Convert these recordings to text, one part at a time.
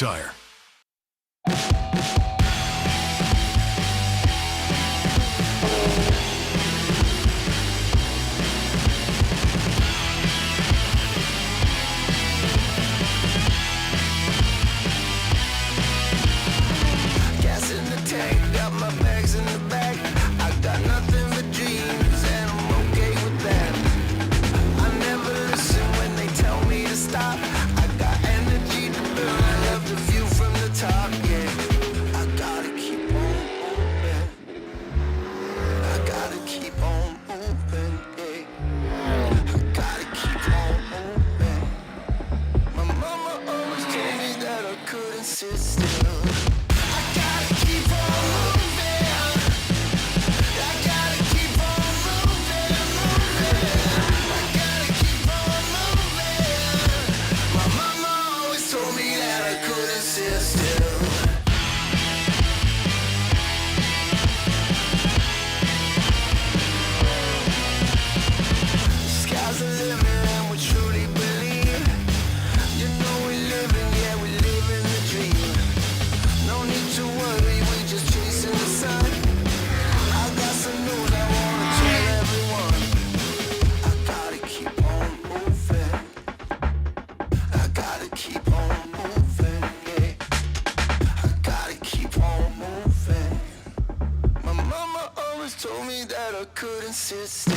Tire. Gas in the tank, got my bags in the back. I got nothing but dreams and I'm okay with that. I never listen when they tell me to stop. I got energy to burn, I love the view from the top, yeah. I gotta keep on moving. I gotta keep on moving, yeah. I gotta keep on moving. My mama always told me that I couldn't sit still. I gotta keep on moving. I gotta keep on moving, moving. I gotta keep on moving. My mama always told me that I couldn't sit still. Sky's the limit and we truly believe. You know we living, yeah, we living the dream. No need to worry, we just chasing the sun. I got some news I wanna tell everyone. I gotta keep on moving. I gotta keep on moving, yeah. I gotta keep on moving. My mama always told me that I couldn't sit still.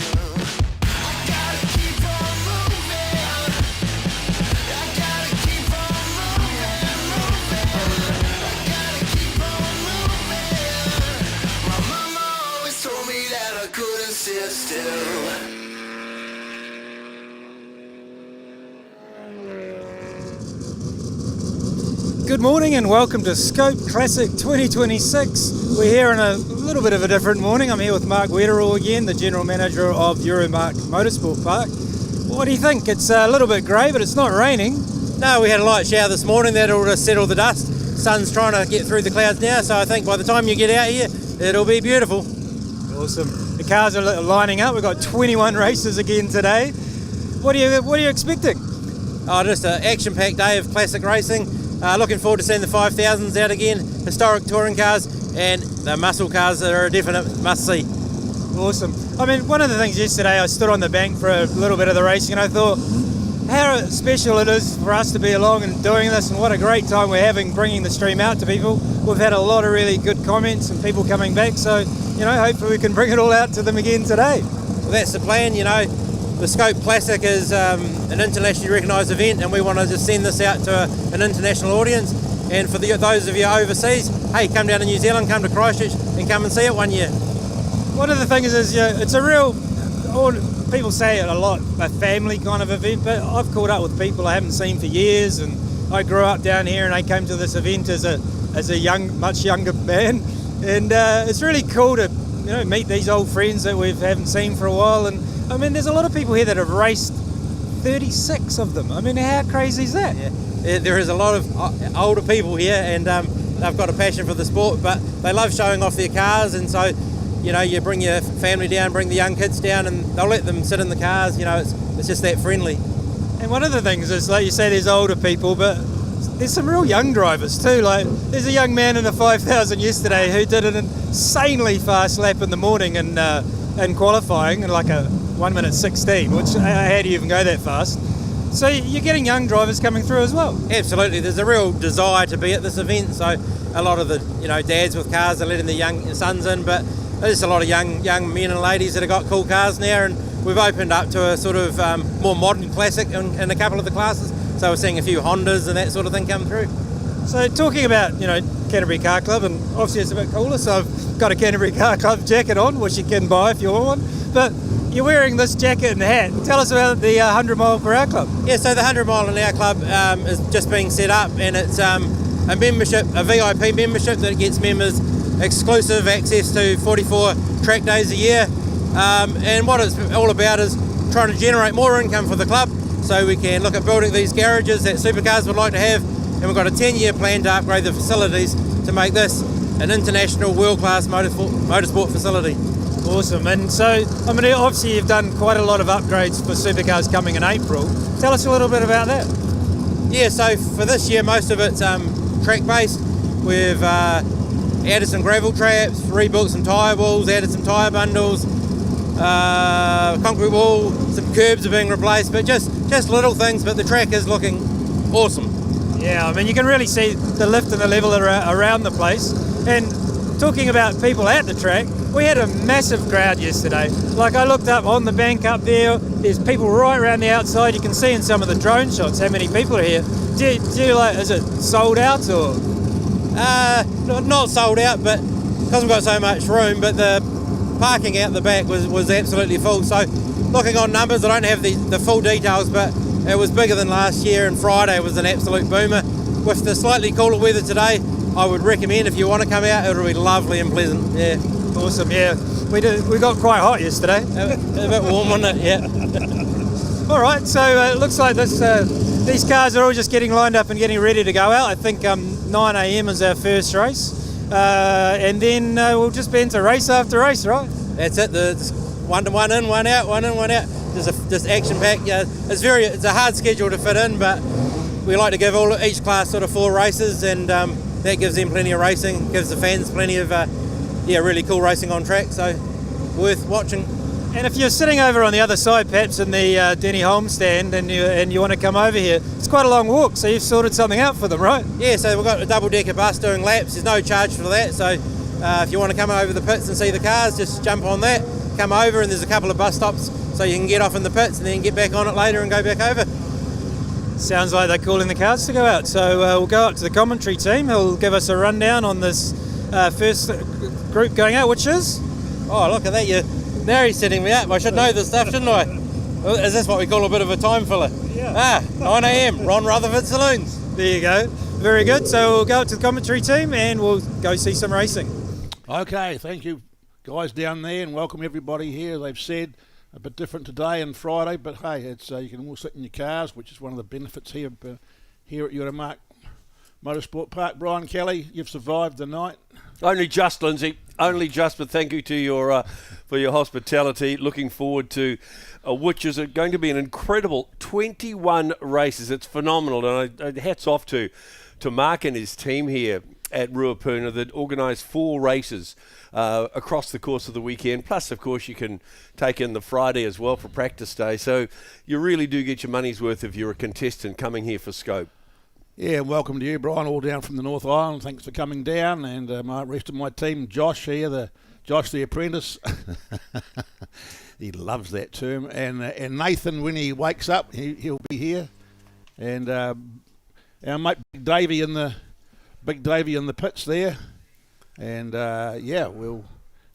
I gotta keep on moving. I gotta keep on moving, moving. I gotta keep on moving. My mama always told me that I couldn't sit still. Good morning and welcome to SKOPE Classic 2026. We're here in a little bit of a different morning. I'm here with Mark Wetterall again, the General Manager of Euromarque Motorsport Park. What do you think? It's a little bit grey, but it's not raining. No, we had a light shower this morning that'll just settle the dust. Sun's trying to get through the clouds now, so I think by the time you get out here, it'll be beautiful. Awesome. The cars are lining up. We've got 21 races again today. What are you expecting? Oh, just an action-packed day of classic racing. Looking forward to seeing the 5000s out again, historic touring cars, and the muscle cars that are a definite must-see. Awesome. I mean, one of the things yesterday, I stood on the bank for a little bit of the racing and I thought how special it is for us to be along and doing this, and what a great time we're having bringing the stream out to people. We've had a lot of really good comments and people coming back, so, hopefully we can bring it all out to them again today. Well, that's the plan, The SKOPE Classic is an internationally recognised event, and we want to just send this out to an international audience. And for those of you overseas, hey, come down to New Zealand, come to Christchurch and come and see it one year. One of the things is, it's a real, people say it a lot, a family kind of event, but I've caught up with people I haven't seen for years, and I grew up down here and I came to this event as a much younger man, and it's really cool to meet these old friends that we haven't seen for a while. And I mean, there's a lot of people here that have raced, 36 of them. I mean, how crazy is that? Yeah, there is a lot of older people here, and they've got a passion for the sport, but they love showing off their cars, and so you bring your family down, bring the young kids down, and they'll let them sit in the cars. It's just that friendly. And one of the things is, like you say, there's older people, but there's some real young drivers too. Like, there's a young man in a 5000 yesterday who did an insanely fast lap in the morning in qualifying, in like a 1:16, which how do you even go that fast? So you're getting young drivers coming through as well. Absolutely, there's a real desire to be at this event. So a lot of the dads with cars are letting their young sons in, but there's a lot of young men and ladies that have got cool cars now, and we've opened up to a sort of more modern classic in a couple of the classes. So we're seeing a few Hondas and that sort of thing come through. So talking about Canterbury Car Club, and obviously it's a bit cooler, so I've got a Canterbury Car Club jacket on, which you can buy if you want one. But you're wearing this jacket and hat. Tell us about the 100 mile per hour club. Yeah, so the 100 mile an hour club is just being set up, and it's a membership, a VIP membership that gets members exclusive access to 44 track days a year. And what it's all about is trying to generate more income for the club, so we can look at building these garages that supercars would like to have, and we've got a 10-year plan to upgrade the facilities to make this an international world-class motorsport facility. Awesome. And so, I mean, obviously you've done quite a lot of upgrades for supercars coming in April. Tell us a little bit about that. Yeah, so for this year, most of it's track-based. We've added some gravel traps, rebuilt some tyre walls, added some tyre bundles, concrete wall, some curbs are being replaced, but just little things, but the track is looking awesome. Yeah, I mean, you can really see the lift and the level around the place. And talking about people at the track, we had a massive crowd yesterday. Like, I looked up on the bank up there's people right around the outside. You can see in some of the drone shots how many people are here. Do you like, is it sold out or? Not sold out, but because we've got so much room, but the parking out the back was absolutely full. So looking on numbers, I don't have the full details, but it was bigger than last year, and Friday was an absolute boomer. With the slightly cooler weather today, I would recommend if you want to come out, it'll be lovely and pleasant. Yeah. Awesome, yeah. We got quite hot yesterday. A bit warm, wasn't it? Yeah. All right, so it looks like these cars are all just getting lined up and getting ready to go out. I think 9 a.m. is our first race. And then we'll just be into race after race, right? That's it. It's one in, one out, one in, one out. Just action packed. Yeah, it's a hard schedule to fit in, but we like to give each class sort of 4 races, and that gives them plenty of racing, gives the fans plenty of really cool racing on track. So worth watching. And if you're sitting over on the other side, perhaps in the Denny Holmes stand, and you want to come over here, it's quite a long walk, so you've sorted something out for them, right? Yeah, so we've got a double-decker bus doing laps. There's no charge for that, so if you want to come over the pits and see the cars, just jump on that, come over, and there's a couple of bus stops so you can get off in the pits and then get back on it later and go back over. Sounds like they're calling the cars to go out, so we'll go up to the commentary team who'll give us a rundown on this first group going out, which is? Oh, look at that, now he's setting me up. I should know this stuff, shouldn't I? Is this what we call a bit of a time filler? Yeah. 9 a.m, Ron Rutherford Saloons. There you go. Very good. So we'll go up to the commentary team and we'll go see some racing. Okay, thank you guys down there, and welcome everybody here. They've said a bit different today and Friday, but hey, it's you can all sit in your cars, which is one of the benefits here at Euromarque Motorsport Park. Brian Kelly, you've survived the night. Only just, Lindsay. Only just, but thank you to your for your hospitality. Looking forward to which is going to be an incredible 21 races. It's phenomenal, and hats off to Mark and his team here at Ruapuna that organised 4 races across the course of the weekend. Plus, of course, you can take in the Friday as well for practice day. So you really do get your money's worth if you're a contestant coming here for SKOPE. Yeah, welcome to you, Brian, all down from the North Island. Thanks for coming down, and the rest of my team, Josh here, Josh the apprentice. He loves that term. And Nathan, when he wakes up, he'll be here. And our mate Big Davey in the pits there. And we'll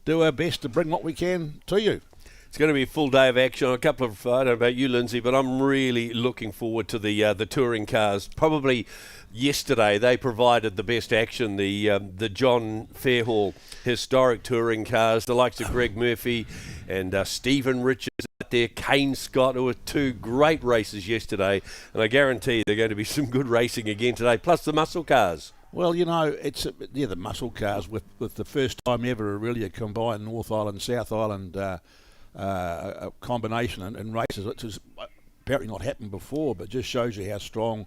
do our best to bring what we can to you. It's going to be a full day of action. I don't know about you, Lindsay, but I'm really looking forward to the touring cars. Probably yesterday they provided the best action. The John Fairhall historic touring cars, the likes of Greg Murphy and Stephen Richards out there, Kane Scott, who were 2 great races yesterday. And I guarantee they're going to be some good racing again today, plus the muscle cars. Well, it's the muscle cars with the first time ever really a combined North Island, South Island a combination in races, which has apparently not happened before, but just shows you how strong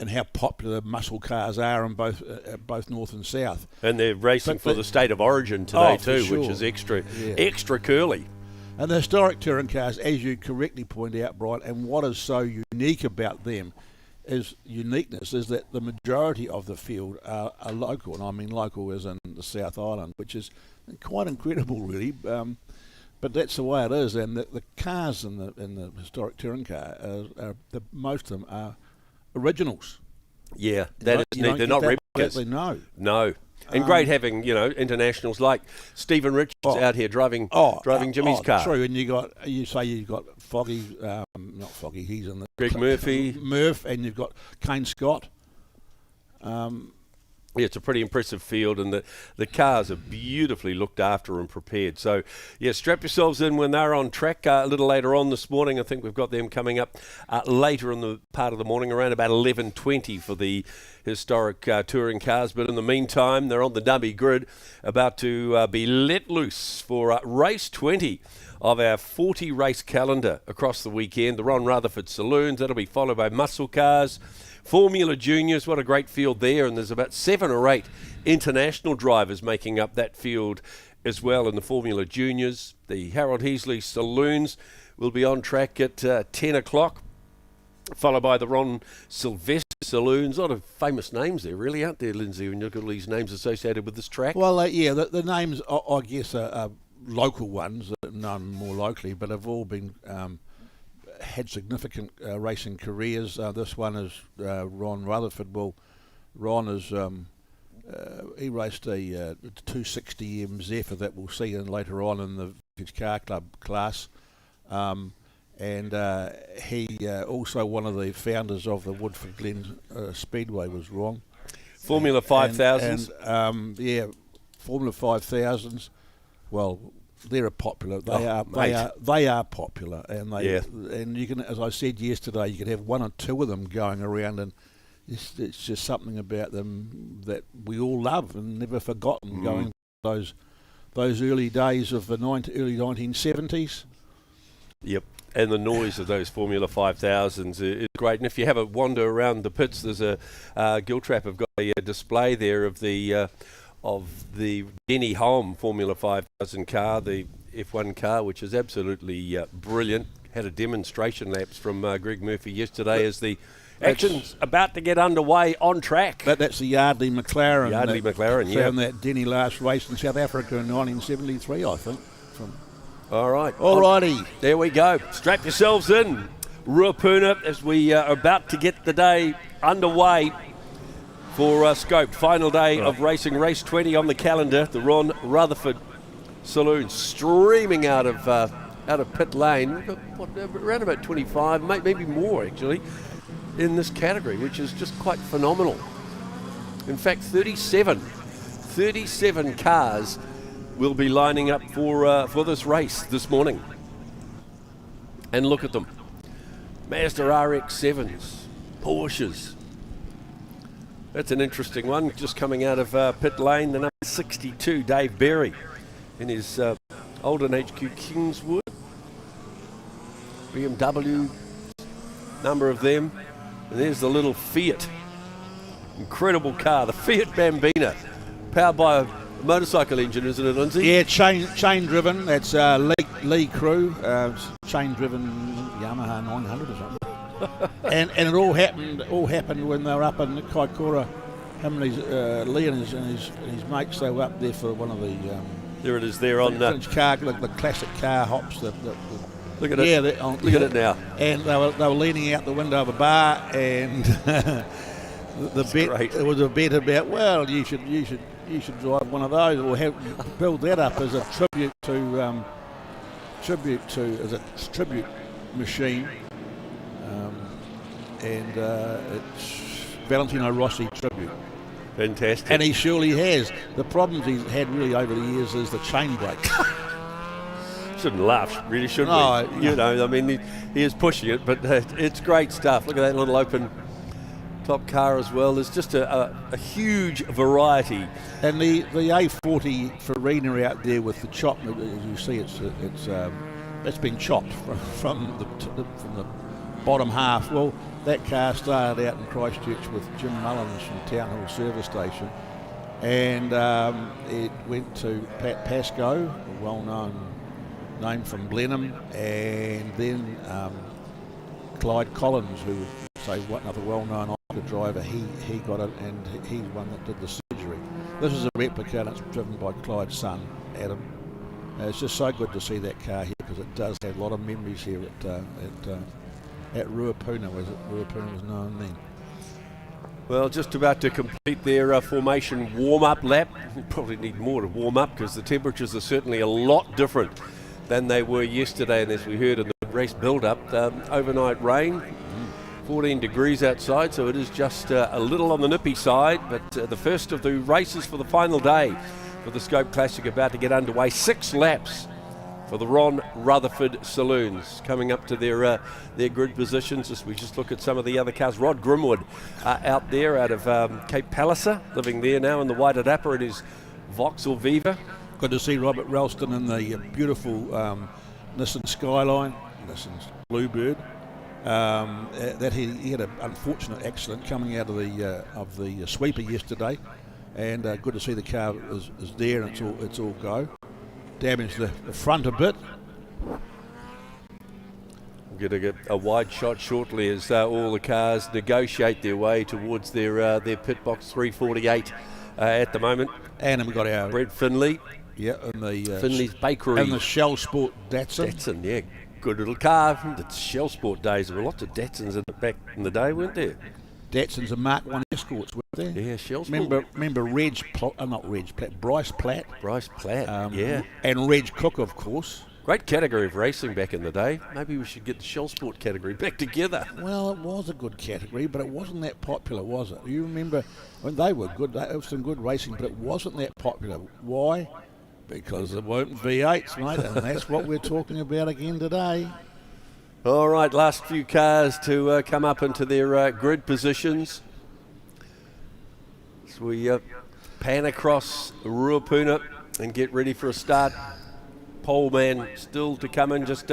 and how popular muscle cars are in both North and South. And they're racing for the state of origin today too, sure. Which is extra curly. And the historic touring cars, as you correctly point out, Brian, and what is so unique about them is that the majority of the field are local, and I mean local as in the South Island, which is quite incredible really. But that's the way it is, and the cars in the historic touring car, most of them are originals. Yeah, that is neat. They're not replicas. No. And great having internationals like Stephen Richards out here driving Jimmy's car. True, and you've got Foggy, not Foggy. He's in the Greg Murphy, and you've got Kane Scott. Yeah, it's a pretty impressive field, and the cars are beautifully looked after and prepared. So, yeah, strap yourselves in when they're on track a little later on this morning. I think we've got them coming up later in the part of the morning, around about 11:20 for the historic touring cars. But in the meantime, they're on the dummy grid, about to be let loose for race 20 of our 40-race calendar across the weekend. The Ron Rutherford Saloons, that'll be followed by muscle cars. Formula Juniors, what a great field there, and there's about 7 or 8 international drivers making up that field as well in the Formula Juniors. The Harold Heasley Saloons will be on track at 10 o'clock, followed by the Ron Silvester Saloons. A lot of famous names there, really, aren't there, Lindsay, when you look at all these names associated with this track? Well, the names, I guess, are local ones, known more locally, but have all been had significant racing careers. This one is Ron Rutherford. Well, Ron is he raced a 260M Zephyr that we'll see later on in the Vintage Car Club class. And he also one of the founders of the Woodford Glen Speedway was Ron. Formula 5000s. And Formula 5000s. Well, they're popular. They are popular, and and you can, as I said yesterday, you could have 1 or 2 of them going around, and it's just something about them that we all love and never forgotten. Going those early days of the early 1970s. Yep, and the noise of those Formula 5000s is great. And if you have a wander around the pits, there's a Giltrap have got a display there of the Denny Holm Formula 5000 car, the F1 car, which is absolutely brilliant. Had a demonstration laps from Greg Murphy yesterday as the action's about to get underway on track. That's the Yardley McLaren. Yardley McLaren, yeah. Found that Denny last race in South Africa in 1973, I think. All right. Alrighty. There we go. Strap yourselves in, Ruapuna, as we are about to get the day underway for SKOPE. Final day of racing, race 20 on the calendar. The Ron Rutherford Saloons streaming out of pit lane. Around about 25, maybe more actually, in this category, which is just quite phenomenal. In fact, 37 cars will be lining up for this race this morning. And look at them. Mazda RX-7s, Porsches. That's an interesting one, just coming out of pit lane. The number 62, Dave Berry, in his Olden HQ Kingswood. BMW, number of them. And there's the little Fiat. Incredible car, the Fiat Bambina, powered by a motorcycle engine, isn't it, Lindsay? Yeah, chain driven. That's Lee Crew, chain driven Yamaha 900 or something. and it all happened when they were up in Kaikoura. Him and his Lee and his mates, they were up there for one of the there it is there on French car, the classic car hops. Look at it. Look at it now. And they were leaning out the window of a bar, and it was a bet about, well, you should drive one of those, or build that up as a tribute machine. And it's Valentino Rossi tribute. Fantastic. And he surely has. The problems he's had really over the years is the chain brake. Shouldn't laugh, really, should we? You know, I mean, he is pushing it, but it's great stuff. Look at that little open top car as well. There's just a huge variety. And the A40 Farina out there with the chop, as you see, it's been chopped from the bottom half. Well, that car started out in Christchurch with Jim Mullins from Town Hall Service Station, and it went to Pat Pascoe, a well-known name from Blenheim, and then Clyde Collins, who another well-known Oscar driver. He got it, and he's one that did the surgery. This is a replica, and it's driven by Clyde's son, Adam. It's just so good to see that car here, because it does have a lot of memories here at Ruapuna, as Ruapuna was known then. Well, just about to complete their formation warm-up lap. Probably need more to warm up, because the temperatures are certainly a lot different than they were yesterday. And as we heard in the race build-up, overnight rain, 14 degrees outside, so it is just a little on the nippy side. But the first of the races for the final day for the SKOPE Classic about to get underway. 6 laps for the Ron Rutherford Saloons, coming up to their grid positions. As we just look at some of the other cars, Rod Grimwood out there out of Cape Palliser, living there now in the White Adapper in his Vauxhall Viva. Good to see Robert Ralston in the beautiful Nissan Skyline, Nissan's Bluebird. that he had an unfortunate accident coming out of the sweeper yesterday, and good to see the car is there and it's all go. Damaged the front a bit. We're going to get a wide shot shortly as all the cars negotiate their way towards their pit box 348 at the moment. And then we've got our Brett Finley. Yeah, and the Finley's Bakery. and the Shell Sport Datsun. Datsun, yeah. Good little car from the Shell Sport days. There were lots of Datsuns back in the day, weren't there? Datsuns and Mark 1 Escorts, weren't there? Yeah, Shell Sport. Remember Bryce Platt. Bryce Platt, yeah. And Reg Cook, of course. Great category of racing back in the day. Maybe we should get the Shell Sport category back together. Well, it was a good category, but it wasn't that popular, was it? You remember when they were good, it was some good racing, but it wasn't that popular. Why? Because there weren't V8s, mate, and that's what we're talking about again today. All right, last few cars to come up into their grid positions. So we pan across Ruapuna and get ready for a start. Pole man still to come in, just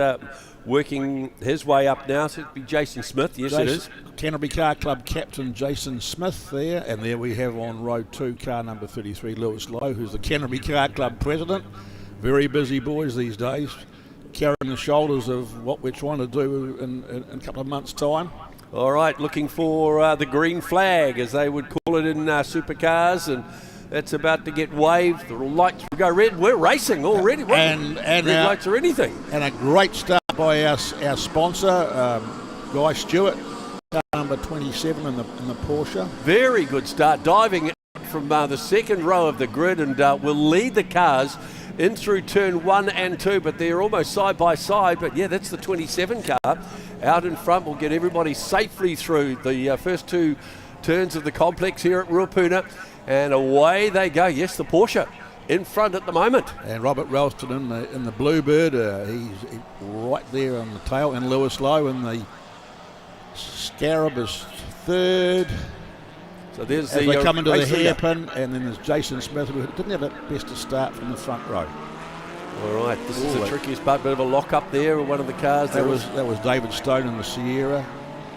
working his way up now. So it'd be Jason Smith, yes it is. Canterbury Car Club captain Jason Smith there, and there we have on row 2 car number 33 Lewis Lowe, who's the Canterbury Car Club president. Very busy boys these days, carrying the shoulders of what we're trying to do in a couple of months' time. All right, looking for the green flag, as they would call it in supercars, and it's about to get waved. The lights will go red. We're racing already. And red lights or anything. And a great start by our sponsor, Guy Stewart, car number 27 in the Porsche. Very good start, diving from the second row of the grid, and will lead the cars in through turn 1 and 2, but they're almost side by side. But yeah, that's the 27 car out in front. Will get everybody safely through the first 2 turns of the complex here at Ruapuna. And away they go. Yes, the Porsche in front at the moment. And Robert Ralston in the Bluebird, he's right there on the tail. And Lewis Lowe in the Scarab is third. So there's as they come into the hairpin, and then there's Jason Smith, who didn't have the best to start from the front row. All right, this is the trickiest part. Bit of a lock up there with one of the cars. That was David Stone in the Sierra.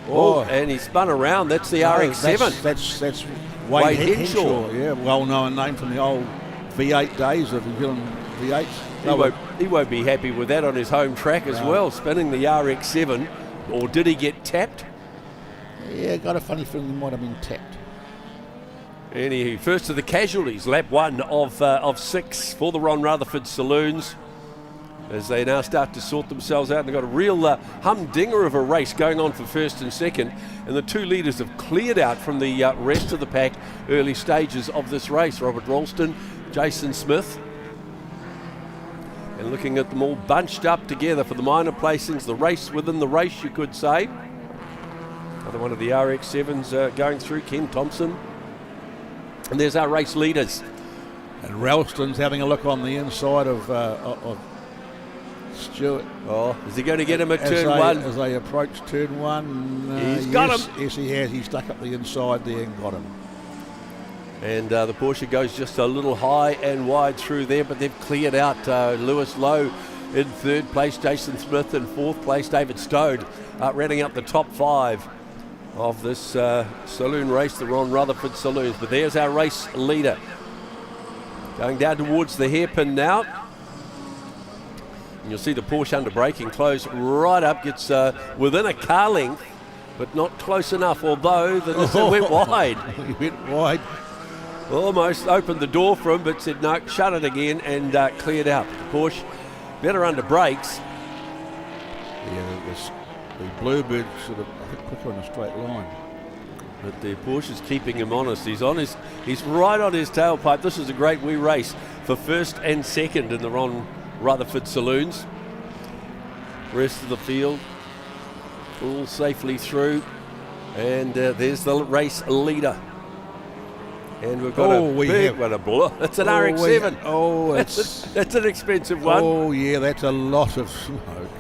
Oh, and he spun around. That's the RX-7. That's Wade Henshaw. Yeah, well-known name from the old V8 days of New Zealand V8s. He won't be happy with that on his home track as well, spinning the RX-7. Or did he get tapped? Yeah, got a funny feeling he might have been tapped. Anywho, first of the casualties, lap 1 of 6 for the Rutherford Saloons, as they now start to sort themselves out. They've got a real humdinger of a race going on for first and second, and the 2 leaders have cleared out from the rest of the pack early stages of this race. Robert Ralston, Jason Smith, and looking at them all bunched up together for the minor placings, the race within the race, you could say. Another one of the RX-7s going through, Ken Thompson. And there's our race leaders. And Ralston's having a look on the inside of Stewart. Oh, is he going to get him at turn 1? As they approach turn 1. He's got him. Yes, he has. He stuck up the inside there and got him. And the Porsche goes just a little high and wide through there, but they've cleared out Lewis Lowe in 3rd place, Jason Smith in 4th place, David Stode rounding up the top 5 of this saloon race, the Ron Rutherford Saloons. But there's our race leader going down towards the hairpin now. And you'll see the Porsche under braking close right up, gets within a car length, but not close enough, although the Nissan went wide. He went wide. Almost opened the door for him, but said no, shut it again, and cleared out. The Porsche better under brakes. Yeah, the Bluebird sort of, I think, quicker on a straight line. But the Porsche's keeping him honest. He's right on his tailpipe. This is a great wee race for first and second in the Ron Rutherford Saloons. Rest of the field all safely through, and there's the race leader. And we've got a big one. It's an RX-7. That's an expensive one. Oh yeah, that's a lot of smoke.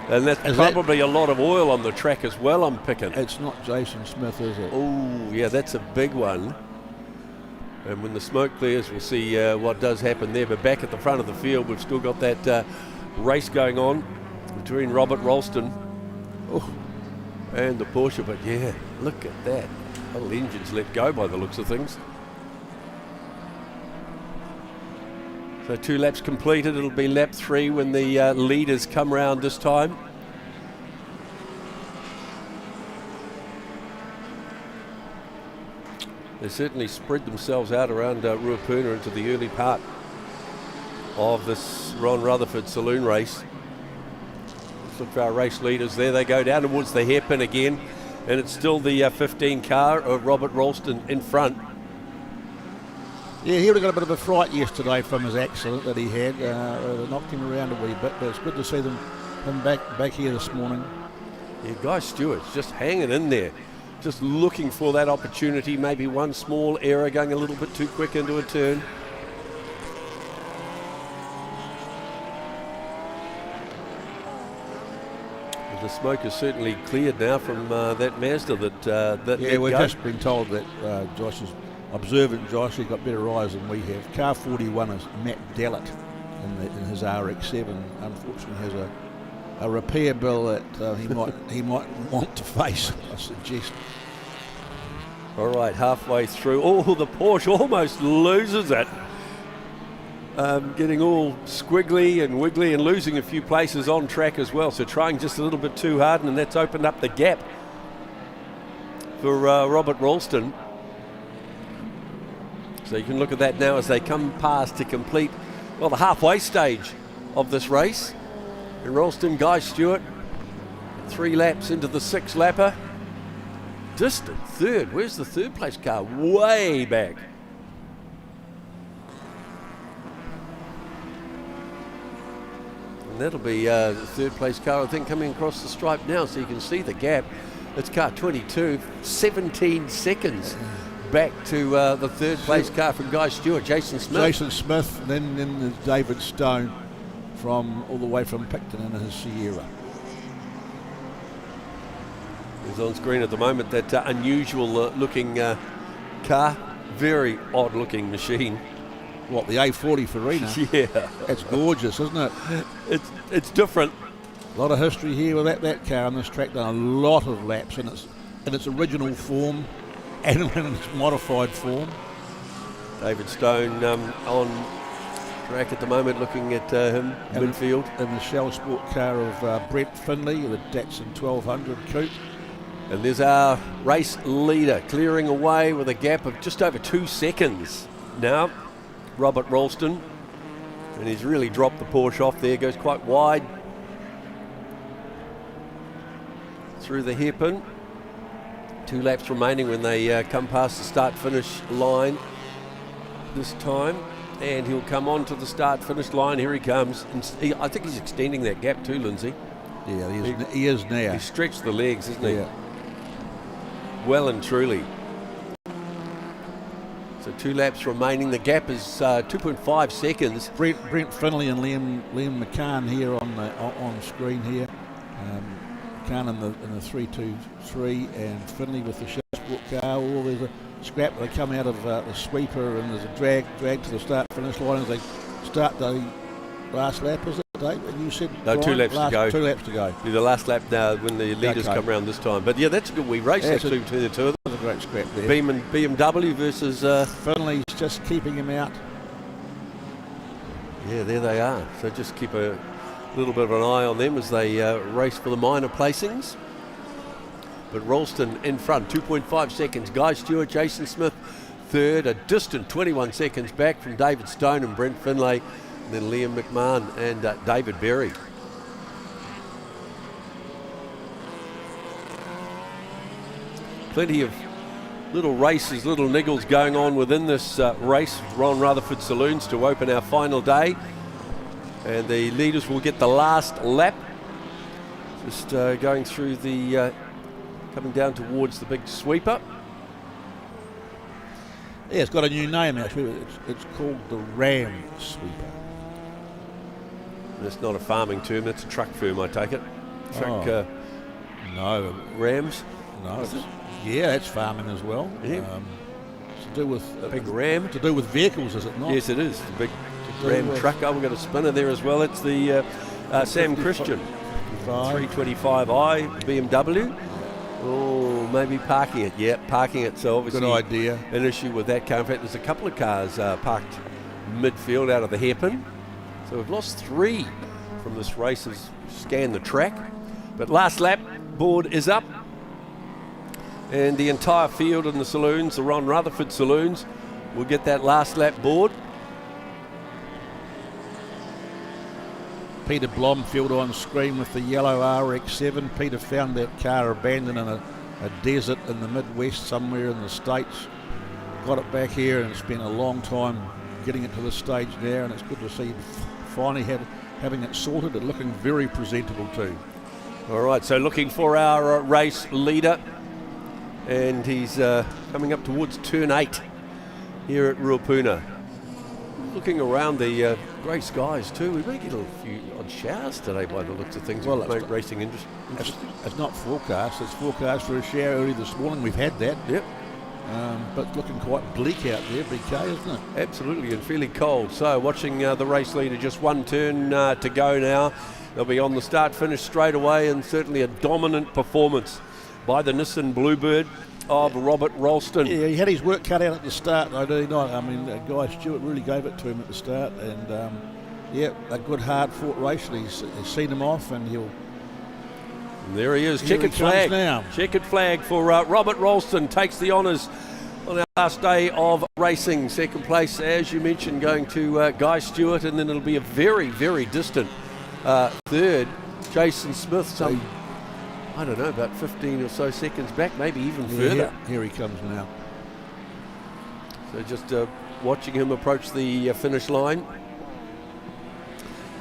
And that's probably a lot of oil on the track as well, I'm picking. It's not Jason Smith, is it? Oh, yeah, that's a big one. And when the smoke clears, we'll see what does happen there. But back at the front of the field, we've still got that race going on between Robert Ralston and the Porsche, but yeah, look at that. Whole engine's let go by the looks of things. So 2 laps completed. It'll be lap 3 when the leaders come round this time. They certainly spread themselves out around Ruapuna into the early part of this Ron Rutherford Saloon race. Let's look for our race leaders. There they go down towards the hairpin again, and it's still the 15 car of Robert Ralston in front. Yeah, he would have got a bit of a fright yesterday from his accident that he had. Knocked him around a wee bit, but it's good to see him back here this morning. Yeah, Guy Stewart's just hanging in there, just looking for that opportunity. Maybe one small error, going a little bit too quick into a turn. The smoke is certainly cleared now from that Mazda that yeah, we've just been told that Josh is observant. Josh, he's got better eyes than we have. Car 41 is Matt Dellett in his RX-7. Unfortunately, has a repair bill that he might want to face, I suggest. All right, halfway through. Oh, the Porsche almost loses it. Getting all squiggly and wiggly and losing a few places on track as well. So trying just a little bit too hard, and that's opened up the gap for Robert Ralston. So you can look at that now as they come past to complete, well, the halfway stage of this race. And Ralston, Guy Stewart, 3 laps into the 6 lapper. Distant third. Where's the third place car? Way back. And that'll be the third place car, I think, coming across the stripe now, so you can see the gap. It's car 22, 17 seconds back to the third place car from Guy Stewart, Jason Smith. Jason Smith, then there's David Stone from all the way from Picton in his Sierra. Is on screen at the moment, that unusual looking car, very odd looking machine. What, the A40 Farina? Yeah. It's gorgeous, isn't it? It's different. A lot of history here with that car on this track, done a lot of laps in its original form and in its modified form. David Stone on track at the moment, looking at him, midfield. In the Shell Sport car of Brent Finley, the Datsun 1200 Coupe. And there's our race leader clearing away with a gap of just over 2 seconds now, Robert Ralston. And he's really dropped the Porsche off there, goes quite wide through the hairpin. 2 laps remaining when they come past the start-finish line this time. And he'll come on to the start-finish line. Here he comes. And I think he's extending that gap too, Lindsay. Yeah, he is now. He's stretched the legs, isn't he? Yeah. Well and truly. So 2 laps remaining. The gap is 2.5 seconds. Brent Finley and Liam McCann here on screen here. McCann in the 323 and Finley with the Shell Sport car. Oh, there's a scrap. They come out of the sweeper and there's a drag to the start-finish line as they start the last lap, is it, Dave? And you said no, 2 laps to go. 2 laps to go. Be the last lap now when the leaders come round this time. But yeah, that's a good wee race. Yeah, between the two of them. That's a great scrap there. BMW versus Finley's just keeping him out. Yeah, there they are. So just keep a little bit of an eye on them as they race for the minor placings. But Ralston in front, 2.5 seconds. Guy Stewart, Jason Smith third, a distant 21 seconds back from David Stone and Brent Finlay. And then Liam McMahon and David Berry. Plenty of little races, little niggles going on within this race. Ron Rutherford Saloons to open our final day. And the leaders will get the last lap. Just going through the, coming down towards the big sweeper. Yeah, it's got a new name actually. It's called the Ram Sweeper. That's not a farming term, that's a truck firm, I take it. Truck no. Rams? No. Yeah, it's farming as well. Yeah. To do with big ram. To do with vehicles, is it not? Yes, it is. The big ram truck. Oh, we've got a spinner there as well. It's the Sam Christian 325i BMW. Oh, maybe parking it. Yeah, parking it. So obviously Good idea. an issue with that car. In fact, there's a couple of cars parked midfield out of the hairpin. So we've lost 3 from this race as we scan the track. But last lap board is up. And the entire field in the saloons, the Rutherford Saloons, will get that last lap board. Peter Blomfield on screen with the yellow RX-7. Peter found that car abandoned in a desert in the Midwest somewhere in the States. Got it back here and spent a long time getting it to this stage now, and it's good to see finally having it sorted and looking very presentable too. All right, so looking for our race leader, and he's coming up towards turn 8 here at Ruapuna. Looking around the grey skies too, we may get a few odd showers today by the looks of things. Well, make racing interesting. It's not forecast. It's forecast for a shower early this morning. We've had that. Yep. But looking quite bleak out there, BK, isn't it? Absolutely, and fairly cold. So watching the race leader, just one turn to go now. They'll be on the start-finish straight away, and certainly a dominant performance by the Nissan Bluebird of Robert Ralston. Yeah, he had his work cut out at the start, though, did he not? I mean, Guy Stewart really gave it to him at the start, and yeah, a good hard-fought race. He's seen him off, and he'll. And there he is, Here checkered he comes flag. now. Checkered flag for Robert Ralston, takes the honours on our last day of racing. Second place, as you mentioned, going to Guy Stewart, and then it'll be a very, very distant third. Jason Smith, some, I don't know, about 15 or so seconds back, maybe even further. Here he comes now. So just watching him approach the finish line.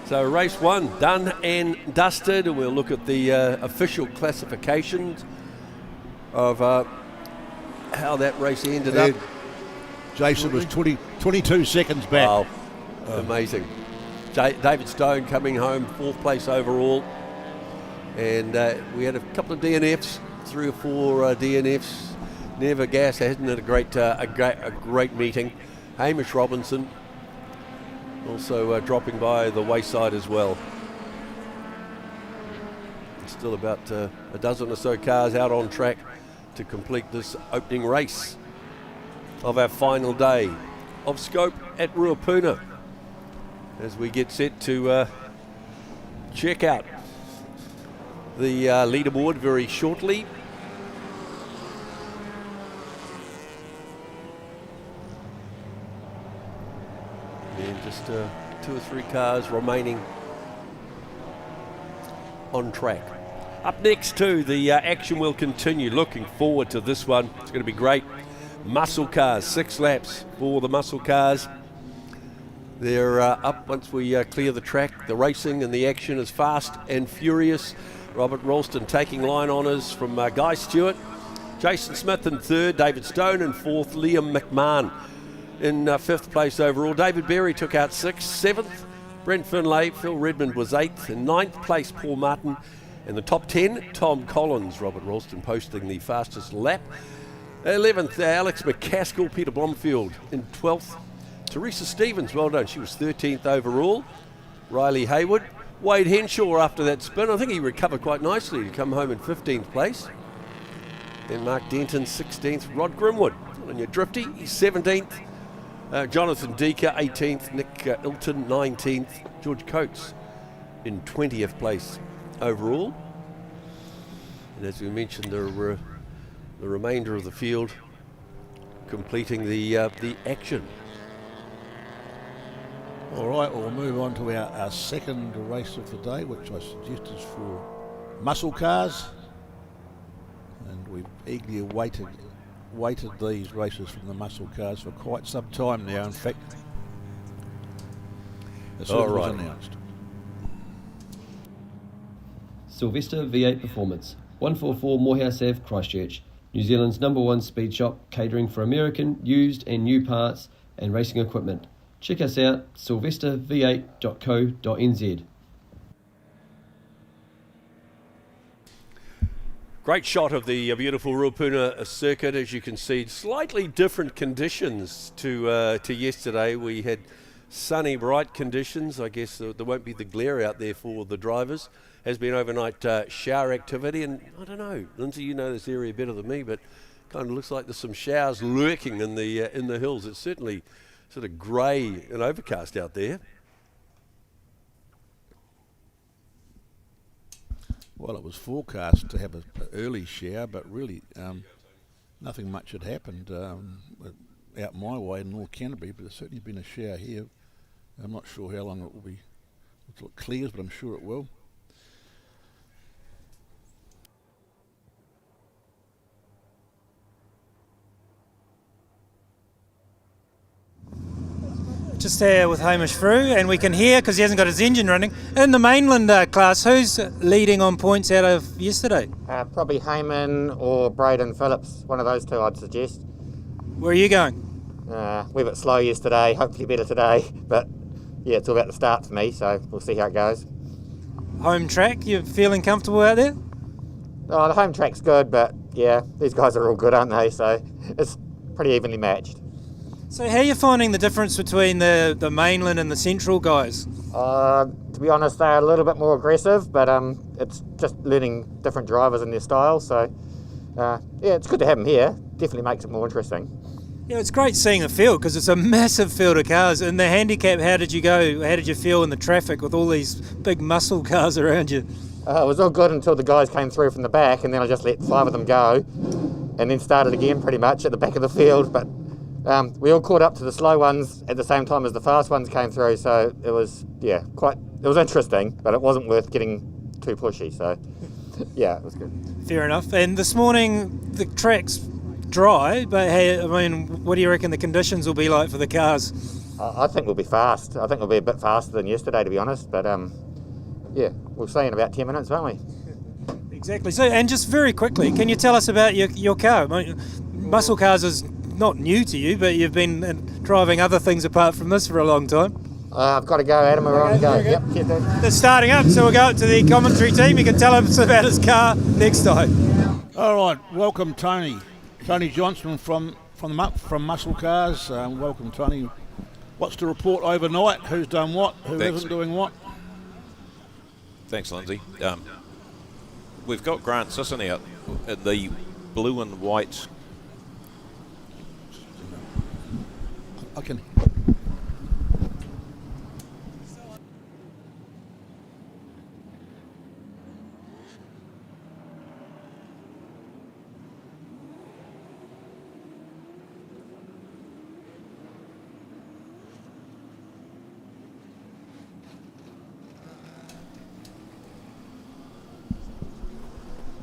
So race 1 done and dusted, and we'll look at the official classifications of how that race ended up. Jason was 22 seconds back. Wow, amazing. David Stone coming home 4th place overall, and we had a couple of DNFs, 3 or 4 DNFs. Never Gas hasn't had a great meeting. Hamish Robinson also dropping by the wayside as well. Still about a dozen or so cars out on track to complete this opening race of our final day of Scope at Ruapuna, as we get set to check out the leaderboard very shortly. And just 2 or 3 cars remaining on track. Up next too, the action will continue. Looking forward to this one. It's going to be great. Muscle cars, 6 laps for the muscle cars. They're up once we clear the track. The racing and the action is fast and furious. Robert Ralston taking line honours from Guy Stewart. Jason Smith in 3rd, David Stone in 4th, Liam McMahon in 5th place overall. David Berry took out 6th, 7th, Brent Finlay, Phil Redmond was 8th, in 9th place Paul Martin. In the top 10, Tom Collins, Robert Ralston posting the fastest lap. 11th, Alex McCaskill, Peter Blomfield in 12th. Teresa Stevens, well done, she was 13th overall. Riley Hayward. Wade Henshaw after that spin, I think he recovered quite nicely to come home in 15th place. Then Mark Denton, 16th. Rod Grimwood on your drifty, he's 17th. Jonathan Deaker, 18th. Nick Ilton, 19th. George Coates in 20th place overall. And as we mentioned, the remainder of the field completing the action. All right, well, we'll move on to our second race of the day, which I suggest is for muscle cars. And we've eagerly awaited these races from the muscle cars for quite some time now. In fact, as soon as it was announced. Silvester V8 Performance, 144 Morehouse Ave, Christchurch, New Zealand's #1 speed shop, catering for American, used and new parts and racing equipment. Check us out, silvesterv8.co.nz. Great shot of the beautiful Ruapuna circuit. As you can see, slightly different conditions to yesterday. We had sunny, bright conditions. I guess there won't be the glare out there for the drivers. Has been overnight shower activity, and I don't know, Lindsay, you know this area better than me, but kind of looks like there's some showers lurking in the hills. It's certainly sort of grey and overcast out there. Well, it was forecast to have an early shower, but really nothing much had happened out my way in North Canterbury, but there's certainly been a shower here. I'm not sure how long it will be until it clears, but I'm sure it will. Just here with Hamish Frew, and we can hear, because he hasn't got his engine running, in the mainland class, who's leading on points out of yesterday? Probably Heyman or Braden Phillips, one of those two I'd suggest. Where are you going? We're a bit slow yesterday, hopefully better today, but yeah, it's all about the start for me, so we'll see how it goes. Home track, you feeling comfortable out there? Oh, the home track's good, but yeah, these guys are all good, aren't they? So it's pretty evenly matched. So how are you finding the difference between the mainland and the central guys? To be honest, they're a little bit more aggressive, but it's just learning different drivers and their style. So yeah, it's good to have them here. Definitely makes it more interesting. Yeah, it's great seeing the field because it's a massive field of cars. In the handicap, how did you go? How did you feel in the traffic with all these big muscle cars around you? It was all good until the guys came through from the back, and then I just let 5 of them go, and then started again pretty much at the back of the field. But we all caught up to the slow ones at the same time as the fast ones came through, so it was, yeah, it was interesting, but it wasn't worth getting too pushy, so yeah, it was good. Fair enough. And this morning, the track's dry, but hey, I mean, what do you reckon the conditions will be like for the cars? I think we'll be fast. I think we'll be a bit faster than yesterday, to be honest, but yeah, we'll see in about 10 minutes, won't we? Exactly. So, and just very quickly, can you tell us about your car? I mean, muscle cars is not new to you, but you've been driving other things apart from this for a long time. I've got to go, Adam. We're on the go. Yep, keep it. They're starting up, so we'll go up to the commentary team. You can tell us about his car next time. All right, welcome Tony Johnson from Muscle Cars. Welcome, Tony. What's the report overnight? Who's done what? Who isn't doing what? Thanks, Lindsay. We've got Grant Sisson out in the blue and white. I can.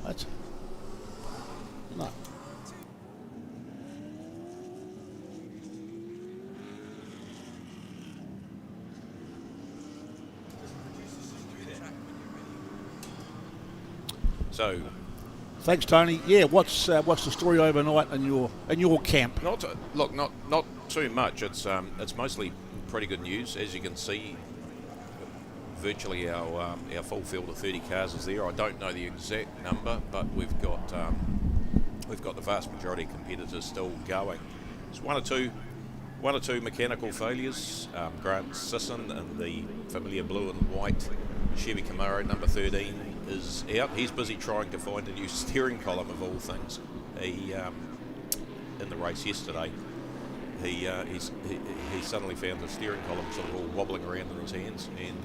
That's no. So, Thanks, Tony. Yeah, what's the story overnight in your camp? not too much. It's mostly pretty good news. As you can see, virtually our full field of 30 cars is there. I don't know the exact number, but we've got the vast majority of competitors still going. It's one or two mechanical failures. Grant Sisson in the familiar blue and white Chevy Camaro number 13 is out. He's busy trying to find a new steering column of all things. He in the race yesterday, he suddenly found the steering column sort of all wobbling around in his hands, and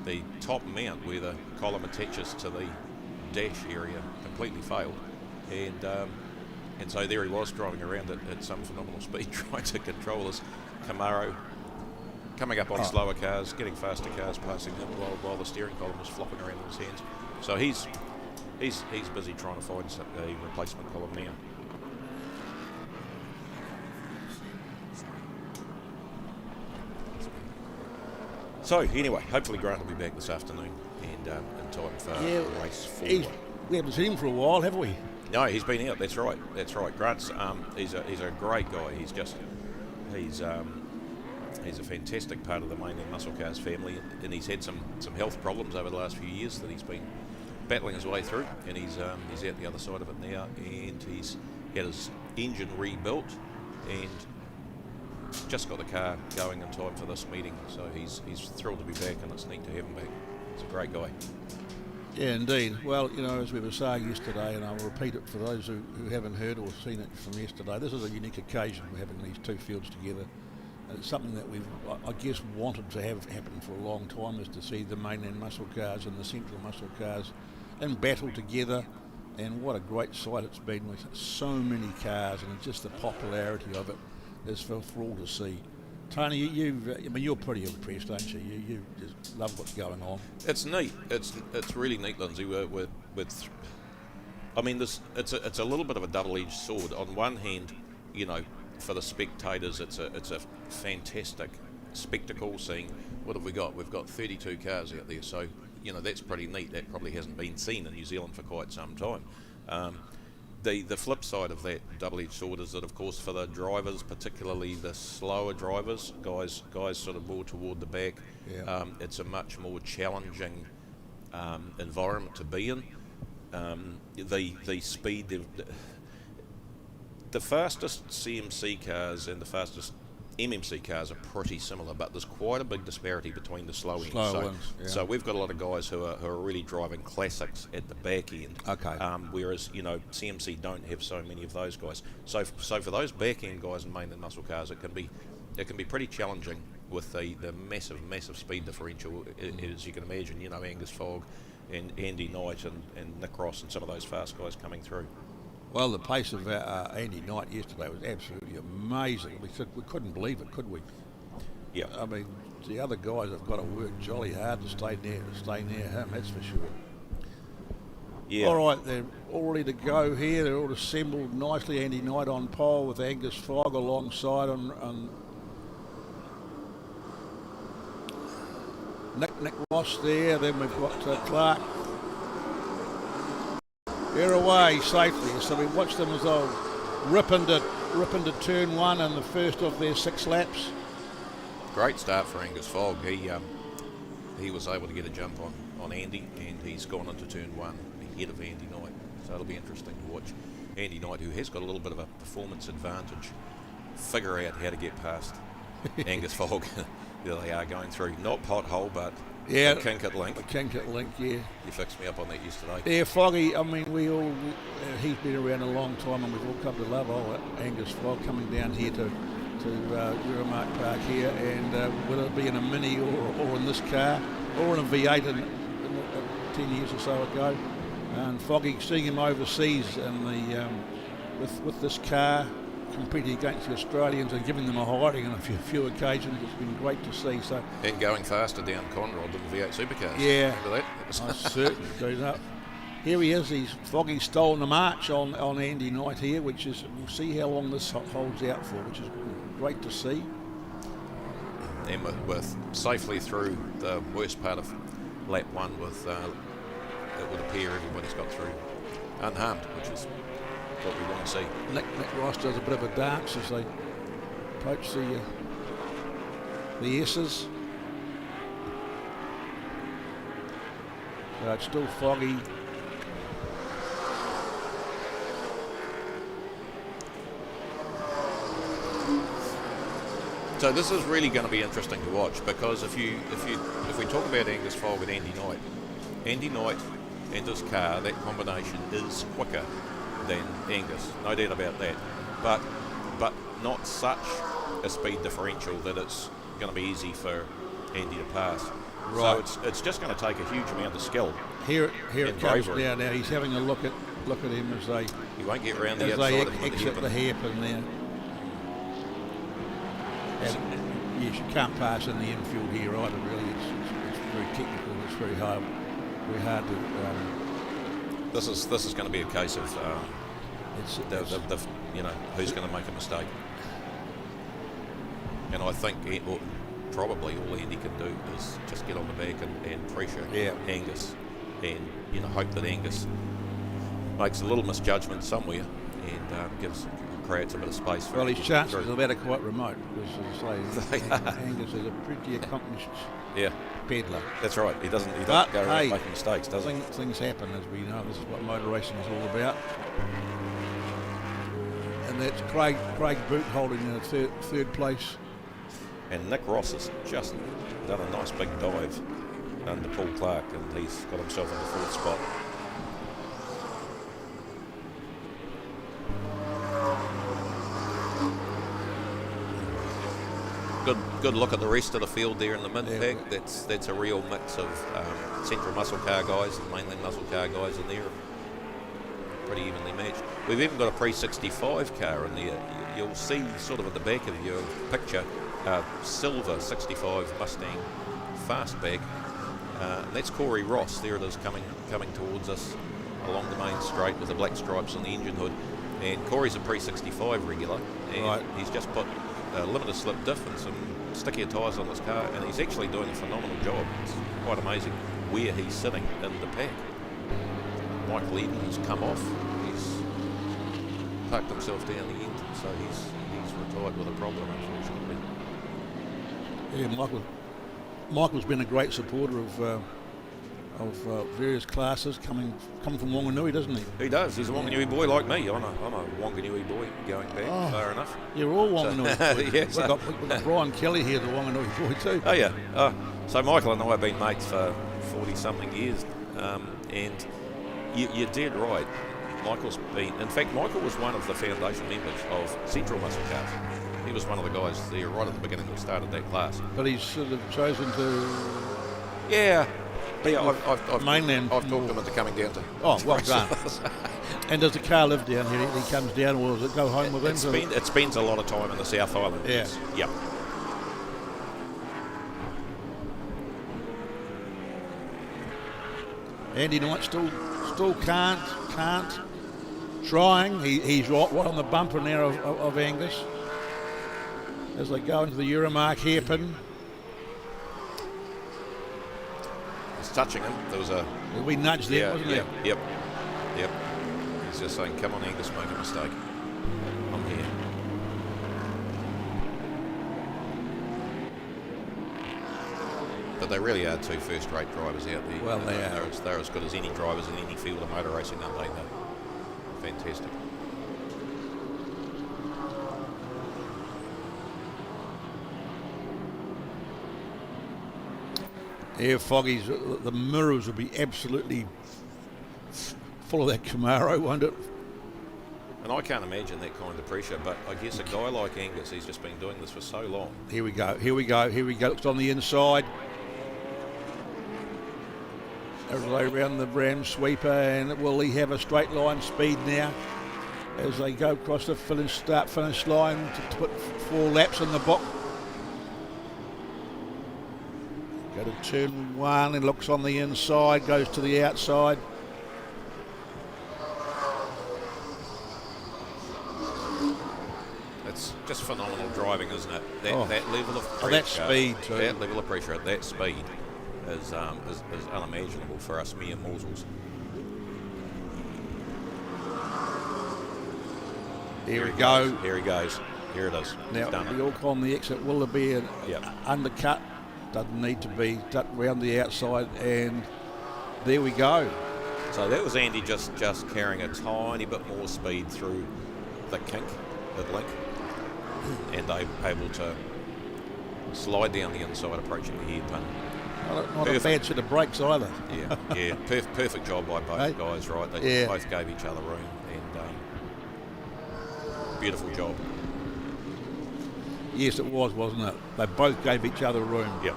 the top mount where the column attaches to the dash area completely failed, and so there he was driving around at some phenomenal speed trying to control his Camaro, coming up on slower cars, getting faster cars passing him while the steering column was flopping around in his hands. So he's busy trying to find a replacement column now. So anyway, hopefully Grant will be back this afternoon and in time for race 4. We haven't seen him for a while, have we? No, he's been out. That's right. Grant's he's a great guy. He's a fantastic part of the mainland muscle cars family, and he's had some health problems over the last few years that he's been battling his way through, and he's out the other side of it now, and he's had his engine rebuilt, and just got the car going in time for this meeting, so he's thrilled to be back, and it's neat to have him back. He's a great guy. Yeah, indeed. Well, as we were saying yesterday, and I'll repeat it for those who haven't heard or seen it from yesterday, this is a unique occasion for having these two fields together. And it's something that we've, I guess, wanted to have happen for a long time, is to see the mainland muscle cars and the central muscle cars in battle together. And what a great sight it's been with so many cars, and just the popularity of it is for all to see. Tony, you're pretty impressed, aren't you? You just love what's going on. It's neat. It's really neat, Lindsay. I mean, it's a little bit of a double-edged sword. On one hand, for the spectators, it's a fantastic spectacle. Seeing what have we got? We've got 32 cars out there, so that's pretty neat. That probably hasn't been seen in New Zealand for quite some time. The flip side of that double-edged sword is that, of course, for the drivers, particularly the slower drivers, guys sort of more toward the back, it's a much more challenging environment to be in. The speed, the fastest CMC cars and the fastest MMC cars are pretty similar, but there's quite a big disparity between the slow ends. So we've got a lot of guys who are really driving classics at the back end. Okay. Whereas CMC don't have so many of those guys. So for those back end guys in mainland muscle cars, it can be pretty challenging with the massive speed differential, as you can imagine. Angus Fogg and Andy Knight and Nick Ross and some of those fast guys coming through. Well, the pace of Andy Knight yesterday was absolutely amazing. We couldn't believe it, could we? Yeah. I mean, the other guys have got to work jolly hard to stay near him, that's for sure. Yeah. All right, they're all ready to go here. They're all assembled nicely. Andy Knight on pole with Angus Fogg alongside on Nick Ross there. Then we've got Clark. They're away safely, so we watch them as they'll rip into turn one in the first of their 6 laps. Great start for Angus Fogg. He was able to get a jump on Andy, and he's gone into turn one ahead of Andy Knight. So it'll be interesting to watch Andy Knight, who has got a little bit of a performance advantage, figure out how to get past Angus Fogg. There they are going through, not pothole, but a kink at link. A kink at link, yeah. You fixed me up on that yesterday. Yeah, Foggy, I mean, he's been around a long time, and we've all come to love Angus Fogg coming down here to Euromarque Park here, and whether it be in a Mini or in this car, or in a V8 in 10 years or so ago. And Foggy, seeing him overseas in the with this car, competing against the Australians and giving them a hiding on a few occasions, it's been great to see. So, and going faster down Conrod than the V8 supercars. Yeah, remember that? I certainly do that. Here he is. Foggy's stolen the march on Andy Knight here, which is, we'll see how long this holds out for, which is great to see. And with safely through the worst part of lap one, with it would appear everybody's got through unharmed, which is what we want to see. Nick Ross does a bit of a dance as they approach the S's. So it's still Foggy. So this is really going to be interesting to watch, because if we talk about Angus Fogg and Andy Knight and his car, that combination is quicker than Angus, no doubt about that, but not such a speed differential that it's going to be easy for Andy to pass. Right. So it's just going to take a huge amount of skill. Here it comes down now. He's having a look at him as they. He won't get around the as outside they exit the hairpin there. Yes, you can't pass in the infield here either. Really, it's very technical. It's very hard to. This is going to be a case of who's going to make a mistake, and I think probably all Andy can do is just get on the back and pressure Angus, and hope that Angus makes a little misjudgment somewhere and creates a bit of space for. Well, his chances of that are quite remote, because as I say, Angus is a pretty accomplished peddler. That's right. He doesn't go around making mistakes, does he? Things happen, as we know. This is what motor racing is all about. And that's Craig Boot holding the third place And Nick Ross has just done a nice big dive under Paul Clark, and he's got himself in the 4th spot. Good look at the rest of the field there in the mid-pack. That's a real mix of central muscle car guys and mainland muscle car guys in there. Pretty evenly matched. We've even got a pre-65 car in there. You'll see sort of at the back of your picture silver 65 Mustang fastback. That's Corey Ross. There it is coming towards us along the main straight with the black stripes on the engine hood. And Corey's a pre-65 regular, and he's just put limited slip diff and some stickier tyres on this car, and he's actually doing a phenomenal job. It's quite amazing where he's sitting in the pack. Michael Eden has come off. He's parked himself down the end, so he's retired with a problem, unfortunately. Yeah, Michael's been a great supporter of various classes coming from Wanganui, doesn't he? He does. He's a Wanganui boy like me. I'm a Wanganui boy going back far enough. You're all Wanganui boys. Yes. We've got Brian Kelly here, the Wanganui boy too. Oh yeah. So Michael and I have been mates for 40-something years, and you're dead right. In fact, Michael was one of the foundation members of Central Muscle Cars. He was one of the guys there right at the beginning who started that class. But he's sort of chosen to... Yeah. I've mainland. I've talked him into coming down to... Oh, well done. And does the car live down here? He comes down, or does it go home with him? It spends a lot of time in the South Island. Yeah. Yep. Andy Knight still can't. Trying. He's right on the bumper now of Angus as they go into the Euromarque hairpin. It's touching him. There was a... We nudged there, wasn't it? Yep. He's just saying, come on Angus, make a mistake. I'm here. But they really are two first-rate drivers out there. Well, they are. They're as good as any drivers in any field of motor racing, aren't they? They're fantastic. Yeah, Foggy's, the mirrors will be absolutely full of that Camaro, won't it? And I can't imagine that kind of pressure, but I guess a guy like Angus, he's just been doing this for so long. Here we go. Looks on the inside. Around the Ram sweeper, and will he have a straight line speed now as they go across the finish line to put 4 laps in the book? Go to turn 1 and looks on the inside, goes to the outside. It's just phenomenal driving, isn't it? That level of pressure, that speed too. That level of pressure at that speed is unimaginable for us mere mortals. Here we go. Here he goes. Here it is. Now, the York on the exit, will there be an undercut? Doesn't need to be. Round the outside, and there we go. So that was Andy just carrying a tiny bit more speed through the kink at Link, and they were able to slide down the inside approaching the hairpin. Not a bad set of brakes either. Yeah. Perfect job by both guys, right? They both gave each other room, and beautiful job. Yes, it was, wasn't it? They both gave each other room. Yep.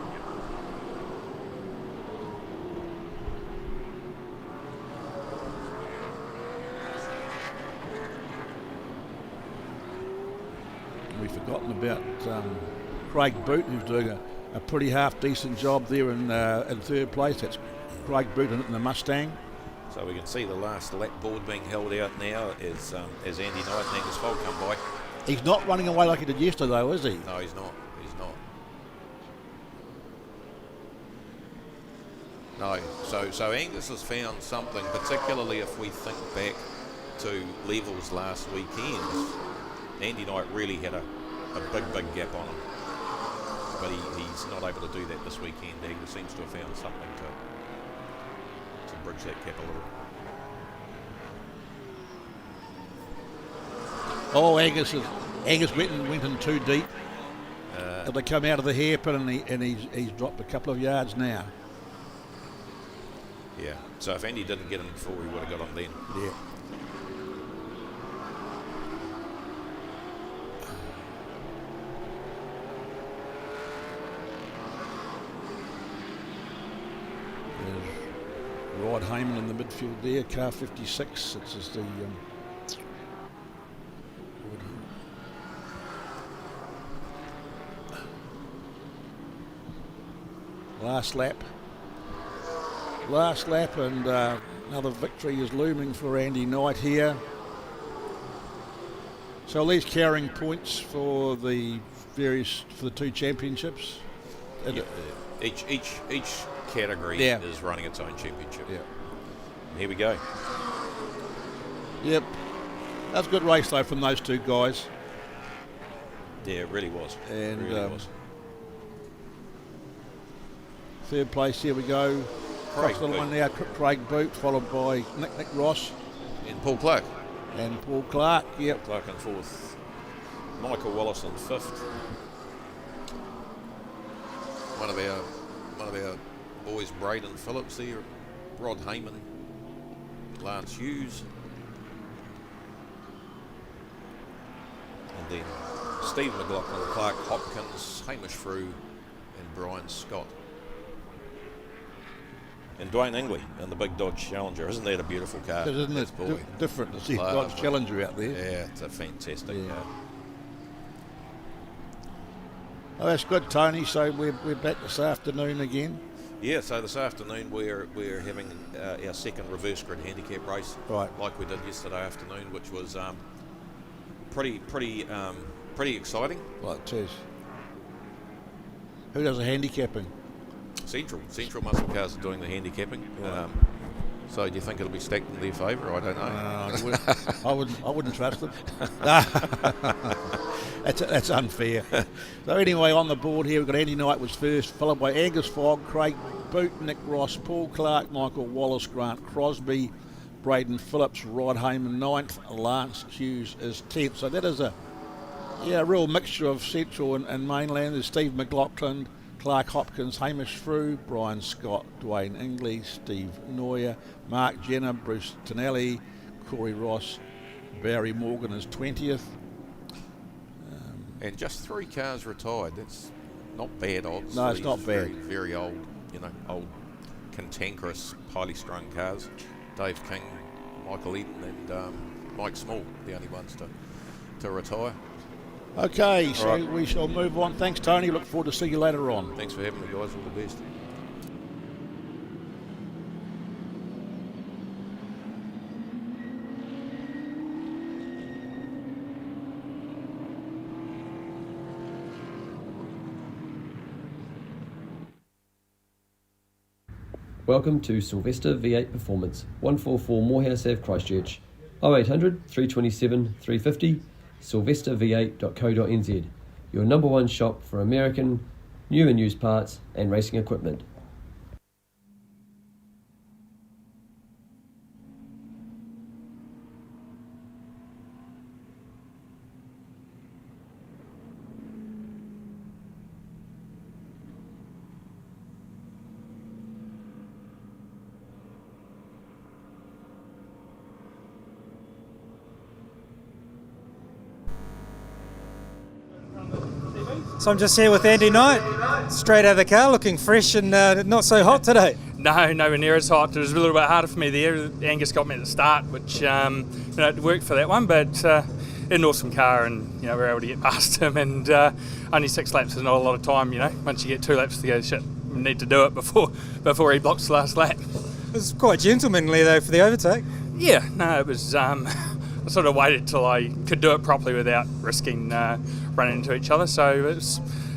We've forgotten about Craig Boot, who's doing a pretty half-decent job there in 3rd place. That's Craig Boot in the Mustang. So we can see the last lap board being held out now as Andy Knight and Angus Fogg come by. He's not running away like he did yesterday, though, is he? No, he's not. No. So Angus has found something, particularly if we think back to levels last weekend. Andy Knight really had a big gap on him. But he's not able to do that this weekend. Angus seems to have found something to bridge that gap a little. Oh, Angus went in too deep. They come out of the hairpin and he's dropped a couple of yards now. Yeah. So if Andy didn't get him before, we would have got him then. Yeah. Rod Heyman in the midfield there, car 56. It's just the last lap, and another victory is looming for Andy Knight here. So these carrying points for the two championships. Yeah. Each category is running its own championship. Yeah. And here we go. Yep. That's a good race though from those two guys. Yeah, it really was. And it really was. Third place, here we go. Cross the line now, Craig Boot, followed by Nick Ross. And Paul Clark. Yep. Clark in fourth. Michael Wallace in fifth. One of our boys, Braden Phillips there. Rod Heyman. Lance Hughes. And then Steve McLaughlin, Clark Hopkins, Hamish Frew, and Brian Scott. And Dwayne Ingley in the big Dodge Challenger. Isn't that a beautiful car? Isn't it different to see Dodge Challenger out there? Yeah, it's a fantastic car. Oh, that's good, Tony. So we're back this afternoon again. Yeah, so this afternoon we're having our second reverse grid handicap race, right, like we did yesterday afternoon, which was pretty exciting. Well, it is. Who does the handicapping? Central Muscle Cars are doing the handicapping. Right. So do you think it'll be stacked in their favour? I don't know. I wouldn't trust them. That's unfair. So anyway, on the board here we've got Andy Knight was first, followed by Angus Fogg, Craig Boot, Nick Ross, Paul Clark, Michael Wallace, Grant Crosby, Braden Phillips, Rod Heyman 9th, Lance Hughes is 10th. So that is a real mixture of Central and Mainland. There's Steve McLaughlin, Clark Hopkins, Hamish Frew, Brian Scott, Dwayne Ingley, Steve Neuer, Mark Jenner, Bruce Tonelli, Corey Ross, Barry Morgan is 20th. And just 3 cars retired. That's not bad odds. No, it's not bad. Very, very old, old, cantankerous, highly strung cars. Dave King, Michael Eden, and Mike Small, the only ones to retire. Okay, so right. We shall move on. Thanks, Tony. Look forward to seeing you later on. Thanks for having me, guys. All the best. Welcome to Silvester V8 Performance, 144 Morehouse Ave, Christchurch, 0800 327 350, silvesterv8.co.nz, your number one shop for American new and used parts and racing equipment. So I'm just here with Andy Knight, straight out of the car, looking fresh and not so hot today. No, nowhere near as hot. It was a little bit harder for me there. Angus got me at the start, which it worked for that one, but an awesome car, and we were able to get past him. And only 6 laps is not a lot of time. Once you get 2 laps to go, we need to do it before he blocks the last lap. It was quite gentlemanly though for the overtake. Yeah, no, it was. I sort of waited till I could do it properly without risking running into each other. So it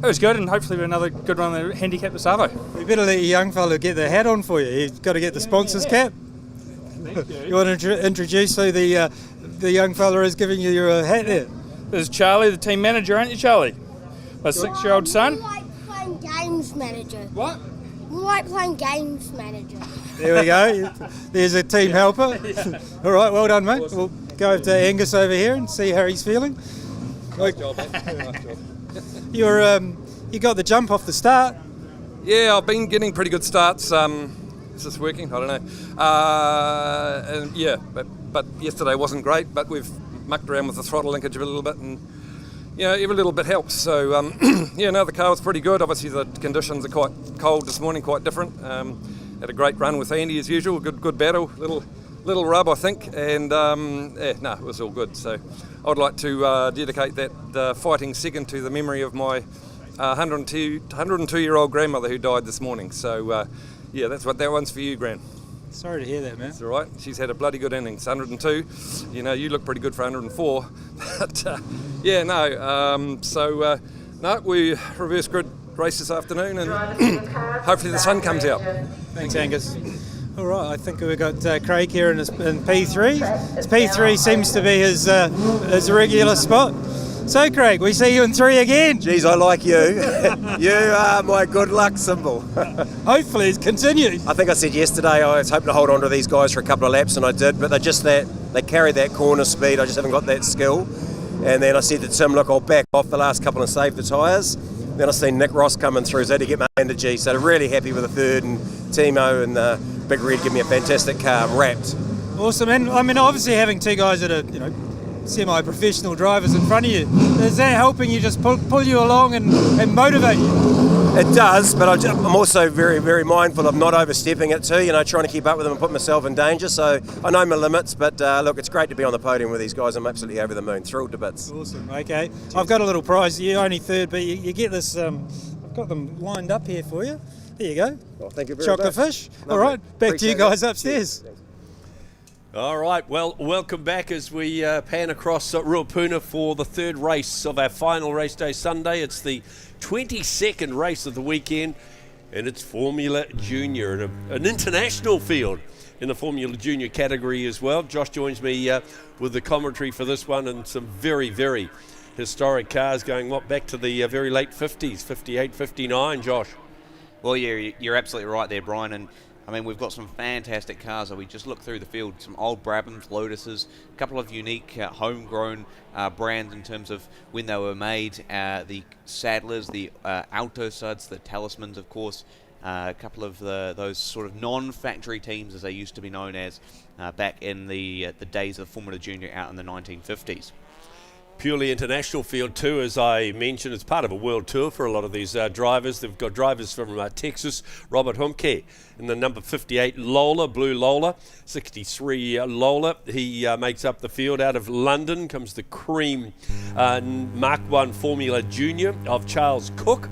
was good, and hopefully another good run on the handicap this Arvo. You better let your young fella get the hat on for you. You've got to get the sponsor's cap. Thank you. You want to introduce who the young fella is giving you your hat there? This is Charlie, the team manager, aren't you, Charlie? My 6-year-old son. We like playing games manager. What? We like playing games manager. There we go. There's a team helper. All right, well done, mate. Awesome. We'll go to Angus over here and see how he's feeling. Nice job, mate. Very nice job. You got the jump off the start. Yeah, I've been getting pretty good starts. Is this working? I don't know. And yeah, but yesterday wasn't great, but we've mucked around with the throttle linkage a little bit, and every little bit helps. So the car was pretty good. Obviously the conditions are quite cold this morning, quite different. Had a great run with Andy as usual. Good battle, little rub I think, and it was all good. So I would like to dedicate that fighting second to the memory of my 102-year-old grandmother who died this morning. So that's what that one's for you, Gran. Sorry to hear that, man. It's all right. She's had a bloody good innings. 102. You look pretty good for 104. But we reverse grid race this afternoon, and hopefully the sun comes out. Thanks, Angus. All right, I think we've got Craig here in P3. His P3 seems to be his regular spot. So, Craig, we see you in 3 again. Geez, I like you. You are my good luck symbol. Hopefully it continues. I think I said yesterday I was hoping to hold on to these guys for a couple of laps, and I did, but they carry that corner speed. I just haven't got that skill. And then I said to Tim, look, I'll back off the last couple and save the tyres. Then I seen Nick Ross coming through, so I had to get my energy. So really happy with the third, and Timo and Big Red give me a fantastic car. I'm wrapped. Awesome, and I mean, obviously having two guys that are, semi-professional drivers in front of you, is that helping you just pull you along and motivate you? It does, but I'm also very, very mindful of not overstepping it too, trying to keep up with them and put myself in danger. So I know my limits, but look, it's great to be on the podium with these guys. I'm absolutely over the moon, thrilled to bits. Awesome, okay. Cheers. I've got a little prize. You're only third, but you get this, I've got them lined up here for you. There you go. Well, thank you very Chocolate much. fish. Lovely. All right, back to you guys upstairs. Cheers. All right, well, welcome back as we pan across Ruapuna for the third race of our final race day Sunday. It's the 22nd race of the weekend, and it's Formula Junior, and an international field in the Formula Junior category as well. Josh joins me with the commentary for this one, and some very, very historic cars going back to the very late 50s, 58, 59, Josh. Well, yeah, you're absolutely right there, Brian, and I mean, we've got some fantastic cars that we just look through the field, some old Brabhams, Lotuses, a couple of unique homegrown brands in terms of when they were made, the Saddlers, the Autosuds, the Talismans, of course, a couple of those sort of non-factory teams, as they used to be known as, back in the days of Formula Junior out in the 1950s. Purely international field too, as I mentioned. It's part of a world tour for a lot of these drivers. They've got drivers from Texas, Robert Humke in the number 58 Lola, blue Lola, 63 Lola. He makes up the field. Out of London comes the cream Mark 1 Formula Junior of Charles Cook,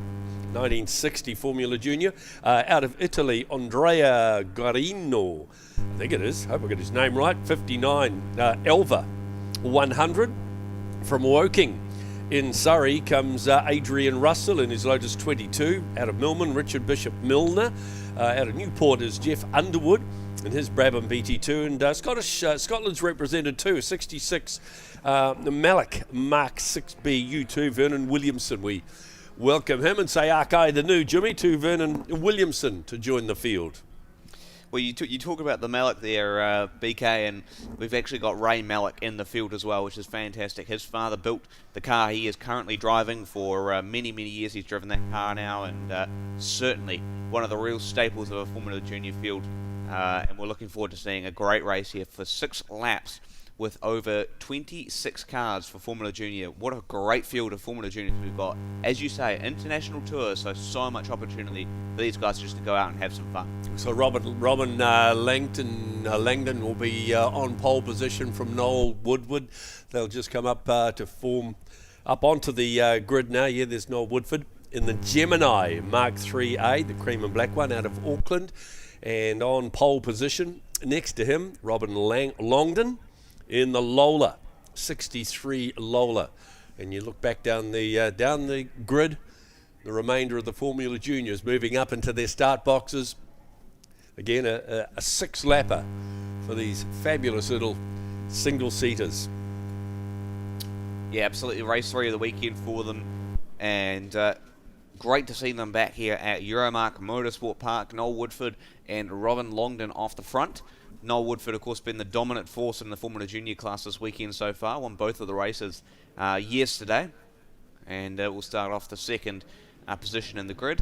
1960 Formula Junior. Out of Italy, Andrea Garino, I think it is, hope I got his name right, 59 Elva 100. From Woking in Surrey comes Adrian Russell in his Lotus 22. Out of Millman, Richard Bishop Milner. Out of Newport is Jeff Underwood in his Brabham BT2. And Scotland's represented too, 66 Malak Mark 6B U2 Vernon Williamson. We welcome him and say Arkai the new Jimmy to Vernon Williamson to join the field. Well, you talk about the Malak there, BK, and we've actually got Ray Malak in the field as well, which is fantastic. His father built the car he is currently driving for many, many years. He's driven that car now, and certainly one of the real staples of a Formula Junior field. And we're looking forward to seeing a great race here for 6 laps with over 26 cars for Formula Junior. What a great field of Formula Juniors we've got. As you say, international tours, so much opportunity for these guys just to go out and have some fun. So Robin Langdon will be on pole position from Noel Woodward. They'll just come up to form up onto the grid now. Yeah, there's Noel Woodford in the Gemini Mark 3A, the cream and black one out of Auckland. And on pole position next to him, Robin Longdon in the Lola, 63 Lola. And you look back down the grid, the remainder of the Formula Juniors moving up into their start boxes. Again, a 6-lapper for these fabulous little single-seaters. Yeah, absolutely. Race 3 of the weekend for them. And great to see them back here at Euromarque Motorsport Park. Noel Woodford and Robin Longdon off the front. Noel Woodford, of course, been the dominant force in the Formula Junior class this weekend so far. Won both of the races yesterday. and we'll start off the second position in the grid.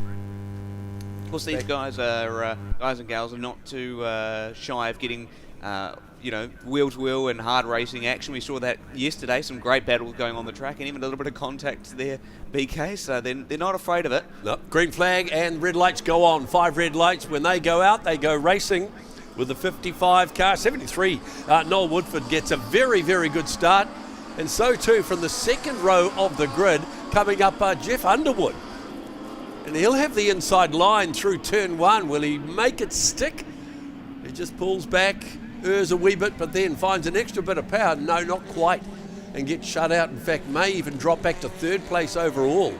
Of course, these guys are guys and gals are not too shy of getting wheel to wheel and hard racing action. We saw that yesterday, some great battles going on the track, and even a little bit of contact there, BK, so they're not afraid of it. No, green flag and red lights go on. 5 red lights. When they go out, they go racing with the 55 car. 73, Noel Woodford gets a very, very good start, and so too from the second row of the grid coming up Jeff Underwood. And he'll have the inside line through turn 1. Will he make it stick? He just pulls back, errs a wee bit, but then finds an extra bit of power. No, not quite, and gets shut out. In fact, may even drop back to 3rd place overall.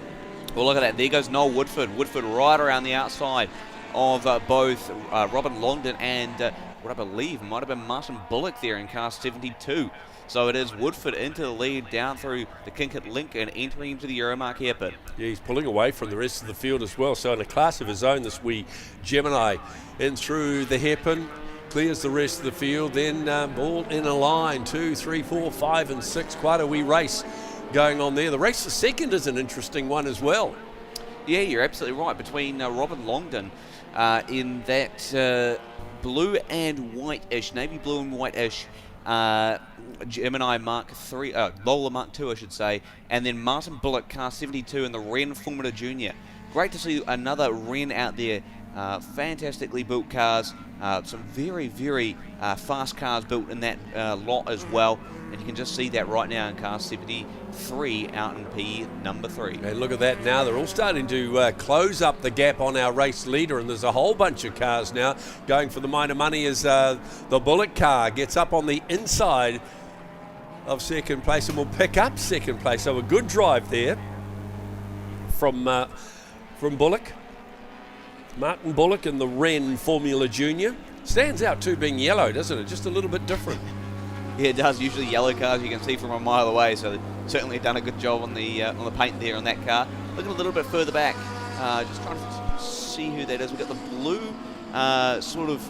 Well, look at that. There goes Noel Woodford. Woodford right around the outside of both Robin Longdon and what I believe might have been Martin Bullock there in car 72. So it is Woodford into the lead down through the Kinkit Link and entering into the Euromarque hairpin. Yeah, he's pulling away from the rest of the field as well. So in a class of his own, this wee Gemini in through the hairpin, clears the rest of the field, then ball in a line, 2, 3, 4, 5 and 6. Quite a wee race going on there. The race for second is an interesting one as well. Yeah, you're absolutely right. Between Robin Longdon in that blue and white-ish, navy blue and white-ish Gemini Mark 3, Lola Mark 2 I should say, and then Martin Bullock, car 72 in the Wren Formula Junior. Great to see another Wren out there. Fantastically built cars, some very, very fast cars built in that lot as well, and you can just see that right now in car 73 out in P number 3. And look at that now, they're all starting to close up the gap on our race leader, and there's a whole bunch of cars now going for the minor money as the Bullock car gets up on the inside of second place and will pick up second place. So a good drive there from Bullock. Martin Bullock in the Wren Formula Junior. Stands out too being yellow, doesn't it? Just a little bit different. Yeah, it does. Usually yellow cars you can see from a mile away, so they've certainly done a good job on the paint there on that car. Looking a little bit further back, just trying to see who that is. We've got the blue, sort of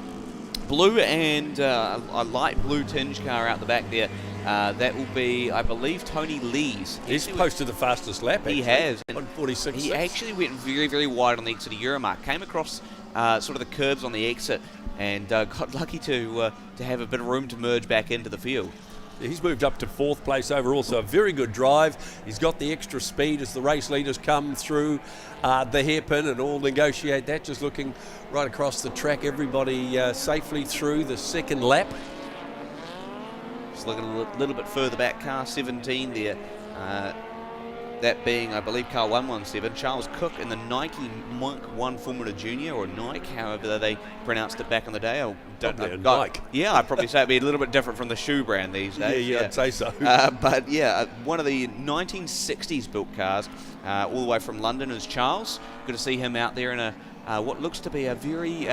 blue and a light blue tinge car out the back there. That will be, I believe, Tony Lees. He's posted the fastest lap, actually. He has. 1:46.6. He actually went very, very wide on the exit of Euromarque. Came across sort of the curbs on the exit and got lucky to have a bit of room to merge back into the field. He's moved up to 4th place overall, so a very good drive. He's got the extra speed as the race leaders come through the hairpin and all negotiate that. Just looking right across the track, everybody safely through the second lap. Just looking a little bit further back, car 17 there. That being, I believe, car 117, Charles Cook in the Nike Mark 1 Formula Junior, or Nike, however they pronounced it back in the day. I don't know. Nike. Yeah, I'd probably say it'd be a little bit different from the shoe brand these days. Yeah, I'd say so. But yeah, one of the 1960s built cars, all the way from London, is Charles. Good to see him out there in a what looks to be a very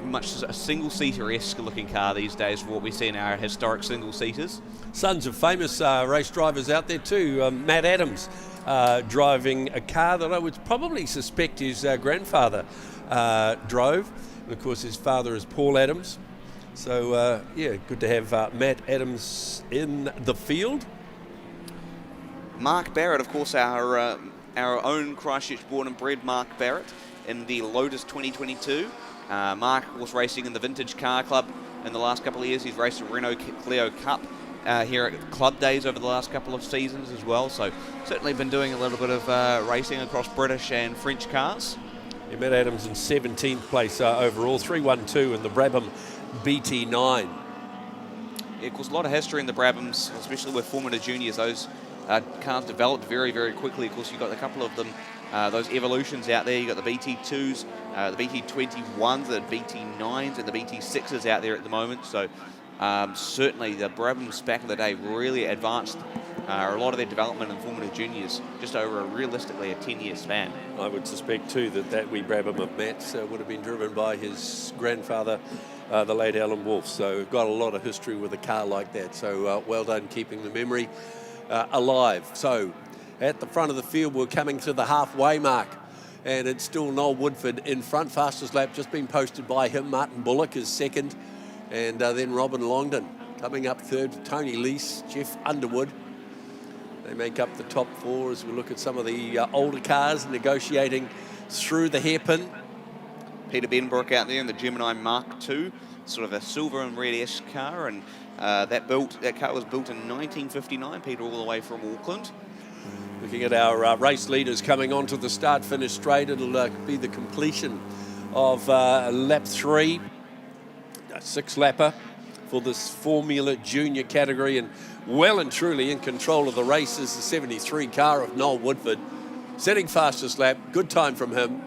much a single-seater-esque looking car these days for what we see in our historic single-seaters. Sons of famous race drivers out there too. Matt Adams driving a car that I would probably suspect his grandfather drove. And of course his father is Paul Adams. So yeah, good to have Matt Adams in the field. Mark Barrett, of course, our own Christchurch born and bred Mark Barrett in the Lotus 2022. Mark was racing in the Vintage Car Club in the last couple of years. He's raced the Renault Clio Cup here at Club Days over the last couple of seasons as well. So certainly been doing a little bit of racing across British and French cars. Yeah, Matt Adams in 17th place overall, 312 in the Brabham BT9. Yeah, of course, a lot of history in the Brabhams, especially with Formula Juniors. Those cars developed very, very quickly. Of course, you've got a couple of them, those evolutions out there. You've got the BT2s, the BT21s, the BT9s, and the BT6s out there at the moment. So certainly the Brabhams back in the day really advanced a lot of their development in Formula Juniors just over realistically a 10-year span. I would suspect too that wee Brabham of Matt's would have been driven by his grandfather, the late Alan Wolfe. So we've got a lot of history with a car like that. So well done keeping the memory alive. So at the front of the field, we're coming to the halfway mark, and it's still Noel Woodford in front. Fastest lap just been posted by him. Martin Bullock is second, and then Robin Longdon coming up third. Tony Lees, Jeff Underwood. They make up the top 4 as we look at some of the older cars negotiating through the hairpin. Peter Benbrook out there in the Gemini Mark II, sort of a silver and red-esque car, and that car was built in 1959, Peter, all the way from Auckland. Looking at our race leaders coming onto the start-finish straight, it'll be the completion of lap 3, a 6-lapper for this Formula Junior category, and well and truly in control of the race is the 73 car of Noel Woodford, setting fastest lap, good time from him.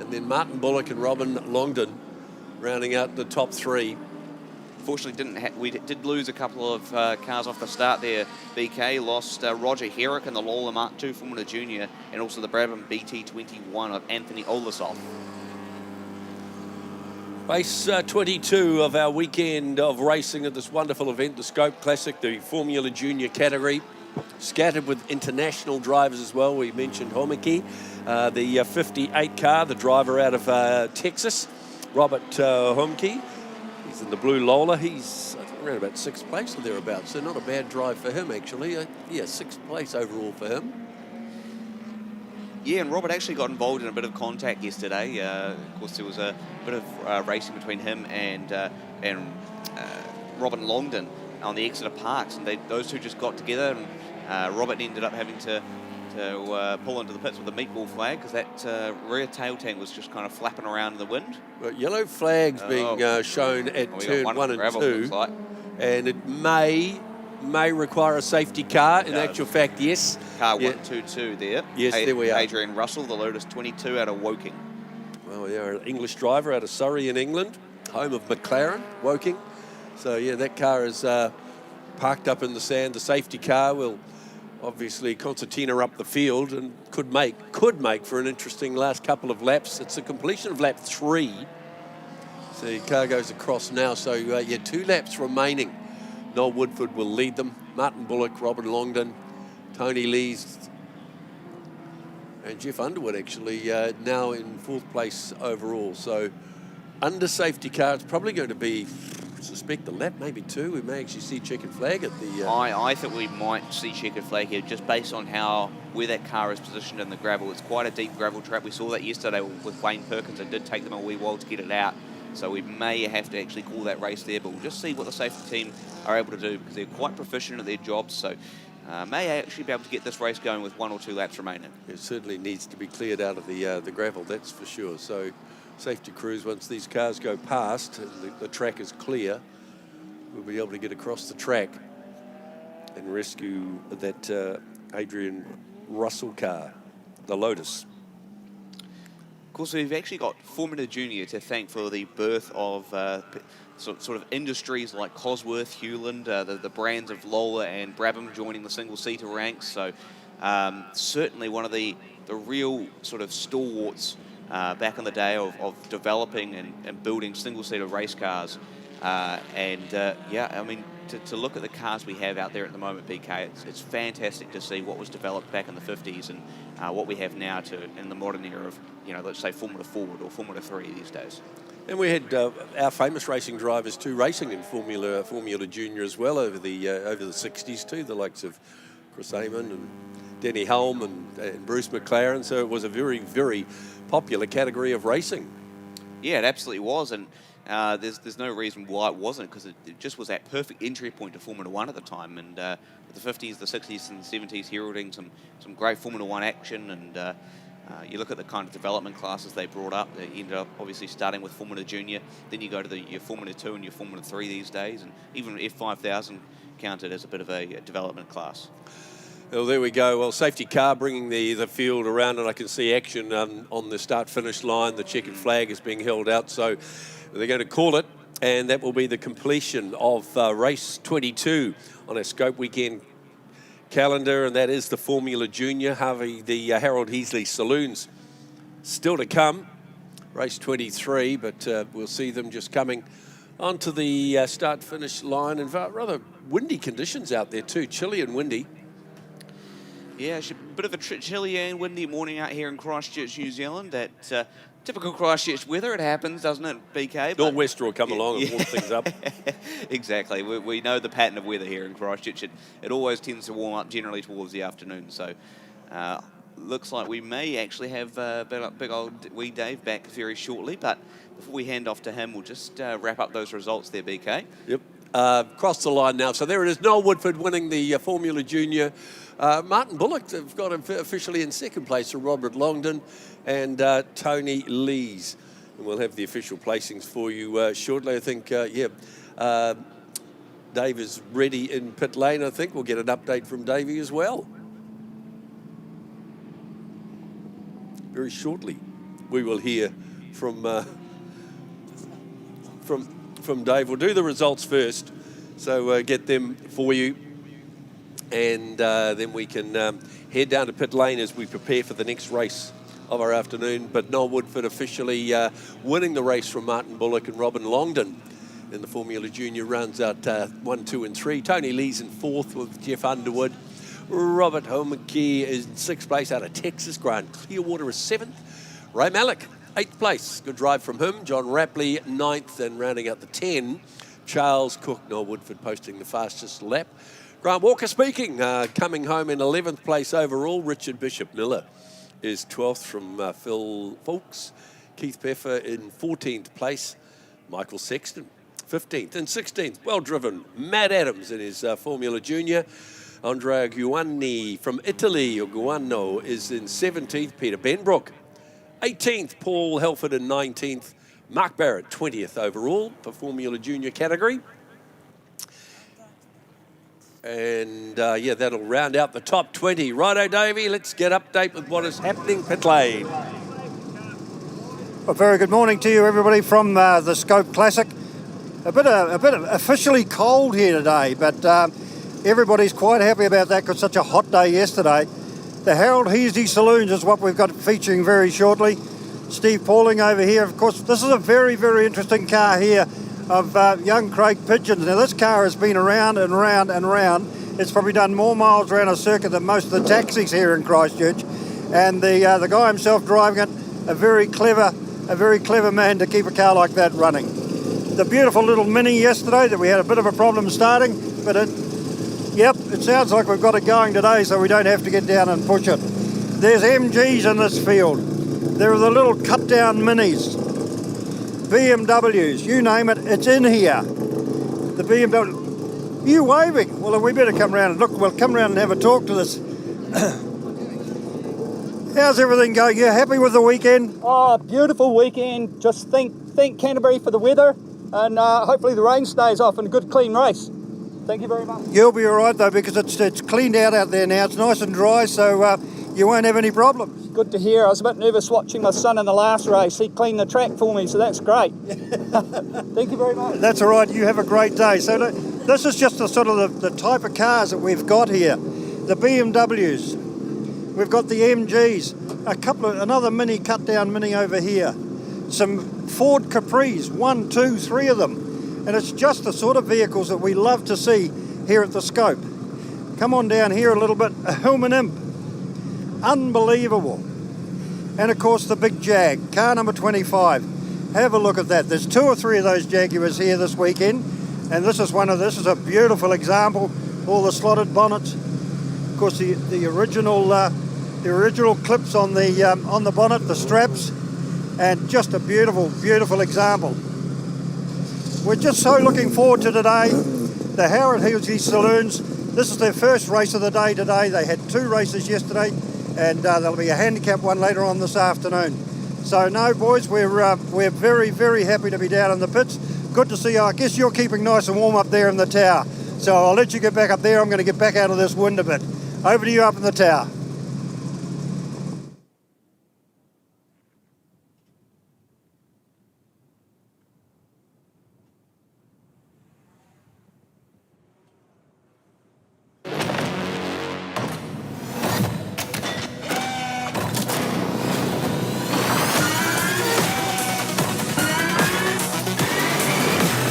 And then Martin Bullock and Robin Longdon rounding out the top 3. Fortunately, we did lose a couple of cars off the start there. BK lost Roger Herrick in the Lola Mark II Formula Junior, and also the Brabham BT21 of Anthony Olasov. Race 22 of our weekend of racing at this wonderful event, the SKOPE Classic, the Formula Junior category, scattered with international drivers as well. We mentioned Homike, the 58 car, the driver out of Texas, Robert Homke. He's in the blue Lola. He's around about 6th place or thereabouts, so not a bad drive for him actually. 6th place overall for him. Yeah, and Robert actually got involved in a bit of contact yesterday. Of course, there was a bit of racing between him and Robin Longdon on the Exeter Parks, and those two just got together, and Robert ended up having to pull into the pits with a meatball flag because that rear tail tank was just kind of flapping around in the wind. But yellow flags being shown at turn 1 and 2, like. And it may require a safety car. In actual fact, yes. Car 122 there. Yes, there we are. Adrian Russell, the Lotus 22 out of Woking. Well, yeah, an English driver out of Surrey in England, home of McLaren, Woking. So, yeah, that car is parked up in the sand. The safety car will obviously concertina up the field and could make for an interesting last couple of laps. It's the completion of lap 3. So the car goes across now. So, 2 laps remaining. Noel Woodford will lead them. Martin Bullock, Robin Longdon, Tony Lees, and Jeff Underwood actually now in 4th place overall. So under safety car, it's probably going to be, I suspect, the lap, maybe 2. We may actually see checkered flag at the... I think we might see checkered flag here just based on where that car is positioned in the gravel. It's quite a deep gravel track. We saw that yesterday with Wayne Perkins. It did take them a wee while to get it out. So we may have to actually call that race there, but we'll just see what the safety team are able to do because they're quite proficient at their jobs. So may actually be able to get this race going with 1 or 2 laps remaining. It certainly needs to be cleared out of the gravel, that's for sure. So safety crews, once these cars go past and the track is clear, we'll be able to get across the track and rescue that Adrian Russell car, the Lotus. Of course, we've actually got Formula Junior to thank for the birth of sort of industries like Cosworth, Hewland, the brands of Lola and Brabham joining the single-seater ranks. So certainly one of the real sort of stalwarts back in the day of developing and building single-seater race cars. I mean, to look at the cars we have out there at the moment, BK, it's fantastic to see what was developed back in the 50s and what we have now in the modern era of, let's say Formula Ford or Formula 3 these days. And we had our famous racing drivers too racing in Formula Junior as well over the 60s too, the likes of Chris Amon and Denny Helm and Bruce McLaren. So it was a very, very popular category of racing. Yeah, it absolutely was, and there's no reason why it wasn't, because it just was that perfect entry point to Formula 1 at the time. And the 50s, the 60s and the 70s heralding some great Formula 1 action, and you look at the kind of development classes they brought up. They ended up obviously starting with Formula Junior, then you go to your Formula 2 and your Formula 3 these days, and even F5000 counted as a bit of a development class. Well, there we go. Well, safety car bringing the field around, and I can see action on the start-finish line. The checkered flag is being held out, so they're going to call it, and that will be the completion of race 22 on our SKOPE weekend calendar, and that is the Formula Junior, the Harold Heasley Saloons. Still to come, race 23, but we'll see them just coming onto the start-finish line, and rather windy conditions out there too, chilly and windy. Yeah, it's a bit of a chilly and windy morning out here in Christchurch, New Zealand. That Typical Christchurch weather, it happens, doesn't it, BK? Nor'wester will come along and warm things up. Exactly. We know the pattern of weather here in Christchurch. It always tends to warm up generally towards the afternoon. So looks like we may actually have big old wee Dave back very shortly. But before we hand off to him, we'll just wrap up those results there, BK. Yep. Cross the line now. So there it is. Noel Woodford winning the Formula Junior. Martin Bullock have got him officially in second place for Robert Longdon and Tony Lees. And we'll have the official placings for you shortly. I think, Dave is ready in pit lane. I think we'll get an update from Davey as well. Very shortly, we will hear from Dave. We'll do the results first, so get them for you. And then we can head down to pit lane as we prepare for the next race of our afternoon. But Noel Woodford officially winning the race from Martin Bullock and Robin Longdon in the Formula Junior rounds out 1, 2 and 3. Tony Lees in 4th with Jeff Underwood. Robert Homeke is in 6th place out of Texas. Grant Clearwater is 7th. Ray Malik, 8th place. Good drive from him. John Rapley, 9th. And rounding out the 10, Charles Cook. Noel Woodford posting the fastest lap. Grant Walker speaking, coming home in 11th place overall. Richard Bishop Miller is 12th from Phil Fawkes. Keith Peffer in 14th place. Michael Sexton, 15th and 16th. Well driven. Matt Adams in his Formula Junior. Andrea Guanni from Italy, or Guano, is in 17th. Peter Benbrook, 18th. Paul Helford in 19th. Mark Barrett, 20th overall for Formula Junior category. And that'll round out the top 20. Righto, Davey, let's get update with what is happening pit lane. A very good morning to you, everybody, from the SKOPE Classic. A bit officially cold here today, but everybody's quite happy about that because such a hot day yesterday. The Heasley Saloons is what we've got featuring very shortly. Steve Pauling over here. Of course, this is a very, very interesting car here of young Craig Pigeons. Now, this car has been around and around and around. It's probably done more miles around a circuit than most of the taxis here in Christchurch. And the guy himself driving it, a very clever man to keep a car like that running. The beautiful little Mini yesterday that we had a bit of a problem starting, but it sounds like we've got it going today, so we don't have to get down and push it. There's MGs in this field. There are the little cut-down Minis. BMWs, you name it, it's in here. The BMW. You waving? Well, we better come round and look. We'll come round and have a talk to this. How's everything going? You happy with the weekend? Oh, beautiful weekend. Just thank Canterbury for the weather, and hopefully the rain stays off and a good clean race. Thank you very much. You'll be all right though, because it's cleaned out there now. It's nice and dry, so you won't have any problems. Good to hear. I was a bit nervous watching my son in the last race. He cleaned the track for me, so that's great. Thank you very much. That's all right. You have a great day. So this is just the type of cars that we've got here. The BMWs. We've got the MGs. Another Mini, cut-down Mini over here. Some Ford Capris, 1, 2, 3 of them. And it's just the sort of vehicles that we love to see here at the SKOPE. Come on down here a little bit. A Hillman Imp. Unbelievable. And of course the big Jag, car number 25. Have a look at that. There's 2 or 3 of those Jaguars here this weekend, and this is a beautiful example. All the slotted bonnets. Of course the original clips on the bonnet, the straps, and just a beautiful, beautiful example. We're just so looking forward to today. The Heasley Saloons. This is their first race of the day today. They had 2 races yesterday, and there'll be a handicap one later on this afternoon. So no, boys, we're very, very happy to be down in the pits. Good to see you. I guess you're keeping nice and warm up there in the tower. So I'll let you get back up there. I'm going to get back out of this wind a bit. Over to you up in the tower.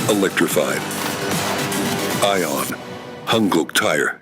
Electrified. Ion. Hungluk tire.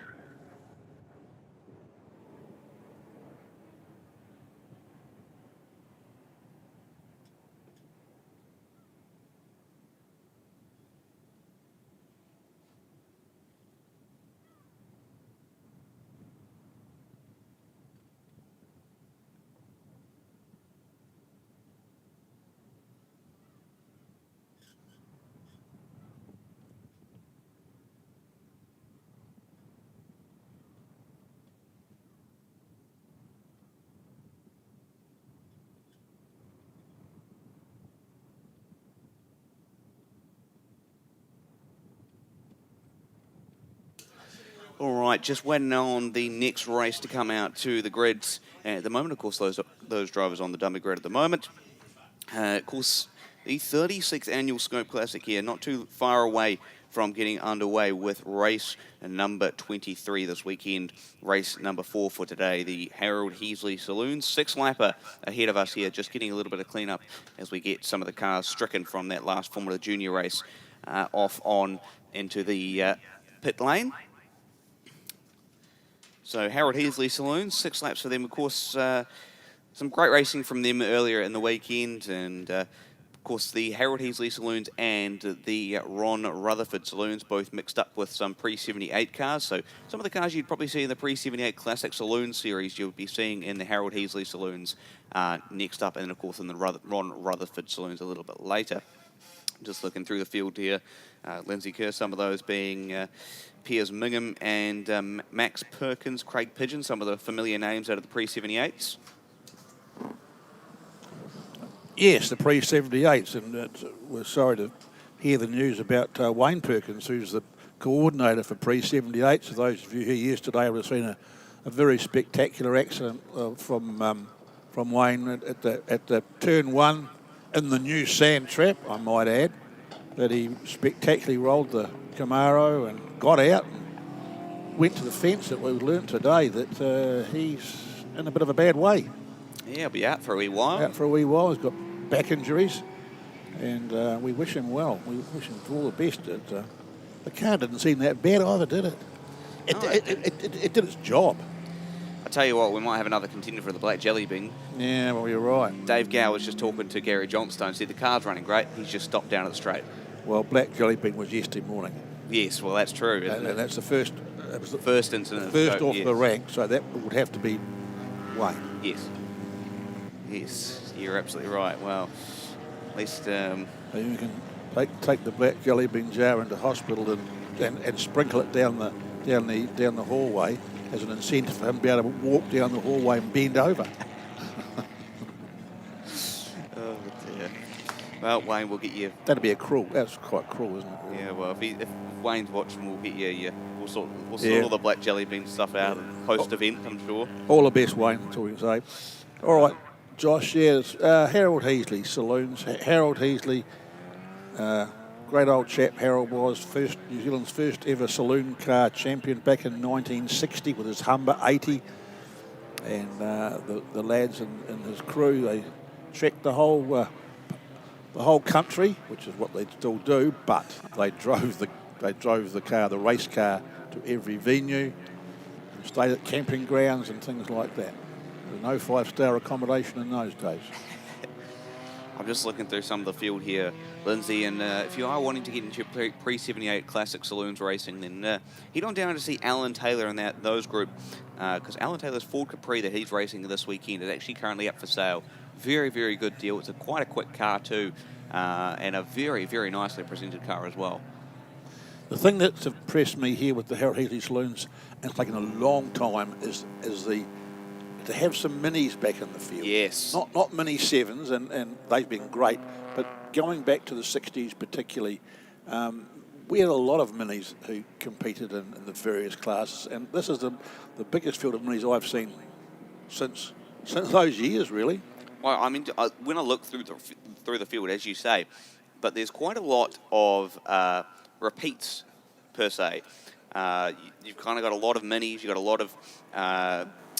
All right, just waiting on the next race to come out to the grids. And at the moment, of course, those drivers on the dummy grid at the moment. Of course, the 36th annual SKOPE Classic here, not too far away from getting underway with race number 23 this weekend. Race number 4 for today, the Heasley Saloons. 6-lapper ahead of us here, just getting a little bit of cleanup as we get some of the cars stricken from that last Formula Junior race off on into the pit lane. So Heasley Saloons, 6 laps for them. Of course, some great racing from them earlier in the weekend, and of course the Heasley Saloons and the Rutherford Saloons both mixed up with some pre-78 cars. So some of the cars you'd probably see in the pre-78 Classic Saloon series, you'll be seeing in the Heasley Saloons next up, and of course in the Rutherford Saloons a little bit later. Just looking through the field here, Lindsay Kerr, some of those being Piers Mingham and Max Perkins, Craig Pigeon, some of the familiar names out of the pre-78s. Yes, the pre-78s, and we're sorry to hear the news about Wayne Perkins, who's the coordinator for pre-78s. So those of you here yesterday would have seen a very spectacular accident from Wayne at the turn 1 in the new sand trap, I might add, that he spectacularly rolled the Camaro and got out and went to the fence. That we've learnt today that he's in a bit of a bad way. Yeah, he'll be out for a wee while. Out for a wee while. He's got back injuries, and we wish him well. We wish him all the best. The car didn't seem that bad either, did it? It did its job. I tell you what, we might have another contender for the Black Jelly Bean. Yeah, well, you're right. Dave Gow was just talking to Gary Johnstone, said the car's running great, he's just stopped down at the straight. Well, Black Jelly Bean was yesterday morning. Yes, well, that's true, isn't it? And that's the first... It was the first incident. First off the rank, so that would have to be Wayne. Yes. Yes, you're absolutely right. Well, at least... So you can take the Black Jelly Bean jar into hospital and sprinkle it down the hallway as an incentive for him to be able to walk down the hallway and bend over. Oh dear. Well, Wayne, we'll get you... That'd be that's quite cruel, isn't it? Yeah, well, if Wayne's watching, we'll get you... We'll sort all the Black Jelly Bean stuff out post-event, I'm sure. All the best, Wayne, that's all we can say. All right, Josh, Heasley Saloons. Harold Heasley, great old chap Harold was, New Zealand's first ever saloon car champion back in 1960 with his Humber 80. And the lads and his crew, they trekked the whole country, which is what they still do, but they drove the car, the race car, to every venue, and stayed at camping grounds and things like that. There was no 5-star accommodation in those days. I'm just looking through some of the field here, Lindsay, and if you are wanting to get into pre-78 Classic Saloons racing, then head on down to see Alan Taylor and those group, because Alan Taylor's Ford Capri that he's racing this weekend is actually currently up for sale. Very, very good deal. It's quite a quick car too, and a very, very nicely presented car as well. The thing that's impressed me here with the Harold Heasley Saloons, and it's taken a long time, is to have some minis back in the field. Yes. Not mini 7s, and they've been great, but going back to the 60s particularly, we had a lot of minis who competed in the various classes, and this is the biggest field of minis I've seen since those years, really. Well, I mean, when I look through the field, as you say, but there's quite a lot of repeats per se. You've kind of got a lot of minis. You've got a lot of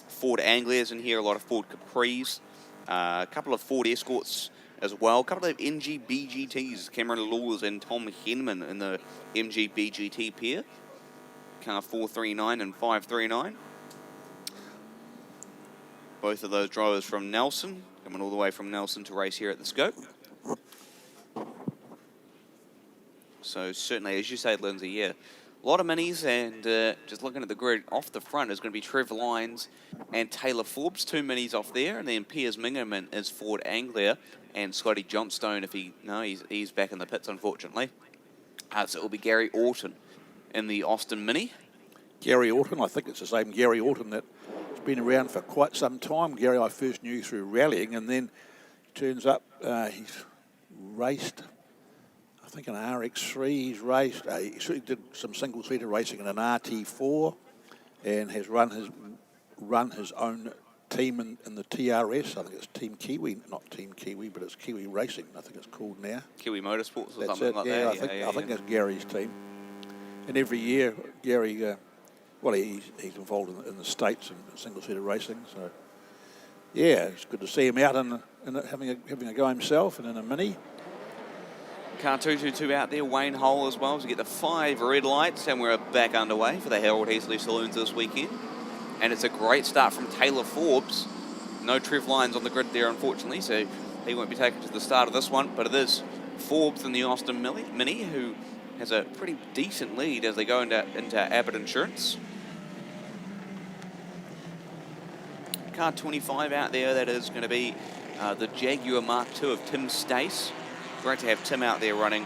Ford Anglias in here, a lot of Ford Capris, a couple of Ford Escorts as well, a couple of MG BGTs, Cameron Laws and Tom Henman in the MG BGT pair, car 439 and 539. Both of those drivers from Nelson, coming all the way from Nelson to race here at the Scope. So certainly, as you say, Lindsay, yeah, a lot of minis, and just looking at the grid off the front is going to be Trevor Lyons and Taylor Forbes, 2 minis off there, and then Piers Mingham is Ford Anglia, and Scotty Johnstone, he's back in the pits, unfortunately. So it will be Gary Orton in the Austin Mini. Gary Orton, I think it's the same Gary Orton that's been around for quite some time. Gary I first knew through rallying, and then turns up, he's raced, I think an RX3 he's raced. He did some single-seater racing in an RT4. and has run his own team in the TRS. I think it's Team Kiwi, not Team Kiwi, but it's Kiwi Racing. I think it's called now. Kiwi Motorsports or That's something it. like Yeah, that. I think that's Gary's team. And every year, Gary, he's involved in the States and single-seater racing. So, yeah, it's good to see him out having a go himself and in a Mini. Car 222 out there, Wayne Hole as well to get the 5 red lights, and we're back underway for the Harold Heasley Saloons this weekend. And it's a great start from Taylor Forbes. No Trev Lyons on the grid there, unfortunately, so he won't be taken to the start of this one. But it is Forbes in the Austin Mini who has a pretty decent lead as they go into Abbott Insurance. Car 25 out there, that is going to be the Jaguar Mark II of Tim Stace. Great to have Tim out there running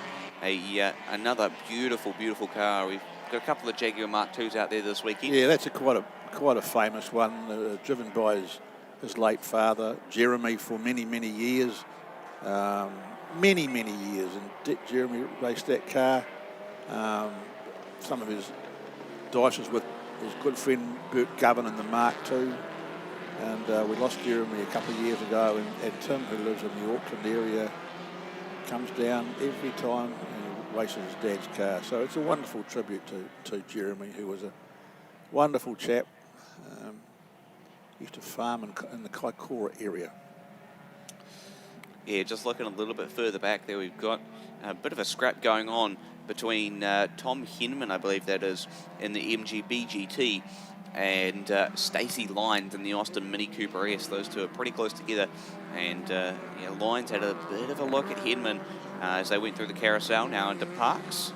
another beautiful, beautiful car. We've got a couple of Jaguar Mark IIs out there this weekend. Yeah, that's quite a famous one, driven by his late father, Jeremy, for many, many years. Many years. And Jeremy raced that car. Some of his dices with his good friend Bert Govan in the Mark II. And we lost Jeremy a couple of years ago. And Tim, who lives in the Auckland area, comes down every time and races his dad's car. So it's a wonderful tribute to Jeremy, who was a wonderful chap. Used to farm in the Kaikoura area. Yeah, just looking a little bit further back there, we've got a bit of a scrap going on between Tom Henman, I believe that is, in the MGB GT, and Stacey Lyons in the Austin Mini Cooper S. Those two are pretty close together. And Lyons had a bit of a look at Henman as they went through the carousel, now into Parks.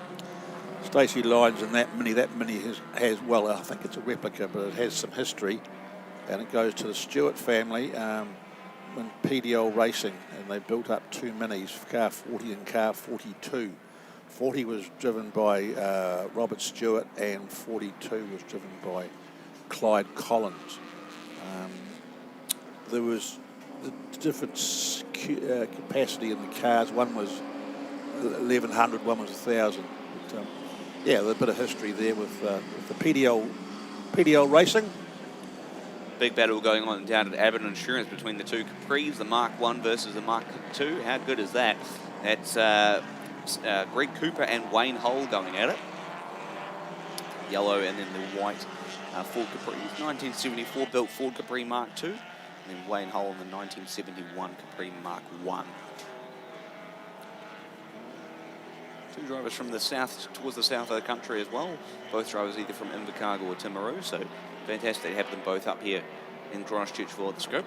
Stacey Lyons in that Mini has, well, I think it's a replica, but it has some history. And it goes to the Stewart family in PDL Racing, and they built up 2 Minis, car 40 and car 42. 40 was driven by Robert Stewart, and 42 was driven by Clyde Collins. There was different capacity in the cars. One was 1,100, one was 1,000. But, yeah, there's a bit of history there with the PDL Racing. Big battle going on down at Abbott Insurance between the two Capris, the Mark I versus the Mark II. How good is that? That's Greg Cooper and Wayne Hole going at it. Yellow and then the white Ford Capri. 1974 built Ford Capri Mark II. And then Wayne Hole in the 1971 Capri Mark I. Two drivers from the south, towards the south of the country as well. Both drivers either from Invercargill or Timaru, so fantastic to have them both up here in Christchurch for the scope.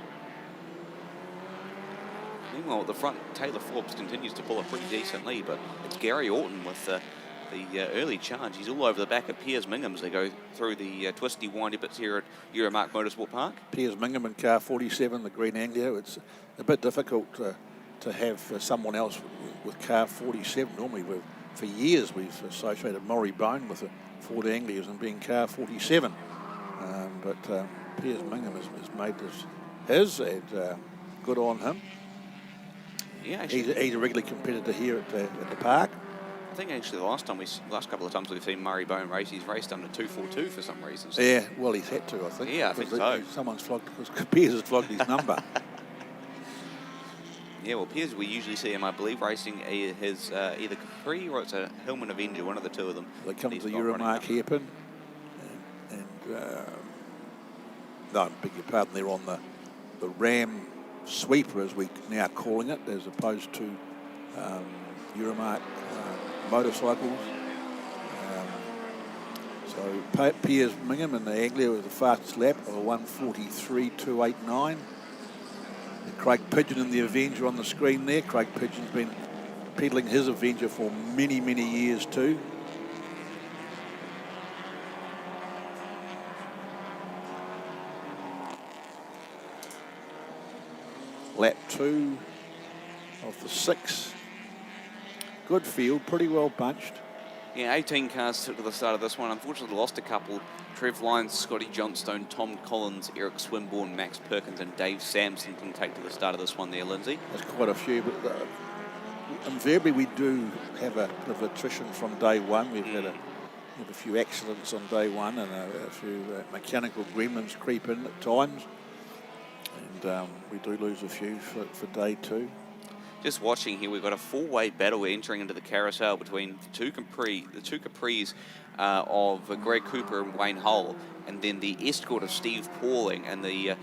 Meanwhile, at the front, Taylor Forbes continues to pull a pretty decent lead, but it's Gary Orton with the early charge. He's all over the back of Piers Mingham as they go through the twisty, windy bits here at Euromarque Motorsport Park. Piers Mingham in car 47, the Green Anglia. It's a bit difficult to have someone else with car 47. Normally, for years, we've associated Maury Bone with the Ford Anglias and being car 47. But Piers Mingham has made this his, and good on him. Yeah, actually, he's a regular competitor here at the park. I think actually the last couple of times we've seen Murray Bone race, he's raced under 242 for some reason. So. Yeah, well, he's had to, I think. Yeah, I think so. Someone's flogged, Piers has flogged his number. Yeah, well, Piers, we usually see him, I believe, racing his either Capri or it's a Hillman Avenger, one of the two of them. They come to the Euromarque hairpin, and no, I beg your pardon, they're on the Ram Sweeper, as we're now calling it, as opposed to Euromarque motorcycles. So Piers Mingham in the Anglia with the fastest lap of 1:43.289. Craig Pigeon in the Avenger on the screen there. Craig Pigeon's been peddling his Avenger for many, many years too. Lap 2 of the 6. Good field, pretty well bunched. Yeah, 18 cars took to the start of this one. Unfortunately, lost a couple. Trev Lyons, Scotty Johnstone, Tom Collins, Eric Swinburne, Max Perkins, and Dave Sampson can take to the start of this one there, Lindsay. There's quite a few, but invariably we do have a bit of attrition from day one. We've had have a few accidents on day one, and a few mechanical gremlins creep in at times, and we do lose a few for day two. Just watching here, we've got a four-way battle entering into the carousel between the two Capris of Greg Cooper and Wayne Hull, and then the Escort of Steve Pauling and the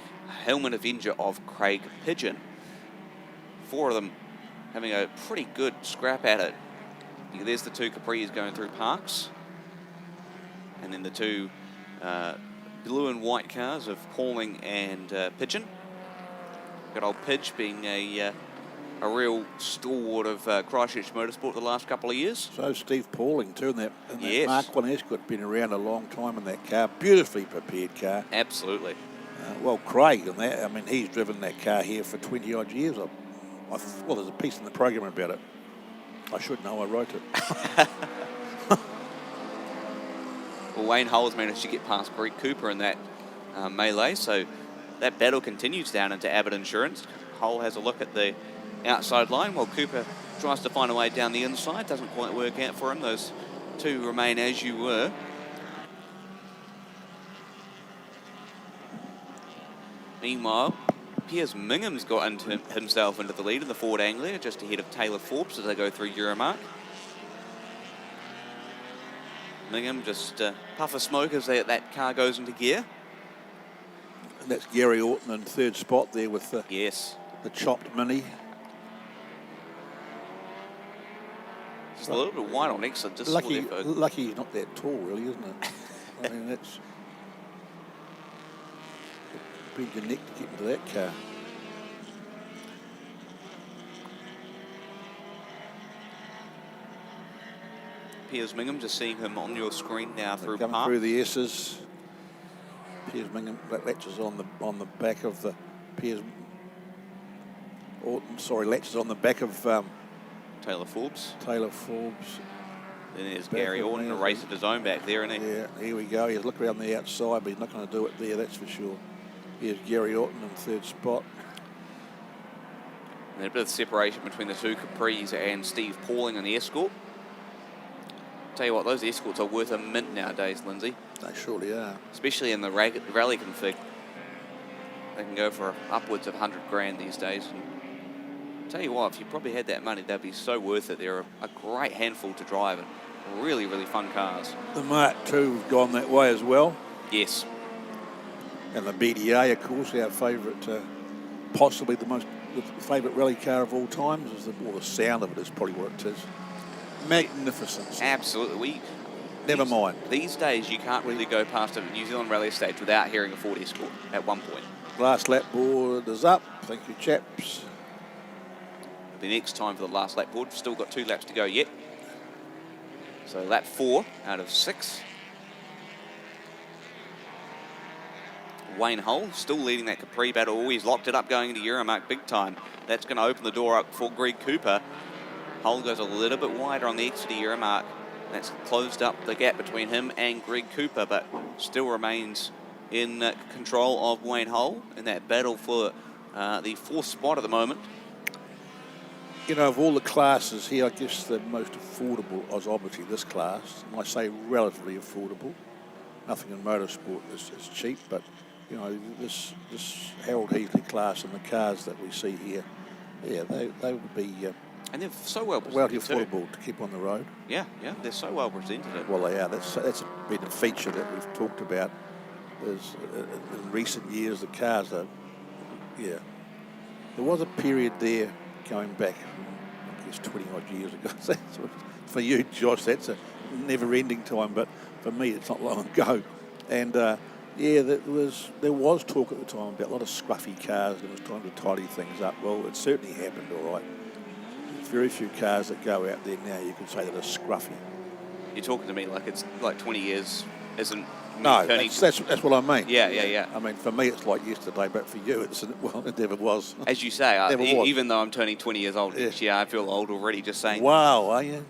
Helmet Avenger of Craig Pigeon. Four of them having a pretty good scrap at it. There's the two Capris going through parks, and then the two blue and white cars of Pauling and Pigeon. Got old Pidge being a real stalwart of Christchurch Motorsport the last couple of years. So Steve Pauling too, in that Yes. Mark 1 Escort, been around a long time in that car. Beautifully prepared car. Absolutely. Well, Craig, and that, I mean, he's driven that car here for 20 odd years. Well, there's a piece in the program about it. I should know, I wrote it. Well, Wayne Hull's managed to get past Greg Cooper in that melee, so that battle continues down into Abbott Insurance. Hull has a look at the outside line while Cooper tries to find a way down the inside. Doesn't quite work out for him. Those two remain as you were. Meanwhile, Piers Mingham's got himself into the lead in the Ford Anglia, just ahead of Taylor Forbes as they go through Euromarque. Mingham just puff of smoke as that car goes into gear. And that's Gary Orton in third spot there with the chopped Mini. Just a little bit wide on exit. Just lucky he's not that tall, really, isn't it? I mean, that's bend your neck to get into that car. Piers Mingham, just seeing him on your screen now through Coming park. through the S's. Piers Mingham, latches on the back of the Piers. Latches on the back of Taylor Forbes. Taylor Forbes. Then there's Gary Orton, a race of his own back there, isn't he? Yeah, here we go. He's looking around the outside, but he's not going to do it there, that's for sure. Here's Gary Orton in third spot. And a bit of separation between the two Capris and Steve Pauling in the Escort. Tell you what, those Escorts are worth a mint nowadays, Lindsay. They surely are. Especially in the rally config. They can go for upwards of 100 grand these days. And tell you what, if you probably had that money, they'd be so worth it. They're a great handful to drive and really, really fun cars. The Mark II have gone that way as well. Yes. And the BDA, of course, our favourite, possibly the favourite rally car of all time. The sound of it is probably what it is. Magnificent. Absolutely. Never mind. These days, you can't really go past a New Zealand rally stage without hearing a Ford Escort at one point. Last lap board is up. Thank you, chaps. The next time for the last lap board. Still got 2 laps to go yet. So lap 4 out of 6. Wayne Hull still leading that Capri battle. He's locked it up going into Euromarque big time. That's going to open the door up for Greg Cooper. Hull goes a little bit wider on the exit of Euromarque. That's closed up the gap between him and Greg Cooper, but still remains in control of Wayne Hull in that battle for the 4th spot at the moment. You know, of all the classes here, I guess the most affordable is obviously this class. And I say relatively affordable. Nothing in motorsport is cheap, but you know, this Harold Heasley class and the cars that we see here, yeah, they would be. And they're so well presented affordable to keep on the road. Yeah, they're so well presented. Well, they are. That's been a feature that we've talked about. In recent years, the cars are, yeah. There was a period there going back, I guess, 20 odd years ago. For you, Josh, that's a never-ending time, but for me, it's not long ago. And there was talk at the time about a lot of scruffy cars. It was time to tidy things up. Well, it certainly happened, all right. Very few cars that go out there now you can say that are scruffy. You're talking to me like it's like 20 years isn't. No, that's what I mean. Yeah. I mean, for me it's like yesterday, but for you it never was. As you say, even though I'm turning 20 years old next year, I feel old already just saying. Wow, are you,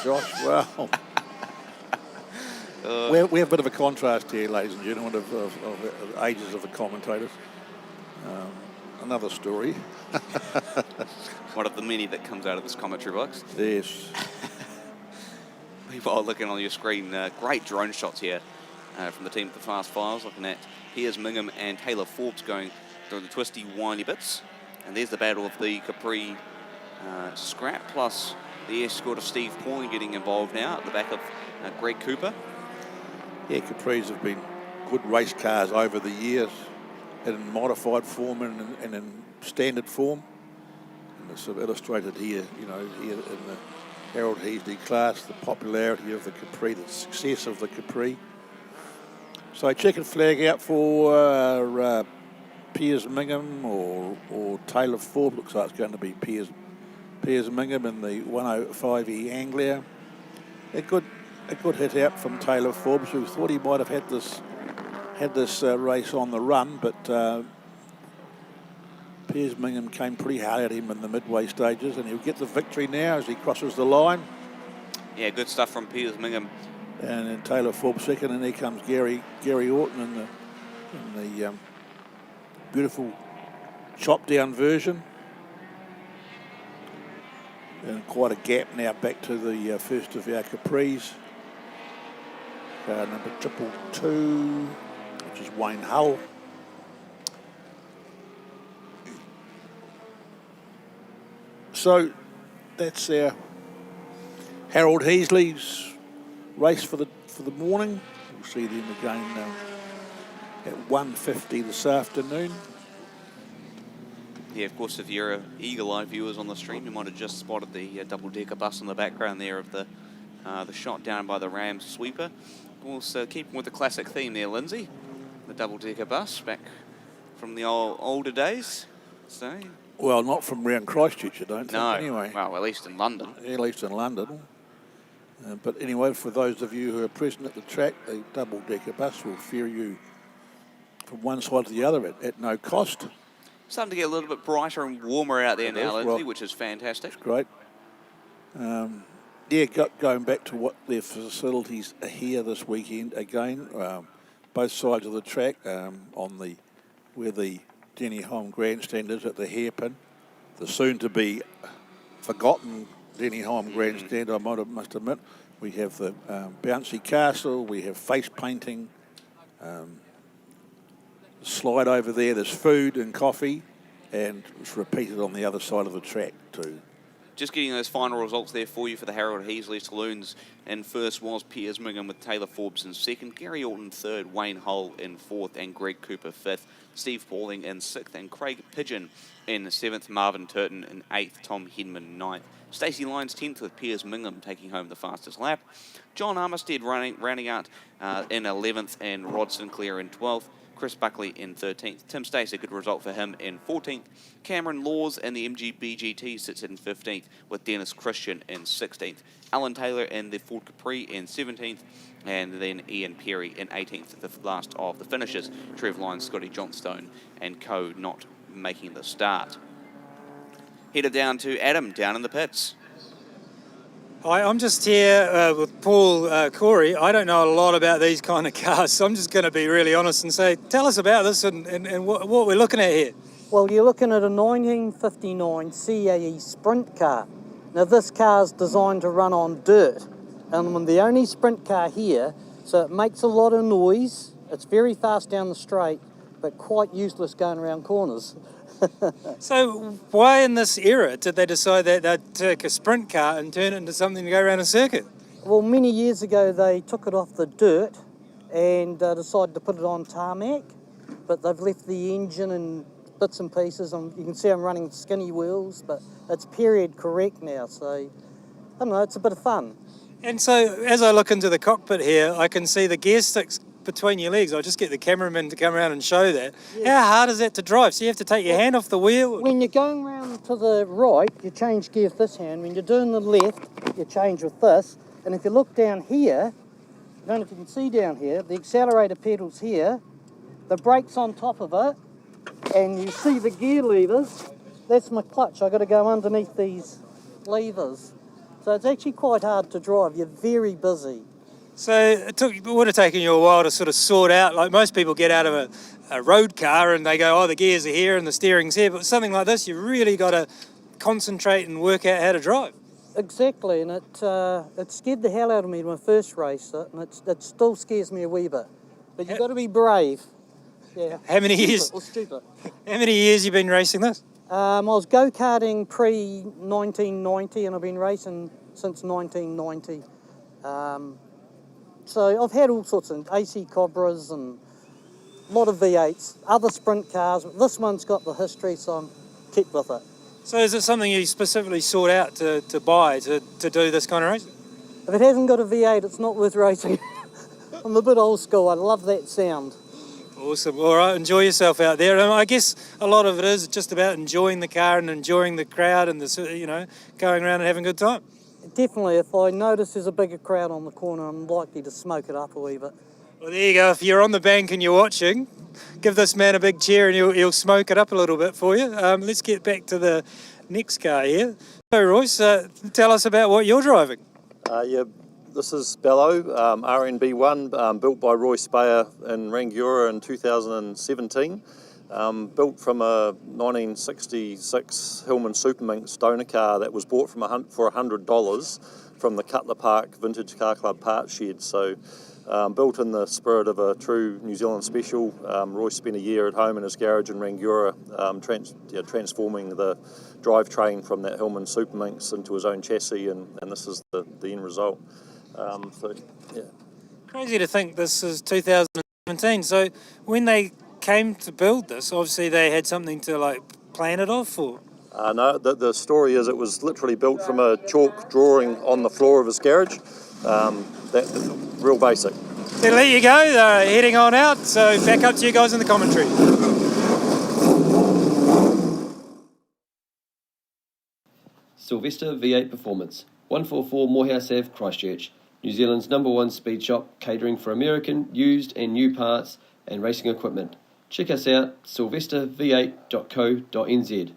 Josh? Wow. We have a bit of a contrast here, ladies and gentlemen, of ages of the commentators. Another story. One of the many that comes out of this commentary box. Yes. people are looking on your screen, great drone shots here from the team at the Fast Files, looking at Piers Mingham and Taylor Forbes going through the twisty, windy bits. And there's the battle of the Capri scrap, plus the escort of Steve Pauling getting involved now at the back of Greg Cooper. Yeah, Capris have been good race cars over the years, in modified form and in standard form. And it's sort of illustrated here, here in the Harold Heasley class, the popularity of the Capri, the success of the Capri. So checkered flag out for Piers Mingham or Taylor Forbes. Looks like it's going to be Piers Mingham in the 105E Anglia. A good hit out from Taylor Forbes, who thought he might have had this race on the run, but Piers Mingham came pretty hard at him in the midway stages, and he'll get the victory now as he crosses the line. Yeah, good stuff from Piers Mingham. And then Taylor Forbes second, and here comes Gary Orton in the beautiful chop down version. And quite a gap now back to the first of our Capris. Number 222, which is Wayne Hull. So that's our Harold Heasley's race for the morning. We'll see them again at 1:50 this afternoon. Yeah, of course, if you're eagle-eye viewers on the stream, you might have just spotted the double-decker bus in the background there of the shot down by the Rams sweeper. Also, keeping with the classic theme there, Lindsay, the double-decker bus back from the older days. So. Well, not from around Christchurch, I don't think. No, anyway. well, at least in London. Yeah, at least in London. But anyway, for those of you who are present at the track, the double-decker bus will ferry you from one side to the other at no cost. Starting to get a little bit brighter and warmer out there now, Lindsay, right. which is fantastic. It's great. Going back to what their facilities are here this weekend again, both sides of the track, where the Denny Holm grandstand is at the hairpin, the soon-to-be forgotten Denny Holm grandstand, I must admit. We have the bouncy castle, we have face painting, slide over there, there's food and coffee, and it's repeated on the other side of the track too. Just getting those final results there for you for the Harold Heasley Saloons. And first was Piers Mingham with Taylor Forbes in second, Gary Orton third, Wayne Hull in fourth, and Greg Cooper fifth, Steve Pauling in sixth, and Craig Pigeon in seventh, Marvin Turton in eighth, Tom Hedman ninth. Stacey Lyons 10th with Piers Mingham taking home the fastest lap. John Armistead rounding out in 11th, and Rod Sinclair in 12th. Chris Buckley in 13th. Tim Stacey, a good result for him in 14th. Cameron Laws and the MGBGT sits in 15th with Dennis Christian in 16th. Alan Taylor in the Ford Capri in 17th. And then Ian Perry in 18th, the last of the finishers. Trev Lyons, Scotty Johnstone and co not making the start. Headed down to Adam, down in the pits. Hi, I'm just here with Paul Corey. I don't know a lot about these kind of cars, so I'm just going to be really honest and say, tell us about this and what we're looking at here. Well, you're looking at a 1959 CAE Sprint car. Now, this car's designed to run on dirt, and I'm the only sprint car here, so it makes a lot of noise. It's very fast down the straight, but quite useless going around corners. So why in this era did they decide that they'd take a sprint car and turn it into something to go around a circuit? Well, many years ago they took it off the dirt and decided to put it on tarmac, but they've left the engine in bits and pieces. You can see I'm running skinny wheels, but it's period correct now, so I don't know, it's a bit of fun. And so as I look into the cockpit here, I can see the gear sticks between your legs. I'll just get the cameraman to come around and show that. Yes. How hard is that to drive? So you have to take your hand off the wheel? When you're going round to the right, you change gear with this hand. When you're doing the left, you change with this. And if you look down here, I don't know if you can see down here, the accelerator pedal's here, the brake's on top of it, and you see the gear levers. That's my clutch. I've got to go underneath these levers. So it's actually quite hard to drive. You're very busy. So it would have taken you a while to sort of sort out, like most people get out of a road car and they go, oh, the gears are here and the steering's here, but something like this, you really got to concentrate and work out how to drive. Exactly, and it scared the hell out of me when I first raced it, and it still scares me a wee bit. But you've got to be brave. Yeah. How many Stupid, years? or stupid. How many years you been racing this? I was go-karting pre-1990, and I've been racing since 1990. So I've had all sorts of AC Cobras and a lot of V8s, other sprint cars, but this one's got the history, so I'm kept with it. So is it something you specifically sought out to buy to do this kind of race? If it hasn't got a V8, it's not worth racing. I'm a bit old school, I love that sound. Awesome. All right, enjoy yourself out there. I guess a lot of it is just about enjoying the car and enjoying the crowd and going around and having a good time. Definitely, if I notice there's a bigger crowd on the corner, I'm likely to smoke it up a wee bit. Well, there you go. If you're on the bank and you're watching, give this man a big cheer and he'll smoke it up a little bit for you. Let's get back to the next car here. So, Royce, tell us about what you're driving. This is Bellow, RNB1, built by Roy Speyer in Rangiora in 2017. Built from a 1966 Hillman Supermink stoner car that was bought for $100 from the Cutler Park Vintage Car Club parts shed. So built in the spirit of a true New Zealand special. Roy spent a year at home in his garage in Rangiora transforming the drivetrain from that Hillman Superminx into his own chassis, and this is the end result. Crazy to think this is 2017. So when they came to build this, obviously they had something to plan it off for. No, the story is it was literally built from a chalk drawing on the floor of his garage. Real basic. So there you go, they're heading on out, so back up to you guys in the commentary. Silvester V8 Performance, 144 Morehouse Ave, Christchurch, New Zealand's #1 speed shop, catering for American, used and new parts and racing equipment. Check us out, silvesterv8.co.nz.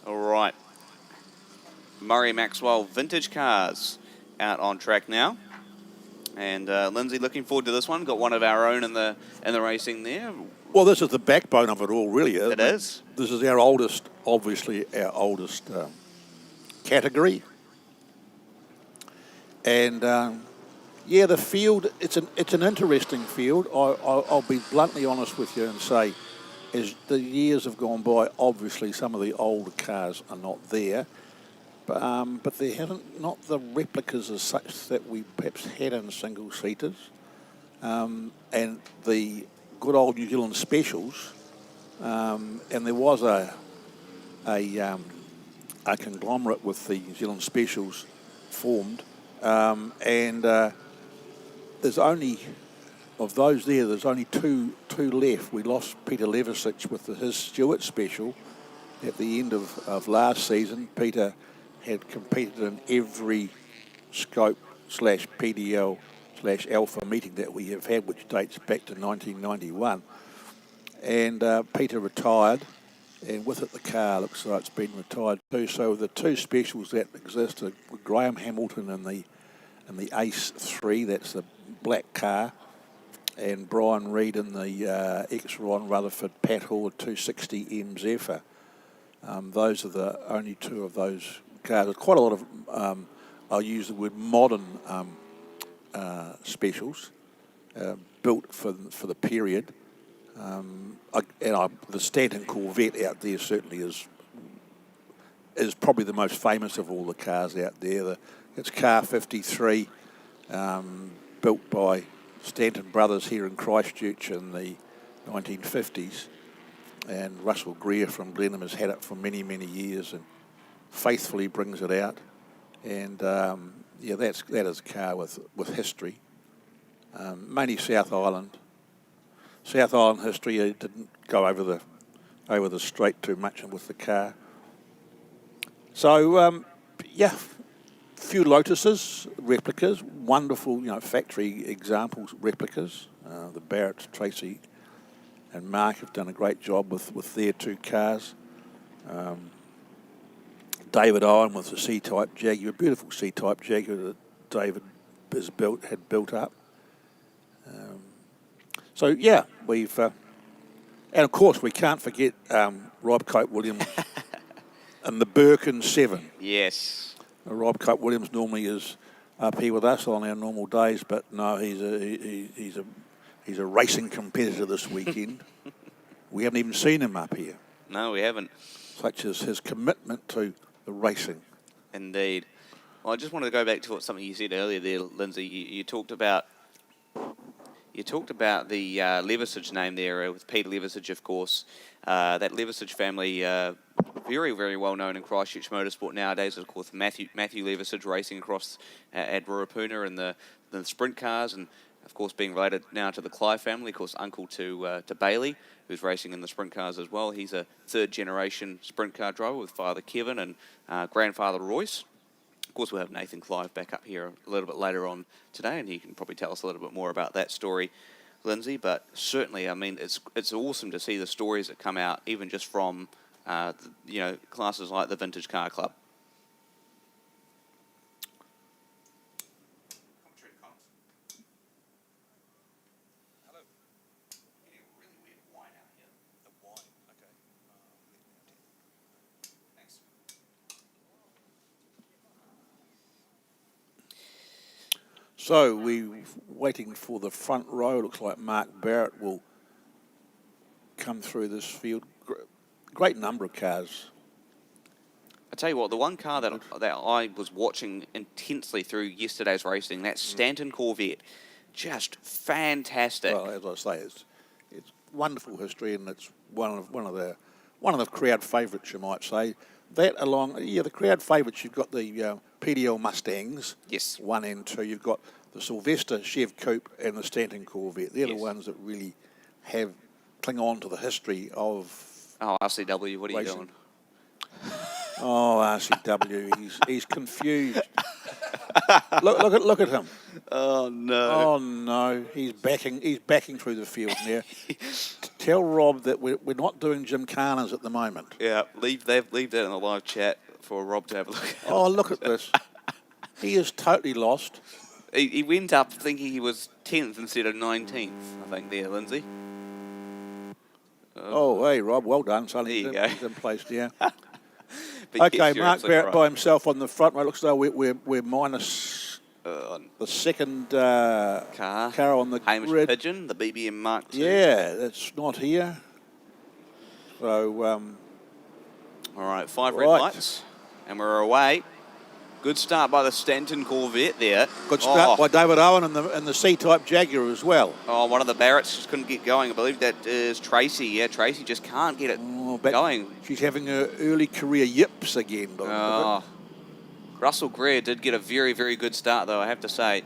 All right. Murray Maxwell vintage cars out on track now. And Lindsay, looking forward to this one. Got one of our own in the racing there. Well, this is the backbone of it all, really, isn't it? It is. This is our oldest, obviously, our oldest category. And, the field, it's an interesting field. I'll be bluntly honest with you and say, as the years have gone by, obviously some of the older cars are not there. But there haven't, not the replicas as such that we perhaps had in single-seaters. And the good old New Zealand specials, and there was a conglomerate with the New Zealand specials formed, and there's only, of those there's only two left. We lost Peter Levisic with his Stewart special at the end of last season. Peter had competed in every SKOPE/PDL/Alpha meeting that we have had, which dates back to 1991. And Peter retired, and with it the car looks like it's been retired too. So the two specials that exist are Graham Hamilton in the Ace 3, that's the black car, and Brian Reid in the X-Ron Rutherford Pat Hall 260M Zephyr. Those are the only two of those cars. There's quite a lot of, I'll use the word modern specials built for the period. The Stanton Corvette out there certainly is probably the most famous of all the cars out there. It's Car 53, built by Stanton Brothers here in Christchurch in the 1950s, and Russell Greer from Blenheim has had it for many, many years and faithfully brings it out. And that is a car with history, mainly South Island history. It didn't go over the straight too much with the car. So few Lotuses, replicas, wonderful, factory examples, replicas. The Bert, Tracy and Mark have done a great job with their two cars. David Owen with the C-Type Jaguar, beautiful C-Type Jaguar that David had built up. We've And, of course, we can't forget Rob Cope Williams and the Birkin 7. Yes. Rob Cope Williams normally is up here with us on our normal days, but no, he's a racing competitor this weekend. We haven't even seen him up here. No, we haven't. Such as his commitment to the racing. Indeed. Well, I just wanted to go back to something you said earlier there, Lindsay. You talked about the Levisage name there with Peter Levisage, of course. That Levisage family, very, very well known in Christchurch motorsport nowadays. Of course, Matthew Levisage racing across at Ruapuna in the sprint cars, and of course being related now to the Clive family. Of course, uncle to Bailey, who's racing in the sprint cars as well. He's a third-generation sprint car driver with father Kevin and grandfather Royce. Of course, we'll have Nathan Clive back up here a little bit later on today, and he can probably tell us a little bit more about that story, Lindsay. But certainly, I mean, it's awesome to see the stories that come out, even just from classes like the Vintage Car Club. So we're waiting for the front row. Looks like Mark Barrett will come through this field. Great number of cars. I tell you what, the one car that I was watching intensely through yesterday's racing, that Stanton Corvette, just fantastic. Well, as I say, it's wonderful history, and it's one of the crowd favourites, you might say. That along, the crowd favourites, you've got the PDL Mustangs, yes, 1 and 2. You've got the Silvester Chev Coupe and the Stanton Corvette. They're the ones that really cling on to the history of. Oh, RCW, what are you doing? Oh, RCW, he's confused. Look at him. Oh no! Oh no! He's backing through the field now. Tell Rob that we're not doing gymkhanas at the moment. Yeah, leave that in the live chat for Rob to have a look at. Oh, look at this! He is totally lost. He went up thinking he was 10th instead of 19th. I think there, Lindsay. Oh, hey Rob, well done. So there you go. He's in place now. But okay, yes, Mark Barrett right. by himself on the front row. Looks like we're minus the second car on the Hamish grid. Pigeon, the BBM Mark II. Yeah, that's not here. So, all right, 5 red lights, and we're away. Good start by the Stanton Corvette there. Good start by David Owen and the C-Type Jaguar as well. Oh, one of the Barretts just couldn't get going. I believe that is Tracy. Yeah, Tracy just can't get it going. She's having her early career yips again. Russell Greer did get a very, very good start, though, I have to say.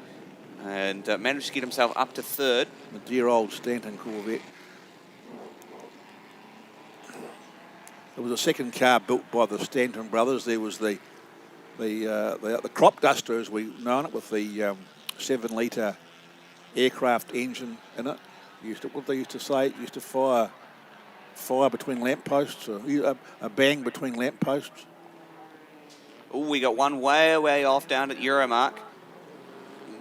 And managed to get himself up to third. The dear old Stanton Corvette. There was a second car built by the Stanton brothers. There was the crop duster, as we've known it, with the 7-litre aircraft engine in it. What they used to say, it used to fire between lampposts, or a bang between lampposts. Oh, we got one way off down at Euromarque.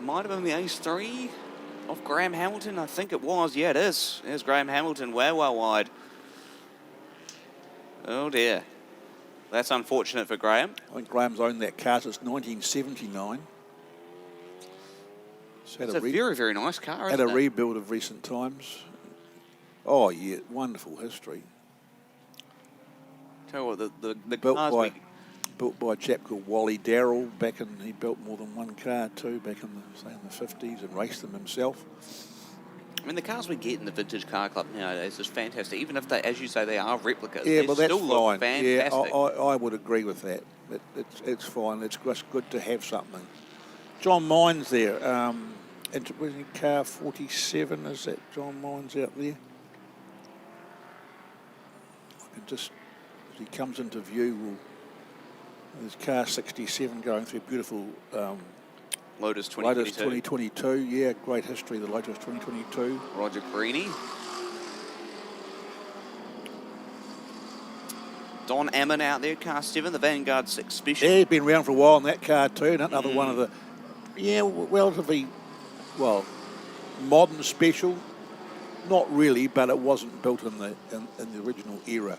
Might have been the Ace 3 of Graham Hamilton. I think it was. Yeah, it is. There's Graham Hamilton way wide. Oh dear. That's unfortunate for Graham. I think Graham's owned that car since 1979. It's a very, very nice car, isn't Had a it? rebuild of recent times. Oh, yeah, wonderful history. Tell you what, the built cars built by a chap called Wally Darrell he built more than one car too back in the 50s and raced them himself. I mean, the cars we get in the Vintage Car Club nowadays is fantastic. Even if they, as you say, they are replicas, Yeah, they but that's still look fine. fantastic. Yeah, I would agree with that. It's fine. It's just good to have something. John Mines there. Was he car 47? Is that John Mines out there? I can just, as he comes into view, there's car 67 going through beautiful Lotus 2022. Lotus 2022, yeah, great history, the Lotus 2022. Roger Greeny. Don Ammon out there, car 7, the Vanguard 6 Special. Yeah, he's been around for a while in that car too. Another one of the, relatively, modern special. Not really, but it wasn't built in the original era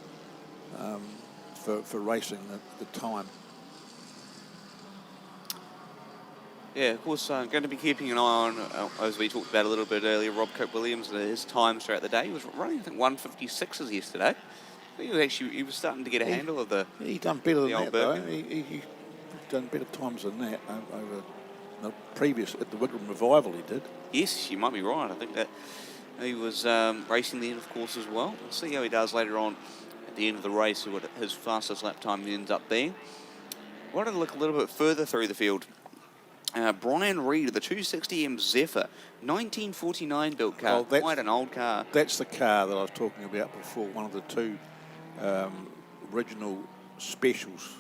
for racing at the time. Yeah, of course, going to be keeping an eye on, as we talked about a little bit earlier, Rob Cope-Williams and his times throughout the day. He was running, I think, 156s yesterday. He was starting to get a handle of the He done better than that, though. Birkin. He done better times than that over the previous, at the Wigram Revival he did. Yes, you might be right. I think that he was racing then, of course, as well. We'll see how he does later on at the end of the race, what his fastest lap time ends up being. I wanted to look a little bit further through the field. Brian Reid, the 260M Zephyr, 1949 built car, quite an old car. That's the car that I was talking about before, one of the two original specials.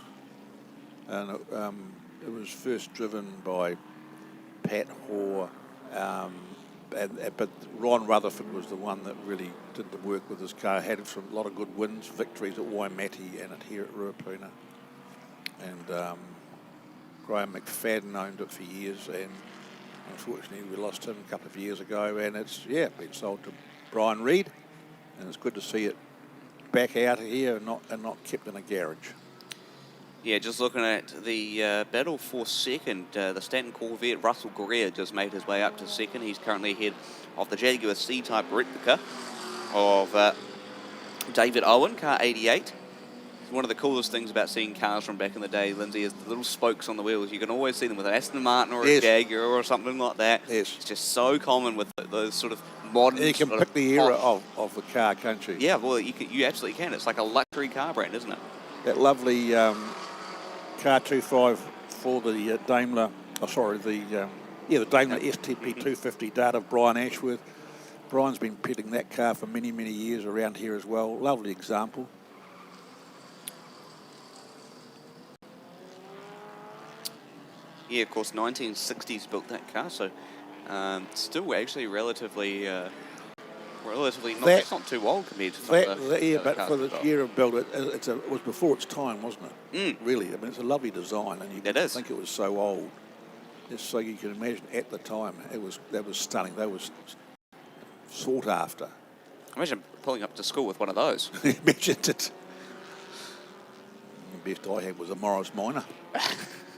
And it was first driven by Pat Hoare, but Ron Rutherford was the one that really did the work with his car. Had a lot of good wins, victories at Waimate and here at Ruapuna. And Graham McFadden owned it for years, and unfortunately we lost him a couple of years ago, and it's been sold to Brian Reid, and it's good to see it back out here and not kept in a garage. Yeah, just looking at the battle for second, the Stanton Corvette, Russell Greer just made his way up to second. He's currently ahead of the Jaguar C-Type replica of David Owen, car 88. One of the coolest things about seeing cars from back in the day, Lindsay, is the little spokes on the wheels. You can always see them with an Aston Martin or a Jaguar or something like that. Yes. It's just so common with those sort of modern... You can pick the era of the car, can't you? Yeah, well, you absolutely can. It's like a luxury car brand, isn't it? That lovely car 25 for the Daimler, the Daimler STP 250 Dart of Brian Ashworth. Brian's been pitting that car for many, many years around here as well. Lovely example. Yeah, of course, 1960s built that car, so still actually relatively not. That's not too old compared to but for the year of build, it was before its time, wasn't it? Really, I mean, it's a lovely design, and you didn't think it was so old. Just so you can imagine at the time, that was stunning. That was sought after. Imagine pulling up to school with one of those. Imagine it. The best I had was a Morris Minor.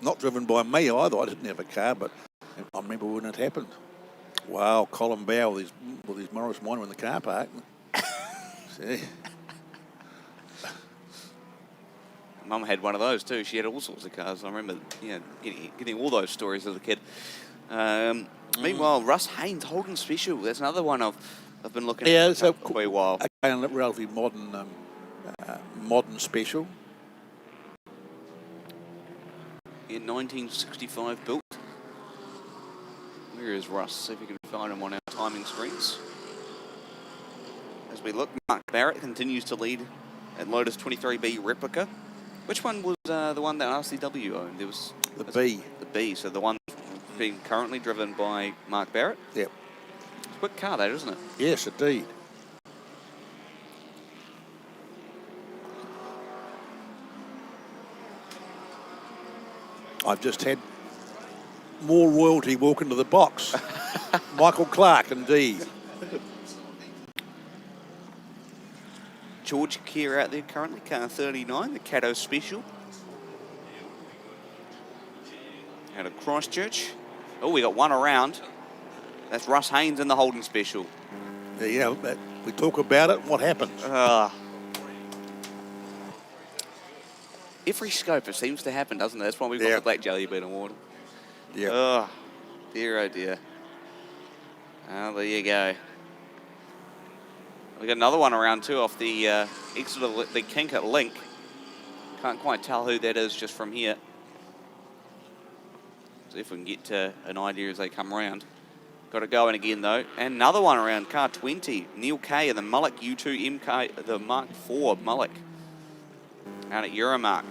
Not driven by me either. I didn't have a car, but I remember when it happened. Wow, Colin Bow with his Morris Minor in the car park. See? Mum had one of those too. She had all sorts of cars. I remember, getting all those stories as a kid. Meanwhile, Russ Haynes Holden Special. That's another one I've been looking at for quite a while. Again, a relatively modern special. In 1965 built. Where is Russ? See if we can find him on our timing screens. As we look, Mark Barrett continues to lead at Lotus 23B replica. Which one was the one that RCW owned? There was the B. The B, so the one being currently driven by Mark Barrett? Yep. It's a quick car, that, isn't it? Yes, indeed. I've just had more royalty walk into the box. Michael Clark, indeed. George Keir out there currently, car 39, the Caddo Special. Out of Christchurch. Oh, we got one around. That's Russ Haynes in the Holden Special. Yeah, we talk about it. What happens? Every scope, it seems to happen, doesn't it? That's why we've got the Black Jelly Bean Award. Yeah. Oh, dear. Oh, there you go. We got another one around too off the exit of the Kinkert Link. Can't quite tell who that is just from here. See if we can get an idea as they come around. Got it going again though. And another one around car 20. Neil Kay and the Mullock U2 MK, the Mark IV Mullock. Out at Euromarque.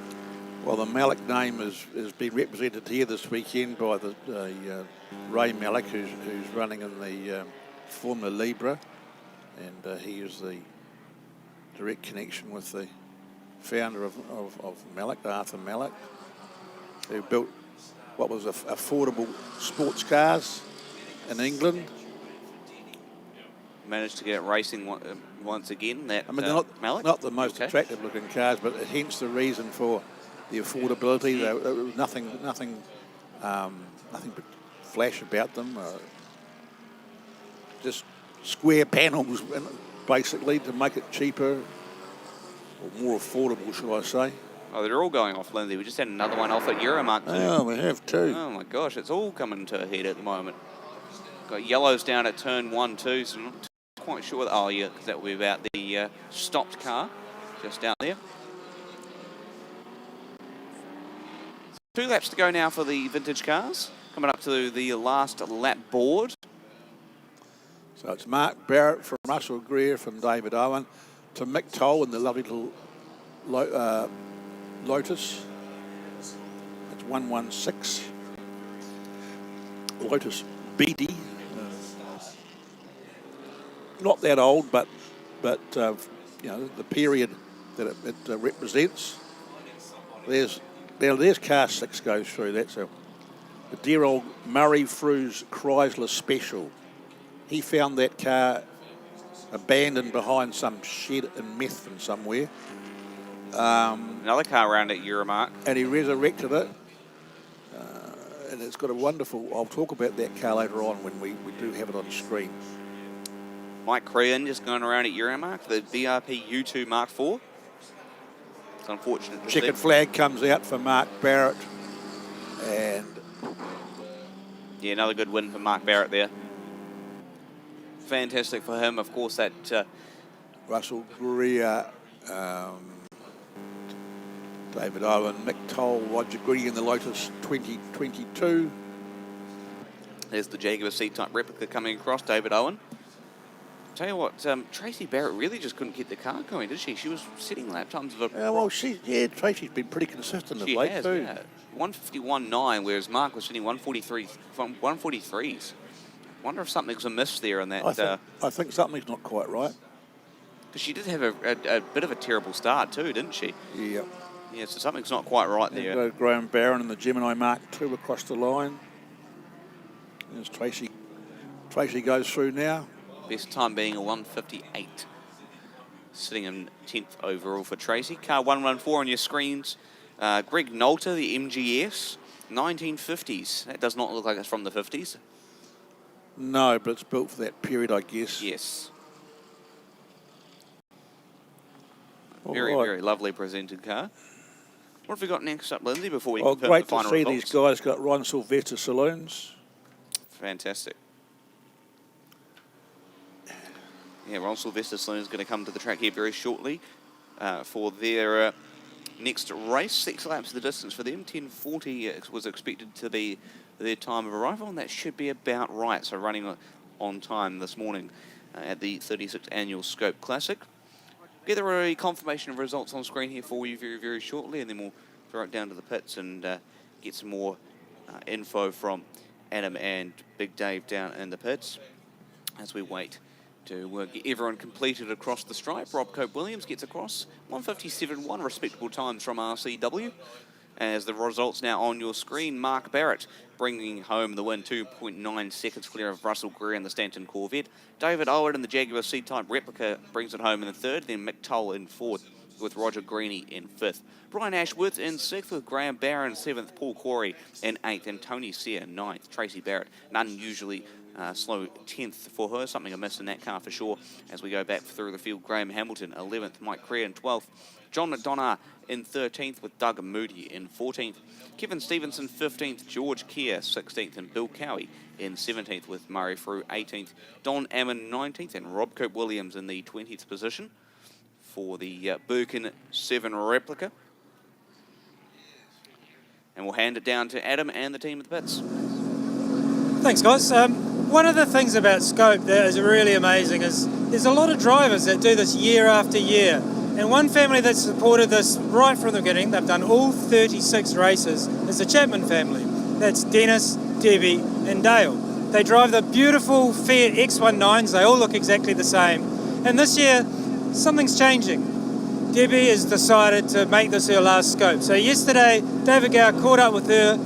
Well, the Mallock name has been represented here this weekend by the Ray Mallock, who's running in the Formula Libre, and he is the direct connection with the founder of Mallock, Arthur Mallock, who built what was affordable sports cars in England. managed to get it racing once again. That I mean, they're Malik? not the most attractive looking cars, but hence the reason for the affordability. There was nothing but flash about them. Just square panels, basically, to make it cheaper or more affordable, shall I say. Oh, they're all going off, Lindsay. We just had another one off at Euromarque too. Oh, we have too. Oh my gosh, it's all coming to a head at the moment. Got yellows down at turn 1, 2, so I'm not quite sure. Oh yeah, because that will be about the stopped car just out there. 2 laps to go now for the vintage cars. Coming up to the last lap board. So it's Mark Barrett from Russell Greer from David Owen to Mick Toll in the lovely little Lotus. It's 116. Lotus BD. Not that old, but you know, the period that it represents. There's car 6 goes through. That's the dear old Murray Frews Chrysler Special. He found that car abandoned behind some shed in Methven somewhere. Another car around at Euromarque. And he resurrected it. And it's got a wonderful... I'll talk about that car later on when we do have it on screen. Mike Crean just going around at Euromarque, the BRP U2 Mark IV. It's unfortunate. Checkered flag comes out for Mark Barrett. And... yeah, another good win for Mark Barrett there. Fantastic for him, of course, that... Russell Greer, David Owen, Mick Toll, Roger Greedy in the Lotus 2022. There's the Jaguar C-Type replica coming across, David Owen. Tell you what, Tracy Barrett really just couldn't get the car going, did she? She was setting lap times of a... Tracy's been pretty consistent of she late has, too. Yeah. 151.9, whereas Mark was sitting 143s. Wonder if something's amiss there in that. I think something's not quite right. Because she did have a bit of a terrible start too, didn't she? Yeah. Yeah, so something's not quite right there. Graham Barron and the Gemini Mark II across the line. There's Tracy. Tracy goes through now. Best time being a 158. Sitting in 10th overall for Tracy. Car 114 on your screens. Greg Nolter, the MGS, 1950s. That does not look like it's from the 50s. No, but it's built for that period, I guess. Yes. All Very, right. very lovely presented car. What have we got next up, Lindsay, before we Well, confirm great the final to see results? these guys got Ron Silvester Saloons. Fantastic. Yeah, Ron Silvester Saloons is going to come to the track here very shortly for their next race. 6 laps of the distance for them. 10:40 was expected to be their time of arrival, and that should be about right. So running on time this morning at the 36th Annual SKOPE Classic. Get a confirmation of results on screen here for you very, very shortly, and then we'll throw it down to the pits and get some more info from Adam and Big Dave down in the pits as we wait to get everyone completed across the stripe. Rob Cope-Williams gets across. 157.1 respectable times from RCW. As the results now on your screen, Mark Barrett bringing home the win, 2.9 seconds clear of Russell Greer in the Stanton Corvette. David Owen in the Jaguar C-Type replica brings it home in the 3rd, then Mick Toll in 4th with Roger Greeny in 5th. Brian Ashworth in 6th with Graham Barron 7th, Paul Corey in 8th, and Tony Sear 9th. Tracy Barrett, an unusually slow 10th for her, something amiss in that car for sure. As we go back through the field, Graham Hamilton 11th, Mike Crean in 12th, John McDonough in 13th with Doug Moody in 14th, Kevin Stevenson 15th, George Keir 16th, and Bill Cowie in 17th with Murray Frew 18th, Don Ammon 19th, and Rob Cope-Williams in the 20th position for the Birkin 7 replica. And we'll hand it down to Adam and the team at the pits. Thanks, guys. One of the things about SKOPE that is really amazing is there's a lot of drivers that do this year after year. And one family that's supported this right from the beginning, they've done all 36 races, is the Chapman family. That's Dennis, Debbie and Dale. They drive the beautiful Fiat X19s, they all look exactly the same. And this year, something's changing. Debbie has decided to make this her last SKOPE. So yesterday, David Gower caught up with her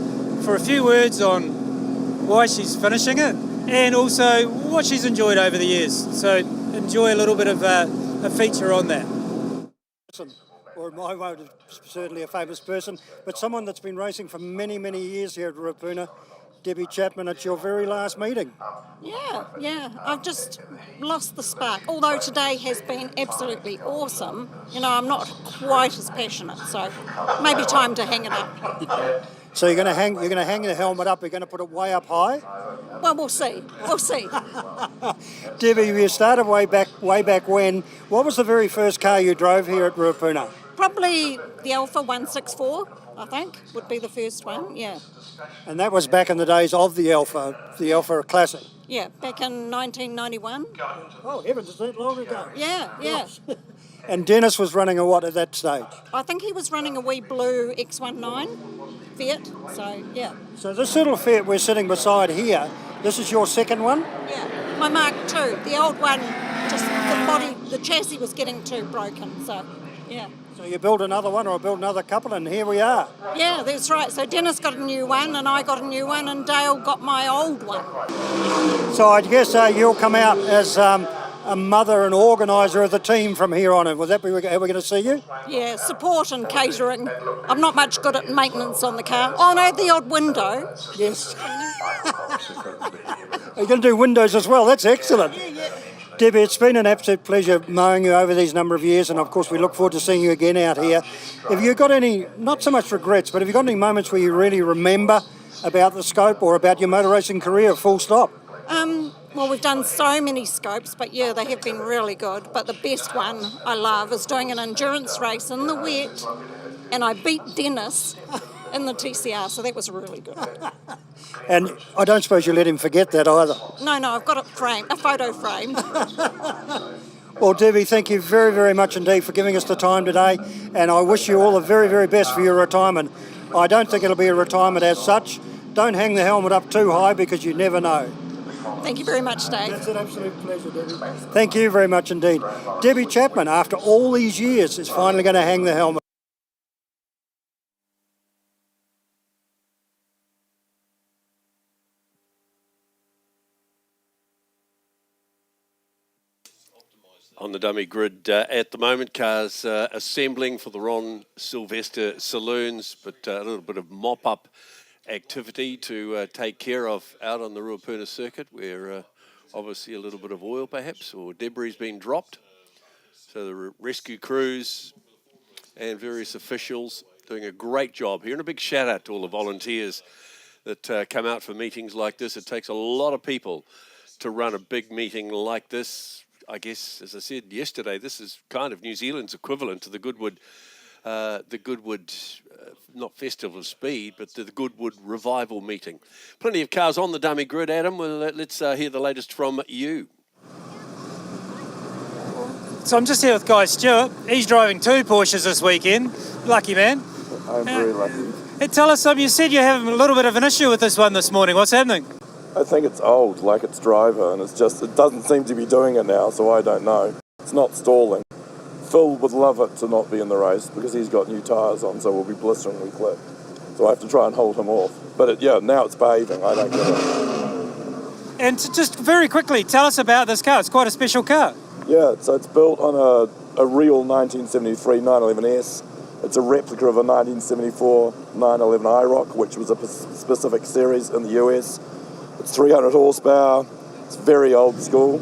for a few words on why she's finishing it. and also what she's enjoyed over the years. So enjoy a little bit of a feature on that. Or in my way, certainly a famous person, but someone that's been racing for many, many years here at Ruapuna. Debbie Chapman, it's your very last meeting. Yeah, I've just lost the spark. Although today has been absolutely awesome, I'm not quite as passionate, so maybe time to hang it up. So you're going to hang the helmet up. You're going to put it way up high. Well, we'll see. Debbie, you started way back when. What was the very first car you drove here at Ruapuna? Probably the Alpha 164, I think, would be the first one. Yeah. And that was back in the days of the Alpha Classic. Yeah, back in 1991. Oh, heavens, is that long ago? Yeah. And Dennis was running a what at that stage? I think he was running a wee blue X19 Fiat, so yeah. So this little Fiat we're sitting beside here, this is your second one? Yeah, my Mark II. The old one, just the chassis was getting too broken, so yeah. So you build another one or build another couple and here we are. Yeah, that's right. So Dennis got a new one and I got a new one and Dale got my old one. So I guess you'll come out as a mother and organiser of the team from here on in. Will that be how we're going to see you? Yeah, support and catering. I'm not much good at maintenance on the car. Oh no, the odd window. Yes. You're going to do windows as well. That's excellent. Yeah. Debbie, it's been an absolute pleasure mowing you over these number of years, and of course we look forward to seeing you again out here. Have you got any, not so much regrets, but have you got any moments where you really remember about the Scope or about your motor racing career, full stop? Well, we've done so many Scopes, but yeah, they have been really good. But the best one I love is doing an endurance race in the wet, and I beat Dennis in the TCR, so that was really good. And I don't suppose you let him forget that either. No, I've got it framed, a photo frame. Well, Debbie, thank you very, very much indeed for giving us the time today, and I wish you all the very, very best for your retirement. I don't think it'll be a retirement as such. Don't hang the helmet up too high because you never know. Thank you very much, Dave. That's an absolute pleasure, Debbie. Thank you very much indeed. Debbie Chapman, after all these years, is finally going to hang the helmet. On the dummy grid at the moment, cars assembling for the Silvester Saloons, but a little bit of mop-up activity to take care of out on the Ruapuna circuit, where obviously a little bit of oil perhaps or debris has been dropped. So the rescue crews and various officials doing a great job here, and a big shout out to all the volunteers that come out for meetings like this. It takes a lot of people to run a big meeting like this. I guess, as I said yesterday, this is kind of New Zealand's equivalent to the Goodwood, not Festival of Speed, but the Goodwood Revival meeting. Plenty of cars on the dummy grid, Adam. Well, let's hear the latest from you. So I'm just here with Guy Stewart. He's driving 2 Porsches this weekend. Lucky man. I'm very lucky. Hey, tell us something. You said you're having a little bit of an issue with this one this morning. What's happening? I think it's old, like its driver, and it doesn't seem to be doing it now, so I don't know. It's not stalling. Phil would love it to not be in the race because he's got new tyres on, so we'll be blisteringly clipped. So I have to try and hold him off. But now it's behaving. I don't get it. And just very quickly, tell us about this car. It's quite a special car. Yeah, so it's built on a real 1973 911S. It's a replica of a 1974 911 IROC, which was a specific series in the US. It's 300 horsepower. It's very old school.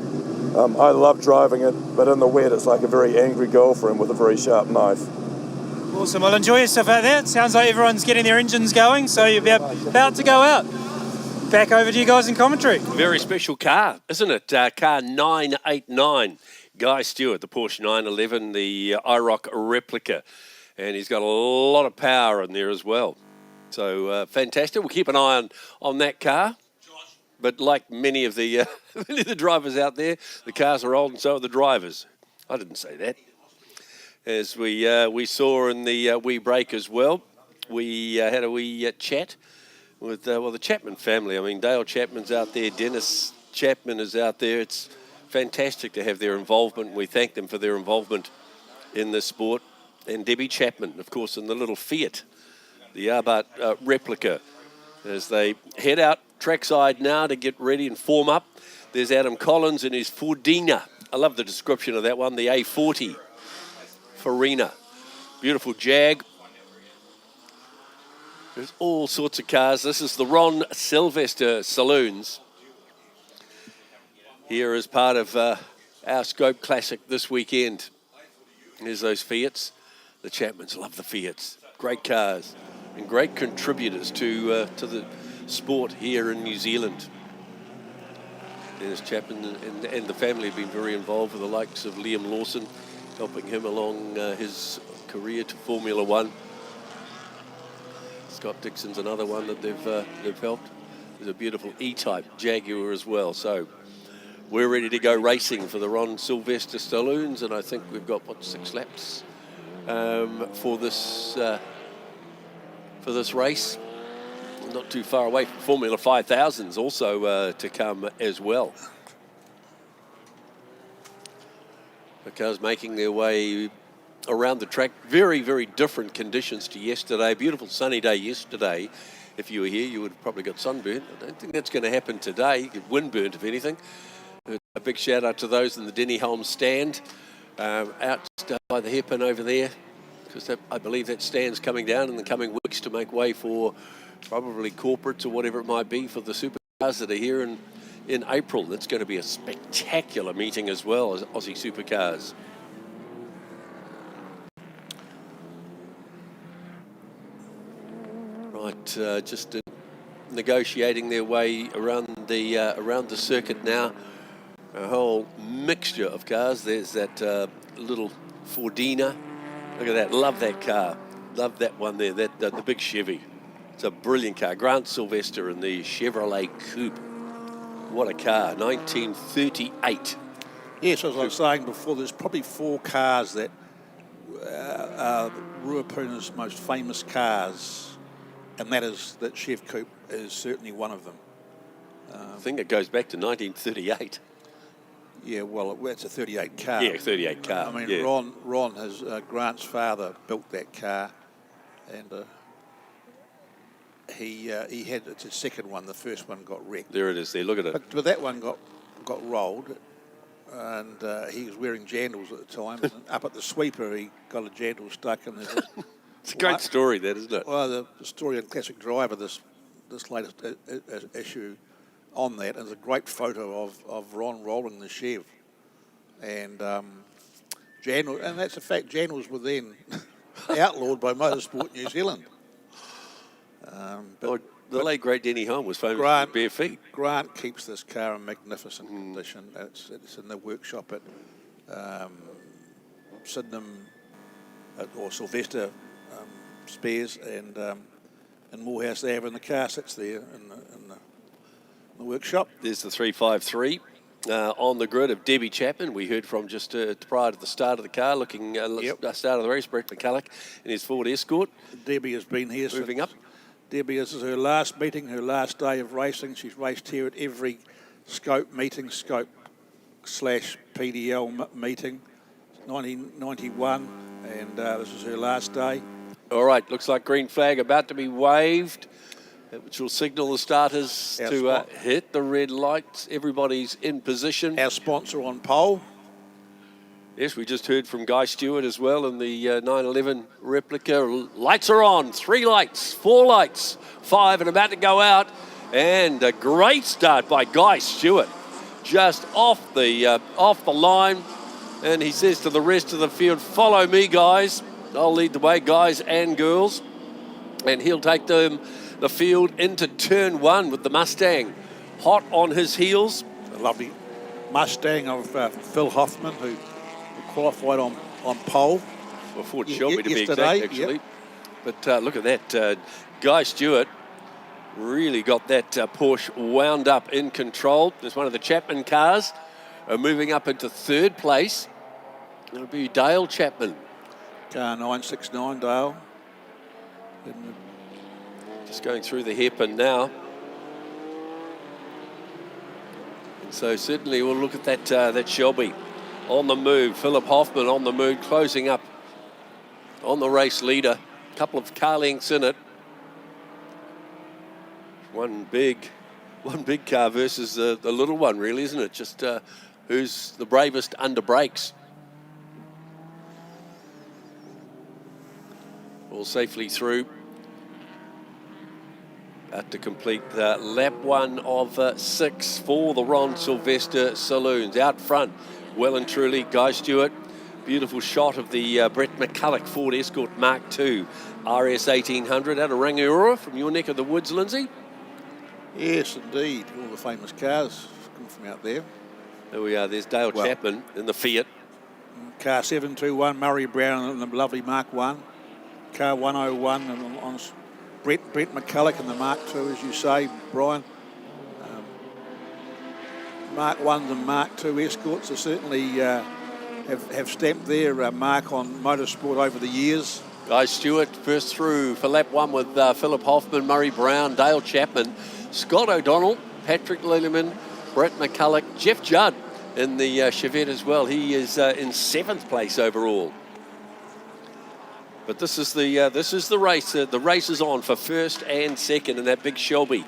I love driving it, but in the wet it's like a very angry girlfriend with a very sharp knife. Awesome. Well, enjoy yourself out there. It sounds like everyone's getting their engines going, so you're about to go out. Back over to you guys in commentary. Very special car, isn't it? Car 989. Guy Stewart, the Porsche 911, the IROC replica. And he's got a lot of power in there as well. So fantastic. We'll keep an eye on that car. But like many of the drivers out there, the cars are old and so are the drivers. I didn't say that. As we saw in the wee break as well, we had a wee chat with the Chapman family. I mean, Dale Chapman's out there, Dennis Chapman is out there. It's fantastic to have their involvement. We thank them for their involvement in this sport. And Debbie Chapman, of course, in the little Fiat, the Abarth replica. as they head out trackside now to get ready and form up. There's Adam Collins in his Fordina. I love the description of that one, the A40 Farina. Beautiful Jag. There's all sorts of cars. This is the Ron Silvester Saloons. Here as part of our SKOPE Classic this weekend. Here's those Fiats. The Chapmans love the Fiats. Great cars and great contributors to the sport here in New Zealand. Dennis Chapman and the family have been very involved with the likes of Liam Lawson, helping him along his career to Formula One. Scott Dixon's another one that they've helped. There's a beautiful E-Type Jaguar as well. So we're ready to go racing for the Ron Silvester Saloons, and I think we've got 6 laps for this race. Not too far away from Formula 5000s also to come as well. The cars making their way around the track. Very, very different conditions to yesterday. Beautiful sunny day yesterday. If you were here, you would have probably got sunburnt. I don't think that's going to happen today. You get windburnt, if anything. A big shout out to those in the Denny Holmes stand out by the hairpin over there, because I believe that stand's coming down in the coming weeks to make way for probably corporates or whatever it might be for the supercars that are here in April. That's going to be a spectacular meeting as well as Aussie Supercars. Right, just negotiating their way around the circuit now. A whole mixture of cars. There's that little Fordina. Look at that. Love that car. Love that one there. The big Chevy. It's a brilliant car. Grant Silvester in the Chevrolet Coupe. What a car. 1938. Yes, as I was saying before, there's probably 4 cars that are Ruapuna's most famous cars, and that Chev Coupe is certainly one of them. I think it goes back to 1938. Yeah, well, it's a 38 car. Yeah, 38 car. I mean, yeah. Ron has Grant's father built that car, and he had it's his second one. The first one got wrecked. There it is. There, look at it. But that one got rolled, and he was wearing jandals at the time. And up at the sweeper, he got a jandal stuck in his. It's a great story, that, isn't it? Well, the story in Classic Driver, this latest issue on that, is a great photo of Ron rolling the Chev, and jandals, and that's a fact. Jandals were then outlawed by Motorsport New Zealand. But the late great Denny Holmes was famous for bare feet. Grant keeps this car in magnificent condition. It's in the workshop at Sydenham or Silvester Spares, and in Moorhouse Ave, and the car sits there in the workshop. There's the 353 on the grid of Debbie Chapman. We heard from just prior to the start of the car, looking start of the race, Brett McCulloch in his Ford Escort. Debbie has been here moving up. Debbie, this is her last meeting, her last day of racing. She's raced here at every SKOPE meeting, SKOPE/PDL meeting, 1991, and this is her last day. All right, looks like green flag about to be waved, which will signal the starters to hit the red lights. Everybody's in position. Our sponsor on pole. Yes, we just heard from Guy Stewart as well in the 911 replica. Lights are on. 3 lights, 4 lights, 5, and about to go out. And a great start by Guy Stewart, just off the line. And he says to the rest of the field, "Follow me, guys. I'll lead the way, guys and girls." And he'll take the field into turn 1 with the Mustang hot on his heels. A lovely Mustang of Phil Hoffman, who qualified on pole. Well, Ford Shelby to be exact, actually. Yep. But look at that. Guy Stewart really got that Porsche wound up in control. There's one of the Chapman cars moving up into 3rd place. It'll be Dale Chapman. Car 969, Dale. Just going through the hairpin now. And so certainly we'll look at that Shelby on the move. Philip Hoffman on the move, closing up on the race leader. A couple of car lengths in it. one big car versus the little one, really, isn't it? Just who's the bravest under brakes. All safely through. To complete lap 1 of 6 for the Ron Silvester Saloons. Out front, well and truly, Guy Stewart. Beautiful shot of the Brett McCulloch Ford Escort Mark II RS 1800 out of Rangiora from your neck of the woods, Lindsay. Yes, indeed. All the famous cars come from out there. There we are. There's Dale Chapman in the Fiat. Car 721, Murray Brown and the lovely Mark 1. Car 101 and on Brett McCulloch and the Mark II, as you say, Brian. Mark 1s and Mark II Escorts are certainly have stamped their mark on motorsport over the years. Guy Stewart first through for lap 1 with Philip Hoffman, Murray Brown, Dale Chapman, Scott O'Donnell, Patrick Lilliman, Brett McCulloch, Jeff Judd in the Chevette as well. He is in 7th place overall. But this is the race. The race is on for first and second in that big Shelby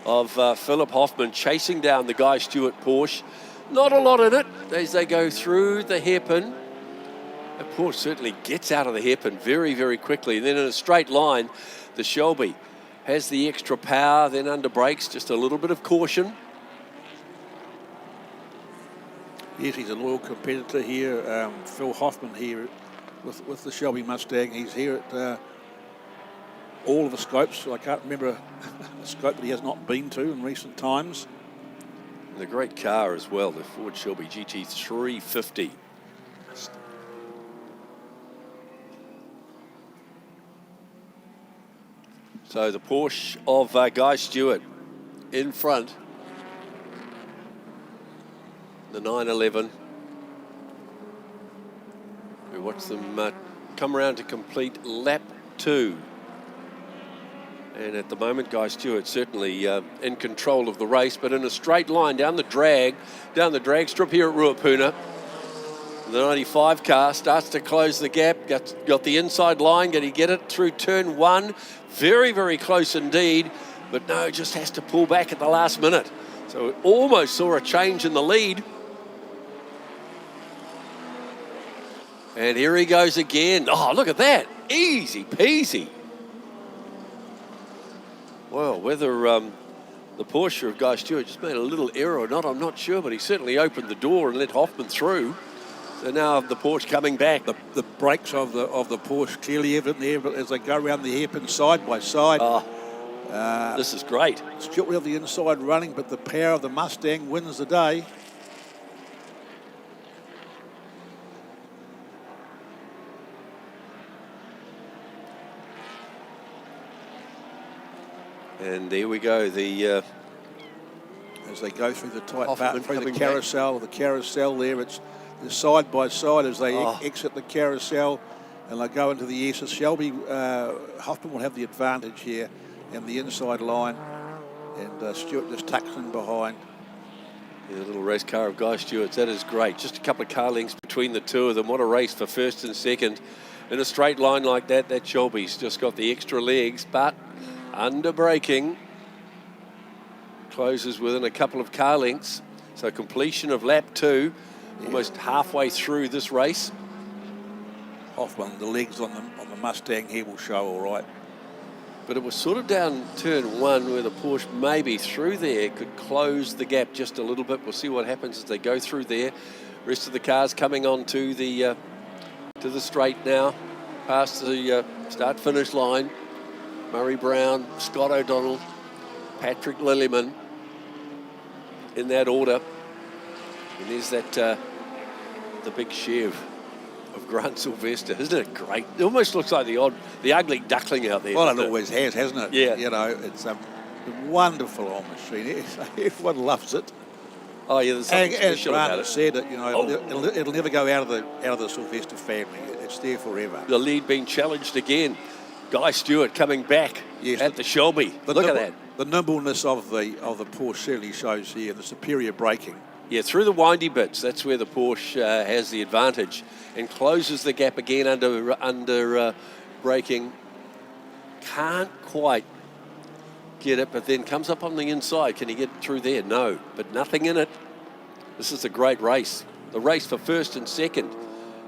of Philip Hoffman chasing down the Guy Stewart Porsche. Not a lot in it as they go through the hairpin. The Porsche certainly gets out of the hairpin very, very quickly. And then in a straight line, the Shelby has the extra power, then under brakes, just a little bit of caution. Yes, he's a loyal competitor here. Phil Hoffman here with the Shelby Mustang. He's here at all of the scopes. I can't remember a scope that he has not been to in recent times. And a great car as well, the Ford Shelby GT350. So the Porsche of Guy Stewart in front. The 911. We watch them come around to complete lap 2. And at the moment, Guy Stewart certainly in control of the race, but in a straight line down the drag strip here at Ruapuna. The 95 car starts to close the gap, got the inside line, can he get it through turn 1? Very, very close indeed, but no, just has to pull back at the last minute. So we almost saw a change in the lead. And here he goes again. Oh, look at that. Easy peasy. Well, whether the Porsche of Guy Stewart just made a little error or not, I'm not sure, but he certainly opened the door and let Hoffman through. So now the Porsche coming back. The brakes of the Porsche clearly evident there, but as they go around the hairpin side by side. This is great. Stewart will have the inside running, but the power of the Mustang wins the day. And there we go. As they go through the tight part, through the carousel there, it's side by side as they exit the carousel and they go into the S's. Shelby Hoffman will have the advantage here in the inside line, and Stewart just tucks in behind. Yeah, the little race car of Guy Stewart's, that is great. Just a couple of car lengths between the two of them. What a race for first and second. In a straight line like that, that Shelby's just got the extra legs, but under braking, closes within a couple of car lengths. So completion of lap 2, almost halfway through this race. Hoffman, the legs on the Mustang here will show all right. But it was sort of down turn 1 where the Porsche maybe through there could close the gap just a little bit. We'll see what happens as they go through there. Rest of the cars coming on to the straight now, past the start-finish line. Murray Brown, Scott O'Donnell, Patrick Lilliman in that order. And there's that the big Chev of Grant Silvester. Isn't it great? It almost looks like the ugly duckling out there. Well, it always has, hasn't it? Yeah. You know, it's a wonderful old machine. Everyone loves it. Oh yeah, there's something special about it. Grant said it. You know, it'll never go out of the Silvester family. It's there forever. The lead being challenged again. Guy Stewart coming back at the Shelby. Look at that. The nimbleness of the Porsche certainly shows here. The superior braking. Yeah, through the windy bits, that's where the Porsche has the advantage and closes the gap again under braking. Can't quite get it, but then comes up on the inside. Can he get through there? No, but nothing in it. This is a great race. The race for first and second.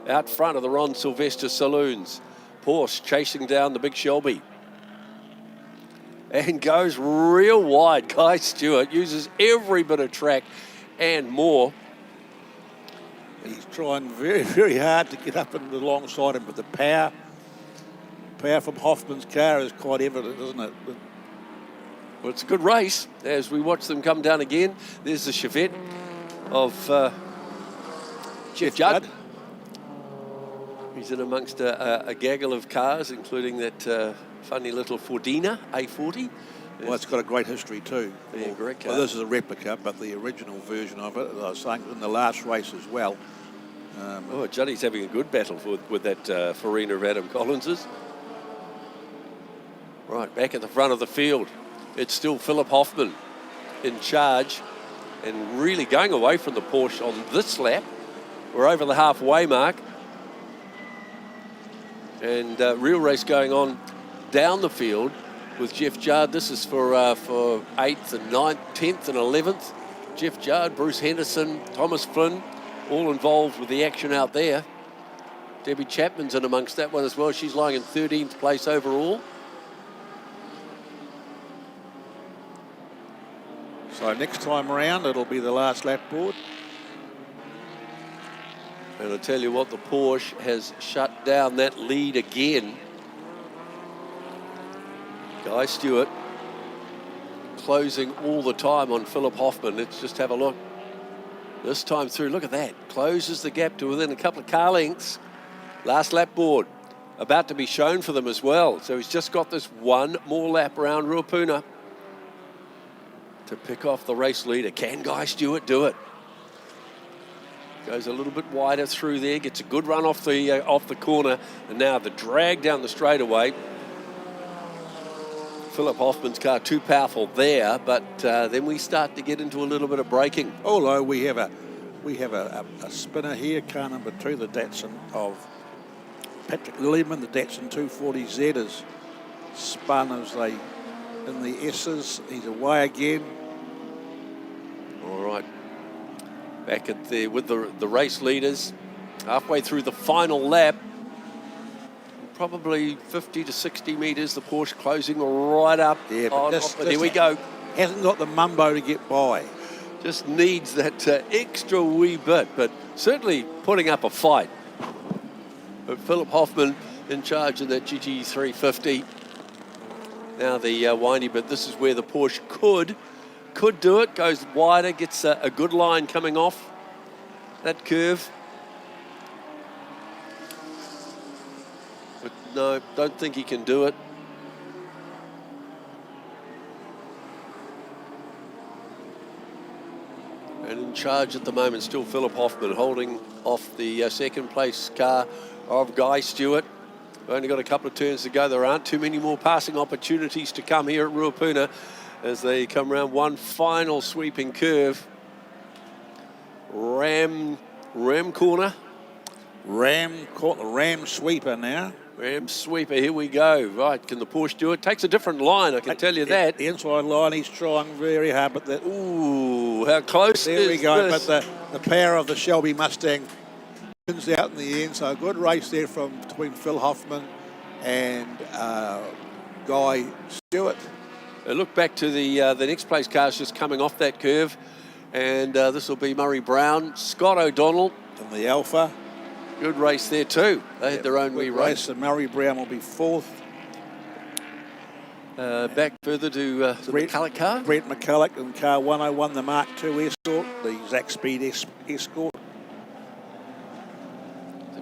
Out front of the Ron Silvester Saloons. Porsche chasing down the big Shelby. And goes real wide. Guy Stewart uses every bit of track and more. He's trying very, very hard to get up into the long side him, but the power from Hoffman's car is quite evident, isn't it? Well, it's a good race as we watch them come down again. There's the Chevette of Jeff Judd. He's in amongst a gaggle of cars, including that funny little Fordina A40. Well, it's got a great history too. Yeah, great car. Well, this is a replica, but the original version of it, I was saying, in the last race as well. Juddy's having a good battle with that Farina of Adam Collins's. Right, back at the front of the field, it's still Philip Hoffman in charge and really going away from the Porsche on this lap. We're over the halfway mark. And real race going on down the field with Jeff Judd. This is for 8th and 9th, 10th and 11th. Jeff Judd, Bruce Henderson, Thomas Flynn, all involved with the action out there. Debbie Chapman's in amongst that one as well. She's lying in 13th place overall. So next time around, it'll be the last lap board. And I tell you what, the Porsche has shut down that lead again. Guy Stewart closing all the time on Philip Hoffman. Let's just have a look. This time through, look at that. Closes the gap to within a couple of car lengths. Last lap board about to be shown for them as well. So he's just got this one more lap around Ruapuna to pick off the race leader. Can Guy Stewart do it? Goes a little bit wider through there, gets a good run off the corner, and now the drag down the straightaway. Philip Hoffman's car too powerful there, but then we start to get into a little bit of braking. Although we have a spinner here, car number 2, the Datsun of Patrick Lehman, the Datsun 240Z is spun as they in the S's. He's away again. All right. Back at the with the race leaders, halfway through the final lap, probably 50 to 60 metres. The Porsche closing right up. Yeah, but here we go. Hasn't got the mumbo to get by. Just needs that extra wee bit, but certainly putting up a fight. But Philip Hoffman in charge of that GT350. Now the windy bit. This is where the Porsche could do it. Goes wider, gets a good line coming off that curve. But no, don't think he can do it. And in charge at the moment, still Philip Hoffman, holding off the second place car of Guy Stewart. We've only got a couple of turns to go. There aren't too many more passing opportunities to come here at Ruapuna as they come around one final sweeping curve. Ram corner. Ram sweeper now. Ram sweeper, here we go. Right, can the Porsche do it? Takes a different line, I can tell you that. The inside line, he's trying very hard, but that. Ooh, how close there is we go, this? But the power of the Shelby Mustang wins out in the end. So a good race there between Phil Hoffman and Guy Stewart. Look back to the next place cars just coming off that curve, and this will be Murray Brown, Scott O'Donnell. And the Alpha. Good race there too. They had their own wee race. And Murray Brown will be 4th. Back further to the McCulloch car. Brent McCulloch in car 101, the Mark II Escort, the Zac Speed Escort.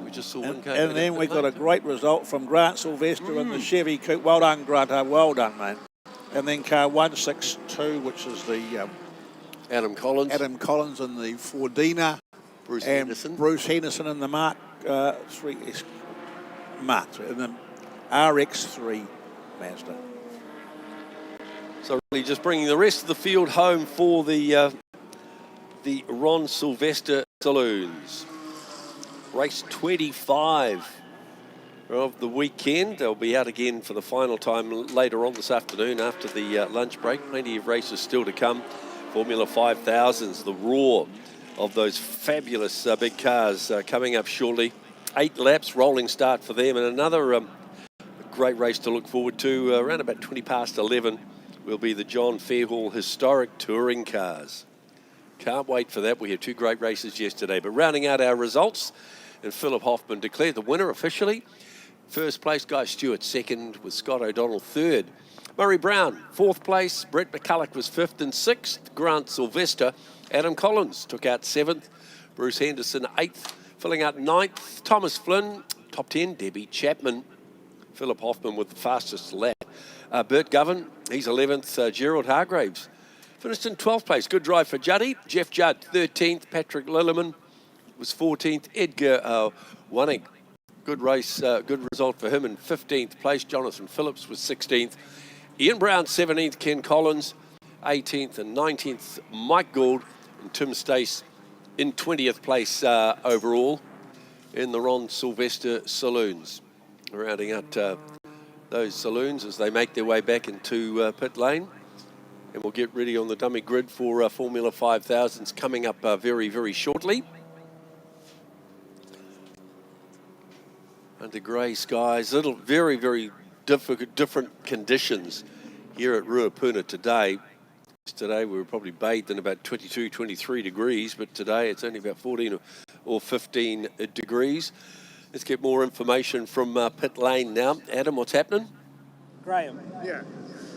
We just saw one and then we got a great result from Grant Silvester and the Chevy Coupe. Well done, Grant. Well done, man. And then car 162, which is the Adam Collins and the Fordina. Bruce Henderson in the Mark 3 Mark 3 and the RX3 Mazda. So really just bringing the rest of the field home for the Ron Silvester Saloons. Race 25 of the weekend. They'll be out again for the final time later on this afternoon after the lunch break. Plenty of races still to come. Formula 5000s, the roar of those fabulous big cars coming up shortly. 8 laps, rolling start for them, and another great race to look forward to. Around about 20 past 11 will be the John Fairhall Historic Touring Cars. Can't wait for that. We had 2 great races yesterday. But rounding out our results, and Philip Hoffman declared the winner officially. First place, Guy Stewart. Second with Scott O'Donnell. Third, Murray Brown. Fourth place, Brett McCulloch was 5th and 6th. Grant Silvester. Adam Collins took out 7th. Bruce Henderson 8th. Filling out 9th, Thomas Flynn. Top 10, Debbie Chapman. Philip Hoffman with the fastest lap. Bert Govan, he's 11th. Gerald Hargraves finished in 12th place. Good drive for Juddy. Jeff Judd, 13th. Patrick Lillerman was 14th. Edgar Wanning, good race, good result for him in 15th place. Jonathan Phillips was 16th. Ian Brown, 17th. Ken Collins, 18th. And 19th, Mike Gould. And Tim Stace in 20th place overall in the Ron Silvester Saloons. Rounding out those saloons as they make their way back into pit lane. And we'll get ready on the dummy grid for Formula 5000s coming up very, very shortly. Under grey skies, very, very different conditions here at Ruapuna today. Yesterday we were probably bathed in about 22, 23 degrees, but today it's only about 14 or 15 degrees. Let's get more information from pit lane now. Adam, what's happening? Graham. Yeah.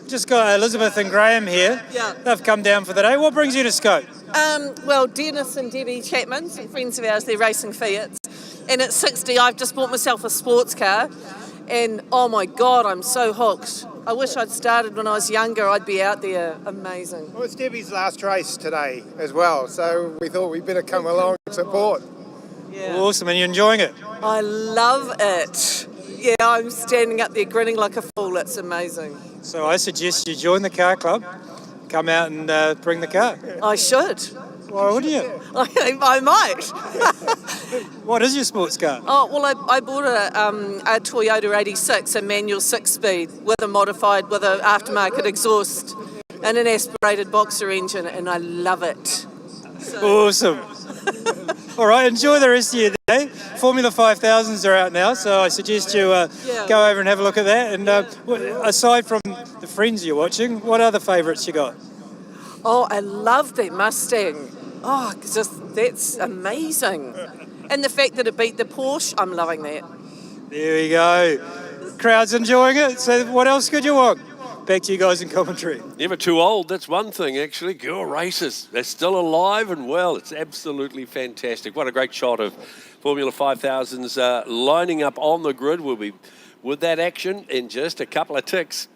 Just got Elizabeth and Graham here. Yeah. They've come down for the day. What brings you to Scope? Well, Dennis and Debbie Chapman, some friends of ours, they're racing Fiats. And at 60, I've just bought myself a sports car. And oh my God, I'm so hooked. I wish I'd started when I was younger. I'd be out there. Amazing. Well, it's Debbie's last race today as well, so we thought we'd better come along and support. Yeah. Awesome, and you're enjoying it? I love it. Yeah, I'm standing up there grinning like a fool. It's amazing. So I suggest you join the car club, come out and bring the car. I should. Why would you? I might. What is your sports car? Oh, well, I bought a Toyota 86, a manual 6-speed with a modified, with an aftermarket exhaust and an aspirated boxer engine, and I love it. Awesome. All right, enjoy the rest of your day. Formula 5000s are out now, so I suggest you go over and have a look at that. And aside from the friends you're watching, what other favourites you got? Oh, I love that Mustang. Oh, that's amazing. And the fact that it beat the Porsche, I'm loving that. There we go. Crowd's enjoying it, so what else could you want? Back to you guys in commentary. Never too old, that's one thing actually. Girl races, they're still alive and well. It's absolutely fantastic. What a great shot of Formula 5000s lining up on the grid. We'll be with that action in just a couple of ticks.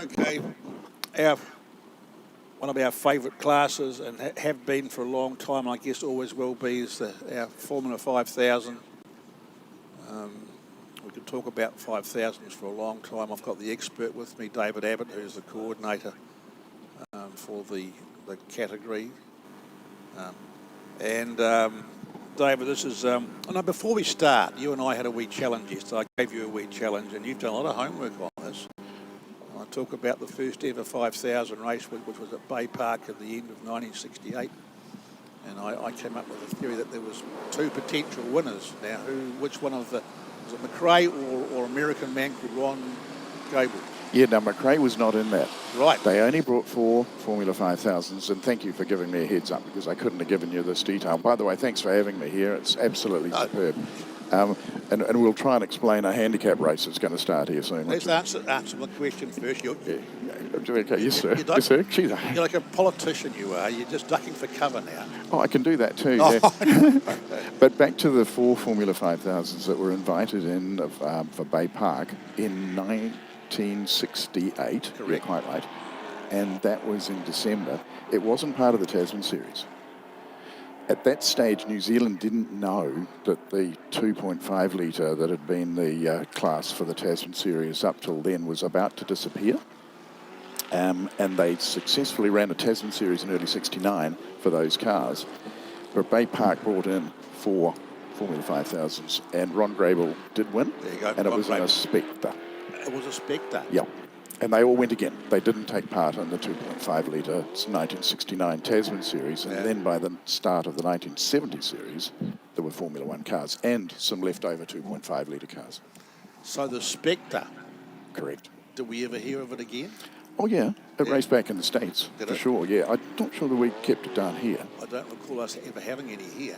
Okay, one of our favourite classes, and have been for a long time, I guess always will be, is our Formula 5000. We could talk about 5000s for a long time. I've got the expert with me, David Abbott, who's the coordinator for the category. David, this is... before we start, you and I had a wee challenge yesterday. I gave you a wee challenge, and you've done a lot of homework on this. I talk about the first ever 5000 race, which was at Bay Park at the end of 1968. And I came up with a theory that there was 2 potential winners. Now, which one of the... Was it McRae or American man called Ron Gable? Yeah, no, McRae was not in that. Right. They only brought 4 Formula 5000s, and thank you for giving me a heads up because I couldn't have given you this detail. By the way, thanks for having me here. It's absolutely superb. And we'll try and explain a handicap race that's going to start here soon. Let's answer my question first. Okay, yes, sir. Yes, sir. You're like a politician, you are. You're just ducking for cover now. Oh, I can do that too, yeah. But back to the 4 Formula 5000s that were invited in for Bay Park in 1968. Correct. You're quite right. And that was in December. It wasn't part of the Tasman series. At that stage, New Zealand didn't know that the 2.5 litre that had been the class for the Tasman Series up till then was about to disappear. And they successfully ran a Tasman Series in early '69 for those cars. But Bay Park brought in 4 Formula 5000s, and Ron Grable did win. There you go. And it was in a Spectre. It was a Spectre. Yeah. And they all went again. They didn't take part in the 2.5 litre 1969 Tasman Series. And then by the start of the 1970 Series, there were Formula 1 cars and some leftover 2.5 litre cars. So the Spectre. Correct. Did we ever hear of it again? Oh, yeah. It raced back in the States, Did for it? sure, yeah. I'm not sure that we kept it down here. I don't recall us ever having any here.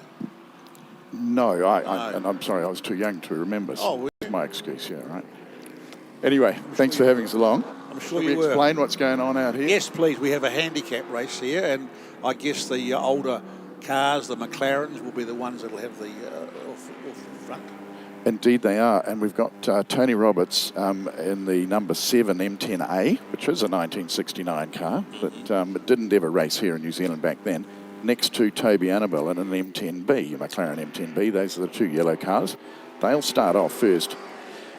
No, and I'm sorry, I was too young to remember. Oh, That's my excuse, yeah, right. Anyway, thanks for having us along. I'm sure Can you we were. explain what's going on out here? Yes, please. We have a handicap race here, and I guess the older cars, the McLarens, will be the ones that will have the off front. Indeed they are, and we've got Tony Roberts in the number 7 M10A, which is a 1969 car, but didn't ever race here in New Zealand back then, next to Toby Annabelle in an M10B, McLaren M10B. Those are the two yellow cars. They'll start off first,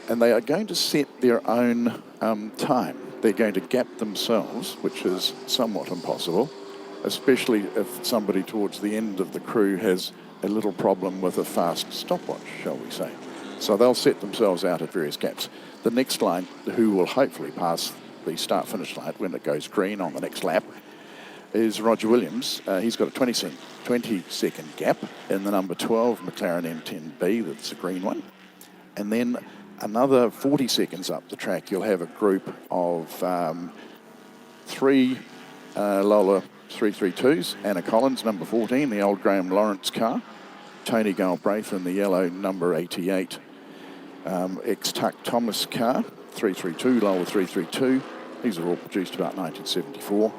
and they are going to set their own time. They're going to gap themselves, which is somewhat impossible, especially if somebody towards the end of the crew has a little problem with a fast stopwatch, shall we say. So they'll set themselves out at various gaps. The next line, who will hopefully pass the start-finish line when it goes green on the next lap, is Roger Williams. He's got a 20-second gap in the number 12 McLaren M10B, that's a green one. And then another 40 seconds up the track, you'll have a group of 3 Lola 332s, Anna Collins, number 14, the old Graham Lawrence car, Tony Galbraith in the yellow number 88, ex-Tuck Thomas car, 332, Lola 332. These are all produced about 1974.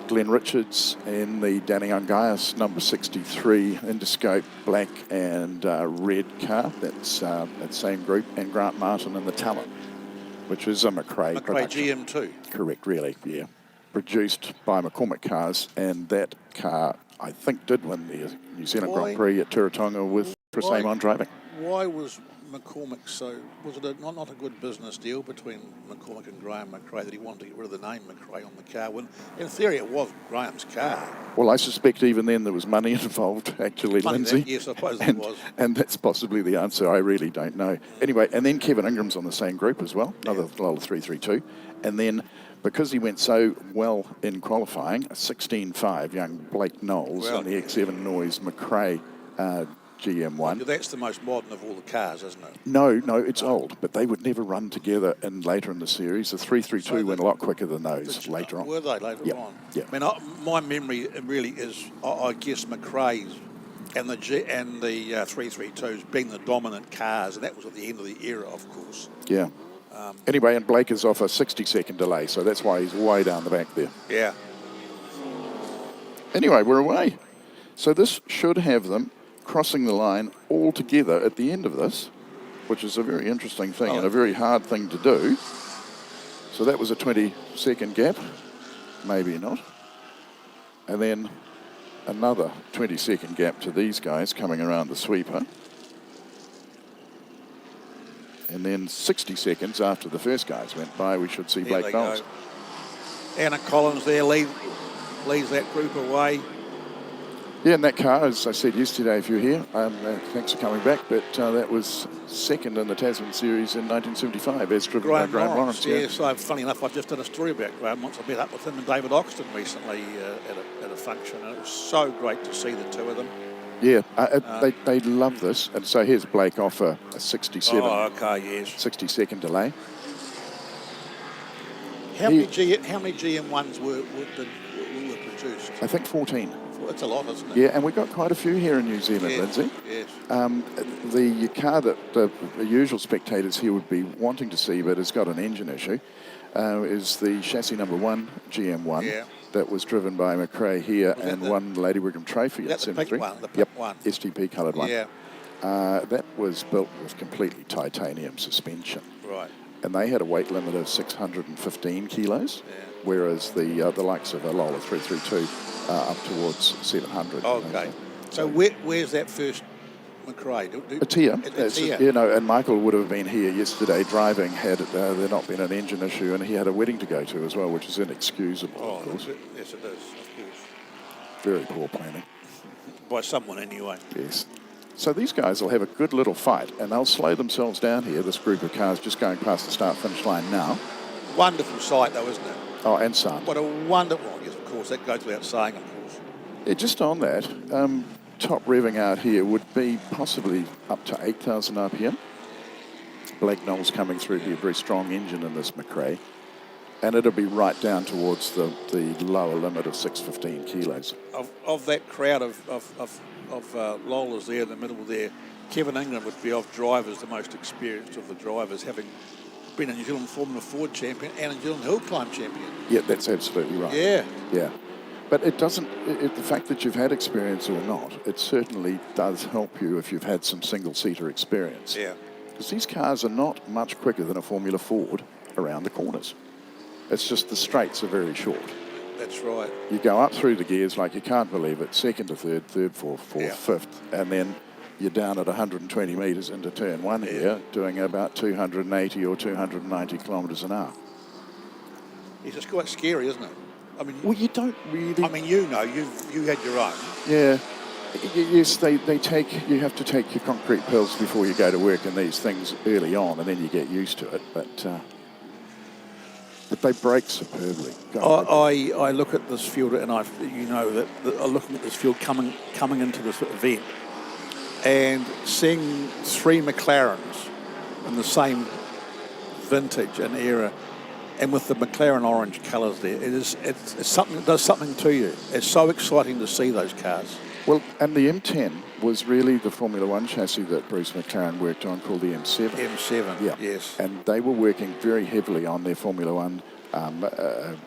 Glenn Richards in the Danny Ungaius number 63 Interscope black and red car. That's that same group. And Grant Martin in the Talon, which is a McRae production. GM2. Correct, really, yeah. Produced by McCormick Cars, and that car, I think, did win the New Zealand Grand Prix at Turatonga with Chris Amon driving. Why was McCormick so... Was it not a good business deal between McCormick and Graham McRae that he wanted to get rid of the name McRae on the car when, in theory, it was Graham's car? Well, I suspect even then there was money involved, actually, Lindsay. Yes, I suppose there was. And that's possibly the answer. I really don't know. Anyway, and then Kevin Ingram's on the same group as well, another Lola 332. And then, because he went so well in qualifying, a 16.5 young Blake Knowles on the X7 Noise McRae GM1. That's the most modern of all the cars, isn't it? No, it's old, but they would never run together later in the series. The 332 went a lot quicker than those later on. Were they later on? Yeah. I mean, my memory really is, I guess, McRae's and the 332s being the dominant cars, and that was at the end of the era, of course. Yeah. Anyway, and Blake is off a 60-second delay, so that's why he's way down the back there. Yeah. Anyway, we're away. So this should have them crossing the line all together at the end of this, which is a very interesting thing and a very hard thing to do. So that was a 20-second gap, maybe not. And then another 20-second gap to these guys coming around the sweeper. And then 60 seconds after the first guys went by, we should see Blake Knowles. Anna Collins there leads that group away. Yeah, and that car, as I said yesterday, if you're here, thanks for coming back, but that was second in the Tasman Series in 1975, as driven by Graham Lawrence. Yeah, so funny enough, I just did a story about Graham once. I met up with him and David Oxton recently at a function, and it was so great to see the two of them. Yeah, they love this, and so here's Blake off a 67. Oh, okay, yes. 60-second delay. How many GM1s were produced? I think 14. That's a lot, isn't it? Yeah, and we've got quite a few here in New Zealand, Lindsay. Yes. The car that the usual spectators here would be wanting to see, but has got an engine issue, is the chassis number 1 GM1 that was driven by McRae here and won the Lady Wigham Trophy at 73. The pink one. STP coloured one. Yeah. That was built with completely titanium suspension. Right. And they had a weight limit of 615 kilos, whereas the likes of a Lola 332 up towards 700. Okay. So where's that first McRae? It's here. It's here. You know, and Michael would have been here yesterday driving had there not been an engine issue, and he had a wedding to go to as well, which is inexcusable, of course. Yes, it is, of course. Very poor planning. By someone, anyway. Yes. So these guys will have a good little fight, and they'll slow themselves down here, this group of cars just going past the start-finish line now. Wonderful sight, though, isn't it? Oh, and sun. What a wonderful, yes, of course, that goes without saying, of course. Yeah, just on that, top revving out here would be possibly up to 8,000 RPM. Blake Knowles coming through here, very strong engine in this McRae. And it'll be right down towards the lower limit of 615 kilos. Of that crowd of Lolas there in the middle there, Kevin Ingram would be of drivers the most experienced of the drivers, having been a New Zealand Formula Ford champion and a New Zealand Hill Climb champion. Yeah, that's absolutely right. Yeah. Yeah. But it doesn't, the fact that you've had experience or not, it certainly does help you if you've had some single-seater experience. Yeah. Because these cars are not much quicker than a Formula Ford around the corners. It's just the straights are very short. That's right. You go up through the gears like you can't believe it, second to third, third, fourth, fifth, and then you're down at 120 metres into turn one here, doing about 280 or 290 kilometres an hour. It's just quite scary, isn't it? I mean, well, you don't really. I mean, you know, you had your own. Yeah. Yes, they take. You have to take your concrete pills before you go to work and these things early on, and then you get used to it. But they brake superbly. I look at this field, and I'm looking at this field coming into this event, and seeing three McLarens in the same vintage and era. And with the McLaren orange colours there, it's something that does something to you. It's so exciting to see those cars. Well, and the M10 was really the Formula One chassis that Bruce McLaren worked on, called the M7. M7, yeah. Yes. And they were working very heavily on their Formula One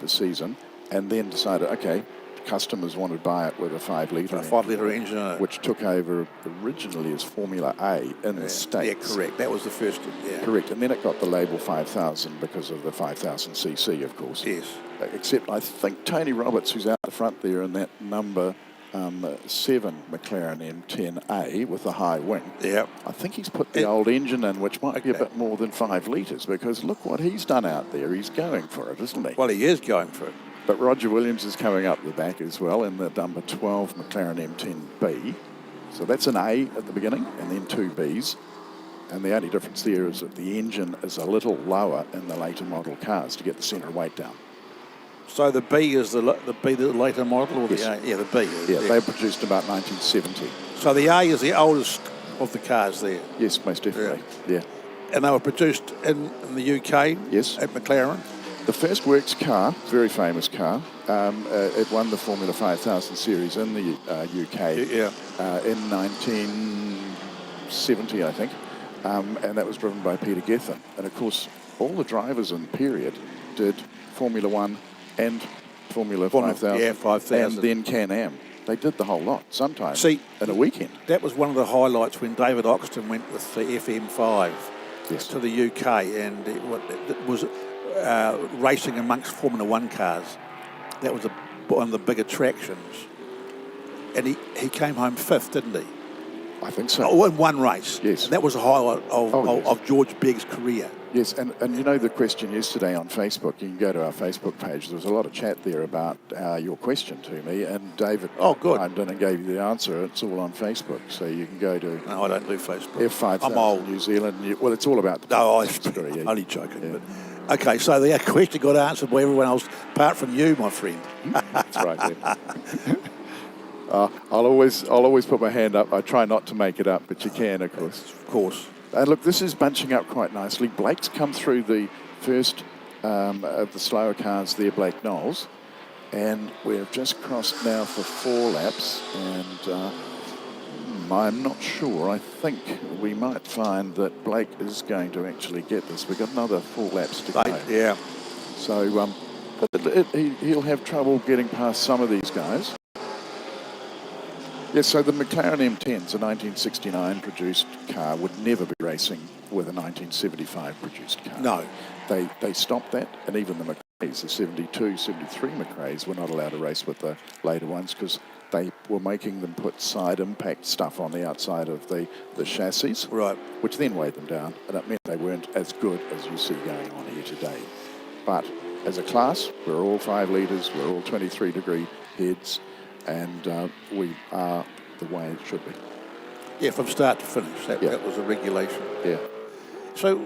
season, and then decided, okay, customers wanted to buy it with a 5-litre engine. 5-litre engine. Which took over originally as Formula A in the States. Yeah, correct. That was the first, yeah. Correct. And then it got the label 5000 because of the 5000cc, of course. Yes. Except I think Tony Roberts, who's out the front there in that number 7 McLaren M10A with the high wing. Yeah. I think he's put the old engine in, which might be a bit more than 5 litres, because look what he's done out there. He's going for it, isn't he? Well, he is going for it. But Roger Williams is coming up the back as well in the number 12 McLaren M10B. So that's an A at the beginning and then 2 Bs. And the only difference there is that the engine is a little lower in the later model cars to get the centre of weight down. So the B is the later model, or yes. the A? Yeah, the B. Yeah, they were produced about 1970. So the A is the oldest of the cars there. Yes, most definitely. Yeah. And they were produced in the UK. Yes. At McLaren. The first works car, very famous car, it won the Formula 5000 series in the UK in 1970, I think, and that was driven by Peter Gethin. And of course, all the drivers in the period did Formula 1 and Formula 5000, yeah, 5000. and then Can-Am. They did the whole lot, sometimes in a weekend. That was one of the highlights when David Oxton went with the FM5 to the UK, and it was racing amongst Formula One cars. That was one of the big attractions. And he came home 5th, didn't he? I think so. Oh, in one race. Yes. And that was a highlight of George Begg's career. Yes, and you know the question yesterday on Facebook, you can go to our Facebook page, there was a lot of chat there about your question to me, and David chimed in and gave you the answer. It's all on Facebook, so you can go to... No, I don't do Facebook. F5000 I'm old. New Zealand. Well, it's all about the... No, I'm only joking. Yeah. But, okay, so the question got answered by everyone else, apart from you, my friend. That's right, yeah. I'll always put my hand up. I try not to make it up, but you can, of course. Of course. And look, this is bunching up quite nicely. Blake's come through the first of the slower cars there, Blake Knowles, and we've just crossed now for 4 laps, and I'm not sure. I think we might find that Blake is going to actually get this. We've got another 4 laps to go. Yeah. So he'll have trouble getting past some of these guys. Yes, so the McLaren M10's a 1969 produced car, would never be racing with a 1975 produced car. No. They stopped that, and even the McRaes, the 72, 73 McRaes, were not allowed to race with the later ones because they were making them put side impact stuff on the outside of the chassis, right, which then weighed them down, and it meant they weren't as good as you see going on here today. But as a class, we're all 5 litres, we're all 23-degree heads, and we are the way it should be. Yeah, from start to finish. That was a regulation. Yeah. So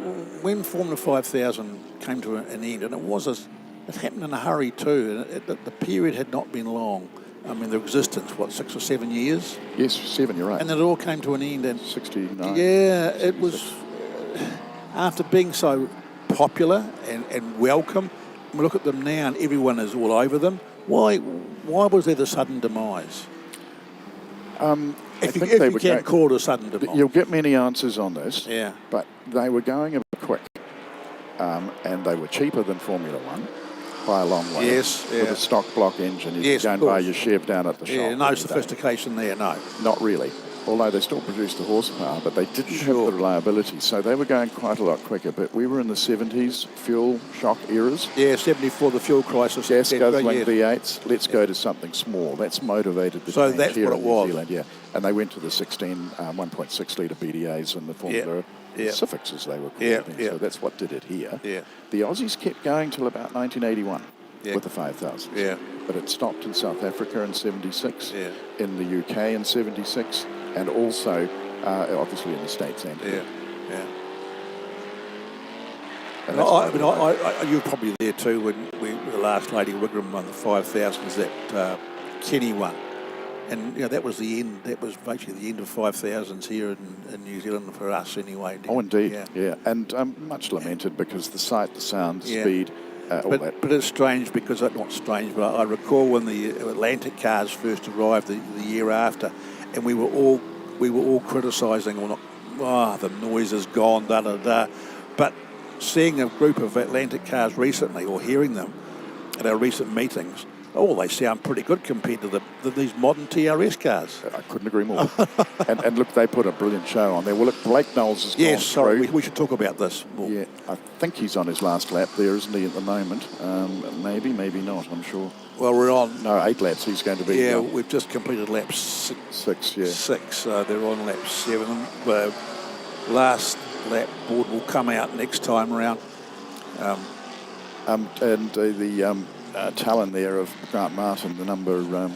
when Formula 5000 came to an end, and it happened in a hurry too, and the period had not been long. I mean, their existence, 6 or 7 years? Yes, 7, you're right. And then it all came to an end. And 69. Yeah, it was, after being so popular and welcome, we look at them now and everyone is all over them. Why was there the sudden demise? If you can't call it a sudden demise. You'll get many answers on this. Yeah. But they were going a bit quick, and they were cheaper than Formula 1 by a long way. Yes, yeah. With a stock block engine, you go and buy your Chev down at the shop. Yeah, no sophistication there, no. Not really. Although they still produced the horsepower, but they didn't have the reliability. So they were going quite a lot quicker. But we were in the 70s, fuel shock eras. Yeah, 74, the fuel crisis. Gas guzzling V8s. Let's go to something small. That's motivated the change that's here what in it New was. Zealand, yeah. And they went to the 16 1.6 litre BDAs and the Formula Pacifics, as they were called. So that's what did it here. Yeah. The Aussies kept going till about 1981 with the 5000s. Yeah. But it stopped in South Africa in 76, in the UK in 76, and also obviously in the States and yeah. And you were probably there too when the last Lady Wigram won the 5000s that Kenny won. And that was the end. That was basically the end of 5000s here in New Zealand for us, anyway. Oh, indeed, yeah. And much lamented because the sight, the sound, the speed, all that. But it's strange because not strange. But I recall when the Atlantic cars first arrived the year after, and we were all criticising, the noise is gone, da da da. But seeing a group of Atlantic cars recently, or hearing them at our recent meetings. Oh, they sound pretty good compared to these modern TRS cars. I couldn't agree more. and look, they put a brilliant show on there. Well, look, Blake Knowles has gone sorry, through. we should talk about this more. Yeah, I think he's on his last lap there, isn't he, at the moment? Maybe not, I'm sure. Well, we're on... No, 8 laps he's going to be. Yeah, we've just completed lap 6. 6, yeah. 6, they're on lap 7. Last lap board will come out next time around. The Talon there of Grant Martin, the number 2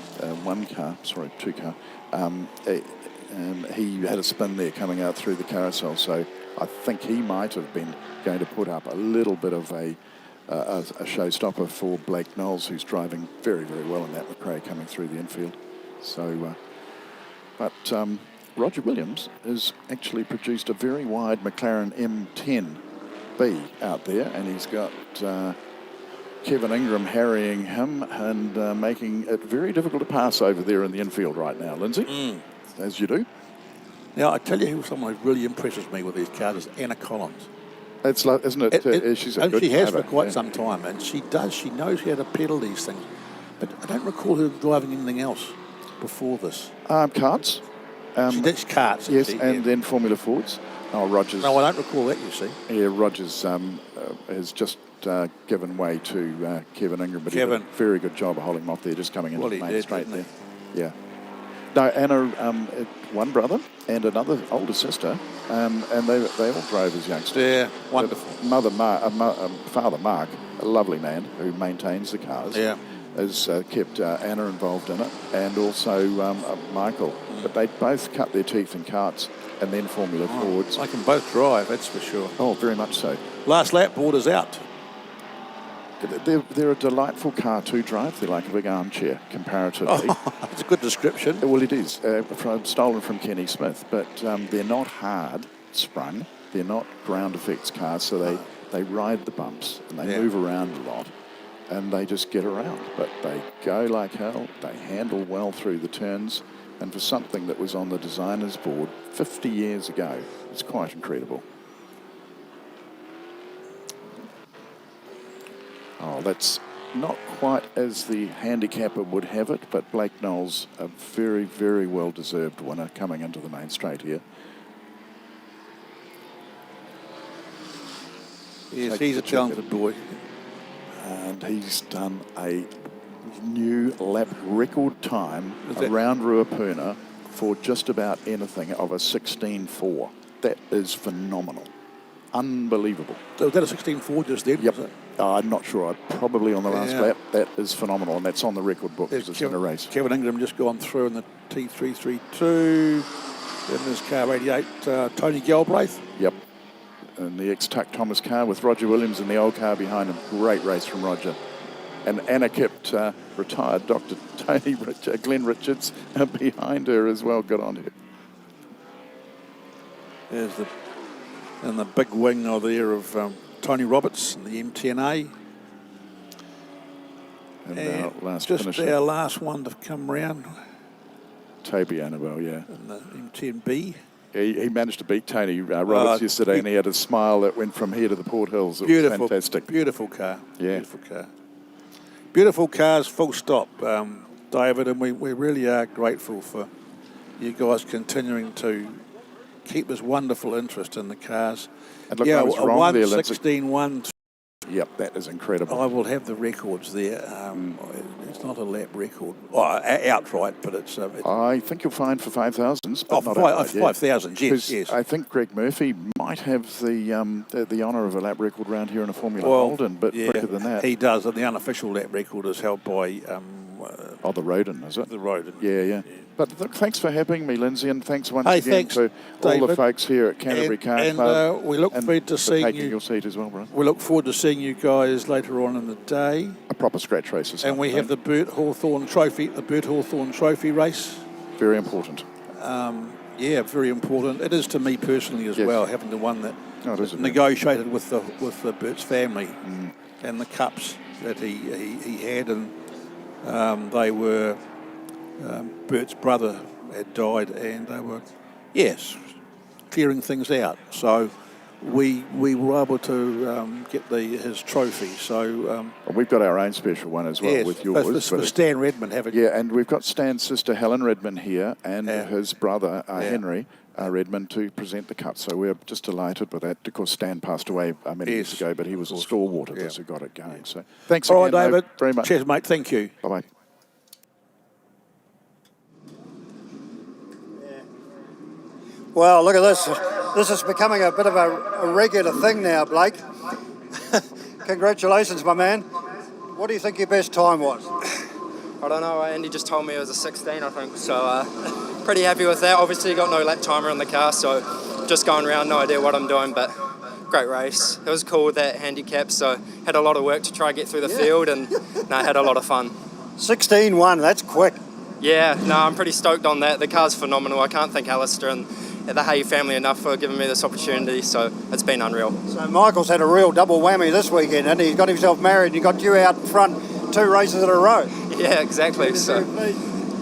car, he had a spin there coming out through the carousel, so I think he might have been going to put up a little bit of a showstopper for Blake Knowles, who's driving very, very well in that McRae coming through the infield. So, but Roger Williams has actually produced a very wide McLaren M10B out there, and he's got Kevin Ingram harrying him and making it very difficult to pass over there in the infield right now, Lindsay, as you do. Now, I tell you someone who really impresses me with these cars is Anna Collins. It's like, isn't it? She's a good she has driver, for quite some time, and she knows how to pedal these things. But I don't recall her driving anything else before this. Karts. She did karts. Yes, then Formula Fords. Oh, Rogers. No, I don't recall that, you see. Yeah, Rogers has just given way to Kevin Ingram, but he did a very good job of holding him off there, just coming into the main straight there. Yeah. No, Anna, one brother and another older sister, and they all drove as youngsters. Yeah, wonderful. Father Mark, a lovely man who maintains the cars, has kept Anna involved in it, and also Michael. But they both cut their teeth in karts and then Formula Fords. They can both drive, that's for sure. Oh, very much so. Last lap, board is out. They're a delightful car to drive. They're like a big armchair, comparatively. It's a good description. Well, it is. Stolen from Kenny Smith, but they're not hard sprung. They're not ground effects cars, so they ride the bumps and they move around a lot, and they just get around. But they go like hell. They handle well through the turns, and for something that was on the designer's board 50 years ago, it's quite incredible. Oh, that's not quite as the handicapper would have it, but Blake Knowles, a very, very well-deserved winner coming into the main straight here. Yes, he's a talented boy. And he's done a new lap record time around Ruapuna for just about anything of a 16.4. That is phenomenal. Unbelievable. So was that a 16.4 just then? Yep. I'm not sure. Probably on the last lap. That is phenomenal, and that's on the record book because it's in a race. Kevin Ingram just gone through in the T332. In his car 88, Tony Galbraith. Yep. And the ex-Tuck Thomas car with Roger Williams in the old car behind him. Great race from Roger. And Anna kept retired Dr. Glenn Richards behind her as well. Good on her. There's the big wing there of Tony Roberts and the M10A. And our last just finisher. our last one to come round. Toby Annabelle, yeah. And the M10B. He managed to beat Tony Roberts yesterday, and he had a smile that went from here to the Port Hills. It was fantastic. Beautiful car. Yeah. Beautiful car. Beautiful cars, full stop, David, and we really are grateful for you guys continuing to keep this wonderful interest in the cars. And look, I was wrong there, Lindsay. 1:16.1. Yep, that is incredible. I will have the records there. It's not a lap record, outright, but it's. I think you'll find for 5,000s, but not 5,000. Yes. I think Greg Murphy might have the honour of a lap record round here in a Formula Holden, but quicker than that. He does, and the unofficial lap record is held by. The Roden, is it? The Roden. Yeah. But look, thanks for having me, Lindsay, and thanks once again thanks, to David. all the folks here at Canterbury Car Club. We look forward to seeing taking you. your seat as well, bro. We look forward to seeing you guys later on in the day. A proper scratch race, and we have the Bert Hawthorne Trophy, race. Very important. Very important. It is to me personally as well, having the one that negotiated with the Bert's family and the cups that he had, and they were Bert's brother had died, and they were clearing things out. So we were able to get his trophy. So we've got our own special one as well with yours. For Stan Redmond, haven't you? Yeah, and we've got Stan's sister Helen Redmond here and his brother Henry Redmond to present the cup. So we're just delighted with that. Of course, Stan passed away many years ago, but he was a stalwart of this who got it going. So thanks All again, right, David. very much. Cheers, mate. Thank you. Bye-bye. Well, look at this. This is becoming a bit of a regular thing now, Blake. Congratulations, my man. What do you think your best time was? I don't know. Andy just told me it was a 16, I think. So pretty happy with that. Obviously, got no lap timer in the car, so just going around, no idea what I'm doing, but great race. It was cool with that handicap, so had a lot of work to try and get through the field, and had a lot of fun. 16-1, that's quick. Yeah, no, I'm pretty stoked on that. The car's phenomenal. I can't thank Alistair and the Hay family enough for giving me this opportunity, so it's been unreal. So Michael's had a real double whammy this weekend, and he's got himself married and he got you out in front 2 races in a row. Yeah, exactly. So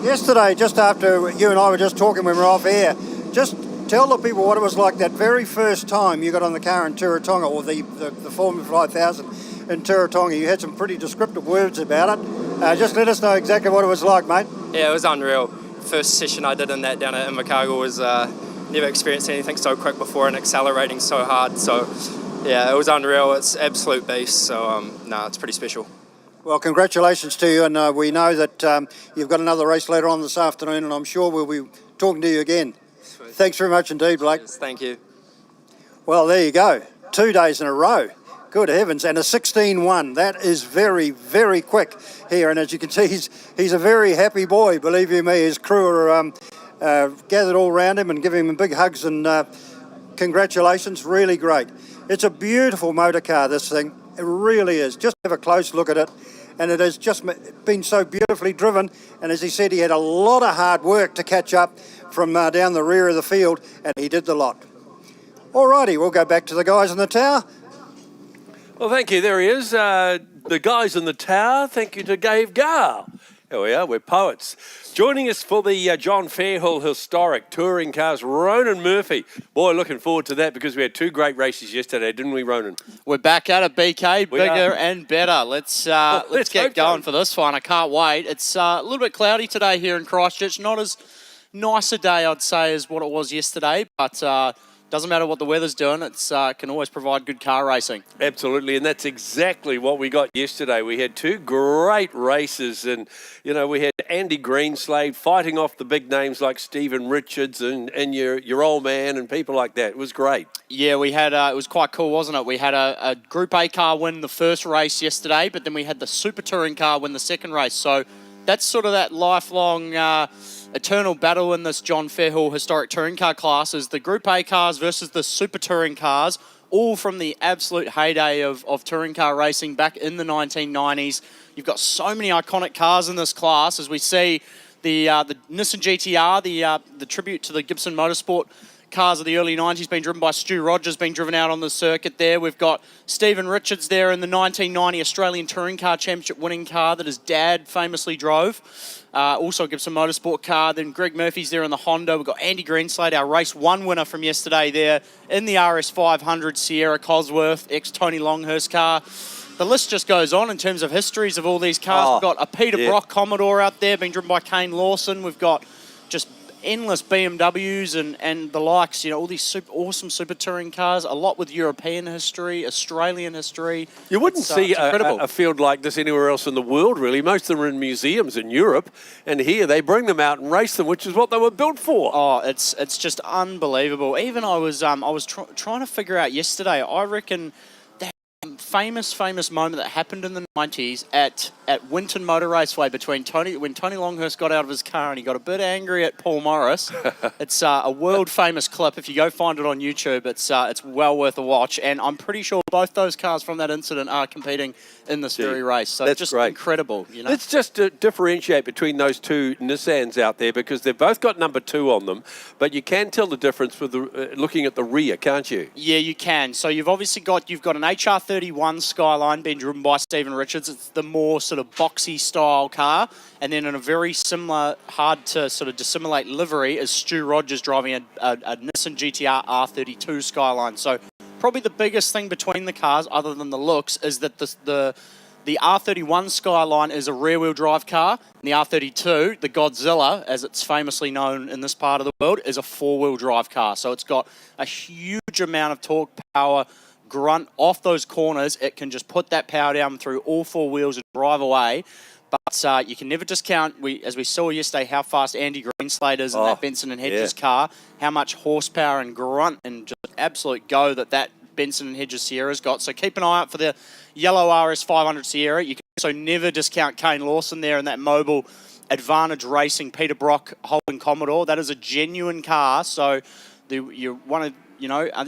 yesterday, just after you and I were just talking when we were off air, just tell the people what it was like that very first time you got on the car in Turatonga, or the Formula 5000 in Turatonga. You had some pretty descriptive words about it. Just let us know exactly what it was like, mate. Yeah, it was unreal. First session I did in that down at Invercargill was never experienced anything so quick before and accelerating so hard. So yeah, it was unreal. It's absolute beast. So it's pretty special. Well, congratulations to you, and we know that you've got another race later on this afternoon, and I'm sure we'll be talking to you again. Sweet. Thanks very much indeed, Blake. Cheers. Thank you. Well, there you go. 2 days in a row. Good heavens, and a 16-1. That is very, very quick here, and as you can see, he's a very happy boy, believe you me. His crew are gathered all around him and giving him big hugs, and congratulations, really great. It's a beautiful motor car, this thing. It really is. Just have a close look at it, and it has just been so beautifully driven, and as he said, he had a lot of hard work to catch up from down the rear of the field, and he did the lot. Alrighty, we'll go back to the guys in the tower. Well, thank you. There he is. The guys in the tower. Thank you to Dave Gale. Here we are. We're poets. Joining us for the John Fairhill Historic Touring Cars, Ronan Murphy. Boy, looking forward to that because we had 2 great races yesterday, didn't we, Ronan? We're back at it, BK. Bigger and better. Let's get going for this one. I can't wait. It's a little bit cloudy today here in Christchurch. Not as nice a day, I'd say, as what it was yesterday, but doesn't matter what the weather's doing, it's can always provide good car racing. Absolutely, and that's exactly what we got yesterday. We had two great races, and we had Andy Greenslade fighting off the big names like Stephen Richards and your old man and people like that. It was great. Yeah, we had it was quite cool, wasn't it? We had a Group A car win the first race yesterday, but then we had the Super Touring car win the second race. So that's sort of that lifelong eternal battle in this John Fairhall historic touring car class, is the Group A cars versus the Super Touring cars, all from the absolute heyday of touring car racing back in the 1990s. You've got so many iconic cars in this class, as we see the Nissan GTR, the tribute to the Gibson Motorsport cars of the early 90s, being driven by Stu Rogers, being driven out on the circuit there. We've got Stephen Richards there in the 1990 Australian Touring Car Championship winning car that his dad famously drove. Also a Gibson Motorsport car. Then Greg Murphy's there in the Honda. We've got Andy Greenslade, our race 1 winner from yesterday there in the RS500 Sierra Cosworth, ex-Tony Longhurst car. The list just goes on in terms of histories of all these cars. We've got a Peter Brock Commodore out there being driven by Kane Lawson. We've got just endless BMWs and the likes, all these awesome super touring cars, a lot with European history, Australian history. You wouldn't see a field like this anywhere else in the world, really. Most of them are in museums in Europe, and here they bring them out and race them, which is what they were built for. Oh, it's just unbelievable. Even I was trying to figure out yesterday, I reckon that famous moment that happened in the 90s at Winton Motor Raceway when Tony Longhurst got out of his car and he got a bit angry at Paul Morris. It's a world famous clip. If you go find it on YouTube, it's well worth a watch. And I'm pretty sure both those cars from that incident are competing in this very race. So that's just great. incredible. Let's just differentiate between those two Nissans out there, because they've both got number 2 on them, but you can tell the difference with looking at the rear, can't you? Yeah, you can. So you've obviously got an HR31 Skyline being driven by Stephen Richards. It's the more sort of boxy style car, and then in a very similar, hard to sort of dissimulate livery is Stu Rogers driving a Nissan GTR R32 Skyline. So probably the biggest thing between the cars, other than the looks, is that the R31 Skyline is a rear-wheel drive car, and the R32, the Godzilla, as it's famously known in this part of the world, is a 4-wheel drive car. So it's got a huge amount of torque, power, grunt off those corners. It can just put that power down through all 4 wheels and drive away. But you can never discount, as we saw yesterday, how fast Andy Greenslade is in that Benson and Hedges car, how much horsepower and grunt and just absolute go that Benson and Hedges Sierra's got. So keep an eye out for the yellow RS500 Sierra. You can also never discount Kane Lawson there in that mobile Advantage Racing Peter Brock Holden Commodore. That is a genuine car. So you want to,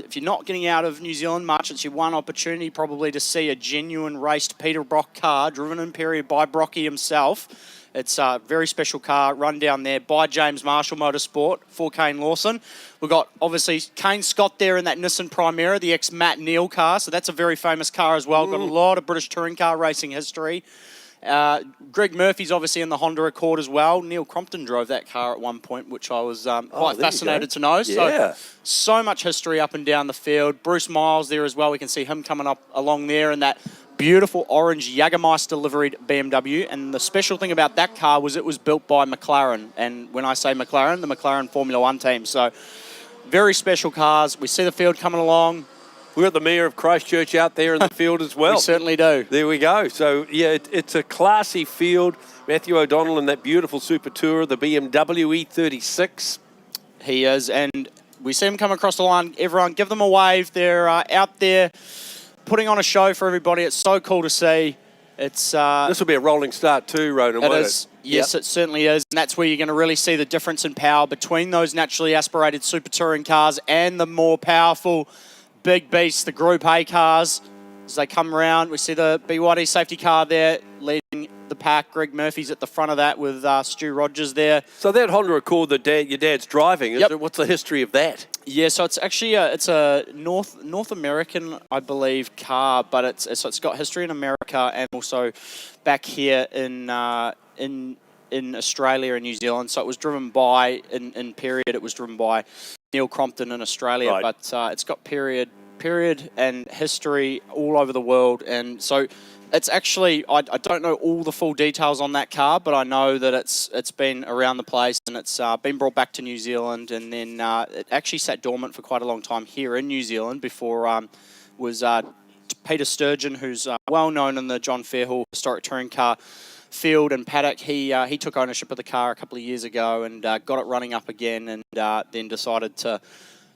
if you're not getting out of New Zealand much, it's your one opportunity probably to see a genuine raced Peter Brock car driven in period by Brocky himself. It's a very special car run down there by James Marshall Motorsport for Kane Lawson. We've got, obviously, Kane Scott there in that Nissan Primera, the ex-Matt Neal car. So that's a very famous car as well. Got a lot of British touring car racing history. Greg Murphy's obviously in the Honda Accord as well. Neil Crompton drove that car at one point, which I was quite fascinated to know. Yeah. So much history up and down the field. Bruce Miles there as well. We can see him coming up along there in that beautiful orange Jägermeister liveried BMW. And the special thing about that car was it was built by McLaren. And when I say McLaren, the McLaren Formula One team. So very special cars. We see the field coming along. We've got the Mayor of Christchurch out there in the field as well. We certainly do. There we go. So, yeah, it's a classy field. Matthew O'Donnell in that beautiful Super Tourer, the BMW E36. He is, and we see him come across the line. Everyone, give them a wave. They're out there putting on a show for everybody. It's so cool to see. It's this will be a rolling start too, Ronan, won't it? Yes, it certainly is. And that's where you're going to really see the difference in power between those naturally aspirated Super Touring cars and the more powerful big beasts, the Group A cars. As they come around, we see the BYD safety car there leading the pack. Greg Murphy's at the front of that with Stu Rogers there. So that Honda Accord that your dad's driving, what's the history of that? Yeah, so it's actually it's a North American, I believe, car, but it's got history in America and also back here in Australia and New Zealand. So it was driven by in period. It was driven by Neil Crompton in Australia, but it's got period and history all over the world. And so It's actually, I don't know all the full details on that car, but I know that it's been around the place and it's been brought back to New Zealand, and then it actually sat dormant for quite a long time here in New Zealand before was Peter Sturgeon, who's well known in the John Fairhall historic touring car field and paddock. He took ownership of the car a couple of years ago and got it running up again, and then decided to.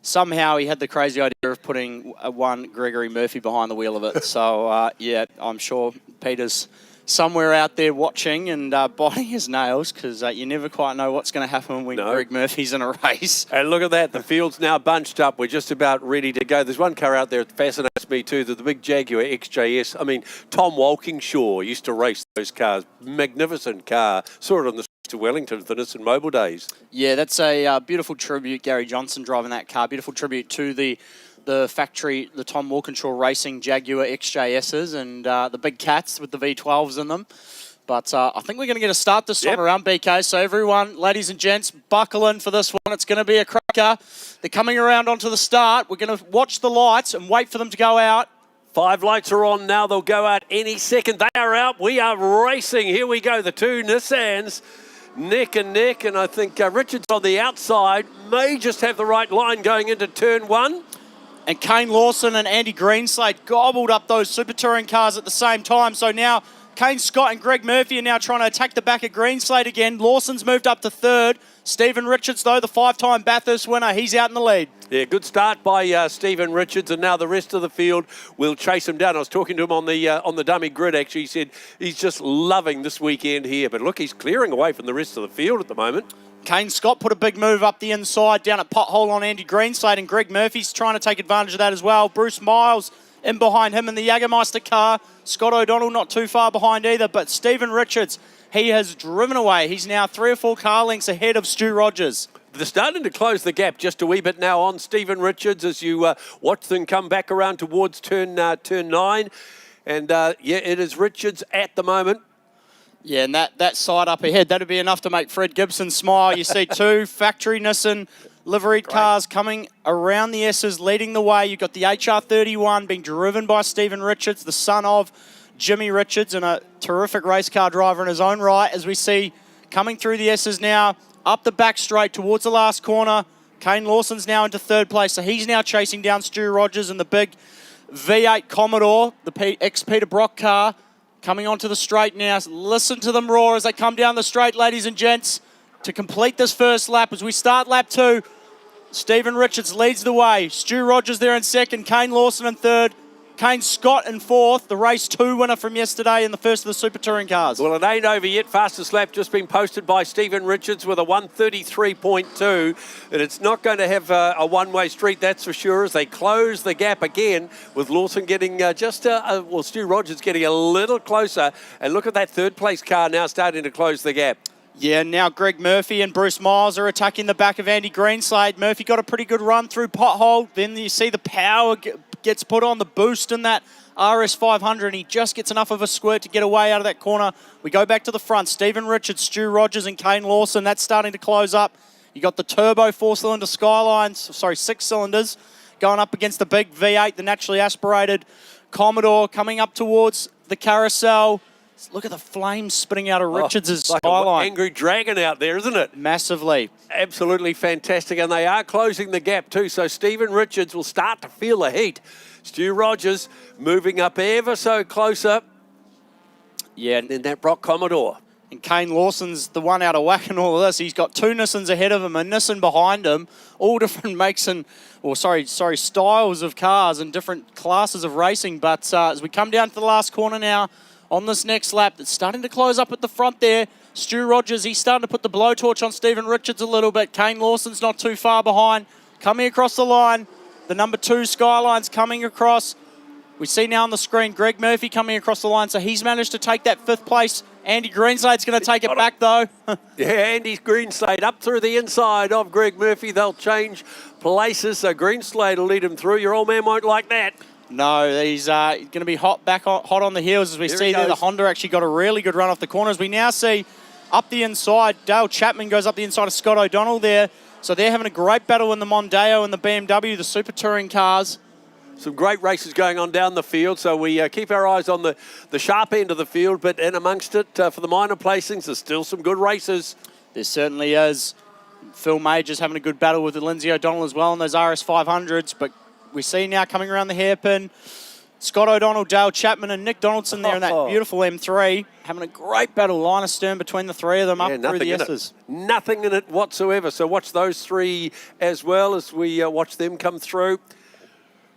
Somehow he had the crazy idea of putting one Gregory Murphy behind the wheel of it. So, yeah, I'm sure Peter's somewhere out there watching and biting his nails, because you never quite know what's going to happen when Greg Murphy's in a race. And look at that. The field's now bunched up. We're just about ready to go. There's one car out there that fascinates me too, the big Jaguar XJS. I mean, Tom Walkingshaw used to race those cars. Magnificent car. Saw it on the to Wellington for the Nissan Mobile days. Yeah, that's a beautiful tribute. Gary Johnson driving that car. Beautiful tribute to the factory, the Tom Walkinshaw Racing Jaguar XJSs and the big cats with the V12s in them. But I think we're going to get a start this time around, BK. So everyone, ladies and gents, buckle in for this one. It's going to be a cracker. They're coming around onto the start. We're going to watch the lights and wait for them to go out. 5 lights are on now. They'll go out any second. They are out. We are racing. Here we go. The two Nissans. Neck and neck, and I think Richards on the outside may just have the right line going into turn 1. And Kane Lawson and Andy Greenslade gobbled up those Super Touring cars at the same time. So now Kane Scott and Greg Murphy are now trying to attack the back of Greenslade again. Lawson's moved up to 3rd. Stephen Richards, though, the 5-time Bathurst winner, he's out in the lead. Yeah, good start by Stephen Richards, and now the rest of the field will chase him down. I was talking to him on the dummy grid, actually. He said he's just loving this weekend here. But look, he's clearing away from the rest of the field at the moment. Kane Scott put a big move up the inside, down at pothole on Andy Greenslade, and Greg Murphy's trying to take advantage of that as well. Bruce Miles in behind him in the Jägermeister car. Scott O'Donnell not too far behind either, but Stephen Richards, he has driven away. He's now 3 or 4 car lengths ahead of Stu Rogers. They're starting to close the gap just a wee bit now on Stephen Richards as you watch them come back around towards turn 9. And, yeah, it is Richards at the moment. Yeah, and that side up ahead, that'd be enough to make Fred Gibson smile. You see 2 factory Nissan liveried cars coming around the S's, leading the way. You've got the HR31 being driven by Stephen Richards, the son of Jimmy Richards, and a terrific race car driver in his own right, as we see coming through the S's now, up the back straight towards the last corner. Kane Lawson's now into 3rd place, so he's now chasing down Stu Rogers and the big V8 Commodore, the ex-Peter Brock car, coming onto the straight now. Listen to them roar as they come down the straight, ladies and gents, to complete this first lap. As we start lap 2, Stephen Richards leads the way. Stu Rogers there in 2nd, Kane Lawson in 3rd, Kane Scott in 4th, the race 2 winner from yesterday in the first of the Super Touring cars. Well, it ain't over yet. Fastest lap just been posted by Stephen Richards with a 1:33.2. And it's not going to have a one-way street, that's for sure, as they close the gap again with Lawson getting Stu Rogers getting a little closer. And look at that 3rd place car now starting to close the gap. Yeah, now Greg Murphy and Bruce Miles are attacking the back of Andy Greenslade. Murphy got a pretty good run through pothole. Then you see the power gets put on, the boost in that RS500, and he just gets enough of a squirt to get away out of that corner. We go back to the front. Stephen Richards, Stu Rogers and Kane Lawson. That's starting to close up. You got the turbo 4-cylinder Skylines, 6 cylinders, going up against the big V8, the naturally aspirated Commodore, coming up towards the carousel. Look at the flames spitting out of Richards' Skyline. Like an angry dragon out there, isn't it? Massively. Absolutely fantastic. And they are closing the gap too. So Stephen Richards will start to feel the heat. Stu Rogers moving up ever so closer. Yeah. And then that Brock Commodore. And Kane Lawson's the one out of whack in all of this. He's got 2 Nissans ahead of him, a Nissan behind him, all different makes and, styles of cars and different classes of racing. But as we come down to the last corner now, on this next lap, that's starting to close up at the front there. Stu Rogers, he's starting to put the blowtorch on Stephen Richards a little bit. Kane Lawson's not too far behind. Coming across the line, the number 2 Skyline's coming across. We see now on the screen Greg Murphy coming across the line, so he's managed to take that 5th place. Andy Greenslade's going to take it back, though. Yeah, Andy Greenslade up through the inside of Greg Murphy. They'll change places, so Greenslade will lead him through. Your old man won't like that. No, he's going to be hot on the heels as we see there. The Honda actually got a really good run off the corners. We now see up the inside, Dale Chapman goes up the inside of Scott O'Donnell there. So they're having a great battle in the Mondeo and the BMW, the Super Touring cars. Some great races going on down the field, so we keep our eyes on the sharp end of the field, but in amongst it, for the minor placings, there's still some good races. There certainly is. Phil Major's having a good battle with Lindsay O'Donnell as well in those RS 500s, but we see now coming around the hairpin, Scott O'Donnell, Dale Chapman and Nick Donaldson there in that beautiful M3, having a great battle, line astern between the three of them up through the S's. Nothing in it whatsoever, so watch those three as well as we watch them come through.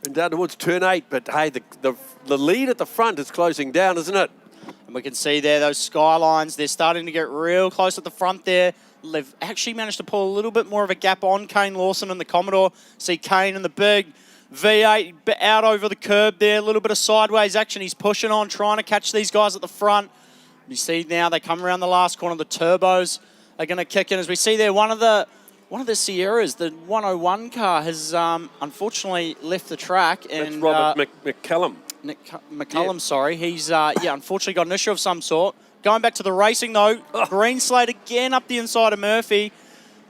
And down towards turn 8, but hey, the lead at the front is closing down, isn't it? And we can see there those Skylines, they're starting to get real close at the front there. They've actually managed to pull a little bit more of a gap on Kane Lawson and the Commodore. See Kane in the big V8 out over the curb there, a little bit of sideways action. He's pushing on, trying to catch these guys at the front. You see now they come around the last corner, the turbos are going to kick in. As we see there, one of the Sierras, the 101 car, has unfortunately left the track. That's and Robert McCallum. Nick McCullum, sorry. He's unfortunately got an issue of some sort. Going back to the racing though, green slate again up the inside of Murphy.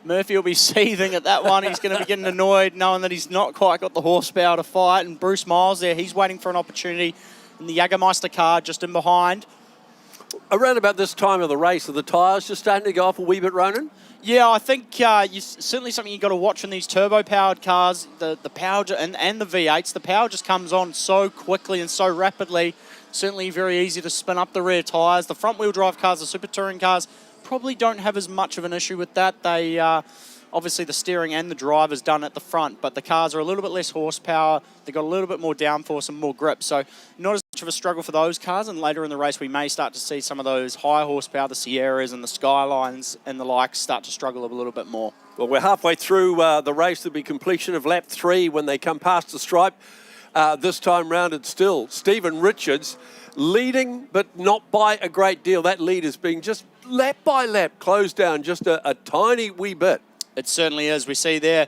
Murphy will be seething at that one. He's going to be getting annoyed knowing that he's not quite got the horsepower to fight. And Bruce Miles there, he's waiting for an opportunity in the Jägermeister car just in behind. Around about this time of the race, are the tyres just starting to go off a wee bit, Ronan? Yeah, I think certainly something you've got to watch in these turbo-powered cars, the power and the V8s. The power just comes on so quickly and so rapidly. Certainly very easy to spin up the rear tyres. The front-wheel drive cars, the super touring cars, probably don't have as much of an issue with that. They obviously the steering and the drive is done at the front, but the cars are a little bit less horsepower. They've got a little bit more downforce and more grip, so not as much of a struggle for those cars. And later in the race, we may start to see some of those high horsepower, the Sierras and the Skylines and the likes, start to struggle a little bit more. Well, we're halfway through the race. There'll be completion of lap 3 when they come past the stripe. This time round, it's still Stephen Richards leading, but not by a great deal. That lead is being just lap by lap closed down just a tiny wee bit. It certainly is. We see there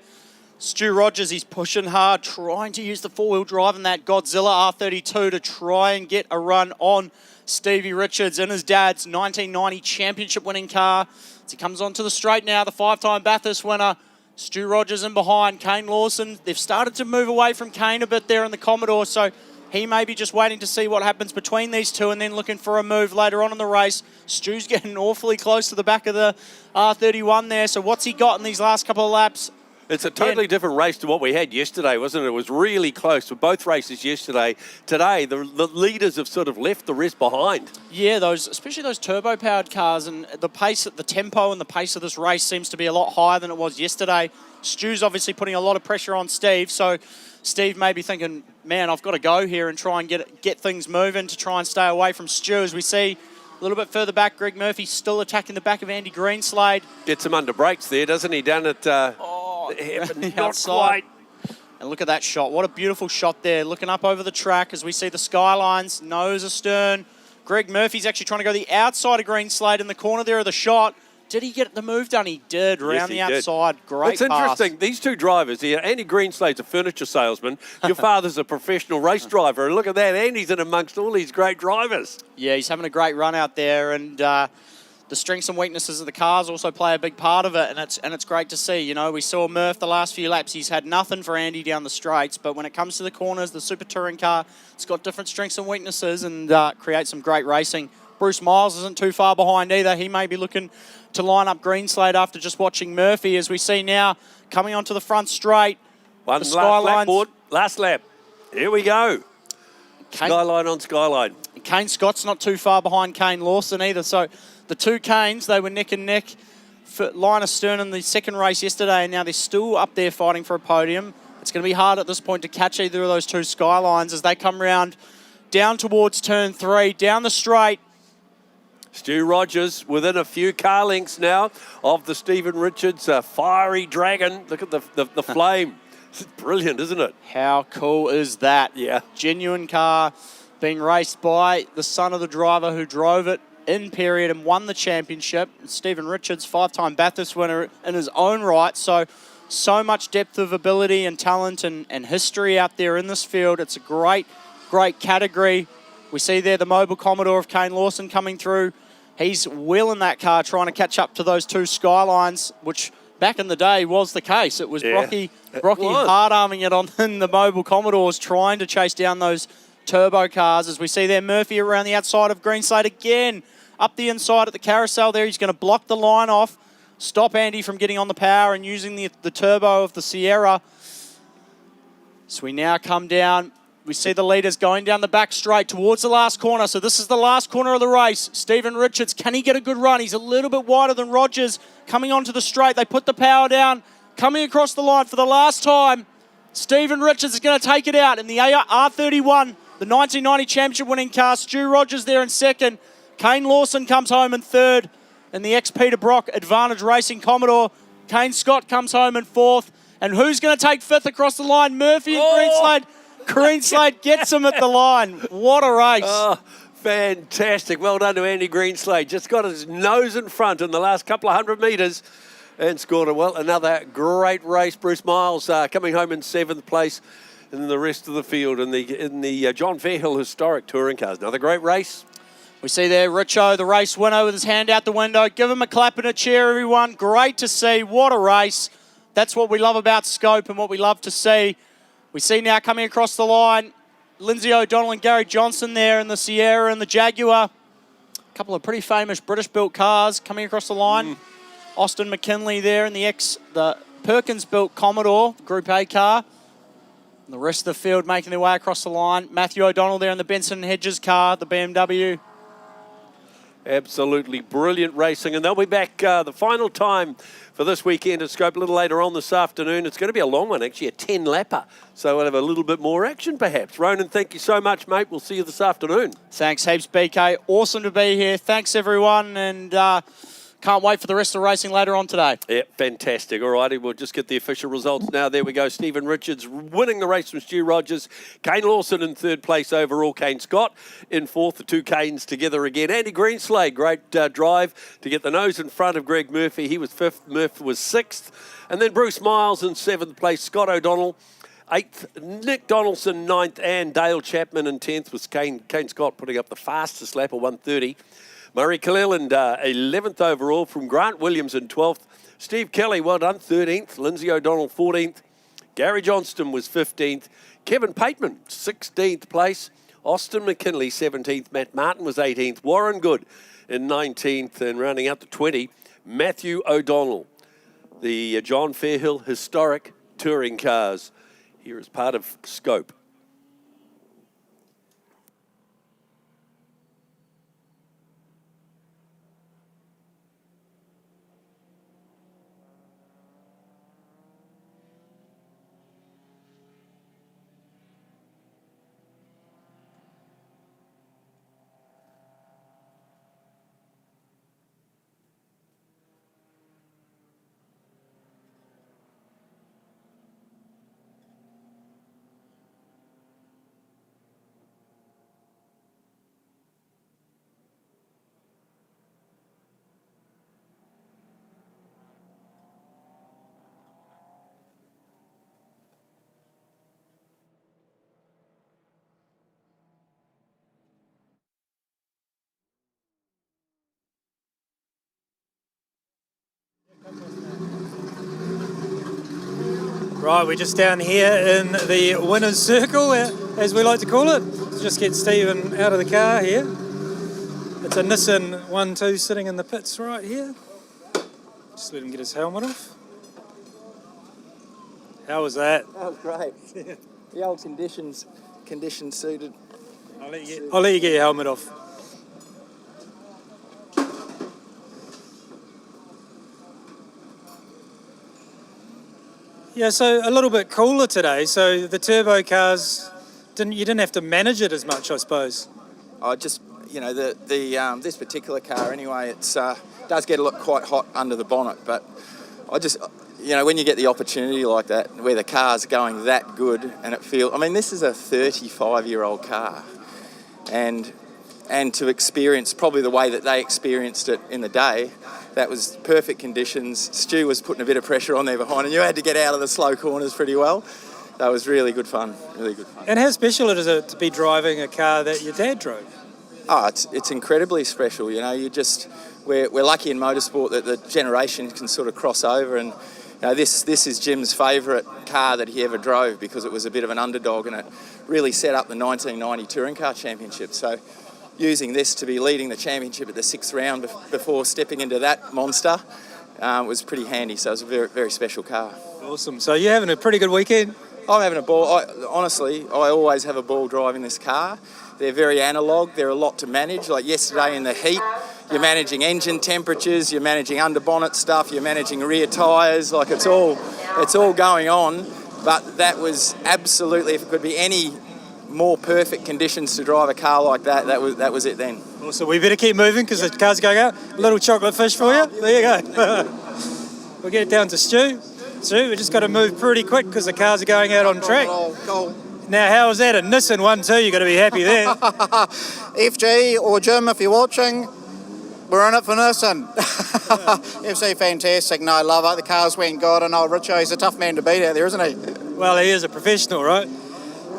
Stu Rogers, he's pushing hard, trying to use the four-wheel drive in that Godzilla R32 to try and get a run on Stevie Richards in his dad's 1990 championship winning car. As he comes onto the straight now, the 5-time Bathurst winner, Stu Rogers in behind, Kane Lawson. They've started to move away from Kane a bit there in the Commodore, so he may be just waiting to see what happens between these two and then looking for a move later on in the race. Stu's getting awfully close to the back of the R31 there, so what's he got in these last couple of laps? It's a totally different race to what we had yesterday, wasn't it? It was really close for both races yesterday. Today, the leaders have sort of left the rest behind. Yeah, especially those turbo-powered cars, and the pace, the tempo and the pace of this race seems to be a lot higher than it was yesterday. Stu's obviously putting a lot of pressure on Steve, so Steve may be thinking, man, I've got to go here and try and get things moving to try and stay away from Stu. As we see a little bit further back, Greg Murphy still attacking the back of Andy Greenslade. Gets him under brakes there, doesn't he? Down at not outside. Quite. And look at that shot. What a beautiful shot there. Looking up over the track as we see the Skylines, nose astern. Greg Murphy's actually trying to go the outside of Greenslade in the corner there of the shot. Did he get the move done? He did, around the outside. Great It's interesting. These two drivers here, Andy Greenslade's a furniture salesman. Your father's a professional race driver. And look at that. Andy's in amongst all these great drivers. Yeah, he's having a great run out there. And the strengths and weaknesses of the cars also play a big part of it. And it's great to see. You know, we saw Murph the last few laps. He's had nothing for Andy down the straights. But when it comes to the corners, the Super Touring car, it's got different strengths and weaknesses and creates some great racing. Bruce Miles isn't too far behind either. He may be looking to line up Greenslade after just watching Murphy, as we see now coming onto the front straight. One last lap, board. Last lap. Here we go. Skyline on Skyline. And Kane Scott's not too far behind Kane Lawson either. So the two Kanes, they were neck and neck for line astern in the second race yesterday, and now they're still up there fighting for a podium. It's going to be hard at this point to catch either of those two Skylines as they come round down towards turn 3, down the straight. Stu Rogers within a few car lengths now of the Stephen Richards fiery dragon. Look at the flame. It's brilliant, isn't it? How cool is that? Yeah. Genuine car being raced by the son of the driver who drove it in period and won the championship. Stephen Richards, 5-time Bathurst winner in his own right. So much depth of ability and talent and history out there in this field. It's a great category. We see there the mobile Commodore of Kane Lawson coming through. He's wheeling that car, trying to catch up to those two Skylines, which back in the day was the case. It was Brocky was. hard-arming it on in the Mobile Commodores, trying to chase down those turbo cars. As we see there, Murphy around the outside of Greenslade again. Up the inside at the carousel there. He's going to block the line off, stop Andy from getting on the power and using the turbo of the Sierra. So we now come down. We see the leaders going down the back straight towards the last corner. So this is the last corner of the race. Stephen Richards, can he get a good run? He's a little bit wider than Rogers. Coming onto the straight, they put the power down. Coming across the line for the last time. Stephen Richards is going to take it out in the R31, the 1990 championship winning car. Stu Rogers there in second. Kane Lawson comes home in third. In the ex-Peter Brock Advantage Racing Commodore. Kane Scott comes home in fourth. And who's going to take fifth across the line? Murphy and Greenslade. Greenslade gets him at the line. What a race. Oh, fantastic. Well done to Andy Greenslade. Just got his nose in front in the last couple of 100 metres and scored it well. Another great race. Bruce Miles coming home in 7th place in the rest of the field in the John Fairhill Historic Touring Cars. Another great race. We see there Richo, the race winner, with his hand out the window. Give him a clap and a cheer, everyone. Great to see. What a race. That's what we love about Scope and what we love to see. We see now coming across the line, Lindsay O'Donnell and Gary Johnson there in the Sierra and the Jaguar. A couple of pretty famous British-built cars coming across the line. Austin McKinley there in the Perkins-built Commodore, Group A car. And the rest of the field making their way across the line. Matthew O'Donnell there in the Benson Hedges car, the BMW. Absolutely brilliant racing, and they'll be back the final time for this weekend at Scope a little later on this afternoon. It's going to be a long one, actually, a 10-lapper, so we'll have a little bit more action perhaps. Ronan, thank you so much, mate. We'll see you this afternoon. Thanks heaps, BK. Awesome to be here. Thanks, everyone, and can't wait for the rest of the racing later on today. Yeah, fantastic. All righty, we'll just get the official results now. There we go. Stephen Richards winning the race from Stu Rogers. Kane Lawson in 3rd place overall. Kane Scott in 4th. The two Kanes together again. Andy Greenslade, great drive to get the nose in front of Greg Murphy. He was 5th. Murphy was 6th. And then Bruce Miles in 7th place. Scott O'Donnell 8th. Nick Donaldson 9th. And Dale Chapman in 10th, was Kane Scott putting up the fastest lap of 1:30. Murray Cleland, 11th overall from Grant Williams in 12th. Steve Kelly, well done, 13th. Lindsay O'Donnell, 14th. Gary Johnston was 15th. Kevin Pateman, 16th place. Austin McKinley, 17th. Matt Martin was 18th. Warren Good in 19th. And rounding out the 20, Matthew O'Donnell. The John Fairhill Historic Touring Cars here as part of Scope. Right, we're just down here in the winner's circle, as we like to call it. Let's just get Stephen out of the car here. It's a Nissan 1-2 sitting in the pits right here. Just let him get his helmet off. How was that? That was great. The old conditions suited. I'll let you get your helmet off. Yeah, so a little bit cooler today. So the turbo cars, you didn't have to manage it as much, I suppose. I just, this particular car anyway, it does get quite hot under the bonnet. But I just, when you get the opportunity like that, where the car's going that good, and it feels, this is a 35-year-old car, and to experience probably the way that they experienced it in the day. That was perfect conditions. Stu was putting a bit of pressure on there behind, and you had to get out of the slow corners pretty well. That was really good fun, really good fun. And how special is it to be driving a car that your dad drove? Oh, it's incredibly special. You just, we're lucky in motorsport that the generations can sort of cross over, and this is Jim's favourite car that he ever drove because it was a bit of an underdog and it really set up the 1990 Touring Car Championship. So using this to be leading the championship at the 6th round before stepping into that monster was pretty handy. So it was a very, very special car. Awesome. So you're having a pretty good weekend? I'm having a ball. Honestly, I always have a ball driving this car. They're very analogue. They're a lot to manage. Like yesterday in the heat, you're managing engine temperatures, you're managing underbonnet stuff, you're managing rear tyres. Like it's all going on. But that was absolutely, if it could be any more perfect conditions to drive a car like that, that was it then. Also, we better keep moving because the car's going out. A little chocolate fish for you. There you go. We'll get down to Stu. Stu, we just got to move pretty quick because the cars are going out on track. Now, how was that? A Nissan 1-2, you've got to be happy there. FG or Jim, if you're watching, we're in it for Nissan. FC fantastic. No, I love it. The cars went good, and old Richo, he's a tough man to beat out there, isn't he? Well, he is a professional, right?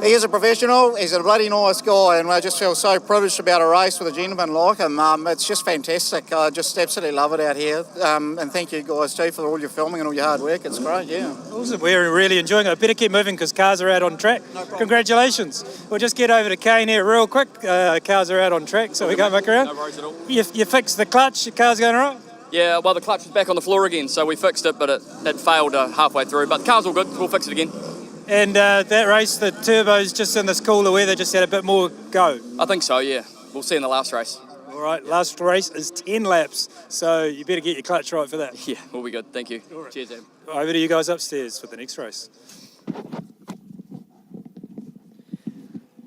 He is a professional. He's a bloody nice guy, and I just feel so privileged about a race with a gentleman like him. It's just fantastic. I just absolutely love it out here. And thank you guys too for all your filming and all your hard work. It's great, yeah. Awesome. We're really enjoying it. I better keep moving because cars are out on track. No, congratulations. We'll just get over to Kane here real quick. Cars are out on track, so we can't muck around. No worries at all. You fixed the clutch. Your car's going all right? Yeah, well, the clutch was back on the floor again, so we fixed it, but it failed halfway through. But the car's all good. We'll fix it again. And that race, the turbo's just in this cooler weather, just had a bit more go. I think so, yeah. We'll see in the last race. All right, last race is 10 laps, so you better get your clutch right for that. Yeah, we'll be good. Thank you. Right. Cheers, Adam. Over to you guys upstairs for the next race.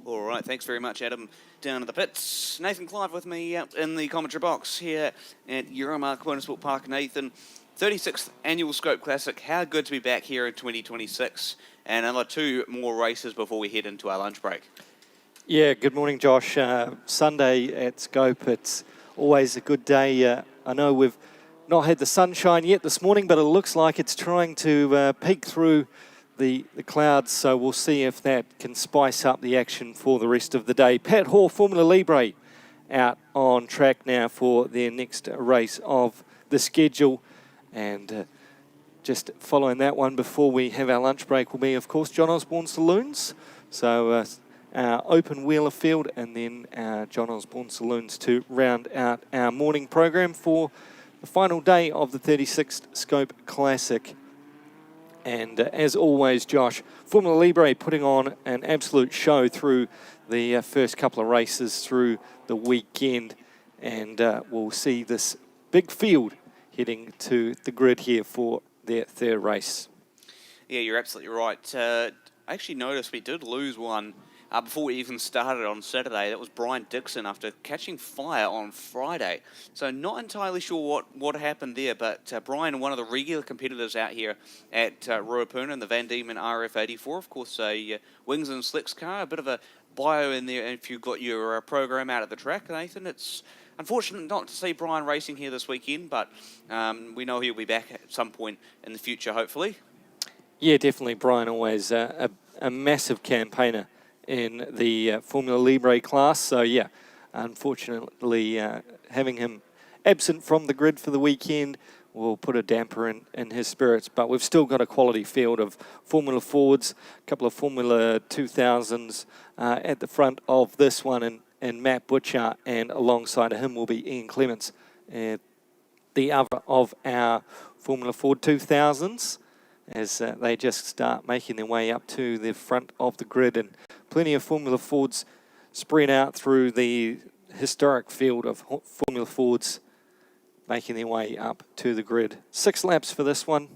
All right, thanks very much, Adam. Down at the pits, Nathan Clive with me out in the commentary box here at Euromarque Motorsport Park. Nathan, 36th Annual SKOPE Classic. How good to be back here in 2026. And another 2 more races before we head into our lunch break. Yeah, good morning, Josh. Sunday at SKOPE, it's always a good day. I know we've not had the sunshine yet this morning, but it looks like it's trying to peek through the clouds, so we'll see if that can spice up the action for the rest of the day. Pat Hall, Formula Libre, out on track now for their next race of the schedule. And just following that one before we have our lunch break will be, of course, John Osborne Saloons. So our open wheeler field and then our John Osborne Saloons to round out our morning program for the final day of the 36th SKOPE Classic. And as always, Josh, Formula Libre putting on an absolute show through the first couple of races through the weekend. And we'll see this big field heading to the grid here for their third race. Yeah, you're absolutely right. I actually noticed we did lose one before we even started on Saturday. That was Brian Dixon after catching fire on Friday. So not entirely sure what happened there, but Brian, one of the regular competitors out here at Ruapuna in the Van Diemen RF84, of course, a Wings and Slicks car, a bit of a bio in there if you've got your program out at the track, Nathan. It's unfortunate not to see Brian racing here this weekend, but we know he'll be back at some point in the future, hopefully. Yeah, definitely. Brian always a massive campaigner in the Formula Libre class. So, yeah, unfortunately, having him absent from the grid for the weekend will put a damper in his spirits. But we've still got a quality field of Formula Fords, a couple of Formula 2000s at the front of this one, and Matt Butcher, and alongside him will be Ian Clements, the other of our Formula Ford 2000s, as they just start making their way up to the front of the grid, and plenty of Formula Fords spread out through the historic field of Formula Fords making their way up to the grid. 6 laps for this one.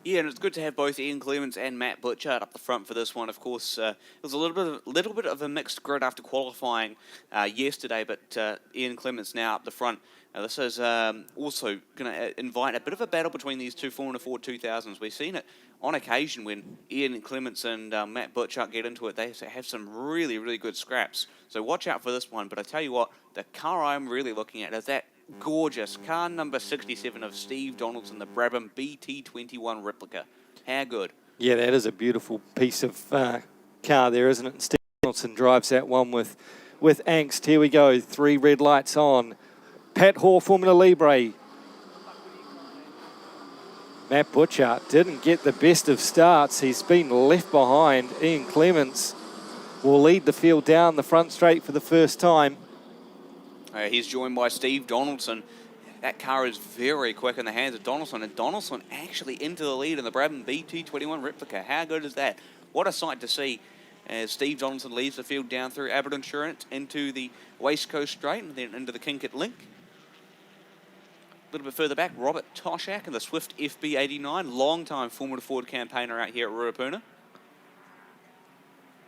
Yeah, and it's good to have both Ian Clements and Matt Butcher up the front for this one. Of course, it was a little bit of a mixed grid after qualifying yesterday, but Ian Clements now up the front. This is also going to invite a bit of a battle between these two Formula Ford 2000s. We've seen it on occasion when Ian Clements and Matt Butcher get into it. They have some really, really good scraps. So watch out for this one. But I tell you what, the car I'm really looking at is that gorgeous car number 67 of Steve Donaldson, the Brabham BT21 replica. How good? Yeah, that is a beautiful piece of car there, isn't it? And Steve Donaldson drives that one with angst. Here we go, 3 red lights on. Pat Hall Formula Libre. Matt Butchart didn't get the best of starts. He's been left behind. Ian Clements will lead the field down the front straight for the first time. He's joined by Steve Donaldson. That car is very quick in the hands of Donaldson, and Donaldson actually into the lead in the Brabham BT21 replica. How good is that? What a sight to see as Steve Donaldson leads the field down through Abbott Insurance into the Waste Coast Straight and then into the Kinkit Link. A little bit further back, Robert Toshak in the Swift FB89, long-time Formula Ford campaigner out here at Ruapuna.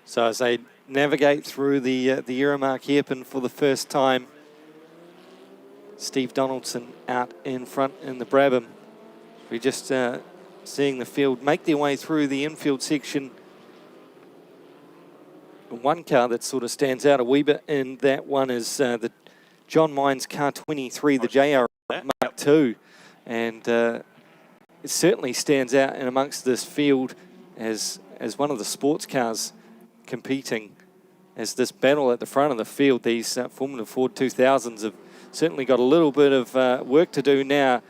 So as they navigate through the Euromarque hairpin for the first time, Steve Donaldson out in front in the Brabham. We're just seeing the field make their way through the infield section. One car that sort of stands out a wee bit in that one is the John Mines Car 23, the JR Mark II. And it certainly stands out in amongst this field as one of the sports cars competing. As this battle at the front of the field, these Formula Ford 2000s have certainly got a little bit of work to do now.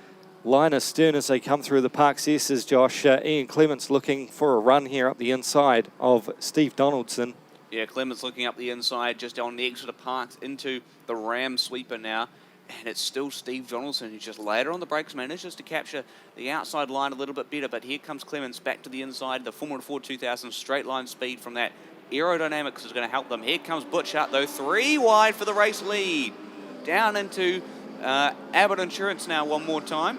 Line astern as they come through the Parks S's, Josh. Ian Clements looking for a run here up the inside of Steve Donaldson. Yeah, Clements looking up the inside, just on the exit of Parks into the Ram sweeper now. And it's still Steve Donaldson who just later on the brakes manages to capture the outside line a little bit better. But here comes Clements back to the inside. The Formula Ford 2000 straight line speed from that. Aerodynamics is going to help them. Here comes Butchart, though, 3 wide for the race lead. Down into Abbott Insurance now one more time.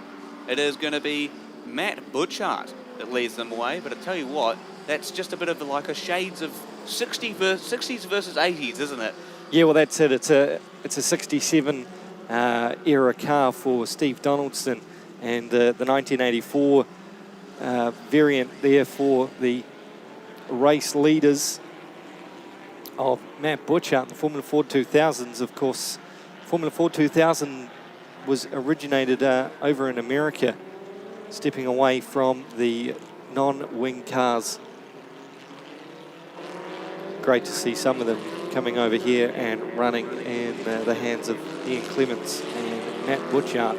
It is going to be Matt Butchart that leads them away. But I tell you what, that's just a bit of like a shades of 60s versus 80s, isn't it? Yeah, well, that's it. It's a 67 era car for Steve Donaldson, and the 1984 variant there for the race leaders of Matt Butchart. The Formula Ford 2000s, of course. Formula Ford 2000 was originated over in America, stepping away from the non-wing cars. Great to see some of them coming over here and running in the hands of Ian Clements and Matt Butchart.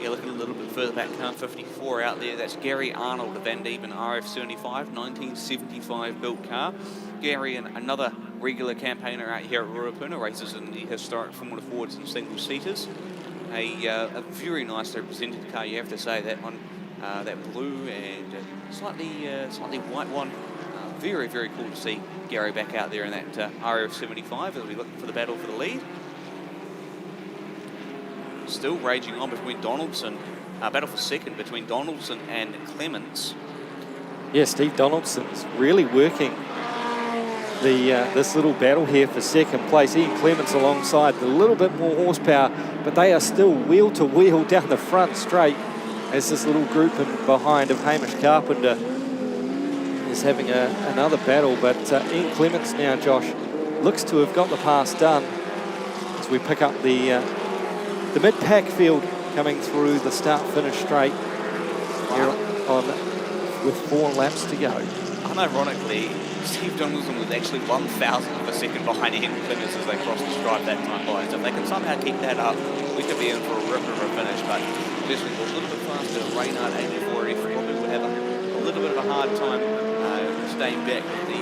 Yeah, looking a little bit further back, car 54 out there. That's Gary Arnold, the Van Diemen RF75, 1975 built car. Gary, and another regular campaigner out here at Ruapuna, races in the historic Formula Fords and single-seaters. A very nicely represented car, you have to say. That one, that blue and slightly white one. Very, very cool to see Gary back out there in that RF75 as we look for the battle for the lead. Still raging on between Donaldson, battle for second between Donaldson and Clements. Yeah, Steve Donaldson's really working this little battle here for second place. Ian Clements alongside, a little bit more horsepower, but they are still wheel to wheel down the front straight as this little group in behind of Hamish Carpenter is having another battle. But Ian Clements now, Josh, looks to have got the pass done as we pick up the mid-pack field coming through the start-finish straight here on with 4 laps to go. Unironically, Steve Donaldson was actually 1,000th of a second behind Ian Clements as they crossed the stripe that time by. So if they can somehow keep that up, we could be in for a ripper of a finish. But obviously a little bit faster, Reynard 84, he probably would have a little bit of a hard time staying back with the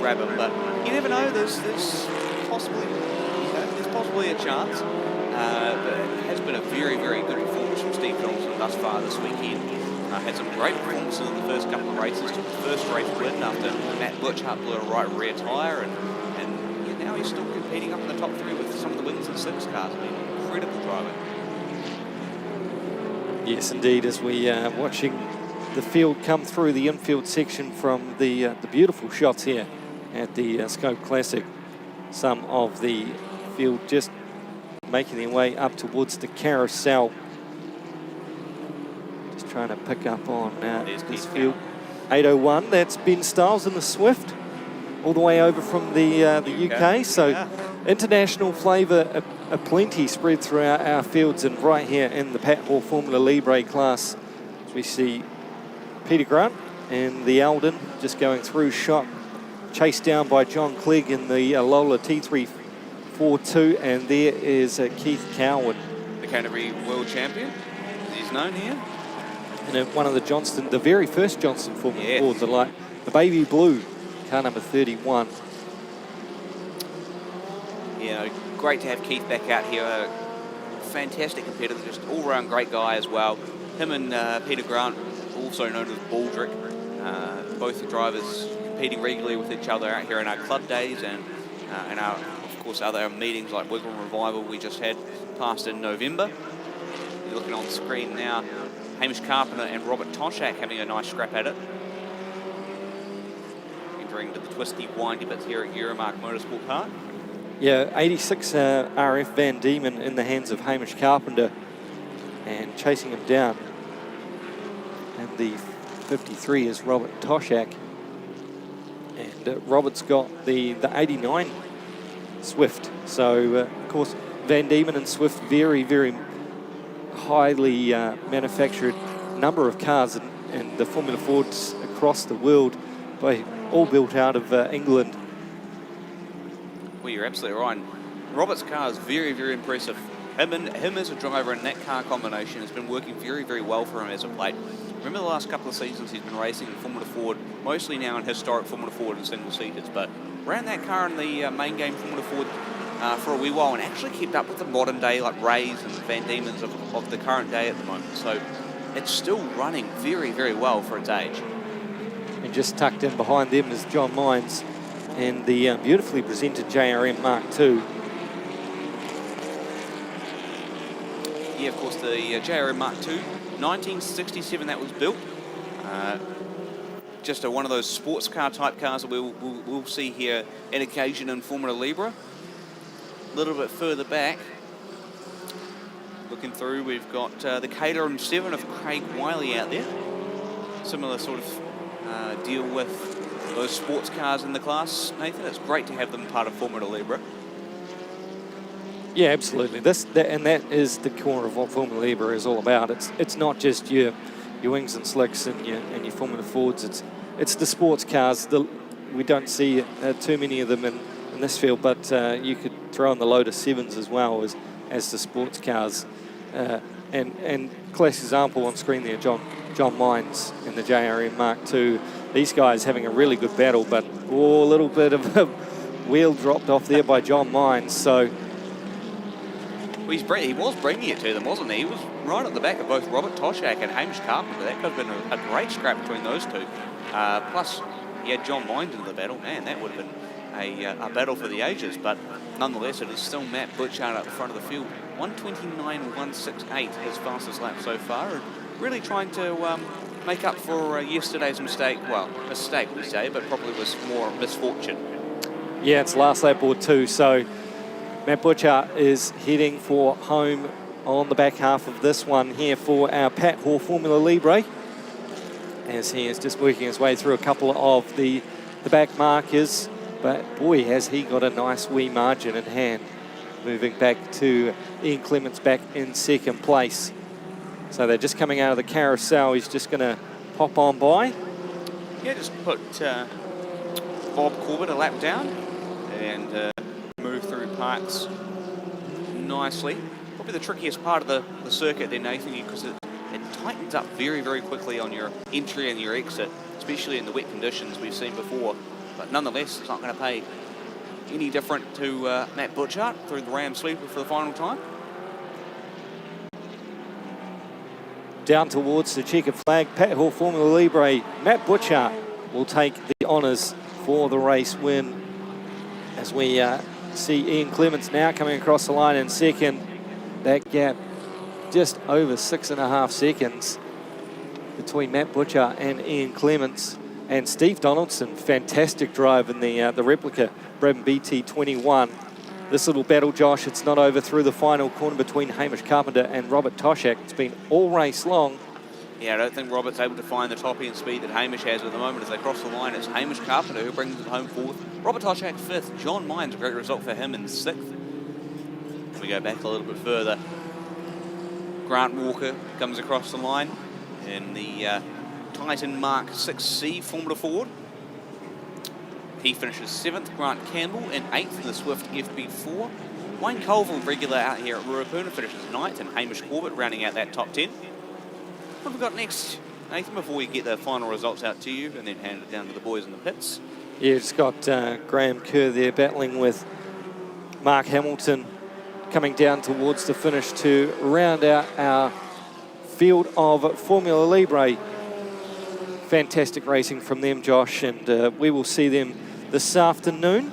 Brabham. But you never know, there's possibly a chance. But it has been a very, very good performance from Steve Donaldson thus far this weekend. Had some great performances in the first couple of races. Took the first race win after Matt Butchart blew a right rear tyre, and yeah, now he's still competing up in the top 3 with some of the wins and 6 cars. I mean, incredible driving. Yes, indeed, as we are watching the field come through the infield section from the beautiful shots here at the SKOPE Classic. Some of the field just making their way up towards the carousel. Just trying to pick up on this field. 801, that's Ben Stiles in the Swift, all the way over from the UK. So international flavour aplenty spread throughout our fields, and right here in the Pat Hall Formula Libre class, we see Peter Grant in the Eldon just going through shot, chased down by John Clegg in the Lola T3 4-2, and there is Keith Cowan. The Canterbury World Champion, as he's known here. And one of the very first Johnston Formula Yes. Ford, the baby blue, car number 31. Yeah, great to have Keith back out here. A fantastic competitor, just all-round great guy as well. Him and Peter Grant, also known as Baldrick, both the drivers competing regularly with each other out here in our club days and our, of course, other meetings like Wigram Revival we just had passed in November. You're looking on the screen now, Hamish Carpenter and Robert Toshak having a nice scrap at it. Entering to the twisty, windy bits here at Euromarque Motorsport Park. Yeah, 86 RF Van Diemen in the hands of Hamish Carpenter and chasing him down. And the 53 is Robert Toshak. And Robert's got the 89 Swift. So, of course, Van Diemen and Swift, very, very highly manufactured number of cars, and the Formula Fords across the world, all built out of England. Well, you're absolutely right. Robert's car is very, very impressive. Him as a driver in that car combination has been working very, very well for him as of late. Remember the last couple of seasons he's been racing in Formula Ford, mostly now in historic Formula Ford and single-seaters, but ran that car in the main game Formula Ford for a wee while and actually kept up with the modern day like Rays and Van Diemen's of the current day at the moment. So it's still running very, very well for its age. And just tucked in behind them is John Mines and the beautifully presented JRM Mark II. Yeah, of course, the JRM Mark II, 1967 that was built. Just one of those sports car type cars that we'll see here on occasion in Formula Libre. A little bit further back, looking through, we've got the Caterham 7 of Craig Wiley out there. Similar sort of deal with those sports cars in the class, Nathan. It's great to have them part of Formula Libre. Yeah, absolutely. That is the core of what Formula Libre is all about. It's not just your wings and slicks and your Formula Fords. It's the sports cars. We don't see too many of them in this field, but you could throw in the Lotus 7s as well as the sports cars. And class example on screen there, John Mines in the JRM Mark II. These guys having a really good battle, but a little bit of a wheel dropped off there by John Mines. So. Well, he was bringing it to them, wasn't he? He was right at the back of both Robert Toshak and Hamish Carpenter. That could have been a great scrap between those two. Plus, he had John Mines in the battle. Man, that would have been a battle for the ages. But nonetheless, it is still Matt Butchart at the front of the field. 1:29.168, his fastest lap so far. And really trying to make up for yesterday's mistake. Well, mistake we say, but probably was more misfortune. Yeah, it's last lap or two, so Matt Butchart is heading for home on the back half of this one here for our Pat Hall Formula Libre, as he is just working his way through a couple of the back markers. But boy, has he got a nice wee margin in hand. Moving back to Ian Clements back in second place. So they're just coming out of the carousel. He's just going to pop on by. Yeah, just put Bob Corbett a lap down and move through parks nicely. Probably the trickiest part of the circuit there, Nathan, because it tightens up very, very quickly on your entry and your exit, especially in the wet conditions we've seen before. But nonetheless, it's not going to pay any different to Matt Butchart through the Ram Sleeper for the final time. Down towards the checkered flag, Pat Hall Formula Libre. Matt Butchart will take the honours for the race win, as we see Ian Clements now coming across the line in second. That gap just over 6.5 seconds between Matt Butchart and Ian Clements. And Steve Donaldson, fantastic drive in the replica Brabham BT21. This little battle, Josh, it's not over through the final corner between Hamish Carpenter and Robert Toshak. It's been all race long. Yeah, I don't think Robert's able to find the top end speed that Hamish has at the moment as they cross the line. It's Hamish Carpenter who brings it home fourth. Robert Toshak fifth. John Mines, a great result for him in sixth. If we go back a little bit further, Grant Walker comes across the line in the Titan Mark 6C Formula Ford. He finishes 7th. Grant Campbell in 8th in the Swift FB4. Wayne Colville, regular out here at Ruapuna, finishes 9th, and Hamish Corbett rounding out that top 10. What have we got next, Nathan, before we get the final results out to you and then hand it down to the boys in the pits? Yeah, it's got Graham Kerr there battling with Mark Hamilton coming down towards the finish to round out our field of Formula Libre. Fantastic racing from them, Josh, and we will see them this afternoon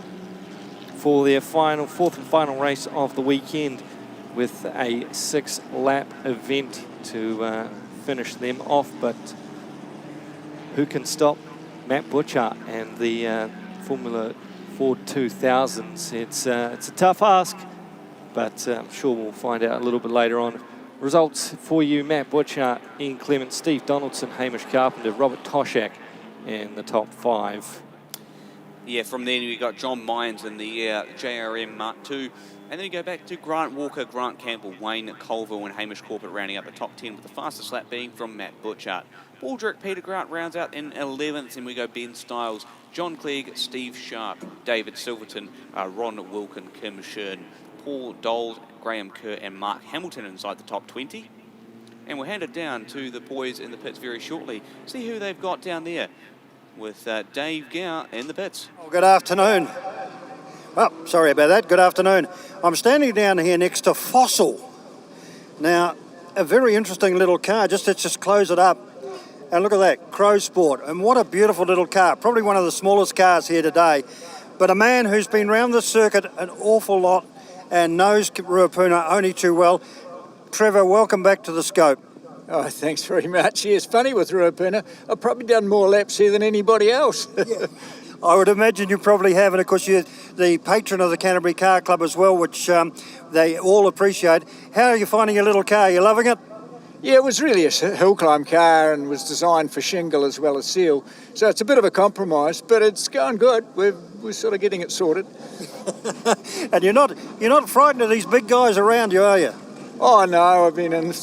for their fourth and final race of the weekend with a 6-lap event to finish them off. But who can stop Matt Butcher and the Formula Ford 2000s? It's a tough ask, but I'm sure we'll find out a little bit later on. Results for you: Matt Butcher, Ian Clement, Steve Donaldson, Hamish Carpenter, Robert Toshak in the top 5. Yeah, from then we got John Mines in the JRM Mark II. And then we go back to Grant Walker, Grant Campbell, Wayne Colville and Hamish Corbett rounding up the top 10, with the fastest lap being from Matt Butchart. Baldrick Peter Grant rounds out in 11th, and we go Ben Stiles, John Clegg, Steve Sharp, David Silverton, Ron Wilkin, Kim Shern, Paul Doles, Graham Kerr and Mark Hamilton inside the top 20. And we'll hand it down to the boys in the pits very shortly. See who they've got down there with Dave Gow in the pits. Oh, good afternoon. Oh, sorry about that. Good afternoon. I'm standing down here next to Fossil. Now, a very interesting little car. Let's just close it up. And look at that, Crow Sport. And what a beautiful little car. Probably one of the smallest cars here today. But a man who's been around the circuit an awful lot and knows Ruapuna only too well. Trevor, welcome back to the Scope. Oh, thanks very much. Yeah, it's funny with Ruapuna. I've probably done more laps here than anybody else. Yeah. I would imagine you probably have, and of course you're the patron of the Canterbury Car Club as well, which they all appreciate. How are you finding your little car? You loving it? Yeah, it was really a hill climb car and was designed for shingle as well as seal. So it's a bit of a compromise, but it's going good. We're sort of getting it sorted. And you're not frightened of these big guys around you, are you? Oh no, I've been in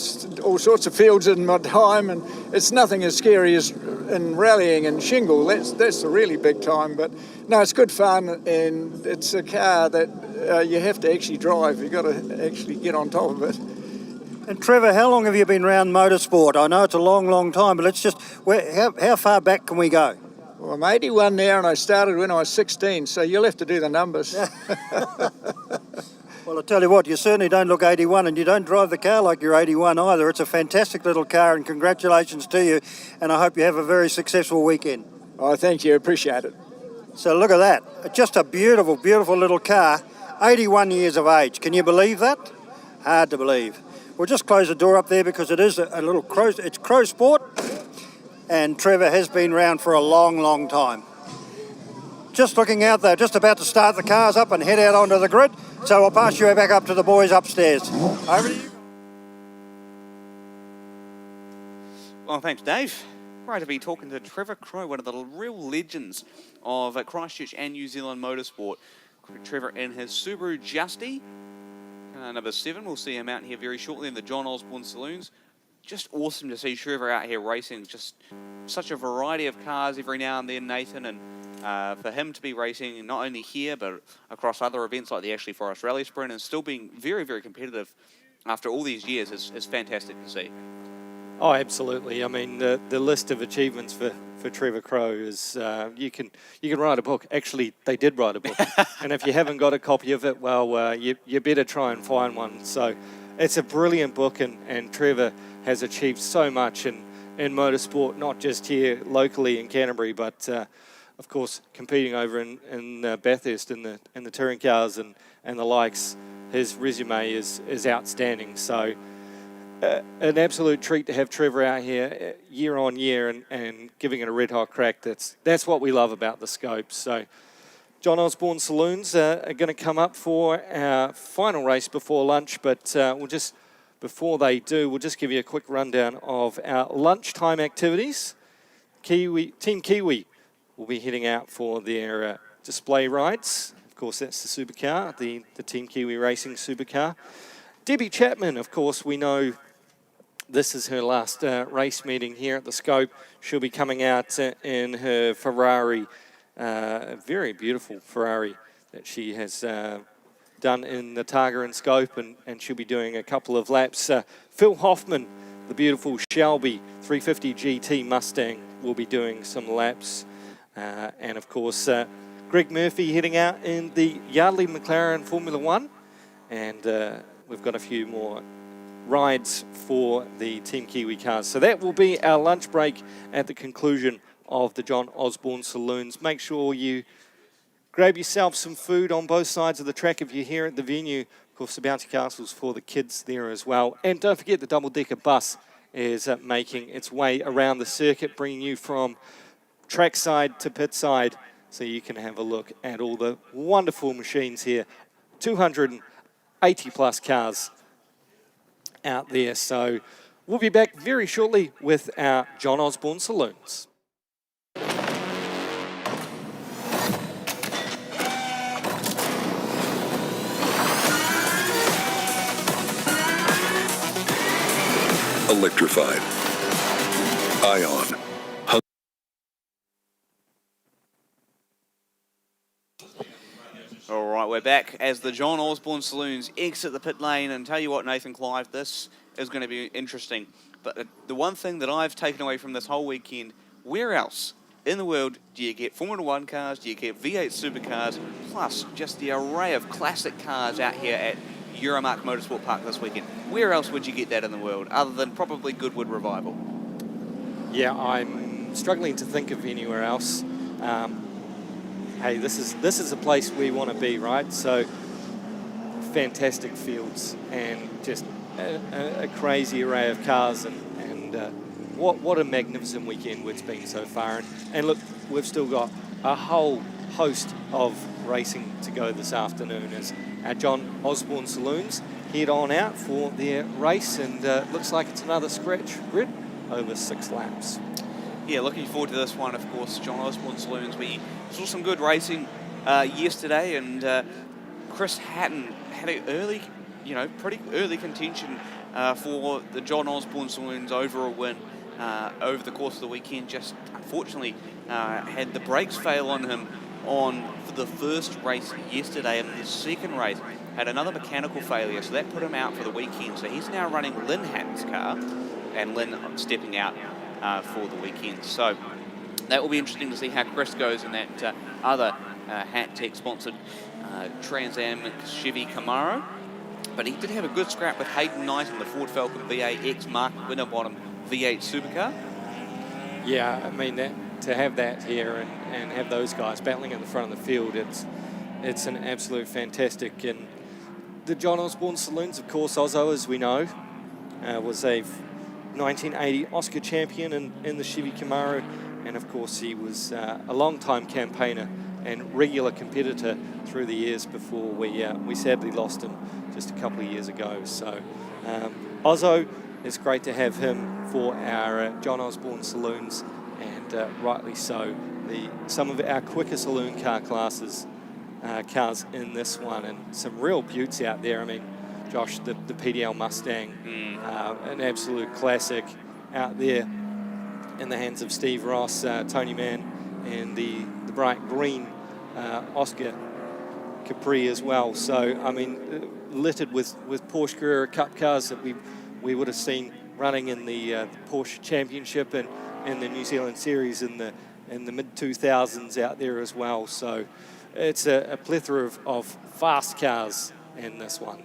all sorts of fields in my time, and it's nothing as scary as in rallying and shingle. That's the really big time. But no, it's good fun, and it's a car that you have to actually drive. You've got to actually get on top of it. And Trevor, how long have you been around motorsport? I know it's a long, long time, but it's just how far back can we go? Well, I'm 81 now, and I started when I was 16, so you'll have to do the numbers. Well, I tell you what, you certainly don't look 81, and you don't drive the car like you're 81 either. It's a fantastic little car, and congratulations to you, and I hope you have a very successful weekend. Oh, thank you. Appreciate it. So look at that. Just a beautiful, beautiful little car, 81 years of age. Can you believe that? Hard to believe. We'll just close the door up there because it is a little Crow. It's Crow Sport, and Trevor has been around for a long, long time. Just looking out there, just about to start the cars up and head out onto the grid. So I'll pass you back up to the boys upstairs. Over to you. Well, thanks, Dave. Great to be talking to Trevor Crow, one of the real legends of Christchurch and New Zealand motorsport. Trevor in his Subaru Justy. Number 7, we'll see him out here very shortly in the John Osborne Saloons. Just awesome to see Trevor out here racing. Just such a variety of cars every now and then, Nathan. And for him to be racing not only here, but across other events like the Ashley Forest Rally Sprint and still being very, very competitive after all these years is fantastic to see. Oh, absolutely. I mean, the list of achievements for Trevor Crow is you can write a book. Actually, they did write a book. And if you haven't got a copy of it, well, you better try and find one. So it's a brilliant book, and Trevor has achieved so much in motorsport, not just here locally in Canterbury, but of course competing over in Bathurst in the touring cars and the likes. His resume is outstanding. So an absolute treat to have Trevor out here year on year and giving it a red hot crack. That's what we love about the Scope. So John Osborne Saloons are going to come up for our final race before lunch, but before they do, we'll just give you a quick rundown of our lunchtime activities. Team Kiwi will be heading out for their display rides. Of course, that's the supercar, the Team Kiwi Racing supercar. Debbie Chapman, of course, we know this is her last race meeting here at the Scope. She'll be coming out in her Ferrari a very beautiful Ferrari that she has done in the Targa and Scope, and she'll be doing a couple of laps. Phil Hoffman, the beautiful Shelby 350 GT Mustang, will be doing some laps. And of course, Greg Murphy heading out in the Yardley McLaren Formula One. And we've got a few more rides for the Team Kiwi cars. So that will be our lunch break at the conclusion of the John Osborne Saloons. Make sure you grab yourself some food on both sides of the track if you're here at the venue. Of course, the bouncy castles for the kids there as well. And don't forget the double-decker bus is making its way around the circuit, bringing you from trackside to pit side, so you can have a look at all the wonderful machines here. 280 plus cars out there. So we'll be back very shortly with our John Osborne Saloons. Electrified. Ion. All right, we're back as the John Osborne Saloons exit the pit lane. And tell you what, Nathan Clive, this is going to be interesting. But the one thing that I've taken away from this whole weekend, where else in the world do you get Formula One cars, do you get V8 supercars, plus just the array of classic cars out here at Euromarque Motorsport Park this weekend? Where else would you get that in the world, other than probably Goodwood Revival? Yeah, I'm struggling to think of anywhere else. Hey, this is a place we want to be, right? So, fantastic fields and just a crazy array of cars, and what a magnificent weekend it's been so far. And look, we've still got a whole host of racing to go this afternoon as our John Osborne Saloons head on out for their race, and looks like it's another scratch grid over 6 laps. Yeah, looking forward to this one, of course, John Osborne Saloons. We saw some good racing yesterday, and Chris Hatton had an early, pretty early contention for the John Osborne Saloons over a win over the course of the weekend. Just unfortunately had the brakes fail on him for the first race yesterday, and the second race had another mechanical failure, so that put him out for the weekend. So he's now running Lynn Hatton's car, and Lynn stepping out for the weekend. So that will be interesting to see how Chris goes in that other Hat Tech sponsored Trans Am Chevy Camaro. But he did have a good scrap with Hayden Knight in the Ford Falcon V8X Mark Winterbottom V8 supercar. Yeah, I mean, to have that here and have those guys battling in the front of the field, it's an absolute fantastic. And the John Osborne Saloons, of course, Ozzo, as we know, was a 1980 Oscar champion in the Chevy Camaro, and of course he was a long-time campaigner and regular competitor through the years before we sadly lost him just a couple of years ago. So Ozzo, it's great to have him for our John Osborne Saloons, and rightly so. Some of our quicker saloon car classes, cars in this one, and some real beauts out there. I mean, Josh, the PDL Mustang, an absolute classic out there in the hands of Steve Ross, Tony Mann, and the bright green Oscar Capri as well. So, I mean, littered with Porsche Carrera Cup cars that we would have seen running in the Porsche Championship and in the New Zealand Series in the mid-2000s out there as well. So it's a plethora of fast cars in this one.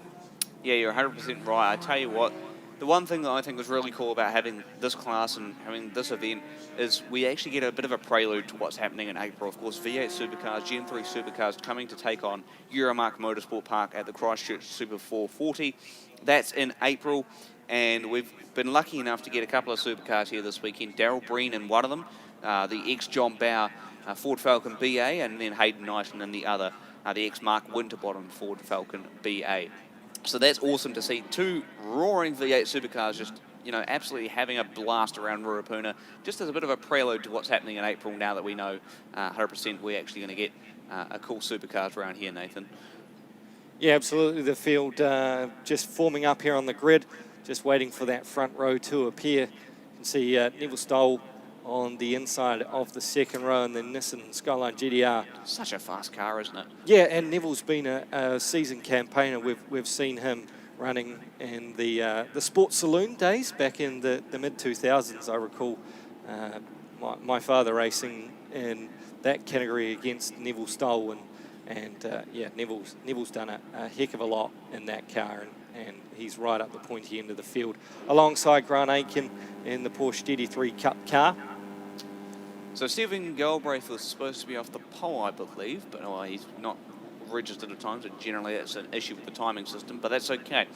Yeah, you're 100% right. I tell you what, the one thing that I think was really cool about having this class and having this event is we actually get a bit of a prelude to what's happening in April. Of course, V8 supercars, Gen 3 supercars coming to take on Euromarque Motorsport Park at the Christchurch Super 440. That's in April, and we've been lucky enough to get a couple of supercars here this weekend. Darryl Breen in one of them, the ex-John Bower Ford Falcon BA, and then Hayden Knighton in the other, the ex-Mark Winterbottom Ford Falcon BA. So that's awesome to see. 2 roaring V8 supercars just, absolutely having a blast around Ruapuna, just as a bit of a prelude to what's happening in April now that we know 100% we're actually going to get a cool supercars around here, Nathan. Yeah, absolutely. The field just forming up here on the grid, just waiting for that front row to appear. You can see Neville Stoll on the inside of the second row in the Nissan Skyline GTR. Such a fast car, isn't it? Yeah, and Neville's been a seasoned campaigner. We've seen him running in the sports saloon days back in the mid-2000s. I recall my father racing in that category against Neville Stoll, and yeah, Neville's done a heck of a lot in that car, and he's right up the pointy end of the field, alongside Grant Aiken in the Porsche GT3 Cup car. So Stephen Galbraith was supposed to be off the pole, I believe, but he's not registered at times, and generally that's an issue with the timing system, but that's okay.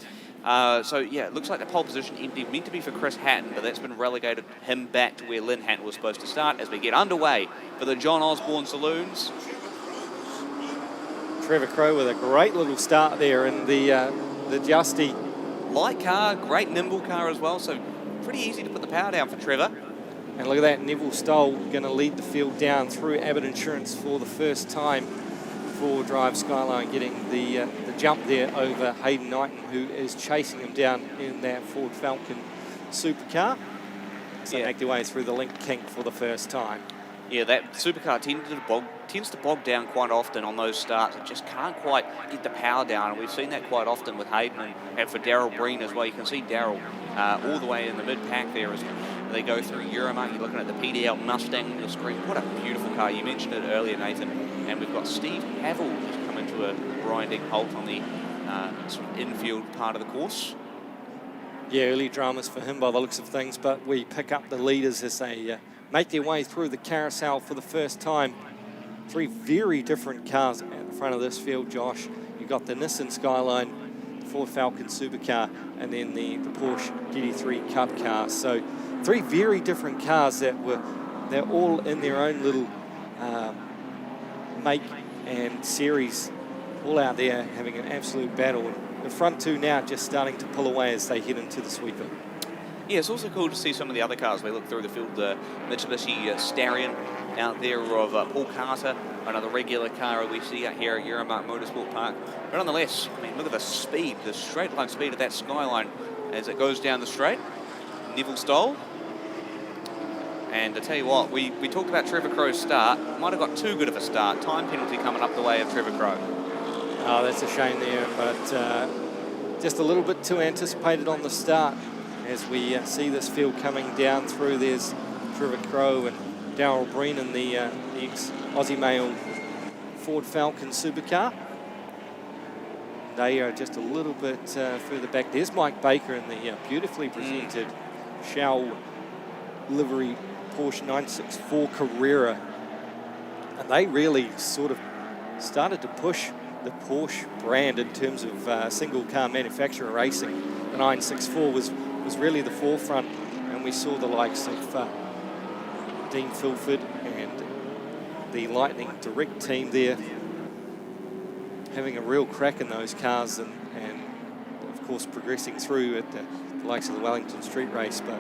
So yeah, it looks like the pole position empty, meant to be for Chris Hatton, but that's been relegated him back to where Lynn Hatton was supposed to start as we get underway for the John Osborne Saloons. Trevor Crowe with a great little start there in the Justy. Light car, great nimble car as well, so pretty easy to put the power down for Trevor. And look at that, Neville Stoll going to lead the field down through Abbott Insurance for the first time. Four-wheel drive Skyline getting the jump there over Hayden Knighton, who is chasing him down in that Ford Falcon supercar. So make their way through the link kink for the first time. Yeah, that supercar tends to bog down quite often on those starts. It just can't quite get the power down, and we've seen that quite often with Hayden and for Daryl Breen as well. You can see Daryl all the way in the mid-pack there as they go through Euromarque. You're looking at the PDL Mustang on your screen. What a beautiful car. You mentioned it earlier, Nathan. And we've got Steve Havel who's come into a grinding halt on the sort of infield part of the course. Yeah, early dramas for him by the looks of things, but we pick up the leaders as they make their way through the carousel for the first time. Three very different cars at the front of this field, Josh. You've got the Nissan Skyline, the Ford Falcon supercar, and then the Porsche GT3 Cup car. So three very different cars they're all in their own little make and series, all out there having an absolute battle. The front two now just starting to pull away as they head into the sweeper. Yeah, it's also cool to see some of the other cars. We look through the field, the Mitsubishi Starion out there of Paul Carter, another regular car we see out here at Euromarque Motorsport Park. But nonetheless, I mean, look at the speed, the straight line speed of that Skyline as it goes down the straight. Neville Stoll. And to tell you what, we talked about Trevor Crowe's start. Might have got too good of a start. Time penalty coming up the way of Trevor Crowe. Oh, that's a shame there, but just a little bit too anticipated on the start. As we see this field coming down through, there's Trevor Crowe and Daryl Breen in the ex-Aussie male Ford Falcon supercar. They are just a little bit further back. There's Mike Baker in the beautifully presented Shell livery Porsche 964 Carrera. And they really sort of started to push the Porsche brand in terms of single car manufacturer racing. The 964 was really the forefront, and we saw the likes of Dean Fulford and the Lightning Direct team there having a real crack in those cars, and of course progressing through at the likes of the Wellington Street Race. But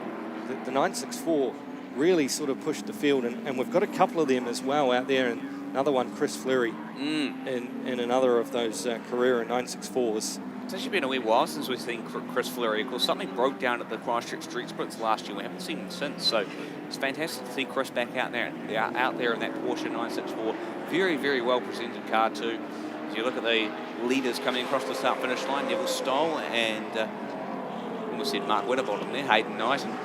the 964 really sort of pushed the field, and we've got a couple of them as well out there, and another one, Chris Fleury, in another of those Carrera 964s. It's actually been a wee while since we've seen Chris Fleury. Of course, something broke down at the Christchurch Street Sprints last year. We haven't seen him since, so it's fantastic to see Chris back out there in that Porsche 964. Very, very well presented car too. As you look at the leaders coming across the start-finish line, Neville Stoll and almost said Mark Winterbottom there, Hayden Knighton.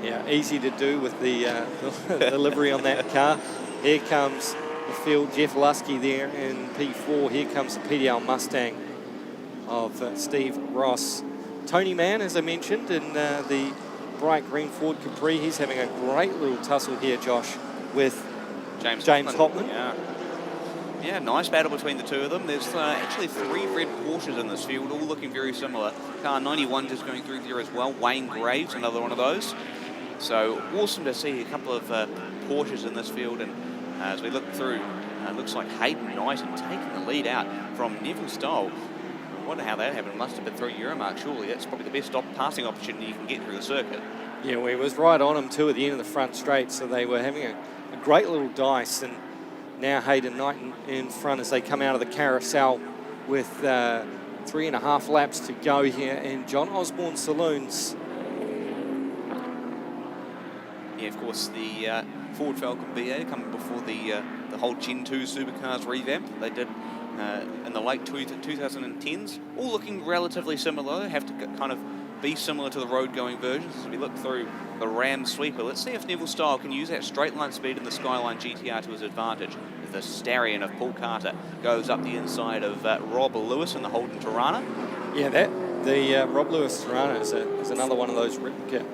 Yeah, easy to do with the livery on that car. Here comes the field, Jeff Lusky there in P4. Here comes the PDL Mustang of Steve Ross. Tony Mann, as I mentioned, in the bright green Ford Capri. He's having a great little tussle here, Josh, with James Hopman. Yeah, nice battle between the two of them. There's actually three red Porsches in this field, all looking very similar. Car 91 just going through there as well. Wayne Graves, another one of those. So awesome to see a couple of Porsches in this field. And as we look through, it looks like Hayden Knighton taking the lead out from Neville Stoll. I wonder how that happened. Must have been through Euromarque, surely. That's probably the best passing opportunity you can get through the circuit. Yeah, well, he was right on him too at the end of the front straight, so they were having a great little dice. And now Hayden Knighton in front as they come out of the carousel with 3.5 laps to go here in John Osborne Saloons. Yeah, of course, the Ford Falcon BA coming before the whole Gen 2 supercars revamp they did in the late 2010s. All looking relatively similar. They have to kind of be similar to the road-going versions. As we look through the Ram sweeper, let's see if Neville Style can use that straight-line speed in the Skyline GTR to his advantage. As the Starion of Paul Carter goes up the inside of Rob Lewis in the Holden Tirana. Yeah, the Rob Lewis Tirana is another one of those replica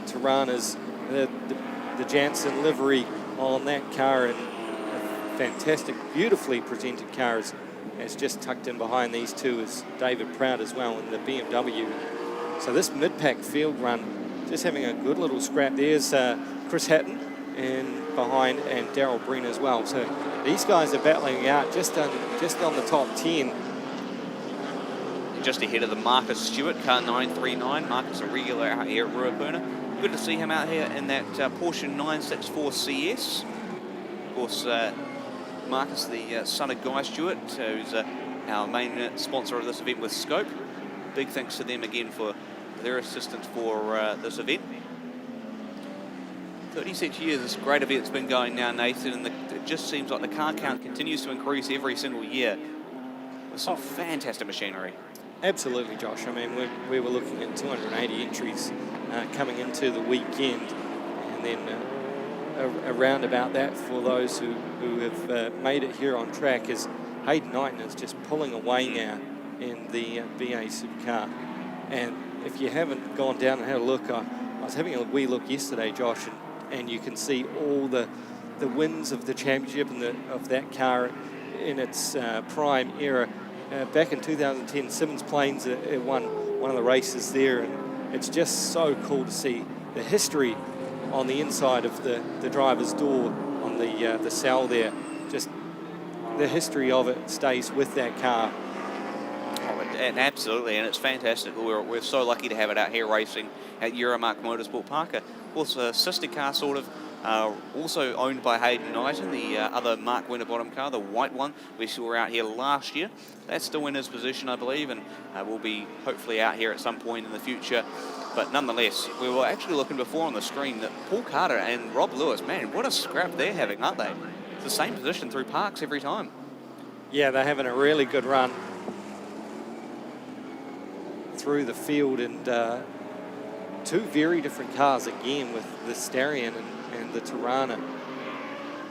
Tiranas. The Jansen livery on that car, and a fantastic, beautifully presented car is just tucked in behind these two is David Proud as well in the BMW. So this mid-pack field run, just having a good little scrap. There's Chris Hatton behind and Daryl Breen as well. So these guys are battling out just on the top 10. Just ahead of the Marcus Stewart, car 939. Marcus, a regular out here at Ruapuna. Good to see him out here in that Porsche 964 CS. Of course, Marcus, the son of Guy Stewart, who's our main sponsor of this event with SKOPE. Big thanks to them again for their assistance for this event. 36 years, this great event's been going now, Nathan, and it just seems like the car count continues to increase every single year with some fantastic machinery. Absolutely, Josh. I mean, we were looking at 280 entries coming into the weekend, and then around about that for those who have made it here on track is Hayden Knighton is just pulling away now in the BA Supercar. And if you haven't gone down and had a look, I was having a wee look yesterday, Josh, and you can see all the wins of the championship and of that car in its prime era. Back in 2010, Simmons Plains won one of the races there, and it's just so cool to see the history on the inside of the driver's door on the cell there. Just the history of it stays with that car. And absolutely, and it's fantastic. We're so lucky to have it out here racing at Euromarque Motorsport Park. Of course, a sister car sort of, also owned by Hayden Knighton, the other Mark Winterbottom car, the white one we saw out here last year. That's still in his position, I believe, and will be hopefully out here at some point in the future. But nonetheless, we were actually looking before on the screen that Paul Carter and Rob Lewis, man, what a scrap they're having, aren't they? It's the same position through parks every time. Yeah, they're having a really good run through the field, and two very different cars again with the Starion and the Tirana.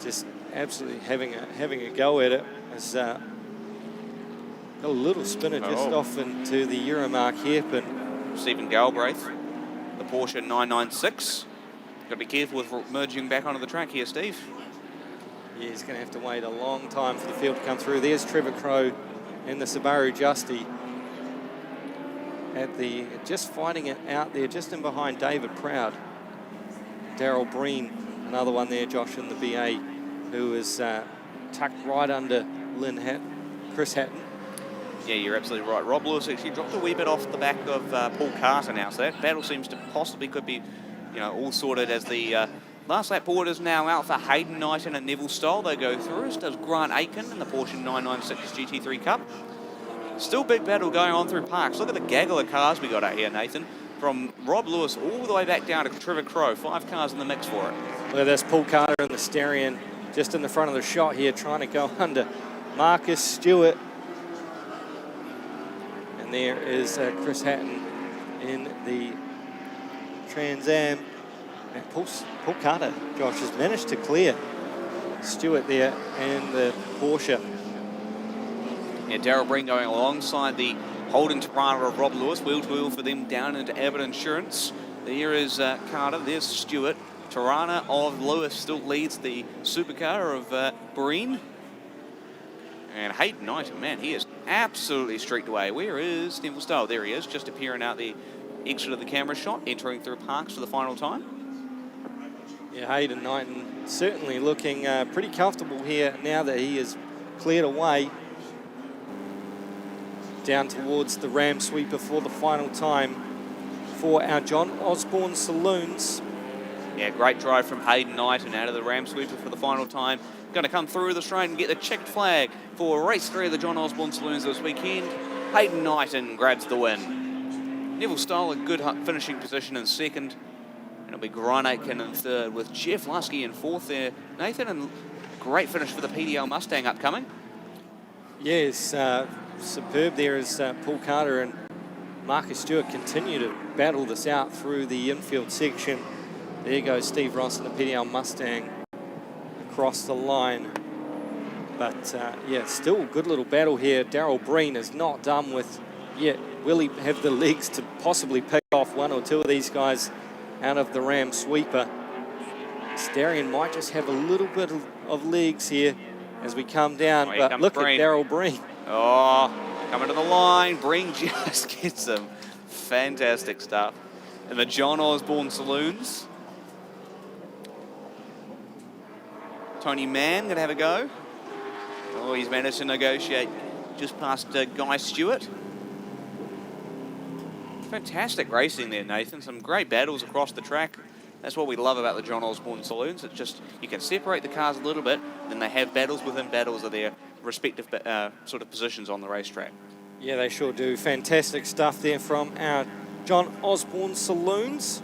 Just absolutely having a go at it. As got a little spinner just off into the Euromarque hairpin. Stephen Galbraith, the Porsche 996. Got to be careful with merging back onto the track here, Steve. Yeah, he's going to have to wait a long time for the field to come through. There's Trevor Crowe in the Subaru Justy. Just fighting it out there, just in behind David Proud. Daryl Breen, another one there, Josh, in the BA, who is tucked right under Chris Hatton. Yeah, you're absolutely right. Rob Lewis actually dropped a wee bit off the back of Paul Carter now, so that battle seems to could be, all sorted as the last lap board is now out for Hayden Knighton and Neville Stoll. They go through, as does Grant Aiken in the Porsche 996 GT3 Cup. Still big battle going on through parks. Look at the gaggle of cars we got out here, Nathan. From Rob Lewis all the way back down to Trevor Crowe. 5 cars in the mix for it. Look at this, Paul Carter and the Starion just in the front of the shot here, trying to go under Marcus Stewart. And there is Chris Hatton in the Trans Am. And Paul Carter, Josh, has managed to clear Stewart there and the Porsche. Yeah, Daryl Breen going alongside the Holden Tirana of Rob Lewis, wheel to wheel for them down into Abbott Insurance. There is Carter, there's Stewart. Tirana of Lewis still leads the supercar of Breen. And Hayden Knighton, man, he is absolutely streaked away. Where is Neville Stowe? There he is, just appearing out the exit of the camera shot, entering through parks for the final time. Yeah, Hayden Knighton certainly looking pretty comfortable here now that he is cleared away. Down towards the Ram sweeper for the final time for our John Osborne Saloons. Yeah, great drive from Hayden Knighton out of the Ram sweeper for the final time. Going to come through the straight and get the checked flag for race 3 of the John Osborne Saloons this weekend. Hayden Knighton grabs the win. Neville Stoll, a good finishing position in second. it'll be Grant Aitken in third with Jeff Lusky in fourth there. Nathan, and great finish for the PDL Mustang upcoming. Yes, superb there as Paul Carter and Marcus Stewart continue to battle this out through the infield section. There goes Steve Ross and the PDL Mustang across the line. But yeah, still a good little battle here. Darryl Breen is not done with yet. Will he have the legs to possibly pick off one or two of these guys out of the Ram sweeper? Starion might just have a little bit of legs here as we come down. But look Breen. at Darryl Breen. Oh, coming to the line. Breen just gets some fantastic stuff. In the John Osborne Saloons. Tony Mann going to have a go. Oh, he's managed to negotiate just past Guy Stewart. Fantastic racing there, Nathan. Some great battles across the track. That's what we love about the John Osborne Saloons. It's just, you can separate the cars a little bit, then they have battles within battles of their respective sort of positions on the racetrack. Yeah, they sure do. Fantastic stuff there from our John Osborne Saloons.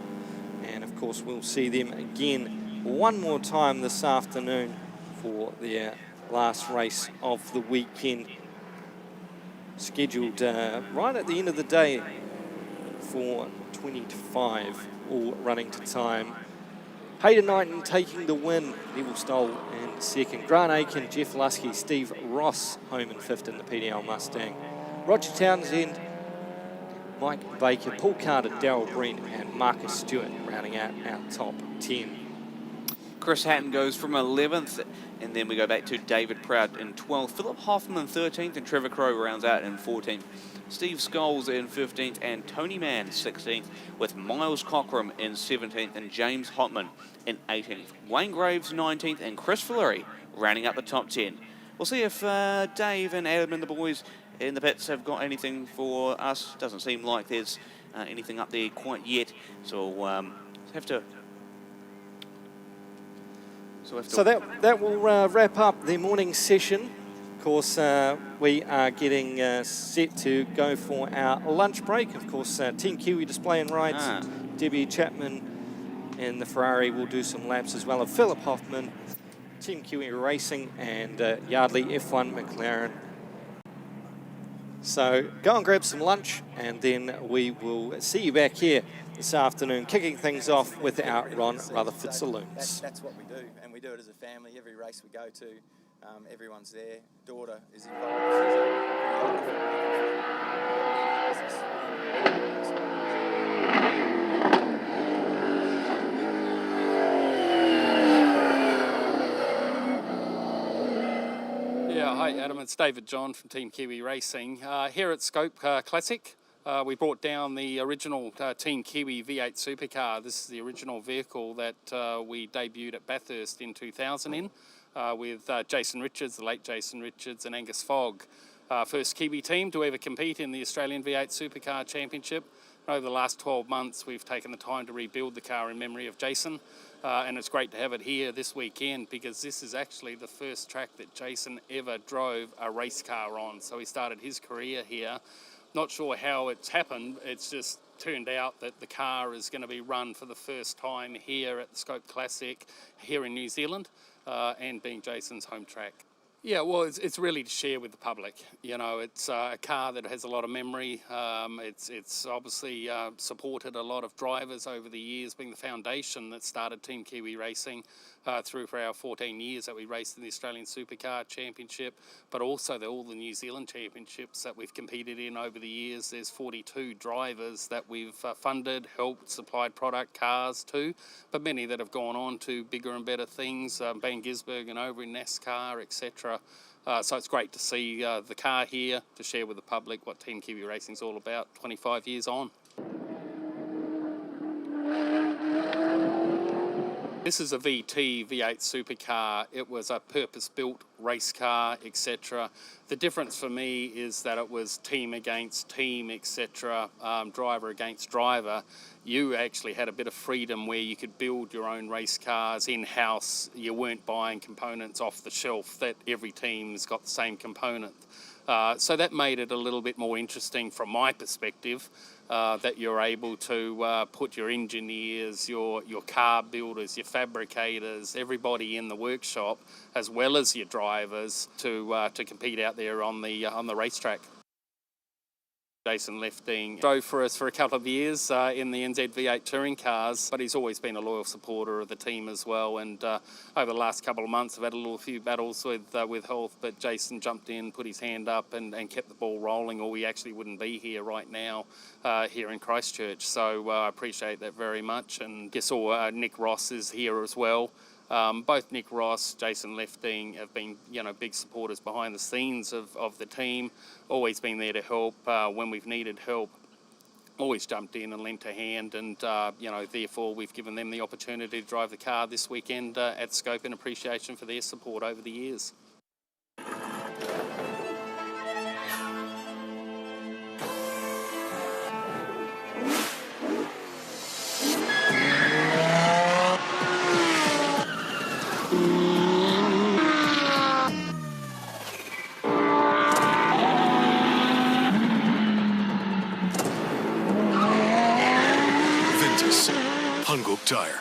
And of course, we'll see them again one more time this afternoon for their last race of the weekend. Scheduled right at the end of the day for 20 to 5, all running to time. Hayden Knighton taking the win, Neville Stoll in second. Grant Aitken, Jeff Lusky, Steve Ross home in fifth in the PDL Mustang. Roger Townsend, Mike Baker, Paul Carter, Darryl Breen and Marcus Stewart rounding out our top 10. Chris Hatton goes from 11th, and then we go back to David Proud in 12th. Philip Hoffman 13th, and Trevor Crowe rounds out in 14th. Steve Scholes in 15th, and Tony Mann 16th, with Miles Cockram in 17th, and James Hotman in 18th. Wayne Graves 19th, and Chris Fillery rounding up the top 10. We'll see if Dave and Adam and the boys in the pits have got anything for us. Doesn't seem like there's anything up there quite yet, so have to... So that will wrap up the morning session. Of course, we are getting set to go for our lunch break. Of course, Team Kiwi Display and Rides, Debbie Chapman and the Ferrari will do some laps as well of Philip Hoffman, Team Kiwi Racing and Yardley F1 McLaren. So go and grab some lunch and then we will see you back here this afternoon, kicking things off with our Ron Rutherford Saloons. That's what we do, and we do it as a family. Every race we go to, everyone's there. Daughter is involved. Yeah, hi Adam, it's David John from Team Kiwi Racing. Here at SKOPE Classic, we brought down the original Team Kiwi V8 supercar. This is the original vehicle that we debuted at Bathurst in 2000 in with Jason Richards, the late Jason Richards, and Angus Fogg. First Kiwi team to ever compete in the Australian V8 Supercar Championship. Over the last 12 months, we've taken the time to rebuild the car in memory of Jason. And it's great to have it here this weekend because this is actually the first track that Jason ever drove a race car on. So he started his career here. Not sure how it's happened. It's just turned out that the car is going to be run for the first time here at the SKOPE Classic here in New Zealand and being Jason's home track. Yeah, well, it's really to share with the public. You know, it's a car that has a lot of memory. It's obviously supported a lot of drivers over the years, being the foundation that started Team Kiwi Racing through for our 14 years that we raced in the Australian Supercar Championship, but also all the New Zealand championships that we've competed in over the years. There's 42 drivers that we've funded, helped, supplied product, cars to, but many that have gone on to bigger and better things, Van Gisbergen over in NASCAR, etc. So it's great to see the car here to share with the public what Team Kiwi Racing is all about 25 years on. This is a VT V8 supercar. It was a purpose-built race car, etc. The difference for me is that it was team against team, etc., driver against driver. You actually had a bit of freedom where you could build your own race cars in-house. You weren't buying components off the shelf that every team's got the same component. So that made it a little bit more interesting from my perspective. that you're able to put your engineers, your car builders, your fabricators, everybody in the workshop, as well as your drivers, to compete out there on the racetrack. Jason Lefting drove for us for a couple of years in the NZ V8 touring cars, but he's always been a loyal supporter of the team as well. And over the last couple of months, I've had a few battles with health, but Jason jumped in, put his hand up, and kept the ball rolling, or we actually wouldn't be here right now here in Christchurch. So I appreciate that very much. And guess Nick Ross is here as well. Both Nick Ross, Jason Lefting have been, big supporters behind the scenes of the team, always been there to help when we've needed help, always jumped in and lent a hand, and, therefore we've given them the opportunity to drive the car this weekend at Scope in appreciation for their support over the years. Tire.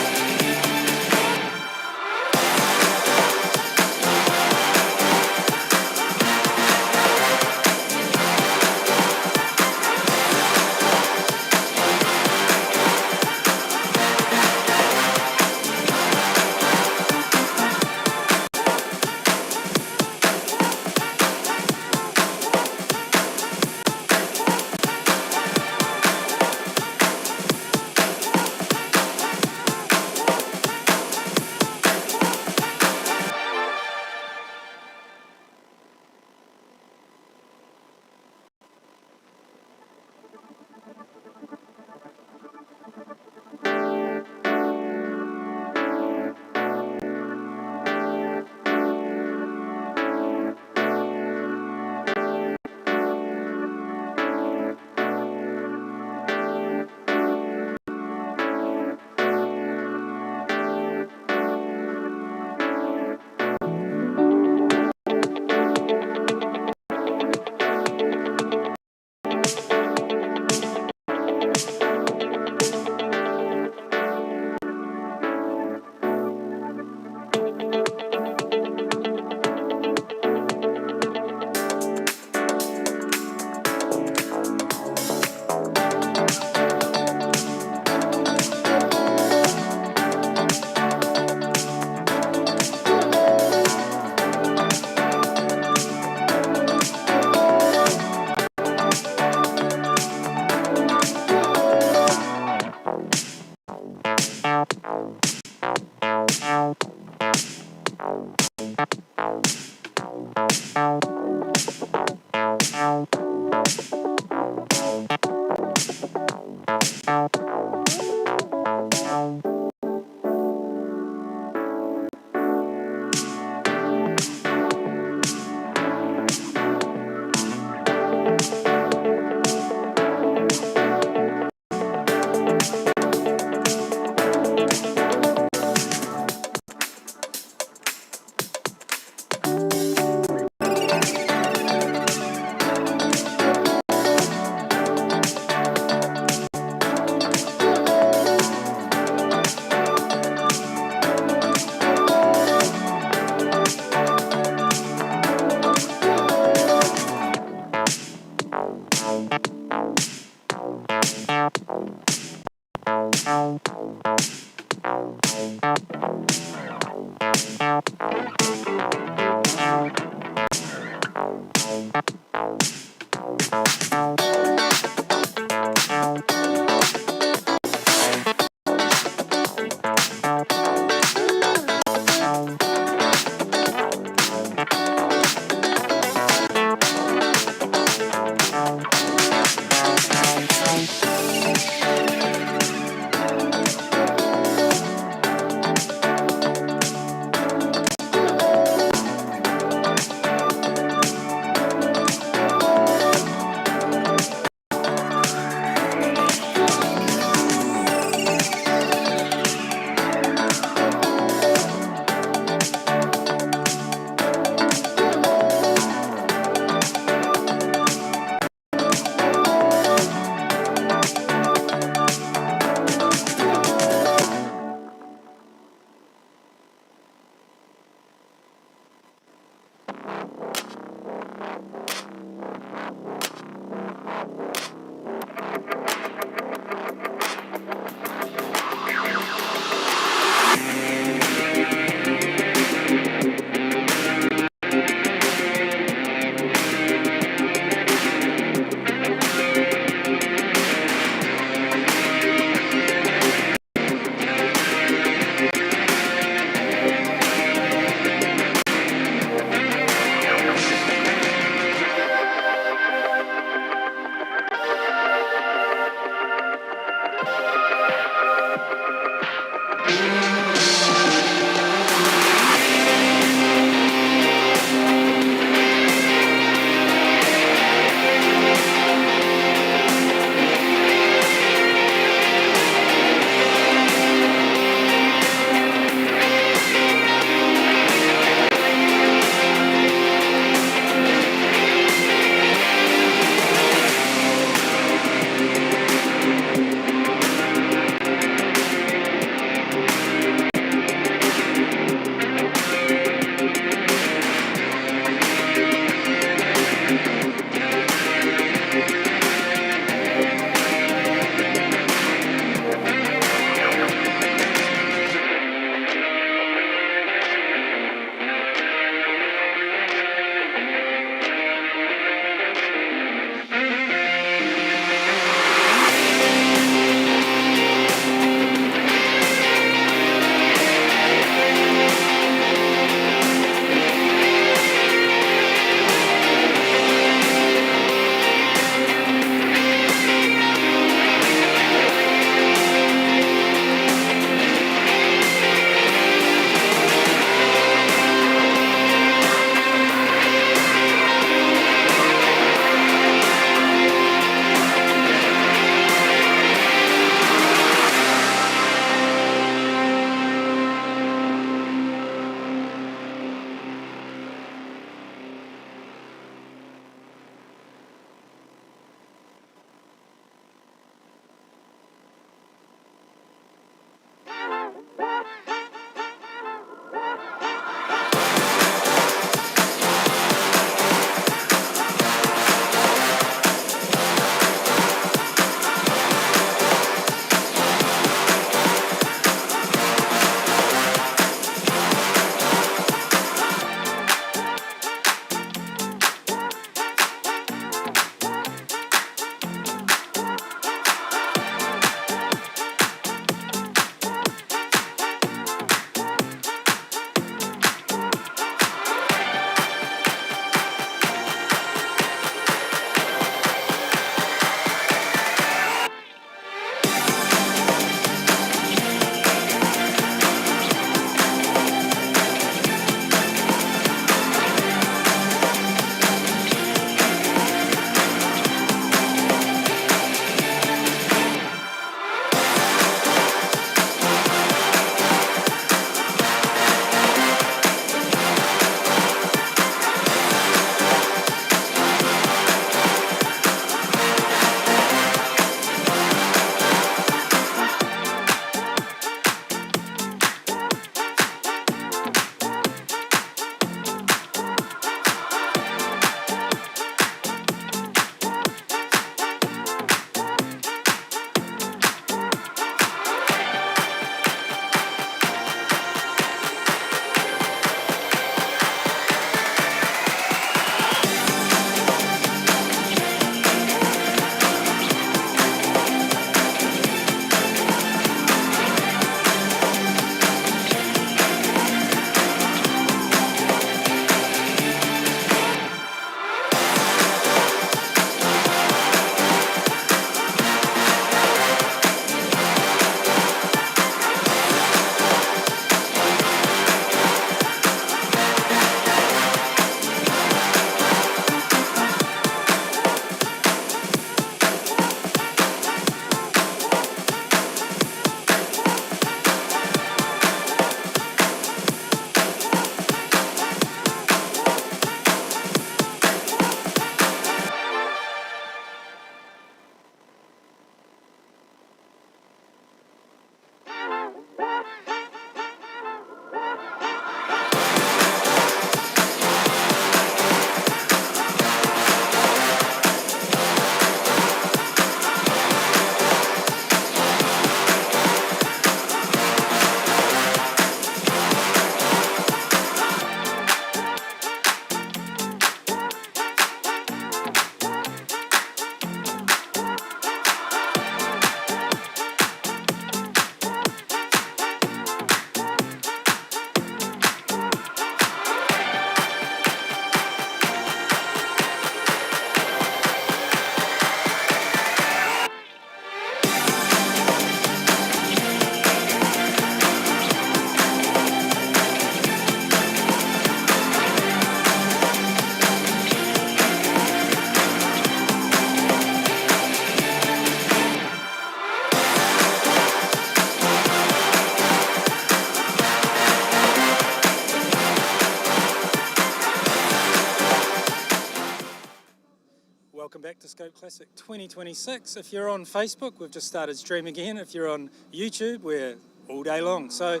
welcome back to SKOPE Classic 2026. If you're on Facebook, we've just started streaming again. If you're on YouTube, we're all day long. So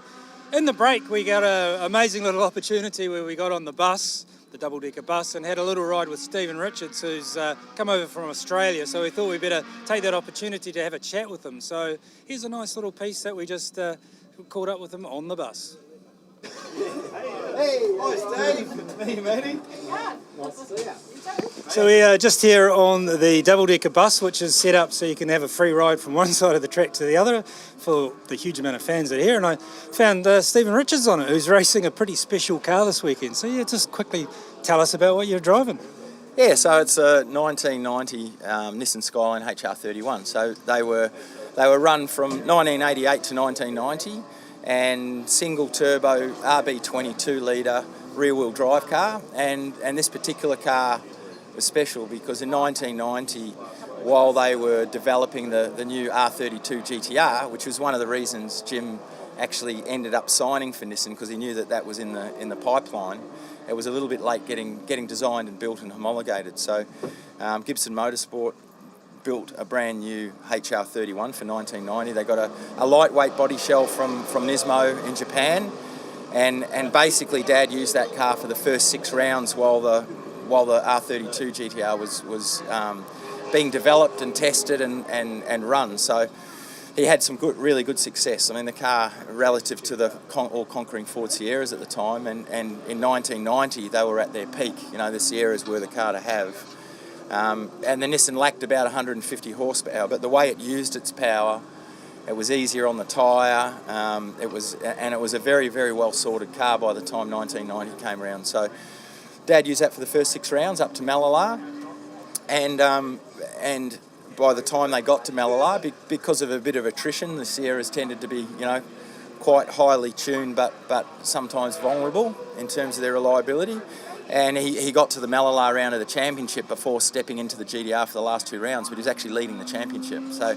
in the break, we got an amazing little opportunity where we got on the bus, the double-decker bus, and had a little ride with Stephen Richards, who's come over from Australia. So we thought we'd better take that opportunity to have a chat with him. So here's a nice little piece that we just caught up with him on the bus. Hey, hi Steve. Me, matey. Nice to see you. So we are just here on the double-decker bus, which is set up so you can have a free ride from one side of the track to the other for the huge amount of fans that are here. And I found Stephen Richards on it, who's racing a pretty special car this weekend. So yeah, just quickly tell us about what you're driving. Yeah, so it's a 1990 Nissan Skyline HR31. So they were run from 1988 to 1990, and single turbo RB22 litre rear wheel drive car. And this particular car was special because in 1990, while they were developing the new R32 GTR, which was one of the reasons Jim actually ended up signing for Nissan, because he knew that was in the pipeline. It was a little bit late getting designed and built and homologated. So Gibson Motorsport built a brand new HR31 for 1990. They got a lightweight body shell from Nismo in Japan, and basically Dad used that car for the first 6 rounds while the R32 GTR was being developed and tested and run. So he had some really good success. I mean, the car relative to the all-conquering Ford Sierras at the time, and in 1990 they were at their peak. You know, the Sierras were the car to have. And the Nissan lacked about 150 horsepower, but the way it used its power, it was easier on the tyre. It was a very, very well sorted car by the time 1990 came around. So Dad used that for the first 6 rounds up to Malala, and by the time they got to Malala, because of a bit of attrition, the Sierras tended to be, quite highly tuned, but sometimes vulnerable in terms of their reliability. And he got to the Malala round of the championship before stepping into the GTR for the last 2 rounds, but he was actually leading the championship. So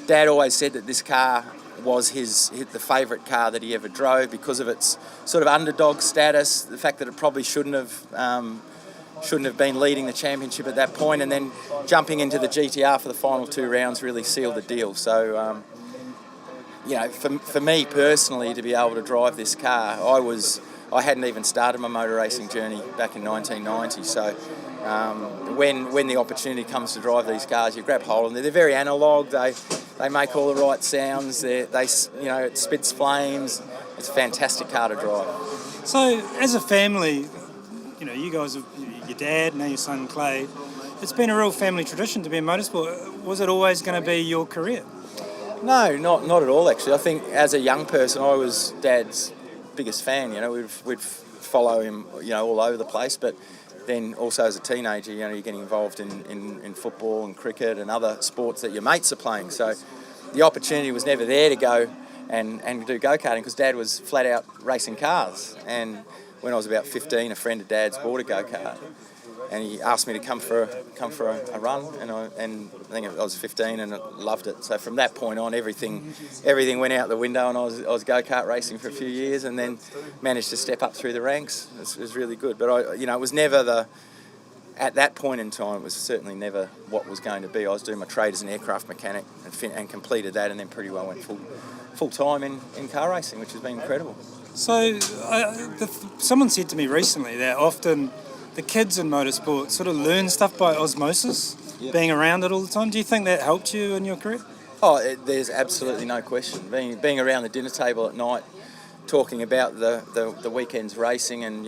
Dad always said that this car was the favourite car that he ever drove because of its sort of underdog status, the fact that it probably shouldn't have been leading the championship at that point, and then jumping into the GTR for the final 2 rounds really sealed the deal. So, for me personally to be able to drive this car, I hadn't even started my motor racing journey back in 1990. So when the opportunity comes to drive these cars, you grab hold of them. They're very analogue. They make all the right sounds. It spits flames. It's a fantastic car to drive. So as a family, you guys have your dad, now your son Clay. It's been a real family tradition to be in motorsport. Was it always going to be your career? No, not at all. Actually, I think as a young person, I was Dad's biggest fan. We'd follow him, all over the place. But then also as a teenager, you're getting involved in football and cricket and other sports that your mates are playing. So the opportunity was never there to go and do go-karting because Dad was flat out racing cars. And when I was about 15, a friend of Dad's bought a go-kart, and he asked me to come for a run, and I think I was 15 and I loved it. So from that point on, everything went out the window, and I was go-kart racing for a few years, and then managed to step up through the ranks. It was really good, but it was never at that point in time, it was certainly never what was going to be. I was doing my trade as an aircraft mechanic and completed that, and then pretty well went full time in car racing, which has been incredible. So someone said to me recently that often the kids in motorsport sort of learn stuff by osmosis, being around it all the time. Do you think that helped you in your career? Oh, there's absolutely no question. Being around the dinner table at night, talking about the weekend's racing, and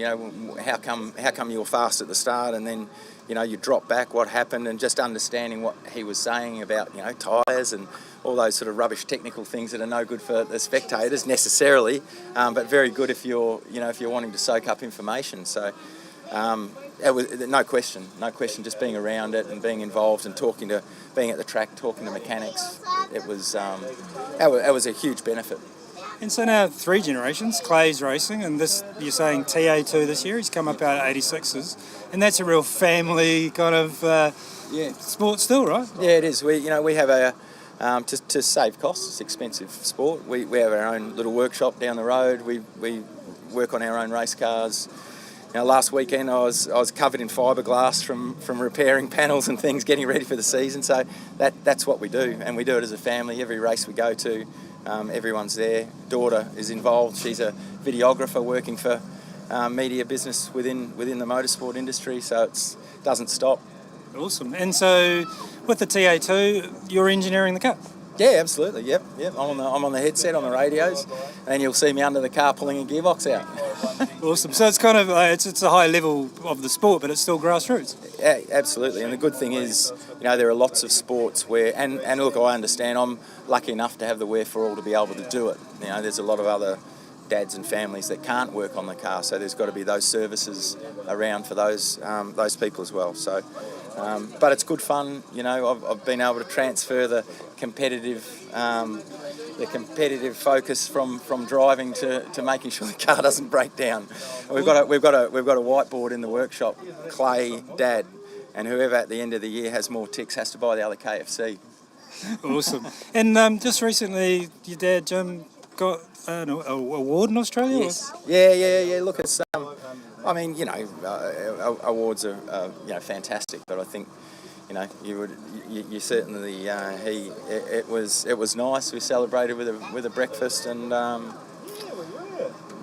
how come you were fast at the start, and then you drop back, what happened, and just understanding what he was saying about tyres and all those sort of rubbish technical things that are no good for the spectators necessarily, but very good if you're wanting to soak up information. So it was no question. Just being around it and being involved and being at the track, talking to mechanics, it was a huge benefit. And so now 3 generations, Clay's racing, and this you're saying TA2 this year. He's come up out of 86s, and that's a real family kind of sport still, right? Yeah, it is. We have to save costs. It's expensive sport. We have our own little workshop down the road. We work on our own race cars. last weekend I was covered in fiberglass from repairing panels and things, getting ready for the season. So that's what we do, and we do it as a family. Every race we go to, everyone's there. Daughter is involved. She's a videographer working for media business within the motorsport industry, so it doesn't stop. Awesome. And so with the TA2, you're engineering the car? Yeah, absolutely. Yep. I'm on the headset, on the radios, and you'll see me under the car pulling a gearbox out. Awesome. So it's kind of it's a high level of the sport, but it's still grassroots. Yeah, absolutely. And the good thing is, there are lots of sports where, and look, I understand. I'm lucky enough to have the wherefore to be able to do it. There's a lot of other dads and families that can't work on the car, so there's got to be those services around for those people as well. So. But it's good fun, I've been able to transfer the competitive focus from driving to making sure the car doesn't break down. We've got a whiteboard in the workshop, Clay, Dad, and whoever at the end of the year has more ticks has to buy the other KFC. Awesome. And just recently, your dad Jim got an award in Australia? Yes. Yeah. Look, it's awards are fantastic, but I think you certainly it was nice. We celebrated with a breakfast, and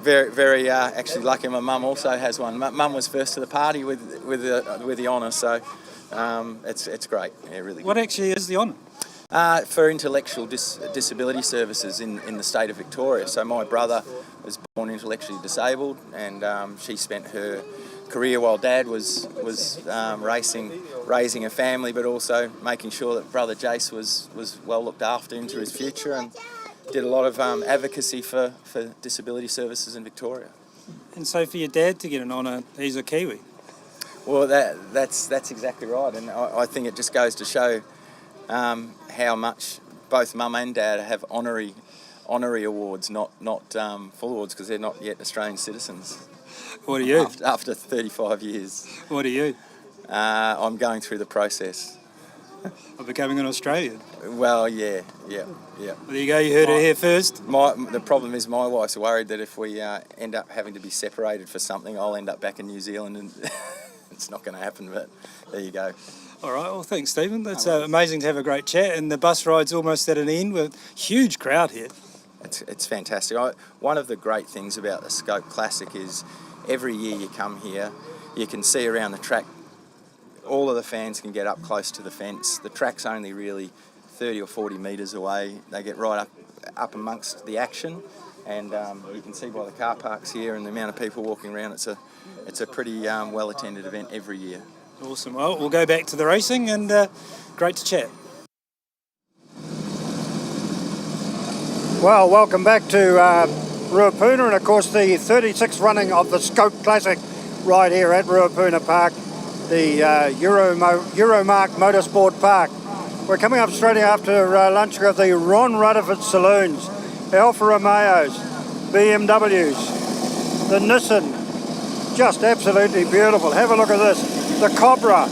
very actually lucky. My mum also has one. Mum was first to the party with the honour, so it's great. Yeah, really good. What actually is the honour? For intellectual disability services in the state of Victoria. So my brother was born intellectually disabled, and she spent her career while Dad was raising a family, but also making sure that brother Jace was well looked after into his future, and did a lot of advocacy for disability services in Victoria. And so for your dad to get an honour, he's a Kiwi. Well, that's exactly right, and I think it just goes to show how much both Mum and Dad have honorary awards, not full awards, because they're not yet Australian citizens. What are you? After 35 years. What are you? I'm going through the process. Of becoming an Australian? Well, yeah. Well, there you go, you heard it here first. The problem is my wife's worried that if we end up having to be separated for something, I'll end up back in New Zealand, and it's not going to happen, but there you go. All right, well, thanks, Stephen. That's amazing to have a great chat, and the bus ride's almost at an end with a huge crowd here. It's fantastic. One of the great things about the SKOPE Classic is every year you come here, you can see around the track, all of the fans can get up close to the fence. The track's only really 30 or 40 metres away. They get right up amongst the action, and you can see by the car parks here and the amount of people walking around, it's a pretty well-attended event every year. Awesome. Well, we'll go back to the racing, and great to chat. Well, welcome back to Ruapuna, and of course the 36th running of the SKOPE Classic right here at Ruapuna Park, the Euromarque Motorsport Park. We're coming up straight after lunch. We've got the Rutherford Saloons, Alfa Romeos, BMWs, the Nissan, just absolutely beautiful. Have a look at this, the Cobra,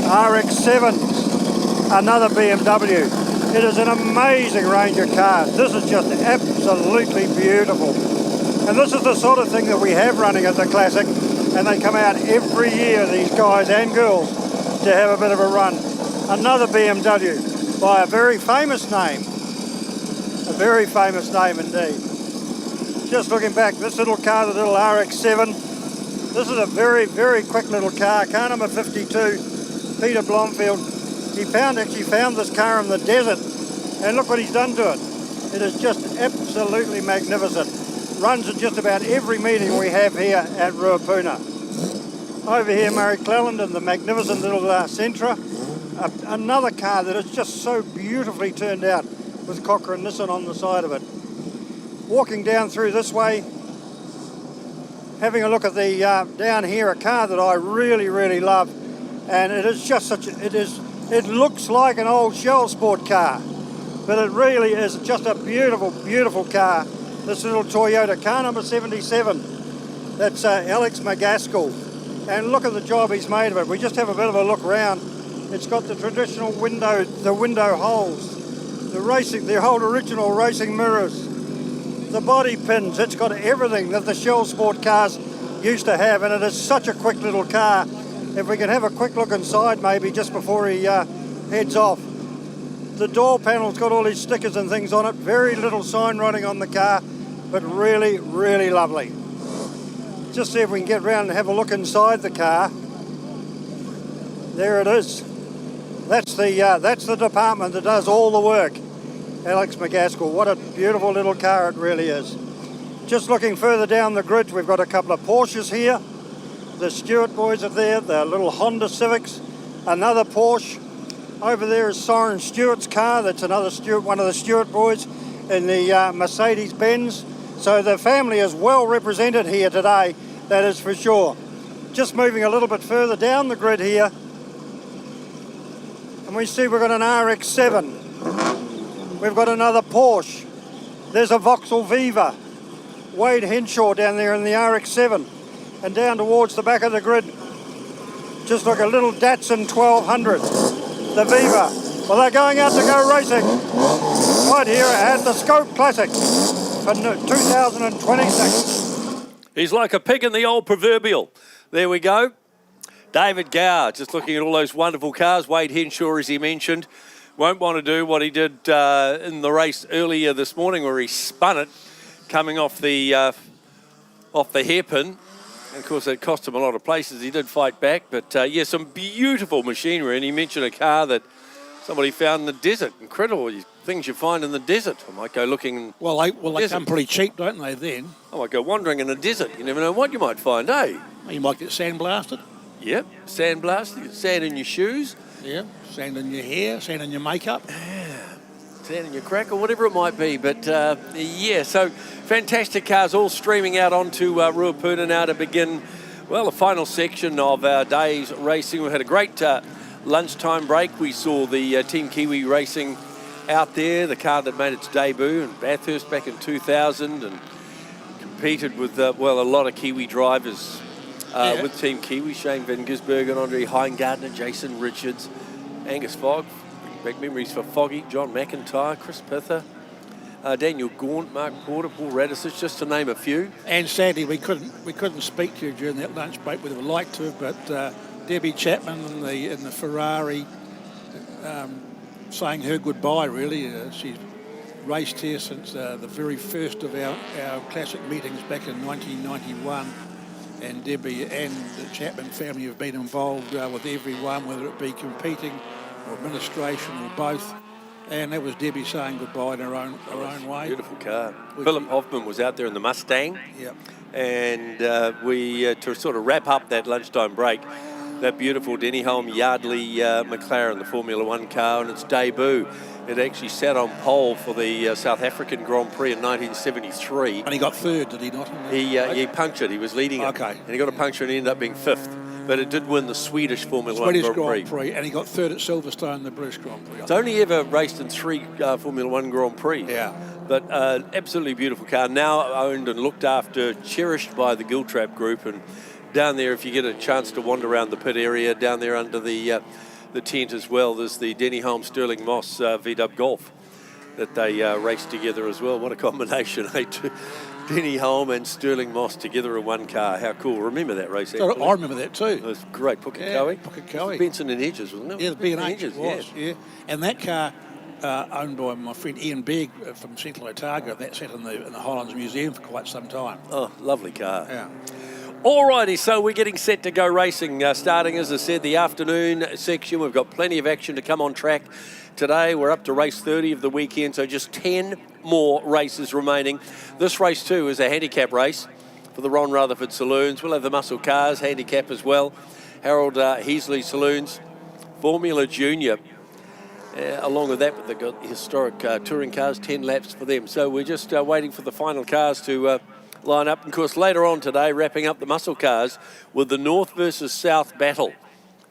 RX-7, another BMW. It is an amazing range of cars. This is just absolutely beautiful. And this is the sort of thing that we have running at the Classic, and they come out every year, these guys and girls, to have a bit of a run. Another BMW by a very famous name. A very famous name indeed. Just looking back, this little car, the little RX-7, this is a very, very quick little car number 52, Peter Blomfield. He actually found this car in the desert, and look what he's done to it. It is just absolutely magnificent. Runs at just about every meeting we have here at Ruapuna. Over here, Murray Cleland, the magnificent little Sentra. Another car that is just so beautifully turned out with Cochrane Nissan on the side of it. Walking down through this way, having a look at the down here, a car that I really, really love, and it is just it looks like an old Shell Sport car, but it really is just a beautiful, beautiful car. This little Toyota, car number 77. That's Alex McGaskill. And look at the job he's made of it. We just have a bit of a look round. It's got the traditional window holes, the whole original racing mirrors, the body pins. It's got everything that the Shell Sport cars used to have, and it is such a quick little car. If we can have a quick look inside maybe just before he heads off. The door panel's got all these stickers and things on it, very little sign writing on the car, but really, really lovely. Just see if we can get round and have a look inside the car. There it is. That's the department that does all the work. Alex McGaskill, what a beautiful little car it really is. Just looking further down the grid, we've got a couple of Porsches here. The Stewart boys are there, the little Honda Civics, another Porsche. Over there is Soren Stewart's car, that's another Stewart, one of the Stewart boys in the Mercedes-Benz. So the family is well represented here today, that is for sure. Just moving a little bit further down the grid here, and we see we've got an RX-7. We've got another Porsche. There's a Vauxhall Viva. Wade Henshaw down there in the RX-7. And down towards the back of the grid, just like a little Datsun 1200. The Viva. Well, they're going out to go racing right here at the SKOPE Classic for 2026. He's like a pig in the old proverbial. There we go. David Gower, just looking at all those wonderful cars. Wade Henshaw, as he mentioned, won't want to do what he did in the race earlier this morning where he spun it coming off the hairpin. And of course, it cost him a lot of places. He did fight back. But, yeah, some beautiful machinery. And he mentioned a car that somebody found in the desert. Incredible things you find in the desert. I might go looking. Well, they come pretty cheap, don't they, then? I might go wandering in the desert. You never know what you might find, eh? You might get sandblasted. Yep, sandblasted. Sand in your shoes. Yeah, sand in your hair, sand in your makeup. Sand in your crack or whatever it might be. But, yeah, so fantastic cars all streaming out onto Ruapuna now to begin, well, the final section of our day's racing. We had a great lunchtime break. We saw the Team Kiwi racing out there, the car that made its debut in Bathurst back in 2000 and competed with, well, a lot of Kiwi drivers with Team Kiwi. Shane Van Gisbergen, Andre Heingardner, Jason Richards, Angus Fogg. Big memories for Foggy, John McIntyre, Chris Pither, Daniel Gaunt, Mark Porter, Paul Radisich, just to name a few. And sadly, we couldn't speak to you during that lunch break. We'd have liked to, but Debbie Chapman in the Ferrari saying her goodbye, really. She's raced here since the very first of our classic meetings back in 1991. And Debbie and the Chapman family have been involved with everyone, whether it be competing or administration or both. And that was Debbie saying goodbye in her own way. Beautiful car. Philip Hoffman was out there in the Mustang. Yep. And we, to sort of wrap up that lunchtime break, that beautiful Denny Holm Yardley McLaren, the Formula One car, and its debut. It actually sat on pole for the South African Grand Prix in 1973. And he got third, did he not? He punctured. He was leading it. Okay. And he got a puncture and he ended up being fifth. But it did win the Swedish Formula One Grand Prix. And he got third at Silverstone in the British Grand Prix. It's only ever raced in 3 Formula One Grand Prix. Yeah. But absolutely beautiful car. Now owned and looked after, cherished by the Giltrap Group. And down there, if you get a chance to wander around the pit area, down there under the tent as well, there's the Denny Holm Sterling Moss VW Golf that they raced together as well. What a combination, eh? Denny Holm and Sterling Moss together in one car. How cool. Remember that race, actually? I remember that too. It was great. Pukekohe. Pukekohe. Benson and Hedges, wasn't it? Yeah, the B&H Hedges, was, yeah. And that car, owned by my friend Ian Begg from Central Otago, that sat in the Highlands Museum for quite some time. Oh, lovely car. Yeah. Alrighty, so we're getting set to go racing. Starting, as I said, the afternoon section. We've got plenty of action to come on track today. We're up to race 30 of the weekend, so just 10 more races remaining. This race, too, is a handicap race for the Ron Rutherford Saloons. We'll have the muscle cars, handicap as well. Harold Heasley Saloons, Formula Junior. Along with that, they've got historic touring cars, 10 laps for them. So we're just waiting for the final cars to line up. And of course, later on today, wrapping up the muscle cars with the North versus South battle.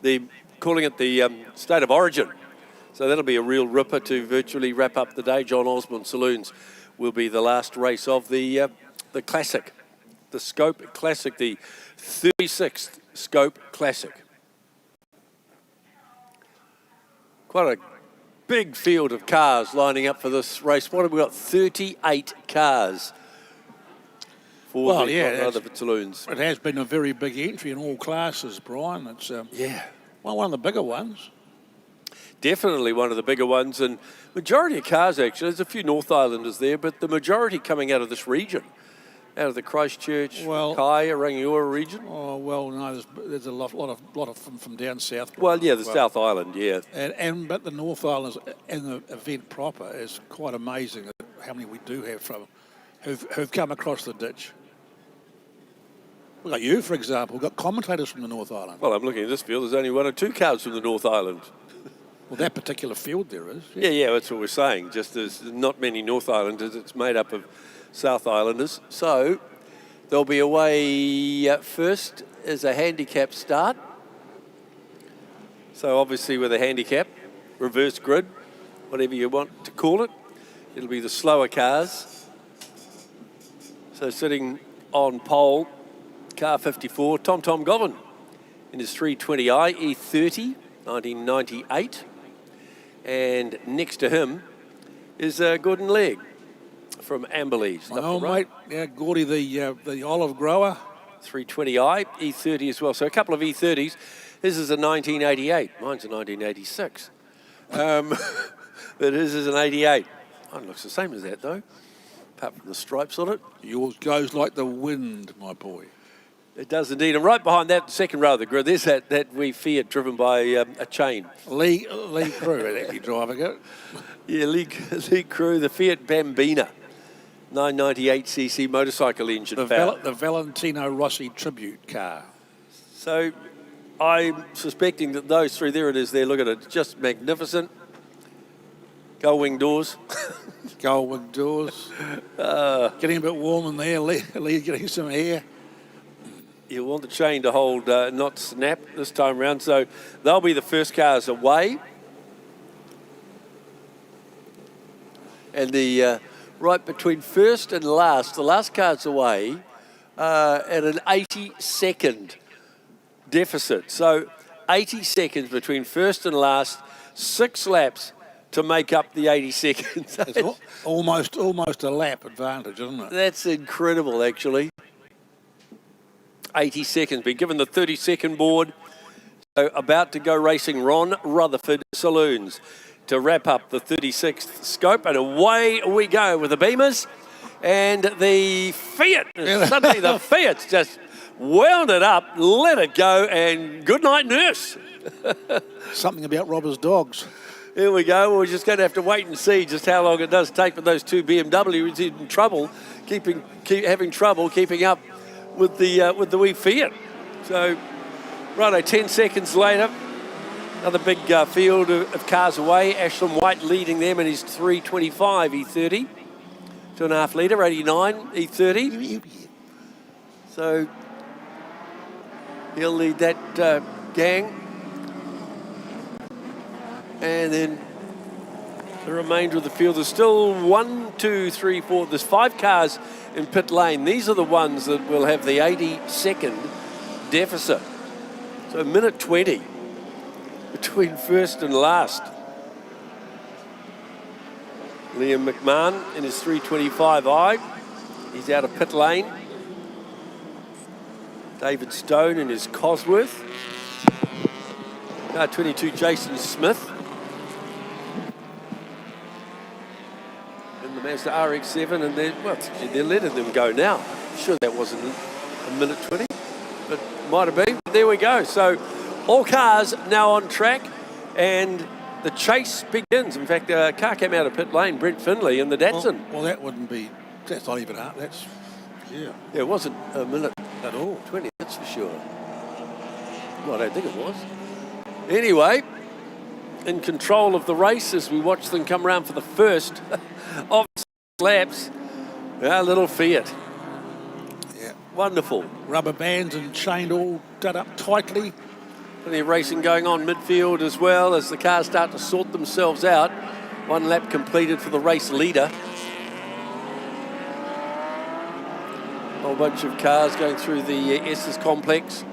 They're calling it the State of Origin. So that'll be a real ripper to virtually wrap up the day. John Osborne Saloons will be the last race of the Classic, the SKOPE Classic, the 36th SKOPE Classic. Quite a big field of cars lining up for this race. What have we got? 38 cars for the Rutherford Saloons. It has been a very big entry in all classes, Brian. It's one of the bigger ones. Definitely one of the bigger ones, and majority of cars actually. There's a few North Islanders there, but the majority coming out of this region, out of the Christchurch, Kai, Rangiora region. Oh well, no, there's a lot of from down south. Well, yeah, the South Island, yeah, but the North Islanders and the event proper is quite amazing. How many we do have from who've come across the ditch. We've got you, for example. We've got commentators from the North Island. Well, I'm looking at this field. There's only 1 or 2 cars from the North Island. Well, that particular field there is. Yeah, that's what we're saying. Just there's not many North Islanders. It's made up of South Islanders. So there'll be away first as a handicap start. So obviously with a handicap, reverse grid, whatever you want to call it, it'll be the slower cars. So sitting on pole, car 54, Tom Govan in his 320i E30, 1998. And next to him is Gordon Legg from Amberley's. Oh, mate, yeah, Gordy, the olive grower. 320i, E30 as well. So a couple of E30s. His is a 1988. Mine's a 1986. But his is an 88. Mine looks the same as that, though, apart from the stripes on it. Yours goes like the wind, my boy. It does indeed. And right behind that, second row of the grid, there's that wee Fiat driven by a chain. Lee Crew is actually driving it. Yeah, Lee Crew, the Fiat Bambina, 998cc motorcycle engine. The Valentino Rossi tribute car. So I'm suspecting that those three, there it is there, look at it, just magnificent. Gull wing doors. Gull wing doors. Getting a bit warm in there, Lee's getting some air. You'll want the chain to hold, not snap this time around. So they'll be the first cars away. And the right between first and last, the last car's away at an 80-second deficit. So 80 seconds between first and last, 6 laps to make up the 80 seconds. It's almost a lap advantage, isn't it? That's incredible, actually. 80 seconds, been given the 30-second board. So about to go racing Ron Rutherford Saloons to wrap up the 36th scope. And away we go with the Beamers and the Fiat. Suddenly the Fiat's just wound it up, let it go, and good night, nurse. Something about robbers' dogs. Here we go. We're just going to have to wait and see just how long it does take for those two BMWs in trouble, having trouble keeping up with the wee Fiat. So, righto, 10 seconds later, another big field of cars away. Ashland White leading them in his 325 E30, 2.5 litre, 89 E30. So he'll lead that gang, and then the remainder of the field is still 1, 2, 3, 4. There's 5 cars in pit lane. These are the ones that will have the 80-second deficit. So a minute 20 between first and last. Liam McMahon in his 325i. He's out of pit lane. David Stone in his Cosworth. Car 22, Jason Smith. In the Mazda RX-7, and they're letting them go now. Sure that wasn't a minute 20, but might have been. There we go. So all cars now on track, and the chase begins. In fact, a car came out of pit lane, Brent Finley in the Datsun. Well, that's not even up. Yeah, it wasn't a minute at all. 20, that's for sure. Well, I don't think it was. Anyway, in control of the race as we watch them come around for the first of 6 laps. Our little Fiat. Yeah. Wonderful. Rubber bands and chained all done up tightly. Plenty of racing going on midfield as well as the cars start to sort themselves out. 1 lap completed for the race leader. A whole bunch of cars going through the Estes complex.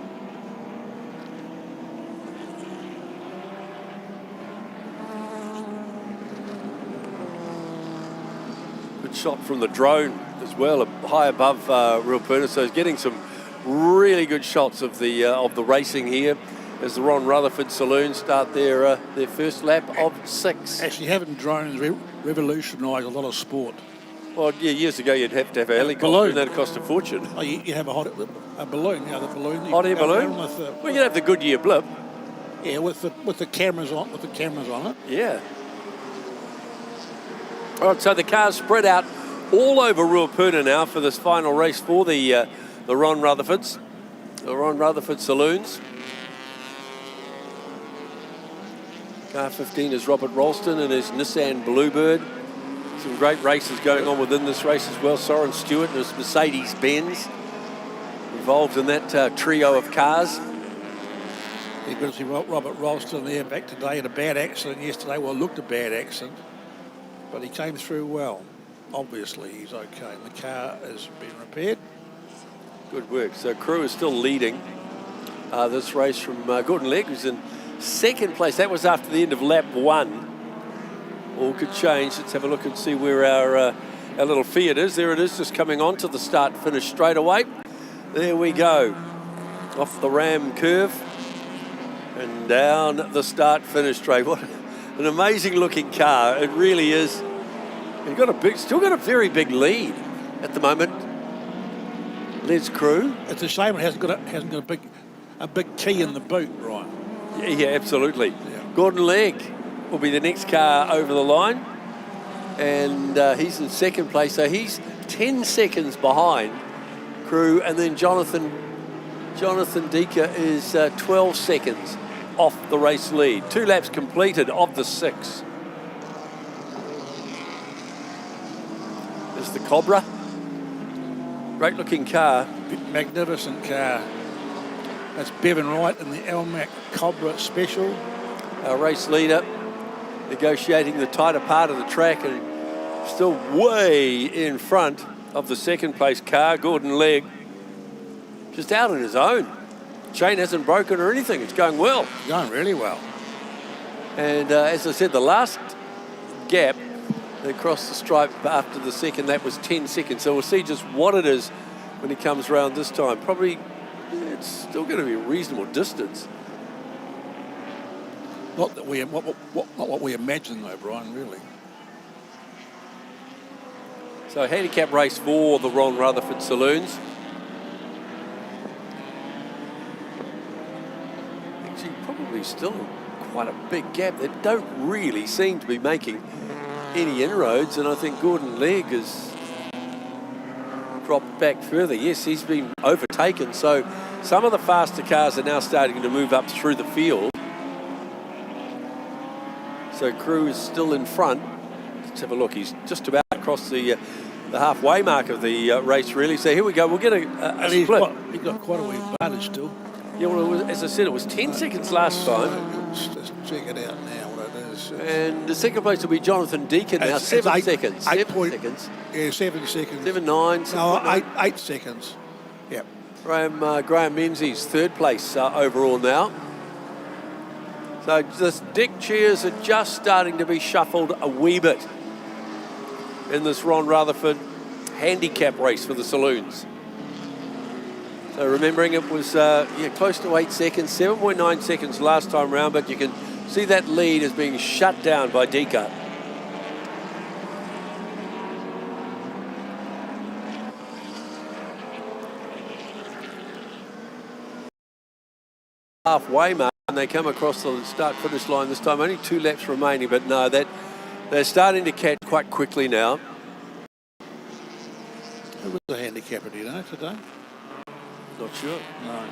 Good shot from the drone as well, high above Ruapuna. So he's getting some really good shots of the racing here as the Ron Rutherford Saloons start their first lap of 6. Actually, having drones revolutionised a lot of sport. Well, yeah, years ago you'd have to have a helicopter, balloon. and that'd cost a fortune. Oh, you have a balloon, the balloon. Hot air balloon? With Well, you'd have the Goodyear blip. Yeah, with the cameras on, it. Yeah. All right, so the cars spread out all over Ruapuna now for this final race for the Ron Rutherfords, the Ron Rutherford Saloons. Car 15 is Robert Ralston and his Nissan Bluebird. Some great races going on within this race as well. Soren Stewart and his Mercedes-Benz involved in that trio of cars. You're going to see Robert Ralston there back today in a bad accident yesterday. Well, looked a bad accident, but he came through well. Obviously, he's okay. And the car has been repaired. Good work. So Crew is still leading this race from Gordon Legg, who's in second place. That was after the end of lap 1. All could change. Let's have a look and see where our little Fiat is. There it is, just coming on to the start-finish straight away. There we go. Off the ram curve and down the start-finish straight. What an amazing-looking car. It really is. You've got still got a very big lead at the moment. Les Crew. It's a shame it hasn't got a big key in the boot, right? Yeah, absolutely. Yeah. Gordon Legg will be the next car over the line, and he's in second place, so he's 10 seconds behind Crew, and then Jonathan Decker is 12 seconds off the race lead. 2 laps completed of the 6. There's the Cobra. Great looking car. Magnificent car. That's Bevan Wright in the Euromarque Cobra Special. Our race leader negotiating the tighter part of the track and still way in front of the second place car, Gordon Legg. Just out on his own. Chain hasn't broken or anything. It's going well. Going really well. And as I said, the last gap, they crossed the stripe after the second lap was 10 seconds. So we'll see just what it is when he comes around this time. Probably, it's still going to be a reasonable distance. Not what we imagine though, Brian, really. So handicap race for the Ron Rutherford Saloons. Actually, probably still quite a big gap. They don't really seem to be making any inroads, and I think Gordon Legg has dropped back further. Yes, he's been overtaken, so some of the faster cars are now starting to move up through the field. So Crew is still in front. Let's have a look. He's just about across the halfway mark of the race, really. So here we go. We'll get a split. He's got quite a wee advantage still. Yeah, well, as I said, it was 10 seconds last time. Let's just check it out now, what it is. And the second place will be Jonathan Deacon now. 7 seconds. 7 seconds. Yeah, 7 seconds. 7, 9. No, 8 seconds. Yep. Graham Menzies, third place overall now. So the deck chairs are just starting to be shuffled a wee bit in this Ron Rutherford handicap race for the Saloons. So remembering it was close to 8 seconds, 7.9 seconds last time round, but you can see that lead is being shut down by Decker. Halfway mark, and they come across the start-finish line this time. Only 2 laps remaining, but no, they're starting to catch quite quickly now. Who was the handicapper, do you know, today? Not sure. No.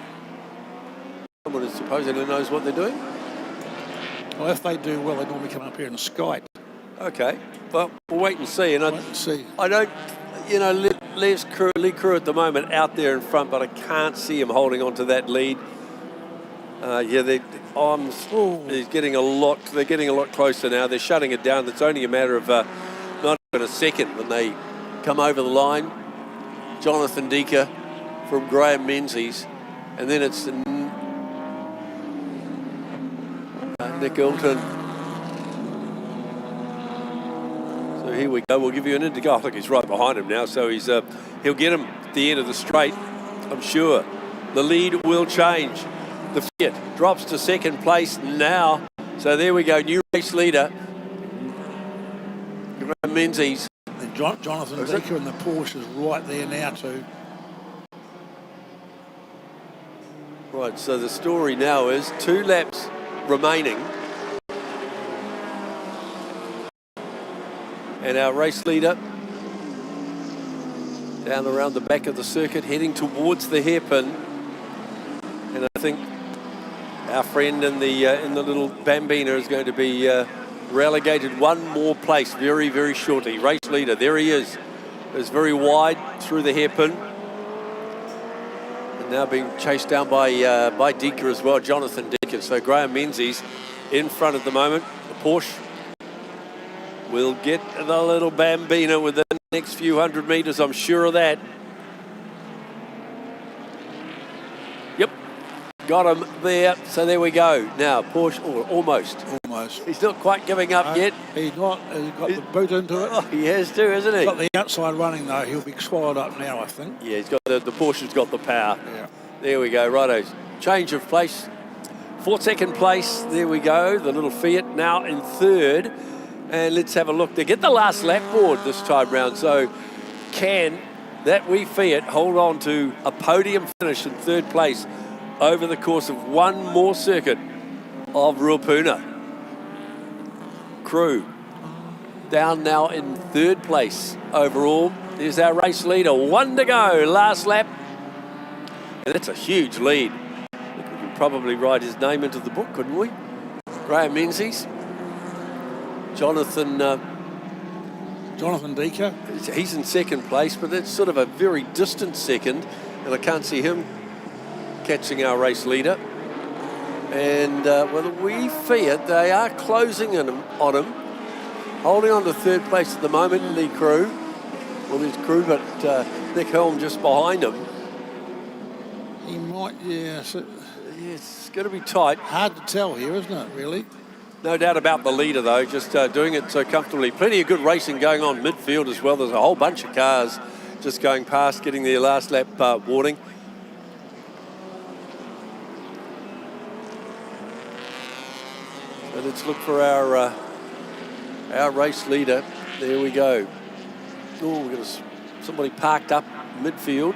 Someone who supposedly knows what they're doing. Well, if they do well, they normally come up here and skite. Okay, well, we'll wait and see. And see. I don't, Lee's crew at the moment out there in front, but I can't see him holding on to that lead. Their arms. He's getting a lot. They're getting a lot closer now. They're shutting it down. It's only a matter of not even a second when they come over the line. Jonathan Decker from Graham Menzies, and then it's Nick Ilton. So So here we go. We'll give you an indicator. I think he's right behind him now, so he'll get him at the end of the straight, I'm sure. The lead will change. The Fiat drops to second place now. So there we go, new race leader. Menzies. And Jonathan Decker in the Porsche is right there now too. Right, so the story now is 2 laps remaining. And our race leader down around the back of the circuit, heading towards the hairpin. And I think our friend in the little Bambina is going to be relegated one more place very, very shortly. Race leader, there he is very wide through the hairpin. And now being chased down by Decker as well, Jonathan Decker. So Graham Menzies in front at the moment. The Porsche will get the little Bambina within the next few hundred metres, I'm sure of that. Yep, got him there. So there we go. Now Porsche, almost. He's not quite giving up yet. He's got the boot into it. Oh, he has to, hasn't he? He's got the outside running though. He'll be swallowed up now, I think. Yeah, he's got the Porsche's got the power. Yeah. There we go, righto. Change of place. 4th place, there we go. The little Fiat now in 3rd. And let's have a look. They get the last lap board this time round. So can that wee Fiat hold on to a podium finish in 3rd place over the course of one more circuit of Ruapuna? Crew down now in 3rd place overall. There's our race leader. 1 to go. Last lap. And that's a huge lead. I think we could probably write his name into the book, couldn't we? Graham Menzies. Jonathan Decker. He's in 2nd place, but that's sort of a very distant second, and I can't see him catching our race leader. And well, the wee Fiat, they are closing on him, holding on to 3rd place at the moment. Lee Crew, well, there's Crew, but Nick Helm just behind him. He might, yeah. So it's going to be tight. Hard to tell here, isn't it? Really. No doubt about the leader, though, just doing it so comfortably. Plenty of good racing going on midfield as well. There's a whole bunch of cars just going past, getting their last lap warning. So let's look for our race leader. There we go. Oh, we've got somebody parked up midfield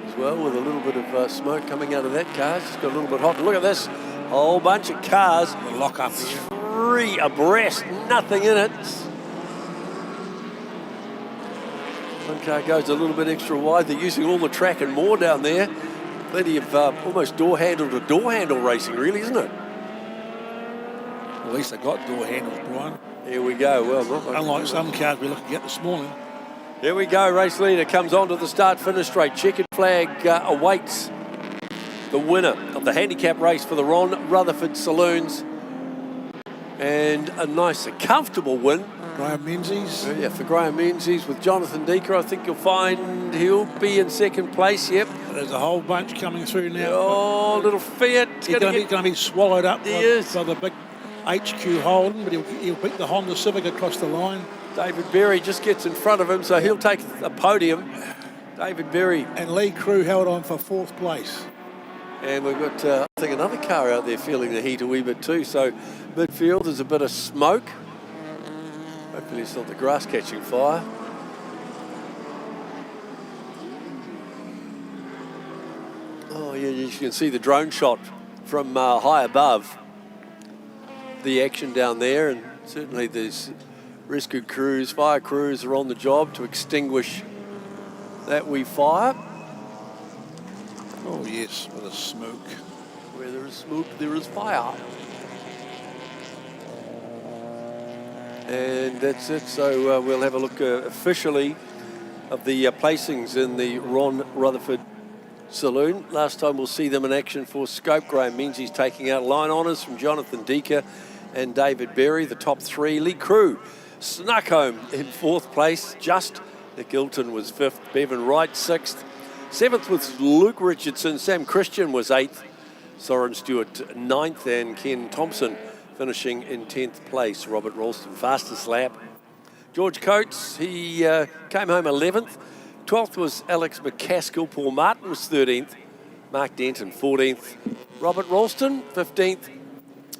as well, with a little bit of smoke coming out of that car. It's just got a little bit hot. Look at this. Whole bunch of cars. The lock up here. 3 abreast, nothing in it. One car goes a little bit extra wide. They're using all the track and more down there. Plenty of almost door handle to door handle racing, really, isn't it? At least they got door handles, Brian. Here we go. Well, not much. Unlike some cars we're looking at this morning. Here we go. Race leader comes on to the start-finish straight. Checkered flag awaits the winner of the handicap race for the Rutherford Saloons. And a comfortable win. Graham Menzies. Yeah, for Graham Menzies with Jonathan Decker. I think you'll find he'll be in 2nd place, yep. There's a whole bunch coming through now. Oh, little Fiat. He's going to be swallowed up by the big HQ Holden, but he'll beat the Honda Civic across the line. David Berry just gets in front of him, so he'll take a podium. David Berry. And Lee Crew held on for 4th place. And we've got, I think, another car out there feeling the heat a wee bit too. So midfield, there's a bit of smoke. Hopefully it's not the grass catching fire. Oh, yeah, you can see the drone shot from high above. The action down there, and certainly there's rescue crews, fire crews are on the job to extinguish that wee fire. Oh yes, with a smoke. Where there is smoke, there is fire. And that's it. So we'll have a look officially of the placings in the Ron Rutherford Saloon. Last time we'll see them in action for Scope. Graham Menzies taking out line honours from Jonathan Decker and David Berry. The top 3. Lee Crew snuck home in 4th place. Just Nick Hilton was 5th. Bevan Wright 6th. 7th was Luke Richardson. Sam Christian was 8th. Soren Stewart 9th. And Ken Thompson finishing in 10th place. Robert Ralston, fastest lap. George Coates, he came home 11th. 12th was Alex McCaskill. Paul Martin was 13th. Mark Denton, 14th. Robert Ralston, 15th.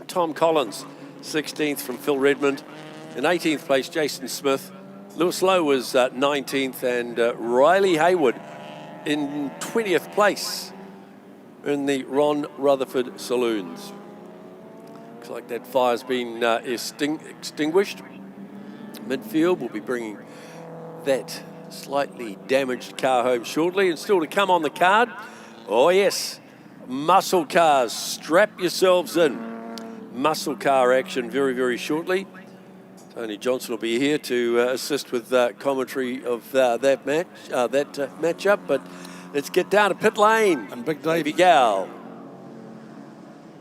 Tom Collins, 16th from Phil Redmond. In 18th place, Jason Smith. Lewis Lowe was 19th, and Riley Hayward in 20th place in the Ron Rutherford Saloons. Looks like that fire's been extinguished. Midfield will be bringing that slightly damaged car home shortly. And still to come on the card, oh yes, muscle cars. Strap yourselves in. Muscle car action very, very shortly. Tony Johnson will be here to assist with commentary of that matchup. But let's get down to pit lane. And Big Davey Gal.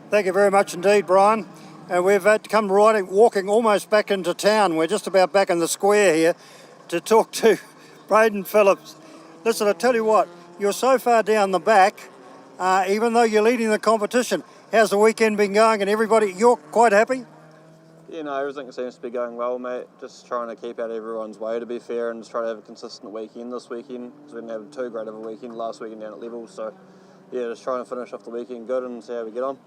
Thank you very much indeed, Brian. And we've had to come walking almost back into town. We're just about back in the square here to talk to Braden Phillips. Listen, I tell you what, you're so far down the back, even though you're leading the competition. How's the weekend been going? And everybody, you're quite happy? Yeah, no, everything seems to be going well, mate. Just trying to keep out everyone's way, to be fair, and just try to have a consistent weekend this weekend, because we didn't have too great of a weekend last weekend down at Level. So, yeah, just trying to finish off the weekend good and see how we get on.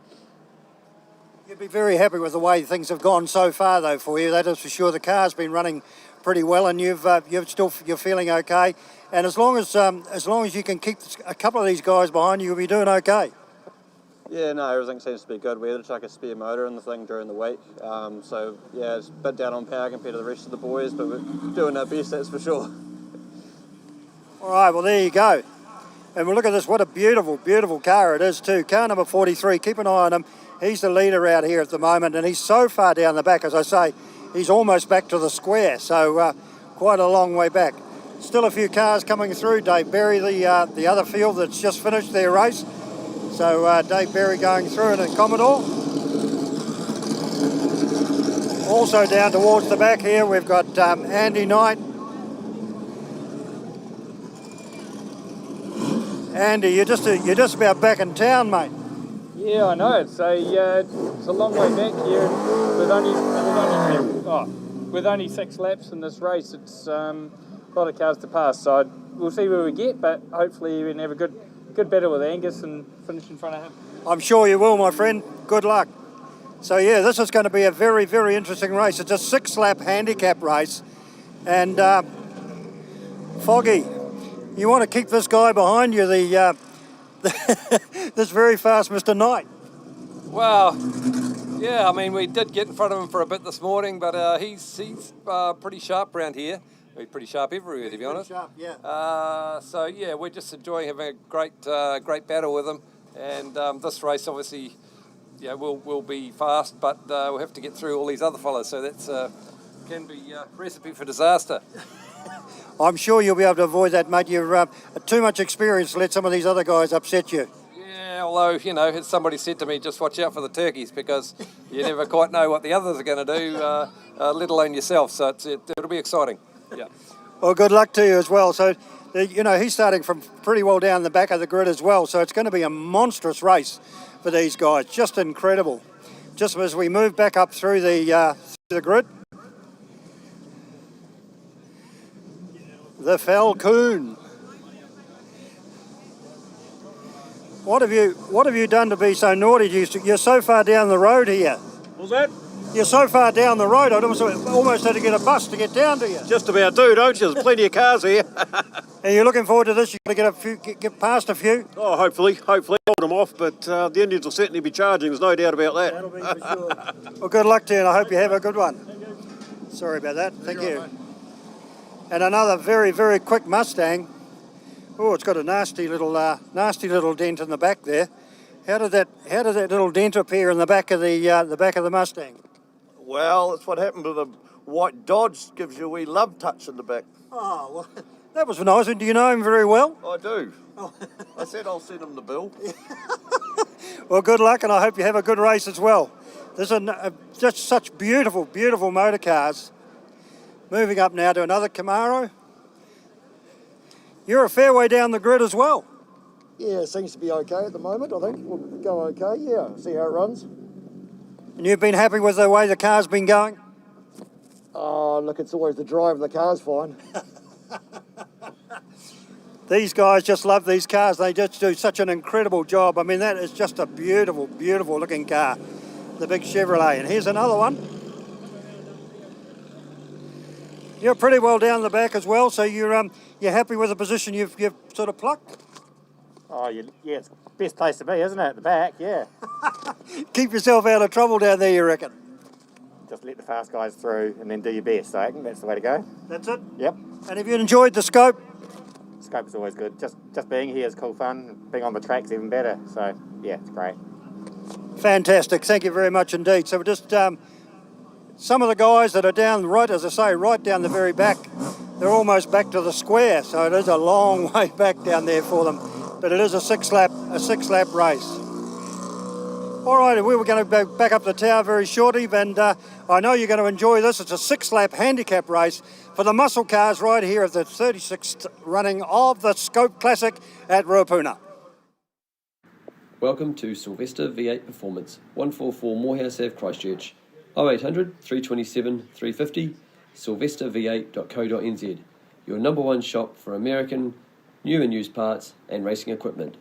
You'd be very happy with the way things have gone so far, though, for you. That is for sure. The car's been running pretty well, and you're feeling okay. And as long as you can keep a couple of these guys behind you, you'll be doing okay. Yeah, no, everything seems to be good. We had to chuck a spare motor in the thing during the week, so yeah, it's a bit down on power compared to the rest of the boys, but we're doing our best, that's for sure. All right, well there you go. And we'll look at this. What a beautiful, beautiful car it is too. Car number 43. Keep an eye on him. He's the leader out here at the moment, and he's so far down the back, as I say, he's almost back to the square, so quite a long way back. Still a few cars coming through. Dave Berry, the other field that's just finished their race. So Dave Berry going through in a Commodore. Also down towards the back here, we've got Andy Knight. Andy, you're just about back in town, mate. Yeah, I know. It's a long way back here with only 6 laps in this race. It's a lot of cars to pass. So we'll see where we get, but hopefully we can have a good battle with Angus and finish in front of him. I'm sure you will, my friend. Good luck. So yeah, this is going to be a very, very interesting race. It's a 6-lap handicap race, and Foggy, you want to keep this guy behind you, this very fast Mr. Knight. Well, yeah, I mean, we did get in front of him for a bit this morning, but he's pretty sharp around here. He's pretty sharp everywhere, to be honest. Sharp, yeah. So yeah, we're just enjoying having a great battle with him, and this race obviously, yeah, will be fast, but we'll have to get through all these other fellas. So that's can be a recipe for disaster. I'm sure you'll be able to avoid that, mate. You've too much experience to let some of these other guys upset you. Yeah, although, you know, as somebody said to me, just watch out for the turkeys, because you never quite know what the others are going to do, let alone yourself. So it'll be exciting. Yeah. Well, good luck to you as well. So, you know, he's starting from pretty well down the back of the grid as well. So it's going to be a monstrous race for these guys. Just incredible. Just as we move back up through the grid. The Falcon. What have you done to be so naughty? You're so far down the road here. What's that? You're so far down the road, I'd almost had to get a bus to get down to you. Just about do, don't you? There's plenty of cars here. Are you looking forward to this? You're going to get past a few? Oh, hopefully hold them off, but the Indians will certainly be charging, there's no doubt about that. That'll be for sure. Well, good luck to you, and I hope you have a good one. Sorry about that. Thank you. And another very, very quick Mustang. Oh, it's got a nasty little dent in the back there. How did that little dent appear in the back of the Mustang? Well, that's what happened to the white Dodge, gives you a wee love touch in the back. Oh, well, that was nice. Do you know him very well? I do. Oh. I said I'll send him the bill. Well, good luck, and I hope you have a good race as well. There's just such beautiful, beautiful motor cars. Moving up now to another Camaro. You're a fair way down the grid as well. Yeah, it seems to be okay at the moment, I think. We'll go okay, yeah. See how it runs. And you've been happy with the way the car's been going? Oh, look, it's always the drive. The car's fine. These guys just love these cars. They just do such an incredible job. I mean, that is just a beautiful, beautiful looking car, the big Chevrolet. And here's another one. You're pretty well down the back as well, so you're happy with the position you've sort of plucked? Oh, yeah, it's the best place to be, isn't it? At the back, yeah. Keep yourself out of trouble down there, you reckon? Just let the fast guys through and then do your best. So I think that's the way to go. That's it? Yep. And have you enjoyed the Scope? Scope is always good. Just being here is cool fun. Being on the track's even better. So, yeah, it's great. Fantastic. Thank you very much indeed. So we're just some of the guys that are down, right, as I say, right down the very back, they're almost back to the square. So it is a long way back down there for them. But it is a six lap race. All right, we were going to go back up the tower very shortly, and I know you're going to enjoy this. It's a 6-lap handicap race for the muscle cars right here at the 36th running of the SKOPE Classic at Ruapuna. Welcome to Silvester V8 Performance, 144 Morehouse Ave, Christchurch, 0800 327 350, silvesterv8.co.nz, your number one shop for American new and used parts and racing equipment.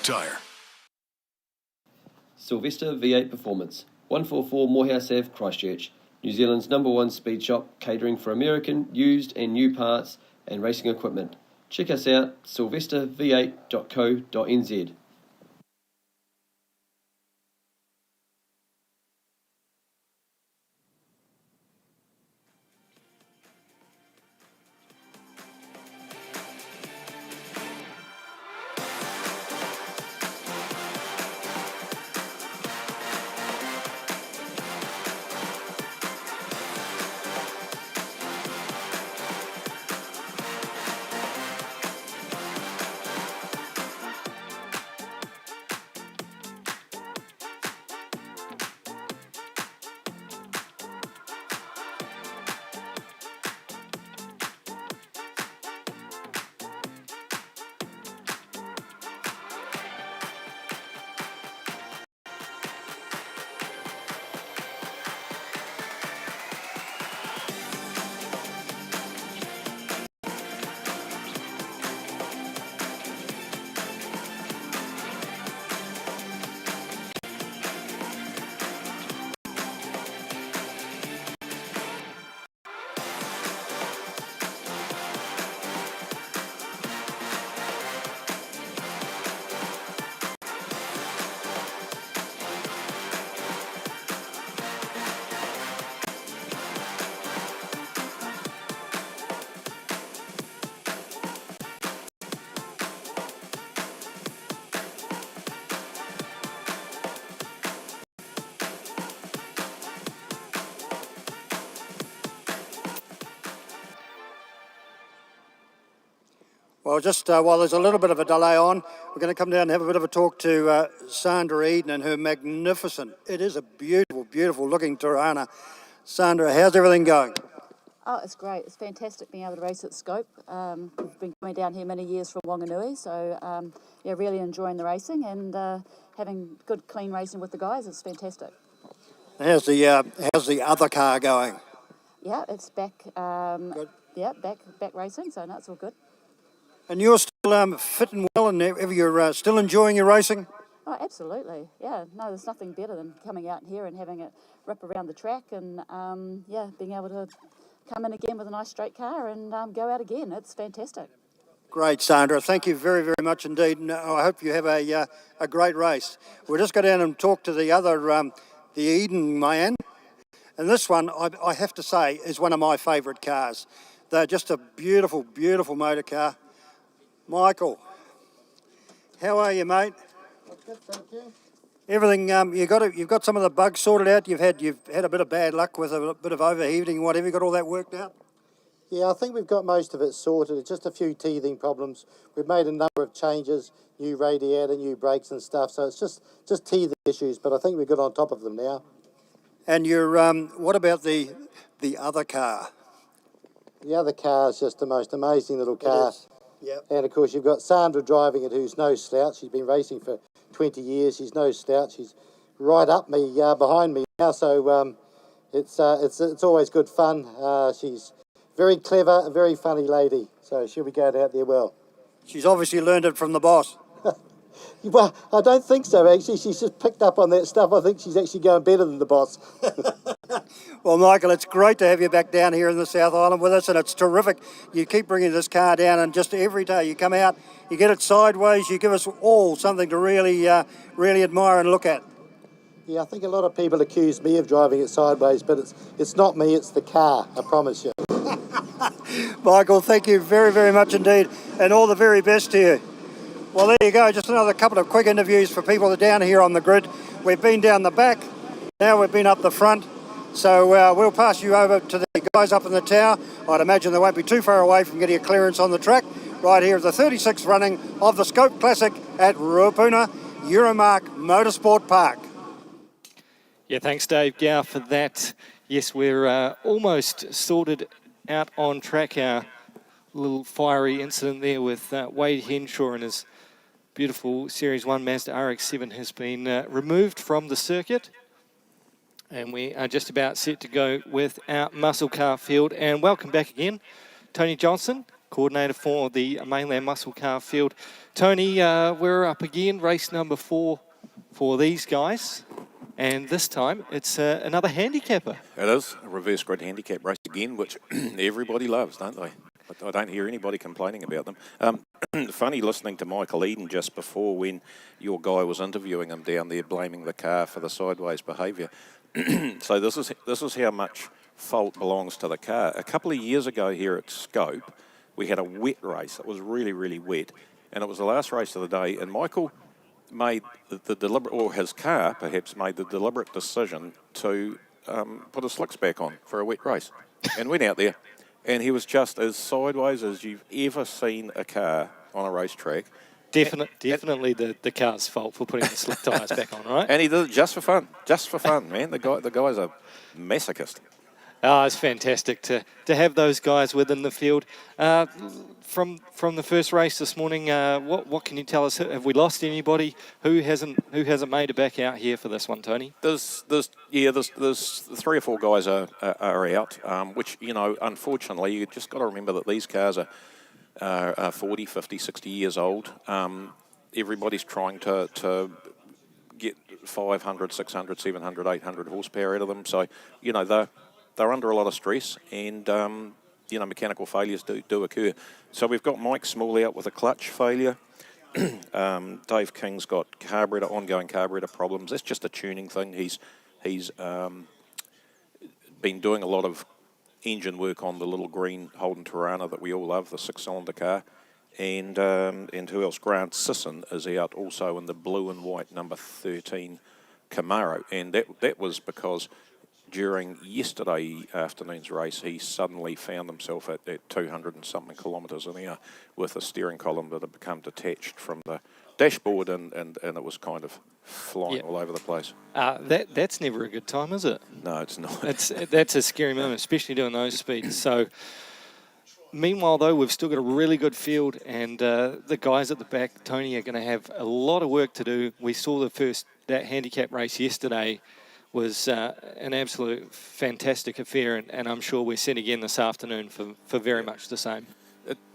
Tire. Silvester V8 Performance, 144 Morehouse Ave, Christchurch, New Zealand's number one speed shop catering for American, used and new parts and racing equipment. Check us out, silvesterv8.co.nz. Well, just while there's a little bit of a delay on, we're going to come down and have a bit of a talk to Sandra Eden and her magnificent, it is a beautiful, beautiful looking Tirana. Sandra, how's everything going? Oh, it's great. It's fantastic being able to race at Scope. We've been coming down here many years from Wanganui, so yeah, really enjoying the racing and having good, clean racing with the guys. It's fantastic. How's the other car going? Yeah, it's back. Good. Yeah, back racing. So no, it's all good. And you're still fit and well, and you're still enjoying your racing? Oh, absolutely. Yeah, no, there's nothing better than coming out here and having it rip around the track and, being able to come in again with a nice straight car and go out again. It's fantastic. Great, Sandra. Thank you very, very much indeed. And I hope you have a great race. We'll just go down and talk to the other, the Eden man. And this one, I have to say, is one of my favourite cars. They're just a beautiful, beautiful motor car. Michael, how are you, mate? Good, thank you. Everything, you've got some of the bugs sorted out. You've had a bit of bad luck with a bit of overheating and whatever. You got all that worked out? Yeah, I think we've got most of it sorted. It's just a few teething problems. We've made a number of changes, new radiator, new brakes and stuff. So it's just teething issues, but I think we're good on top of them now. And you're, what about the other car? The other car is just the most amazing little car. Yep. And of course you've got Sandra driving it, who's no slouch. She's been racing for 20 years. She's no slouch. She's right up me, behind me now. So it's always good fun. She's very clever, a very funny lady. So she'll be going out there well. She's obviously learned it from the boss. Well, I don't think so, actually. She's just picked up on that stuff. I think she's actually going better than the boss. Well, Michael, it's great to have you back down here in the South Island with us, and it's terrific. You keep bringing this car down, and just every day you come out, you get it sideways, you give us all something to really, really admire and look at. Yeah, I think a lot of people accuse me of driving it sideways, but it's not me, it's the car, I promise you. Michael, thank you very, very much indeed, and all the very best to you. Well, there you go, just another couple of quick interviews for people that are down here on the grid. We've been down the back, now we've been up the front, so we'll pass you over to the guys up in the tower. I'd imagine they won't be too far away from getting a clearance on the track, right here at the 36th running of the SKOPE Classic at Ruapuna, Euromarque Motorsport Park. Yeah, thanks Dave Gow for that. Yes, we're almost sorted out on track. Our little fiery incident there with Wade Henshaw and his beautiful Series 1 Mazda RX-7 has been removed from the circuit. And we are just about set to go with our muscle car field. And welcome back again, Tony Johnson, coordinator for the mainland muscle car field. Tony, we're up again, race number 4 for these guys. And this time, it's another handicapper. It is a reverse grid handicap race again, which everybody loves, don't they? I don't hear anybody complaining about them. Funny listening to Michael Eden just before when your guy was interviewing him down there, blaming the car for the sideways behaviour. So this is how much fault belongs to the car. A couple of years ago here at SKOPE, we had a wet race. It was really, really wet, and it was the last race of the day. And Michael made the deliberate, or his car perhaps made the deliberate decision to put his slicks back on for a wet race, and went out there. And he was just as sideways as you've ever seen a car on a racetrack. Definitely the car's fault for putting the slick tyres back on, right? And he did it just for fun, man. The guy's a masochist. Oh, it's fantastic to have those guys within the field. From the first race this morning, what can you tell us? Have we lost anybody? Who hasn't made it back out here for this one, Tony? There's 3 or 4 guys are out, which, you know, unfortunately, you just got to remember that these cars are 40, 50, 60 years old. Everybody's trying to get 500, 600, 700, 800 horsepower out of them. So, you know, they're under a lot of stress, and you know, mechanical failures do occur. So we've got Mike Small out with a clutch failure. Dave King's got ongoing carburetor problems. That's just a tuning thing. He's been doing a lot of engine work on the little green Holden Torana that we all love, the 6-cylinder car. And who else? Grant Sisson is out also in the blue and white number 13 Camaro, and that was because during yesterday afternoon's race, he suddenly found himself at 200 and something kilometres an hour with a steering column that had become detached from the dashboard, and it was kind of flying all over the place. That's never a good time, is it? No, it's not. That's a scary moment, especially doing those speeds. So, meanwhile, though, we've still got a really good field, and the guys at the back, Tony, are going to have a lot of work to do. We saw that handicap race yesterday was an absolute fantastic affair, and I'm sure we're set again this afternoon for very much the same.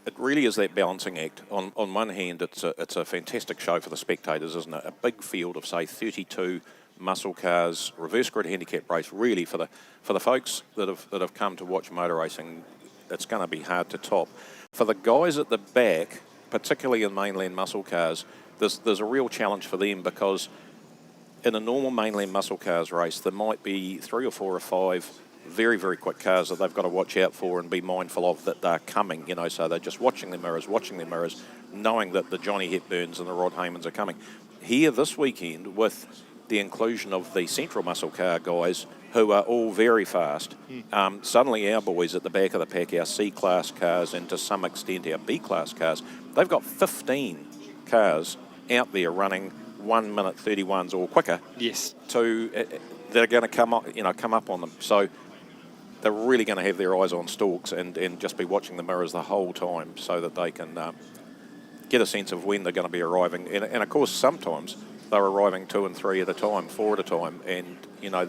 it really is that balancing act. On one hand, it's a fantastic show for the spectators, isn't it? A big field of, say, 32 muscle cars, reverse grid handicap race. Really, for the folks that have come to watch motor racing, it's going to be hard to top. For the guys at the back, particularly in mainland muscle cars, there's a real challenge for them, because in a normal mainland muscle cars race, there might be 3 or 4 or 5 very, very quick cars that they've got to watch out for and be mindful of that they're coming, you know, so they're just watching their mirrors, knowing that the Johnny Hepburns and the Rod Haymans are coming. Here this weekend, with the inclusion of the central muscle car guys, who are all very fast, suddenly our boys at the back of the pack, our C-class cars and to some extent our B-class cars, they've got 15 cars out there running 1 minute 31s or quicker. Yes. They're going to come up on them. So they're really going to have their eyes on stalks and just be watching the mirrors the whole time, so that they can get a sense of when they're going to be arriving. And of course, sometimes they're arriving 2 and 3 at a time, 4 at a time. And, you know,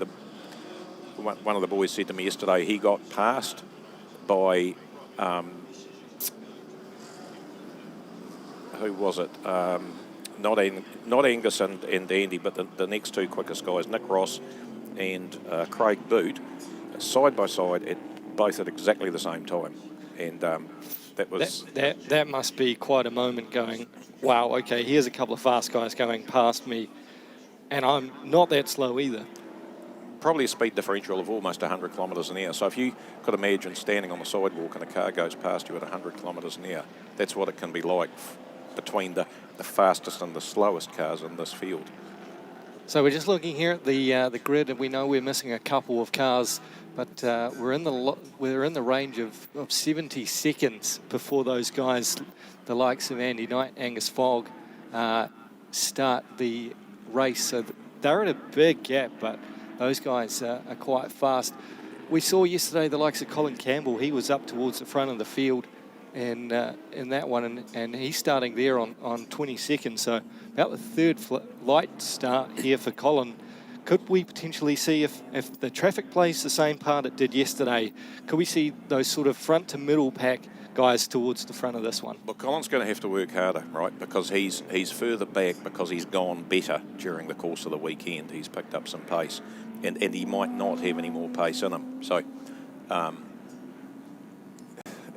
one of the boys said to me yesterday, he got passed by, who was it? Not Angus and Andy, but the next 2 quickest guys, Nick Ross and Craig Boot, side by side, both at exactly the same time. And that was... That must be quite a moment, going, wow, okay, here's a couple of fast guys going past me, and I'm not that slow either. Probably a speed differential of almost 100 kilometres an hour. So if you could imagine standing on the sidewalk and a car goes past you at 100 kilometres an hour, that's what it can be like between the fastest and the slowest cars in this field. So we're just looking here at the grid, and we know we're missing a couple of cars, but we're in the range of 70 seconds before those guys, the likes of Andy Knight, Angus Fogg, start the race. So they're at a big gap, but those guys are quite fast. We saw yesterday the likes of Colin Campbell. He was up towards the front of the field in that one, and he's starting there on 20 seconds. So about the third light start here for Colin. Could we potentially see, if the traffic plays the same part it did yesterday, could we see those sort of front to middle pack guys towards the front of this one? Well, Colin's going to have to work harder, right? Because he's further back, because he's gone better during the course of the weekend. He's picked up some pace, and he might not have any more pace in him. So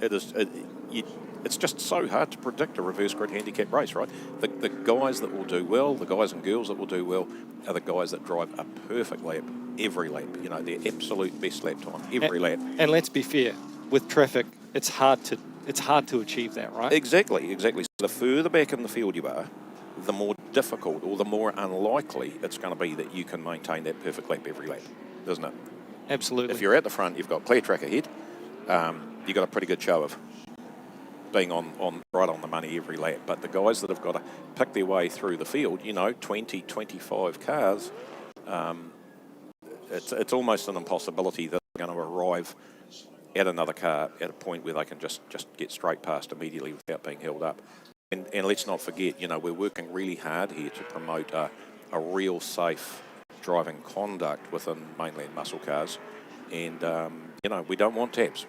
it's just so hard to predict a reverse grid handicap race, right? The guys that will do well, the guys and girls that will do well, are the guys that drive a perfect lap every lap. You know, their absolute best lap time every lap. And let's be fair, with traffic, it's hard to achieve that, right? Exactly. So the further back in the field you are, the more difficult or the more unlikely it's going to be that you can maintain that perfect lap every lap, isn't it? Absolutely. If you're at the front, you've got clear track ahead, you've got a pretty good show of being right on the money every lap. But the guys that have got to pick their way through the field, 20, 25 cars, it's almost an impossibility that they're going to arrive at another car at a point where they can just get straight past immediately without being held up. And let's not forget, we're working really hard here to promote a real safe driving conduct within mainland muscle cars. And, we don't want taps.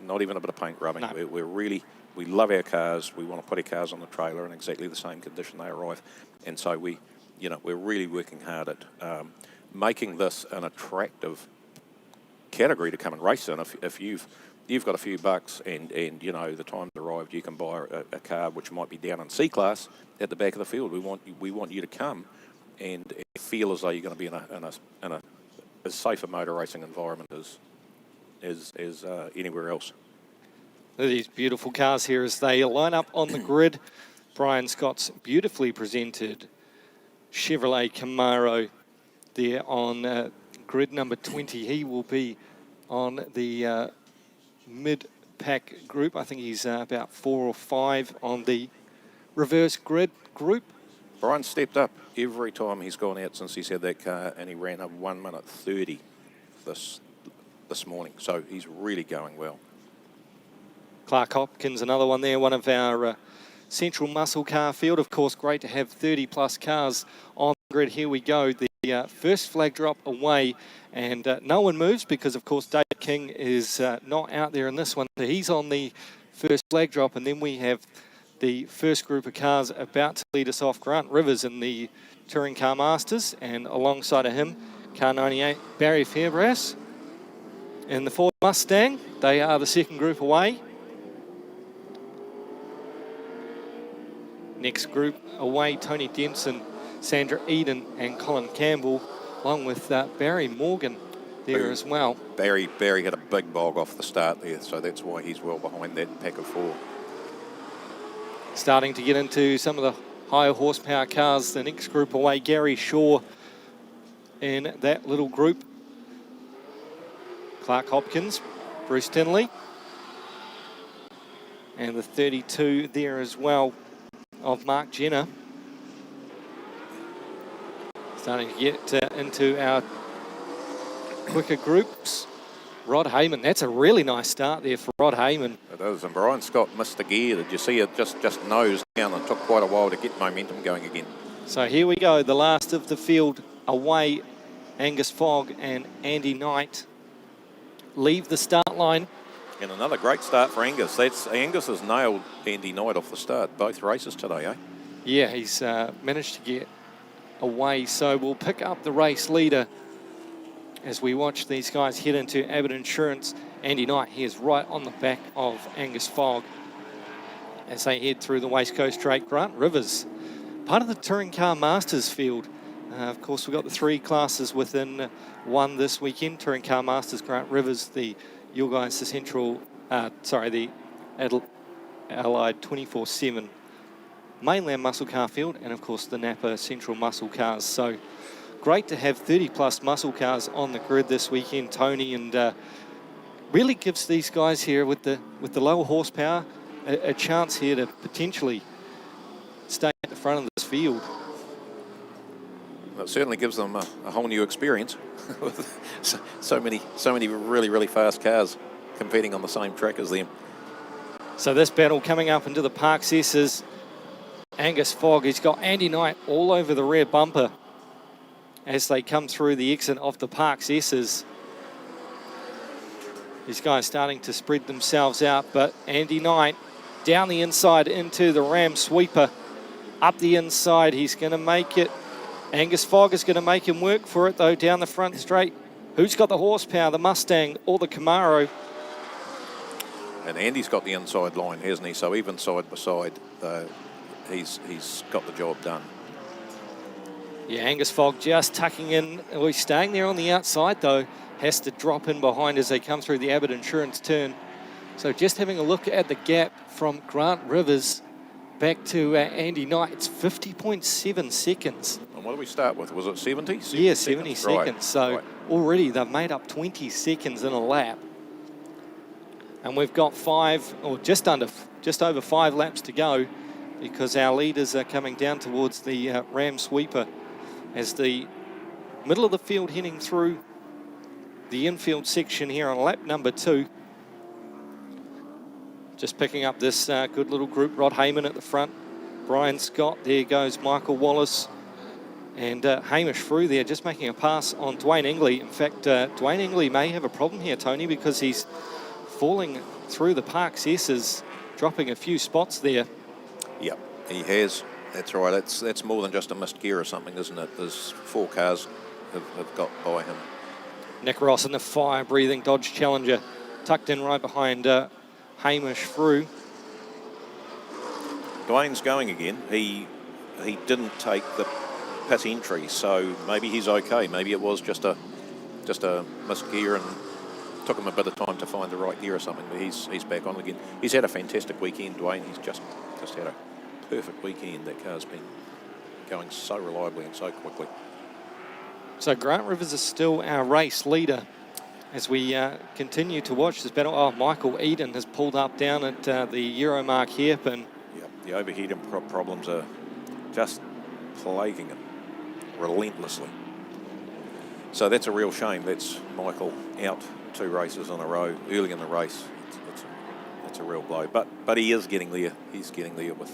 Not even a bit of paint rubbing. No. We love our cars. We want to put our cars on the trailer in exactly the same condition they arrive. And so we're really working hard at making this an attractive category to come and race in. If you've got a few bucks and the time's arrived, you can buy a car which might be down in C class at the back of the field. We want you to come and feel as though you're going to be in a as safe a motor racing environment as anywhere else. These beautiful cars here as they line up on the grid. Brian Scott's beautifully presented Chevrolet Camaro there on grid number 20. He will be on the mid-pack group. I think he's about 4 or 5 on the reverse grid group. Brian stepped up every time he's gone out since he's had that car, and he ran a 1 minute 30 this morning. So he's really going well. Clark Hopkins, another one there, one of our central muscle car field. Of course, great to have 30-plus cars on the grid. Here we go. The first flag drop away, and no one moves because, of course, Dave King is not out there in this one. So he's on the first flag drop, and then we have the first group of cars about to lead us off. Grant Rivers in the Touring Car Masters, and alongside of him, car 98, Barry Fairbrass in the Ford Mustang. They are the second group away. Next group away, Tony Denson, Sandra Eden and Colin Campbell, along with Barry Morgan there as well. Barry had a big bog off the start there, so that's why he's well behind that pack of four. Starting to get into some of the higher horsepower cars. The next group away, Gary Shaw in that little group. Clark Hopkins, Bruce Tinley, and the 32 there as well of Mark Jenner. Starting to get into our quicker groups. Rod Heyman, that's a really nice start there for Rod Heyman. It is, and Brian Scott missed the gear. Did you see it just nosed down and took quite a while to get momentum going again? So here we go, the last of the field away. Angus Fogg and Andy Knight leave the start line. And another great start for Angus. Angus has nailed Andy Knight off the start, both races today, eh? Yeah, he's managed to get away. So we'll pick up the race leader as we watch these guys head into Abbott Insurance. Andy Knight, he is right on the back of Angus Fogg as they head through the Waste Coast Straight. Grant Rivers, part of the Touring Car Masters field. Of course, we've got the three classes within one this weekend. Touring Car Masters, Grant Rivers, the Your Guys, the Central, the Allied 24/7 mainland muscle car field, and of course the Napa Central muscle cars. So great to have 30+ muscle cars on the grid this weekend, Tony, and really gives these guys here with the lower horsepower a chance here to potentially stay at the front of this field. It certainly gives them a whole new experience with so many really, really fast cars competing on the same track as them. So this battle coming up into the Parks S's. Angus Fogg, he's got Andy Knight all over the rear bumper as they come through the exit of the Parks S's. These guys starting to spread themselves out, but Andy Knight down the inside into the Ram sweeper. Up the inside, he's going to make it. Angus Fogg is going to make him work for it, though, down the front straight. Who's got the horsepower, the Mustang or the Camaro? And Andy's got the inside line, hasn't he? So even side by side, he's got the job done. Yeah, Angus Fogg just tucking in. Well, he's staying there on the outside, though. Has to drop in behind as they come through the Abbott Insurance turn. So just having a look at the gap from Grant Rivers back to Andy Knight, it's 50.7 seconds. And what did we start with? Was it 70? Yeah, 70 seconds. Right. So already they've made up 20 seconds in a lap. And we've got just over 5 laps to go, because our leaders are coming down towards the Ram sweeper as the middle of the field heading through the infield section here on lap number 2. Just picking up this good little group. Rod Heyman at the front, Brian Scott, there goes Michael Wallace, and Hamish Frew there just making a pass on Dwayne Ingley. In fact, Dwayne Ingley may have a problem here, Tony, because he's falling through the Parks S's, dropping a few spots there. Yep, he has. That's right. That's more than just a missed gear or something, isn't it? There's 4 cars have got by him. Nick Ross in the fire-breathing Dodge Challenger, tucked in right behind Hamish Frew. Dwayne's going again. He didn't take the pit entry, so maybe he's okay. Maybe it was just a missed gear and took him a bit of time to find the right gear or something, but he's back on again. He's had a fantastic weekend, Dwayne. He's just had a perfect weekend. That car's been going so reliably and so quickly. So Grant Rivers is still our race leader as we continue to watch this battle. Oh, Michael Eden has pulled up down at the Euromarque hairpin. Yeah, the overheating problems are just plaguing him relentlessly. So that's a real shame. That's Michael out 2 races in a row early in the race. It's a real blow. But he is getting there. He's getting there with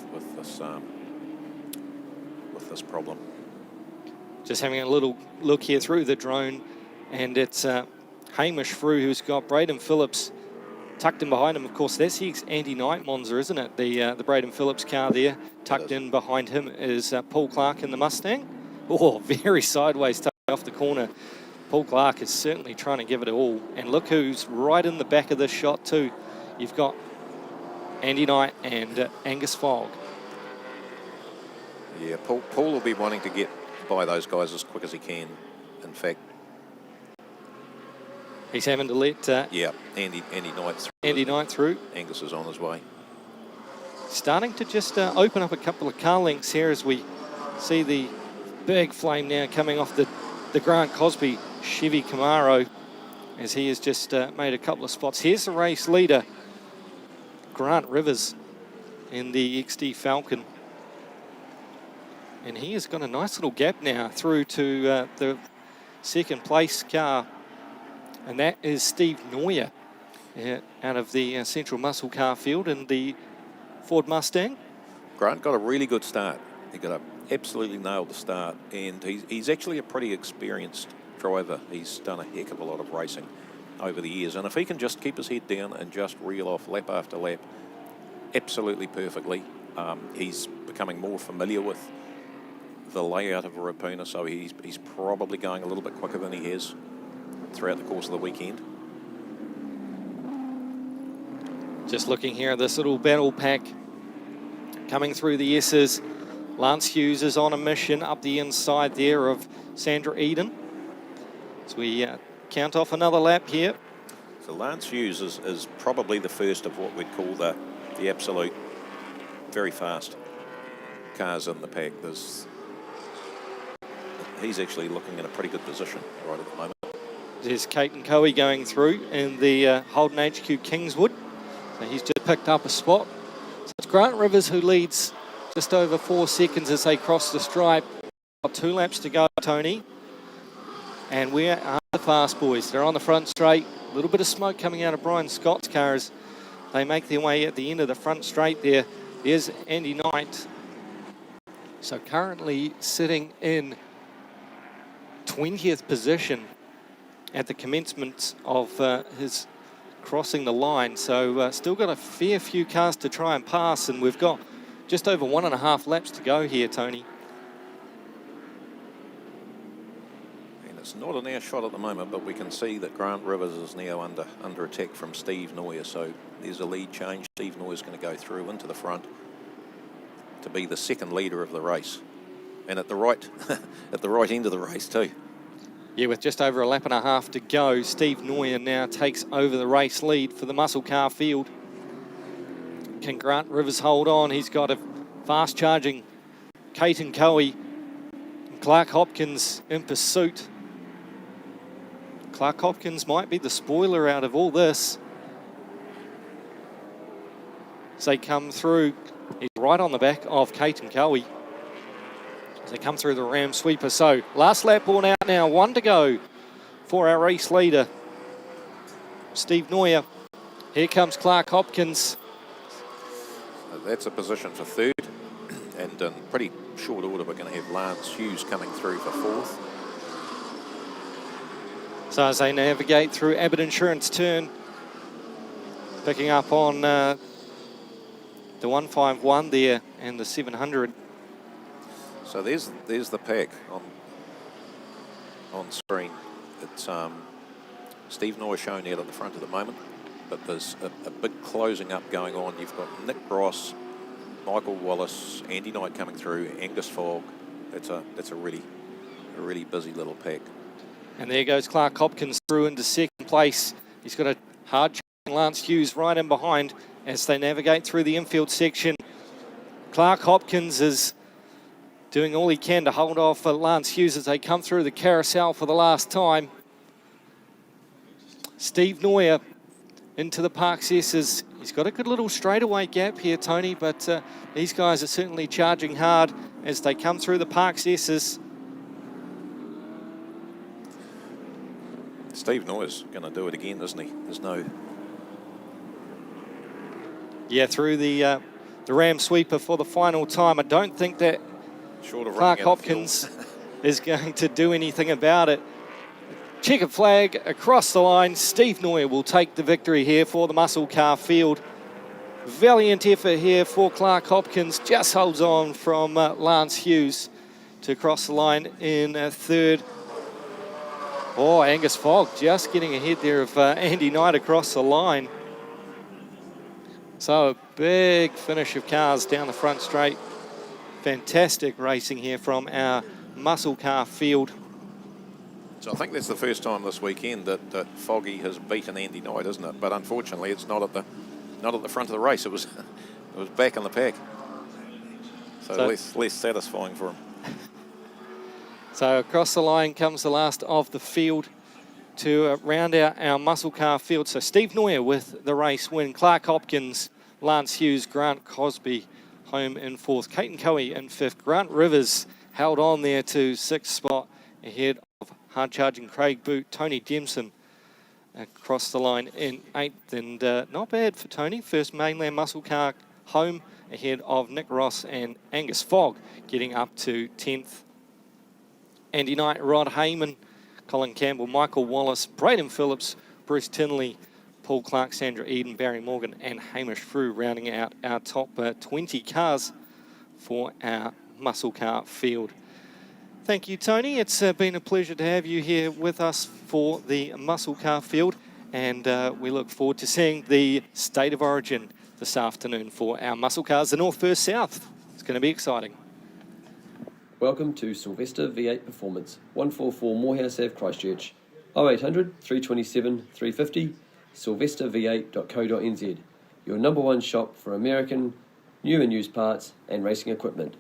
this problem. Just having a little look here through the drone, and it's Hamish Frew who's got Braden Phillips tucked in behind him, of course, that's the Andy Knight Monza, isn't it? The Braden Phillips car there. Tucked in behind him is Paul Clark in the Mustang. Oh, very sideways tucked off the corner. Paul Clark is certainly trying to give it all. And look who's right in the back of this shot too. You've got Andy Knight and Angus Fogg. Yeah, Paul will be wanting to get by those guys as quick as he can. In fact, he's having to let Andy Knight through. Andy Knight through. Angus is on his way. Starting to just open up a couple of car lengths here as we see the big flame now coming off the Grant Cosby Chevy Camaro as he has just made a couple of spots. Here's the race leader, Grant Rivers in the XD Falcon. And he has got a nice little gap now through to the second place car. And that is Steve Neuer out of the Central Muscle Car field in the Ford Mustang. Grant got a really good start. He absolutely nailed the start, and he's actually a pretty experienced driver. He's done a heck of a lot of racing over the years, and if he can just keep his head down and just reel off lap after lap absolutely perfectly, he's becoming more familiar with the layout of Ruapuna, so he's probably going a little bit quicker than he has throughout the course of the weekend. Just looking here at this little battle pack coming through the S's. Lance Hughes is on a mission up the inside there of Sandra Eden. As we count off another lap here. So Lance Hughes is probably the first of what we'd call the absolute very fast cars in the pack. He's actually looking in a pretty good position right at the moment. There's Caton Coe going through in the Holden HQ Kingswood. So he's just picked up a spot. So it's Grant Rivers who leads just over 4 seconds as they cross the stripe. Got 2 laps to go, Tony. And where are the fast boys? They're on the front straight. A little bit of smoke coming out of Brian Scott's car as they make their way at the end of the front straight there. There's Andy Knight. So currently sitting in 20th position at the commencement of his crossing the line. So still got a fair few cars to try and pass, and we've got just over 1.5 laps to go here, Tony. And it's not an air shot at the moment, but we can see that Grant Rivers is now under attack from Steve Neuer. So there's a lead change. Steve Neuer's going to go through into the front to be the second leader of the race, and at the right end of the race too. Yeah, with just over 1.5 laps to go, Steve Neuer now takes over the race lead for the muscle car field. Can Grant Rivers hold on? He's got a fast charging Caton Coe. Clark Hopkins in pursuit. Clark Hopkins might be the spoiler out of all this. As they come through, he's right on the back of Caton Coe. As they come through the ram sweeper. So last lap worn out now, 1 to go for our race leader, Steve Neuer. Here comes Clark Hopkins. That's a position for third, and in pretty short order we're going to have Lance Hughes coming through for fourth. So as they navigate through Abbott Insurance Turn, picking up on the 151 there and the 700. So there's the pack on screen. It's Steve Neuer shown out at the front at the moment, but there's a big closing up going on. You've got Nick Ross, Michael Wallace, Andy Knight coming through, Angus Fogg. That's a really busy little pack. And there goes Clark Hopkins through into second place. He's got a hard chasing Lance Hughes right in behind as they navigate through the infield section. Clark Hopkins is doing all he can to hold off Lance Hughes as they come through the carousel for the last time. Steve Neuer into the Parks S's. He's got a good little straightaway gap here, Tony, but these guys are certainly charging hard as they come through the Parks S's. Steve Neuer's going to do it again, isn't he? There's no... Yeah, through the ram sweeper for the final time. I don't think that Clark Hopkins is going to do anything about it. Checkered flag across the line. Steve Neuer will take the victory here for the muscle car field. Valiant effort here for Clark Hopkins. Just holds on from Lance Hughes to cross the line in third. Oh, Angus Fogg just getting ahead there of Andy Knight across the line. So a big finish of cars down the front straight. Fantastic racing here from our muscle car field. So I think that's the first time this weekend that Foggy has beaten Andy Knight, isn't it? But unfortunately, it's not at the front of the race. It was back in the pack. So less satisfying for him. So across the line comes the last of the field to round out our muscle car field. So Steve Neuer with the race win. Clark Hopkins, Lance Hughes, Grant Cosby home in fourth. Caton Coey in fifth. Grant Rivers held on there to sixth spot ahead of hard charging Craig Boot. Tony Dempson across the line in eighth. And not bad for Tony. First mainland muscle car home ahead of Nick Ross and Angus Fogg getting up to 10th. Andy Knight, Rod Heyman, Colin Campbell, Michael Wallace, Braden Phillips, Bruce Tinley, Paul Clark, Sandra Eden, Barry Morgan and Hamish Frew rounding out our top 20 cars for our muscle car field. Thank you, Tony. It's been a pleasure to have you here with us for the muscle car field, and we look forward to seeing the State of Origin this afternoon for our muscle cars, the North versus South. It's going to be exciting. Welcome to Silvester V8 Performance, 144 Morehouse Ave, Christchurch, 0800 327 350, silvesterv8.co.nz, your number one shop for American, new and used parts and racing equipment.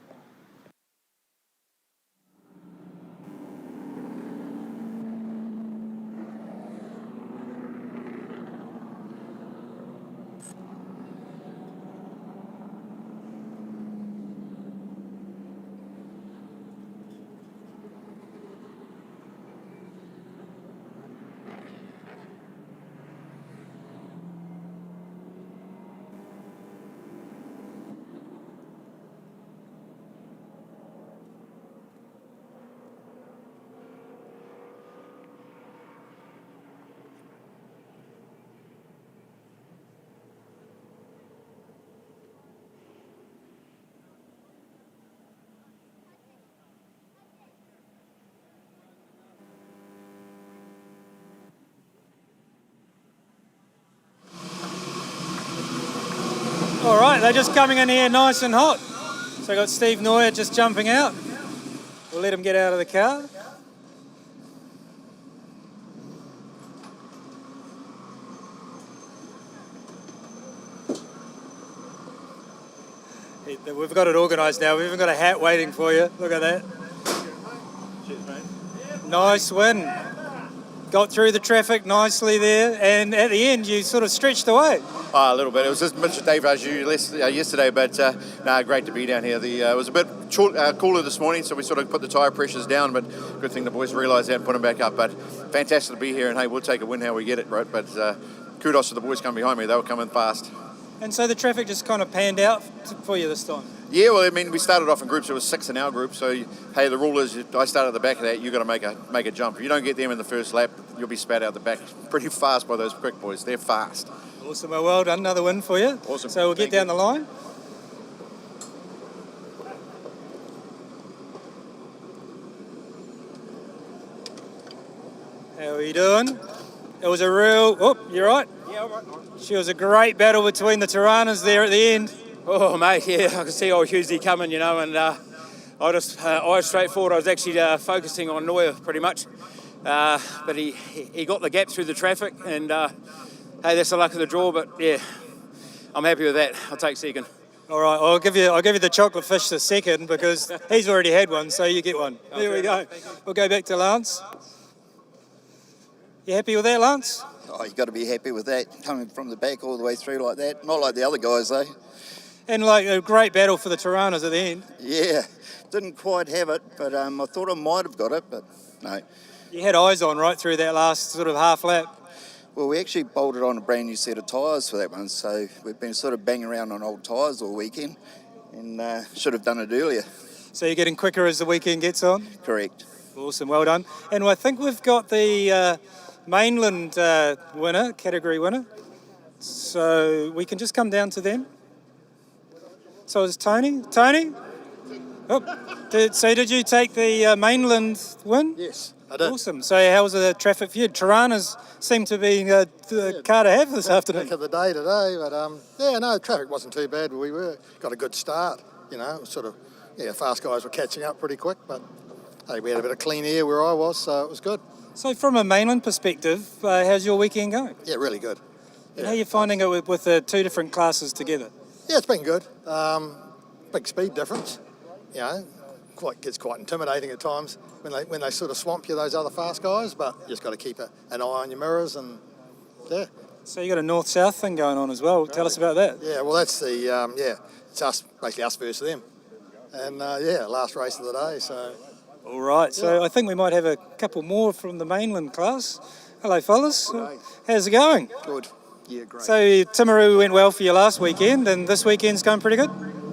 All right, they're just coming in here nice and hot. So I got Steve Neuer just jumping out. We'll let him get out of the car. We've got it organised now. We've even got a hat waiting for you. Look at that. Cheers, mate. Nice win. Got through the traffic nicely there, and at the end you sort of stretched away. A little bit. It was just Mitch Dave as you yesterday, but great to be down here. It was a bit cooler this morning, so we sort of put the tyre pressures down, but good thing the boys realised that and put them back up. But fantastic to be here, and hey, we'll take a win how we get it, right? But kudos to the boys coming behind me. They were coming fast. And so the traffic just kind of panned out for you this time? Yeah, well, I mean, we started off in groups. It was 6 in our group. So, hey, the rule is I start at the back of that. You've got to make a jump. If you don't get them in the first lap, you'll be spat out the back pretty fast by those quick boys. They're fast. Awesome. Well done. Another win for you. Awesome. So we'll get down the line. How are you doing? It was a real... Oh, you right? Yeah, all right. She was a great battle between the Tiranas there at the end. Oh, mate, yeah, I could see old Heasley coming, you know, and I just eyes straight forward. I was actually focusing on Neuer pretty much, but he got the gap through the traffic, and hey, that's the luck of the draw. But yeah, I'm happy with that. I'll take second. All right, I'll give you the chocolate fish the second because he's already had one, so you get one. Okay, there we go. thank We'll go back to Lance. You happy with that, Lance? Oh, you've got to be happy with that, coming from the back all the way through like that. Not like the other guys, though. And like a great battle for the Tiranas at the end. Yeah, didn't quite have it, but I thought I might have got it, but no. You had eyes on right through that last sort of half lap. Well, we actually bolted on a brand new set of tyres for that one, so we've been sort of banging around on old tyres all weekend, and should have done it earlier. So you're getting quicker as the weekend gets on? Correct. Awesome, well done. And I think we've got the mainland winner, category winner. So we can just come down to them. So it's Tony. Tony? Oh, did you take the mainland win? Yes, I did. Awesome. So how was the traffic for you? Tirana's seemed to be the car to have this afternoon. Back of the day today, but traffic wasn't too bad. We got a good start. Fast guys were catching up pretty quick, but hey, we had a bit of clean air where I was, so it was good. So from a mainland perspective, how's your weekend going? Yeah, really good. And how are you finding it with the two different classes together? Yeah, it's been good. Big speed difference. Gets quite intimidating at times when they sort of swamp you, those other fast guys. But you just got to keep an eye on your mirrors and So you got a north-south thing going on as well. Tell us about that. Yeah, well that's it's us versus them, and last race of the day. So. All right. So I think we might have a couple more from the mainland class. Hello, fellas. How's it going? Good. Yeah, great. So Timaru went well for you last weekend, and this weekend's going pretty good?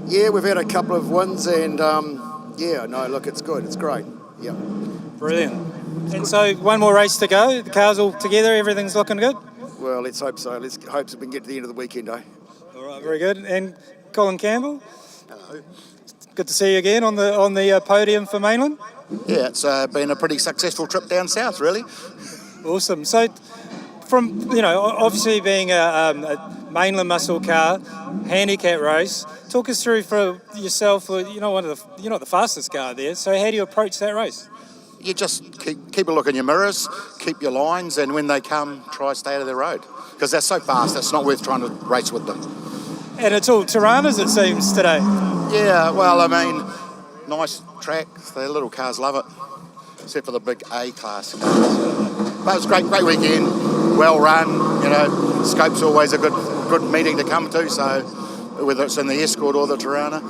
Yeah, we've had a couple of wins, and it's good. It's great. Yeah. Brilliant. And so one more race to go. The car's all together. Everything's looking good? Well, let's hope so. Let's hope we can get to the end of the weekend, eh? All right, very good. And Colin Campbell? Hello. Good to see you again on the podium for mainland. Yeah, it's been a pretty successful trip down south, really. Awesome. So from, obviously being a mainland muscle car, handicap race, talk us through for yourself, you're not the fastest car there, so how do you approach that race? You just keep a look in your mirrors, keep your lines, and when they come, try to stay out of their road. Because they're so fast, it's not worth trying to race with them. And it's all Tiranas, it seems, today. Yeah, well, nice track. The little cars love it, except for the big A-class cars. But it was great weekend, well run. Scope's always a good meeting to come to, so whether it's in the Escort or the Tirana.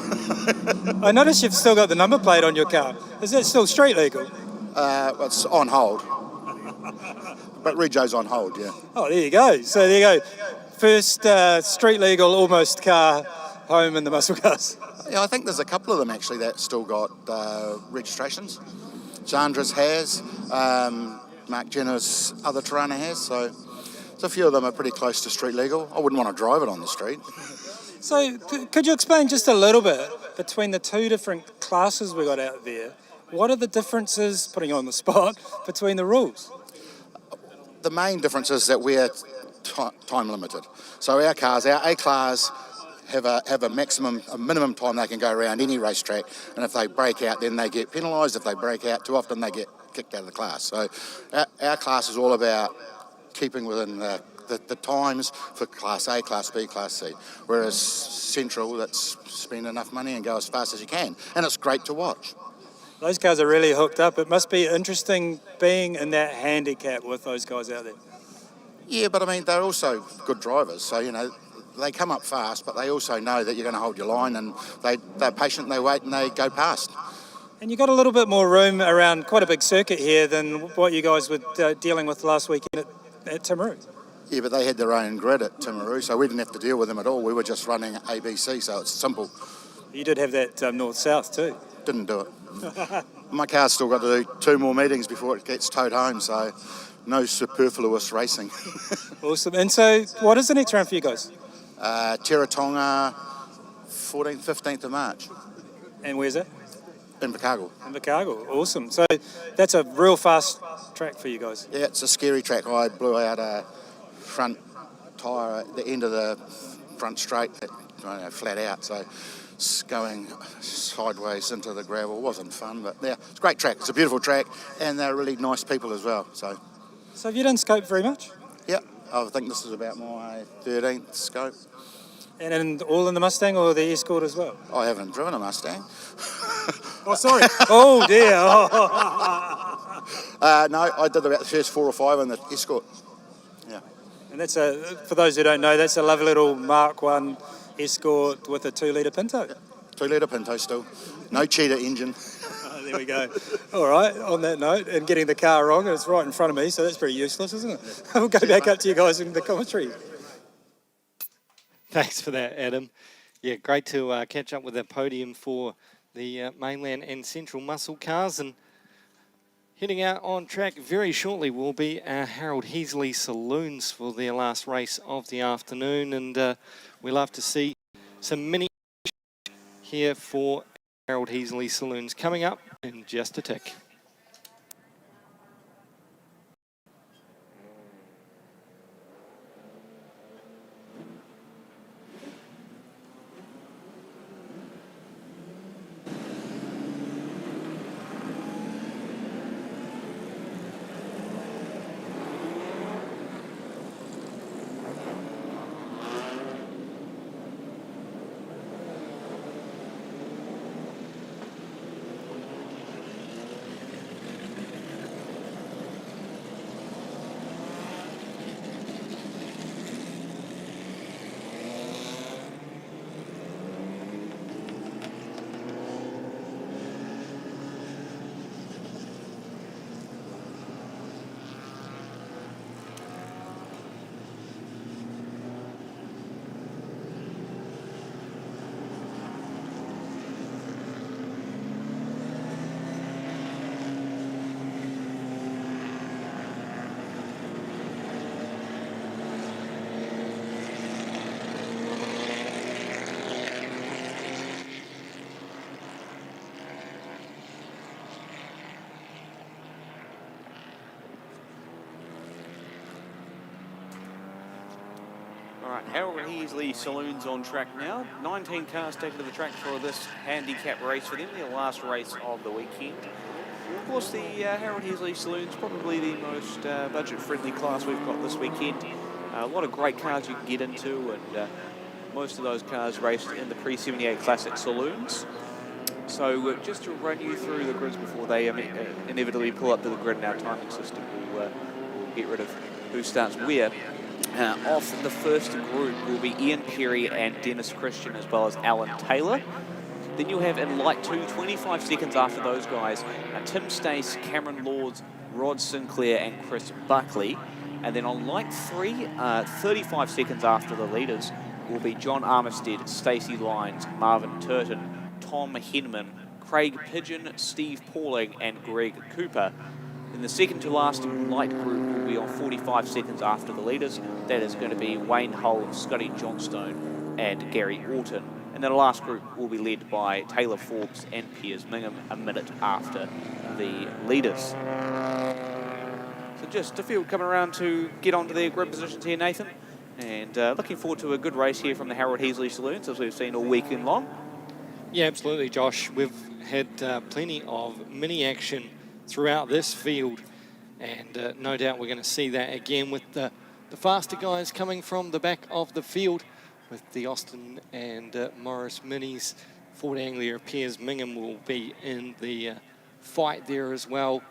I notice you've still got the number plate on your car. Is that still street legal? It's on hold. But Reggio's on hold, yeah. Oh, there you go. So there you go. First street legal almost car home in the muscle cars. Yeah, I think there's a couple of them actually that still got registrations. Chandra's has, Mark Jenner's other Tirana has, so a few of them are pretty close to street legal. I wouldn't want to drive it on the street. So could you explain just a little bit between the two different classes we got out there? What are the differences, putting you on the spot, between the rules? The main difference is that we're time limited. So our cars, our A-class, have a minimum time they can go around any racetrack, and if they break out, then they get penalised. If they break out too often, they get kicked out of the class. So our class is all about keeping within the times for Class A, Class B, Class C, whereas Central, that's spend enough money and go as fast as you can, and it's great to watch. Those cars are really hooked up. It must be interesting being in that handicap with those guys out there. Yeah, but they're also good drivers, so they come up fast, but they also know that you're going to hold your line, and they're patient, they wait, and they go past. And you got a little bit more room around quite a big circuit here than what you guys were dealing with last weekend at Timaru. Yeah, but they had their own grid at Timaru, so we didn't have to deal with them at all. We were just running ABC, so it's simple. You did have that north-south too. Didn't do it. My car's still got to do 2 more meetings before it gets towed home, so no superfluous racing. Awesome. And so what is the next round for you guys? Teretonga, 14th, 15th of March. And where's that? Invercargill. Invercargill, awesome. So that's a real fast track for you guys. Yeah, it's a scary track. I blew out a front tyre at the end of the front straight, flat out, so going sideways into the gravel wasn't fun, but yeah, it's a great track. It's a beautiful track, and they're really nice people as well. So have you done Scope very much? Yeah, I think this is about my 13th Scope. And all in the Mustang or the Escort as well? I haven't driven a Mustang. Oh, sorry. Oh, dear. No, I did about the first 4 or 5 in the Escort. Yeah. And that's for those who don't know, that's a lovely little Mark 1 Escort with a 2-litre Pinto. Yeah, 2-litre Pinto still. No cheetah engine. There we go. All right, on that note, and getting the car wrong, it's right in front of me, so that's pretty useless, isn't it? We'll go back up to you guys in the commentary. Thanks for that, Adam. Yeah, great to catch up with that podium for the mainland and central muscle cars. And Heading out on track very shortly will be our Harold Heasley Saloons for their last race of the afternoon, and we love to see some mini here for Harold Heasley Saloons coming up in just a tick. All right, Harold Heasley Saloons on track now. 19 cars taken to the track for this handicap race for them, their last race of the weekend. Of course, the Harold Heasley Saloons probably the most budget-friendly class we've got this weekend. A lot of great cars you can get into, and most of those cars raced in the pre-78 Classic Saloons. So just to run you through the grids before they inevitably pull up to the grid in our timing system, we'll get rid of who starts where. Off the first group will be Ian Perry and Dennis Christian, as well as Alan Taylor. Then you'll have in light 2, 25 seconds after those guys, Tim Stace, Cameron Lords, Rod Sinclair and Chris Buckley. And then on light 3, 35 seconds after the leaders, will be John Armistead, Stacey Lyons, Marvin Turton, Tom Henman, Craig Pigeon, Steve Pauling and Greg Cooper. Then the second to last light group will be on 45 seconds after the leaders. That is going to be Wayne Hull, Scotty Johnstone and Gary Orton. And then the last group will be led by Taylor Forbes and Piers Mingham a minute after the leaders. So just a field coming around to get onto their grid positions here, Nathan. And looking forward to a good race here from the Harold Heasley Saloons, as we've seen all weekend long. Yeah, absolutely, Josh. We've had plenty of mini action throughout this field, and no doubt we're going to see that again with the faster guys coming from the back of the field with the Austin and Morris minis. Ford Anglia, Piers Mingham will be in the fight there as well.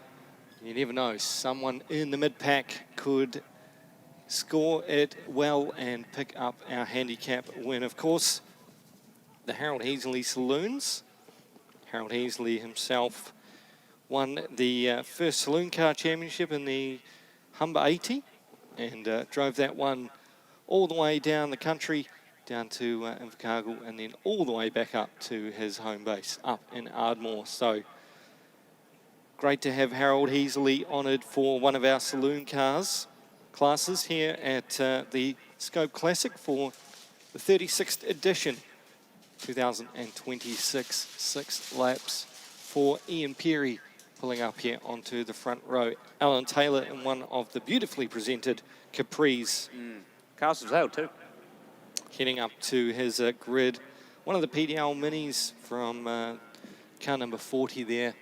You never know, someone in the mid-pack could score it well and pick up our handicap win. Of course, the Harold Heasley Saloons. Harold Heasley himself won the first saloon car championship in the Humber 80 and drove that one all the way down the country, down to Invercargill, and then all the way back up to his home base up in Ardmore. So great to have Harold Heasley honoured for one of our saloon cars classes here at the SKOPE Classic for the 36th edition, 2026, 6 laps for Ian Perry. Pulling up here onto the front row. Alan Taylor in one of the beautifully presented Capris. Castle's out too. Heading up to his grid. One of the PDL minis from car number 40 there.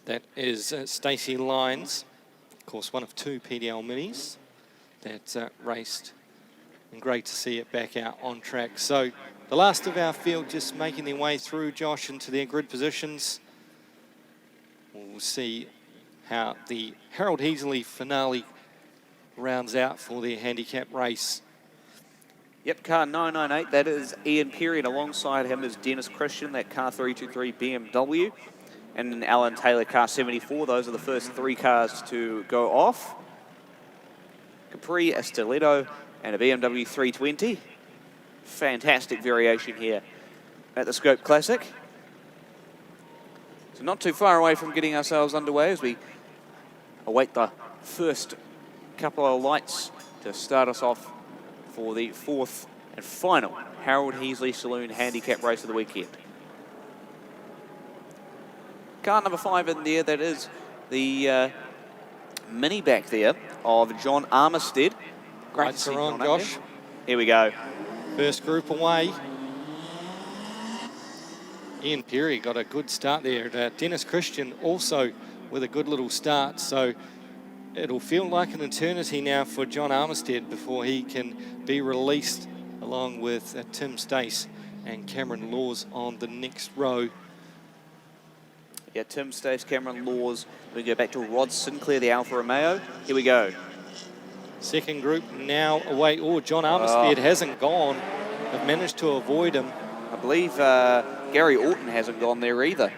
That is Stacey Lyons. Of course, one of 2 PDL minis that raced. And great to see it back out on track. So the last of our field just making their way through, Josh, into their grid positions. We'll see how the Harold Heasley finale rounds out for their handicap race. Yep, car 998, that is Ian Perry, and alongside him is Dennis Christian, that car 323 BMW. And then Alan Taylor, car 74. Those are the first 3 cars to go off. Capri, a Stiletto, and a BMW 320. Fantastic variation here at the SKOPE Classic. So not too far away from getting ourselves underway as we await the first couple of lights to start us off for the fourth and final Harold Heasley Saloon Handicap race of the weekend. Car number 5 in there, that is the mini back there of John Armistead. Great to see Lights are on, John up Josh. there. Here we go. First group away. Ian Perry got a good start there. Dennis Christian also with a good little start. So it'll feel like an eternity now for John Armistead before he can be released, along with Tim Stace and Cameron Laws on the next row. Yeah, Tim Stace, Cameron Laws. We go back to Rod Sinclair, the Alfa Romeo. Here we go. Second group now away. Oh, John Armistead hasn't gone. They've managed to avoid him. I believe Gary Orton hasn't gone there either.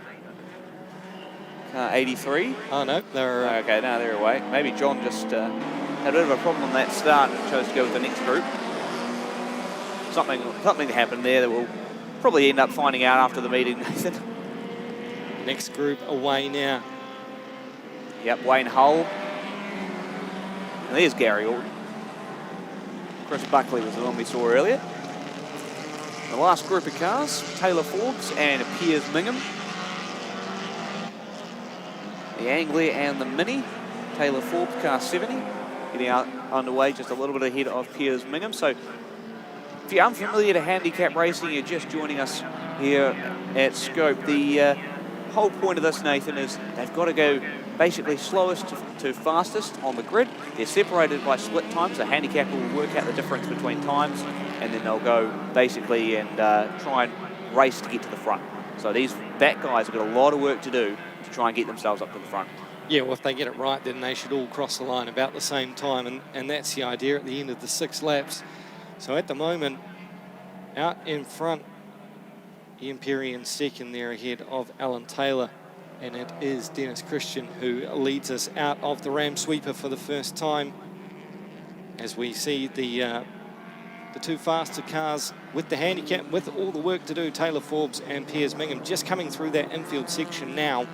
83. Oh, no, they're... okay, now they're away. Maybe John just had a bit of a problem on that start and chose to go with the next group. Something happened there that we'll probably end up finding out after the meeting, Nathan. Next group away now. Yep, Wayne Hull. And there's Gary Orton. Chris Buckley was the one we saw earlier. The last group of cars, Taylor Forbes and Piers Mingham. The Anglia and the Mini. Taylor Forbes, car 70. Getting out underway just a little bit ahead of Piers Mingham. So if you're unfamiliar to handicap racing, you're just joining us here at Scope. The whole point of this, Nathan, is they've got to go basically slowest to fastest on the grid. They're separated by split times. The handicap will work out the difference between times, and then they'll go basically and try and race to get to the front. So these back guys have got a lot of work to do to try and get themselves up to the front. Yeah, well, if they get it right, then they should all cross the line about the same time, and that's the idea at the end of the 6 laps. So at the moment, out in front, Ian Perry in second there ahead of Alan Taylor. And it is Dennis Christian who leads us out of the Ram Sweeper for the first time. As we see the two faster cars with the handicap, with all the work to do, Taylor Forbes and Piers Mingham just coming through that infield section now.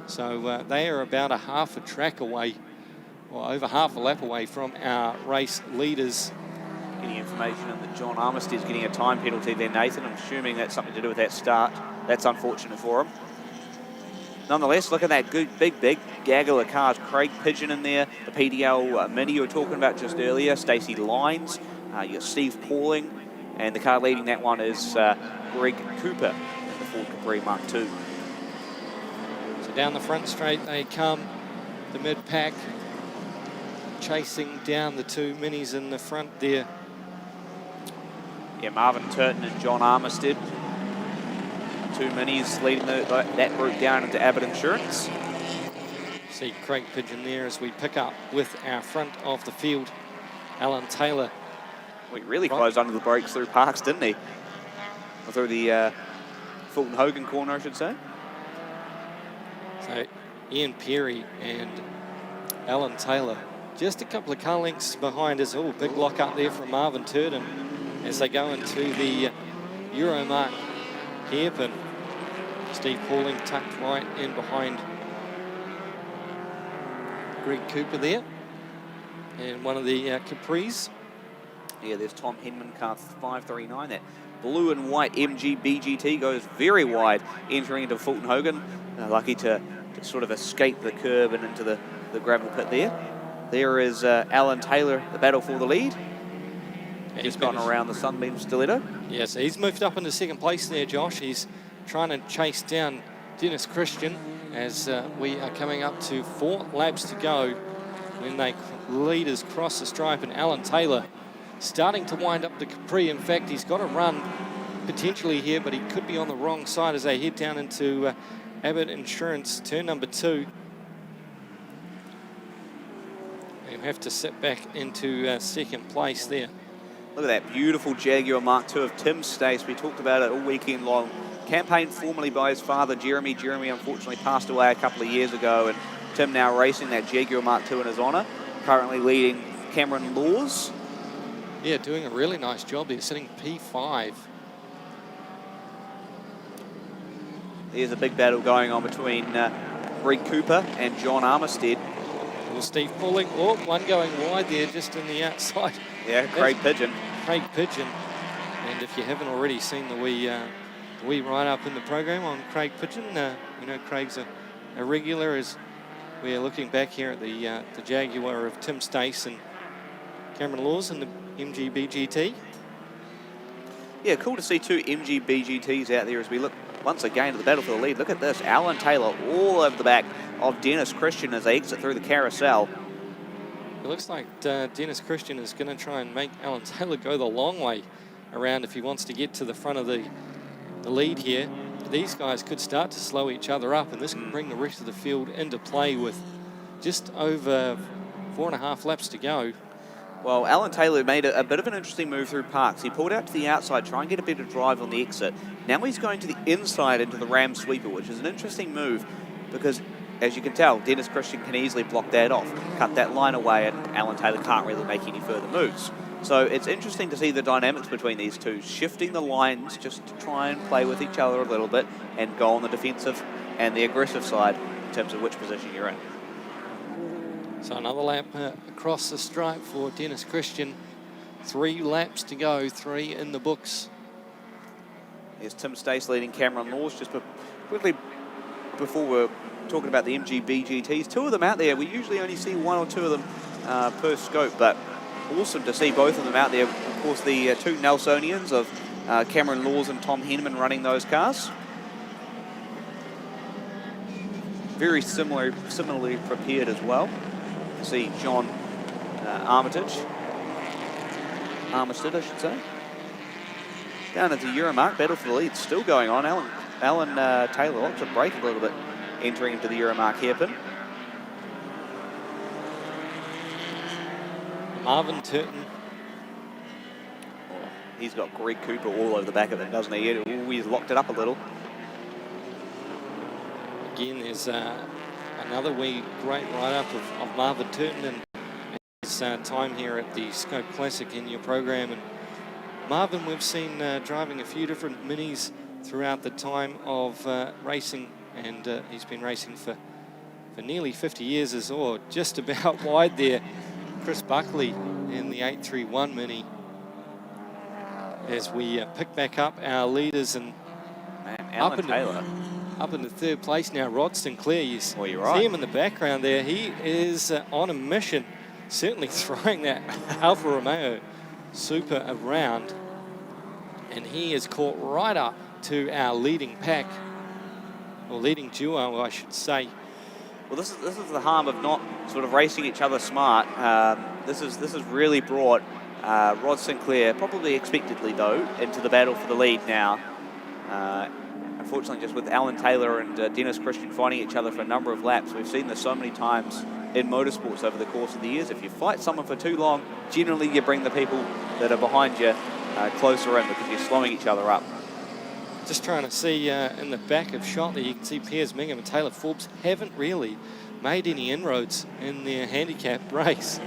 So they are about a half a track away, or over half a lap away from our race leaders. Getting information that John Armistead is getting a time penalty there, Nathan. I'm assuming that's something to do with that start. That's unfortunate for him. Nonetheless, look at that good, big gaggle of cars. Craig Pigeon in there, the PDL Mini you were talking about just earlier, Stacey Lyons, you got Steve Pauling, and the car leading that one is Greg Cooper in the Ford Capri Mark II. So down the front straight they come, the mid-pack, chasing down the two minis in the front there. Yeah, Marvin Turton and John Armistead. 2 minis leading that group down into Abbott Insurance. See Craig Pigeon there as we pick up with our front of the field, Alan Taylor. We really closed under the brakes through Parks, didn't he? Or through the Fulton Hogan corner, I should say. So Ian Perry and Alan Taylor just a couple of car lengths behind us. Oh, big lock up there from Marvin Turton as they go into the Euromarque hairpin. Steve Pauling tucked right in behind Greg Cooper there. And one of the Capris. Yeah, there's Tom Henman, car 539. That blue and white MG BGT goes very wide, entering into Fulton Hogan. Lucky to sort of escape the curb and into the gravel pit there. There is Alan Taylor, the battle for the lead. He's gone around the Sunbeam Stiletto. Yes, he's moved up into second place there, Josh. He's trying to chase down Dennis Christian as we are coming up to 4 laps to go when they leaders cross the stripe, and Alan Taylor starting to wind up the Capri. In fact, he's got a run potentially here, but he could be on the wrong side as they head down into Abbott Insurance, turn number 2. They'll have to sit back into second place there. Look at that beautiful Jaguar Mark II of Tim Stace. We talked about it all weekend long. Campaigned formerly by his father, Jeremy. Jeremy unfortunately passed away a couple of years ago, and Tim now racing that Jaguar Mark II in his honour. Currently leading Cameron Laws. Yeah, doing a really nice job there, sitting P5. There's a big battle going on between Greg Cooper and John Armistead. Well, Steve pulling. Oh, one going wide there, just in the outside. Yeah, Craig Pigeon. Craig Pigeon. And if you haven't already seen the wee write-up in the program on Craig Pigeon, you know Craig's a regular as we're looking back here at the Jaguar of Tim Stace and Cameron Laws and the MGBGT. Yeah, cool to see two MGBGTs out there as we look once again to the battle for the lead. Look at this, Alan Taylor all over the back of Dennis Christian as they exit through the carousel. It looks like Dennis Christian is going to try and make Alan Taylor go the long way around if he wants to get to the front of the lead here. These guys could start to slow each other up, and this can bring the rest of the field into play with just over 4.5 laps to go. Well, Alan Taylor made a bit of an interesting move through Parks. He pulled out to the outside, try and get a better drive on the exit. Now he's going to the inside into the Ram sweeper, which is an interesting move because, as you can tell, Dennis Christian can easily block that off, cut that line away, and Alan Taylor can't really make any further moves. So it's interesting to see the dynamics between these two, shifting the lines just to try and play with each other a little bit and go on the defensive and the aggressive side in terms of which position you're in. So another lap across the stripe for Dennis Christian. 3 laps to go, 3 in the books. There's Tim Stace leading Cameron Laws. Just quickly before we're talking about the MGBGTs, 2 of them out there. We usually only see 1 or 2 of them per scope, but awesome to see both of them out there. Of course, the 2 Nelsonians of Cameron Laws and Tom Henneman running those cars. Very similarly prepared as well. See John Armistead, I should say. Down at the Euromarque, battle for the lead still going on. Alan Taylor lots of braking a little bit entering into the Euromarque hairpin. Marvin Turton. Oh, he's got Greg Cooper all over the back of it, doesn't he? He's locked it up a little. Again, there's another great write-up of Marvin Turton and his time here at the SKOPE Classic in your program. And Marvin, we've seen driving a few different minis throughout the time of racing, and he's been racing for nearly 50 years or just about wide there. Chris Buckley in the 831 Mini as we pick back up our leaders and Alan Taylor. Up into 3rd place now, Rod Sinclair. You well, you're right. See him in the background there. He is on a mission, certainly throwing that Alfa Romeo Super around. And he is caught right up to our leading pack, or leading duo, I should say. Well, this is the harm of not sort of racing each other smart. This has really brought Rod Sinclair, probably expectedly though, into the battle for the lead now. Unfortunately, just with Alan Taylor and Dennis Christian fighting each other for a number of laps, we've seen this so many times in motorsports over the course of the years. If you fight someone for too long, generally you bring the people that are behind you closer in because you're slowing each other up. Just trying to see in the back of shot there, you can see Piers Mingham and Taylor Forbes haven't really made any inroads in their handicap race.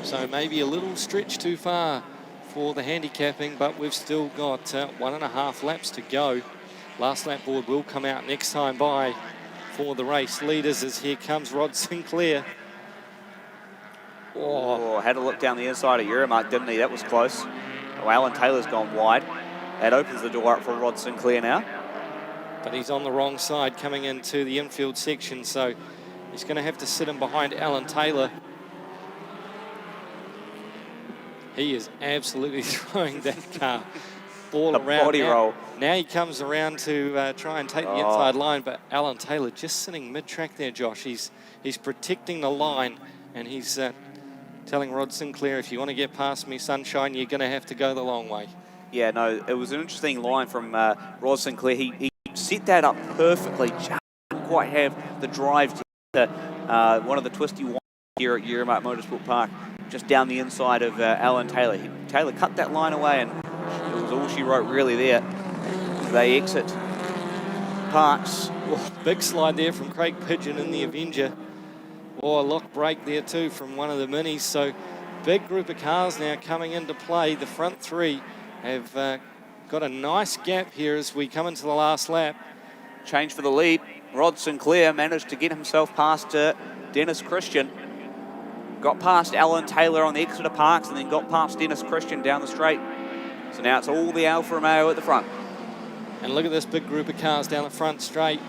So maybe a little stretch too far for the handicapping, but we've still got 1.5 laps to go. Last lap board will come out next time by for the race leaders as here comes Rod Sinclair. Oh, had a look down the inside of Euromarque, didn't he? That was close. Oh, Alan Taylor's gone wide. That opens the door up for Rod Sinclair now. But he's on the wrong side coming into the infield section, so he's going to have to sit in behind Alan Taylor. He is absolutely throwing that car all around. Body roll. Now he comes around to try and take the inside line, but Alan Taylor just sitting mid-track there, Josh. He's protecting the line, and he's telling Rod Sinclair, if you want to get past me, sunshine, you're going to have to go the long way. Yeah, no, it was an interesting line from Rod Sinclair. He set that up perfectly, just didn't quite have the drive to one of the twisty ones here at Euromarque Motorsport Park, just down the inside of Alan Taylor. Taylor cut that line away, and it was all she wrote really there. They exit Parks. Oh, big slide there from Craig Pigeon in the Avenger. Oh, a lock break there too from one of the minis. So big group of cars now coming into play. The front 3 have got a nice gap here as we come into the last lap. change for the lead. Rod Sinclair managed to get himself past Dennis Christian. Got past Alan Taylor on the Exeter Parks and then got past Dennis Christian down the straight. So now it's all the Alfa Romeo at the front. And look at this big group of cars down the front straight.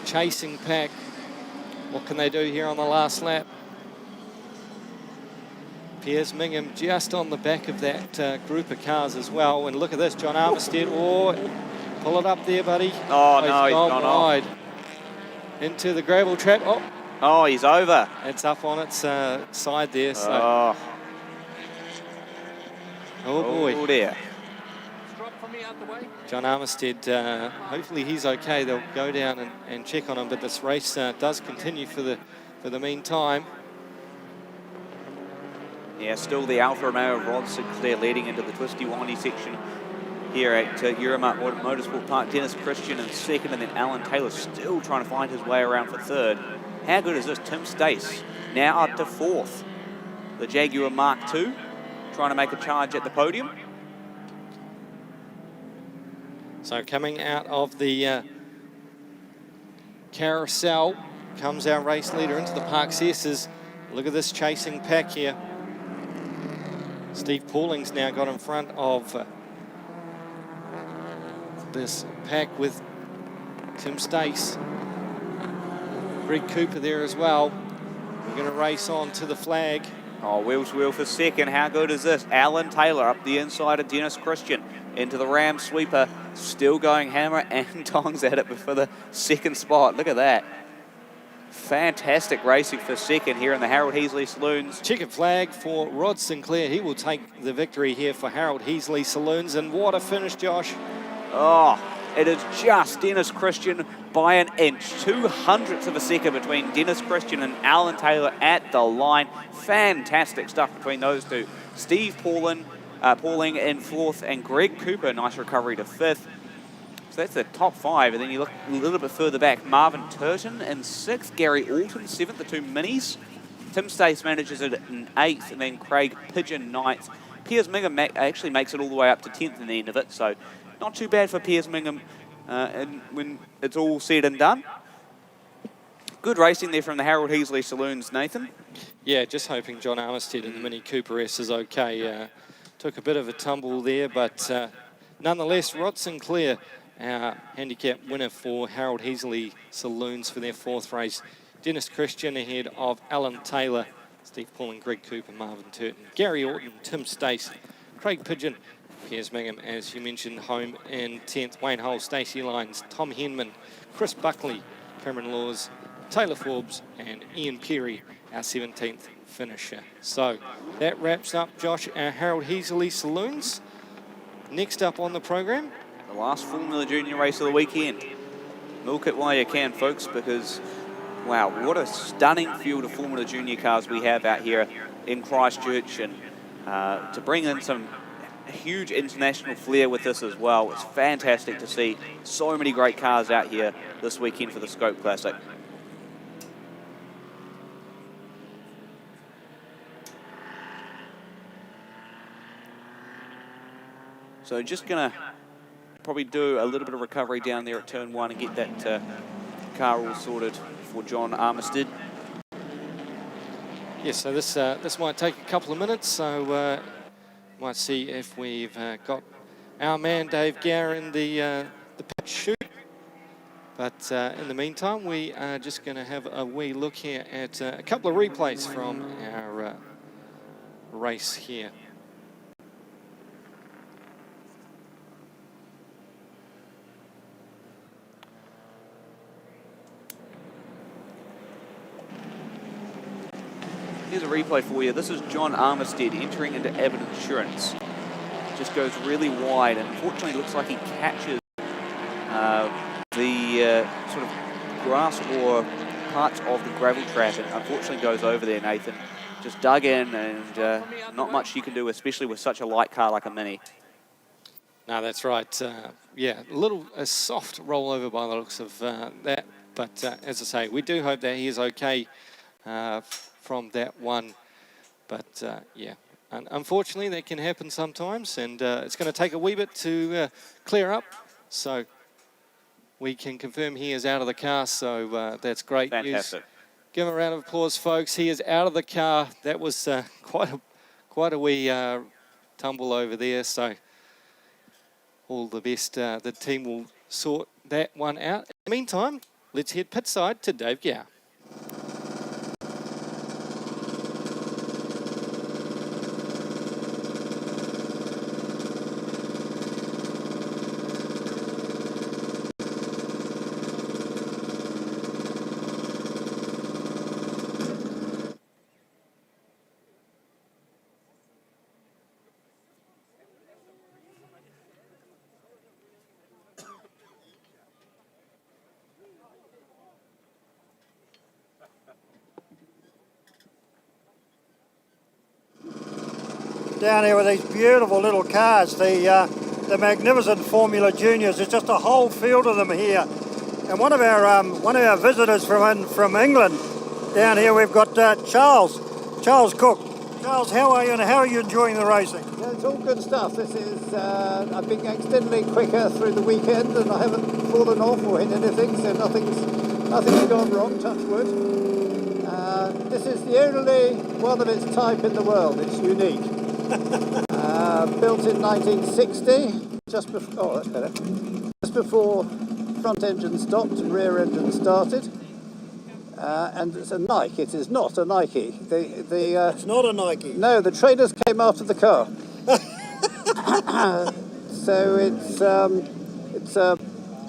Chasing pack. What can they do here on the last lap? Piers Mingham just on the back of that group of cars as well. And look at this, John Armistead. Oh, pull it up there, buddy. Oh, no, he's gone wide. off. Into the gravel trap. Oh, he's over. It's up on its side there. So. Oh, boy. Oh, dear. John Armistead, hopefully he's okay. They'll go down and check on him, but this race does continue for the meantime. Yeah, still the Alfa Romeo of Rod Sinclair leading into the twisty windy section here at Euromarque Motorsport Park. Dennis Christian in second, and then Alan Taylor still trying to find his way around for third. How good is this? Tim Stace now up to fourth. The Jaguar Mark II trying to make a charge at the podium. So coming out of the carousel comes our race leader into the Parks S's. Look at this chasing pack here. Steve Pauling's now got in front of this pack with Tim Stace. Greg Cooper there as well. We're going to race on to the flag. Oh, wheel to wheel for second. How good is this? Alan Taylor up the inside of Dennis Christian into the Ram sweeper. Still going hammer and tongs at it for the second spot. Look at that. Fantastic racing for second here in the Harold Heasley Saloons. Checkered flag for Rod Sinclair. He will take the victory here for Harold Heasley Saloons. And what a finish, Josh. Oh, it is just Dennis Christian by an inch. 2/100ths of a second between Dennis Christian and Alan Taylor at the line. Fantastic stuff between those two. Steve Pauling in fourth, and Greg Cooper, nice recovery to fifth. So that's the top five, and then you look a little bit further back. Marvin Turton in sixth, Gary Alton seventh, the two minis. Tim Stace manages it in eighth, and then Craig Pigeon ninth. Piers Mingham actually makes it all the way up to 10th in the end of it, so not too bad for Piers Mingham and when it's all said and done. Good racing there from the Harold Heasley Saloons, Nathan. Yeah, just hoping John Armistead in the Mini Cooper S is okay. Took a bit of a tumble there, but nonetheless, Rod Sinclair, our handicap winner for Harold Heasley Saloons for their fourth race. Dennis Christian ahead of Alan Taylor, Steve Pauling, Greg Cooper, Marvin Turton, Gary Orton, Tim Stace, Craig Pigeon, Piers Mingham, as you mentioned, home in 10th, Wayne Hull, Stacey Lyons, Tom Henman, Chris Buckley, Cameron Laws, Taylor Forbes, and Ian Perry, our 17th finisher. So that wraps up, Josh, our Harold Heasley Saloons. Next up on the program, the last Formula Junior race of the weekend. Milk it while you can, folks, because, wow, what a stunning field of Formula Junior cars we have out here in Christchurch, and to bring in some huge international flair with this as well. It's fantastic to see so many great cars out here this weekend for the SKOPE Classic. So just going to probably do a little bit of recovery down there at turn one and get that car all sorted for John Armistead. Yes, so this might take a couple of minutes, so might see if we've got our man Dave Gower in the pit chute. But in the meantime, we are just going to have a wee look here at a couple of replays from our race here. Here's a replay for you. This is John Armistead entering into Abbott Insurance. Just goes really wide, and unfortunately looks like he catches the sort of grass or parts of the gravel trap, and unfortunately goes over there, Nathan. Just dug in, and not much you can do, especially with such a light car like a Mini. No, that's right. Yeah, a soft rollover by the looks of that. But as I say, we do hope that he is okay from that one. But yeah, unfortunately that can happen sometimes, and it's going to take a wee bit to clear up. So we can confirm he is out of the car, so that's great news. Fantastic. Give him a round of applause, folks. He is out of the car. That was quite a wee tumble over there, so all the best. The team will sort that one out. In the meantime, let's head pit side to Dave Gow. Down here with these beautiful little cars, the magnificent Formula Juniors. There's just a whole field of them here. And one of our visitors from England down here, we've got Charles Cook. Charles, how are you and how are you enjoying the racing? Yeah, it's all good stuff. This is I've been going steadily quicker through the weekend, and I haven't fallen off or hit anything, so nothing's gone wrong. Touch wood. This is the only one of its type in the world. It's unique. Built in 1960, just before front engine stopped and rear engine started. And it's a Nike. It is not a Nike. It's not a Nike. No, the traders came after the car. So it's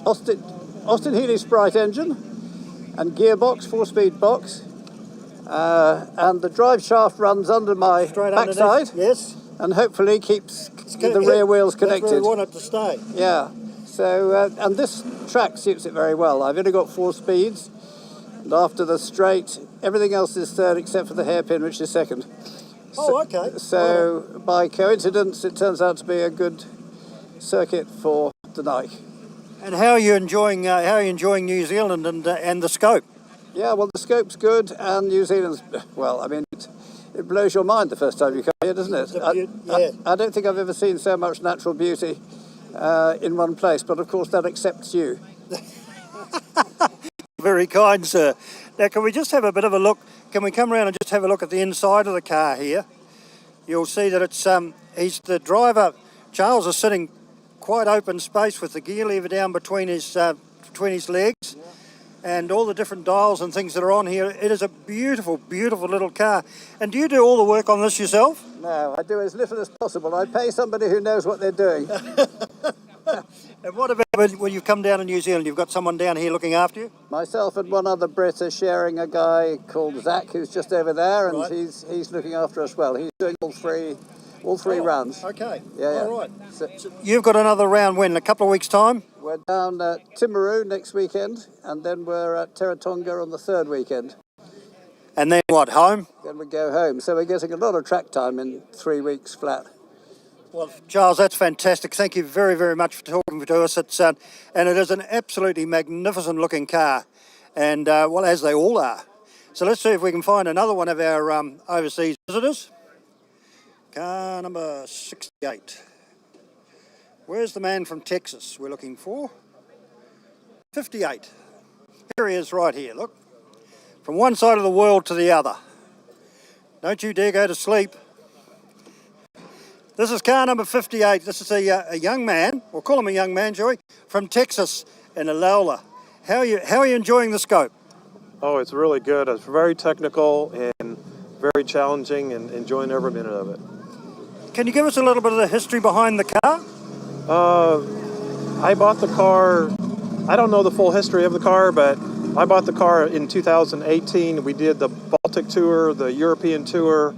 Austin Healy Sprite engine and gearbox, 4-speed box. And the drive shaft runs under my backside. Yes. And hopefully keeps the rear wheels connected. That's where we want it to stay. Yeah. So, and this track suits it very well. I've only got 4 speeds. And after the straight, everything else is third except for the hairpin, which is second. Oh, okay. So, by coincidence, it turns out to be a good circuit for the Nike. And how are you enjoying New Zealand and the scope? Yeah, well, the scope's good, and New Zealand's, well, I mean, it blows your mind the first time you come here, doesn't it? I don't think I've ever seen so much natural beauty in one place, but of course that accepts you. Very kind, sir. Now, can we just have a bit of a look? Can we come around and just have a look at the inside of the car here? You'll see that it's he's the driver. Charles is sitting quite open space with the gear lever down between his legs. Yeah. And all the different dials and things that are on here. It is a beautiful, beautiful little car. And do you do all the work on this yourself? No, I do as little as possible. I pay somebody who knows what they're doing. And what about when you've come down to New Zealand? You've got someone down here looking after you? Myself and one other Brit are sharing a guy called Zach, who's just over there, and right. he's looking after us well. He's doing all three rounds. Okay. Yeah. All right. So you've got another round when? A couple of weeks' time? We're down at Timaru next weekend, and then we're at Teretonga on the third weekend. And then what, home? Then we go home. So we're getting a lot of track time in 3 weeks flat. Well, Charles, that's fantastic. Thank you very, very much for talking to us. It's and it is an absolutely magnificent looking car, and well, as they all are. So let's see if we can find another one of our overseas visitors. Car number 68. Where's the man from Texas we're looking for? 58. Here he is right here, look. From one side of the world to the other. Don't you dare go to sleep. This is car number 58. This is a young man, we'll call him a young man, shall we, from Texas in Alola. How are you enjoying the scope? Oh, it's really good. It's very technical and very challenging, and enjoying every minute of it. Can you give us a little bit of the history behind the car? I bought the car, I don't know the full history of the car, but I bought the car in 2018. We did the Baltic tour, the European tour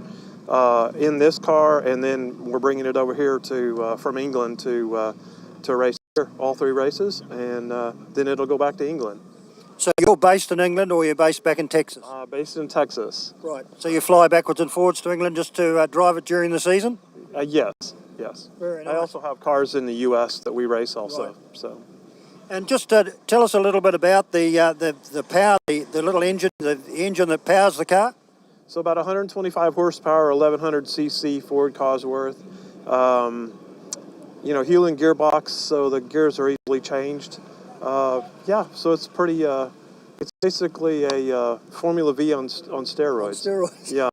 in this car, and then we're bringing it over here to from England to race here, all 3 races, and then it'll go back to England. So you're based in England, or you're based back in Texas? Based in Texas. Right. So you fly backwards and forwards to England just to drive it during the season? Yes. Very nice. I also have cars in the U.S. that we race also. Right. So. And just tell us a little bit about the power, the little engine, the engine that powers the car. So about 125 horsepower, 1100 cc Ford Cosworth. Healing gearbox, so the gears are easily changed. Yeah, so it's pretty. It's basically a Formula V on steroids. On steroids. Yeah.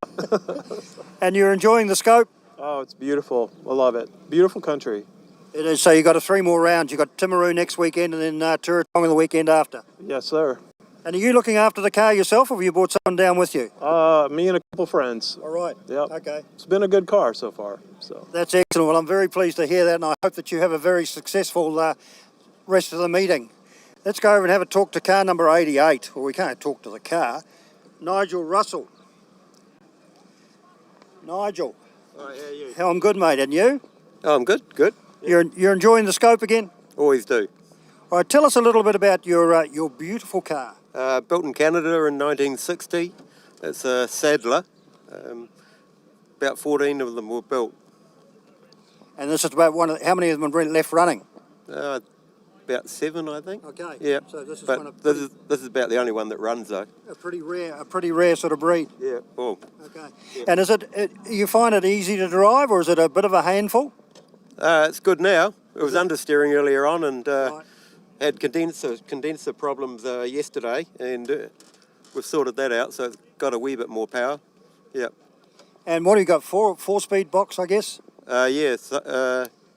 And you're enjoying the Scope? Oh, it's beautiful. I love it. Beautiful country. It is. So you got 3 more rounds. You got Timaru next weekend, and then Turatonga the weekend after. Yes, sir. And are you looking after the car yourself, or have you brought someone down with you? Me and a couple friends. All right. Yep. Okay. It's been a good car so far. So. That's excellent. Well, I'm very pleased to hear that, and I hope that you have a very successful rest of the meeting. Let's go over and have a talk to car number 88. Well, we can't talk to the car. Nigel Russell. Nigel. Hi, how are you? How I'm good, mate. And you? Oh, I'm good, good. You're enjoying the Scope again? Always do. All right, tell us a little bit about your beautiful car. Built in Canada in 1960. It's a Sadler. About 14 of them were built. And this is about how many of them are left running? About 7, I think. Okay. Yeah. So this is but one of this is about the only one that runs though. a pretty rare sort of breed. Yeah. Oh. Okay. Yeah. And is you find it easy to drive, or is it a bit of a handful? It's good now. It was understeering earlier on, and had condenser problems yesterday, and we've sorted that out. So it's got a wee bit more power. Yeah. And what have you got? Four-speed box, I guess. Yeah.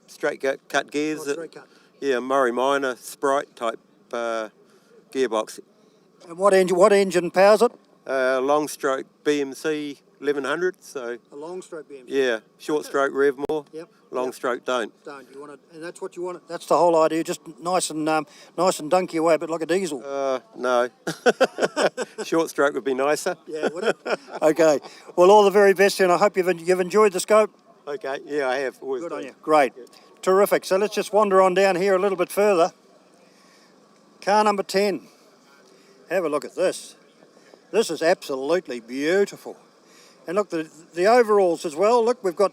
Straight cut gears. Straight cut. Yeah, Murray Minor Sprite type gearbox. And what engine powers it? Long stroke BMC 1100. So. A long stroke BMC. Yeah, short stroke rev more. Yep. Long stroke don't. Don't you want it? And that's what you want. That's the whole idea. Just nice and dunky away, a bit like a diesel. No. Short stroke would be nicer. Yeah, would it? Okay. Well, all the very best, and I hope you've enjoyed the Scope. Okay. Yeah, I have. Always Good do. on you. Great. Yeah. Terrific. So let's just wander on down here a little bit further. Car number 10. Have a look at this. This is absolutely beautiful. And look, the overalls as well. Look, we've got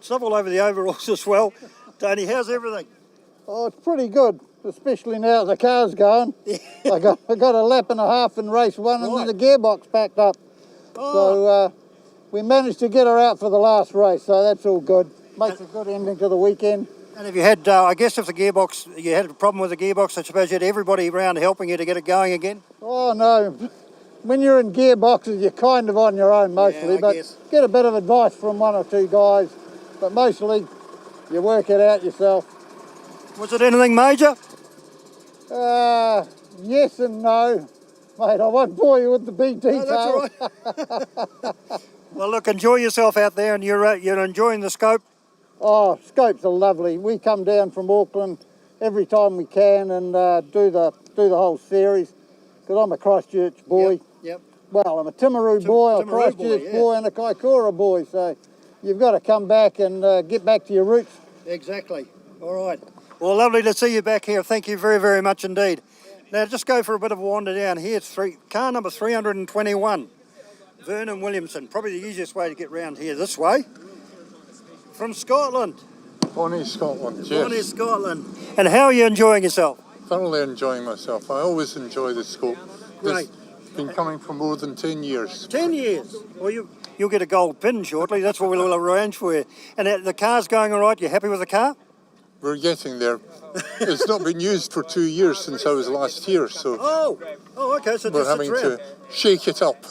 stuff all over the overalls as well. Tony, how's everything? Oh, it's pretty good, especially now the car's going. I got a lap and a half in race 1, and then the gearbox packed up. So we managed to get her out for the last race, so that's all good. Makes a good ending to the weekend. And if you had, I guess if you had a problem with the gearbox, I suppose you had everybody around helping you to get it going again? Oh, no. When you're in gearboxes, you're kind of on your own mostly, but get a bit of advice from 1 or 2 guys. But mostly, you work it out yourself. Was it anything major? Yes and no. Mate, I won't bore you with the big details. No, that's all right. Well, look, enjoy yourself out there, and you're enjoying the Scope. Oh, Scopes are lovely. We come down from Auckland every time we can and do the whole series, because I'm a Christchurch boy. Yep. Well, I'm a Timaru boy, a Christchurch boy, and a Kaikoura boy, so you've got to come back and get back to your roots. Exactly. All right. Well, lovely to see you back here. Thank you very, very much indeed. Now, just go for a bit of a wander down here. It's car number 321. Vernon Williamson. Probably the easiest way to get round here this way. From Scotland. Born in Scotland, yes. Born in Scotland. And how are you enjoying yourself? Thoroughly enjoying myself. I always enjoy the Scope. Great. It's been coming for more than 10 years. 10 years? Well, you'll get a gold pin shortly. That's what we'll arrange for you. And the car's going all right? You happy with the car? We're getting there. It's not been used for 2 years since I was last here, so okay. So we're having to shake it up.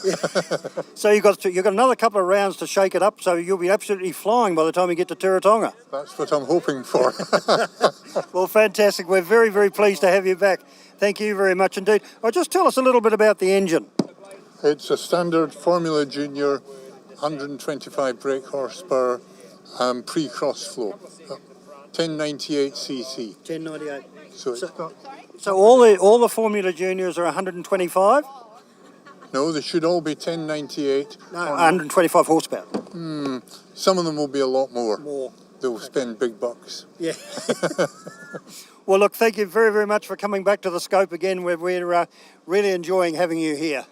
So you've got another couple of rounds to shake it up, so you'll be absolutely flying by the time you get to Turatonga. That's what I'm hoping for. Well, fantastic. We're very, very pleased to have you back. Thank you very much indeed. Just tell us a little bit about the engine. It's a standard Formula Junior, 125 brake horsepower, pre-cross flow. 1098 cc. 1098. So all the Formula Juniors are 125? No, they should all be 1098. No, 125 horsepower. Some of them will be a lot more. They'll spend big bucks. Yeah. Well, look, thank you very, very much for coming back to the Scope again. We're really enjoying having you here.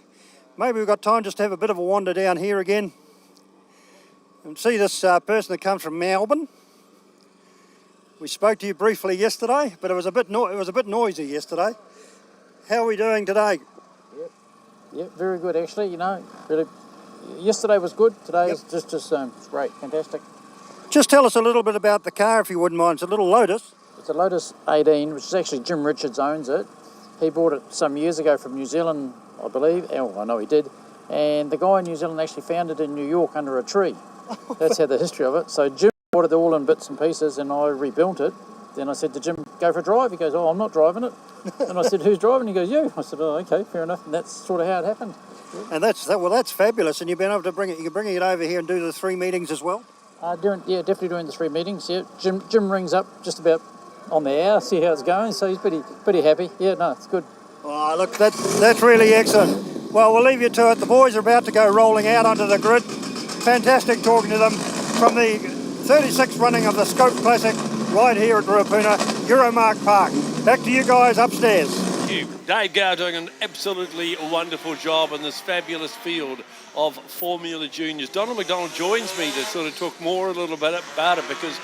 Maybe we've got time just to have a bit of a wander down here again and see this person that comes from Melbourne. We spoke to you briefly yesterday, but it was a bit noisy yesterday. How are we doing today? Yeah, very good actually. Really. Yesterday was good. Today is just great, fantastic. Just tell us a little bit about the car, if you wouldn't mind. It's a little Lotus. It's a Lotus 18, which is actually Jim Richards owns it. He bought it some years ago from New Zealand, I believe. Oh, I know he did. And the guy in New Zealand actually found it in New York under a tree. That's how the history of it. So Jim bought it all in bits and pieces, and I rebuilt it. Then I said to Jim, go for a drive. He goes, oh, I'm not driving it. And I said, who's driving? He goes, you. I said, oh, okay, fair enough. And that's sort of how it happened. And that's fabulous. And you've been able to bring it. You can bring it over here and do the 3 meetings as well. Definitely doing the 3 meetings. Yeah, Jim rings up just about on the hour, see how it's going. So he's pretty happy. Yeah, no, it's good. Oh, look, that's really excellent. Well, we'll leave you to it. The boys are about to go rolling out onto the grid. Fantastic talking to them from the 36th running of the SKOPE Classic right here at Ruapuna, Euromarque Park. Back to you guys upstairs. Thank you. Dave Gow doing an absolutely wonderful job in this fabulous field of Formula Juniors. Donald McDonald joins me to sort of talk more a little bit about it because,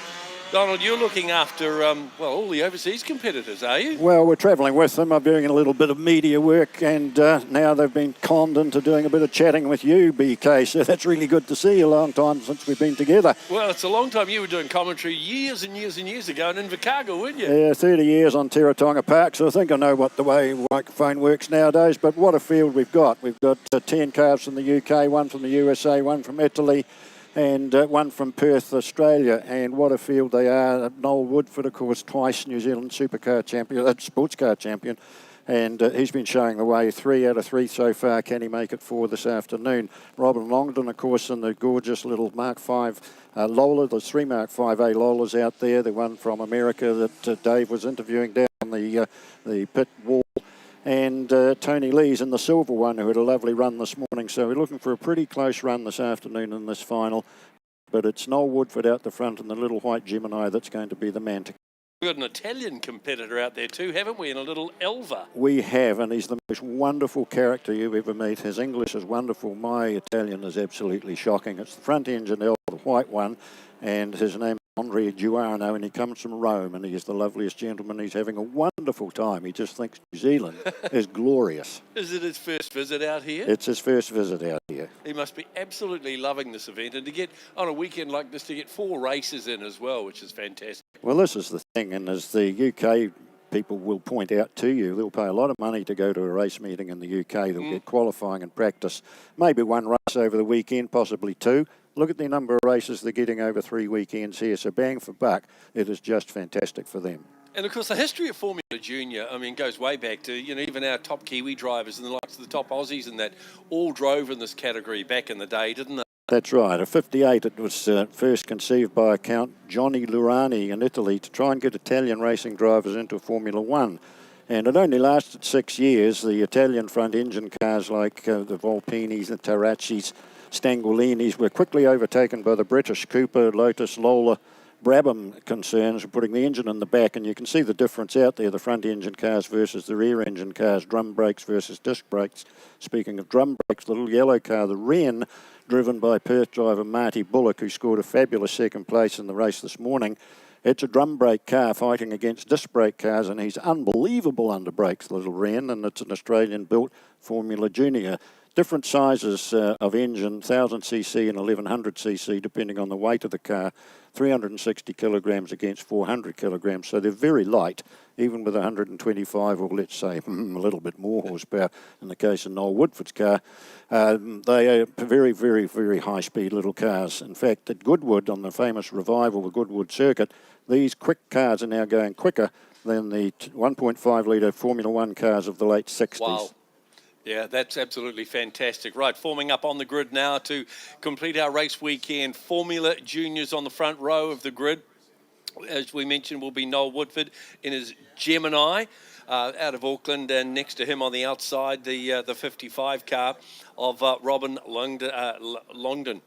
Donald, you're looking after, all the overseas competitors, are you? Well, we're travelling with them. I'm doing a little bit of media work, and now they've been conned into doing a bit of chatting with you, BK, so that's really good to see. A long time since we've been together. Well, it's a long time. You were doing commentary years and years and years ago in Invercargill, weren't you? Yeah, 30 years on Teretonga Park, so I think I know what the way microphone works nowadays, but what a field we've got. We've got 10 cars from the UK, one from the USA, one from Italy, and one from Perth, Australia, and what a field they are. Noel Woodford, of course, twice New Zealand supercar champion, sports car champion, and he's been showing the way. 3 out of 3 so far. Can he make it 4 this afternoon? Robin Longdon, of course, in the gorgeous little Mark V Lola. There's 3 Mark 5A Lolas out there. The one from America that Dave was interviewing down the pit wall. And Tony Lee's in the silver one, who had a lovely run this morning. So we're looking for a pretty close run this afternoon in this final. But it's Noel Woodford out the front and the little white Gemini that's going to be the man to. We've got an Italian competitor out there too, haven't we, in a little Elva? We have, and he's the most wonderful character you've ever met. His English is wonderful. My Italian is absolutely shocking. It's the front engine Elva, the white one, and his name is Andre Giuano, and he comes from Rome, and he's the loveliest gentleman. He's having a wonderful time. He just thinks New Zealand is glorious. Is it his first visit out here? It's his first visit out here. He must be absolutely loving this event, and to get on a weekend like this, to get 4 races in as well, which is fantastic. Well, this is the thing, and as the UK people will point out to you, they'll pay a lot of money to go to a race meeting in the UK. They'll get qualifying and practice, maybe 1 race over the weekend, possibly 2. Look at the number of races they're getting over 3 weekends here. So bang for buck, it is just fantastic for them. And of course, the history of Formula Junior, I mean, goes way back to, even our top Kiwi drivers and the likes of the top Aussies and that all drove in this category back in the day, didn't they? That's right. At 58, it was first conceived by Count Gianni Lurani in Italy to try and get Italian racing drivers into Formula One. And it only lasted 6 years. The Italian front engine cars like the Volpinis, the Taraccis, Stangolinis were quickly overtaken by the British Coupe, Lotus, Lola, Brabham concerns, putting the engine in the back, and you can see the difference out there, the front engine cars versus the rear engine cars, drum brakes versus disc brakes. Speaking of drum brakes, the little yellow car, the Wren, driven by Perth driver Marty Bullock, who scored a fabulous second place in the race this morning. It's a drum brake car fighting against disc brake cars, and he's unbelievable under brakes, the little Wren, and it's an Australian-built Formula Junior. Different sizes of engine, 1000cc and 1100cc, depending on the weight of the car, 360 kilograms against 400 kilograms. So they're very light, even with 125 or let's say a little bit more horsepower in the case of Noel Woodford's car. They are very, very, very high-speed little cars. In fact, at Goodwood, on the famous revival, the Goodwood circuit, these quick cars are now going quicker than the 1.5-litre Formula One cars of the late 60s. Wow. Yeah, that's absolutely fantastic. Right, forming up on the grid now to complete our race weekend. Formula Juniors on the front row of the grid. As we mentioned, will be Noel Woodford in his Gemini out of Auckland, and next to him on the outside, the 55 car of Robin Longdon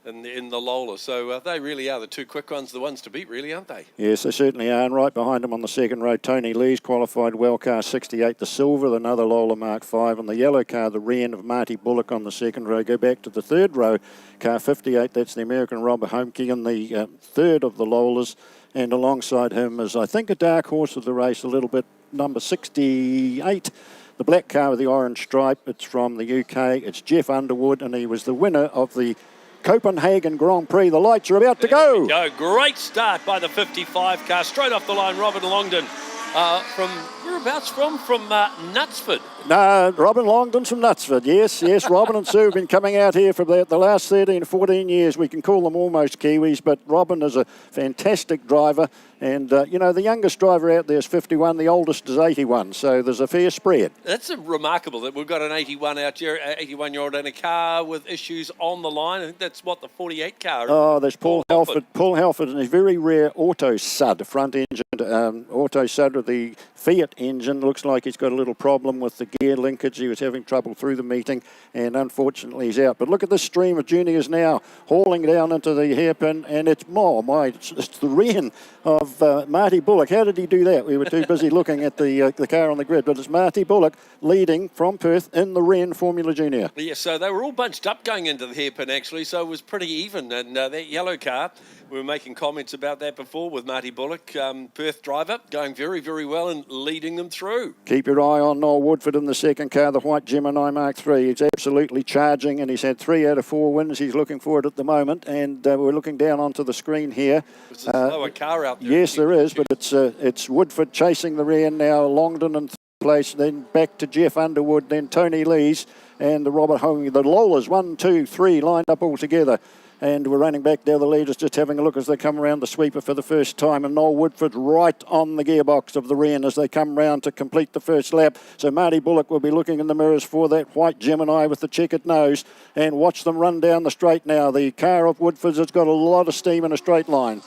in the Lola. So they really are the 2 quick ones, the ones to beat, really, aren't they? Yes, they certainly are. And right behind them on the second row, Tony Lee's qualified well car 68, the silver, another Lola Mark V, and the yellow car, the Wren of Marty Bullock on the second row. Go back to the third row, car 58, that's the American Robert Homke, and the third of the Lolas. And alongside him is, I think, a dark horse of the race, a little bit, number 68, the black car with the orange stripe. It's from the UK. It's Jeff Underwood, and he was the winner of the Copenhagen Grand Prix. The lights are about to go. Great start by the 55 car. Straight off the line, Robin Longdon From whereabouts from? From Knutsford. No, Robin Longdon's from Knutsford. Yes, Robin and Sue have been coming out here for the last 13, 14 years. We can call them almost Kiwis, but Robin is a fantastic driver. And, the youngest driver out there is 51, the oldest is 81, so there's a fair spread. That's remarkable that we've got an 81 out here, 81-year-old in a car with issues on the line. I think that's what the 48 car is. Oh, there's Paul Halford. Paul Halford and his very rare auto sud, front engine, auto sud with the Fiat engine. Looks like he's got a little problem with the gear linkage. He was having trouble through the meeting, and unfortunately he's out. But look at this stream of juniors now hauling down into the hairpin, and it's the rear of Marty Bullock. How did he do that? We were too busy looking at the car on the grid, but it's Marty Bullock leading from Perth in the Wren Formula Junior. Yeah, so they were all bunched up going into the hairpin, actually, so it was pretty even. And that yellow car, we were making comments about that before with Marty Bullock, Perth driver, going very, very well and leading them through. Keep your eye on Noel Woodford in the second car, the white Gemini Mark III. He's absolutely charging, and he's had 3 out of 4 wins. He's looking for it at the moment, and we're looking down onto the screen here. There's a slower car out there. Yes, there is, but it's Woodford chasing the rear now, Longdon in third place, then back to Jeff Underwood, then Tony Lees, and the Robert Hong. The Lolas, 1, 2, 3 lined up all together. And we're running back down the leaders, just having a look as they come around the sweeper for the first time. And Noel Woodford right on the gearbox of the Wren as they come round to complete the first lap. So Marty Bullock will be looking in the mirrors for that white Gemini with the checkered nose. And watch them run down the straight now. The car of Woodford's has got a lot of steam in a straight line.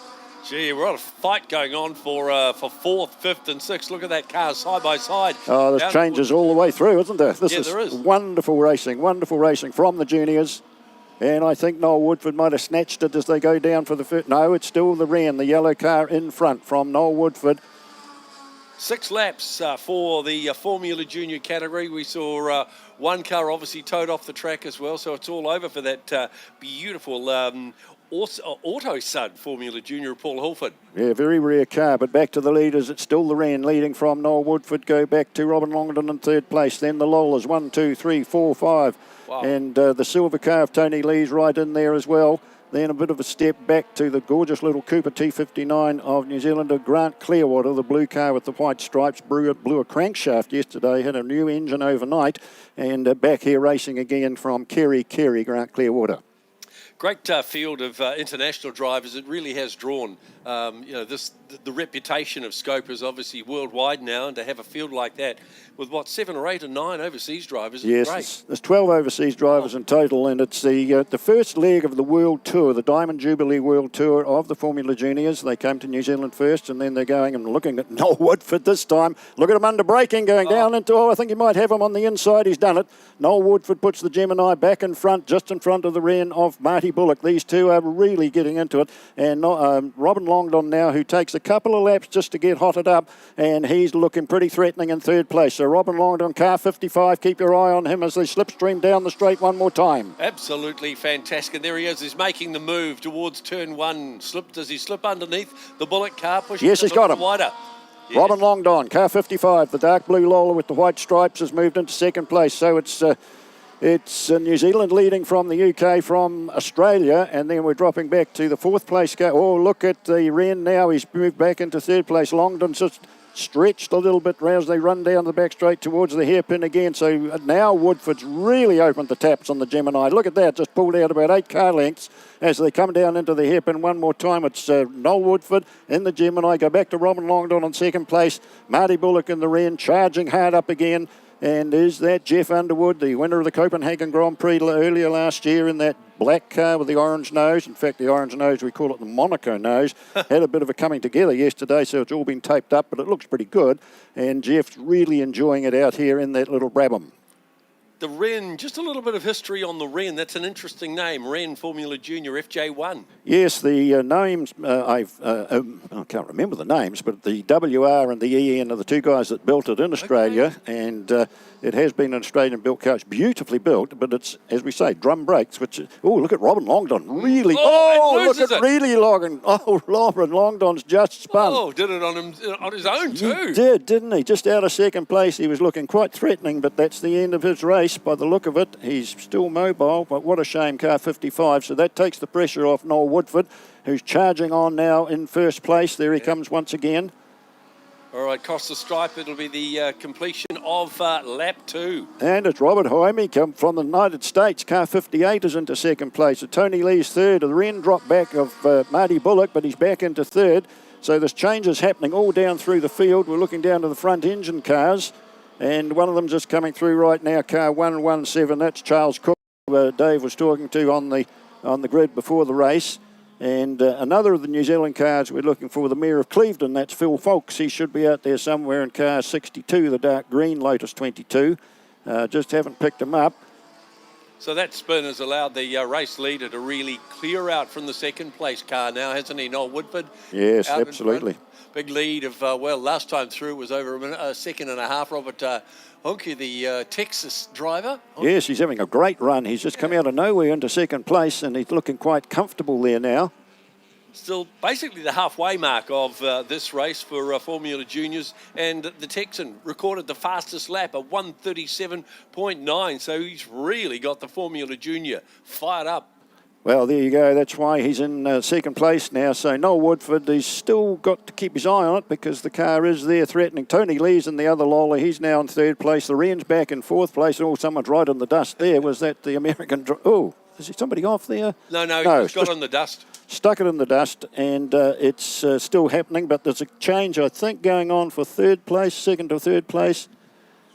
Gee, we've got a fight going on for 4th, 5th and 6th. Look at that car side by side. Oh, there's changes all the way through, isn't there? This there is. Wonderful racing from the juniors. And I think Noel Woodford might have snatched it as they go down for the first. No, it's still the Wren, the yellow car in front from Noel Woodford. 6 laps for the Formula Junior category. We saw one car obviously towed off the track as well, so it's all over for that beautiful auto sud Formula Junior, Paul Halford. Yeah, very rare car, but back to the leaders. It's still the Wren leading from Noel Woodford. Go back to Robin Longdon in third place. Then the Lolas, 1, 2, 3, 4, 5. Wow. And the silver car of Tony Lee's right in there as well. Then a bit of a step back to the gorgeous little Coupe T59 of New Zealander Grant Clearwater, the blue car with the white stripes, blew a crankshaft yesterday, had a new engine overnight, and back here racing again from Kerry, Grant Clearwater. Great field of international drivers. It really has drawn, the reputation of Scope is obviously worldwide now, and to have a field like that with 7 or 8 or 9 overseas drivers is great. Yes, there's 12 overseas drivers in total, and it's the first leg of the World Tour, the Diamond Jubilee World Tour of the Formula Juniors. They came to New Zealand first, and then they're going and looking at Noel Woodford this time. Look at him under braking, going down into, I think he might have him on the inside. He's done it. Noel Woodford puts the Gemini back in front, just in front of the Wren of Marty Bullock. These two are really getting into it, and Robin Longdon now, who takes a couple of laps just to get hotted up, and he's looking pretty threatening in third place. So Robin Longdon, car 55, keep your eye on him as they slipstream down the straight one more time. Absolutely fantastic. And there he is. He's making the move towards turn 1. Does he slip underneath the Bullock car? Pushing yes, he's got him. Wider. Yes. Robin Longdon, car 55, the dark blue Lola with the white stripes, has moved into second place. So it's New Zealand leading from the UK, from Australia, and then we're dropping back to the 4th place car. Oh, look at the Wren now. He's moved back into third place. Longdon's just stretched a little bit as they run down the back straight towards the hairpin again. So now Woodford's really opened the taps on the Gemini. Look at that, just pulled out about 8 car lengths as they come down into the hairpin one more time. It's Noel Woodford in the Gemini. Go back to Robin Longdon on second place. Marty Bullock in the Wren, charging hard up again. And is that Jeff Underwood, the winner of the Copenhagen Grand Prix earlier last year in that black car with the orange nose. In fact, the orange nose, we call it the Monaco nose, had a bit of a coming together yesterday, so it's all been taped up, but it looks pretty good. And Jeff's really enjoying it out here in that little Brabham. The Wren, just a little bit of history on the Wren. That's an interesting name, Wren Formula Junior FJ1. Yes, the names, I can't remember the names, but the WR and the EN are the two guys that built it in Australia, and it has been an Australian-built car. It's beautifully built, but it's, as we say, drum brakes, which, look at Robin Longdon, really, look at really Longdon. Oh, Robin Longdon's just spun. Oh, did it on his own too. He did, didn't he? Just out of second place. He was looking quite threatening, but that's the end of his race. By the look of it, he's still mobile, but what a shame, car 55. So that takes the pressure off Noel Woodford, who's charging on now in first place. There he comes once again. All right, across the stripe, it'll be the completion of lap 2. And it's Robert Jaime come from the United States. Car 58 is into second place. Tony Lee's third. The Wren drop back of Marty Bullock, but he's back into third. So there's changes happening all down through the field. We're looking down to the front engine cars. And one of them just coming through right now, car 117. That's Charles Cook, who Dave was talking to on the grid before the race. And another of the New Zealand cars we're looking for, the Mayor of Clevedon, that's Phil Foulkes. He should be out there somewhere in car 62, the dark green Lotus 22. Just haven't picked him up. So that spin has allowed the race leader to really clear out from the second place car now, hasn't he, Noel Woodford? Yes, absolutely. Big lead of, last time through it was over a second and a half. Robert Honke, the Texas driver. Yes, he's having a great run. He's just come out of nowhere into second place, and he's looking quite comfortable there now. Still basically the halfway mark of this race for Formula Juniors, and the Texan recorded the fastest lap of 1:37.9, so he's really got the Formula Junior fired up. Well, there you go. That's why he's in second place now. So Noel Woodford, he's still got to keep his eye on it because the car is there threatening. Tony Lee's in the other Lola. He's now in third place. The Wren's back in fourth place. Oh, someone's right in the dust there. Was that the American? Oh, is somebody off there? No, he's got in the dust. Stuck it in the dust, and it's still happening. But there's a change, I think, going on for third place, second to third place.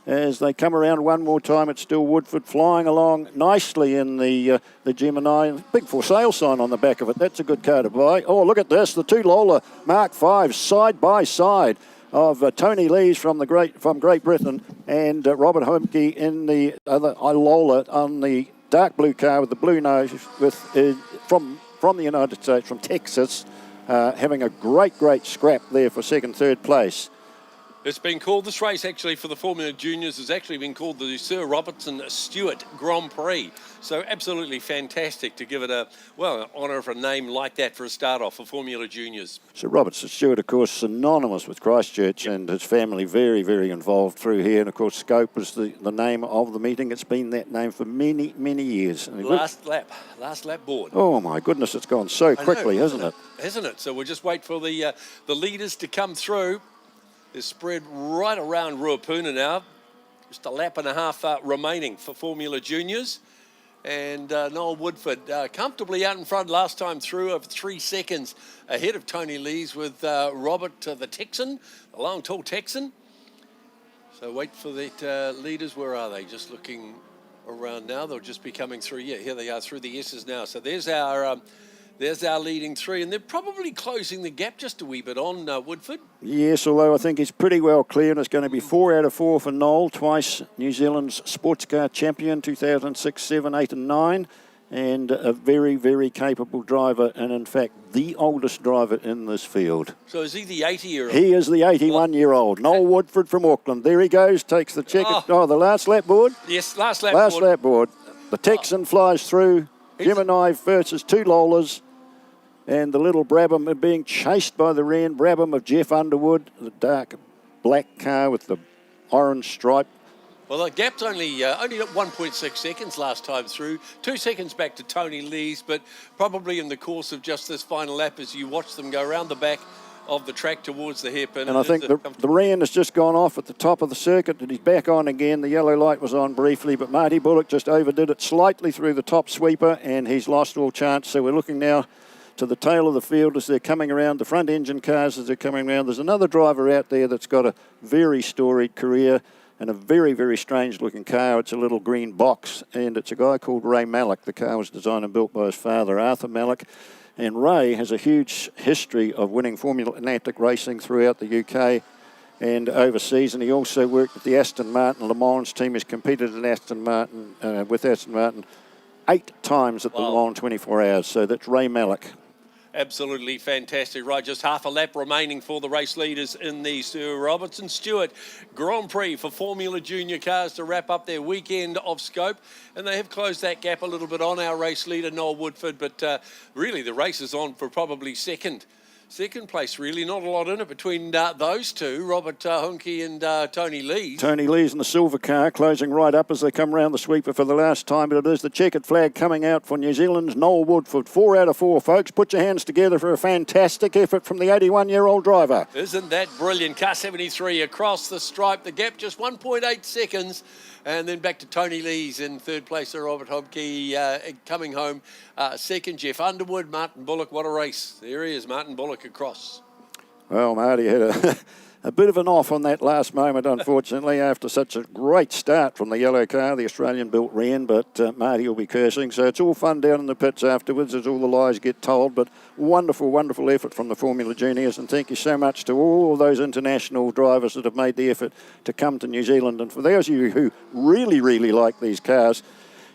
As they come around one more time, it's still Woodford flying along nicely in the Gemini. Big for sale sign on the back of it. That's a good car to buy. Oh, look at this. The two Lola Mark 5s side by side of Tony Lee's from Great Britain and Robert Humke in the other Lola on the dark blue car with the blue nose with from the United States, from Texas, having a great scrap there for second, third place. It's been called, this race actually for the Formula Juniors has actually been called the Sir Robertson Stewart Grand Prix. So absolutely fantastic to give it honour for a name like that for a start off for Formula Juniors. Sir Robertson Stewart, of course, synonymous with Christchurch, and his family very, very involved through here. And of course, Scope was the name of the meeting. It's been that name for many, many years. Last lap board. Oh my goodness, it's gone so quickly, hasn't it? Hasn't it? So we'll just wait for the leaders to come through. Is spread right around Ruapuna now. Just a lap and a half remaining for Formula Juniors. And Noel Woodford comfortably out in front last time through of 3 seconds ahead of Tony Lees with Robert the Texan, the long tall Texan. So wait for the leaders. Where are they? Just looking around now. They'll just be coming through. Yeah, here they are through the S's now. So there's our leading three, and they're probably closing the gap just a wee bit on Woodford. Yes, although I think he's pretty well clear, and it's going to be 4 out of 4 for Noel, twice New Zealand's sports car champion, 2006, 7, 8 and 9, and a very, very capable driver, and in fact, the oldest driver in this field. So is he the 80-year-old? He is the 81-year-old, Noel Woodford from Auckland. There he goes, takes the check. The last lap board? Yes, last lap board. The Texan flies through, Gemini versus 2 Lolas. And the little Brabham are being chased by the Wren. Brabham of Jeff Underwood, the dark black car with the orange stripe. Well, the gap's only 1.6 seconds last time through. 2 seconds back to Tony Lees, but probably in the course of just this final lap as you watch them go around the back of the track towards the hairpin. And I think the Wren has just gone off at the top of the circuit, and he's back on again. The yellow light was on briefly, but Marty Bullock just overdid it slightly through the top sweeper, and he's lost all chance. So we're looking now to the tail of the field as they're coming around, the front engine cars as they're coming around. There's another driver out there that's got a very storied career and a very, very strange looking car. It's a little green box, and it's a guy called Ray Mallock. The car was designed and built by his father, Arthur Mallock. And Ray has a huge history of winning Formula Atlantic racing throughout the UK and overseas. And he also worked with the Aston Martin Le Mans team. He's competed in Aston Martin with Aston Martin 8 times at the Le Mans 24 hours. So that's Ray Mallock. Absolutely fantastic. Right, just half a lap remaining for the race leaders in the Sir Robertson Stewart Grand Prix for Formula Junior cars to wrap up their weekend of Scope. And they have closed that gap a little bit on our race leader, Noel Woodford. But really, the race is on for probably second second place, really. Not a lot in it between those two, Robert Hunke and Tony Lees. Tony Lees in the silver car, closing right up as they come round the sweeper for the last time. But it is the checkered flag coming out for New Zealand's Noel Woodford. 4 out of 4, folks. Put your hands together for a fantastic effort from the 81-year-old driver. Isn't that brilliant? Car 73 across the stripe. The gap just 1.8 seconds. And then back to Tony Lees in third place. Robert Hobke coming home second. Jeff Underwood, Martin Bullock. What a race. There he is, Martin Bullock across. Well, Marty had a bit of an off on that last moment, unfortunately, after such a great start from the yellow car, the Australian-built Wren, but Marty will be cursing. So it's all fun down in the pits afterwards as all the lies get told, but wonderful, wonderful effort from the Formula Juniors, and thank you so much to all of those international drivers that have made the effort to come to New Zealand. And for those of you who really, really like these cars,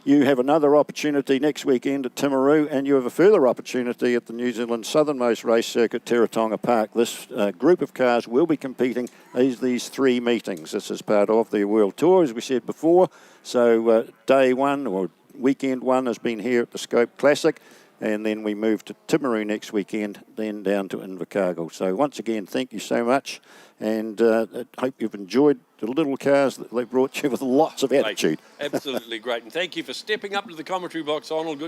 you have another opportunity next weekend at Timaru, and you have a further opportunity at the New Zealand southernmost race circuit, Teretonga Park. This group of cars will be competing these 3 meetings. This is part of the World Tour, as we said before. So day 1 or weekend 1 has been here at the SKOPE Classic, and then we move to Timaru next weekend, then down to Invercargill. So once again, thank you so much, and I hope you've enjoyed the little cars that they brought you with lots of attitude. Absolutely great. And thank you for stepping up to the commentary box, Arnold.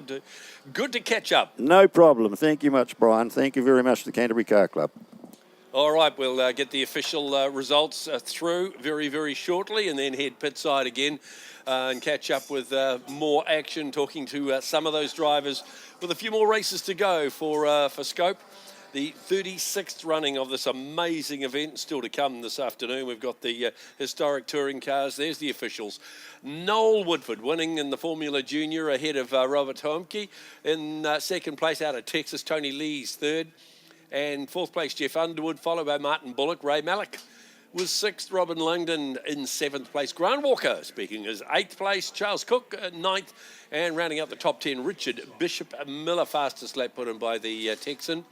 Good to catch up. No problem. Thank you much, Brian. Thank you very much to the Canterbury Car Club. All right, we'll get the official results through very, very shortly, and then head pit side again and catch up with more action, talking to some of those drivers with a few more races to go for SKOPE. The 36th running of this amazing event still to come this afternoon. We've got the historic touring cars. There's the officials. Noel Woodford winning in the Formula Junior ahead of Robert Homke. In second place out of Texas, Tony Lees third. And fourth place, Jeff Underwood, followed by Martin Bullock. Ray Malik was sixth. Robin Langdon in seventh place. Grant Walker, speaking, is eighth place. Charles Cook ninth. And rounding out the top 10, Richard Bishop Miller, fastest lap put in by the Texan.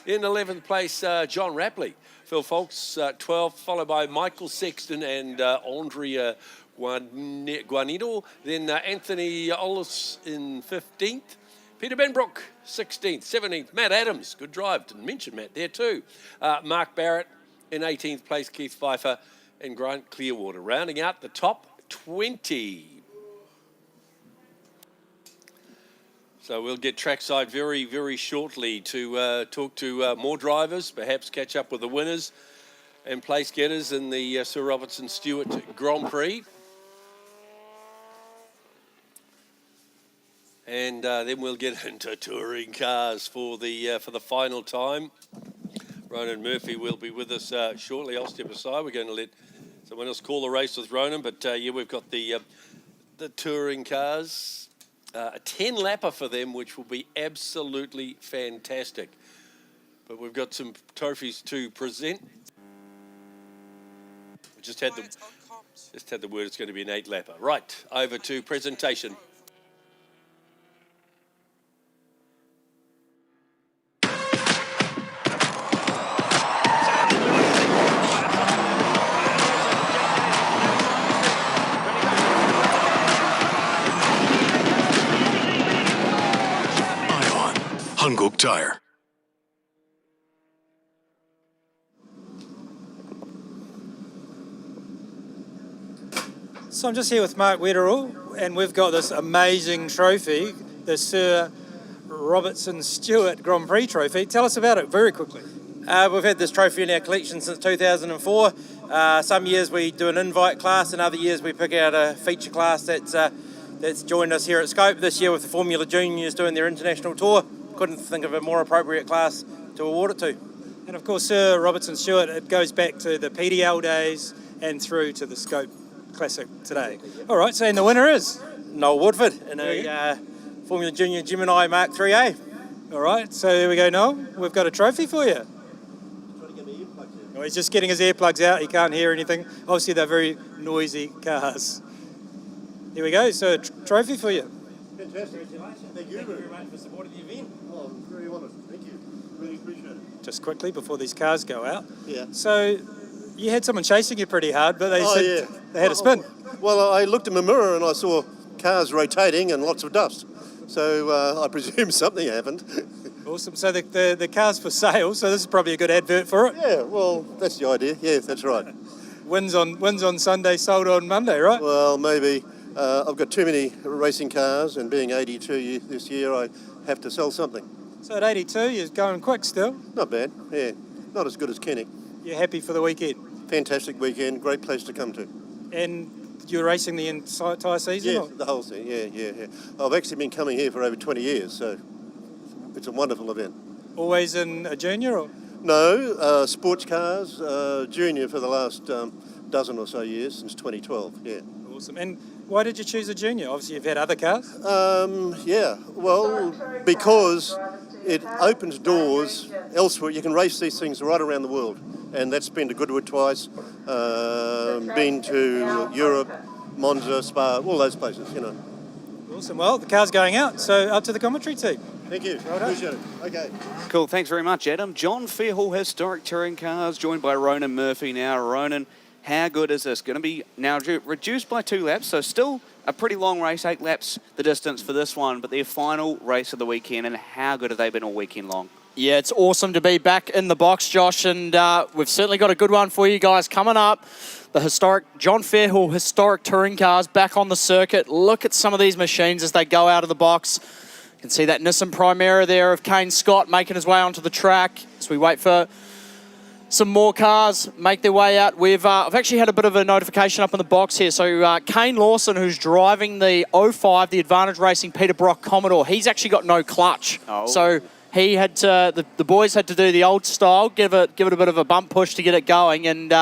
In 11th place, John Rapley. Phil Foulkes, 12th, followed by Michael Sexton and Andrea Guanido. Then Anthony Ollis in 15th. Peter Benbrook, 16th. 17th, Matt Adams. Good drive. Didn't mention Matt there too. Mark Barrett in 18th place. Keith Pfeiffer and Grant Clearwater. Rounding out the top 20. So we'll get trackside very, very shortly to talk to more drivers, perhaps catch up with the winners and place getters in the Sir Robertson Stewart Grand Prix. And then we'll get into touring cars for the final time. Ronan Murphy will be with us shortly. I'll step aside. We're going to let someone else call the race with Ronan, but yeah, we've got the touring cars. A 10-lapper for them, which will be absolutely fantastic. But we've got some trophies to present. We just had the word it's going to be an 8-lapper. Right, over to presentation. Hungok Tire. So I'm just here with Mark Wetherell, and we've got this amazing trophy, the Sir Robertson Stewart Grand Prix trophy. Tell us about it very quickly. We've had this trophy in our collection since 2004. Some years we do an invite class, and other years we pick out a feature class that's joined us here at SKOPE. This year with the Formula Juniors doing their international tour. Couldn't think of a more appropriate class to award it to. And of course, Sir Robertson Stewart, it goes back to the PDL days and through to the SKOPE Classic today. All right, so and the winner is? Noel Woodford in a Formula Junior Gemini Mark 3A. All right, so here we go, Noel. We've got a trophy for you. Oh, he's just getting his earplugs out. He can't hear anything. Obviously, they're very noisy cars. Here we go, so a trophy for you. Fantastic. Thank you very much for supporting the event. Oh, I'm very honoured. Thank you. Really appreciate it. Just quickly before these cars go out. Yeah. So you had someone chasing you pretty hard, but they said they had a spin. Well, I looked in my mirror and I saw cars rotating and lots of dust. So I presume something happened. Awesome. So the car's for sale, so this is probably a good advert for it. Yeah, well, that's the idea. Yes, that's right. Wins on Sunday, sold on Monday, right? Well, maybe. I've got too many racing cars, and being 82 this year, I have to sell something. So at 82, you're going quick still. Not bad, yeah. Not as good as Kenny. You're happy for the weekend? Fantastic weekend, great place to come to. And you're racing the entire season? Yes, the whole thing, yeah. I've actually been coming here for over 20 years, so it's a wonderful event. Always in a junior or? No, sports cars, junior for the last dozen or so years, since 2012, yeah. Awesome. And why did you choose a junior? Obviously you've had other cars. Yeah, well, because it opens doors elsewhere. You can race these things right around the world. And that's been to Goodwood twice, been to Europe, Monza, Spa, all those places, you know. Awesome. Well, the car's going out, so up to the commentary team. Thank you. Well done. Appreciate it. Okay. Cool, thanks very much, Adam. John Fairhall Historic Touring Cars, joined by Ronan Murphy now. Ronan, how good is this? Going to be now reduced by 2 laps, so still a pretty long race, 8 laps the distance for this one, but their final race of the weekend, and how good have they been all weekend long? Yeah, it's awesome to be back in the box, Josh, and we've certainly got a good one for you guys coming up. The historic John Fairhall Historic Touring Cars back on the circuit. Look at some of these machines as they go out of the box. You can see that Nissan Primera there of Kane Scott making his way onto the track as we wait for some more cars make their way out. I've actually had a bit of a notification up in the box here. So Kane Lawson, who's driving the 05, the Advantage Racing Peter Brock Commodore, he's actually got no clutch. Oh. So he had to, the boys had to do the old style, give it a bit of a bump push to get it going, and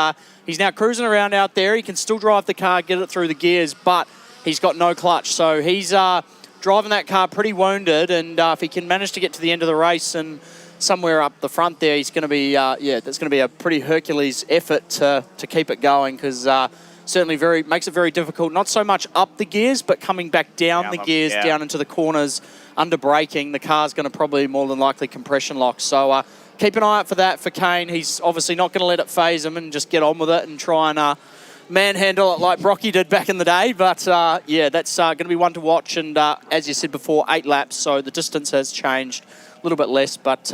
he's now cruising around out there. He can still drive the car, get it through the gears, but he's got no clutch. So he's driving that car pretty wounded, and if he can manage to get to the end of the race and somewhere up the front there, he's going to be, that's going to be a pretty Hercules effort to keep it going, because certainly makes it very difficult, not so much up the gears, but coming back down the gears, down into the corners, under braking, the car's going to probably more than likely compression lock. So keep an eye out for that for Kane. He's obviously not going to let it phase him and just get on with it and try and manhandle it like Brocky did back in the day. But yeah, that's going to be one to watch. And as you said before, 8 laps, so the distance has changed a little bit less, but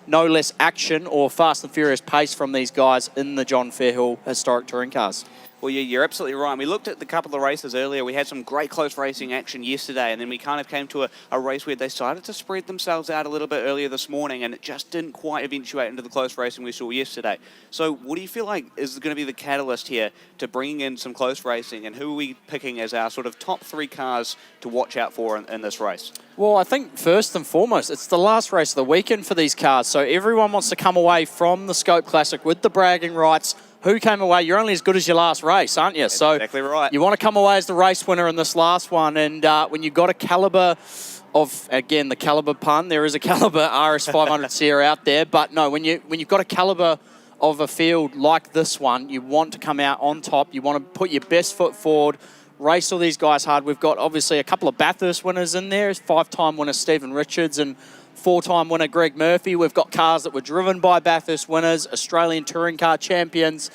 no less action or fast and furious pace from these guys in the John Fairhall Historic Touring Cars. Well, yeah, you're absolutely right. We looked at the couple of races earlier. We had some great close racing action yesterday, and then we kind of came to a race where they decided to spread themselves out a little bit earlier this morning, and it just didn't quite eventuate into the close racing we saw yesterday. So what do you feel like is going to be the catalyst here to bringing in some close racing, and who are we picking as our sort of top 3 cars to watch out for in this race? Well, I think first and foremost, it's the last race of the weekend for these cars, so everyone wants to come away from the SKOPE Classic with the bragging rights. Who came away? You're only as good as your last race, aren't you? That's so exactly right. You want to come away as the race winner in this last one. And when you've got a calibre of, again, the calibre pun, there is a calibre RS500 Sierra out there. But no, when you've got a calibre of a field like this one, you want to come out on top. You want to put your best foot forward, race all these guys hard. We've got obviously a couple of Bathurst winners in there, 5-time winner Stephen Richards and 4-time winner Greg Murphy. We've got cars that were driven by Bathurst winners, Australian touring car champions,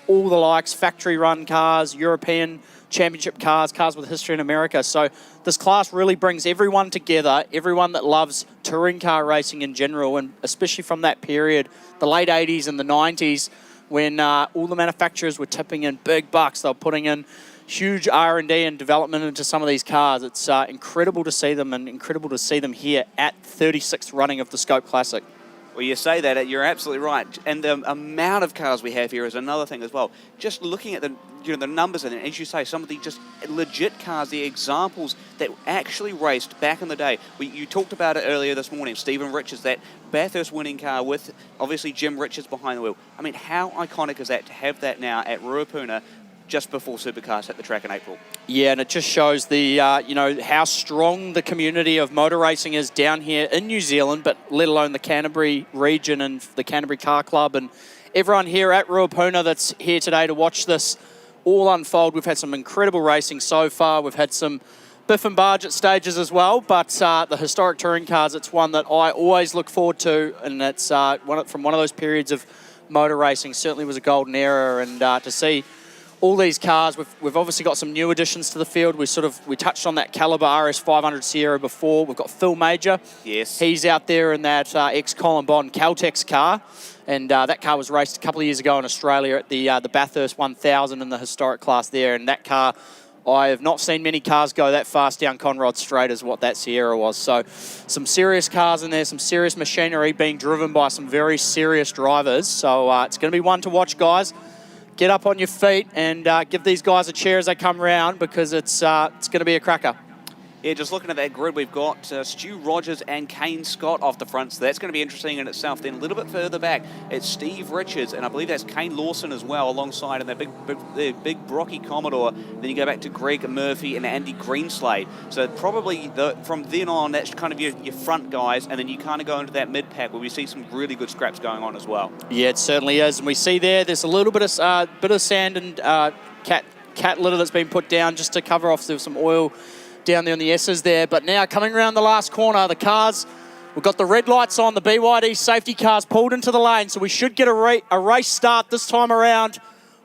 all the likes, factory run cars, European championship cars, cars with history in America. So this class really brings everyone together, everyone that loves touring car racing in general, and especially from that period, the late 80s and the 90s, when all the manufacturers were tipping in big bucks. They were putting in huge R&D and development into some of these cars. It's incredible to see them, and incredible to see them here at 36th running of the SKOPE Classic. Well, you say that, you're absolutely right. And the amount of cars we have here is another thing as well. Just looking at the numbers, and as you say, some of the just legit cars, the examples that actually raced back in the day. You talked about it earlier this morning, Stephen Richards, that Bathurst winning car with obviously Jim Richards behind the wheel. I mean, how iconic is that to have that now at Ruapuna just before Supercars hit the track in April? Yeah, and it just shows the how strong the community of motor racing is down here in New Zealand, but let alone the Canterbury region and the Canterbury Car Club and everyone here at Ruapuna that's here today to watch this all unfold. We've had some incredible racing so far. We've had some biff and barge at stages as well, but the historic touring cars, it's one that I always look forward to, and it's from one of those periods of motor racing. Certainly was a golden era, and to see all these cars, we've obviously got some new additions to the field. We touched on that Caliber RS 500 Sierra before. We've got Phil Major. Yes. He's out there in that ex-Colin Bond Caltex car. And that car was raced a couple of years ago in Australia at the Bathurst 1000 in the historic class there. And that car, I have not seen many cars go that fast down Conrod Straight as what that Sierra was. So some serious cars in there, some serious machinery being driven by some very serious drivers. So it's going to be one to watch, guys. Get up on your feet and give these guys a cheer as they come round, because it's going to be a cracker. Yeah, just looking at that grid, we've got Stu Rogers and Kane Scott off the front, so that's going to be interesting in itself. Then a little bit further back, it's Steve Richards, and I believe that's Kane Lawson as well, alongside in that big Brocky Commodore. Then you go back to Greg Murphy and Andy Greenslade. So probably from then on, that's kind of your front guys, and then you kind of go into that mid-pack where we see some really good scraps going on as well. Yeah, it certainly is, and we see there's a little bit of sand and cat litter that's been put down just to cover off some oil down there on the S's there. But now coming around the last corner, the cars, we've got the red lights on, the BYD safety cars pulled into the lane, so we should get a race start this time around.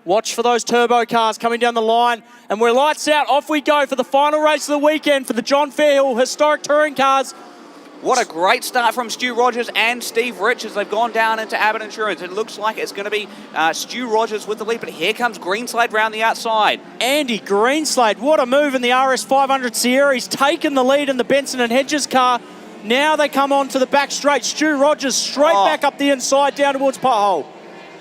Watch for those turbo cars coming down the line, and we're lights out. Off we go for the final race of the weekend for the John Fairhill Historic Touring Cars. What a great start from Stu Rogers and Steve Richards. They've gone down into Abbott Insurance. It looks like it's going to be Stu Rogers with the lead, but here comes Greenslade round the outside. Andy Greenslade, what a move in the RS 500 Sierra. He's taken the lead in the Benson and Hedges car. Now they come on to the back straight. Stu Rogers straight back up the inside down towards Pothole.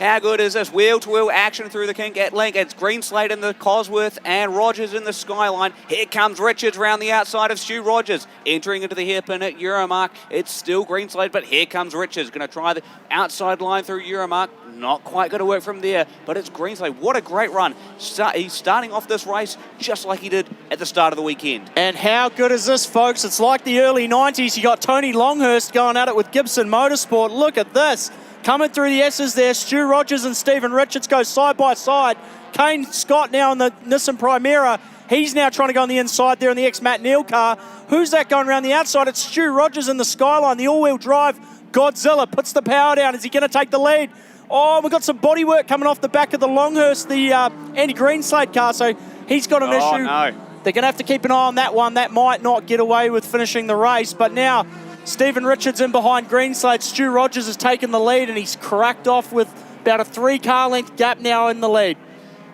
How good is this? Wheel-to-wheel action through the kink at Link. It's Greenslade in the Cosworth and Rogers in the Skyline. Here comes Richards round the outside of Stu Rogers. Entering into the hairpin at Euromarque. It's still Greenslade, but here comes Richards. Going to try the outside line through Euromarque. Not quite going to work from there, but it's Greenslade. What a great run. He's starting off this race just like he did at the start of the weekend. And how good is this, folks? It's like the early 90s. You got Tony Longhurst going at it with Gibson Motorsport. Look at this. Coming through the S's there, Stu Rogers and Stephen Richards go side by side. Kane Scott now in the Nissan Primera. He's now trying to go on the inside there in the ex-Matt Neal car. Who's that going around the outside? It's Stu Rogers in the Skyline, the all-wheel drive. Godzilla puts the power down. Is he going to take the lead? Oh, we've got some bodywork coming off the back of the Longhurst, the Andy Greenslade car, so he's got an issue. No. They're going to have to keep an eye on that one. That might not get away with finishing the race, but now Stephen Richards in behind Greenslade. Stu Rogers has taken the lead, and he's cracked off with about a 3-car length gap now in the lead.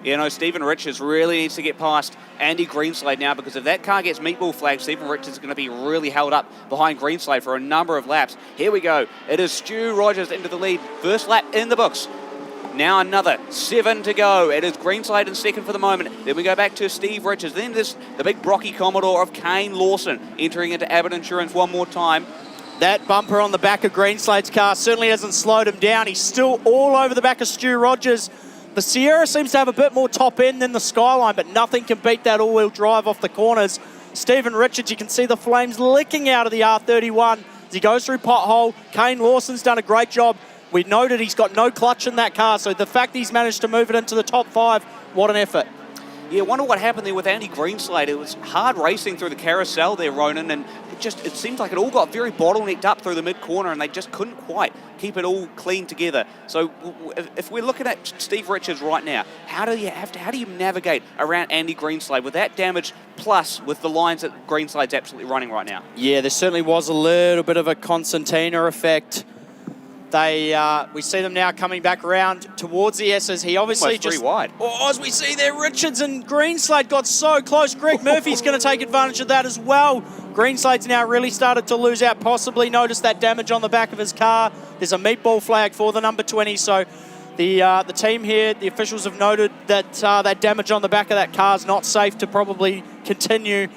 You know, Stephen Richards really needs to get past Andy Greenslade now, because if that car gets meatball flagged, Stephen Richards is going to be really held up behind Greenslade for a number of laps. Here we go. It is Stu Rogers into the lead. First lap in the books. Now another 7 to go. It is Greenslade in second for the moment. Then we go back to Steve Richards. Then there's the big Brocky Commodore of Kane Lawson entering into Abbott Insurance one more time. That bumper on the back of Greenslade's car certainly hasn't slowed him down. He's still all over the back of Stu Rogers. The Sierra seems to have a bit more top end than the Skyline, but nothing can beat that all-wheel drive off the corners. Stephen Richards, you can see the flames licking out of the R31 as he goes through Pothole. Kane Lawson's done a great job. We noted he's got no clutch in that car, so the fact he's managed to move it into the top 5, what an effort. Yeah, I wonder what happened there with Andy Greenslade. It was hard racing through the carousel there, Ronan, and it seems like it all got very bottlenecked up through the mid-corner, and they just couldn't quite keep it all clean together. So if we're looking at Steve Richards right now, how do you navigate around Andy Greenslade with that damage, plus with the lines that Greenslade's absolutely running right now? Yeah, there certainly was a little bit of a Constantina effect. We see them now coming back around towards the S's. He obviously almost 3 wide. Oh, as we see there, Richards and Greenslade got so close. Greg Murphy's going to take advantage of that as well. Greenslade's now really started to lose out, possibly noticed that damage on the back of his car. There's a meatball flag for the number 20, so the team here, the officials have noted that that damage on the back of that car is not safe to probably continue.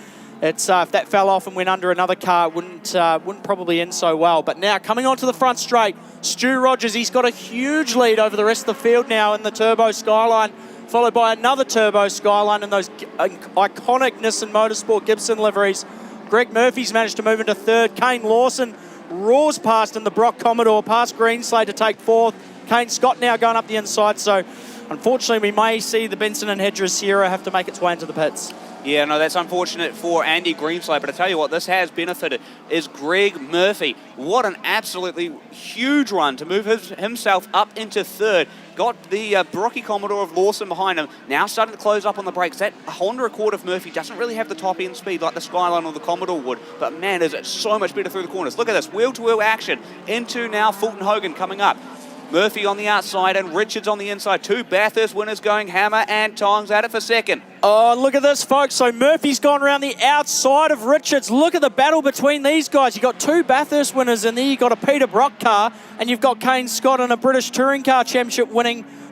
It's if that fell off and went under another car, it wouldn't probably end so well. But now coming onto the front straight, Stu Rogers, he's got a huge lead over the rest of the field now in the Turbo Skyline, followed by another Turbo Skyline in those iconic Nissan Motorsport Gibson liveries. Greg Murphy's managed to move into third. Kane Lawson roars past in the Brock Commodore, past Greenslade to take fourth. Kane Scott now going up the inside, so unfortunately we may see the Benson and Hedges Sierra have to make its way into the pits. Yeah, no, that's unfortunate for Andy Greenslade, but I tell you what, this has benefited, is Greg Murphy. What an absolutely huge run to move himself up into third. Got the Baroque Commodore of Lawson behind him, now starting to close up on the brakes. That Honda Accord of Murphy doesn't really have the top end speed like the Skyline or the Commodore would, but man, is it so much better through the corners. Look at this, wheel-to-wheel action into now Fulton Hogan coming up. Murphy on the outside and Richards on the inside. Two Bathurst winners going hammer and tongs at it for second. Oh, look at this, folks. So Murphy's gone around the outside of Richards. Look at the battle between these guys. You've got two Bathurst winners in there. You've got a Peter Brock car, and you've got Kane Scott in a British Touring Car Championship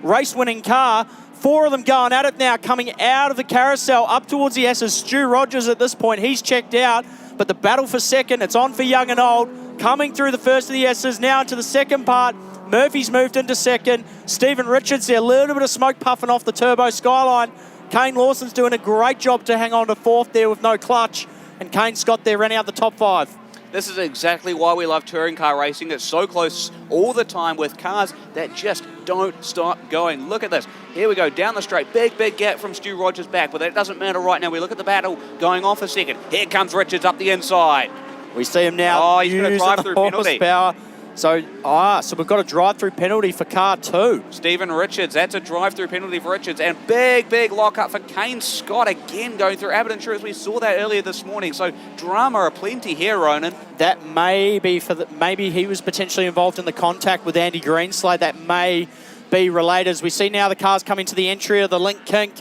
race-winning car. Four of them going at it now, coming out of the carousel up towards the S's. Stu Rogers at this point, he's checked out, but the battle for second, it's on for young and old. Coming through the first of the S's now into the second part. Murphy's moved into second. Stephen Richards there, a little bit of smoke puffing off the turbo Skyline. Kane Lawson's doing a great job to hang on to fourth there with no clutch. And Kane Scott there running out the top five. This is exactly why we love touring car racing. It's so close all the time with cars that just don't stop going. Look at this. Here we go, down the straight. Big gap from Stu Rogers back, but that doesn't matter right now. We look at the battle going on for second. Here comes Richards up the inside. We see him now. Oh, he's going to drive through penalty. Horsepower. So we've got a drive-through penalty for car two. Stephen Richards, that's a drive-through penalty for Richards. And big lock-up for Kane Scott again going through Aberdeenshire, as we saw that earlier this morning. So drama aplenty here, Ronan. That may be maybe he was potentially involved in the contact with Andy Greenslade. That may be related. As we see now the cars coming to the entry of the link kink.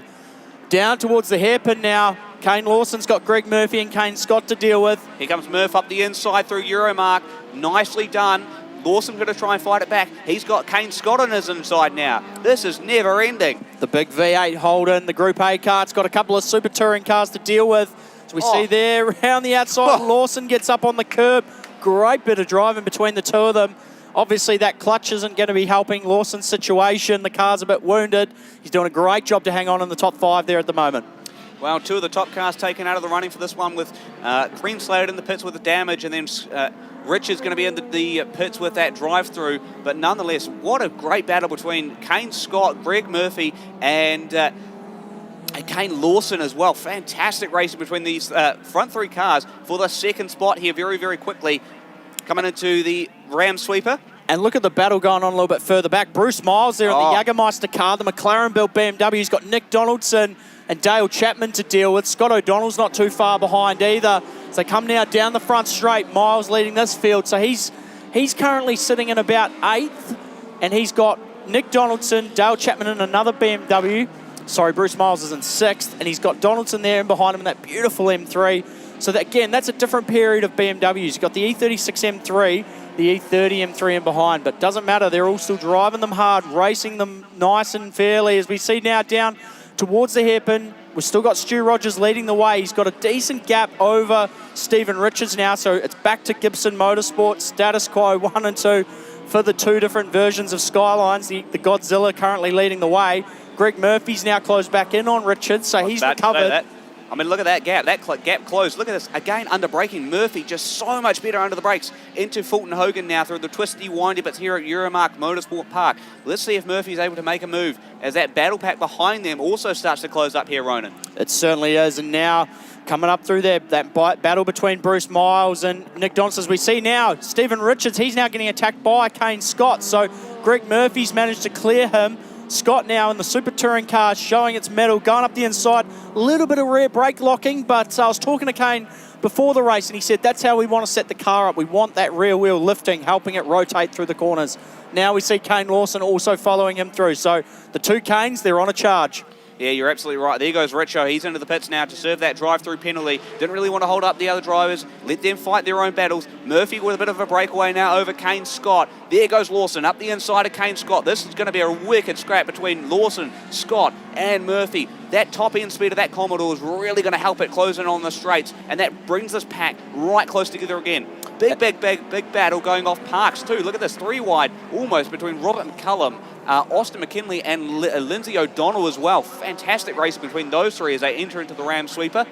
Down towards the hairpin now. Kane Lawson's got Greg Murphy and Kane Scott to deal with. Here comes Murph up the inside through Euromarque. Nicely done. Lawson's going to try and fight it back. He's got Kane Scott on his inside now. This is never ending. The big V8 Holden, the Group A car, it's got a couple of super touring cars to deal with. As we see there around the outside, Lawson gets up on the curb. Great bit of driving between the two of them. Obviously that clutch isn't going to be helping Lawson's situation. The car's a bit wounded. He's doing a great job to hang on in the top five there at the moment. Well, two of the top cars taken out of the running for this one with Greenslade in the pits with the damage, and then Richard's going to be in the pits with that drive-through. But nonetheless, what a great battle between Kane Scott, Greg Murphy, and Kane Lawson as well. Fantastic racing between these front three cars for the second spot here very quickly. Coming into the Ram Sweeper. And look at the battle going on a little bit further back. Bruce Miles there in the Jägermeister car, the McLaren-built BMW. He's got Nick Donaldson and Dale Chapman to deal with. Scott O'Donnell's not too far behind either. So they come now down the front straight. Miles leading this field. So he's currently sitting in about 8th. And he's got Nick Donaldson, Dale Chapman and another BMW. Sorry, Bruce Miles is in 6th. And he's got Donaldson there and behind him in that beautiful M3. So that, again, that's a different period of BMWs. You've got the E36 M3, the E30 M3 in behind. But doesn't matter. They're all still driving them hard, racing them nice and fairly. As we see now down towards the hairpin, we've still got Stu Rogers leading the way. He's got a decent gap over Stephen Richards now, so it's back to Gibson Motorsport, status quo 1 and 2 for the two different versions of Skylines. The Godzilla currently leading the way. Greg Murphy's now closed back in on Richards, so he's recovered. I mean, look at that gap. That gap closed. Look at this. Again, under braking. Murphy just so much better under the brakes. Into Fulton Hogan now through the twisty, windy bits here at Euromarque Motorsport Park. Let's see if Murphy's able to make a move as that battle pack behind them also starts to close up here, Ronan. It certainly is. And now coming up through there, that battle between Bruce Miles and Nick Donaldson. As we see now, Stephen Richards, he's now getting attacked by Kane Scott. So Greg Murphy's managed to clear him. Scott now in the Super Touring car showing its mettle, going up the inside. A little bit of rear brake locking, but I was talking to Kane before the race and he said that's how we want to set the car up. We want that rear wheel lifting, helping it rotate through the corners. Now we see Kane Lawson also following him through. So the two Kanes, they're on a charge. Yeah, you're absolutely right. There goes Richo. He's into the pits now to serve that drive-through penalty. Didn't really want to hold up the other drivers. Let them fight their own battles. Murphy with a bit of a breakaway now over Kane Scott. There goes Lawson up the inside of Kane Scott. This is going to be a wicked scrap between Lawson, Scott and Murphy. That top end speed of that Commodore is really going to help it close in on the straights, and that brings this pack right close together again. Big battle going off Parks too. Look at this, 3 wide almost between Robert McCullum, Austin McKinley and Lindsay O'Donnell as well. Fantastic race between those three as they enter into the Ram Sweeper.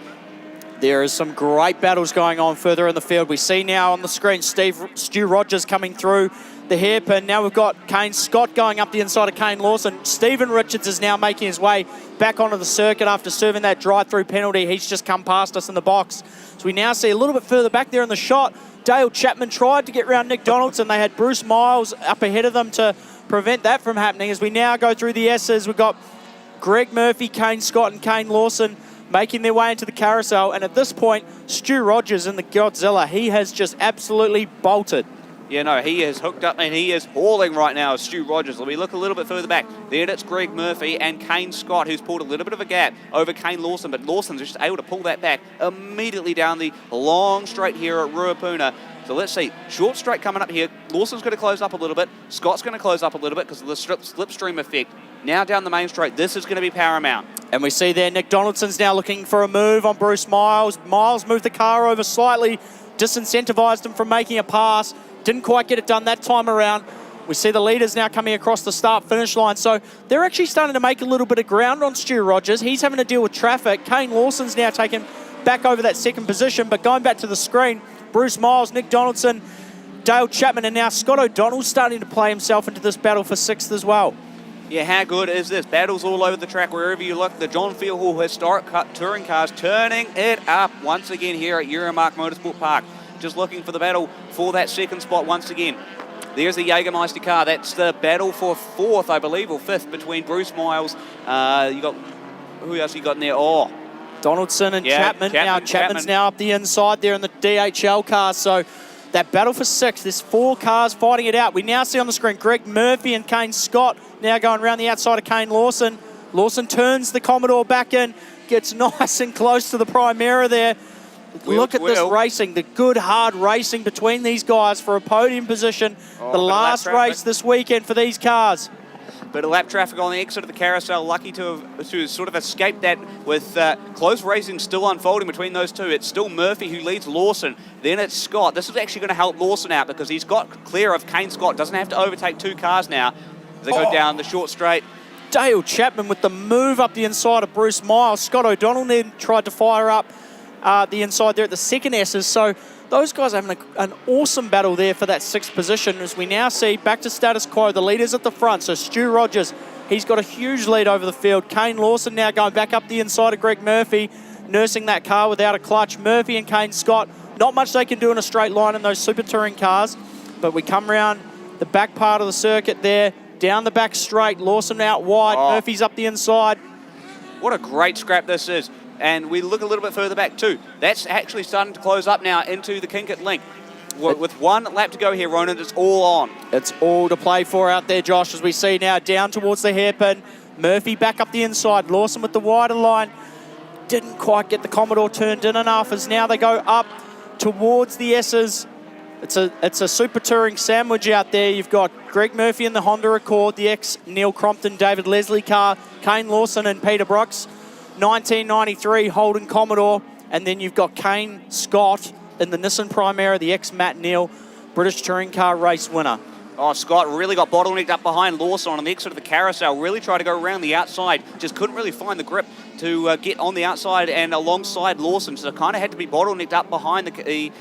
There is some great battles going on further in the field. We see now on the screen Stu Rogers coming through the hairpin. Now we've got Kane Scott going up the inside of Kane Lawson. Stephen Richards is now making his way back onto the circuit after serving that drive-through penalty. He's just come past us in the box. So we now see a little bit further back there in the shot. Dale Chapman tried to get round Nick Donaldson. They had Bruce Miles up ahead of them to prevent that from happening. As we now go through the S's, we've got Greg Murphy, Kane Scott and Kane Lawson making their way into the carousel. And at this point, Stu Rogers in the Godzilla, he has just absolutely bolted. Yeah, no, he is hooked up and he is hauling right now as Stu Rogers. Let me look a little bit further back. Then it's Greg Murphy and Kane Scott, who's pulled a little bit of a gap over Kane Lawson, but Lawson's just able to pull that back immediately down the long straight here at Ruapuna. So let's see, short straight coming up here. Lawson's going to close up a little bit. Scott's going to close up a little bit because of the slipstream effect. Now down the main straight, this is going to be paramount. And we see there Nick Donaldson's now looking for a move on Bruce Miles. Miles moved the car over slightly, disincentivized him from making a pass. Didn't quite get it done that time around. We see the leaders now coming across the start-finish line. So they're actually starting to make a little bit of ground on Stu Rogers. He's having to deal with traffic. Kane Lawson's now taken back over that second position. But going back to the screen, Bruce Miles, Nick Donaldson, Dale Chapman, and now Scott O'Donnell starting to play himself into this battle for sixth as well. Yeah, how good is this? Battles all over the track, wherever you look. The John Field Hall Historic Touring Cars turning it up once again here at Euromarque Motorsport Park. Just looking for the battle for that second spot once again. There's the Jägermeister car. That's the battle for fourth, I believe, or fifth between Bruce Miles. You got, who else you got in there? Oh, Donaldson and Chapman. Now Chapman's now up the inside there in the DHL car. So that battle for sixth, there's four cars fighting it out. We now see on the screen Greg Murphy and Kane Scott now going around the outside of Kane Lawson. Lawson turns the Commodore back in, gets nice and close to the Primera there. Look at this racing, the good hard racing between these guys for a podium position. The last race this weekend for these cars. Bit of lap traffic on the exit of the carousel. Lucky to sort of escape that with close racing still unfolding between those two. It's still Murphy who leads Lawson. Then it's Scott. This is actually going to help Lawson out because he's got clear of Kane Scott. Doesn't have to overtake two cars now. They go down the short straight. Dale Chapman with the move up the inside of Bruce Miles. Scott O'Donnell then tried to fire up the inside there at the second S's. So those guys are having an awesome battle there for that sixth position as we now see back to status quo, the leaders at the front. So Stu Rogers, he's got a huge lead over the field. Kane Lawson now going back up the inside of Greg Murphy, nursing that car without a clutch. Murphy and Kane Scott, not much they can do in a straight line in those super touring cars, but we come around the back part of the circuit there, down the back straight, Lawson out wide, Murphy's up the inside. What a great scrap this is. And we look a little bit further back too. That's actually starting to close up now into the Kinkit Link. With one lap to go here, Ronan, it's all on. It's all to play for out there, Josh, as we see now down towards the hairpin. Murphy back up the inside. Lawson with the wider line. Didn't quite get the Commodore turned in enough as now they go up towards the S's. It's a super touring sandwich out there. You've got Greg Murphy in the Honda Accord, the ex-Neil Crompton, David Leslie car, Kane Lawson and Peter Brooks. 1993 Holden Commodore, and then you've got Kane Scott in the Nissan Primera, the ex-Matt Neal British Touring Car race winner. Oh, Scott really got bottlenecked up behind Lawson on the exit of the carousel. Really tried to go around the outside. Just couldn't really find the grip to get on the outside and alongside Lawson. So kind of had to be bottlenecked up behind the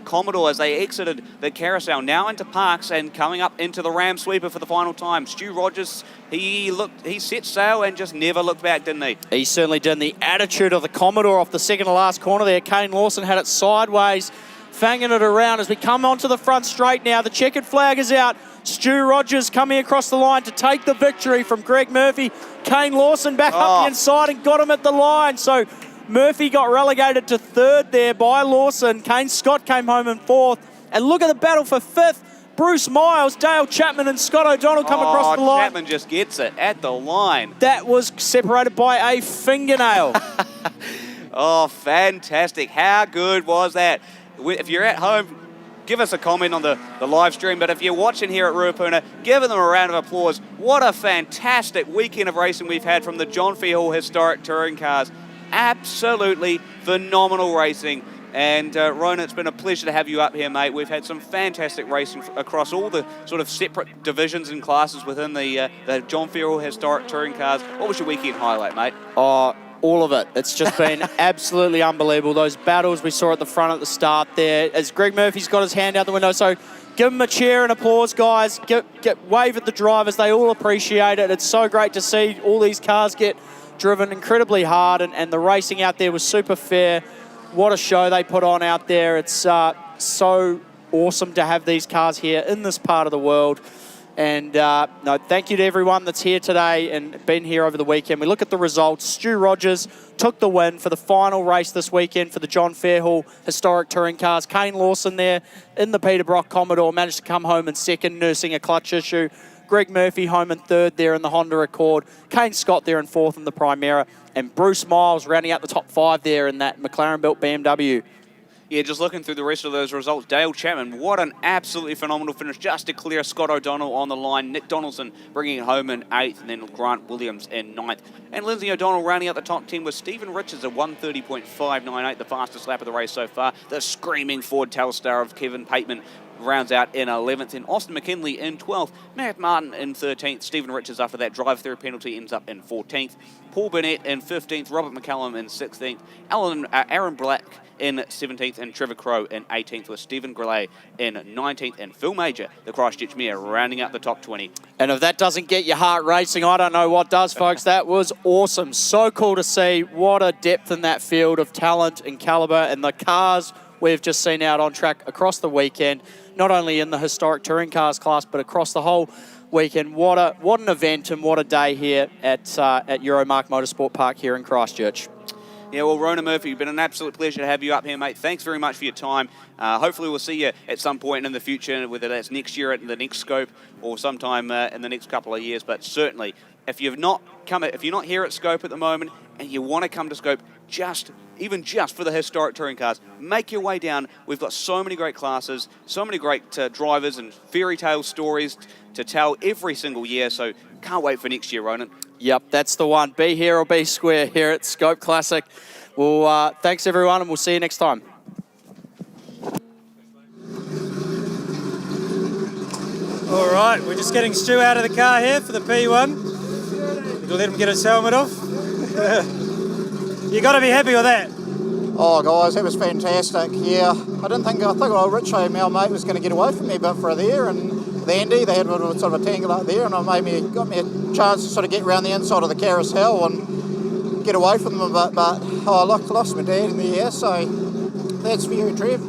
Commodore as they exited the carousel. Now into Parks and coming up into the Ram Sweeper for the final time. Stu Rogers, he set sail and just never looked back, didn't he? He certainly did. And the attitude of the Commodore off the second to last corner there. Kane Lawson had it sideways, fanging it around as we come onto the front straight now. The checkered flag is out. Stu Rogers coming across the line to take the victory from Greg Murphy. Kane Lawson back up the inside and got him at the line. So Murphy got relegated to third there by Lawson. Kane Scott came home in fourth. And look at the battle for fifth. Bruce Miles, Dale Chapman and Scott O'Donnell come across the line. Chapman just gets it at the line. That was separated by a fingernail. Oh, fantastic. How good was that? If you're at home, give us a comment on the live stream, but if you're watching here at Ruapuna, give them a round of applause. What a fantastic weekend of racing we've had from the John Field Historic Touring Cars. Absolutely phenomenal racing. And Ronan, it's been a pleasure to have you up here, mate. We've had some fantastic racing across all the sort of separate divisions and classes within the John Field Historic Touring Cars. What was your weekend highlight, mate? all of it. It's just been absolutely unbelievable. Those battles we saw at the front at the start there, as Greg Murphy's got his hand out the window. So give him a cheer and applause, guys. Wave at the drivers. They all appreciate it. It's so great to see all these cars get driven incredibly hard, and the racing out there was super fair. What a show they put on out there. It's so awesome to have these cars here in this part of the world. And no, thank you to everyone that's here today and been here over the weekend. We look at the results. Stu Rogers took the win for the final race this weekend for the John Fairhall Historic Touring Cars. Kane Lawson there in the Peter Brock Commodore managed to come home in second, nursing a clutch issue. Greg Murphy home in third there in the Honda Accord. Kane Scott there in fourth in the Primera. And Bruce Miles rounding out the top 5 there in that McLaren-built BMW. Yeah, just looking through the rest of those results, Dale Chapman, what an absolutely phenomenal finish just to clear Scott O'Donnell on the line. Nick Donaldson bringing it home in 8th, and then Grant Williams in 9th. And Lindsay O'Donnell rounding out the top 10 with Stephen Richards at 1:30.598, the fastest lap of the race so far. The screaming Ford Telstar of Kevin Pateman rounds out in 11th, and Austin McKinley in 12th. Matt Martin in 13th. Stephen Richards, after that drive-through penalty, ends up in 14th. Paul Burnett in 15th. Robert McCallum in 16th. Aaron Black in 17th, and Trevor Crow in 18th, with Stephen Grillet in 19th, and Phil Major, the Christchurch Mayor, rounding out the top 20. And if that doesn't get your heart racing, I don't know what does, folks. That was awesome. So cool to see. What a depth in that field of talent and caliber, and the cars we've just seen out on track across the weekend, not only in the historic touring cars class, but across the whole weekend. What an event and what a day here at Euromarque Motorsport Park here in Christchurch. Yeah, well, Rona Murphy, it's been an absolute pleasure to have you up here, mate. Thanks very much for your time. Hopefully we'll see you at some point in the future, whether that's next year at the next Scope or sometime in the next couple of years. But certainly, if you're not here at Scope at the moment and you want to come to Scope even just for the historic touring cars, make your way down. We've got so many great classes, so many great drivers and fairy tale stories to tell every single year. So can't wait for next year, Ronan. Yep, that's the one. Be here or be square here at SKOPE Classic. Well, thanks everyone, and we'll see you next time. All right, we're just getting Stu out of the car here for the P1. We'll let him get his helmet off. You got to be happy with that. Oh, guys, that was fantastic. Yeah, I think Richie, my mate, was going to get away from me a bit for there, and Andy, they had a sort of a tangle up there, and it got me a chance to sort of get around the inside of the carousel and get away from them a bit, but I lost my dad in the air, so that's for you, Trev.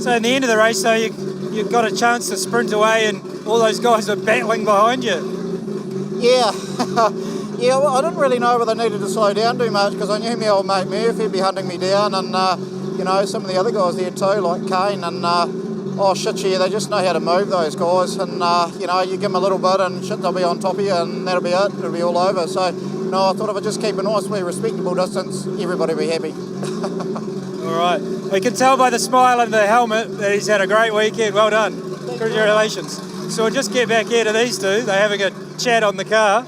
So in the end of the race, though, you got a chance to sprint away, and all those guys were battling behind you. Yeah. Yeah, well, I didn't really know whether I needed to slow down too much because I knew my old mate Murphy would be hunting me down, and some of the other guys there too, like Kane, and they just know how to move, those guys, and you give them a little bit and they'll be on top of you, and that'll be it, it'll be all over. So I thought if I just keep a nice, respectable distance, everybody will be happy. All right, we can tell by the smile and the helmet that he's had a great weekend. Well done. Congratulations. So we'll just get back here to these two. They're having a chat on the car.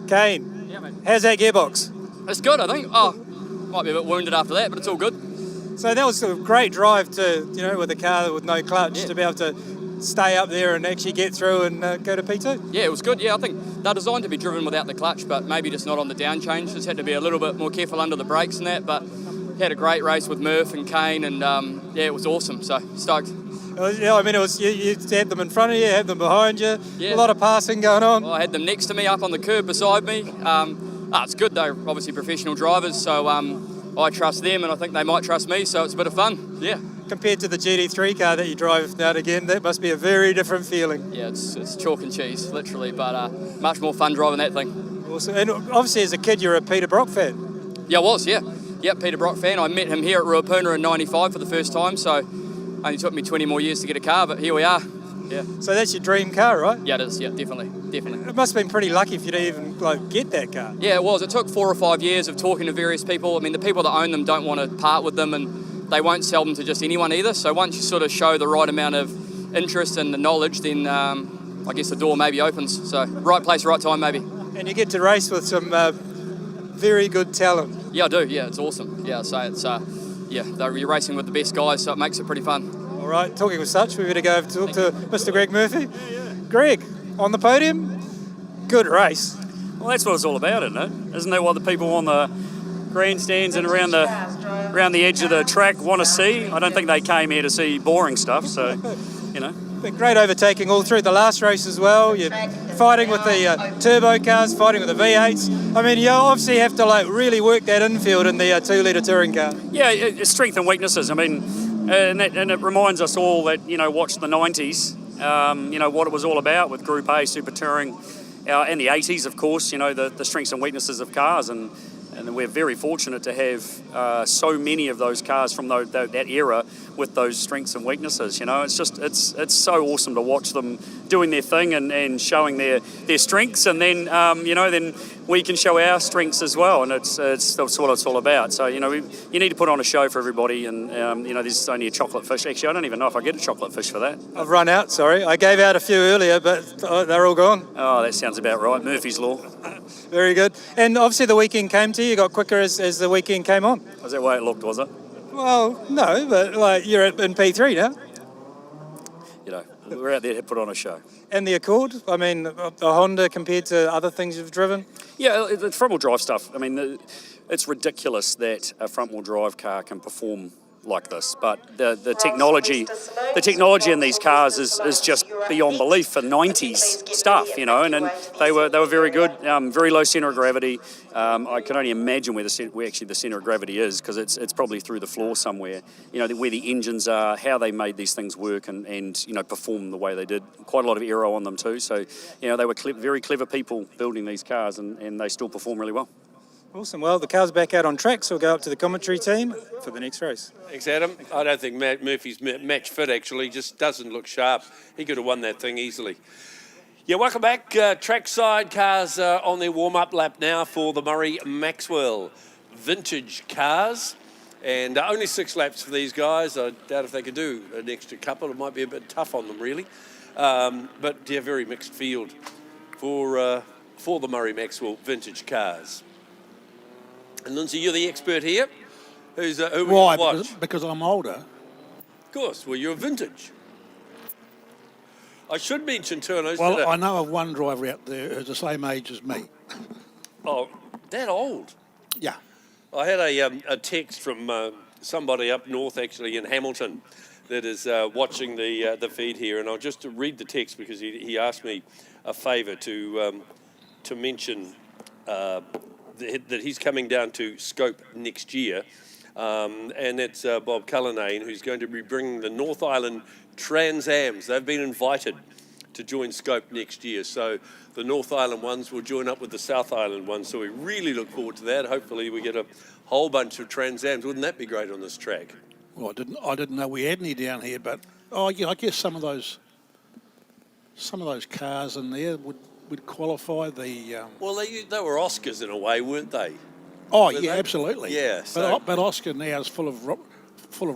Kane, yeah, mate. How's that gearbox? It's good, I think. Might be a bit wounded after that, but it's all good. So that was a great drive to, with a car with no clutch, to be able to stay up there and actually get through and go to P2. Yeah, it was good. Yeah, I think they're designed to be driven without the clutch, but maybe just not on the down change. Just had to be a little bit more careful under the brakes and that, but had a great race with Murph and Kane, and it was awesome. So stoked. Yeah, I mean, it was you had them in front of you, had them behind you, a lot of passing going on. Well, I had them next to me, up on the curb beside me. It's good, they're obviously professional drivers, so I trust them and I think they might trust me, so it's a bit of fun, yeah. Compared to the GT3 car that you drive now and again, that must be a very different feeling. Yeah, it's chalk and cheese, literally, but much more fun driving that thing. Awesome. And obviously as a kid, you're a Peter Brock fan. Yeah, I was, yeah. Yep, Peter Brock fan. I met him here at Ruapuna in '95 for the first time, so only took me 20 more years to get a car, but here we are. Yeah. So that's your dream car, right? Yeah, it is. Yeah, definitely. It must have been pretty lucky if you didn't even get that car. Yeah, it was. It took 4 or 5 years of talking to various people. I mean, the people that own them don't want to part with them, and they won't sell them to just anyone either. So once you sort of show the right amount of interest and the knowledge, then I guess the door maybe opens. So right place, right time, maybe. And you get to race with some very good talent. Yeah, I do. Yeah, it's awesome. Yeah, so it's you're racing with the best guys, so it makes it pretty fun. All right, talking with such, we better go over to talk to Mr. Greg Murphy. Greg, on the podium, good race. Well, that's what it's all about, isn't it? Isn't that what the people on the grandstands and around the edge of the track want to see? I don't think they came here to see boring stuff, so, you know. But great overtaking all through the last race as well. You're fighting with the turbo cars, fighting with the V8s. I mean, you obviously have to like really work that infield in the 2-litre touring car. Yeah, it's strength and weaknesses. I mean, and it reminds us all that, you know, watch the 90s, you know, what it was all about with Group A, Super Touring, and the 80s, of course, you know, the strengths and weaknesses of cars. And we're very fortunate to have so many of those cars from that era with those strengths and weaknesses. You know, it's just it's so awesome to watch them doing their thing and showing their strengths, and then you know, then we can show our strengths as well, and that's what it's all about. So, you know, you need to put on a show for everybody, and you know, there's only a chocolate fish. Actually, I don't even know if I get a chocolate fish for that. I've run out, sorry. I gave out a few earlier, but they're all gone. Oh, that sounds about right. Murphy's Law. Very good. And obviously the weekend came to you, got quicker as the weekend came on. Was that the way it looked, was it? Well, no, but like you're in P3 now. You know, we're out there to put on a show. And the Accord, I mean, a Honda compared to other things you've driven? Yeah, the front-wheel drive stuff. I mean, it's ridiculous that a front-wheel drive car can perform like this, but the technology in these cars is just beyond belief for 90s stuff, you know, and they were very good, very low centre of gravity. I can only imagine where the centre of gravity is, because it's probably through the floor somewhere, you know, where the engines are, how they made these things work and you know, perform the way they did. Quite a lot of aero on them too, so, you know, they were very clever people building these cars, and they still perform really well. Awesome. Well, the car's back out on track, so we'll go up to the commentary team for the next race. Thanks, Adam. I don't think Murphy's match fit, actually. Just doesn't look sharp. He could have won that thing easily. Yeah, welcome back. Trackside cars on their warm-up lap now for the Murray Maxwell vintage cars. And only 6 laps for these guys. I doubt if they could do an extra couple. It might be a bit tough on them, really. But, yeah, very mixed field for the Murray Maxwell vintage cars. And Lindsay, you're the expert here. Who Why? watch? Because I'm older. Of course. Well, you're vintage. I should mention too. Well, I know of one driver out there who's the same age as me. Oh, that old? Yeah. I had a text from somebody up north, actually in Hamilton, that is watching the feed here, and I'll just read the text because he asked me a favour to mention. That he's coming down to Scope next year, and it's Bob Cullinane, who's going to be bringing the North Island Trans Ams. They've been invited to join Scope next year, so the North Island ones will join up with the South Island ones, so we really look forward to that. Hopefully we get a whole bunch of Trans Ams. Wouldn't that be great on this track? Well, I didn't know we had any down here, but yeah, I guess some of those cars in there would qualify the... Well, they were Oscars in a way, weren't they? Oh, yeah, absolutely. Yeah. But Oscar now is full of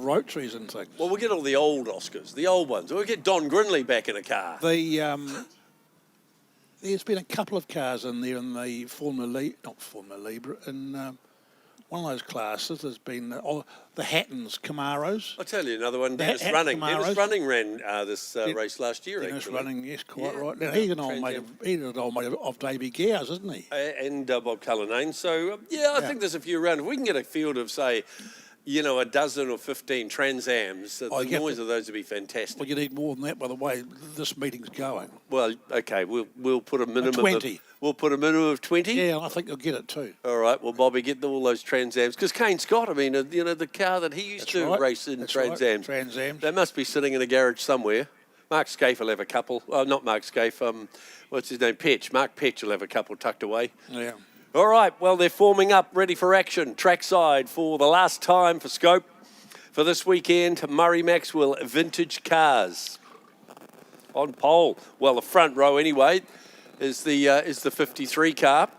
rotaries and things. Well, we'll get all the old Oscars, the old ones. We'll get Don Grinley back in a car. There's been a couple of cars in there in the not Formula Libre, in one of those classes. There's been the Hattons Camaros. I'll tell you another one. Dennis Running. Dennis Running ran this race last year, Dennis actually. Running, yes, quite right. Now, he's an old mate of Davy Gowers, isn't he? And Bob Cullinane. So, I think there's a few around. If we can get a field of, say, you know, a dozen or 15 Trans Ams, the noise of those would be fantastic. Well, you need more than that, by the way this meeting's going. Well, okay, we'll put a minimum 20. We'll put a minimum of 20? Yeah, I think you'll get it too. All right, well, Bobby, get all those Trans Ams. Because Kane Scott, I mean, you know, the car that he used to race in Trans Ams. Trans Ams. They must be sitting in a garage somewhere. Mark Scaife will have a couple. Oh, not Mark Scaife. What's his name? Petch. Mark Petch will have a couple tucked away. Yeah. All right, well, they're forming up, ready for action. Trackside for the last time for Scope. For this weekend, Murray Maxwell vintage cars. On pole, well, the front row anyway, is the 53 car.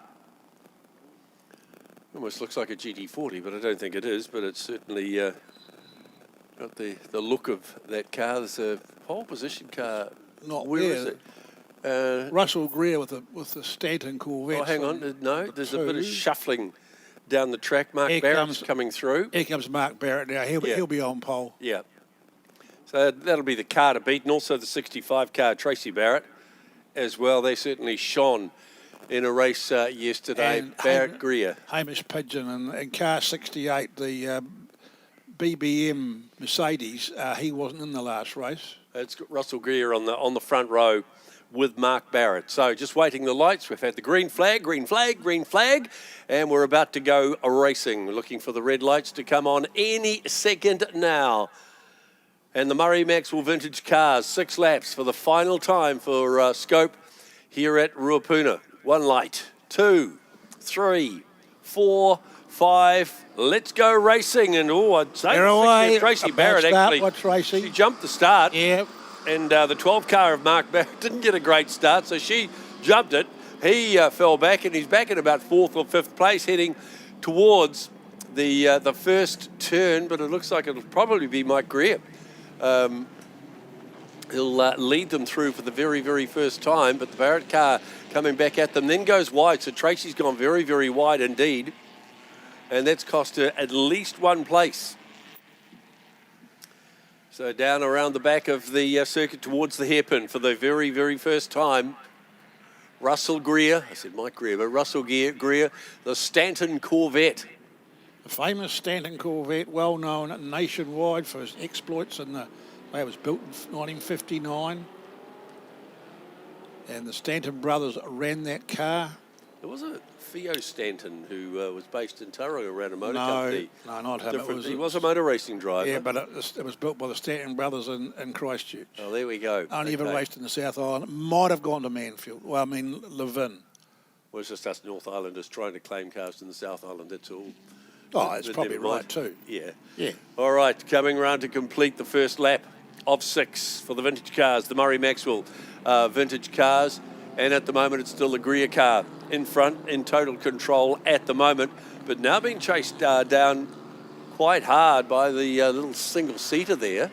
Almost looks like a GT40, but I don't think it is. But it's certainly got the look of that car. There's a pole position car. Where is it? Russell Greer with the Stanton Corvette. Oh, hang on, no, there's a bit of shuffling down the track. Mark Barrett's coming through. Here comes Mark Barrett now. He'll be on pole. Yeah. So that'll be the car to beat, and also the 65 car, Tracy Barrett, as well. They certainly shone in a race yesterday. And Bert Greer. Hamish Pigeon in car 68, the BBM Mercedes. He wasn't in the last race. It's got Russell Greer on the front row with Mark Barrett. So just waiting the lights. We've had the green flag, and we're about to go racing. We're looking for the red lights to come on any second now. And the Murray Maxwell Vintage Cars, 6 laps for the final time for Scope here at Ruapuna. 1 light, 2, 3, 4, 5. Let's go racing. And I'd say Tracy Barrett actually. What's Tracy? She jumped the start. Yeah. And the 12 car of Mark Barrett didn't get a great start, so she jumped it. He fell back, and he's back in about 4th or 5th place, heading towards the first turn. But it looks like it'll probably be Mike Greer. He'll lead them through for the very, very first time, but the Barrett car coming back at them then goes wide. So Tracy's gone very, very wide indeed, and that's cost her at least 1 place. So down around the back of the circuit towards the hairpin for the very, very first time. Russell Greer, I said Mike Greer, but Russell Greer, the Stanton Corvette. The famous Stanton Corvette, well known nationwide for his exploits in the way it was built in 1959. And the Stanton brothers ran that car. There was a Theo Stanton who was based in Tauranga, around a motor No, company. no, not him. He was a motor racing driver. Yeah, but it was built by the Stanton brothers in Christchurch. Oh, there we go. Only ever raced in the South Island. Might have gone to Manfield. Well, I mean, Levin. Well, it's just us North Islanders trying to claim cars in the South Island, that's all. Oh, it's But probably never mind. right too. Yeah. Yeah. All right, coming around to complete the first lap of 6 for the vintage cars, the Murray Maxwell vintage cars. And at the moment, it's still the Greer car in front, in total control at the moment, but now being chased down quite hard by the little single-seater there.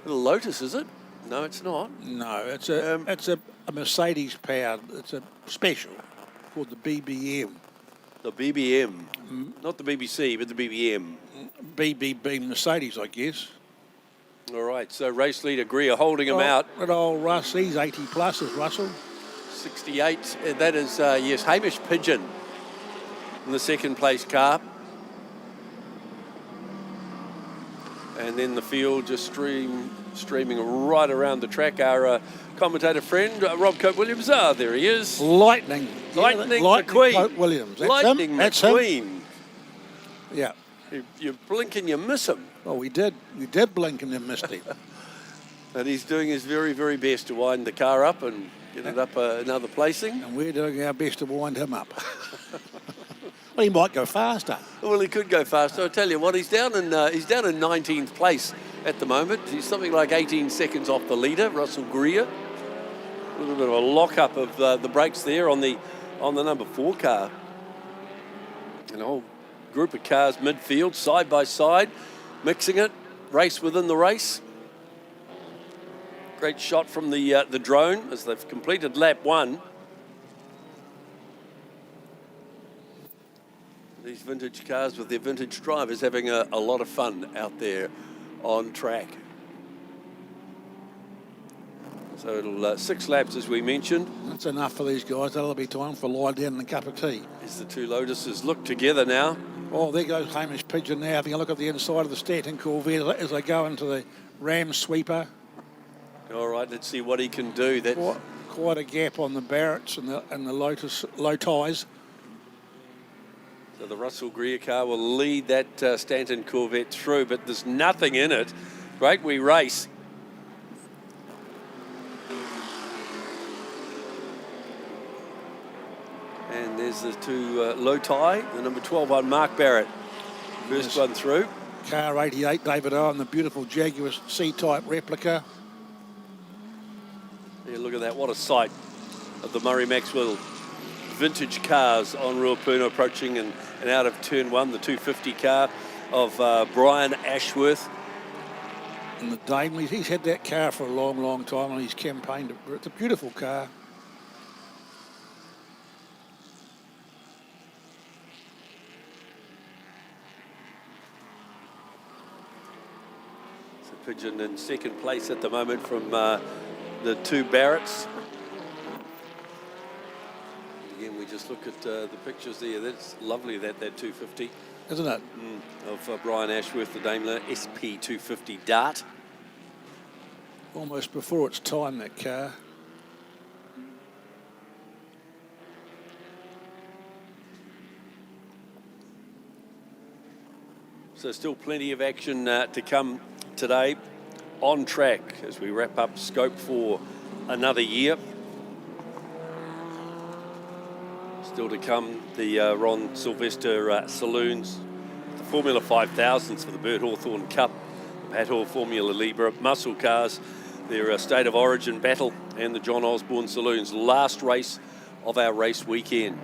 Little Lotus, is it? No, it's not. No, it's a Mercedes powered. It's a special called the BBM. The BBM, not the BBC, but the BBM. BBB Mercedes, I guess. All right, so race leader Greer holding him out. But old Russ, he's 80 plus, is Russell. 68, that is, yes, Hamish Pigeon in the second place car. And then the field just streaming right around the track. Our commentator friend, Rob Cope Williams, there he is. Lightning McQueen. Cope Williams. That's Lightning him. That's McQueen. him. Yeah. You blink and you miss him. Well, we did. We did blink and then missed him. And he's doing his very, very best to wind the car up and get it up another placing. And we're doing our best to wind him up. Well, he might go faster. Well, he could go faster. I tell you what, he's down in 19th place at the moment. He's something like 18 seconds off the leader, Russell Greer. A little bit of a lock-up of the brakes there on the number 4 car. And a whole group of cars midfield, side by side, mixing it, race within the race. Great shot from the drone as they've completed lap 1. These vintage cars with their vintage drivers having a lot of fun out there on track. So it'll 6 laps as we mentioned. That's enough for these guys. That'll be time for a lie down and a cup of tea. As the 2 Lotuses look together now. Oh, there goes Hamish Pigeon now, having a look at the inside of the Stanton Corvette as they go into the Ram sweeper. All right, let's see what he can do. That's quite a gap on the Barretts and the Lotus. So the Russell Greer car will lead that Stanton Corvette through, but there's nothing in it. Great wee race. And there's the 2 Lotai, the number 12 one, Mark Barrett. First one through. Car 88, David Owen, the beautiful Jaguar C-type replica. Yeah, look at that. What a sight of the Murray Maxwell vintage cars on Ruapuna approaching and out of turn 1, the 250 car of Brian Ashworth. And the Daimler, he's had that car for a long, long time and he's campaigned. It's a beautiful car. So Pigeon in second place at the moment from the 2 Barretts. Again, just look at the pictures there. That's lovely, that 250. Isn't it? Of Brian Ashworth, the Daimler SP250 Dart. Almost before its time, that car. So still plenty of action to come today on track as we wrap up Scope for another year. Still to come, the Ron Silvester Saloons, the Formula 5000s for the Bert Hawthorne Cup, the Pat Hall Formula Libre, muscle cars, their State of Origin battle, and the John Osborne Saloons. Last race of our race weekend.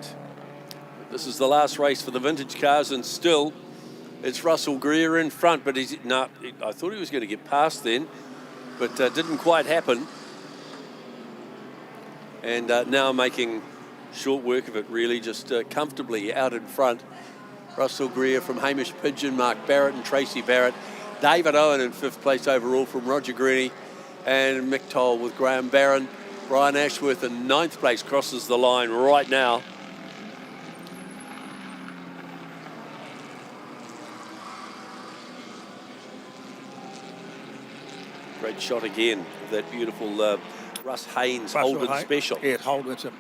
This is the last race for the vintage cars, and still it's Russell Greer in front, but he's not. I thought he was going to get past then, but didn't quite happen. And now making short work of it, really, just comfortably out in front. Russell Greer from Hamish Pigeon, Mark Barrett and Tracy Barrett. David Owen in 5th place overall from Roger Greeny, and Mick Toll with Graham Barron. Brian Ashworth in 9th place crosses the line right now. Great shot again of that beautiful Russ Haynes Holden Special. Yeah, Holden. It's a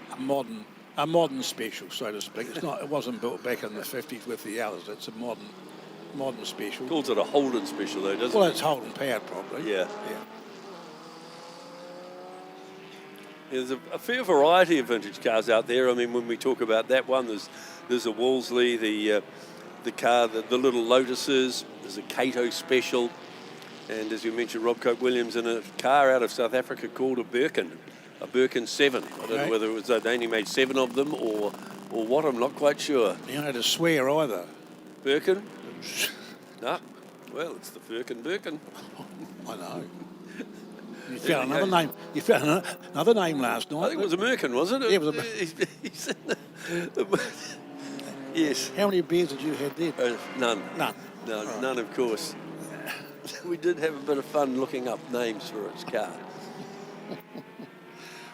modern special, so to speak. It's not. It wasn't built back in the 50s with the others. It's a modern special. Calls it a Holden Special, though, doesn't it? Well, it's Holden powered, probably. Yeah. There's a fair variety of vintage cars out there. I mean, when we talk about that one, there's a Wolseley, the car, the little Lotuses. There's a Cato Special. And as you mentioned, Rob Cope Williams in a car out of South Africa called a Birkin 7. I don't know whether it was they only made 7 of them or what. I'm not quite sure. You don't have to swear either. Birkin? No. Well, it's the Birkin. I know. You found another name. You found another name last night. I think it was a Merkin, wasn't it? Yeah, it was a. Yes. How many beers did you have there? None. None. No, none, of course. We did have a bit of fun looking up names for its car.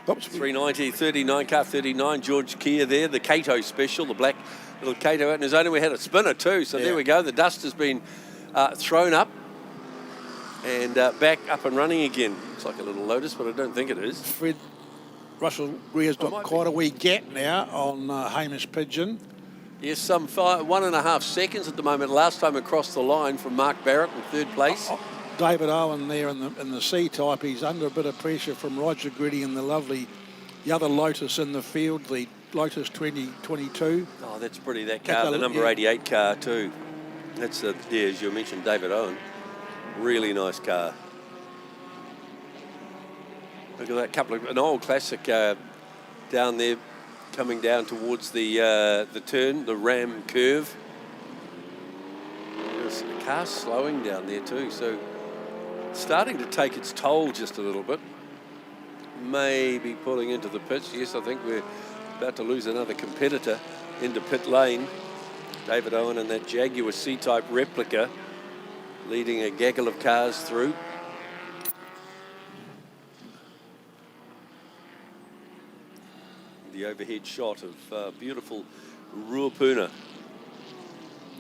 390, 39, car 39, George Keir there, the Cato Special, the black little Cato out in his own. We had a spinner too, so there we go. The dust has been thrown up and back up and running again. Looks like a little Lotus, but I don't think it is. Fred, Russell Greer's got quite a wee gap now on Hamish Pigeon. Yes, some 1.5 seconds at the moment. Last time across the line from Mark Barrett in 3rd place. David Owen there in the C-type. He's under a bit of pressure from Roger Gritty and the other Lotus in the field, the Lotus 2022. Oh, that's pretty, that car, the number 88 car too. That's, as you mentioned, David Owen. Really nice car. Look at that an old classic down there, coming down towards the turn, the Ram curve. The car's slowing down there too, so starting to take its toll just a little bit. Maybe pulling into the pits. Yes, I think we're about to lose another competitor into pit lane. David Owen and that Jaguar C-type replica leading a gaggle of cars through. The overhead shot of beautiful Ruapuna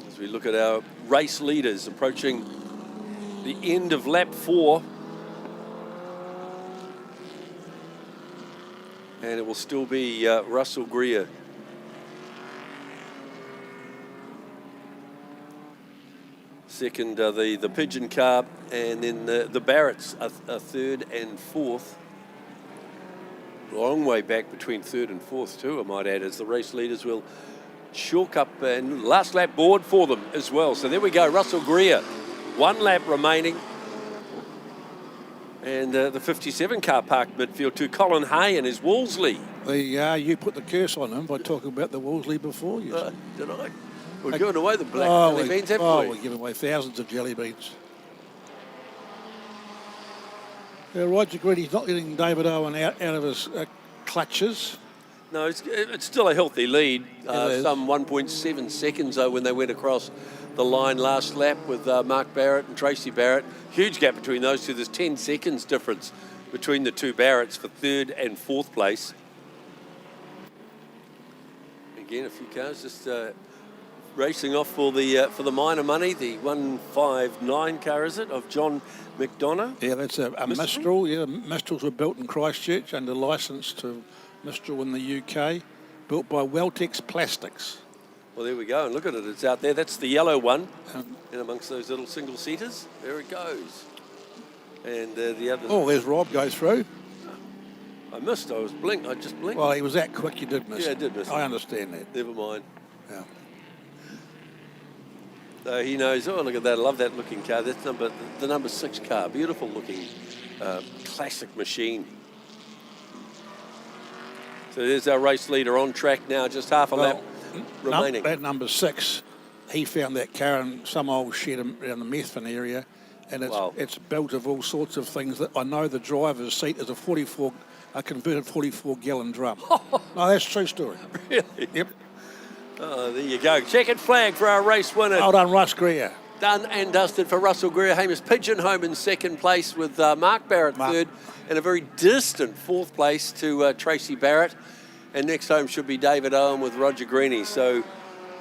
as we look at our race leaders approaching the end of lap 4. And it will still be Russell Greer. Second, the Pigeon car, and then the Barretts are 3rd and 4th. Long way back between 3rd and 4th too, I might add, as the race leaders will chalk up and last lap board for them as well. So there we go, Russell Greer, 1 lap remaining. And the 57 car parked midfield to Colin Hay and his Wolseley. You put the curse on him by talking about the Wolseley before you. Did I? We're giving away the black jelly beans, haven't we? We're giving away thousands of jelly beans. Roger Gritty's not getting David Owen out of his clutches. No, it's still a healthy lead. Some 1.7 seconds, though, when they went across the line last lap with Mark Barrett and Tracy Barrett. Huge gap between those two. There's 10 seconds difference between the two Barretts for 3rd and 4th place. Again, a few cars just racing off for the minor money. The 159 car, is it, of John McDonough? Yeah, that's a Mistral. Yeah, Mistrals were built in Christchurch under licence to Mistral in the UK, built by Weltex Plastics. Well, there we go, and look at it, it's out there. That's the yellow one, in amongst those little single-seaters. There it goes. And the other... Oh, there's Rob go through. I missed, I just blinked. Well, he was that quick, you did miss Yeah, I it. did miss it. I understand that. Never mind. Yeah. So he knows, oh, look at that, I love that looking car. That's the number 6 car, beautiful looking classic machine. So there's our race leader on track now, just half a lap remaining. That number 6, he found that car in some old shed around the Methven area, and it's built of all sorts of things. That I know the driver's seat is a converted 44-gallon drum. No, that's a true story. Really? Yep. Oh, there you go. Checkered flag for our race winner. Well done, Russ Greer. Done and dusted for Russell Greer. Hamish Pigeon home in second place with Mark Barrett third, and a very distant fourth place to Tracy Barrett. And next home should be David Owen with Roger Greeny. So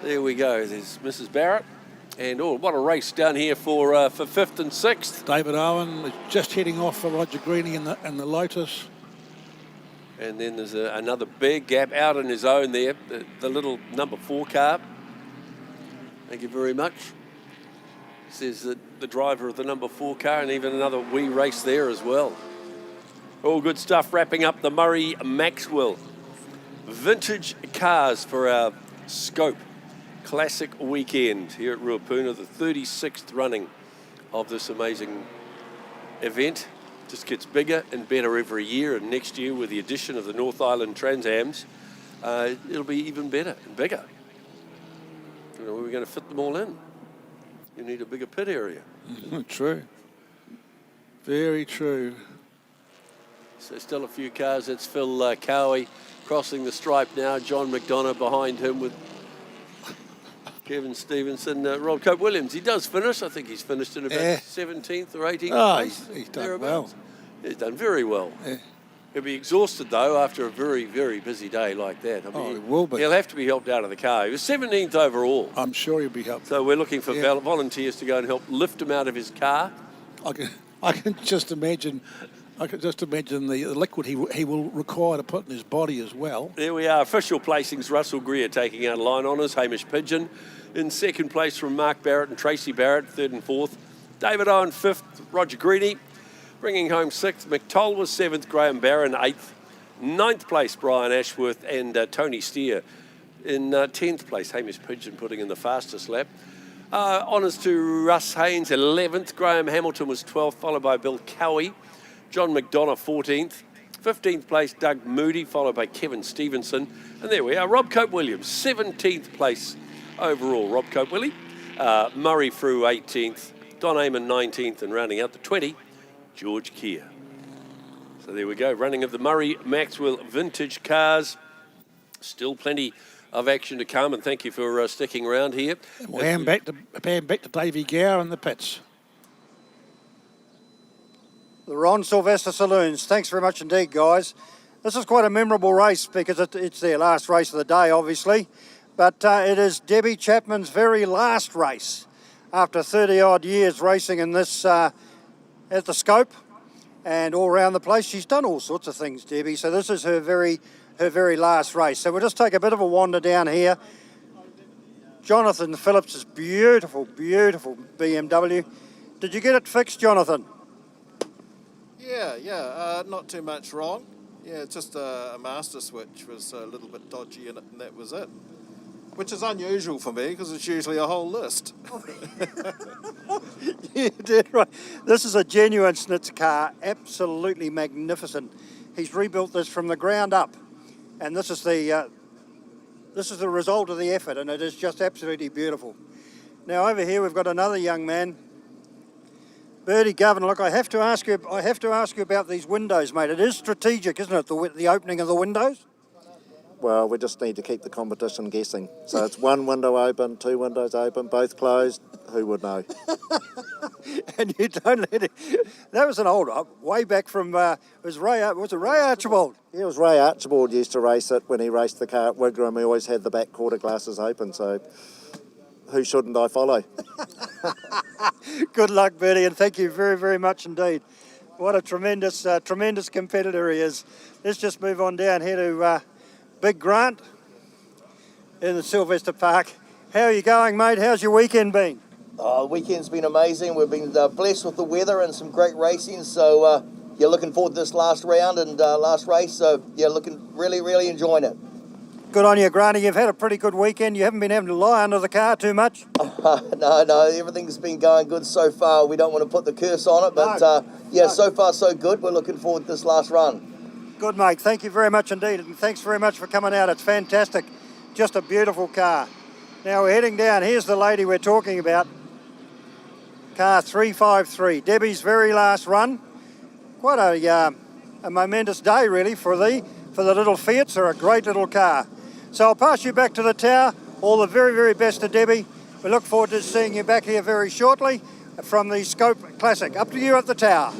there we go. There's Mrs. Barrett. And oh, what a race down here for fifth and sixth. David Owen is just heading off for Roger Greeny in the Lotus. And then there's another big gap out on his own there, the little number 4 car. Thank you very much. Says the driver of the number 4 car, and even another wee race there as well. All good stuff. Wrapping up the Murray Maxwell vintage cars for our SKOPE Classic weekend here at Ruapuna, the 36th running of this amazing event. Just gets bigger and better every year, and next year with the addition of the North Island Trans Ams, it'll be even better and bigger. You know, we're going to fit them all in. You need a bigger pit area. True. Very true. So still a few cars. That's Phil Cowie crossing the stripe now. John McDonough behind him with Kevin Stevenson. Rob Cope Williams, he does finish. I think he's finished in about 17th or 18th place. He's done well. He's done very well. Yeah. He'll be exhausted, though, after a very, very busy day like that. I mean, he will be. He'll have to be helped out of the car. He was 17th overall. I'm sure he'll be helped. So we're looking for volunteers to go and help lift him out of his car. I can just imagine the liquid he will require to put in his body as well. There we are. Official placings. Russell Greer taking out line honours. Hamish Pigeon in second place from Mark Barrett and Tracy Barrett, third and fourth. David Owen, fifth. Roger Greeny bringing home sixth. McToll was seventh. Graham Barron, eighth. Ninth place, Brian Ashworth and Tony Steer. In 10th place, Hamish Pigeon putting in the fastest lap. Honours to Russ Haynes, 11th. Graham Hamilton was 12th, followed by Bill Cowie. John McDonough, 14th. 15th place, Doug Moody, followed by Kevin Stevenson. And there we are, Rob Cope Williams, 17th place overall. Rob Cope Willie. Murray Frew, 18th. Don Amon, 19th. And rounding out the 20, George Keir. So there we go, running of the Murray Maxwell vintage cars. Still plenty of action to come, and thank you for sticking around here. We'll hand back to Davey Gower in the pits. The Ron Silvester Saloons. Thanks very much indeed, guys. This is quite a memorable race because it's their last race of the day, obviously. But it is Debbie Chapman's very last race after 30-odd years racing in this at the SKOPE and all around the place. She's done all sorts of things, Debbie. So this is her very last race. So we'll just take a bit of a wander down here. Jonathan Phillips' beautiful, beautiful BMW. Did you get it fixed, Jonathan? Yeah, not too much wrong. Yeah, just a master switch was a little bit dodgy in it, and that was it. Which is unusual for me, because it's usually a whole list. You did right. This is a genuine Snitz car, absolutely magnificent. He's rebuilt this from the ground up, and this is the result of the effort, and it is just absolutely beautiful. Now over here we've got another young man, Bertie Governor. Look, I have to ask you about these windows, mate. It is strategic, isn't it? The opening of the windows. Well, we just need to keep the competition guessing. So it's one window open, two windows open, both closed. Who would know? and you don't let it. That was an old, way back from, it was Ray Archibald? Yeah, it was Ray Archibald used to race it when he raced the car at Wigram. He always had the back quarter glasses open, so who shouldn't I follow? Good luck, Bertie, and thank you very, very much indeed. What a tremendous, tremendous competitor he is. Let's just move on down here to Big Grant in the Silvester Park. How are you going, mate? How's your weekend been? The weekend's been amazing. We've been blessed with the weather and some great racing. So, looking forward to this last round and last race. So, looking really enjoying it. Good on you, Granny. You've had a pretty good weekend. You haven't been having to lie under the car too much? No, everything's been going good so far. We don't want to put the curse on it, but so far so good. We're looking forward to this last run. Good, mate. Thank you very much indeed, and thanks very much for coming out. It's fantastic. Just a beautiful car. Now we're heading down. Here's the lady we're talking about. Car 353. Debbie's very last run. Quite a momentous day, really, for the little Fiats. They're a great little car. So I'll pass you back to the tower. All the very, very best to Debbie. We look forward to seeing you back here very shortly from the SKOPE Classic. Up to you at the tower.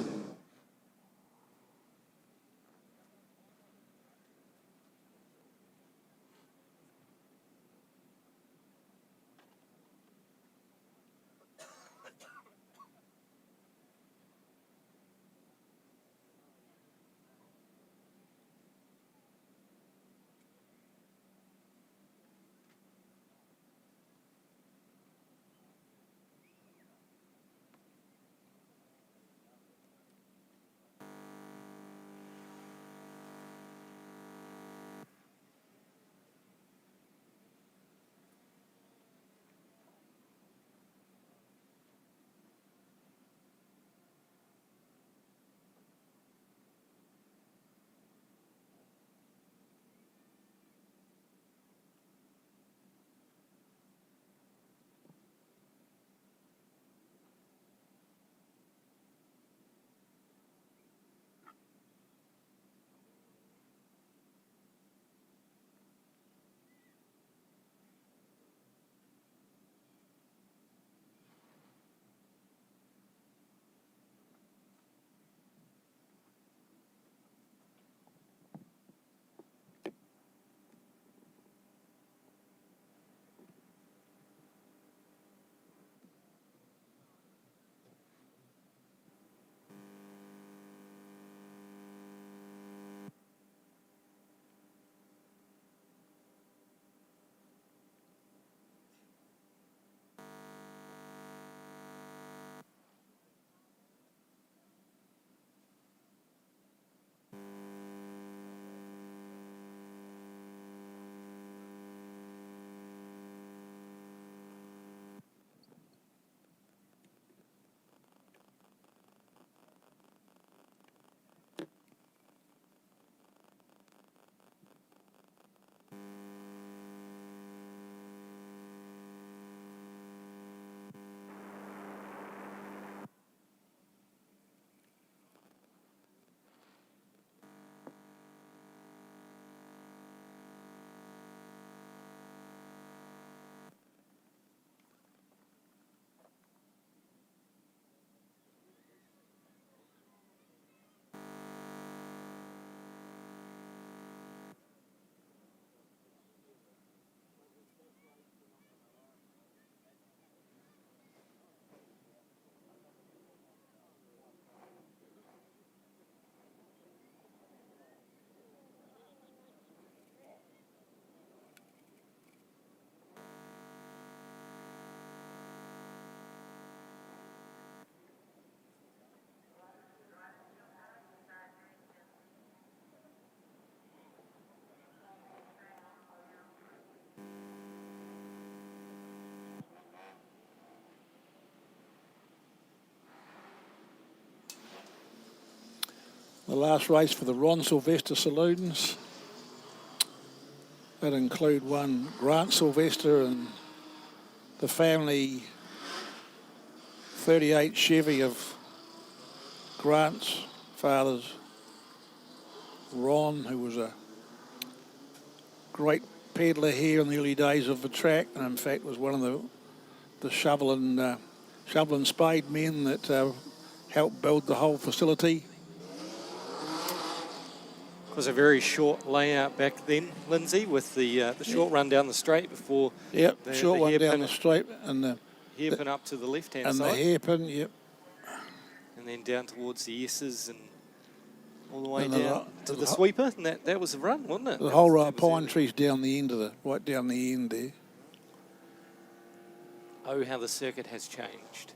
The last race for the Silvester Saloons. That include one Grant Silvester and the family 38 Chevy of Grant's father's Ron, who was a great peddler here in the early days of the track, and in fact was one of the shoveling shovel and spade men that helped build the whole facility. It was a very short layout back then, Lindsay, with the short run down the straight before. Yep, the short one hairpin, down the straight and the hairpin up to the left-hand and side. the hairpin, yep. And then down towards the S's and all the way And down to the sweeper, and that was the run, wasn't it? The whole row of pine trees down the end of right down the end there. Oh, how the circuit has changed.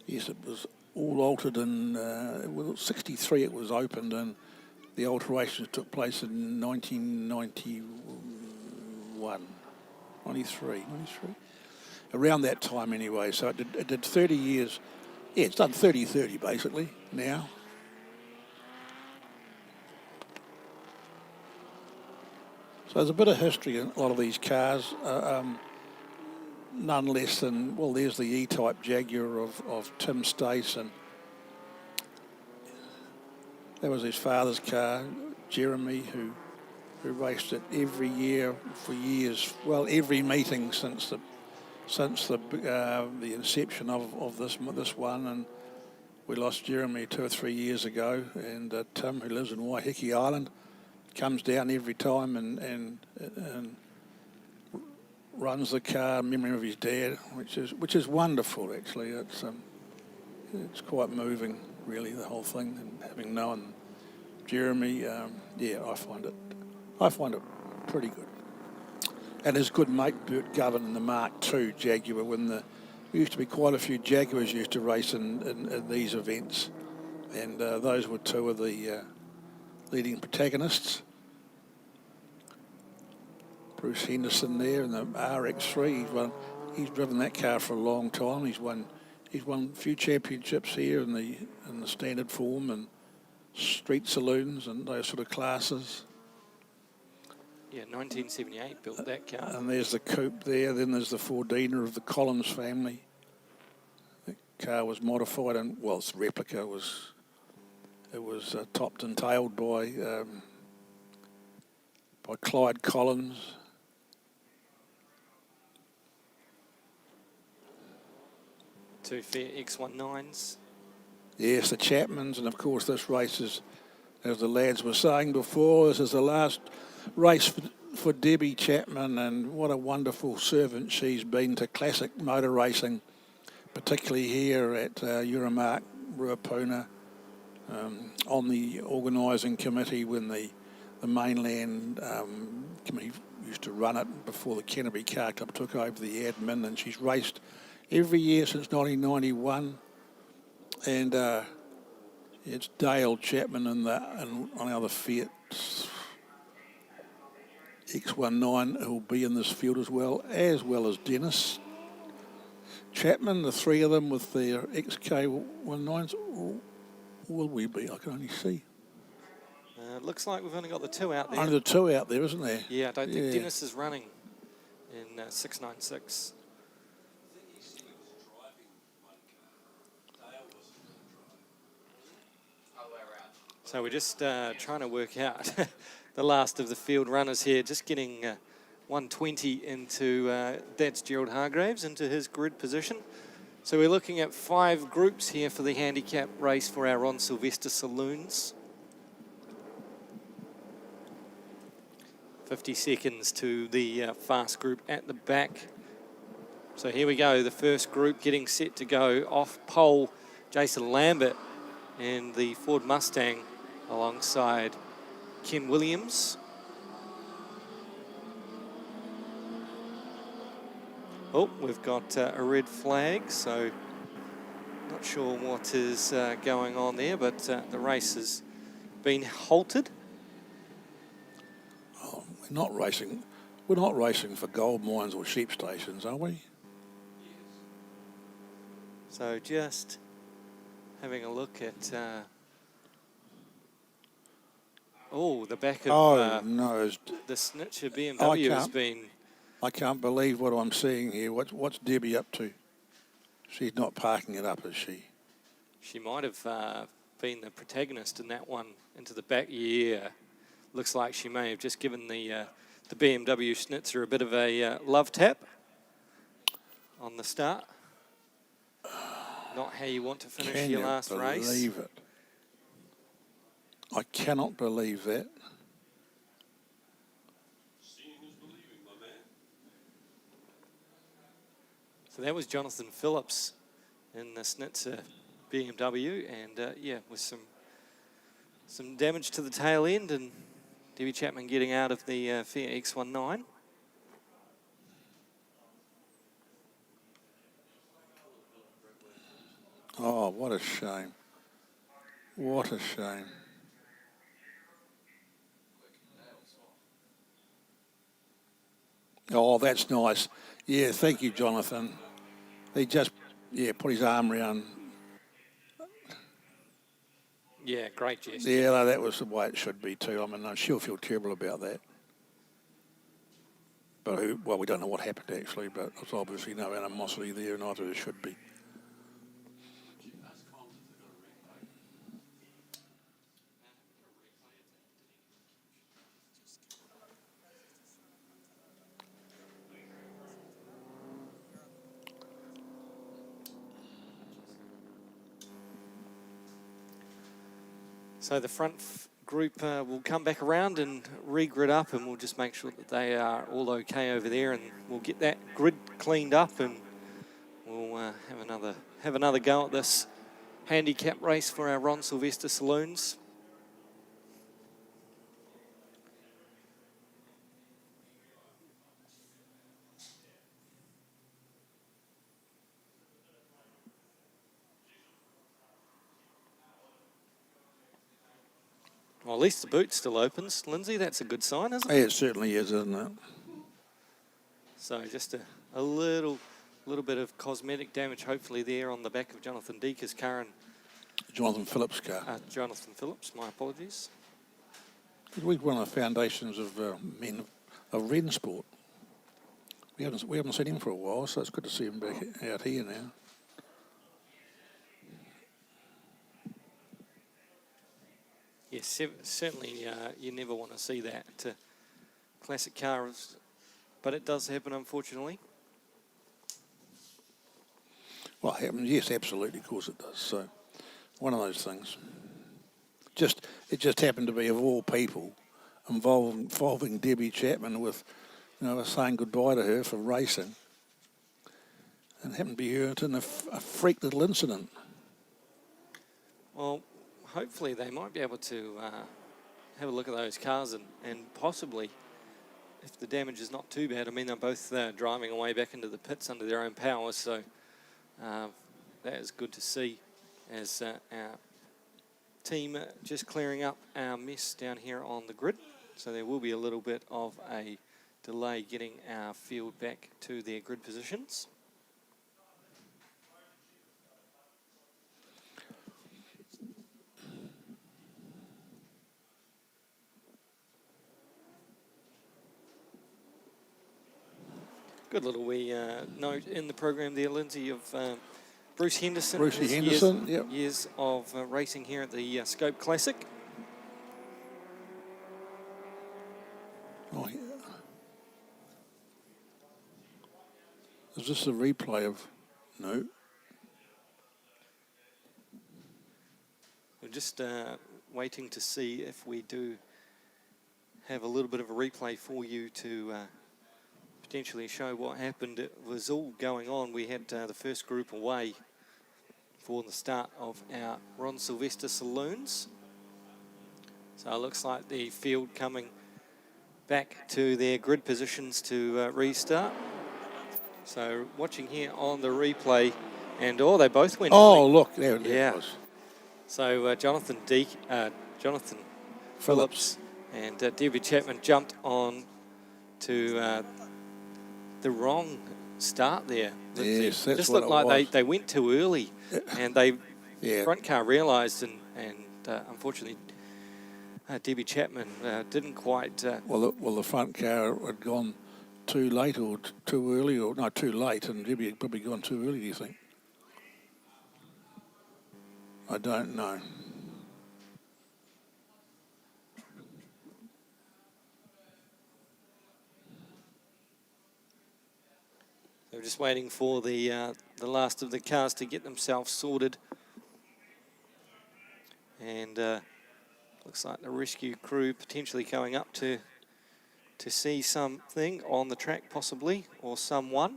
Yes, it was all altered in 63 it was opened, and the alterations took place in 1991, 93. Around that time anyway, so it did 30 years. Yeah, it's done 30-30 basically now. So there's a bit of history in a lot of these cars. None less than, well, there's the E-Type Jaguar of Tim Stace, and that was his father's car, Jeremy, who raced it every year for years. Well, every meeting since the inception of this one, and we lost Jeremy 2 or 3 years ago, and Tim, who lives in Waiheke Island, comes down every time and runs the car in memory of his dad, which is wonderful actually. It's quite moving really, the whole thing, and having known Jeremy, yeah, I find it pretty good. And his good mate Bert Govan in the Mark II Jaguar, when there used to be quite a few Jaguars used to race in these events, and those were two of the leading protagonists. Bruce Henderson there in the RX3. He's driven that car for a long time. He's won a few championships here in the standard form and street saloons and those sort of classes. Yeah, 1978 built that car. And there's the Coupe there. Then there's the Fordina of the Collins family. The car was modified, and well, its replica was topped and tailed by Clyde Collins. Two fair X19s. Yes, the Chapmans, and of course this race is, as the lads were saying before, this is the last race for Debbie Chapman, and what a wonderful servant she's been to classic motor racing, particularly here at Euromarque Ruapuna, on the organising committee when the mainland committee used to run it before the Canterbury Car Club took over the admin, and she's raced every year since 1991, and it's Dale Chapman and on the other Fiat X19 who will be in this field as well as Dennis Chapman, the three of them with their XK19s. Will we be? I can only see. It looks like we've only got the two out there. Only the two out there, isn't there? Yeah, I don't think Dennis is running in 696. So we're just trying to work out the last of the field runners here, just getting 120 into, that's Gerald Hargraves, into his grid position. So we're looking at 5 groups here for the handicap race for our Silvester Saloons. 50 seconds to the fast group at the back. So here we go, the first group getting set to go. Off pole, Jason Lambert and the Ford Mustang alongside Ken Williams. Oh, we've got a red flag, so not sure what is going on there, but the race has been halted. Oh, we're not racing for gold mines or sheep stations, are we? So just having a look at the back of no, the Snitcher BMW has been. I can't believe what I'm seeing here. What's Debbie up to? She's not parking it up, is she? She might have been the protagonist in that one into the back. Yeah, looks like she may have just given the the BMW Schnitzer a bit of a love tap on the start. Not how you want to finish your last race. Can you believe it? I cannot believe that. So that was Jonathan Phillips in the Schnitzer BMW, and yeah, with some damage to the tail end, and Debbie Chapman getting out of the Fiat X19. Oh, what a shame. What a shame. Oh, that's nice. Yeah, thank you, Jonathan. He just, put his arm around. Yeah, great gesture. Yeah, no, that was the way it should be too. I mean, she'll feel terrible about that. But, well, we don't know what happened actually, but there's obviously no animosity there, and either there should be. So the front group will come back around and re-grid up, and we'll just make sure that they are all okay over there, and we'll get that grid cleaned up, and we'll have another go at this handicap race for our Ron Silvester Saloons. Well, at least the boot still opens, Lindsay. That's a good sign, isn't it? Yeah, it certainly is, isn't it? So just a little bit of cosmetic damage, hopefully, there on the back of Jonathan Deeker's car. And Jonathan Phillips' car. Jonathan Phillips, my apologies. We're one of the foundations of men of Ren Sport. We haven't seen him for a while, so it's good to see him back out here now. Yes, certainly you never want to see that classic cars, but it does happen, unfortunately. Well, it happens, yes, absolutely, of course it does. So, one of those things. It just happened to be, of all people, involving Debbie Chapman with, saying goodbye to her for racing. And it happened to be her in a freak little incident. Well, hopefully they might be able to have a look at those cars and possibly, if the damage is not too bad, I mean, they're both driving away back into the pits under their own power, so that is good to see as our team just clearing up our mess down here on the grid. So there will be a little bit of a delay getting our field back to their grid positions. Good little wee note in the program there, Lindsay, of Bruce Henderson. Brucey Henderson, yep. Years of racing here at the SKOPE Classic. Oh, yeah. Is this a replay of... No. We're just waiting to see if we do have a little bit of a replay for you to potentially show what happened. It was all going on. We had the first group away for the start of our Ron Silvester Saloons. So it looks like the field coming back to their grid positions to restart. So watching here on the replay, and they both went. Oh, look, there it was. So Jonathan Phillips and Debbie Chapman jumped on to the wrong start there. Yes, that's just what looked like it was. they went too early, and they front car realised, and unfortunately Debbie Chapman didn't quite. Well, the front car had gone too late or too early, or no, too late, and Debbie had probably gone too early. Do you think? I don't know. just waiting for the last of the cars to get themselves sorted. And looks like the rescue crew potentially going up to see something on the track possibly, or someone.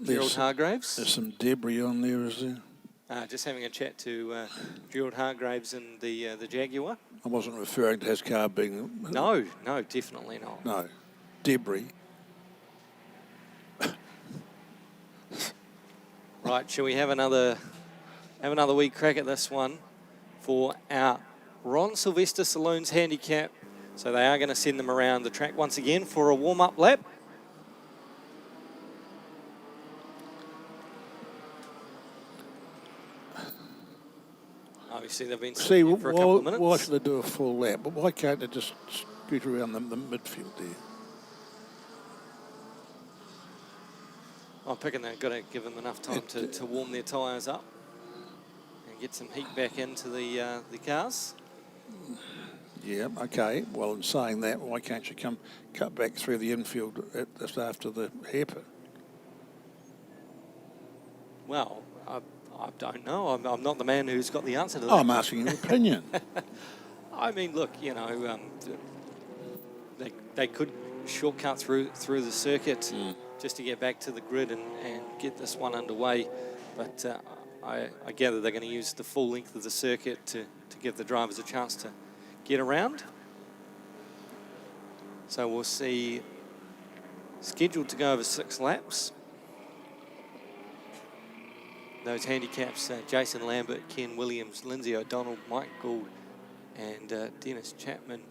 Gerald Hargraves. There's some debris on there, is there? Just having a chat to Gerald Hargraves and the Jaguar. I wasn't referring to his car being... No, definitely not. No, debris. Right, shall we have another wee crack at this one for our Ron Silvester Saloons Handicap. So they are going to send them around the track once again for a warm-up lap. Obviously, they've been sitting here for a couple of minutes. Why should they do a full lap? But why can't they just scoot around the midfield there? I'm picking they've got to give them enough time to warm their tyres up and get some heat back into the cars. Yeah, okay. Well, in saying that, why can't you cut back through the infield just after the hairpin? Well, I don't know. I'm not the man who's got the answer to that. I'm asking your opinion. I mean, look, you know, they could shortcut through the circuit just to get back to the grid and get this one underway. But I gather they're going to use the full length of the circuit to give the drivers a chance to get around. So we'll see, scheduled to go over 6 laps. Those handicaps, Jason Lambert, Ken Williams, Lindsay O'Donnell, Mike Gould, and Dennis Chapman,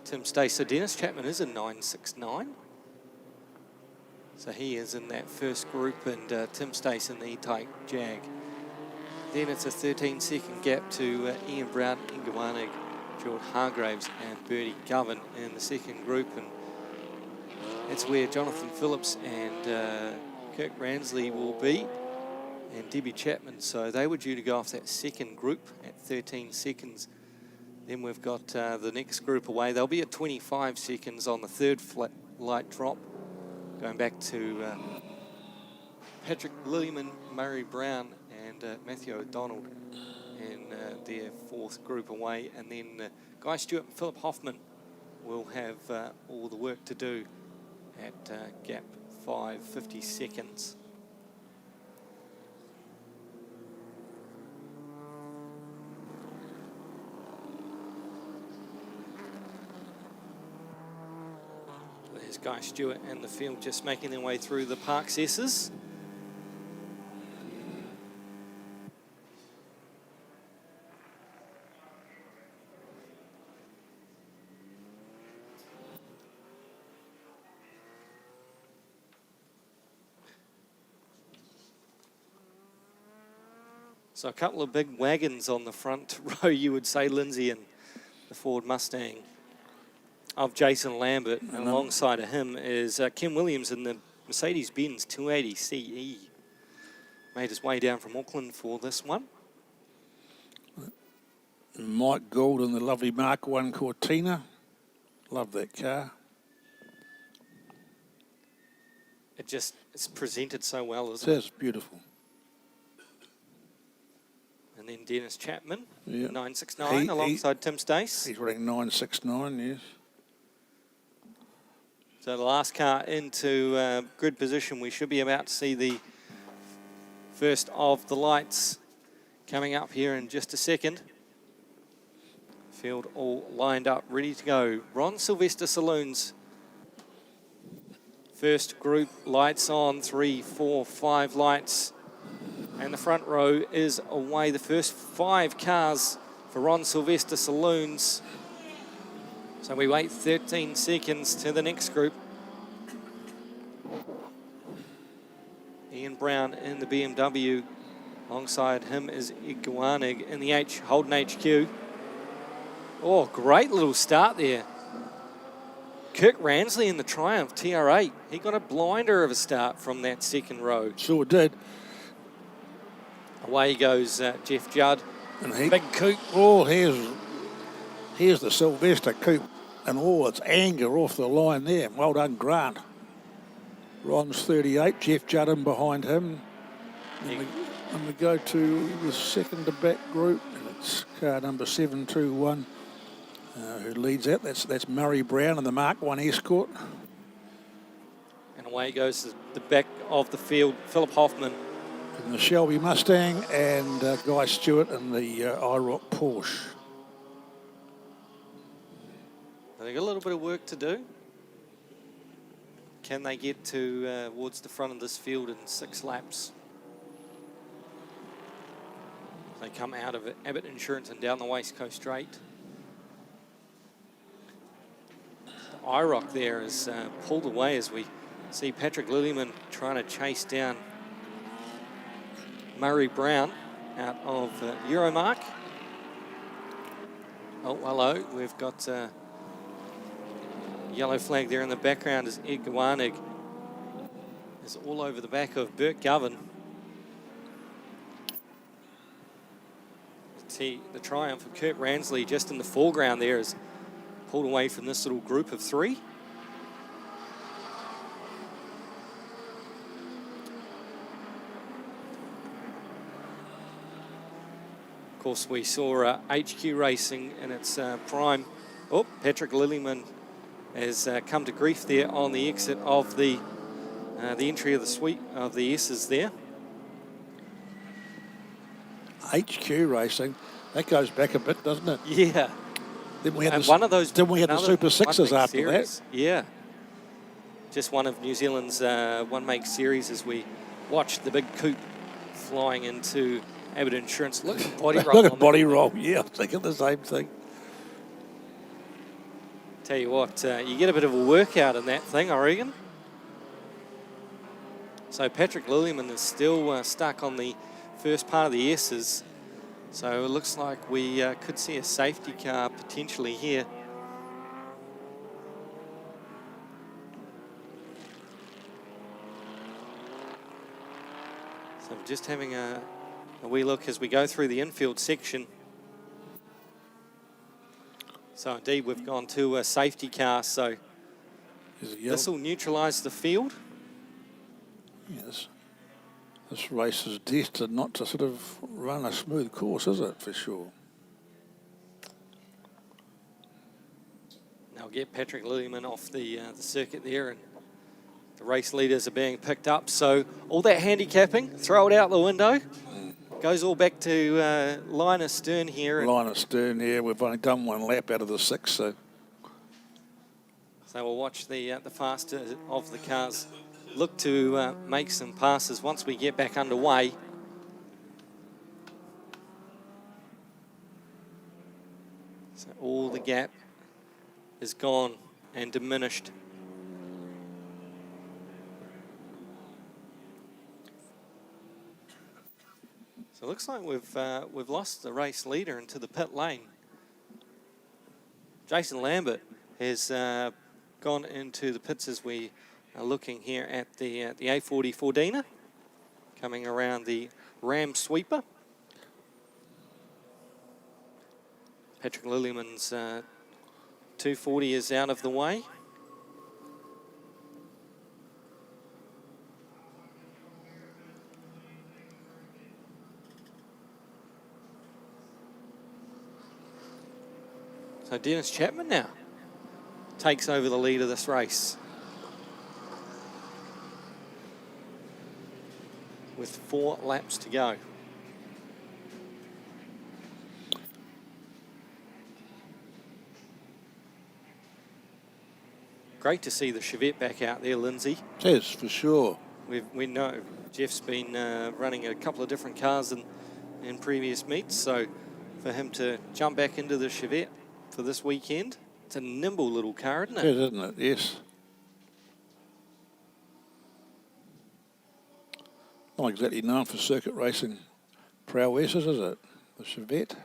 Tim Stace. So Dennis Chapman is a 969. So he is in that first group, and Tim Stace in the E-Type Jag. Then it's a 13-second gap to Ian Brown, Ingawanig, Gerald Hargraves, and Bertie Govan in the second group. And it's where Jonathan Phillips and Kirk Ransley will be, and Debbie Chapman. So they were due to go off that second group at 13 seconds. Then we've got the next group away. They'll be at 25 seconds on the third light drop. Going back to Patrick Lilliman, Murray Brown, and Matthew O'Donnell in their fourth group away. And then Guy Stewart and Philip Hoffman will have all the work to do at gap 5, 50 seconds. There's Guy Stewart and the field just making their way through the Parks S's. So a couple of big wagons on the front row, you would say, Lindsay, and the Ford Mustang of Jason Lambert. And alongside of him is Kim Williams in the Mercedes-Benz 280 CE. Made his way down from Auckland for this one. Mike Gould in the lovely Mark 1 Cortina. Love that car. It's presented so well, isn't It is beautiful. And then Dennis Chapman, Yeah. 969, alongside Tim Stace. He's running 969, yes. So the last car into grid position, we should be about to see the first of the lights coming up here in just a second. Field all lined up, ready to go. Ron Silvester Saloons. First group lights on, 3, 4, 5 lights. And the front row is away. The first 5 cars for Ron Silvester Saloons. So we wait 13 seconds to the next group. Ian Brown in the BMW. Alongside him is Iguanig in the Holden HQ. Oh, great little start there. Kirk Ransley in the Triumph TR8. He got a blinder of a start from that second row. Sure did. Away goes Jeff Judd. And Big Coupe. Oh, here's the Silvester Coupe. and all its anger off the line there. Well done, Grant. Ron's 38, Jeff Juddin behind him. And we go to the second to back group, and it's car number 721 who leads that. That's Murray Brown and the Mark 1 Escort. And away goes the back of the field, Philip Hoffman. And the Shelby Mustang and Guy Stewart and the IROC Porsche. They've got a little bit of work to do. Can they get towards the front of this field in 6 laps? They come out of Abbott Insurance and down the West Coast Straight. The IROC there is pulled away as we see Patrick Lillyman trying to chase down Murray Brown out of Euromarque. Oh, hello, we've got yellow flag there in the background as Ed Gawanig is all over the back of Bert Govan. See the triumph of Kurt Ransley just in the foreground there is pulled away from this little group of 3. Of course, we saw HQ Racing in its prime. Oh, Patrick Lillyman has come to grief there on the exit of the entry of the suite of the S's there. HQ Racing, that goes back a bit, doesn't it? Yeah. Then we had one of those. Then we had the Super Sixes after series. that. Yeah. Just one of New Zealand's one make series as we watched the big coupe flying into Abbott Insurance. Look at body roll. Look at body roll. Yeah, I'm thinking the same thing. Tell you what, you get a bit of a workout in that thing, I reckon. So Patrick Lillyman is still stuck on the first part of the S's. So it looks like we could see a safety car potentially here. So we're just having a wee look as we go through the infield section. So indeed, we've gone to a safety car, so this will neutralise the field. Yes. This race is destined not to sort of run a smooth course, is it, for sure? They'll get Patrick Lillyman off the circuit there, and the race leaders are being picked up. So all that handicapping, throw it out the window. Goes all back to Linus Stern here. Linus Stern here. We've only done 1 lap out of the 6, so we'll watch the faster of the cars look to make some passes once we get back underway. So all the gap is gone and diminished. So it looks like we've lost the race leader into the pit lane. Jason Lambert has gone into the pits as we are looking here at the A40 Fordina, coming around the Ram sweeper. Patrick Lillyman's 240 is out of the way. So Dennis Chapman now takes over the lead of this race with 4 laps to go. Great to see the Chevette back out there, Lindsay. it is, for sure. We know Jeff's been running a couple of different cars in previous meets, so for him to jump back into the Chevette for this weekend, it's a nimble little car, isn't it? It is, isn't it? Yes. Not exactly known for circuit racing prowesses, is it? The Chevette.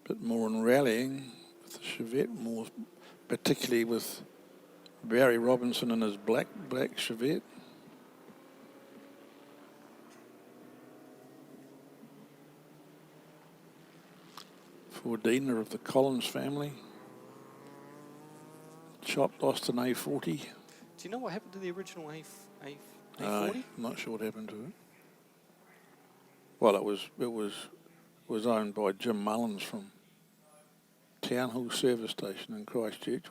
Bit more in rallying with the Chevette, more particularly with Barry Robinson and his black Chevette. Fordina of the Collins family. Chop lost an A40. Do you know what happened to the original A40? I'm not sure what happened to it. Well, it was owned by Jim Mullins from Town Hall Service Station in Christchurch.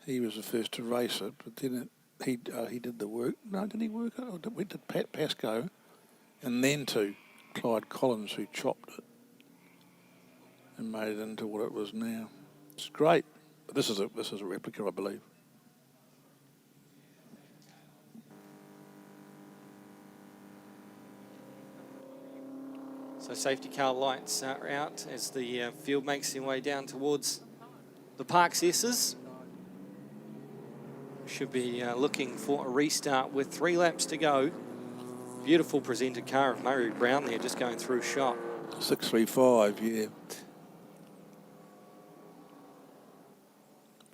He was the first to race it, but then he did the work. No, did he work it? Or went to Pat Pascoe, and then to Clyde Collins, who chopped it and made it into what it was now. It's great. But this is a replica, I believe. So safety car lights are out as the field makes their way down towards the Park's S's. Should be looking for a restart with 3 laps to go. Beautiful presented car of Murray Brown there, just going through shot. 635, yeah.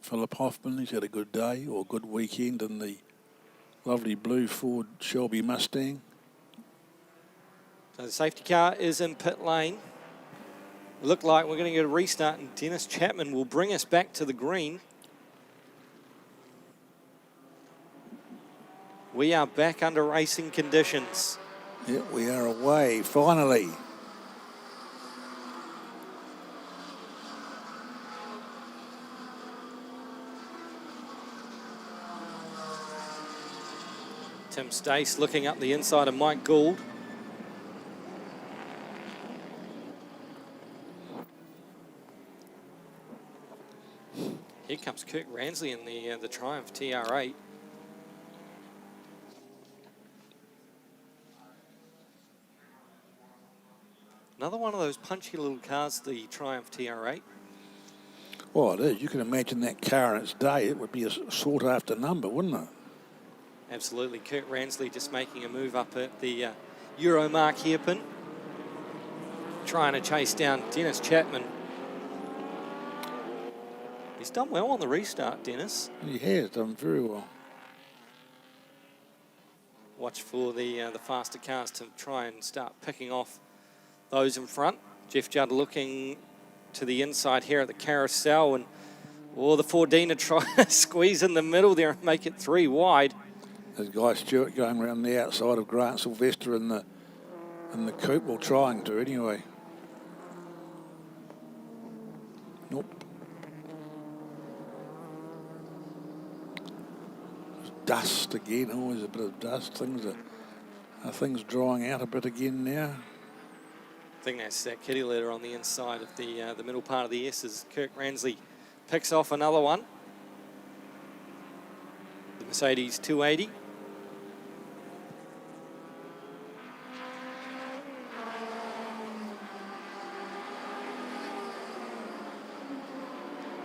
Philip Hoffman, he's had a good day or good weekend in the lovely blue Ford Shelby Mustang. So the safety car is in pit lane. Look like we're going to get a restart, and Dennis Chapman will bring us back to the green. We are back under racing conditions. Yeah, we are away, finally. Tim Stace looking up the inside of Mike Gould. Here comes Kirk Ransley in the Triumph TR8. Another one of those punchy little cars, the Triumph TR8. Well, it is. You can imagine that car in its day. It would be a sought after number, wouldn't it? Absolutely. Kirk Ransley just making a move up at the Euromarque hairpin. Trying to chase down Dennis Chapman. He's done well on the restart, Dennis. He has done very well. Watch for the faster cars to try and start picking off those in front. Jeff Judd looking to the inside here at the carousel, and the Fordina try to squeeze in the middle there and make it 3 wide. There's Guy Stewart going around the outside of Grant Silvester in the Coupe, well, trying to anyway. Nope. Dust again, always a bit of dust. Things drying out a bit again now. I think that's that kitty litter on the inside of the middle part of the S as Kirk Ransley picks off another one. The Mercedes 280.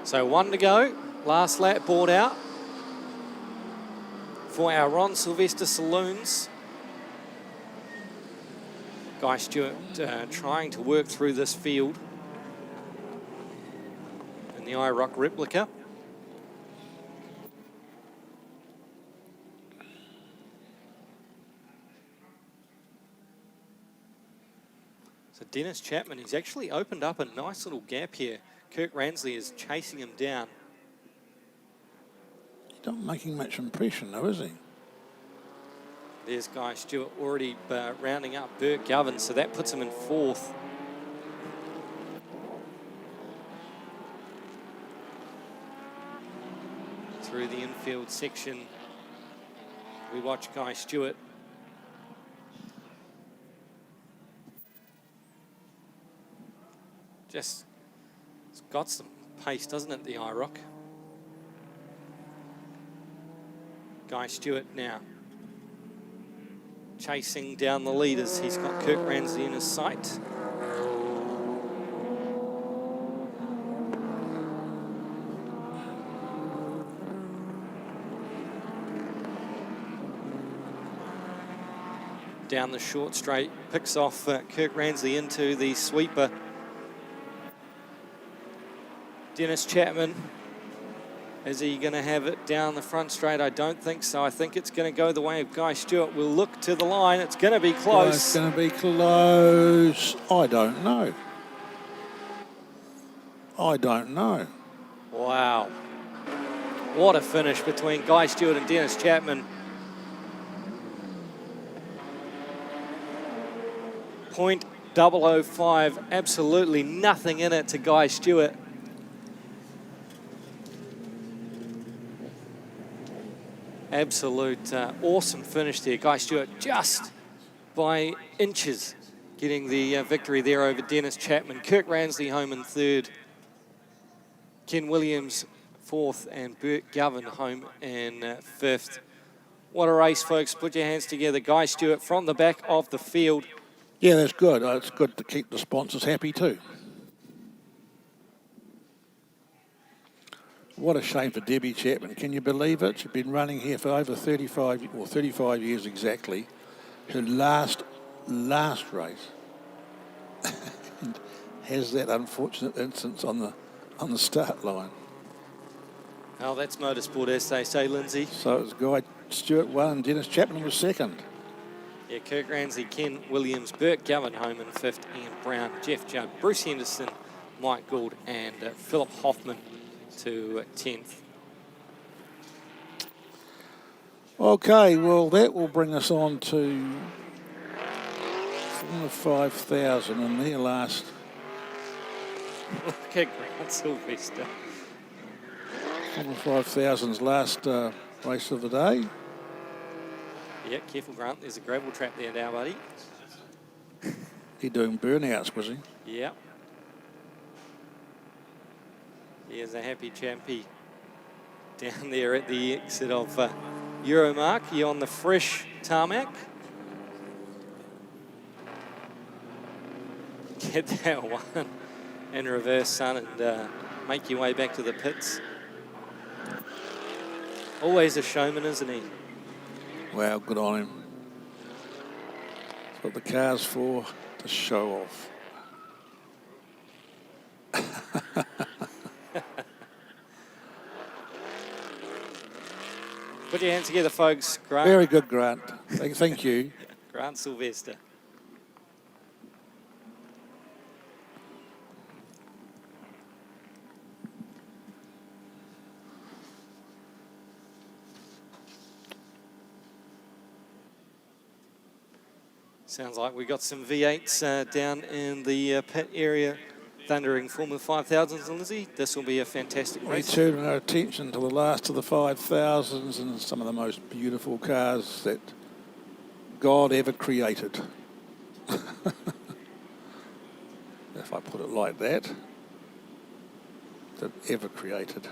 So 1 to go, last lap board out for our Ron Silvester Saloons. Guy Stewart trying to work through this field in the IROC replica. So Dennis Chapman, he's actually opened up a nice little gap here. Kirk Ransley is chasing him down. He's not making much impression though, is he? There's Guy Stewart already rounding up Bert Govern, so that puts him in 4th. Through the infield section, we watch Guy Stewart. It's got some pace, doesn't it, the IROC? Guy Stewart now chasing down the leaders. He's got Kirk Ransley in his sight. Down the short straight, picks off Kirk Ransley into the sweeper. Dennis Chapman, is he going to have it down the front straight? I don't think so. I think it's going to go the way of Guy Stewart. We'll look to the line. It's going to be close. It's going to be close. I don't know. I don't know. Wow. What a finish between Guy Stewart and Dennis Chapman. .005, absolutely nothing in it to Guy Stewart. Absolute awesome finish there. Guy Stewart just by inches getting the victory there over Dennis Chapman. Kirk Ransley home in third. Ken Williams fourth, and Bert Govan home in fifth. What a race, folks. Put your hands together. Guy Stewart from the back of the field. Yeah, that's good. It's good to keep the sponsors happy too. What a shame for Debbie Chapman. Can you believe it? She's been running here for over 35 years exactly. Her last race. And has that unfortunate instance on the start line. Oh, that's motorsport, as they say, Lindsay. So it was Guy Stewart won and Dennis Chapman was second. Yeah, Kirk Ransley, Ken Williams, Bert Govan home in fifth, Ian Brown, Jeff Judd, Bruce Henderson, Mike Gould, and Philip Hoffman to 10th. Okay, well, that will bring us on to Formula 5000 and their last. Look at Grant Silvester. Formula 5000's last race of the day. Yeah, careful, Grant. There's a gravel trap there now, buddy. He doing burnouts, was he? Yeah. Here's a happy champy down there at the exit of Euromarque. You're on the fresh tarmac. Get that one in reverse, son, and make your way back to the pits. Always a showman, isn't he? Wow, good on him. That's what the car's for, to show off. Put your hands together, folks. Grant. Very good, Grant. Thank you. Grant Silvester. Sounds like we got some V8s down in the pit area, thundering Formula 5000s, Lindsay. This will be a fantastic race. We turn our attention to the last of the 5000s and some of the most beautiful cars that God ever created. If I put it like that, that ever created.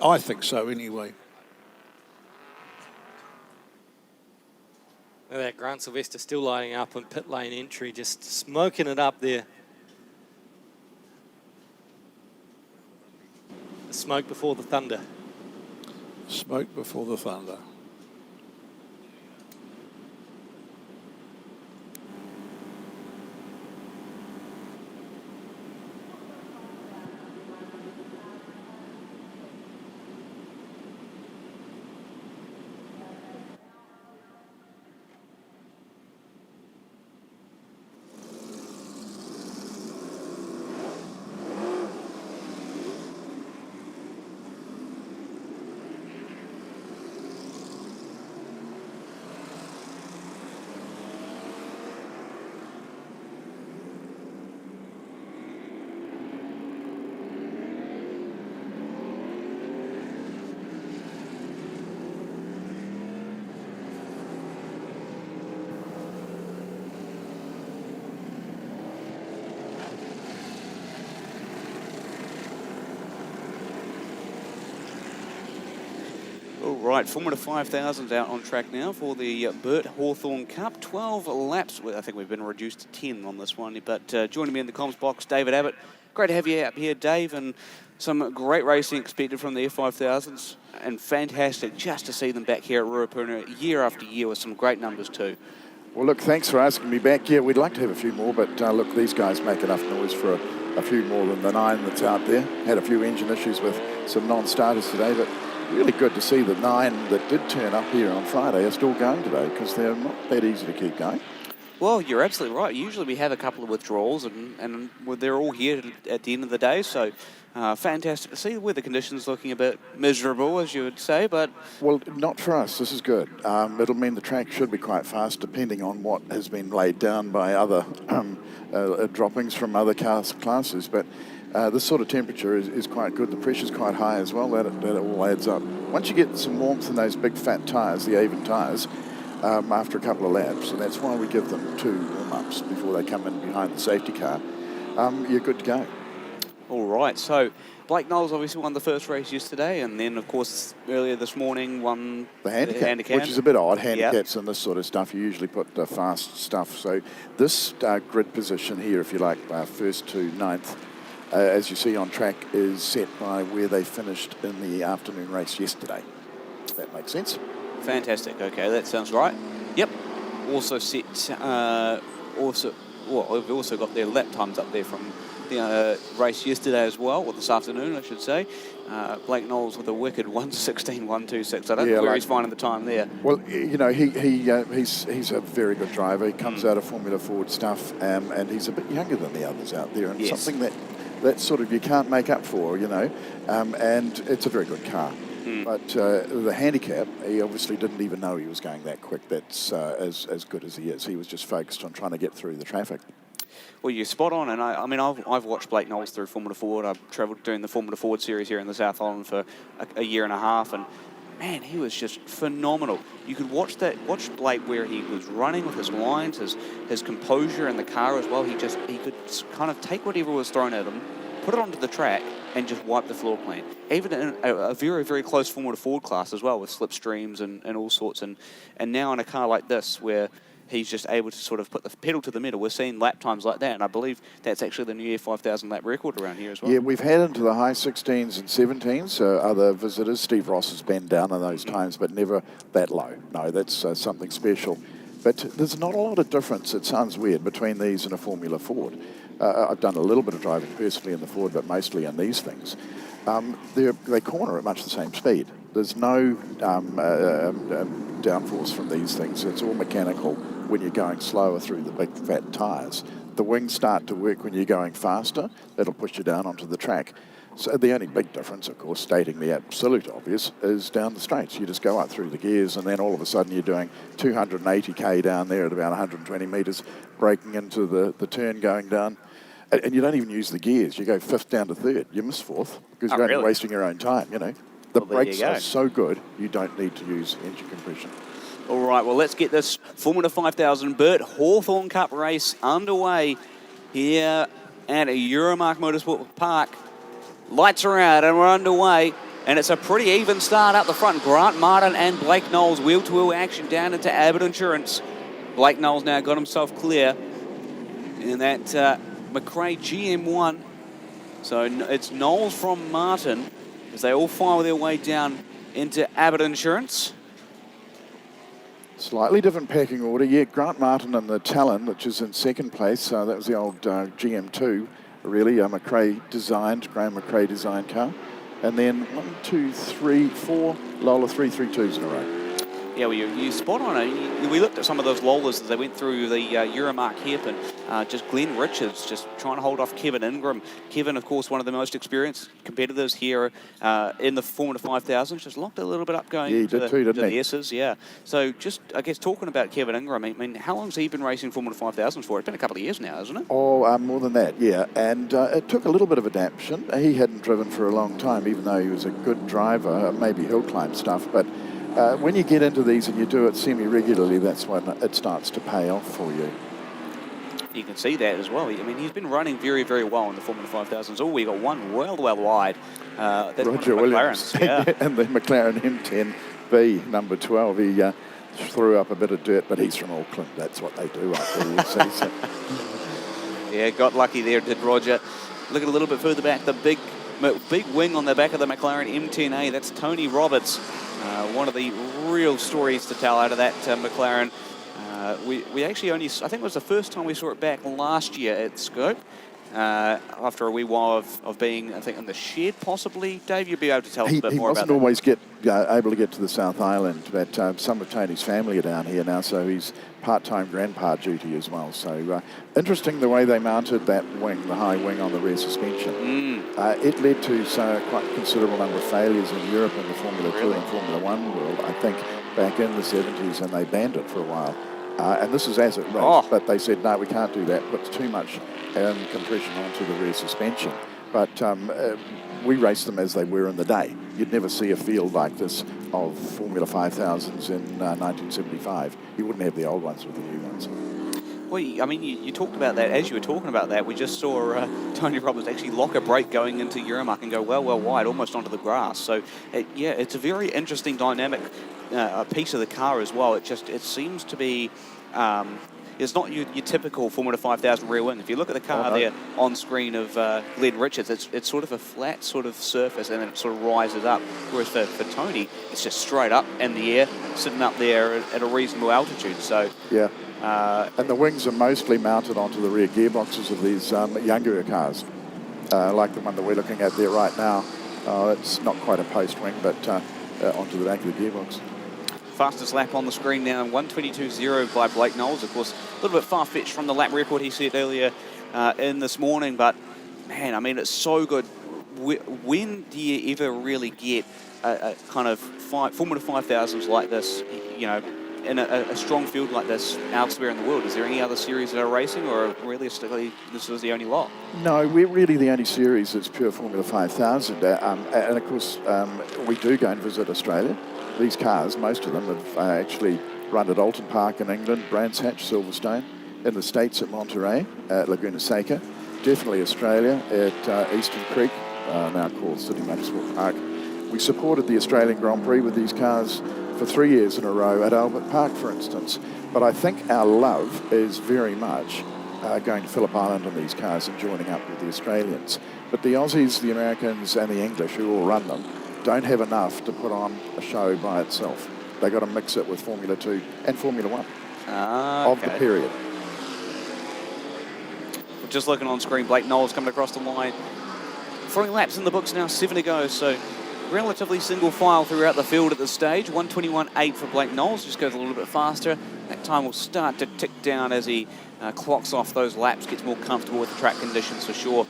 I think so anyway. Look at that, Grant Silvester still lighting up on pit lane entry, just smoking it up there. The smoke before the thunder. Smoke before the thunder. Right, Formula 5000's out on track now for the Bert Hawthorne Cup. 12 laps. I think we've been reduced to 10 on this one. But joining me in the comms box, David Abbott. Great to have you out here, Dave, and some great racing expected from the F5000s. And fantastic just to see them back here at Ruapuna year after year with some great numbers too. Well, look, thanks for asking me back. Yeah, we'd like to have a few more, but look, these guys make enough noise for a few more than the 9 that's out there. Had a few engine issues with some non-starters today, but really good to see the 9 that did turn up here on Friday are still going today, because they're not that easy to keep going. Well, you're absolutely right. Usually we have a couple of withdrawals, and they're all here at the end of the day, so fantastic to see. The weather conditions looking a bit miserable, as you would say, but... Well, not for us. This is good. It'll mean the track should be quite fast, depending on what has been laid down by other droppings from other classes, but this sort of temperature is quite good. The pressure's quite high as well. That all adds up. Once you get some warmth in those big fat tyres, the Avon tyres, after a couple of laps, and that's why we give them 2 warm-ups before they come in behind the safety car, you're good to go. All right, so Blake Knowles obviously won the first race yesterday, and then, of course, earlier this morning won the handicap, which is a bit odd. Handicaps and this sort of stuff, you usually put fast stuff. So this grid position here, if you like, first to 9th, as you see on track, is set by where they finished in the afternoon race yesterday. If that makes sense. Fantastic. Okay, that sounds right. Yep. Also set. We've also got their lap times up there from the race yesterday as well, or this afternoon, I should say. Blake Knowles with a wicked 1:16.126. I don't know where he's finding the time there. Well, you know, he's a very good driver. He comes out of Formula Ford stuff, and he's a bit younger than the others out there, and something that sort of you can't make up for, you know. And it's a very good car. But the handicap, he obviously didn't even know he was going that quick. That's as good as he is. He was just focused on trying to get through the traffic. Well, you're spot on, and I mean, I've watched Blake Knowles through Formula Ford. I've travelled doing the Formula Ford series here in the South Island for a year and a half, and man, he was just phenomenal. You could watch Blake where he was running with his lines, his composure in the car as well. He could kind of take whatever was thrown at him, put it onto the track, and just wipe the floor clean. Even in a very, very close Formula Ford class as well, with slipstreams and all sorts, and now in a car like this where he's just able to sort of put the pedal to the metal. We're seeing lap times like that, and I believe that's actually the new year 5,000 lap record around here as well. Yeah, we've had into the high 16s and 17s. Other visitors, Steve Ross has been down in those times, but never that low. No, that's something special. But there's not a lot of difference, it sounds weird, between these and a Formula Ford. I've done a little bit of driving personally in the Ford, but mostly in these things. They corner at much the same speed. There's no downforce from these things. It's all mechanical when you're going slower through the big fat tyres. The wings start to work when you're going faster. That'll push you down onto the track. So the only big difference, of course, stating the absolute obvious, is down the straights. You just go up through the gears, and then all of a sudden you're doing 280k down there at about 120 metres, braking into the turn going down. And you don't even use the gears. You go 5th down to 3rd. You miss 4th because you're only wasting your own time, you know. The brakes are so good, you don't need to use engine compression. All right, well, let's get this Formula 5000 Bert Hawthorne Cup race underway here at Euromarque Motorsport Park. Lights are out and we're underway, and it's a pretty even start up the front. Grant Martin and Blake Knowles, wheel-to-wheel action down into Abbott Insurance. Blake Knowles now got himself clear in that McRae GM1. So it's Knowles from Martin as they all file their way down into Abbott Insurance. Slightly different packing order. Yeah, Grant Martin and the Talon, which is in 2nd place. That was the old GM2, really, Graham McRae designed car. And then 1, 2, 3, 4 Lola 332s in a row. Yeah, well, you spot on it. We looked at some of those Lolas as they went through the Euromarque hairpin. Just Glenn Richards just trying to hold off Kevin Ingram. Kevin, of course, one of the most experienced competitors here in the Formula 5000. Just locked a little bit up going to the S's. Yeah. So just, I guess, talking about Kevin Ingram, I mean, how long's he been racing Formula 5000s for? It's been a couple of years now, hasn't it? Oh, more than that, yeah. And it took a little bit of adaptation. He hadn't driven for a long time, even though he was a good driver, maybe hill climb stuff, but when you get into these and you do it semi-regularly, that's when it starts to pay off for you. You can see that as well. I mean, he's been running very, very well in the Formula 5000s. Oh, we got one well wide. That's Roger Williams and the McLaren M10B, number 12. He threw up a bit of dirt, but he's from Auckland. That's what they do up there, you see. So. Yeah, got lucky there, did Roger. Look at a little bit further back, the big wing on the back of the McLaren M10A. That's Tony Roberts. One of the real stories to tell out of that McLaren. We actually only, I think it was the first time we saw it back last year at Scope. after a wee while of being, I think, in the shed, possibly. Dave, you'd be able to tell us a bit more about that. He wasn't always able to get to the South Island, but some of Tony's family are down here now, so he's part-time grandpa duty as well. So interesting the way they mounted that wing, the high wing on the rear suspension. It led to quite a considerable number of failures in Europe in the Formula 2 and Formula 1 world, I think, back in the 70s, and they banned it for a while. And this is as it raced, but they said, no, we can't do that. Puts too much compression onto the rear suspension. But we raced them as they were in the day. You'd never see a field like this of Formula 5000s in 1975. You wouldn't have the old ones with the new ones. Well, I mean, you talked about that. As you were talking about that, we just saw Tony Roberts actually lock a brake going into Euromarque and go well wide, almost onto the grass. So, it's a very interesting dynamic piece of the car as well. It seems to be... it's not your typical Formula 5000 rear wing. If you look at the car there on screen of Glenn Richards, it's sort of a flat sort of surface and then it sort of rises up. Whereas for Tony, it's just straight up in the air, sitting up there at a reasonable altitude. So yeah. And the wings are mostly mounted onto the rear gearboxes of these younger cars, like the one that we're looking at there right now. It's not quite a post wing, but onto the back of the gearbox. Fastest lap on the screen now, 1:22.0 by Blake Knowles. Of course, a little bit far-fetched from the lap record he set earlier in this morning, but man, I mean, it's so good. When do you ever really get a kind of Formula 5000s like this, you know, in a strong field like this elsewhere in the world? Is there any other series that are racing, or realistically, this is the only lot? No, we're really the only series that's pure Formula 5000. And of course, we do go and visit Australia. These cars, most of them, have actually run at Alton Park in England, Brands Hatch, Silverstone, in the States at Monterey, at Laguna Seca, definitely Australia at Eastern Creek, now called City Motorsport Park. We supported the Australian Grand Prix with these cars for 3 years in a row at Albert Park, for instance. But I think our love is very much going to Phillip Island on these cars and joining up with the Australians. But the Aussies, the Americans and the English, who all run them, don't have enough to put on a show by itself. They've got to mix it with Formula 2 and Formula 1 of the period. We're just looking on screen, Blake Knowles coming across the line. 3 laps in the books now, 7 to go, so relatively single file throughout the field at this stage. 1:21.8 for Blake Knowles, just goes a little bit faster. That time will start to tick down as he clocks off those laps, gets more comfortable with the track conditions for sure.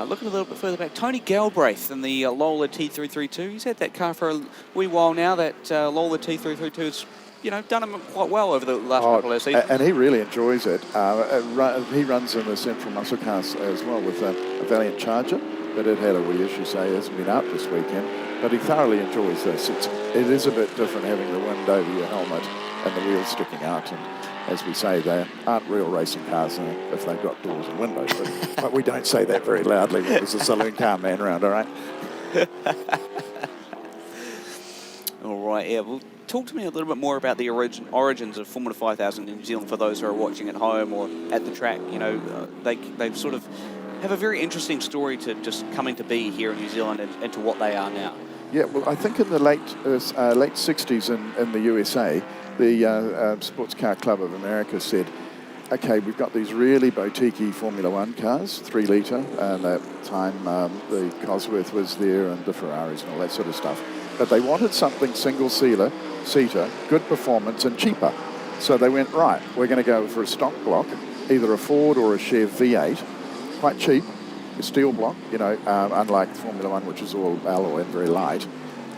Looking a little bit further back, Tony Galbraith in the Lola T332. He's had that car for a wee while now. That Lola T332 has, you know, done him quite well over the last couple of seasons. And he really enjoys it. He runs in the Central Muscle Cars as well with a Valiant Charger, but it had a wee issue, so he hasn't been out this weekend. But he thoroughly enjoys this. It is a bit different having the wind over your helmet and the wheels sticking out. And as we say, they aren't real racing cars if they've got doors and windows. But we don't say that very loudly when there's a saloon car man around, all right? All right, yeah. Well, talk to me a little bit more about the origins of Formula 5000 in New Zealand for those who are watching at home or at the track. You know, they've sort of have a very interesting story to just coming to be here in New Zealand and to what they are now. Yeah, well, I think in the late 60s in the USA, the Sports Car Club of America said, okay, we've got these really boutique-y Formula 1 cars, 3 litre, and at the time the Cosworth was there and the Ferraris and all that sort of stuff. But they wanted something single-seater, good performance and cheaper. So they went, right, we're going to go for a stock block, either a Ford or a Chev V8, quite cheap, a steel block, you know, unlike Formula 1, which is all alloy and very light.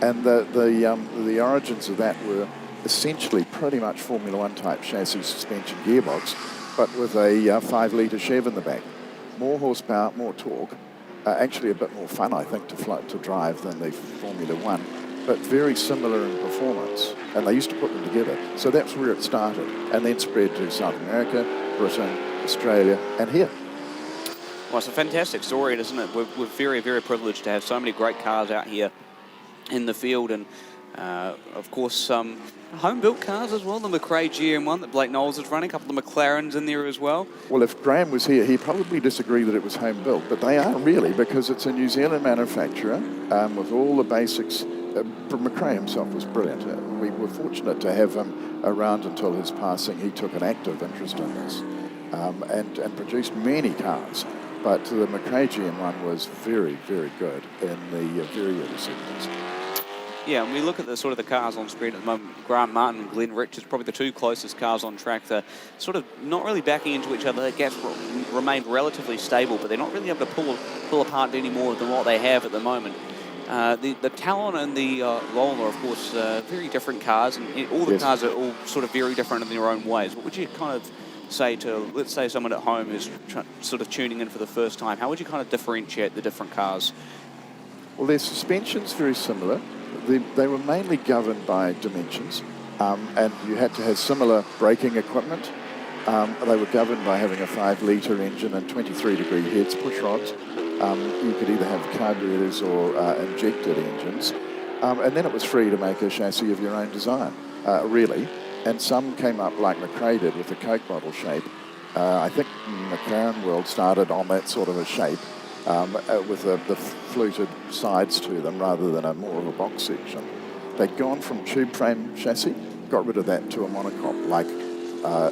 And the origins of that were essentially pretty much Formula 1 type chassis, suspension, gearbox, but with a 5 litre Chev in the back. More horsepower, more torque, actually a bit more fun, I think, to drive than the Formula 1, but very similar in performance. And they used to put them together. So that's where it started, and then spread to South America, Britain, Australia, and here. Well, it's a fantastic story, isn't it? We're very, very privileged to have so many great cars out here in the field, and of course some home-built cars as well. The McRae GM1 that Blake Knowles is running, a couple of McLarens in there as well. Well, if Graham was here, he'd probably disagree that it was home-built, but they are really, because it's a New Zealand manufacturer with all the basics. McRae himself was brilliant. We were fortunate to have him around until his passing. He took an active interest in this and produced many cars. But the McRae GM1 was very, very good in the very early 70s. Yeah, and we look at the sort of the cars on screen at the moment. Grant Martin and Glenn Richards, probably the two closest cars on track. They're sort of not really backing into each other. The gaps remain relatively stable, but they're not really able to pull apart any more than what they have at the moment. The Talon and the Lola, of course, very different cars, and all the cars are all sort of very different in their own ways. What would you kind of say to, let's say, someone at home who's sort of tuning in for the first time? How would you kind of differentiate the different cars? Well, their suspension's very similar. They were mainly governed by dimensions, and you had to have similar braking equipment. They were governed by having a 5-litre engine and 23-degree heads, push rods. You could either have carburetors or injected engines. And then it was free to make a chassis of your own design, really. And some came up like McRae did with the Coke bottle shape. I think McLaren World started on that sort of a shape with the fluted sides to them rather than a more of a box section. They'd gone from tube frame chassis, got rid of that to a monocoque like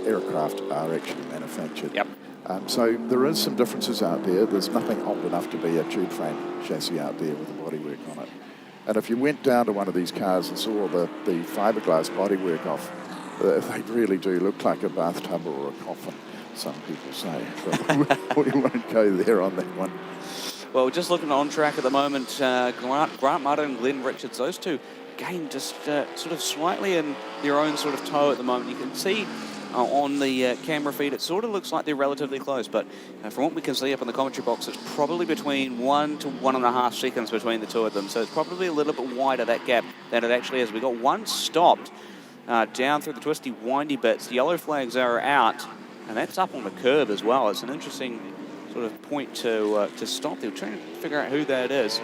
aircraft are actually manufactured. Yep. So there is some differences out there. There's nothing old enough to be a tube frame chassis out there with the bodywork on it. And if you went down to one of these cars and saw the fiberglass bodywork off, they really do look like a bathtub or a coffin, some people say. But we won't go there on that one. Well, just looking on track at the moment, Grant Martin and Glenn Richards, those two, again, just sort of slightly in their own sort of toe at the moment. You can see on the camera feed, it sort of looks like they're relatively close, but from what we can see up in the commentary box, it's probably between 1 to 1.5 seconds between the two of them. So it's probably a little bit wider, that gap, than it actually is. We got one stopped down through the twisty, windy bits. The yellow flags are out, and that's up on the curb as well. It's an interesting sort of point to stop. They're trying to figure out who that is.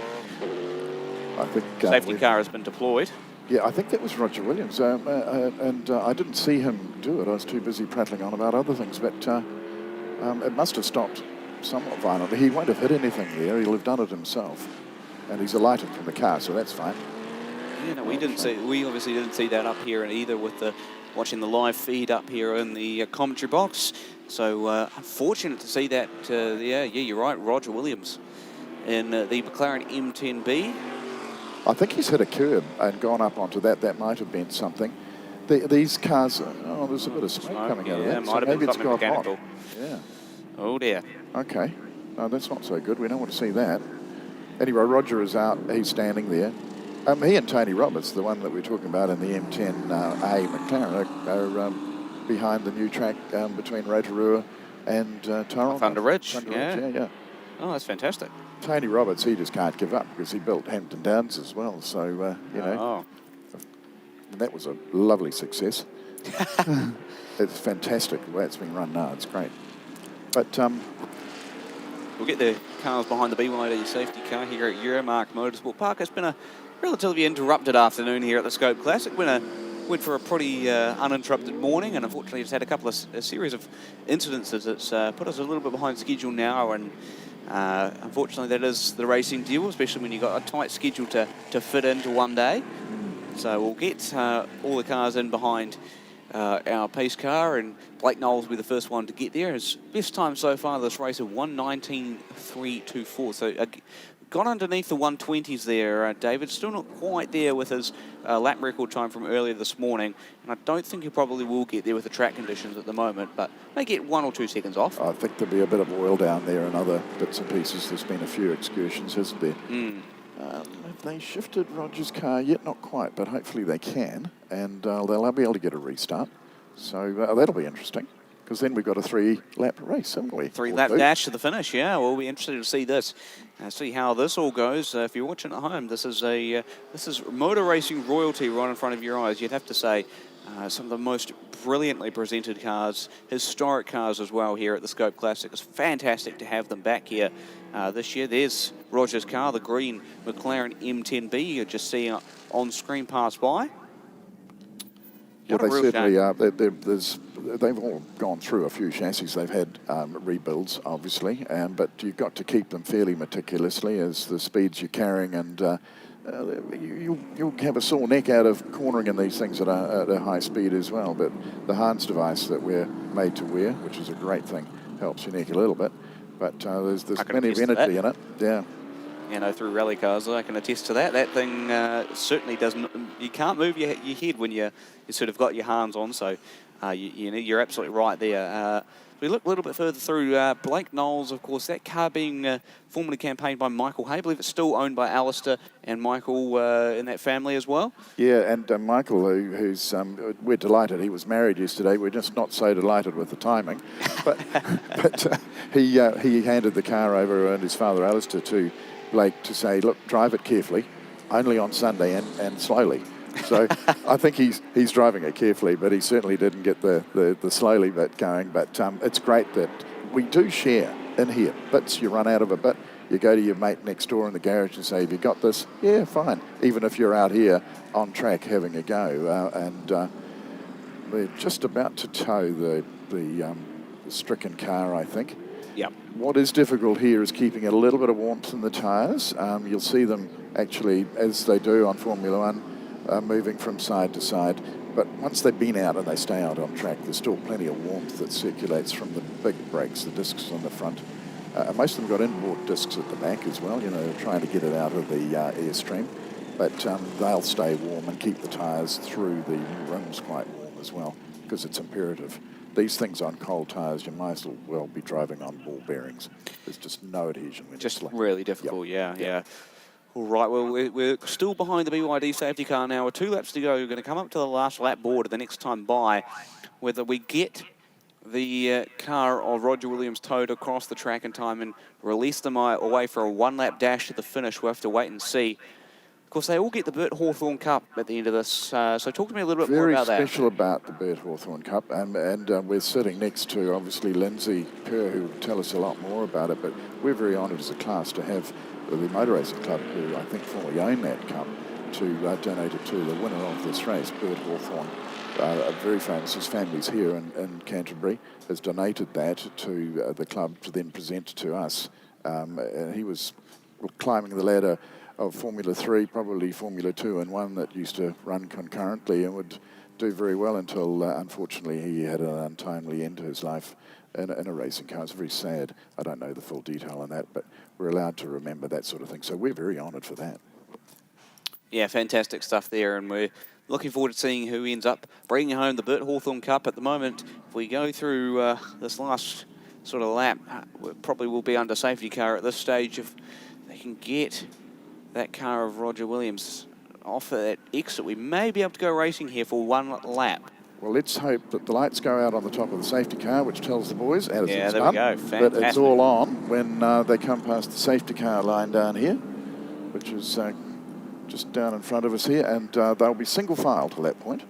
I think safety car has been deployed. Yeah, I think that was Roger Williams, and I didn't see him do it. I was too busy prattling on about other things, but it must have stopped somewhat violently. He won't have hit anything there. He'll have done it himself, and he's alighted from the car, so that's fine. Yeah, no, we obviously didn't see that up here, and either with watching the live feed up here in the commentary box. So unfortunate to see that. Yeah, you're right, Roger Williams in the McLaren M10B. I think he's hit a curb and gone up onto that. That might have been something. These cars, there's a bit of smoke coming out of that. Might have maybe been it's something got mechanical. hot. Yeah. Oh dear. Okay. No, that's not so good. We don't want to see that. Anyway, Roger is out. He's standing there. He and Tony Roberts, the one that we're talking about in the M10A McLaren, are behind the new track between Rotorua and Tyrrell. Thunder Ridge. Yeah. Oh, that's fantastic. Tony Roberts, he just can't give up because he built Hampton Downs as well. So, you know, and that was a lovely success. It's fantastic the way it's been run now. It's great. But we'll get the cars behind the BYD safety car here at Euromarque Motorsport Park. It's been a relatively interrupted afternoon here at the SKOPE Classic. Went for a pretty uninterrupted morning, and unfortunately it's had a series of incidences that's put us a little bit behind schedule now, and unfortunately that is the racing deal, especially when you've got a tight schedule to fit into one day. So we'll get all the cars in behind our pace car, and Blake Knowles will be the first one to get there. His best time so far this race of 1:19.324. So got underneath the 120s there, David. Still not quite there with his lap record time from earlier this morning. And I don't think he probably will get there with the track conditions at the moment, but may get 1 or 2 seconds off. I think there'll be a bit of oil down there and other bits and pieces. There's been a few excursions, hasn't there? Have they shifted Roger's car yet? Not quite, but hopefully they can. And they'll be able to get a restart. So that'll be interesting, because then we've got a 3-lap race, haven't we? 3-lap dash to the finish, yeah. We'll be interested to see this, see how this all goes. If you're watching at home, this is motor racing royalty right in front of your eyes. You'd have to say some of the most brilliantly presented cars, historic cars as well here at the SKOPE Classic. It's fantastic to have them back here this year. There's Roger's car, the green McLaren M10B you're just seeing on screen pass by. Yeah, they certainly are. They've all gone through a few chassis. They've had rebuilds, obviously, but you've got to keep them fairly meticulously as the speeds you're carrying, and you'll have a sore neck out of cornering in these things at a high speed as well. But the harness device that we're made to wear, which is a great thing, helps your neck a little bit. But there's I can plenty of attest to energy that. in it. Yeah. You know, through rally cars, I can attest to that. That thing certainly doesn't. You can't move your head when you sort of got your hands on. So you're absolutely right there. We look a little bit further through. Blake Knowles, of course, that car being formerly campaigned by Michael Hay. I believe it's still owned by Alistair and Michael in that family as well. Yeah, and Michael, who's we're delighted. He was married yesterday. We're just not so delighted with the timing, but he handed the car over, and his father Alistair, to Blake to say, look, drive it carefully, only on Sunday and slowly. So I think he's driving it carefully, but he certainly didn't get the slowly bit going. But it's great that we do share in here. Bits you run out of a bit, you go to your mate next door in the garage and say, have you got this? Yeah, fine. Even if you're out here on track having a go. And we're just about to tow the stricken car, I think. Yep. What is difficult here is keeping a little bit of warmth in the tyres. You'll see them actually, as they do on Formula One, moving from side to side. But once they've been out and they stay out on track, there's still plenty of warmth that circulates from the big brakes, the discs on the front. Most of them got inboard discs at the back as well, you know, trying to get it out of the airstream. But they'll stay warm and keep the tyres through the rims quite warm as well, because it's imperative. These things on cold tyres, you might as well be driving on ball bearings. There's just no adhesion. Just really difficult, yeah. All right, well, we're still behind the BYD safety car now. With 2 laps to go, we're going to come up to the last lap board the next time by. Whether we get the car of Roger Williams towed across the track in time and release them away for a 1-lap dash to the finish, we'll have to wait and see. Of course, they all get the Bert Hawthorne Cup at the end of this, so talk to me a little bit more about that. Very special about the Bert Hawthorne Cup, and we're sitting next to, obviously, Lindsay Kerr, who will tell us a lot more about it, but we're very honoured as a class to have the Motor Racing Club, who I think formerly owned that cup, to donate it to the winner of this race, Bert Hawthorne. Very famous, his family's here in Canterbury, has donated that to the club to then present to us. And he was climbing the ladder of Formula 3, probably Formula 2, and one that used to run concurrently and would do very well until, unfortunately, he had an untimely end to his life in a racing car. It's very sad. I don't know the full detail on that, but we're allowed to remember that sort of thing. So we're very honoured for that. Yeah, fantastic stuff there, and we're looking forward to seeing who ends up bringing home the Bert Hawthorne Cup. At the moment, if we go through this last sort of lap, we probably will be under safety car at this stage if they can get that car of Roger Williams off that exit. We may be able to go racing here for 1 lap. Well, let's hope that the lights go out on the top of the safety car, which tells the boys, as yeah, it's there done, we go. Fantastic. that it's all on when they come past the safety car line down here, which is just down in front of us here, and they'll be single file to that point.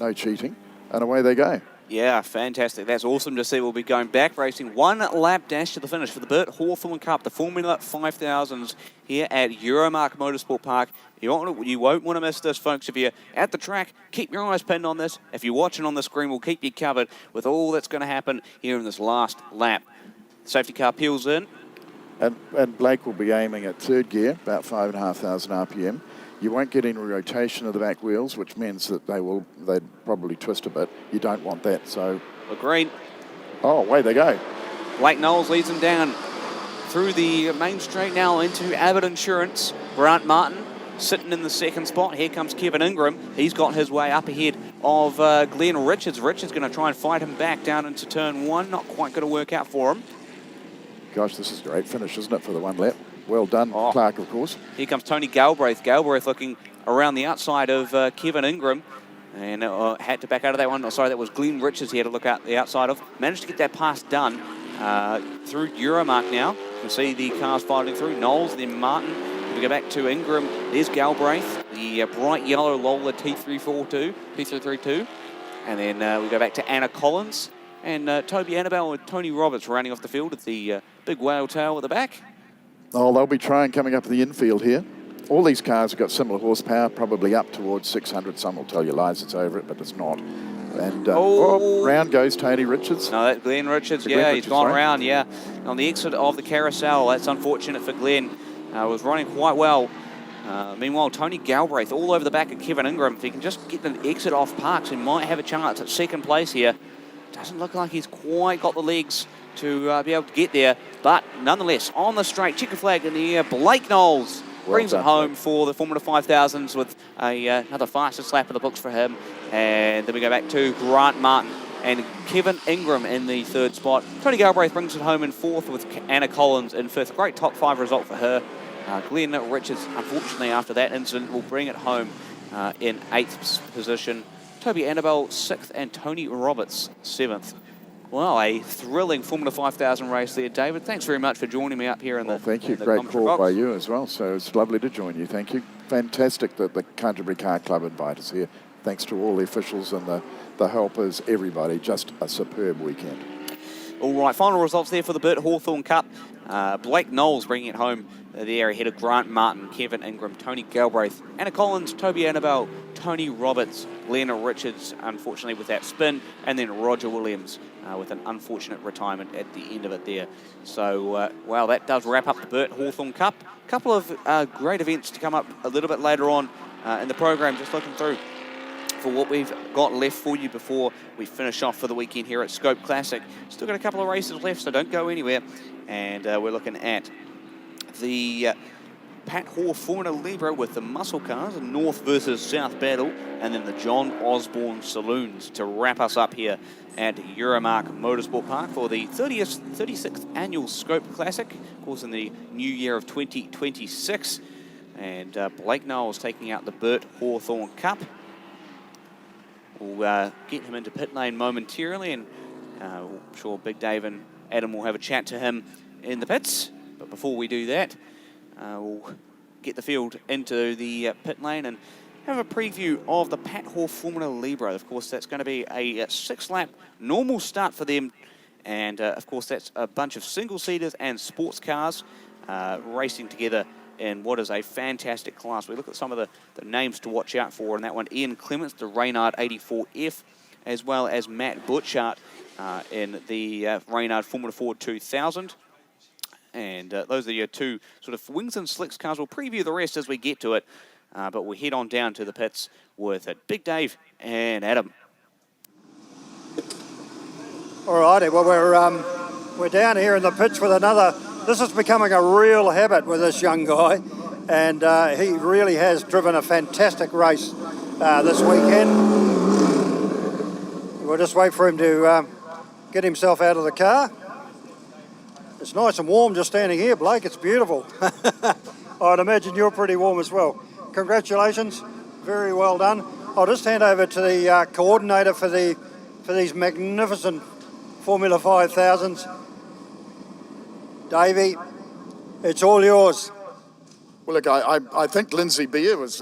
No cheating, and away they go. Yeah, fantastic. That's awesome to see. We'll be going back racing 1 lap dash to the finish for the Bert Hawthorne Cup, the Formula 5000s here at Euromarque Motorsport Park. You won't want to miss this, folks. If you're at the track, keep your eyes pinned on this. If you're watching on the screen, we'll keep you covered with all that's going to happen here in this last lap. Safety car peels in. And Blake will be aiming at 3rd gear, about 5,500 RPM. You won't get any rotation of the back wheels, which means that they'd probably twist a bit. You don't want that, so... The green. Oh, away they go. Blake Knowles leads them down through the main straight now into Abbott Insurance. Grant Martin sitting in the 2nd spot. Here comes Kevin Ingram. He's got his way up ahead of Glenn Richards. Richards going to try and fight him back down into turn 1. Not quite going to work out for him. Gosh, this is a great finish, isn't it, for the 1 lap? Well done, Clark, of course. Here comes Tony Galbraith. Galbraith looking around the outside of Kevin Ingram. And had to back out of that one. Oh, sorry, that was Glenn Richards he had to look out the outside of. Managed to get that pass done through Euromarque now. You can see the cars fighting through. Knowles, then Martin. We go back to Ingram. There's Galbraith, the bright yellow Lola T332. And then we go back to Anna Collins. And Toby Annabelle and Tony Roberts running off the field with the big whale tail at the back. Oh, they'll be trying coming up the infield here. All these cars have got similar horsepower, probably up towards 600. Some will tell you lies, it's over it, but it's not. And round goes Tony Richards. No, that's Glenn Richards. Yeah, he's gone around, yeah. On the exit of the carousel, that's unfortunate for Glenn. Was running quite well. Meanwhile, Tony Galbraith all over the back of Kevin Ingram. If he can just get the exit off Parks, he might have a chance at 2nd place here. doesn't look like he's quite got the legs to be able to get there. But nonetheless, on the straight, checker flag in the air, Blake Knowles brings it home for the Formula 5000s with another fastest lap of the books for him. And then we go back to Grant Martin and Kevin Ingram in the third spot. Tony Galbraith brings it home in fourth with Anna Collins in fifth. Great top 5 result for her. Glenn Richards, unfortunately, after that incident, will bring it home in 8th position. Toby Annabelle 6th and Tony Roberts 7th. Well, a thrilling Formula 5000 race there, David. Thanks very much for joining me up here in the Thank you. the Great commentary call box. by you as well. So it's lovely to join you. Thank you. Fantastic that the Canterbury Car Club invite us here. Thanks to all the officials and the helpers, everybody. Just a superb weekend. All right, final results there for the Bert Hawthorne Cup. Blake Knowles bringing it home there ahead of Grant Martin, Kevin Ingram, Tony Galbraith, Anna Collins, Toby Annabelle, Tony Roberts, Lena Richards, unfortunately with that spin, and then Roger Williams with an unfortunate retirement at the end of it there. So, well, that does wrap up the Bert Hawthorne Cup. A couple of great events to come up a little bit later on in the program, just looking through for what we've got left for you before we finish off for the weekend here at SKOPE Classic. Still got a couple of races left, so don't go anywhere. And we're looking at the Pat Hoare Formula Libre with the muscle cars, a North versus South battle, and then the John Osborne Saloons to wrap us up here at Euromarque Motorsport Park for the 36th annual SKOPE Classic, of course in the new year of 2026. And Blake Knowles taking out the Bert Hawthorne Cup. We'll get him into pit lane momentarily, and I'm sure Big Dave and Adam will have a chat to him in the pits. But before we do that, we'll get the field into the pit lane and have a preview of the Pat Hoare Formula Libre. Of course, that's going to be a 6-lap normal start for them. And, of course, that's a bunch of single-seaters and sports cars racing together in what is a fantastic class. We look at some of the names to watch out for in that one. Ian Clements, the Reynard 84F, as well as Matt Butchart in the Reynard Formula Ford 2000. And those are your two sort of wings and slicks cars. We'll preview the rest as we get to it, but we'll head on down to the pits with Big Dave and Adam. All righty, well, we're down here in the pits with another. This is becoming a real habit with this young guy, and he really has driven a fantastic race this weekend. We'll just wait for him to get himself out of the car. It's nice and warm just standing here, Blake. It's beautiful. I'd imagine you're pretty warm as well. Congratulations, very well done. I'll just hand over to the coordinator for these magnificent Formula 5000s. Davey, it's all yours. Well, look, I think Lindsay Kerr was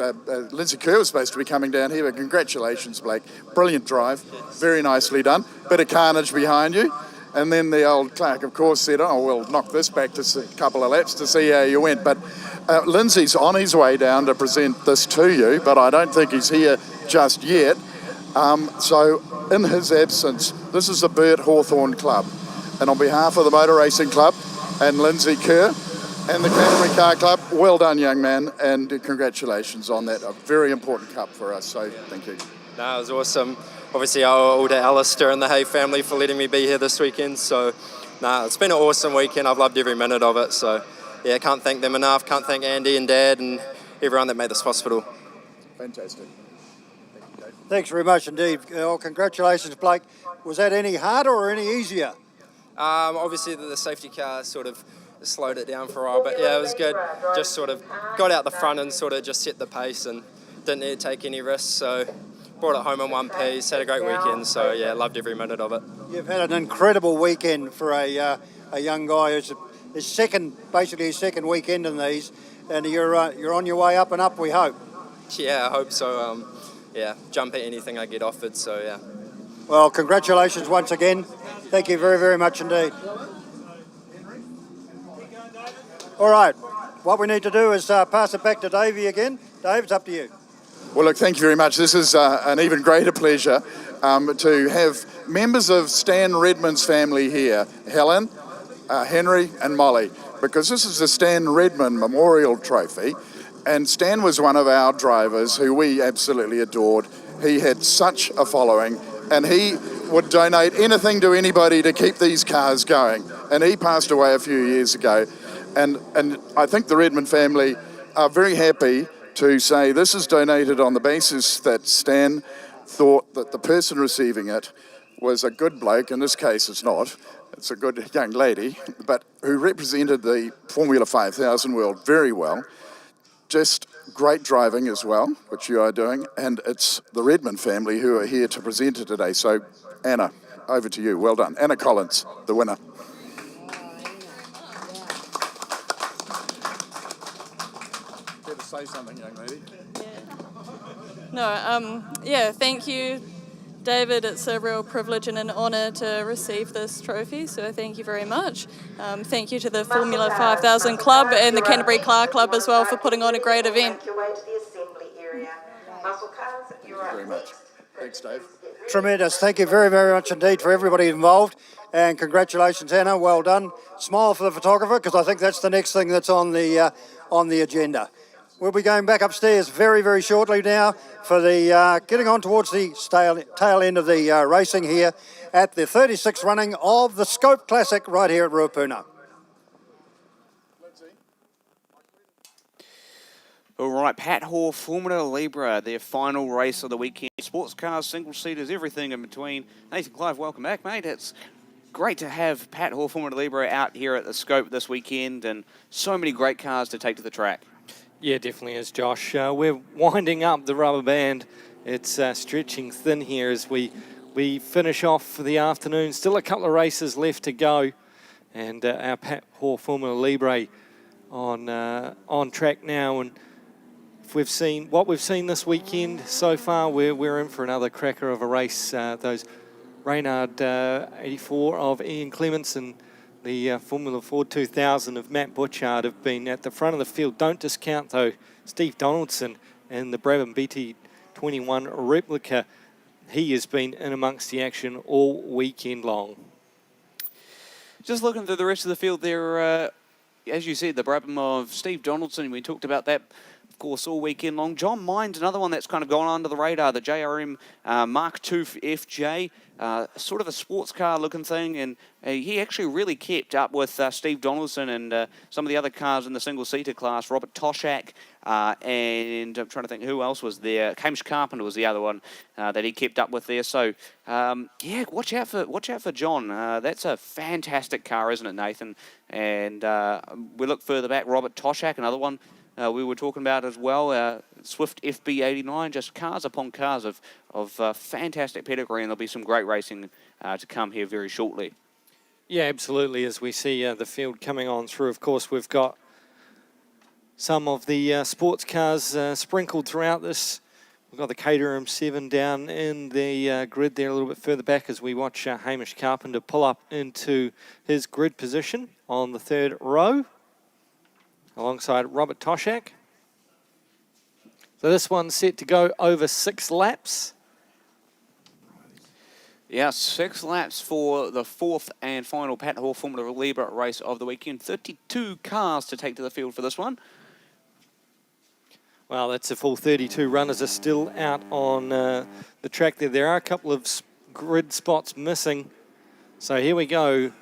supposed to be coming down here, but congratulations, Blake. Brilliant drive, very nicely done. Bit of carnage behind you. And then the old clerk, of course, said, oh, we'll knock this back to a couple of laps to see how you went. But Lindsay's on his way down to present this to you, but I don't think he's here just yet. So in his absence, this is the Bert Hawthorne Club. And on behalf of the Motor Racing Club and Lindsay Kerr and the Canterbury Car Club, well done, young man, and congratulations on that. A very important cup for us, so thank you. No, it was awesome. Obviously, I owe to Alistair and the Hay family for letting me be here this weekend. So, it's been an awesome weekend. I've loved every minute of it. So, yeah, can't thank them enough. Can't thank Andy and Dad and everyone that made this possible. Fantastic. Thanks very much indeed. Well, congratulations, Blake. Was that any harder or any easier? Obviously, the safety car sort of slowed it down for a while. But, yeah, it was good. Just sort of got out the front and sort of just set the pace and didn't need to take any risks. So, brought it home in one piece, had a great weekend, so yeah, loved every minute of it. You've had an incredible weekend for a young guy who's his second weekend in these, and you're on your way up and up, we hope. Yeah, I hope so. Jump at anything I get offered, so yeah. Well, congratulations once again. Thank you very, very much indeed. All right, what we need to do is pass it back to Davey again. Dave, it's up to you. Well, look, thank you very much. This is an even greater pleasure to have members of Stan Redmond's family here, Helen, Henry and Molly, because this is the Stan Redmond Memorial Trophy, and Stan was one of our drivers who we absolutely adored. He had such a following, and he would donate anything to anybody to keep these cars going. And he passed away a few years ago. And I think the Redmond family are very happy to say this is donated on the basis that Stan thought that the person receiving it was a good bloke. In this case, it's not. It's a good young lady, but who represented the Formula 5000 world very well. Just great driving as well, which you are doing. And it's the Redmond family who are here to present it today. So, Anna, over to you. Well done. Anna Collins, the winner. Care to say something, young lady? No, yeah, thank you, David. It's a real privilege and an honour to receive this trophy, so thank you very much. Thank you to the Formula 5000 Club and the Canterbury Car Club as well for putting on a great event. Thank you very much. Thanks, Dave. Tremendous. Thank you very, very much indeed for everybody involved. And congratulations, Anna. Well done. Smile for the photographer, because I think that's the next thing that's on the agenda. We'll be going back upstairs very, very shortly now for the getting on towards the tail end of the racing here at the 36th running of the SKOPE Classic right here at Ruapuna. All right, Pat Hoare, Formula Libre, their final race of the weekend. Sports cars, single-seaters, everything in between. Nathan Clive, welcome back, mate. It's great to have Pat Hoare, Formula Libre out here at the SKOPE this weekend, and so many great cars to take to the track. Yeah, definitely is, Josh. We're winding up the rubber band. It's stretching thin here as we finish off for the afternoon. Still a couple of races left to go, and our Pat Hoare Formula Libre on track now. And if we've seen what we've seen this weekend so far, we're in for another cracker of a race. Those Reynard 84 of Ian Clements and the Formula Ford 2000 of Matt Butchard have been at the front of the field. Don't discount, though, Steve Donaldson and the Brabham BT21 replica. He has been in amongst the action all weekend long. Just looking through the rest of the field there, as you said, the Brabham of Steve Donaldson, we talked about that, of course, all weekend long. John Mines, another one that's kind of gone under the radar, the JRM Mark II FJ, sort of a sports car looking thing, and he actually really kept up with Steve Donaldson and some of the other cars in the single-seater class. Robert Toshak, and I'm trying to think who else was there. Hamish Carpenter was the other one that he kept up with there. So yeah, watch out for John. That's a fantastic car, isn't it, Nathan? And we look further back, Robert Toshak, another one we were talking about as well. Swift FB89, just cars upon cars of fantastic pedigree, and there'll be some great racing to come here very shortly. Yeah, absolutely. As we see the field coming on through, of course, we've got some of the sports cars sprinkled throughout this. We've got the Caterham 7 down in the grid there a little bit further back as we watch Hamish Carpenter pull up into his grid position on the third row alongside Robert Toshak. So this one's set to go over 6 laps. Yeah, 6 laps for the fourth and final Pat Hoare Formula Libre race of the weekend. 32 cars to take to the field for this one. Well, that's a full 32 runners are still out on the track there. There are a couple of grid spots missing. So here we go.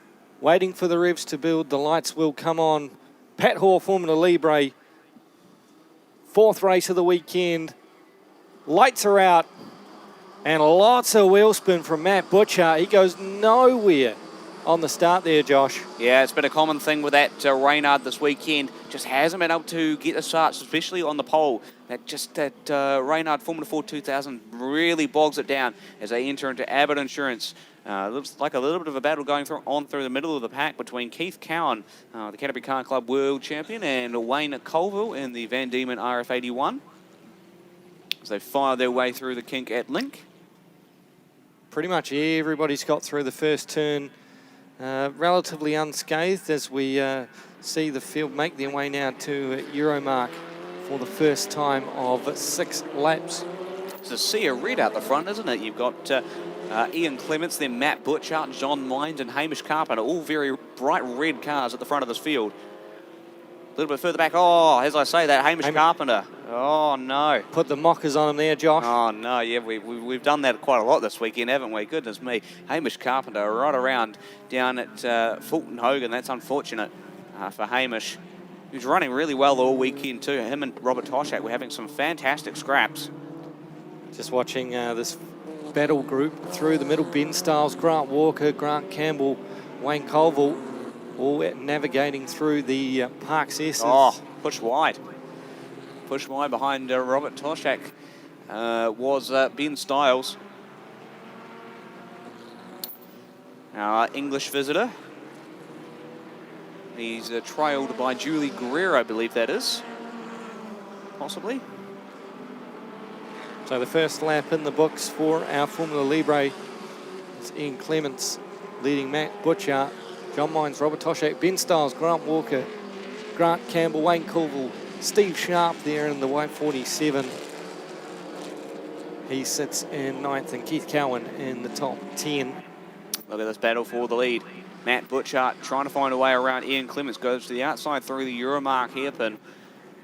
Waiting for the revs to build. The lights will come on. Pat Hoare Formula Libre. 4th race of the weekend. Lights are out. And lots of wheel spin from Matt Butcher. He goes nowhere on the start there, Josh. Yeah, it's been a common thing with that Reynard this weekend. Just hasn't been able to get the starts, especially on the pole. That Reynard Formula Ford 2000 really bogs it down as they enter into Abbott Insurance. Looks like a little bit of a battle going through the middle of the pack between Keith Cowan, the Canterbury Car Club World Champion, and Wayne Colville in the Van Diemen RF81. As they fire their way through the kink at Link. Pretty much everybody's got through the first turn relatively unscathed as we see the field make their way now to Euromarque for the first time of 6 laps. It's a sea of red out the front, isn't it? You've got Ian Clements, then Matt Butchart, John Mines and Hamish Carpenter, all very bright red cars at the front of this field. A little bit further back, as I say that, Hamish Carpenter Oh, no. Put the mockers on him there, Josh. Oh, no, yeah, we've done that quite a lot this weekend, haven't we? Goodness me. Hamish Carpenter right around down at Fulton Hogan. That's unfortunate for Hamish. He was running really well all weekend too. Him and Robert Toshak were having some fantastic scraps. Just watching this battle group through the middle. Ben Stiles, Grant Walker, Grant Campbell, Wayne Colville, all navigating through the Parks S's. Oh, push wide. Push wide behind Robert Toshak was Ben Stiles. Our English visitor. He's trailed by Julie Greer, I believe that is. Possibly. So the first lap in the books for our Formula Libre is Ian Clements leading Matt Butchart, John Mines, Robert Toshak, Ben Stiles, Grant Walker, Grant Campbell, Wayne Colville, Steve Sharp there in the white 47. He sits in 9th, and Keith Cowan in the top 10. Look at this battle for the lead. Matt Butchart trying to find a way around Ian Clements, goes to the outside through the Euromarque hairpin.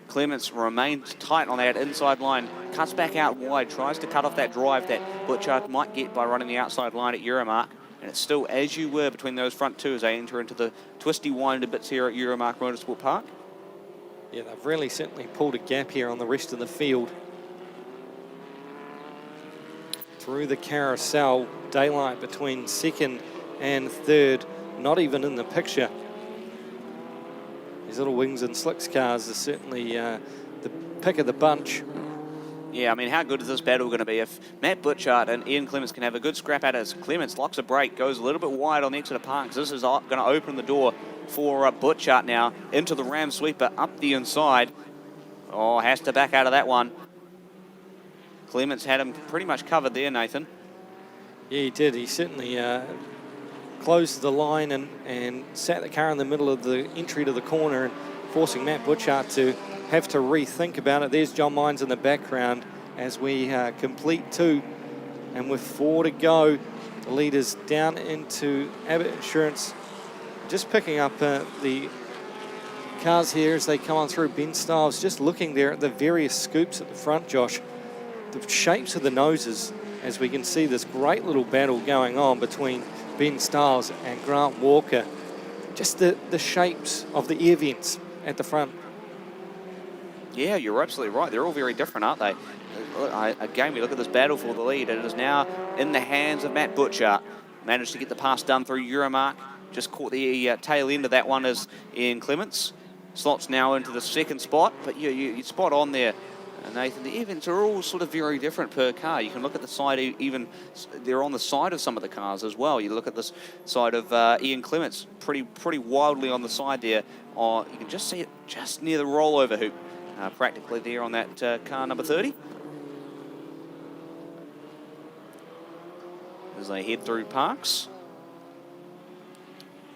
Clements remains tight on that inside line, cuts back out wide, tries to cut off that drive that Butchart might get by running the outside line at Euromarque. And it's still as you were between those front two as they enter into the twisty winded bits here at Euromarque Motorsport Park. Yeah, they've really certainly pulled a gap here on the rest of the field. Through the carousel, daylight between second and third, not even in the picture. These little wings and slicks cars are certainly the pick of the bunch. Yeah, I mean, how good is this battle going to be? If Matt Butchart and Ian Clements can have a good scrap at it, as Clements locks a brake, goes a little bit wide on the exit of Parks. This is going to open the door for Butchart now into the ram sweeper up the inside. Oh, has to back out of that one. Clements had him pretty much covered there, Nathan. Yeah, he did. He certainly closed the line and sat the car in the middle of the entry to the corner and forcing Matt Butchart to have to rethink about it. There's John Mines in the background as we complete 2. And with 4 to go, the leaders down into Abbott Insurance. Just picking up the cars here as they come on through. Ben Stiles just looking there at the various scoops at the front, Josh. The shapes of the noses, as we can see this great little battle going on between Ben Stiles and Grant Walker. Just the shapes of the air vents at the front. Yeah, you're absolutely right. They're all very different, aren't they? Again, we look at this battle for the lead, and it is now in the hands of Matt Butchart. Managed to get the pass done through Euromarque. Just caught the tail end of that one as Ian Clements. Slots now into the second spot, but you spot on there, Nathan. The events are all sort of very different per car. You can look at the side, even they're on the side of some of the cars as well. You look at this side of Ian Clements, pretty wildly on the side there. You can just see it just near the rollover hoop, practically there on that car number 30. As they head through Parks.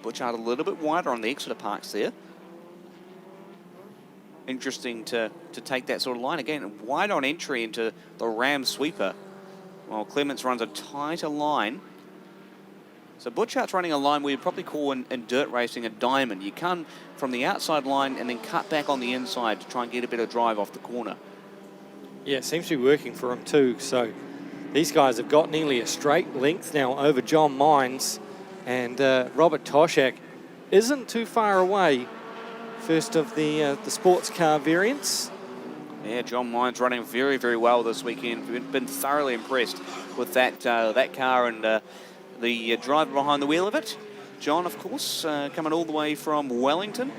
Butchart a little bit wider on the exit of Parks there. Interesting to take that sort of line again. Wide on entry into the ram sweeper, while Clements runs a tighter line. So Butchart's running a line we would probably call in dirt racing a diamond. You come from the outside line and then cut back on the inside to try and get a bit of drive off the corner. Yeah, it seems to be working for him too. So these guys have got nearly a straight length now over John Mines, and Robert Toshak isn't too far away. First of the sports car variants. Yeah, John Mines running very, very well this weekend. Been thoroughly impressed with that car and the driver behind the wheel of it. John, of course, coming all the way from Wellington.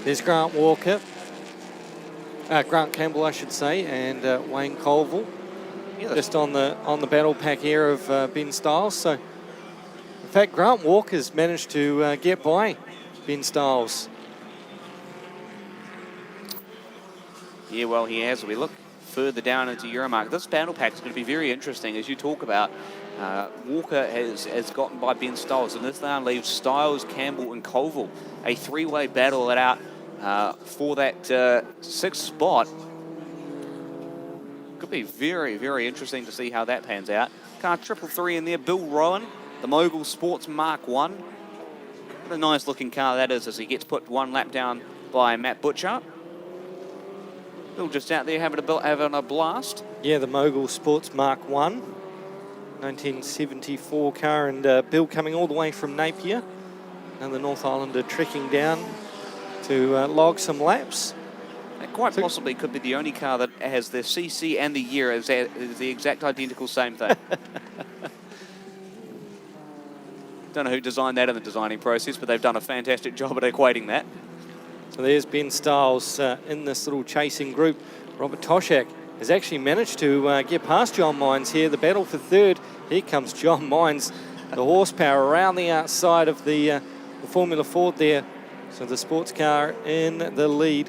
There's Grant Walker. Grant Campbell, I should say, and Wayne Colville. Yeah, just on the battle pack here of Ben Stiles. So, in fact, Grant Walker's managed to get by Ben Stiles. Yeah, well, he has. We look further down into Euromarque. This battle pack is going to be very interesting, as you talk about. Walker has gotten by Ben Stiles, and this now leaves Stiles, Campbell, and Colville. A three-way battle it out for that sixth spot. Could be very, very interesting to see how that pans out. Car 333 in there, Bill Rowan, the Mogul Sports Mark 1. What a nice looking car that is as he gets put one lap down by Matt Butchart. Bill just out there having a blast. Yeah, the Mogul Sports Mark 1, 1974 car, and Bill coming all the way from Napier, and the North Islander trekking down to log some laps. That quite possibly could be the only car that has the CC and the year is the exact identical same thing. Don't know who designed that in the designing process, but they've done a fantastic job at equating that. So there's Ben Stiles in this little chasing group. Robert Toshak has actually managed to get past John Mines here. The battle for third. Here comes John Mines. The horsepower around the outside of the Formula Ford there. So the sports car in the lead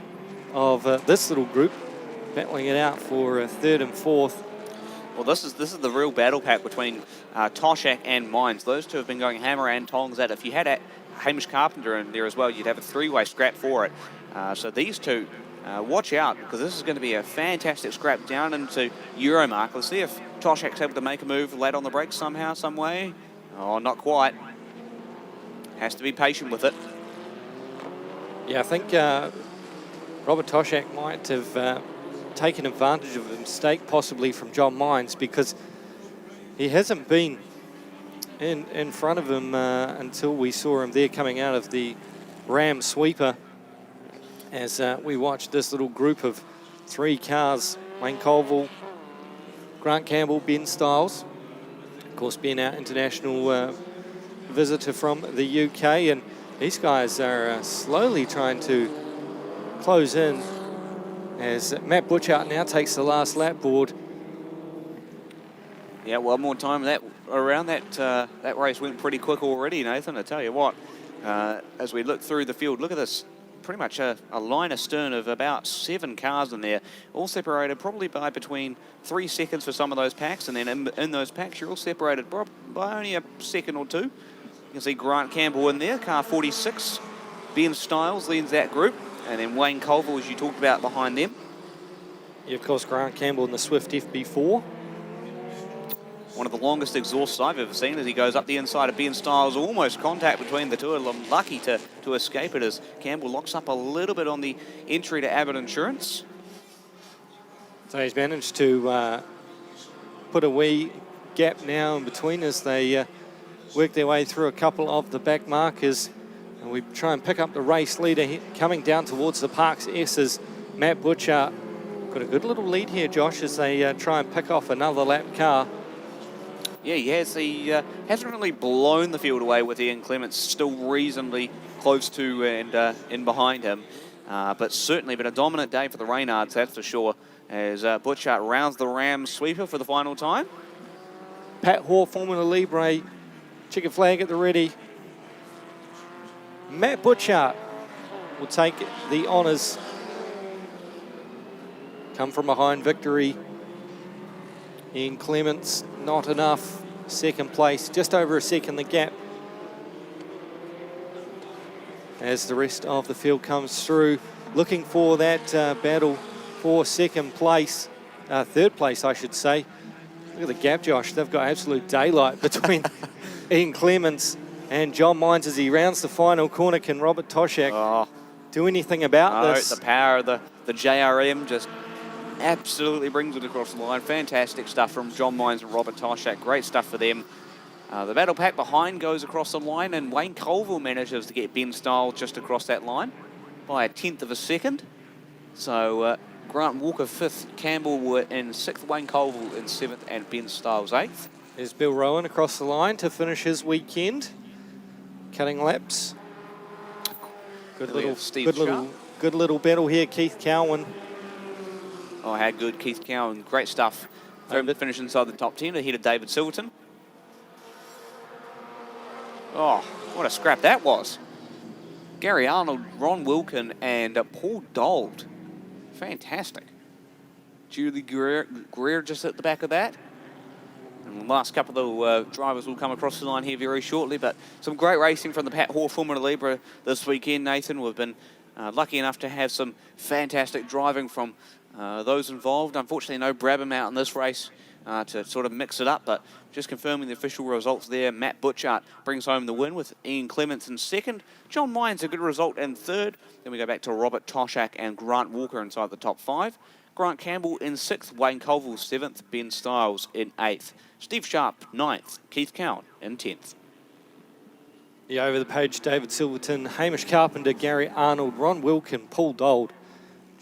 of this little group, battling it out for third and fourth. Well, this is the real battle pack between Toshak and Mines. Those two have been going hammer and tongs at it. If you had Hamish Carpenter in there as well, you'd have a three-way scrap for it. So these two, watch out, because this is going to be a fantastic scrap down into Euromarque. Let's see if Toshak's able to make a move late on the brakes somehow, some way. Oh, not quite. Has to be patient with it. Yeah, I think Robert Toshak might have taken advantage of a mistake possibly from John Mines, because he hasn't been in front of him until we saw him there coming out of the Ram sweeper, as we watched this little group of three cars: Wayne Colville, Grant Campbell, Ben Stiles, of course Ben, our international visitor from the UK, and these guys are slowly trying to close in as Matt Butchart now takes the last lap board. Yeah, one more time. That race went pretty quick already, Nathan. I tell you what, as we look through the field, look at this. Pretty much a line astern of about 7 cars in there, all separated probably by between 3 seconds for some of those packs, and then in those packs you're all separated by only a second or two. You can see Grant Campbell in there, car 46. Ben Stiles leads that group, and then Wayne Colville, as you talked about, behind them. Yeah, of course, Grant Campbell in the Swift FB4. One of the longest exhausts I've ever seen as he goes up the inside of Ben Stiles. Almost contact between the two of them. Lucky to escape it as Campbell locks up a little bit on the entry to Abbott Insurance. So he's managed to put a wee gap now in between as they work their way through a couple of the back markers. And we try and pick up the race leader coming down towards the Parks S's, Matt Butchart. Got a good little lead here, Josh, as they try and pick off another lap car. Yeah, he has. He hasn't really blown the field away with Ian Clements, still reasonably close to and in behind him. But certainly been a dominant day for the Reynards, that's for sure, as Butchart rounds the Ram sweeper for the final time. Pat Hoare, Formula Libre, chicken flag at the ready. Matt Butchart will take the honours. Come from behind victory. Ian Clements, not enough. Second place, just over a second the gap. As the rest of the field comes through, looking for that battle for second place, third place, I should say. Look at the gap, Josh. They've got absolute daylight between Ian Clements and John Mines as he rounds the final corner. Can Robert Toshak do anything about this? The power of the JRM just absolutely brings it across the line. Fantastic stuff from John Mines and Robert Toshak. Great stuff for them. The battle pack behind goes across the line, and Wayne Colville manages to get Ben Stiles just across that line by a tenth of a second. So Grant Walker 5th, Campbell in 6th, Wayne Colville in 7th, and Ben Stiles 8th. There's Bill Rowan across the line to finish his weekend. Cutting laps. Good little battle here, Keith Cowan. Oh, how good, Keith Cowan. Great stuff. Finish inside the top 10 ahead of David Silverton. Oh, what a scrap that was. Gary Arnold, Ron Wilkin, and Paul Dold. Fantastic. Julie Greer just at the back of that. And the last couple of drivers will come across the line here very shortly, but some great racing from the Pat Hoare Formula Libre this weekend, Nathan. We've been lucky enough to have some fantastic driving from those involved. Unfortunately, no Brabham out in this race to sort of mix it up. But just confirming the official results there, Matt Butchart brings home the win with Ian Clements in second. John Myers a good result in third. Then we go back to Robert Toshak and Grant Walker inside the top 5. Grant Campbell in 6th, Wayne Colville 7th, Ben Stiles in 8th, Steve Sharp 9th, Keith Cowan in 10th. Yeah, over the page, David Silverton, Hamish Carpenter, Gary Arnold, Ron Wilkin, Paul Dold,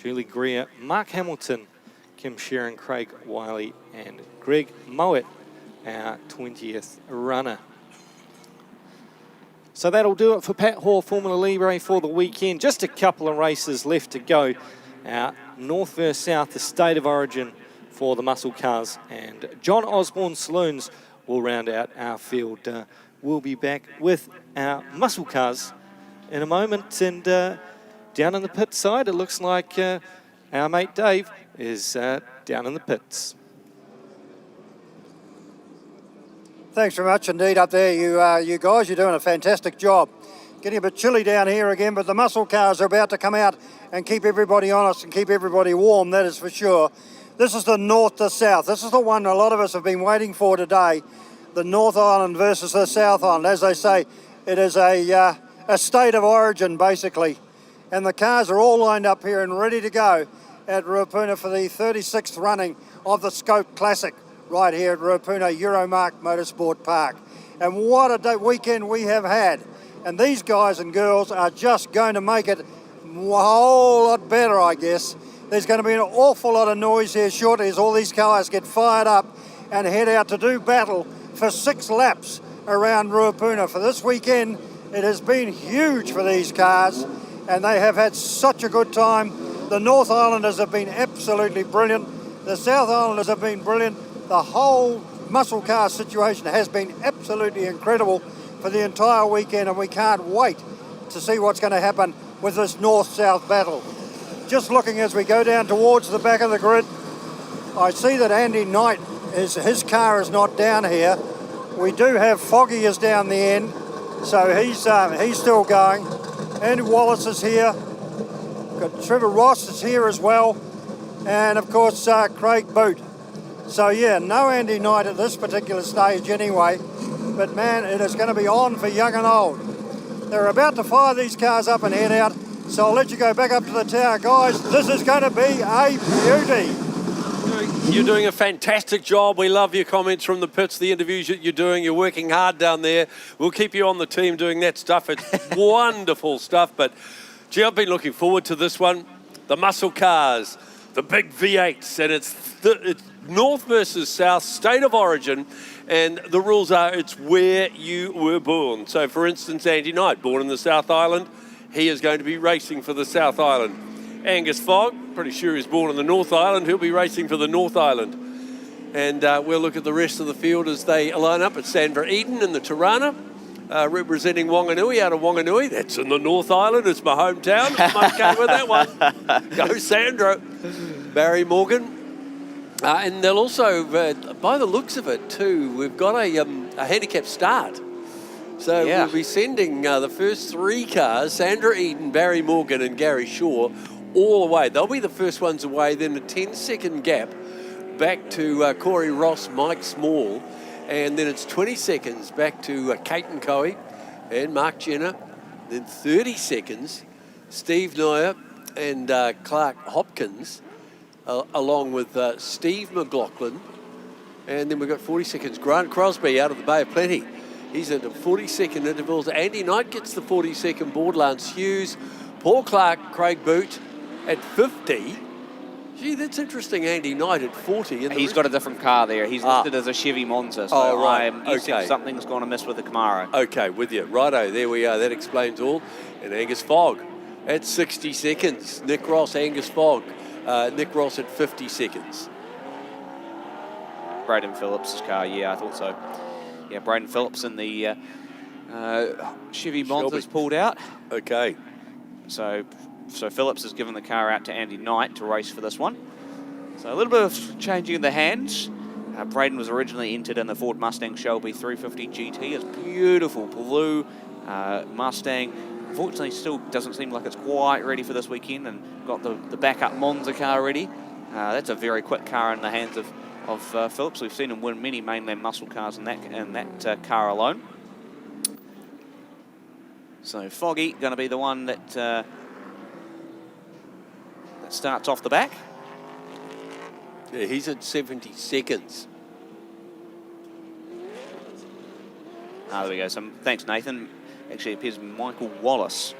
Julie Greer, Mark Hamilton, Kim Sheeran, Craig Wiley and Greg Mowat, our 20th runner. So that'll do it for Pat Hall Formula Libre for the weekend. Just a couple of races left to go. North versus South, the State of Origin for the muscle cars, and John Osborne Saloons will round out our field. We'll be back with our muscle cars in a moment, and down in the pit side, it looks like our mate Dave is down in the pits. Thanks very much indeed up there, you guys. You're doing a fantastic job. Getting a bit chilly down here again, but the muscle cars are about to come out and keep everybody honest and keep everybody warm, that is for sure. This is the North to South. This is the one a lot of us have been waiting for today. The North Island versus the South Island. As they say, it is a state of origin, basically. And the cars are all lined up here and ready to go at Ruapuna for the 36th running of the SKOPE Classic right here at Ruapuna Euromarque Motorsport Park. And what a weekend we have had. And these guys and girls are just going to make it a whole lot better, I guess. There's going to be an awful lot of noise here shortly as all these cars get fired up and head out to do battle for 6 laps around Ruapuna. For this weekend, it has been huge for these cars, and they have had such a good time. The North Islanders have been absolutely brilliant. The South Islanders have been brilliant. The whole muscle car situation has been absolutely incredible for the entire weekend, and we can't wait to see what's going to happen with this North-South battle. Just looking as we go down towards the back of the grid, I see that Andy Knight, his car is not down here. We do have Foggy is down the end, so he's still going. Andrew Wallace is here. Got Trevor Ross is here as well, and of course Craig Boot. So yeah, no Andy Knight at this particular stage anyway. But man, it is going to be on for young and old. They're about to fire these cars up and head out, so I'll let you go back up to the tower. Guys, this is going to be a beauty. You're doing a fantastic job. We love your comments from the pits, the interviews that you're doing. You're working hard down there. We'll keep you on the team doing that stuff. It's wonderful stuff. But, gee, I've been looking forward to this one. The muscle cars, the big V8s, and it's North versus South, State of Origin. And the rules are it's where you were born. So, for instance, Andy Knight, born in the South Island, he is going to be racing for the South Island. Angus Fogg, pretty sure he's born in the North Island, he'll be racing for the North Island. And we'll look at the rest of the field as they line up. It's Sandra Eden in the Tirana, representing Wanganui out of Wanganui. That's in the North Island, it's my hometown. I'm okay with that one. Go Sandra. Barry Morgan. And they'll also, by the looks of it too, we've got a handicap start. So we'll be sending the first 3 cars, Sandra Eden, Barry Morgan and Gary Shaw, all away. They'll be the first ones away, then a 10-second gap back to Corey Ross, Mike Small, and then it's 20 seconds back to Caton Coe and Mark Jenner, then 30 seconds, Steve Neuer and Clark Hopkins, along with Steve McLaughlin, and then we've got 40 seconds. Grant Crosby out of the Bay of Plenty. He's into 40-second intervals. Andy Knight gets the 40-second board. Lance Hughes, Paul Clark, Craig Boot at 50. Gee, that's interesting, Andy Knight at 40. He's got a different car there. He's listed as a Chevy Monza, so right. I'm guessing something's going to miss with the Camaro. Okay, with you. Righto, there we are. That explains all. And Angus Fogg at 60 seconds. Nick Ross, Angus Fogg. Nick Ross at 50 seconds. Braden Phillips' car, yeah, I thought so. Yeah, Braden Phillips in the Chevy Monza's pulled out. Okay. So Phillips has given the car out to Andy Knight to race for this one. So a little bit of changing of the hands. Braden was originally entered in the Ford Mustang Shelby 350 GT. It's beautiful blue Mustang. Unfortunately, still doesn't seem like it's quite ready for this weekend, and got the backup Monza car ready. That's a very quick car in the hands of of Phillips. We've seen him win many mainland muscle cars in that car alone. So Foggy going to be the one that starts off the back. Yeah, he's at 70 seconds. There we go. Thanks, Nathan. Actually, it appears Michael Wallace,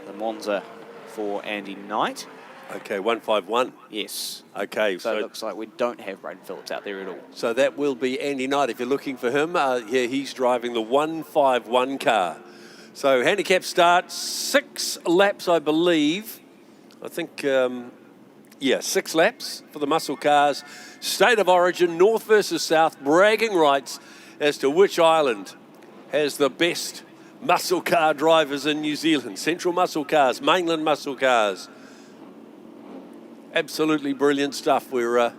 the Monza for Andy Knight. Okay, 151. Yes. Okay, so it looks like we don't have Braden Phillips out there at all. So that will be Andy Knight if you're looking for him. Yeah, he's driving the 151 car. So handicap start, 6 laps, I believe. I think, 6 laps for the muscle cars. State of origin, north versus south, bragging rights as to which island has the best muscle car drivers in New Zealand. Central muscle cars, mainland muscle cars. Absolutely brilliant stuff. We're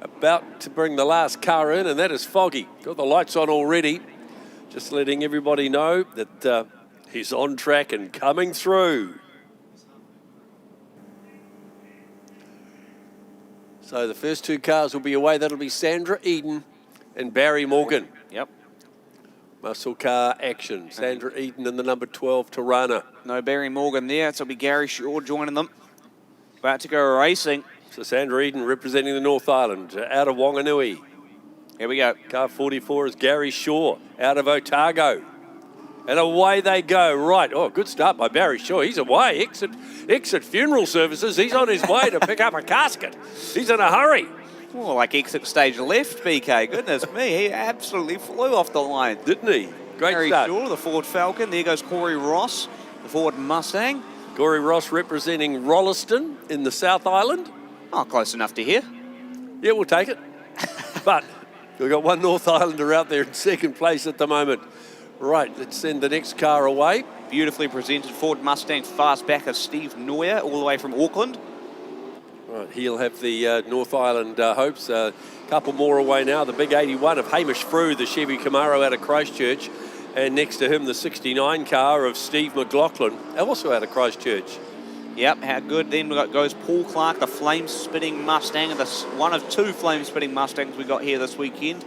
about to bring the last car in, and that is Foggy. Got the lights on already. Just letting everybody know that he's on track and coming through. So the first 2 cars will be away. That'll be Sandra Eden and Barry Morgan. Yep. Muscle car action. Sandra Eden in the number 12 Tirana. No Barry Morgan there, so it'll be Gary Shaw joining them. About to go racing. So Sandra Eden representing the North Island out of Wanganui. Here we go. Car 44 is Gary Shaw out of Otago. And away they go. Right. Oh, good start by Barry Shaw. He's away. Exit funeral services. He's on his way to pick up a casket. He's in a hurry. More like exit stage left, BK. Goodness me, he absolutely flew off the line. Didn't he? Great Gary start. Shaw, the Ford Falcon. There goes Corey Ross, the Ford Mustang. Corey Ross representing Rolleston in the South Island. Oh, close enough to here. Yeah, we'll take it. But we've got one North Islander out there in second place at the moment. Right, let's send the next car away. Beautifully presented Ford Mustang fast back of Steve Neuer, all the way from Auckland. Right, he'll have the North Island hopes. A couple more away now. The big 81 of Hamish Frew, the Chevy Camaro out of Christchurch. And next to him, the 69 car of Steve McLaughlin, also out of Christchurch. Yep, how good. Then goes Paul Clark, the flame-spitting Mustang, and one of 2 flame-spitting Mustangs we got here this weekend.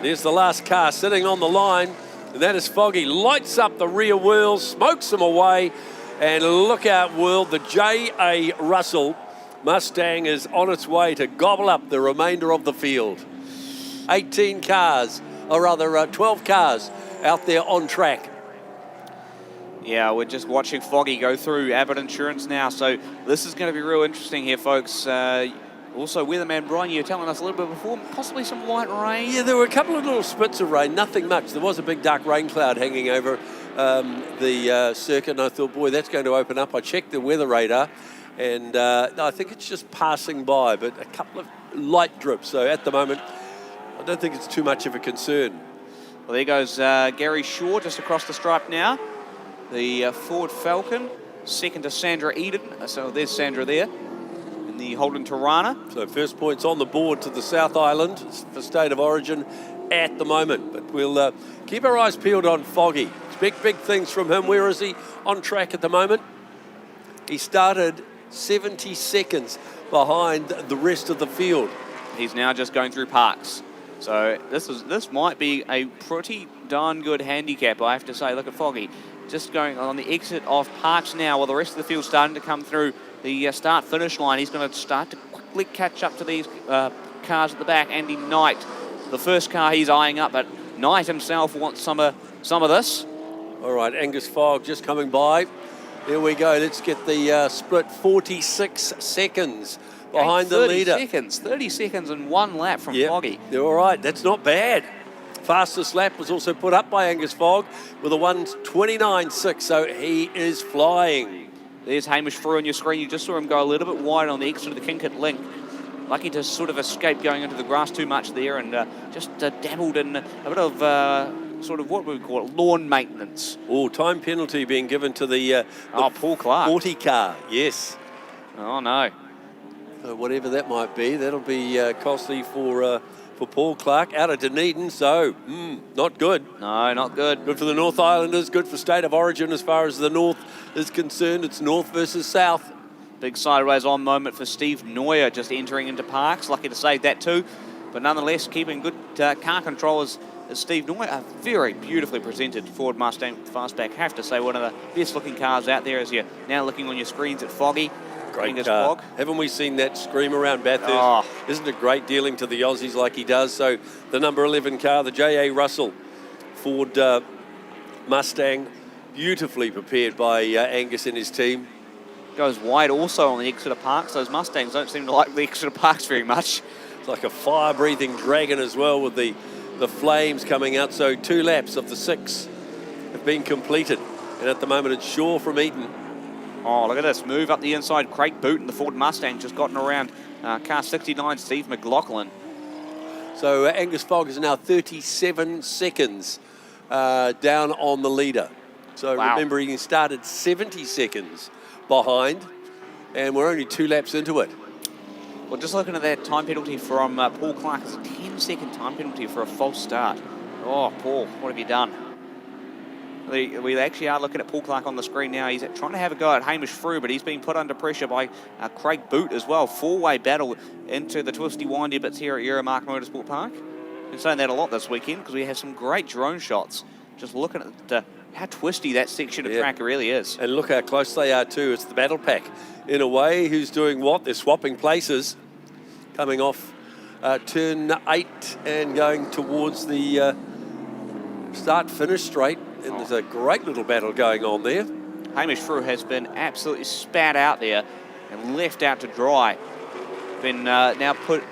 There's the last car sitting on the line, and that is Foggy. Lights up the rear wheels, smokes them away, and look out, world, the J.A. Russell Mustang is on its way to gobble up the remainder of the field. 12 cars out there on track. Yeah, we're just watching Foggy go through Abbott Insurance now, so this is going to be real interesting here, folks. Also, Weatherman Brian, you were telling us a little bit before, possibly some light rain. Yeah, there were a couple of little spits of rain, nothing much. There was a big dark rain cloud hanging over the circuit, and I thought, boy, that's going to open up. I checked the weather radar, and no, I think it's just passing by, but a couple of light drips. So at the moment, I don't think it's too much of a concern. Well, there goes Gary Shaw just across the stripe now. The Ford Falcon, second to Sandra Eden. So there's Sandra there in the Holden Tirana. So first points on the board to the South Island for State of Origin at the moment. But we'll keep our eyes peeled on Foggy. Expect big things from him. Where is he on track at the moment? He started 70 seconds behind the rest of the field. He's now just going through parks. So this might be a pretty darn good handicap, I have to say. Look at Foggy. Just going on the exit of parks now while the rest of the field's starting to come through the start-finish line. He's going to start to quickly catch up to these cars at the back. Andy Knight, the first car he's eyeing up, but Knight himself wants some of this. All right, Angus Fogg just coming by. There we go. Let's get the split. 46 seconds behind the leader. 30 seconds in one lap from Foggy. They're all right. That's not bad. Fastest lap was also put up by Angus Fogg with a 1:29.6, so he is flying. There's Hamish Frew on your screen. You just saw him go a little bit wide on the exit of the Kinkit Link. Lucky to sort of escape going into the grass too much there, and just dabbled in a bit of sort of what we call it, lawn maintenance. Oh, time penalty being given to the Paul Clark 40 car. Yes. Oh no. So whatever that might be, that'll be costly for Paul Clark out of Dunedin, so not good. No, not good. Good for the North Islanders, good for State of Origin as far as the North is concerned. It's North versus South. Big sideways on moment for Steve Neuer just entering into parks. Lucky to save that too. But nonetheless, keeping good car control is Steve Noy. A very beautifully presented Ford Mustang Fastback. I have to say, one of the best looking cars out there as you're now looking on your screens at Foggy. Great car. Haven't we seen that scream around Bathurst? Isn't it great dealing to the Aussies like he does? So the number 11 car, the J.A. Russell Ford Mustang, beautifully prepared by Angus and his team. Goes wide also on the Exeter Parks. Those Mustangs don't seem to like the Exeter Parks very much. It's like a fire-breathing dragon as well with the flames coming out. So 2 laps of the 6 have been completed. And at the moment it's Shaw from Eton. Oh, look at this. Move up the inside. Craig Boot and the Ford Mustang just gotten around car 69, Steve McLaughlin. So Angus Fogg is now 37 seconds down on the leader. So remember, he started 70 seconds behind, and we're only 2 laps into it. Well, just looking at that time penalty from Paul Clark, it's a 10-second time penalty for a false start. Oh, Paul, what have you done? We actually are looking at Paul Clark on the screen now. He's trying to have a go at Hamish Frew, but he's been put under pressure by Craig Boot as well. 4-way battle into the twisty, windy bits here at Euromarque Motorsport Park. Been saying that a lot this weekend because we have some great drone shots. Just looking at how twisty that section of track really is. And look how close they are too. It's the battle pack. In a way, who's doing what? They're swapping places. Coming off turn 8 and going towards the start-finish straight. And there's a great little battle going on there. Hamish Frew has been absolutely spat out there and left out to dry. Been now put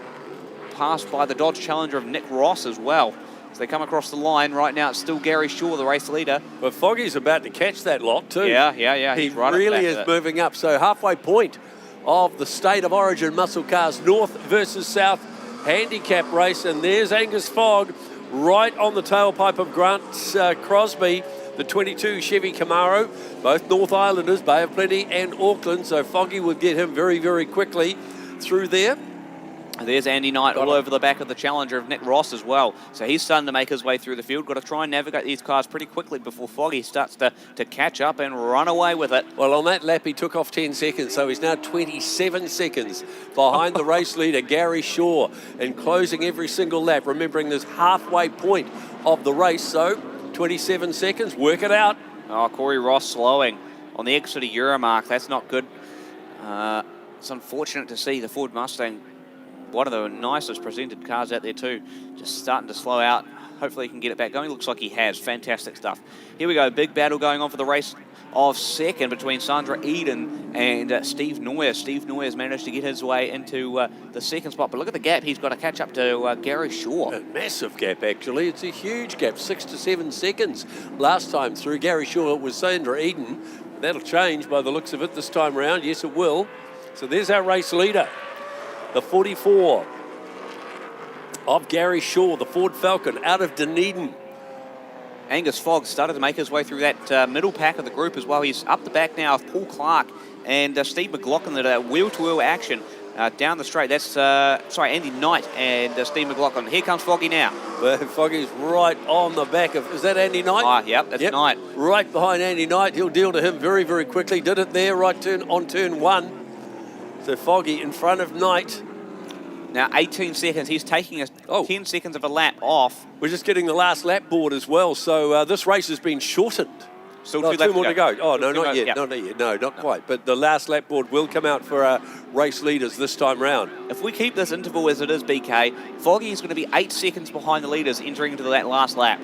past by the Dodge Challenger of Nick Ross as well. As they come across the line, right now it's still Gary Shaw, the race leader. But Foggy's about to catch that lot too. Yeah. He right really is moving up. So halfway point of the State of Origin Muscle Cars North versus South handicap race. And there's Angus Fogg right on the tailpipe of Grant Crosby, the 22 Chevy Camaro, both North Islanders, Bay of Plenty and Auckland. So Foggy would get him very, very quickly through there. There's Andy Knight all over the back of the Challenger of Nick Ross as well. So he's starting to make his way through the field. Got to try and navigate these cars pretty quickly before Foggy starts to catch up and run away with it. Well, on that lap, he took off 10 seconds, so he's now 27 seconds behind the race leader, Gary Shaw, and closing every single lap, remembering this halfway point of the race. So 27 seconds, work it out. Oh, Corey Ross slowing on the exit of Euromarque. That's not good. It's unfortunate to see the Ford Mustang, one of the nicest presented cars out there too, just starting to slow out. Hopefully he can get it back going. Looks like he has. Fantastic stuff. Here we go. Big battle going on for the race of second between Sandra Eden and Steve Noyer. Steve Noyer's managed to get his way into the second spot, but look at the gap. He's got to catch up to Gary Shaw. A massive gap, actually. It's a huge gap, 6 to 7 seconds. Last time through, Gary Shaw, it was Sandra Eden. That'll change by the looks of it this time round. Yes, it will. So there's our race leader. The 44 of Gary Shaw, the Ford Falcon, out of Dunedin. Angus Fogg started to make his way through that middle pack of the group as well. He's up the back now of Paul Clark and Steve McLaughlin at wheel-to-wheel action down the straight. That's, Andy Knight and Steve McLaughlin. Here comes Foggy now. Well, Foggy's right on the back of, is that Andy Knight? Yep, that's Knight. Right behind Andy Knight. He'll deal to him very, very quickly. Did it there, right turn on turn 1. So Foggy in front of Knight. Now 18 seconds. He's taking 10 seconds of a lap off. We're just getting the last lap board as well. So this race has been shortened. Still two more to go. Oh, no, not yet. Yep. Not yet. No, not quite. But the last lap board will come out for our race leaders this time round. If we keep this interval as it is, BK, Foggy is going to be 8 seconds behind the leaders entering into that last lap.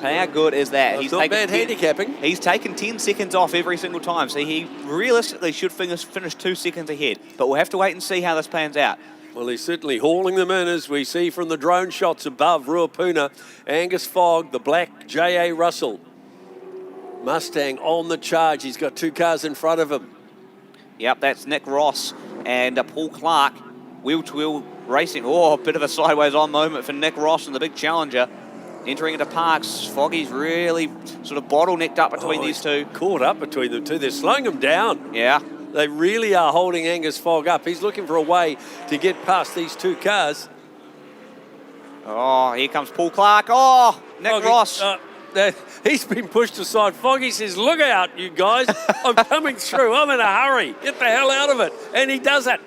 How good is that? He's not bad handicapping. He's taken 10 seconds off every single time, so he realistically should finish 2 seconds ahead. But we'll have to wait and see how this pans out. Well, he's certainly hauling them in, as we see from the drone shots above Ruapuna. Angus Fogg, the black J.A. Russell Mustang on the charge. He's got 2 cars in front of him. Yep, that's Nick Ross and Paul Clark, wheel-to-wheel racing. Oh, a bit of a sideways-on moment for Nick Ross and the big Challenger. Entering into Parks, Foggy's really sort of bottlenecked up between these two. Caught up between them two. They're slowing him down. Yeah. They really are holding Angus Fogg up. He's looking for a way to get past these 2 cars. Oh, here comes Paul Clark. Oh, Nick Ross. He's been pushed aside. Foggy says, look out, you guys. I'm coming through. I'm in a hurry. Get the hell out of it. And he does it.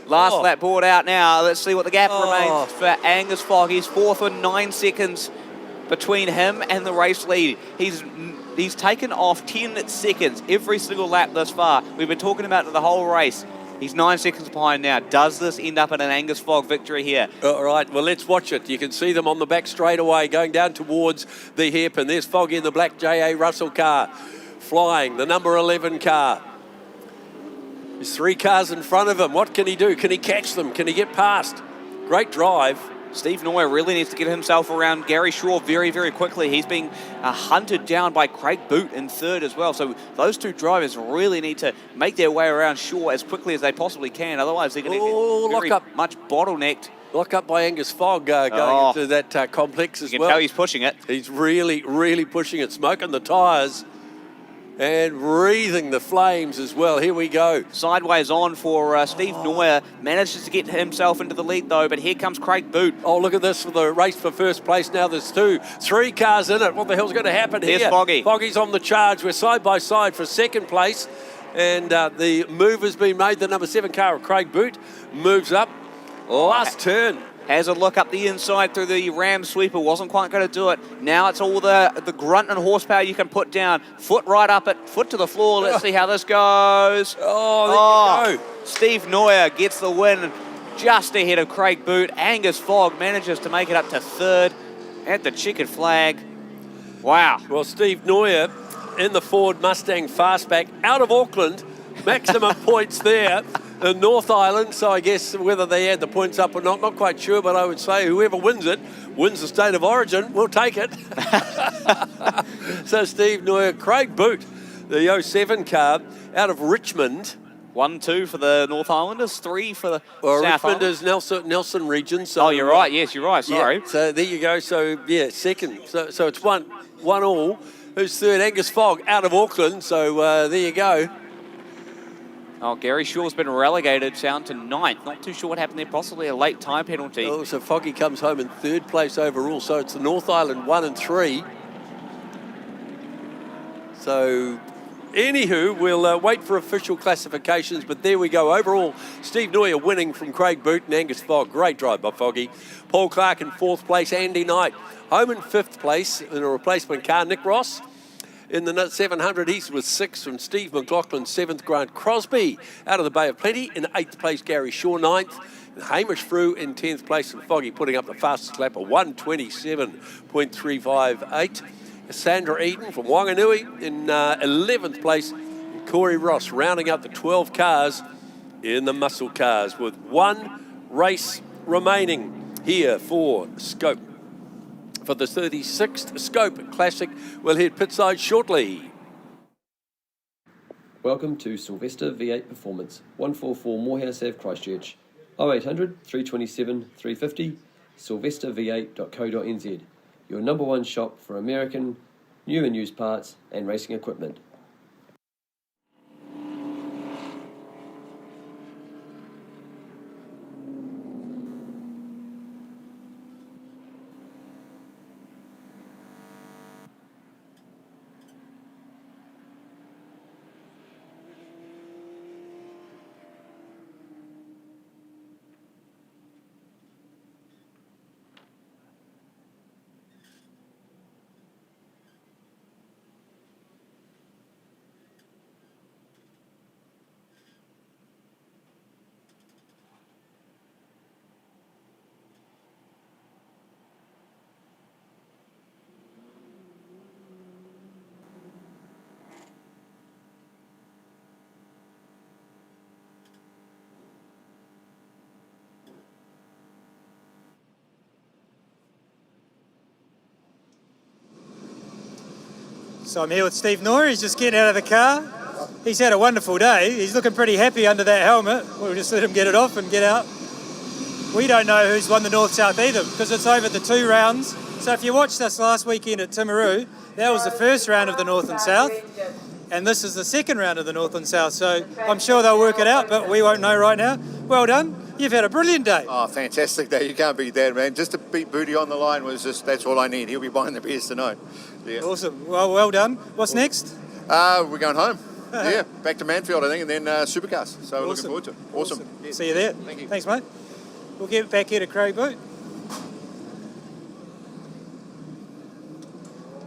Last lap board out now. Let's see what the gap remains for Angus Fogg. He's fourth with 9 seconds between him and the race lead. He's taken off 10 seconds every single lap thus far. We've been talking about it the whole race. He's 9 seconds behind now. Does this end up in an Angus Fogg victory here? All right, well, let's watch it. You can see them on the back straightaway going down towards the hairpin. There's Foggy in the black J.A. Russell car, flying the number 11 car. There's 3 cars in front of him. What can he do? Can he catch them? Can he get past? Great drive. Steve Noyer really needs to get himself around Gary Shaw very, very quickly. He's being hunted down by Craig Boot in third as well. So those 2 drivers really need to make their way around Shaw as quickly as they possibly can. Otherwise, they're going to get very much bottlenecked. Lock up by Angus Fogg going into that complex as well. You can tell he's pushing it. He's really, really pushing it, smoking the tyres and breathing the flames as well. Here we go. Sideways on for Steve Noyer. Manages to get himself into the lead though, but here comes Craig Boot. Oh, look at this for the race for first place. Now there's 3 cars in it. What the hell's going to happen here? Here's Foggy. Foggy's on the charge. We're side by side for second place. And the move has been made. The number 7 car of Craig Boot moves up. Last turn. Has a look up the inside through the ram sweeper. Wasn't quite going to do it. Now it's all the grunt and horsepower you can put down. Foot right up it, foot to the floor. Let's see how this goes. Oh, there you go. Steve Noyer gets the win just ahead of Craig Boot. Angus Fogg manages to make it up to third at the checkered flag. Wow. Well, Steve Noyer in the Ford Mustang Fastback out of Auckland. Maximum points there in North Island. So I guess whether they add the points up or not quite sure, but I would say whoever wins it wins the state of origin. We'll take it. So Steve Noyer, Craig Boot, the 07 car out of Richmond. 1-2 for the North Islanders, 3 for the South Richmond Islanders. is Nelson region. So, you're right. Yes, you're right. Sorry. Yeah, so there you go. So, yeah, second. So it's one all. Who's third? Angus Fogg out of Auckland. So there you go. Oh, Gary Shaw's been relegated down to 9th. Not too sure what happened there. Possibly a late time penalty. Oh, so Foggy comes home in third place overall. So it's the North Island 1 and 3. So, anywho, we'll wait for official classifications. But there we go. Overall, Steve Noyer winning from Craig Boot and Angus Fogg. Great drive by Foggy. Paul Clark in 4th place. Andy Knight home in 5th place in a replacement car. Nick Ross in the 700 East was 6th from Steve McLaughlin, 7th Grant Crosby out of the Bay of Plenty. In 8th place, Gary Shaw, 9th. And Hamish Frew in 10th place, and Foggy putting up the fastest lap of 1:27.358. Sandra Eden from Wanganui in 11th place. And Corey Ross rounding up the 12 cars in the muscle cars with 1 race remaining here for SKOPE. For the 36th SKOPE Classic, we'll hit pitside shortly. Welcome to Silvester V8 Performance, 144 Morehouse Ave, Christchurch. 0800 327 350, silvesterv8.co.nz. Your number 1 shop for American new and used parts and racing equipment. So I'm here with Steve Noyer. He's just getting out of the car. He's had a wonderful day. He's looking pretty happy under that helmet. We'll just let him get it off and get out. We don't know who's won the North-South either because it's over the 2 rounds. So if you watched us last weekend at Timaru, that was the first round of the North and South. And this is the second round of the North and South. So I'm sure they'll work it out, but we won't know right now. Well done. You've had a brilliant day. Oh, fantastic day. You can't beat that, man. Just to beat Booty on the line was just, that's all I need. He'll be buying the beers tonight. Yeah. Awesome. Well done. What's next? We're going home. Yeah, back to Manfield, I think, and then Supercars. So we're looking forward to it. Awesome. Yeah. See you there. Thank you. Thanks, mate. We'll get back here to Craig Boot.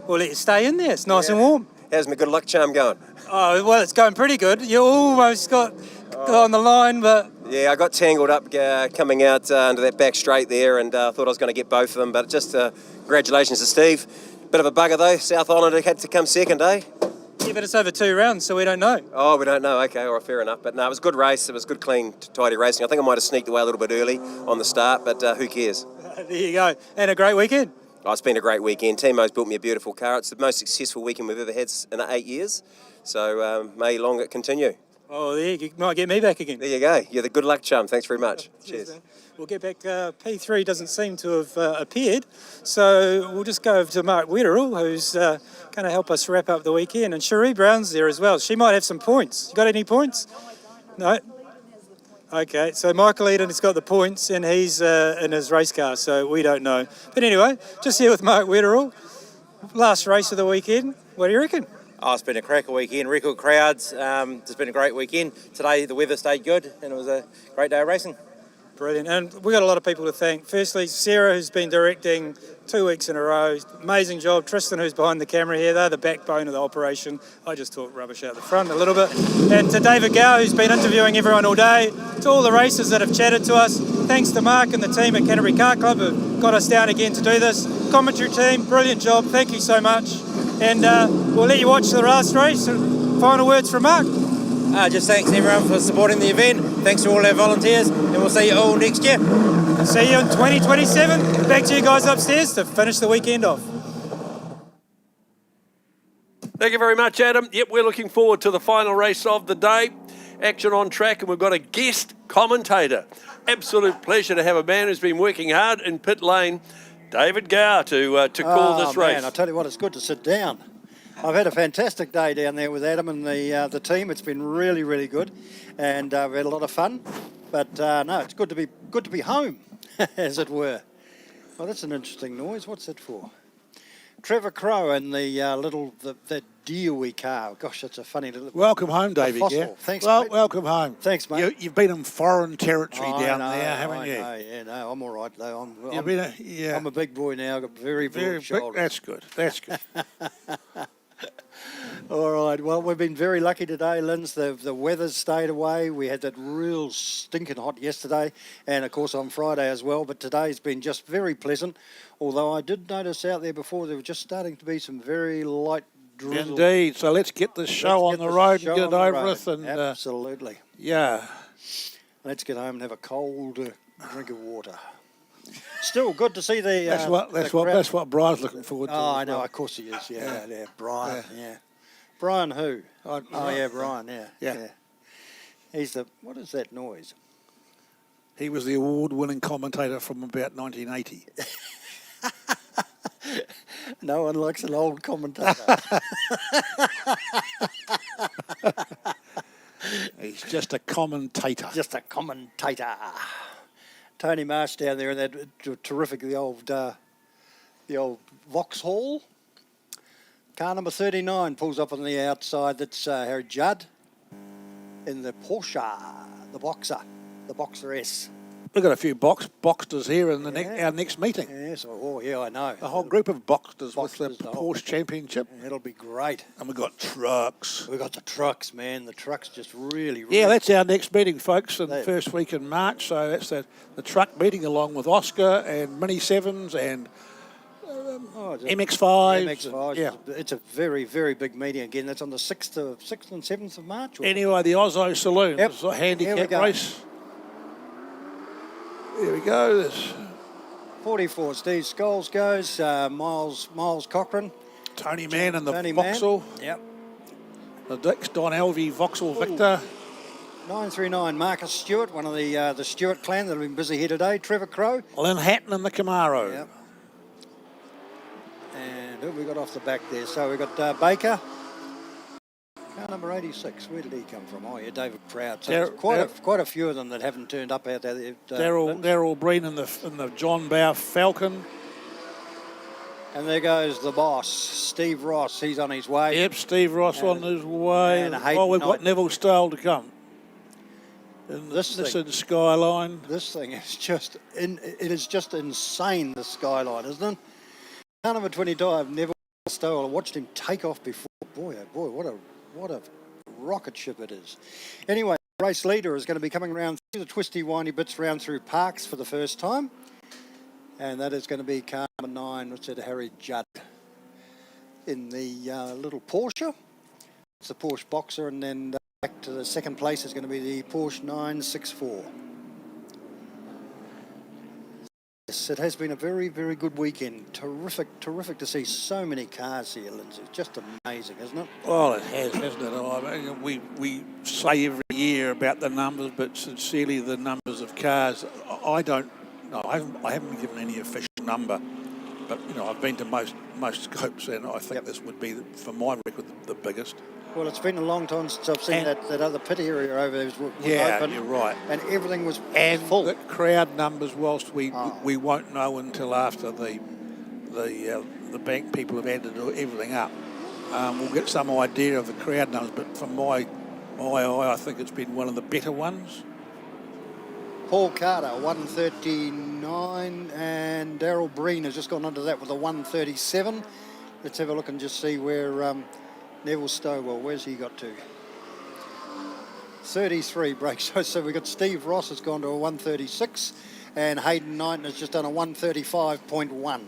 We'll let you stay in there. It's nice and warm. How's my good luck charm going? Oh, well, it's going pretty good. You almost got on the line, but... Yeah, I got tangled up coming out into that back straight there, and thought I was going to get both of them, but just congratulations to Steve. Bit of a bugger though, South Island had to come second, eh? Yeah, but it's over 2 rounds, so we don't know. Oh, we don't know, okay, all right, fair enough. But no, it was a good race, it was good, clean, tidy racing. I think I might have sneaked away a little bit early on the start, but who cares? There you go. And a great weekend. Oh, it's been a great weekend. Timo's built me a beautiful car. It's the most successful weekend we've ever had in 8 years. So may long it continue. Oh, there you might get me back again. There you go. You're the good luck chum. Thanks very much. Cheers. We'll get back. P3 doesn't seem to have appeared. So we'll just go over to Mark Wetherell, who's going to help us wrap up the weekend. And Cherie Brown's there as well. She might have some points. You got any points? No? Okay, so Michael Eden's got the points and he's in his race car, so we don't know. But anyway, just here with Mark Wetherell. Last race of the weekend. What do you reckon? Oh, it's been a cracker weekend, record crowds. It's been a great weekend. Today the weather stayed good and it was a great day of racing. Brilliant. And we've got a lot of people to thank. Firstly, Sarah, who's been directing 2 weeks in a row. Amazing job. Tristan, who's behind the camera here. They're the backbone of the operation. I just talk rubbish out the front a little bit. And to David Gow, who's been interviewing everyone all day. To all the racers that have chatted to us. Thanks to Mark and the team at Canterbury Car Club who got us down again to do this. Commentary team, brilliant job. Thank you so much. And we'll let you watch the last race. Final words from Mark. Just thanks everyone for supporting the event. Thanks to all our volunteers, and we'll see you all next year. See you in 2027. Back to you guys upstairs to finish the weekend off. Thank you very much, Adam. Yep, we're looking forward to the final race of the day. Action on track, and we've got a guest commentator. Absolute pleasure to have a man who's been working hard in pit lane, David Gow, to call this race. Man, I tell you what, it's good to sit down. I've had a fantastic day down there with Adam and the team. It's been really, really good, and we've had a lot of fun. But no, it's good to be home, as it were. Well, that's an interesting noise. What's that for? Trevor Crow and the DOE car. Gosh, that's a funny little... Welcome home, David. Yeah. Thanks, mate. Welcome home. Thanks, mate. You've been in foreign territory down there, haven't you? No, I'm all right, though. I'm a big boy now. I've got very broad shoulders. That's good. That's good. All right, well, we've been very lucky today, Linz. The weather's stayed away. We had that real stinking hot yesterday and, of course, on Friday as well. But today's been just very pleasant, although I did notice out there before there was just starting to be some very light drizzle. Indeed. So let's get this show on the road and get it over with. And, absolutely. Yeah. Let's get home and have a cold drink of water. Still good to see the... That's what Brian's looking forward to. Oh, I know, of course he is, yeah. Brian, yeah. Brian who? Oh, yeah, Brian, yeah. He's the... What is that noise? He was the award-winning commentator from about 1980. No one likes an old commentator. He's just a commentator. Just a commentator. Tony Marsh down there in that terrific, the old Vauxhall. Car number 39 pulls up on the outside. That's Harry Judd in the Porsche, the Boxer S. We've got a few Boxsters here in our next meeting. Yes, I know. A whole group of Boxsters with the Porsche Championship. It'll be great. And we've got trucks. We've got the trucks, man. The trucks just really... Yeah, that's our next meeting, folks, in the first week in March. So that's the truck meeting along with Oscar and Mini 7s and MX-5s. MX-5s. Yeah. It's a very, very big meeting again. That's on the 6th and 7th of March. Anyway, the Osborne Saloons. It's a handicap race. There we go. There's 44. Steve Scholes goes. Miles Cochran. Tony Mann and the Vauxhall. Yep. The Dix Don Alvey Vauxhall Victor. 939 Marcus Stewart, one of the Stewart clan that have been busy here today. Trevor Crow. Lynn Hatton and the Camaro. Yep. And who have we got off the back there? So we've got Baker. Car number 86, where did he come from? Oh, yeah, David Proud. So there's quite a few of them that haven't turned up out there. Daryl Breen in the John Bower Falcon. And there goes the boss, Steve Ross. He's on his way. Yep, Steve Ross on his way. and Well, we've got Neville Stowell to come. And This this thing- is Skyline. This thing is just, it is just insane, the Skyline, isn't it? Car number 22, Neville Stowell. I watched him take off before. Boy, oh boy, what a rocket ship it is. Anyway, the race leader is going to be coming around through the twisty, windy bits round through Parks for the first time. And that is going to be car number 9, which is Harry Judd. In the little Porsche. It's the Porsche Boxer, and then back to the second place is going to be the Porsche 964. Yes, it has been a very, very good weekend. Terrific to see so many cars here, Lindsay. Just amazing, isn't it? Well, it has, hasn't it? I mean, we say every year about the numbers, but sincerely, the numbers of cars, I don't know. I haven't been given any official number, but you know, I've been to most scopes, and I think this would be, for my record, the biggest. Well, it's been a long time since I've seen that other pit area over there was Yeah, open. you're right. And everything was And full. the crowd numbers, whilst we won't know until after the bank people have added everything up, we'll get some idea of the crowd numbers. But from my eye, I think it's been one of the better ones. Paul Carter, 139, and Daryl Breen has just gone under that with a 137. Let's have a look and just see where Neville Stowell, where's he got to? 33 breaks. So we've got Steve Ross has gone to a 136, and Hayden Knighton has just done a 135.1.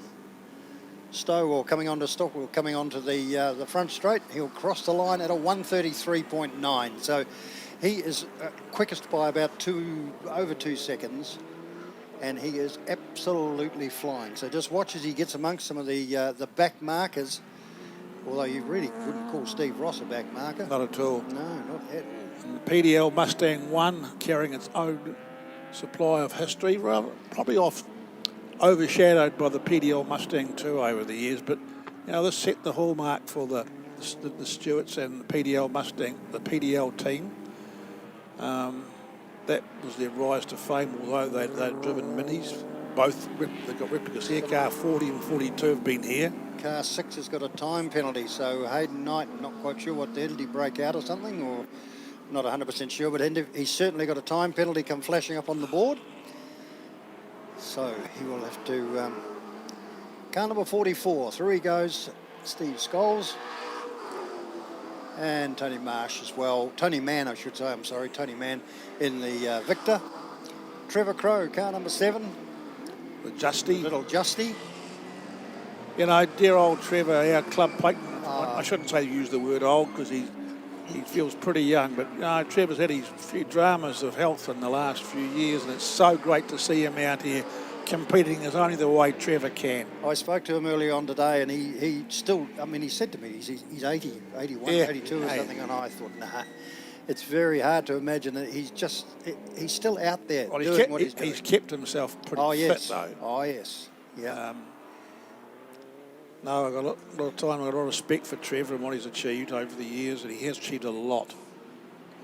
Stowell coming onto Stockwell, coming onto the front straight. He'll cross the line at a 133.9. So he is quickest by about over 2 seconds, and he is absolutely flying. So just watch as he gets amongst some of the back markers. Although you really wouldn't call Steve Ross a back marker. Not at all. No, not yet. And the PDL Mustang 1 carrying its own supply of history, probably overshadowed by the PDL Mustang 2 over the years. But you know, this set the hallmark for the Stewarts and the PDL Mustang, the PDL team. That was their rise to fame, although they'd driven minis. Both, they've got replicas here. Car 40 and 42 have been here. Car 6 has got a time penalty, so Hayden Knight, not quite sure what did he break out or something, or not 100% sure, but he's certainly got a time penalty come flashing up on the board. So he will have to... car number 44, through he goes, Steve Scholes. And Tony Marsh as well. Tony Mann, I should say, I'm sorry, Tony Mann in the Victor. Trevor Crow, car number 7. The Justy. Little Justy. You know, dear old Trevor, our club patron. I shouldn't say use the word old because he feels pretty young, but you know, Trevor's had his few dramas of health in the last few years, and it's so great to see him out here competing as only the way Trevor can. I spoke to him earlier on today, and he still, I mean, he said to me he's 80, 81, 82 or something, and I thought, nah. It's very hard to imagine that he's still out there doing what he's doing. He's kept himself pretty fit, though. Oh, yes. Yeah. No, I've got a lot of time. I've got a lot of respect for Trevor and what he's achieved over the years, and he has achieved a lot.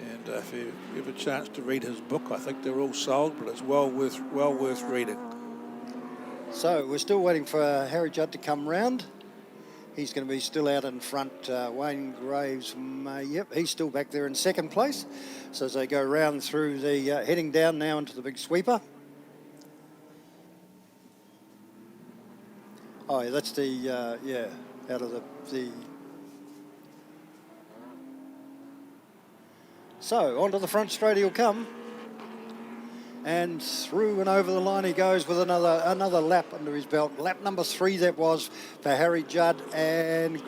And if you have a chance to read his book, I think they're all sold, but it's well worth reading. So we're still waiting for Harry Judd to come round. He's going to be still out in front. Wayne Graves, yep, he's still back there in second place. So as they go round through the, heading down now into the big sweeper. Oh, yeah, that's the, out of the... So, onto the front straight he'll come. And through and over the line he goes with another lap under his belt. Lap number 3 that was for Harry Judd and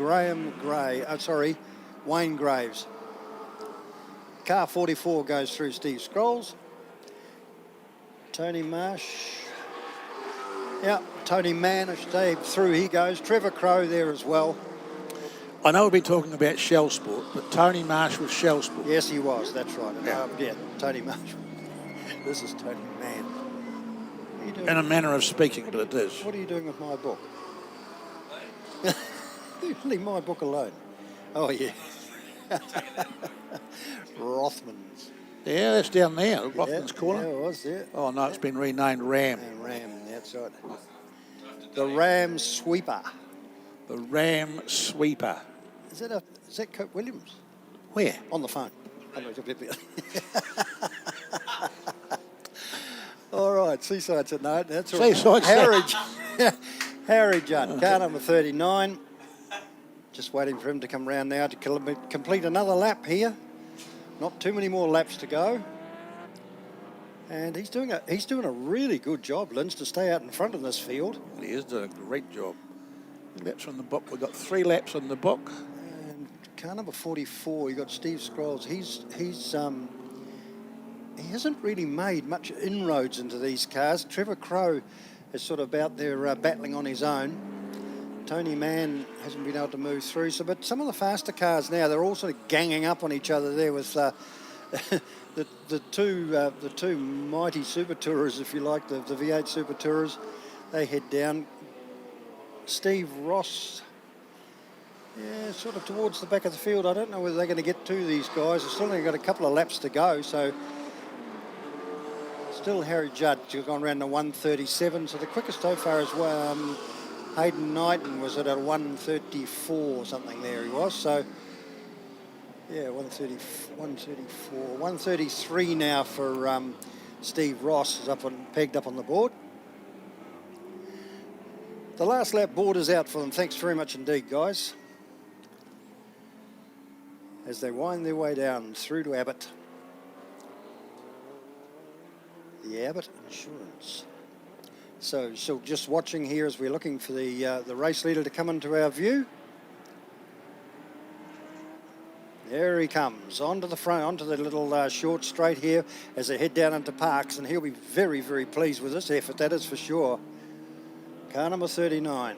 Wayne Graves. Car 44 goes through Steve Scholes. Tony Marsh. Yeah, Tony Mann, I should say, through he goes. Trevor Crow there as well. I know we've been talking about Shell Sport, but Tony Marsh was Shell Sport. Yes, he was, that's right. Yeah, Tony Marsh. This is Tony Mann. What are you doing? In a manner of speaking, but it is. What are you doing with my book? Leave my book alone. Oh, yeah. Rothmans. Yeah, that's down there, Rothman's Corner. Yeah, it was there. Oh, no, it's been renamed Ram. Ram, that's right. The Ram Sweeper. the Ram Sweeper. Is that Coupe Williams? Where? On the phone. All right, Seaside's a note. That's all right. Seaside's Harry Judd, car number 39. Just waiting for him to come round now to complete another lap here. Not too many more laps to go. And he's doing a really good job, Linz, to stay out in front of this field. He is doing a great job. Laps on the book. We've got 3 laps on the book. And car number 44, you got Steve Scrolls. He hasn't really made much inroads into these cars. Trevor Crowe is sort of out there battling on his own. Tony Mann hasn't been able to move through. But some of the faster cars now, they're all sort of ganging up on each other there with the two mighty Super Tourers, if you like, the V8 Super Tourers. They head down. Steve Ross, sort of towards the back of the field. I don't know whether they're going to get to these guys. They've still only got a couple of laps to go, so still Harry Judd has gone around to 1:37. So the quickest so far is Hayden Knighton was at a 1:34 or something there he was. So, yeah, 1:34. 1:33 now for Steve Ross is pegged up on the board. The last lap board is out for them. Thanks very much indeed, guys. As they wind their way down through to Abbott. The Abbott Insurance. So just watching here as we're looking for the race leader to come into our view. There he comes, onto the front, onto the little short straight here as they head down into Parks, and he'll be very, very pleased with this effort, that is for sure. Car number 39.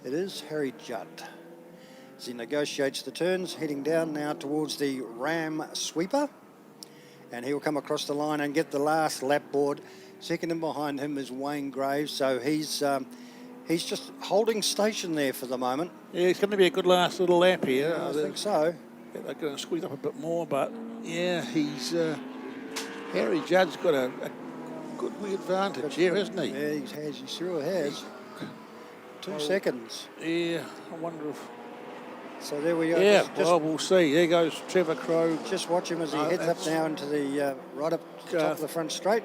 It is Harry Judd. As he negotiates the turns, heading down now towards the Ram Sweeper. And he'll come across the line and get the last lap board. Second in behind him is Wayne Graves. So he's just holding station there for the moment. Yeah, it's going to be a good last little lap here. I think so. Yeah, they're going to squeeze up a bit more, but yeah, Harry Judd's got a good wee advantage here, hasn't he? Yeah, he sure has. 2 seconds. Yeah, I wonder if... So there we go. Yeah, well, we'll see. There goes Trevor Crowe. Just watch him as he heads up now into the right up the top of the front straight.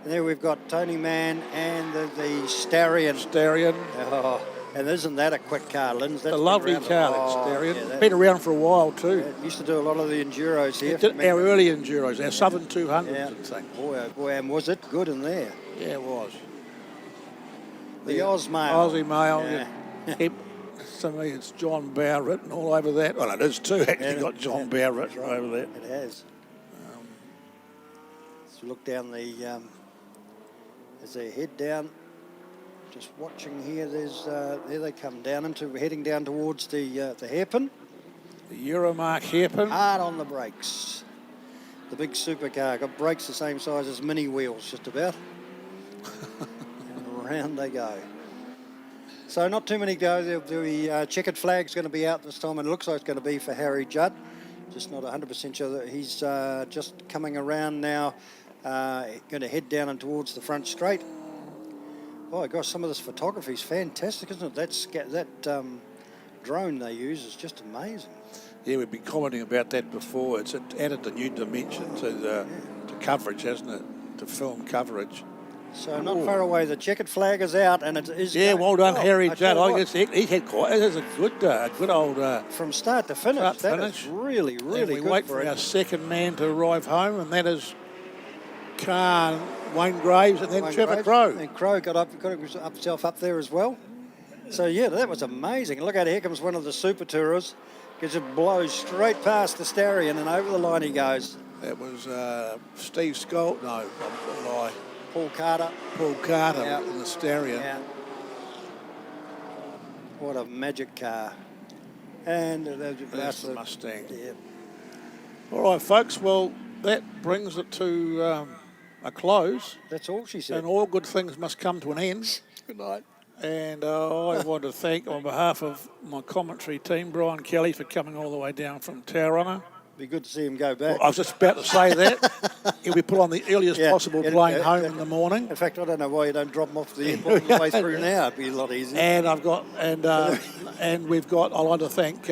And there we've got Tony Mann and the Starion. Oh, and isn't that a quick car, Linz? That's a lovely car, that Starion. Yeah, been around for a while too. Yeah, used to do a lot of the Enduros here. Our early Enduros, our Southern 200s and things. Boy, and was it good in there? Yeah, it was. The Osmail. Aussie Mail. Yeah. To me, it's John Bower written all over that. Well, it is too, actually, got John Bower written all over that. It has. So look down the, as they head down, just watching here, there they come down heading down towards the hairpin. The Euromarque hairpin. Hard on the brakes. The big supercar, got brakes the same size as mini wheels, just about. And around they go. So not too many go. The checkered flag's going to be out this time, and it looks like it's going to be for Harry Judd. Just not 100% sure that he's just coming around now, going to head down and towards the front straight. Oh gosh, some of this photography is fantastic, isn't it? That drone they use is just amazing. Yeah, we've been commenting about that before. It's added a new dimension to coverage, hasn't it? To film coverage. So not far away, the checkered flag is out, and it is. Yeah, well done, Harry Judd. I guess he had quite. It is a good old. From start to finish, is really, really good. We wait for our second man to arrive home, and that is Wayne Graves, and then Trevor Crowe. And Crowe got himself up there as well. So yeah, that was amazing. Look out, here comes one of the Super Tourers. Gets it blows straight past the Starion, and over the line he goes. That was Steve Skolt. No, I'm lie. Paul Carter in the Starion. Yeah. What a magic car. And that's the Mustang. Yeah. All right, folks. Well, that brings it to a close. That's all she said. And all good things must come to an end. Good night. And I want to thank, on behalf of my commentary team, Brian Kelly, for coming all the way down from Tauranga. Be good to see him go back. Well, I was just about to say that. He'll be put on the earliest possible plane home in the morning. In fact, I don't know why you don't drop him off the airport on the way through now. It'd be a lot easier. And we've got. I'd like to thank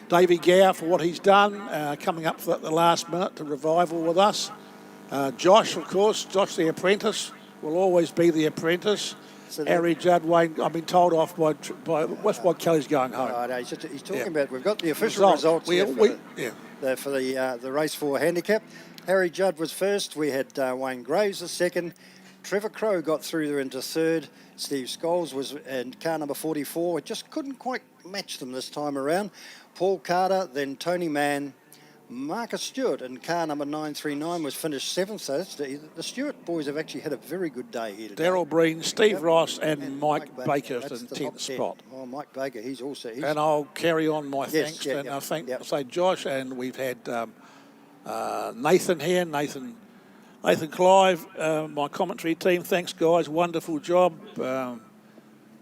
Davey Gower for what he's done, coming up for the last minute to revival with us. Josh, of course, Josh the apprentice, will always be the apprentice. So Harry Judd, Wayne, I've been told off by Kelly's going home. Right, he's talking about, we've got the official results here for the race 4 handicap. Harry Judd was first. We had Wayne Graves as second. Trevor Crowe got through there into third. Steve Scholes was in car number 44. Just couldn't quite match them this time around. Paul Carter, then Tony Mann. Marcus Stewart in car number 939 was finished 7th. So the Stewart boys have actually had a very good day here today. Daryl Breen, Steve Ross and Mike Baker in 10th spot. Oh, Mike Baker, he's also... And I'll carry on my thanks. I say Josh, and we've had Nathan here, Nathan Clive, my commentary team. Thanks, guys. Wonderful job.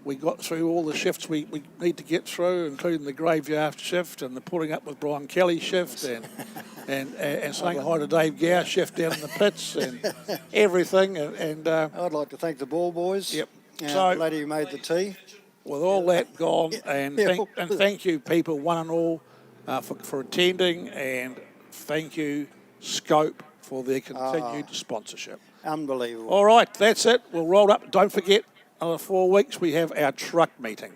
We got through all the shifts we need to get through, including the graveyard shift and the putting up with Brian Kelly shift and saying hi to Dave Gower shift down in the pits and everything. And I'd like to thank the ball boys. Yep. So, the lady who made the tea. With all that gone, and thank you, people, one and all, for attending, and thank you, Scope, for their continued sponsorship. Unbelievable. All right, that's it. We'll roll up. Don't forget, another 4 weeks, we have our truck meeting.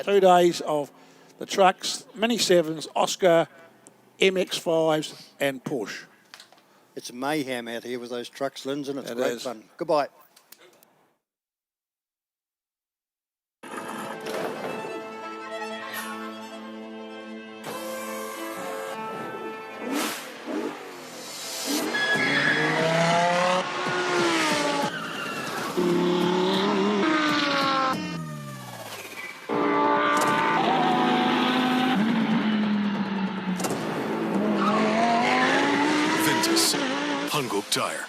2 days of the trucks, Mini 7s, Oscar, MX5s, and Porsche. It's mayhem out here with those trucks, Linz, and it's great fun. Goodbye. Tire.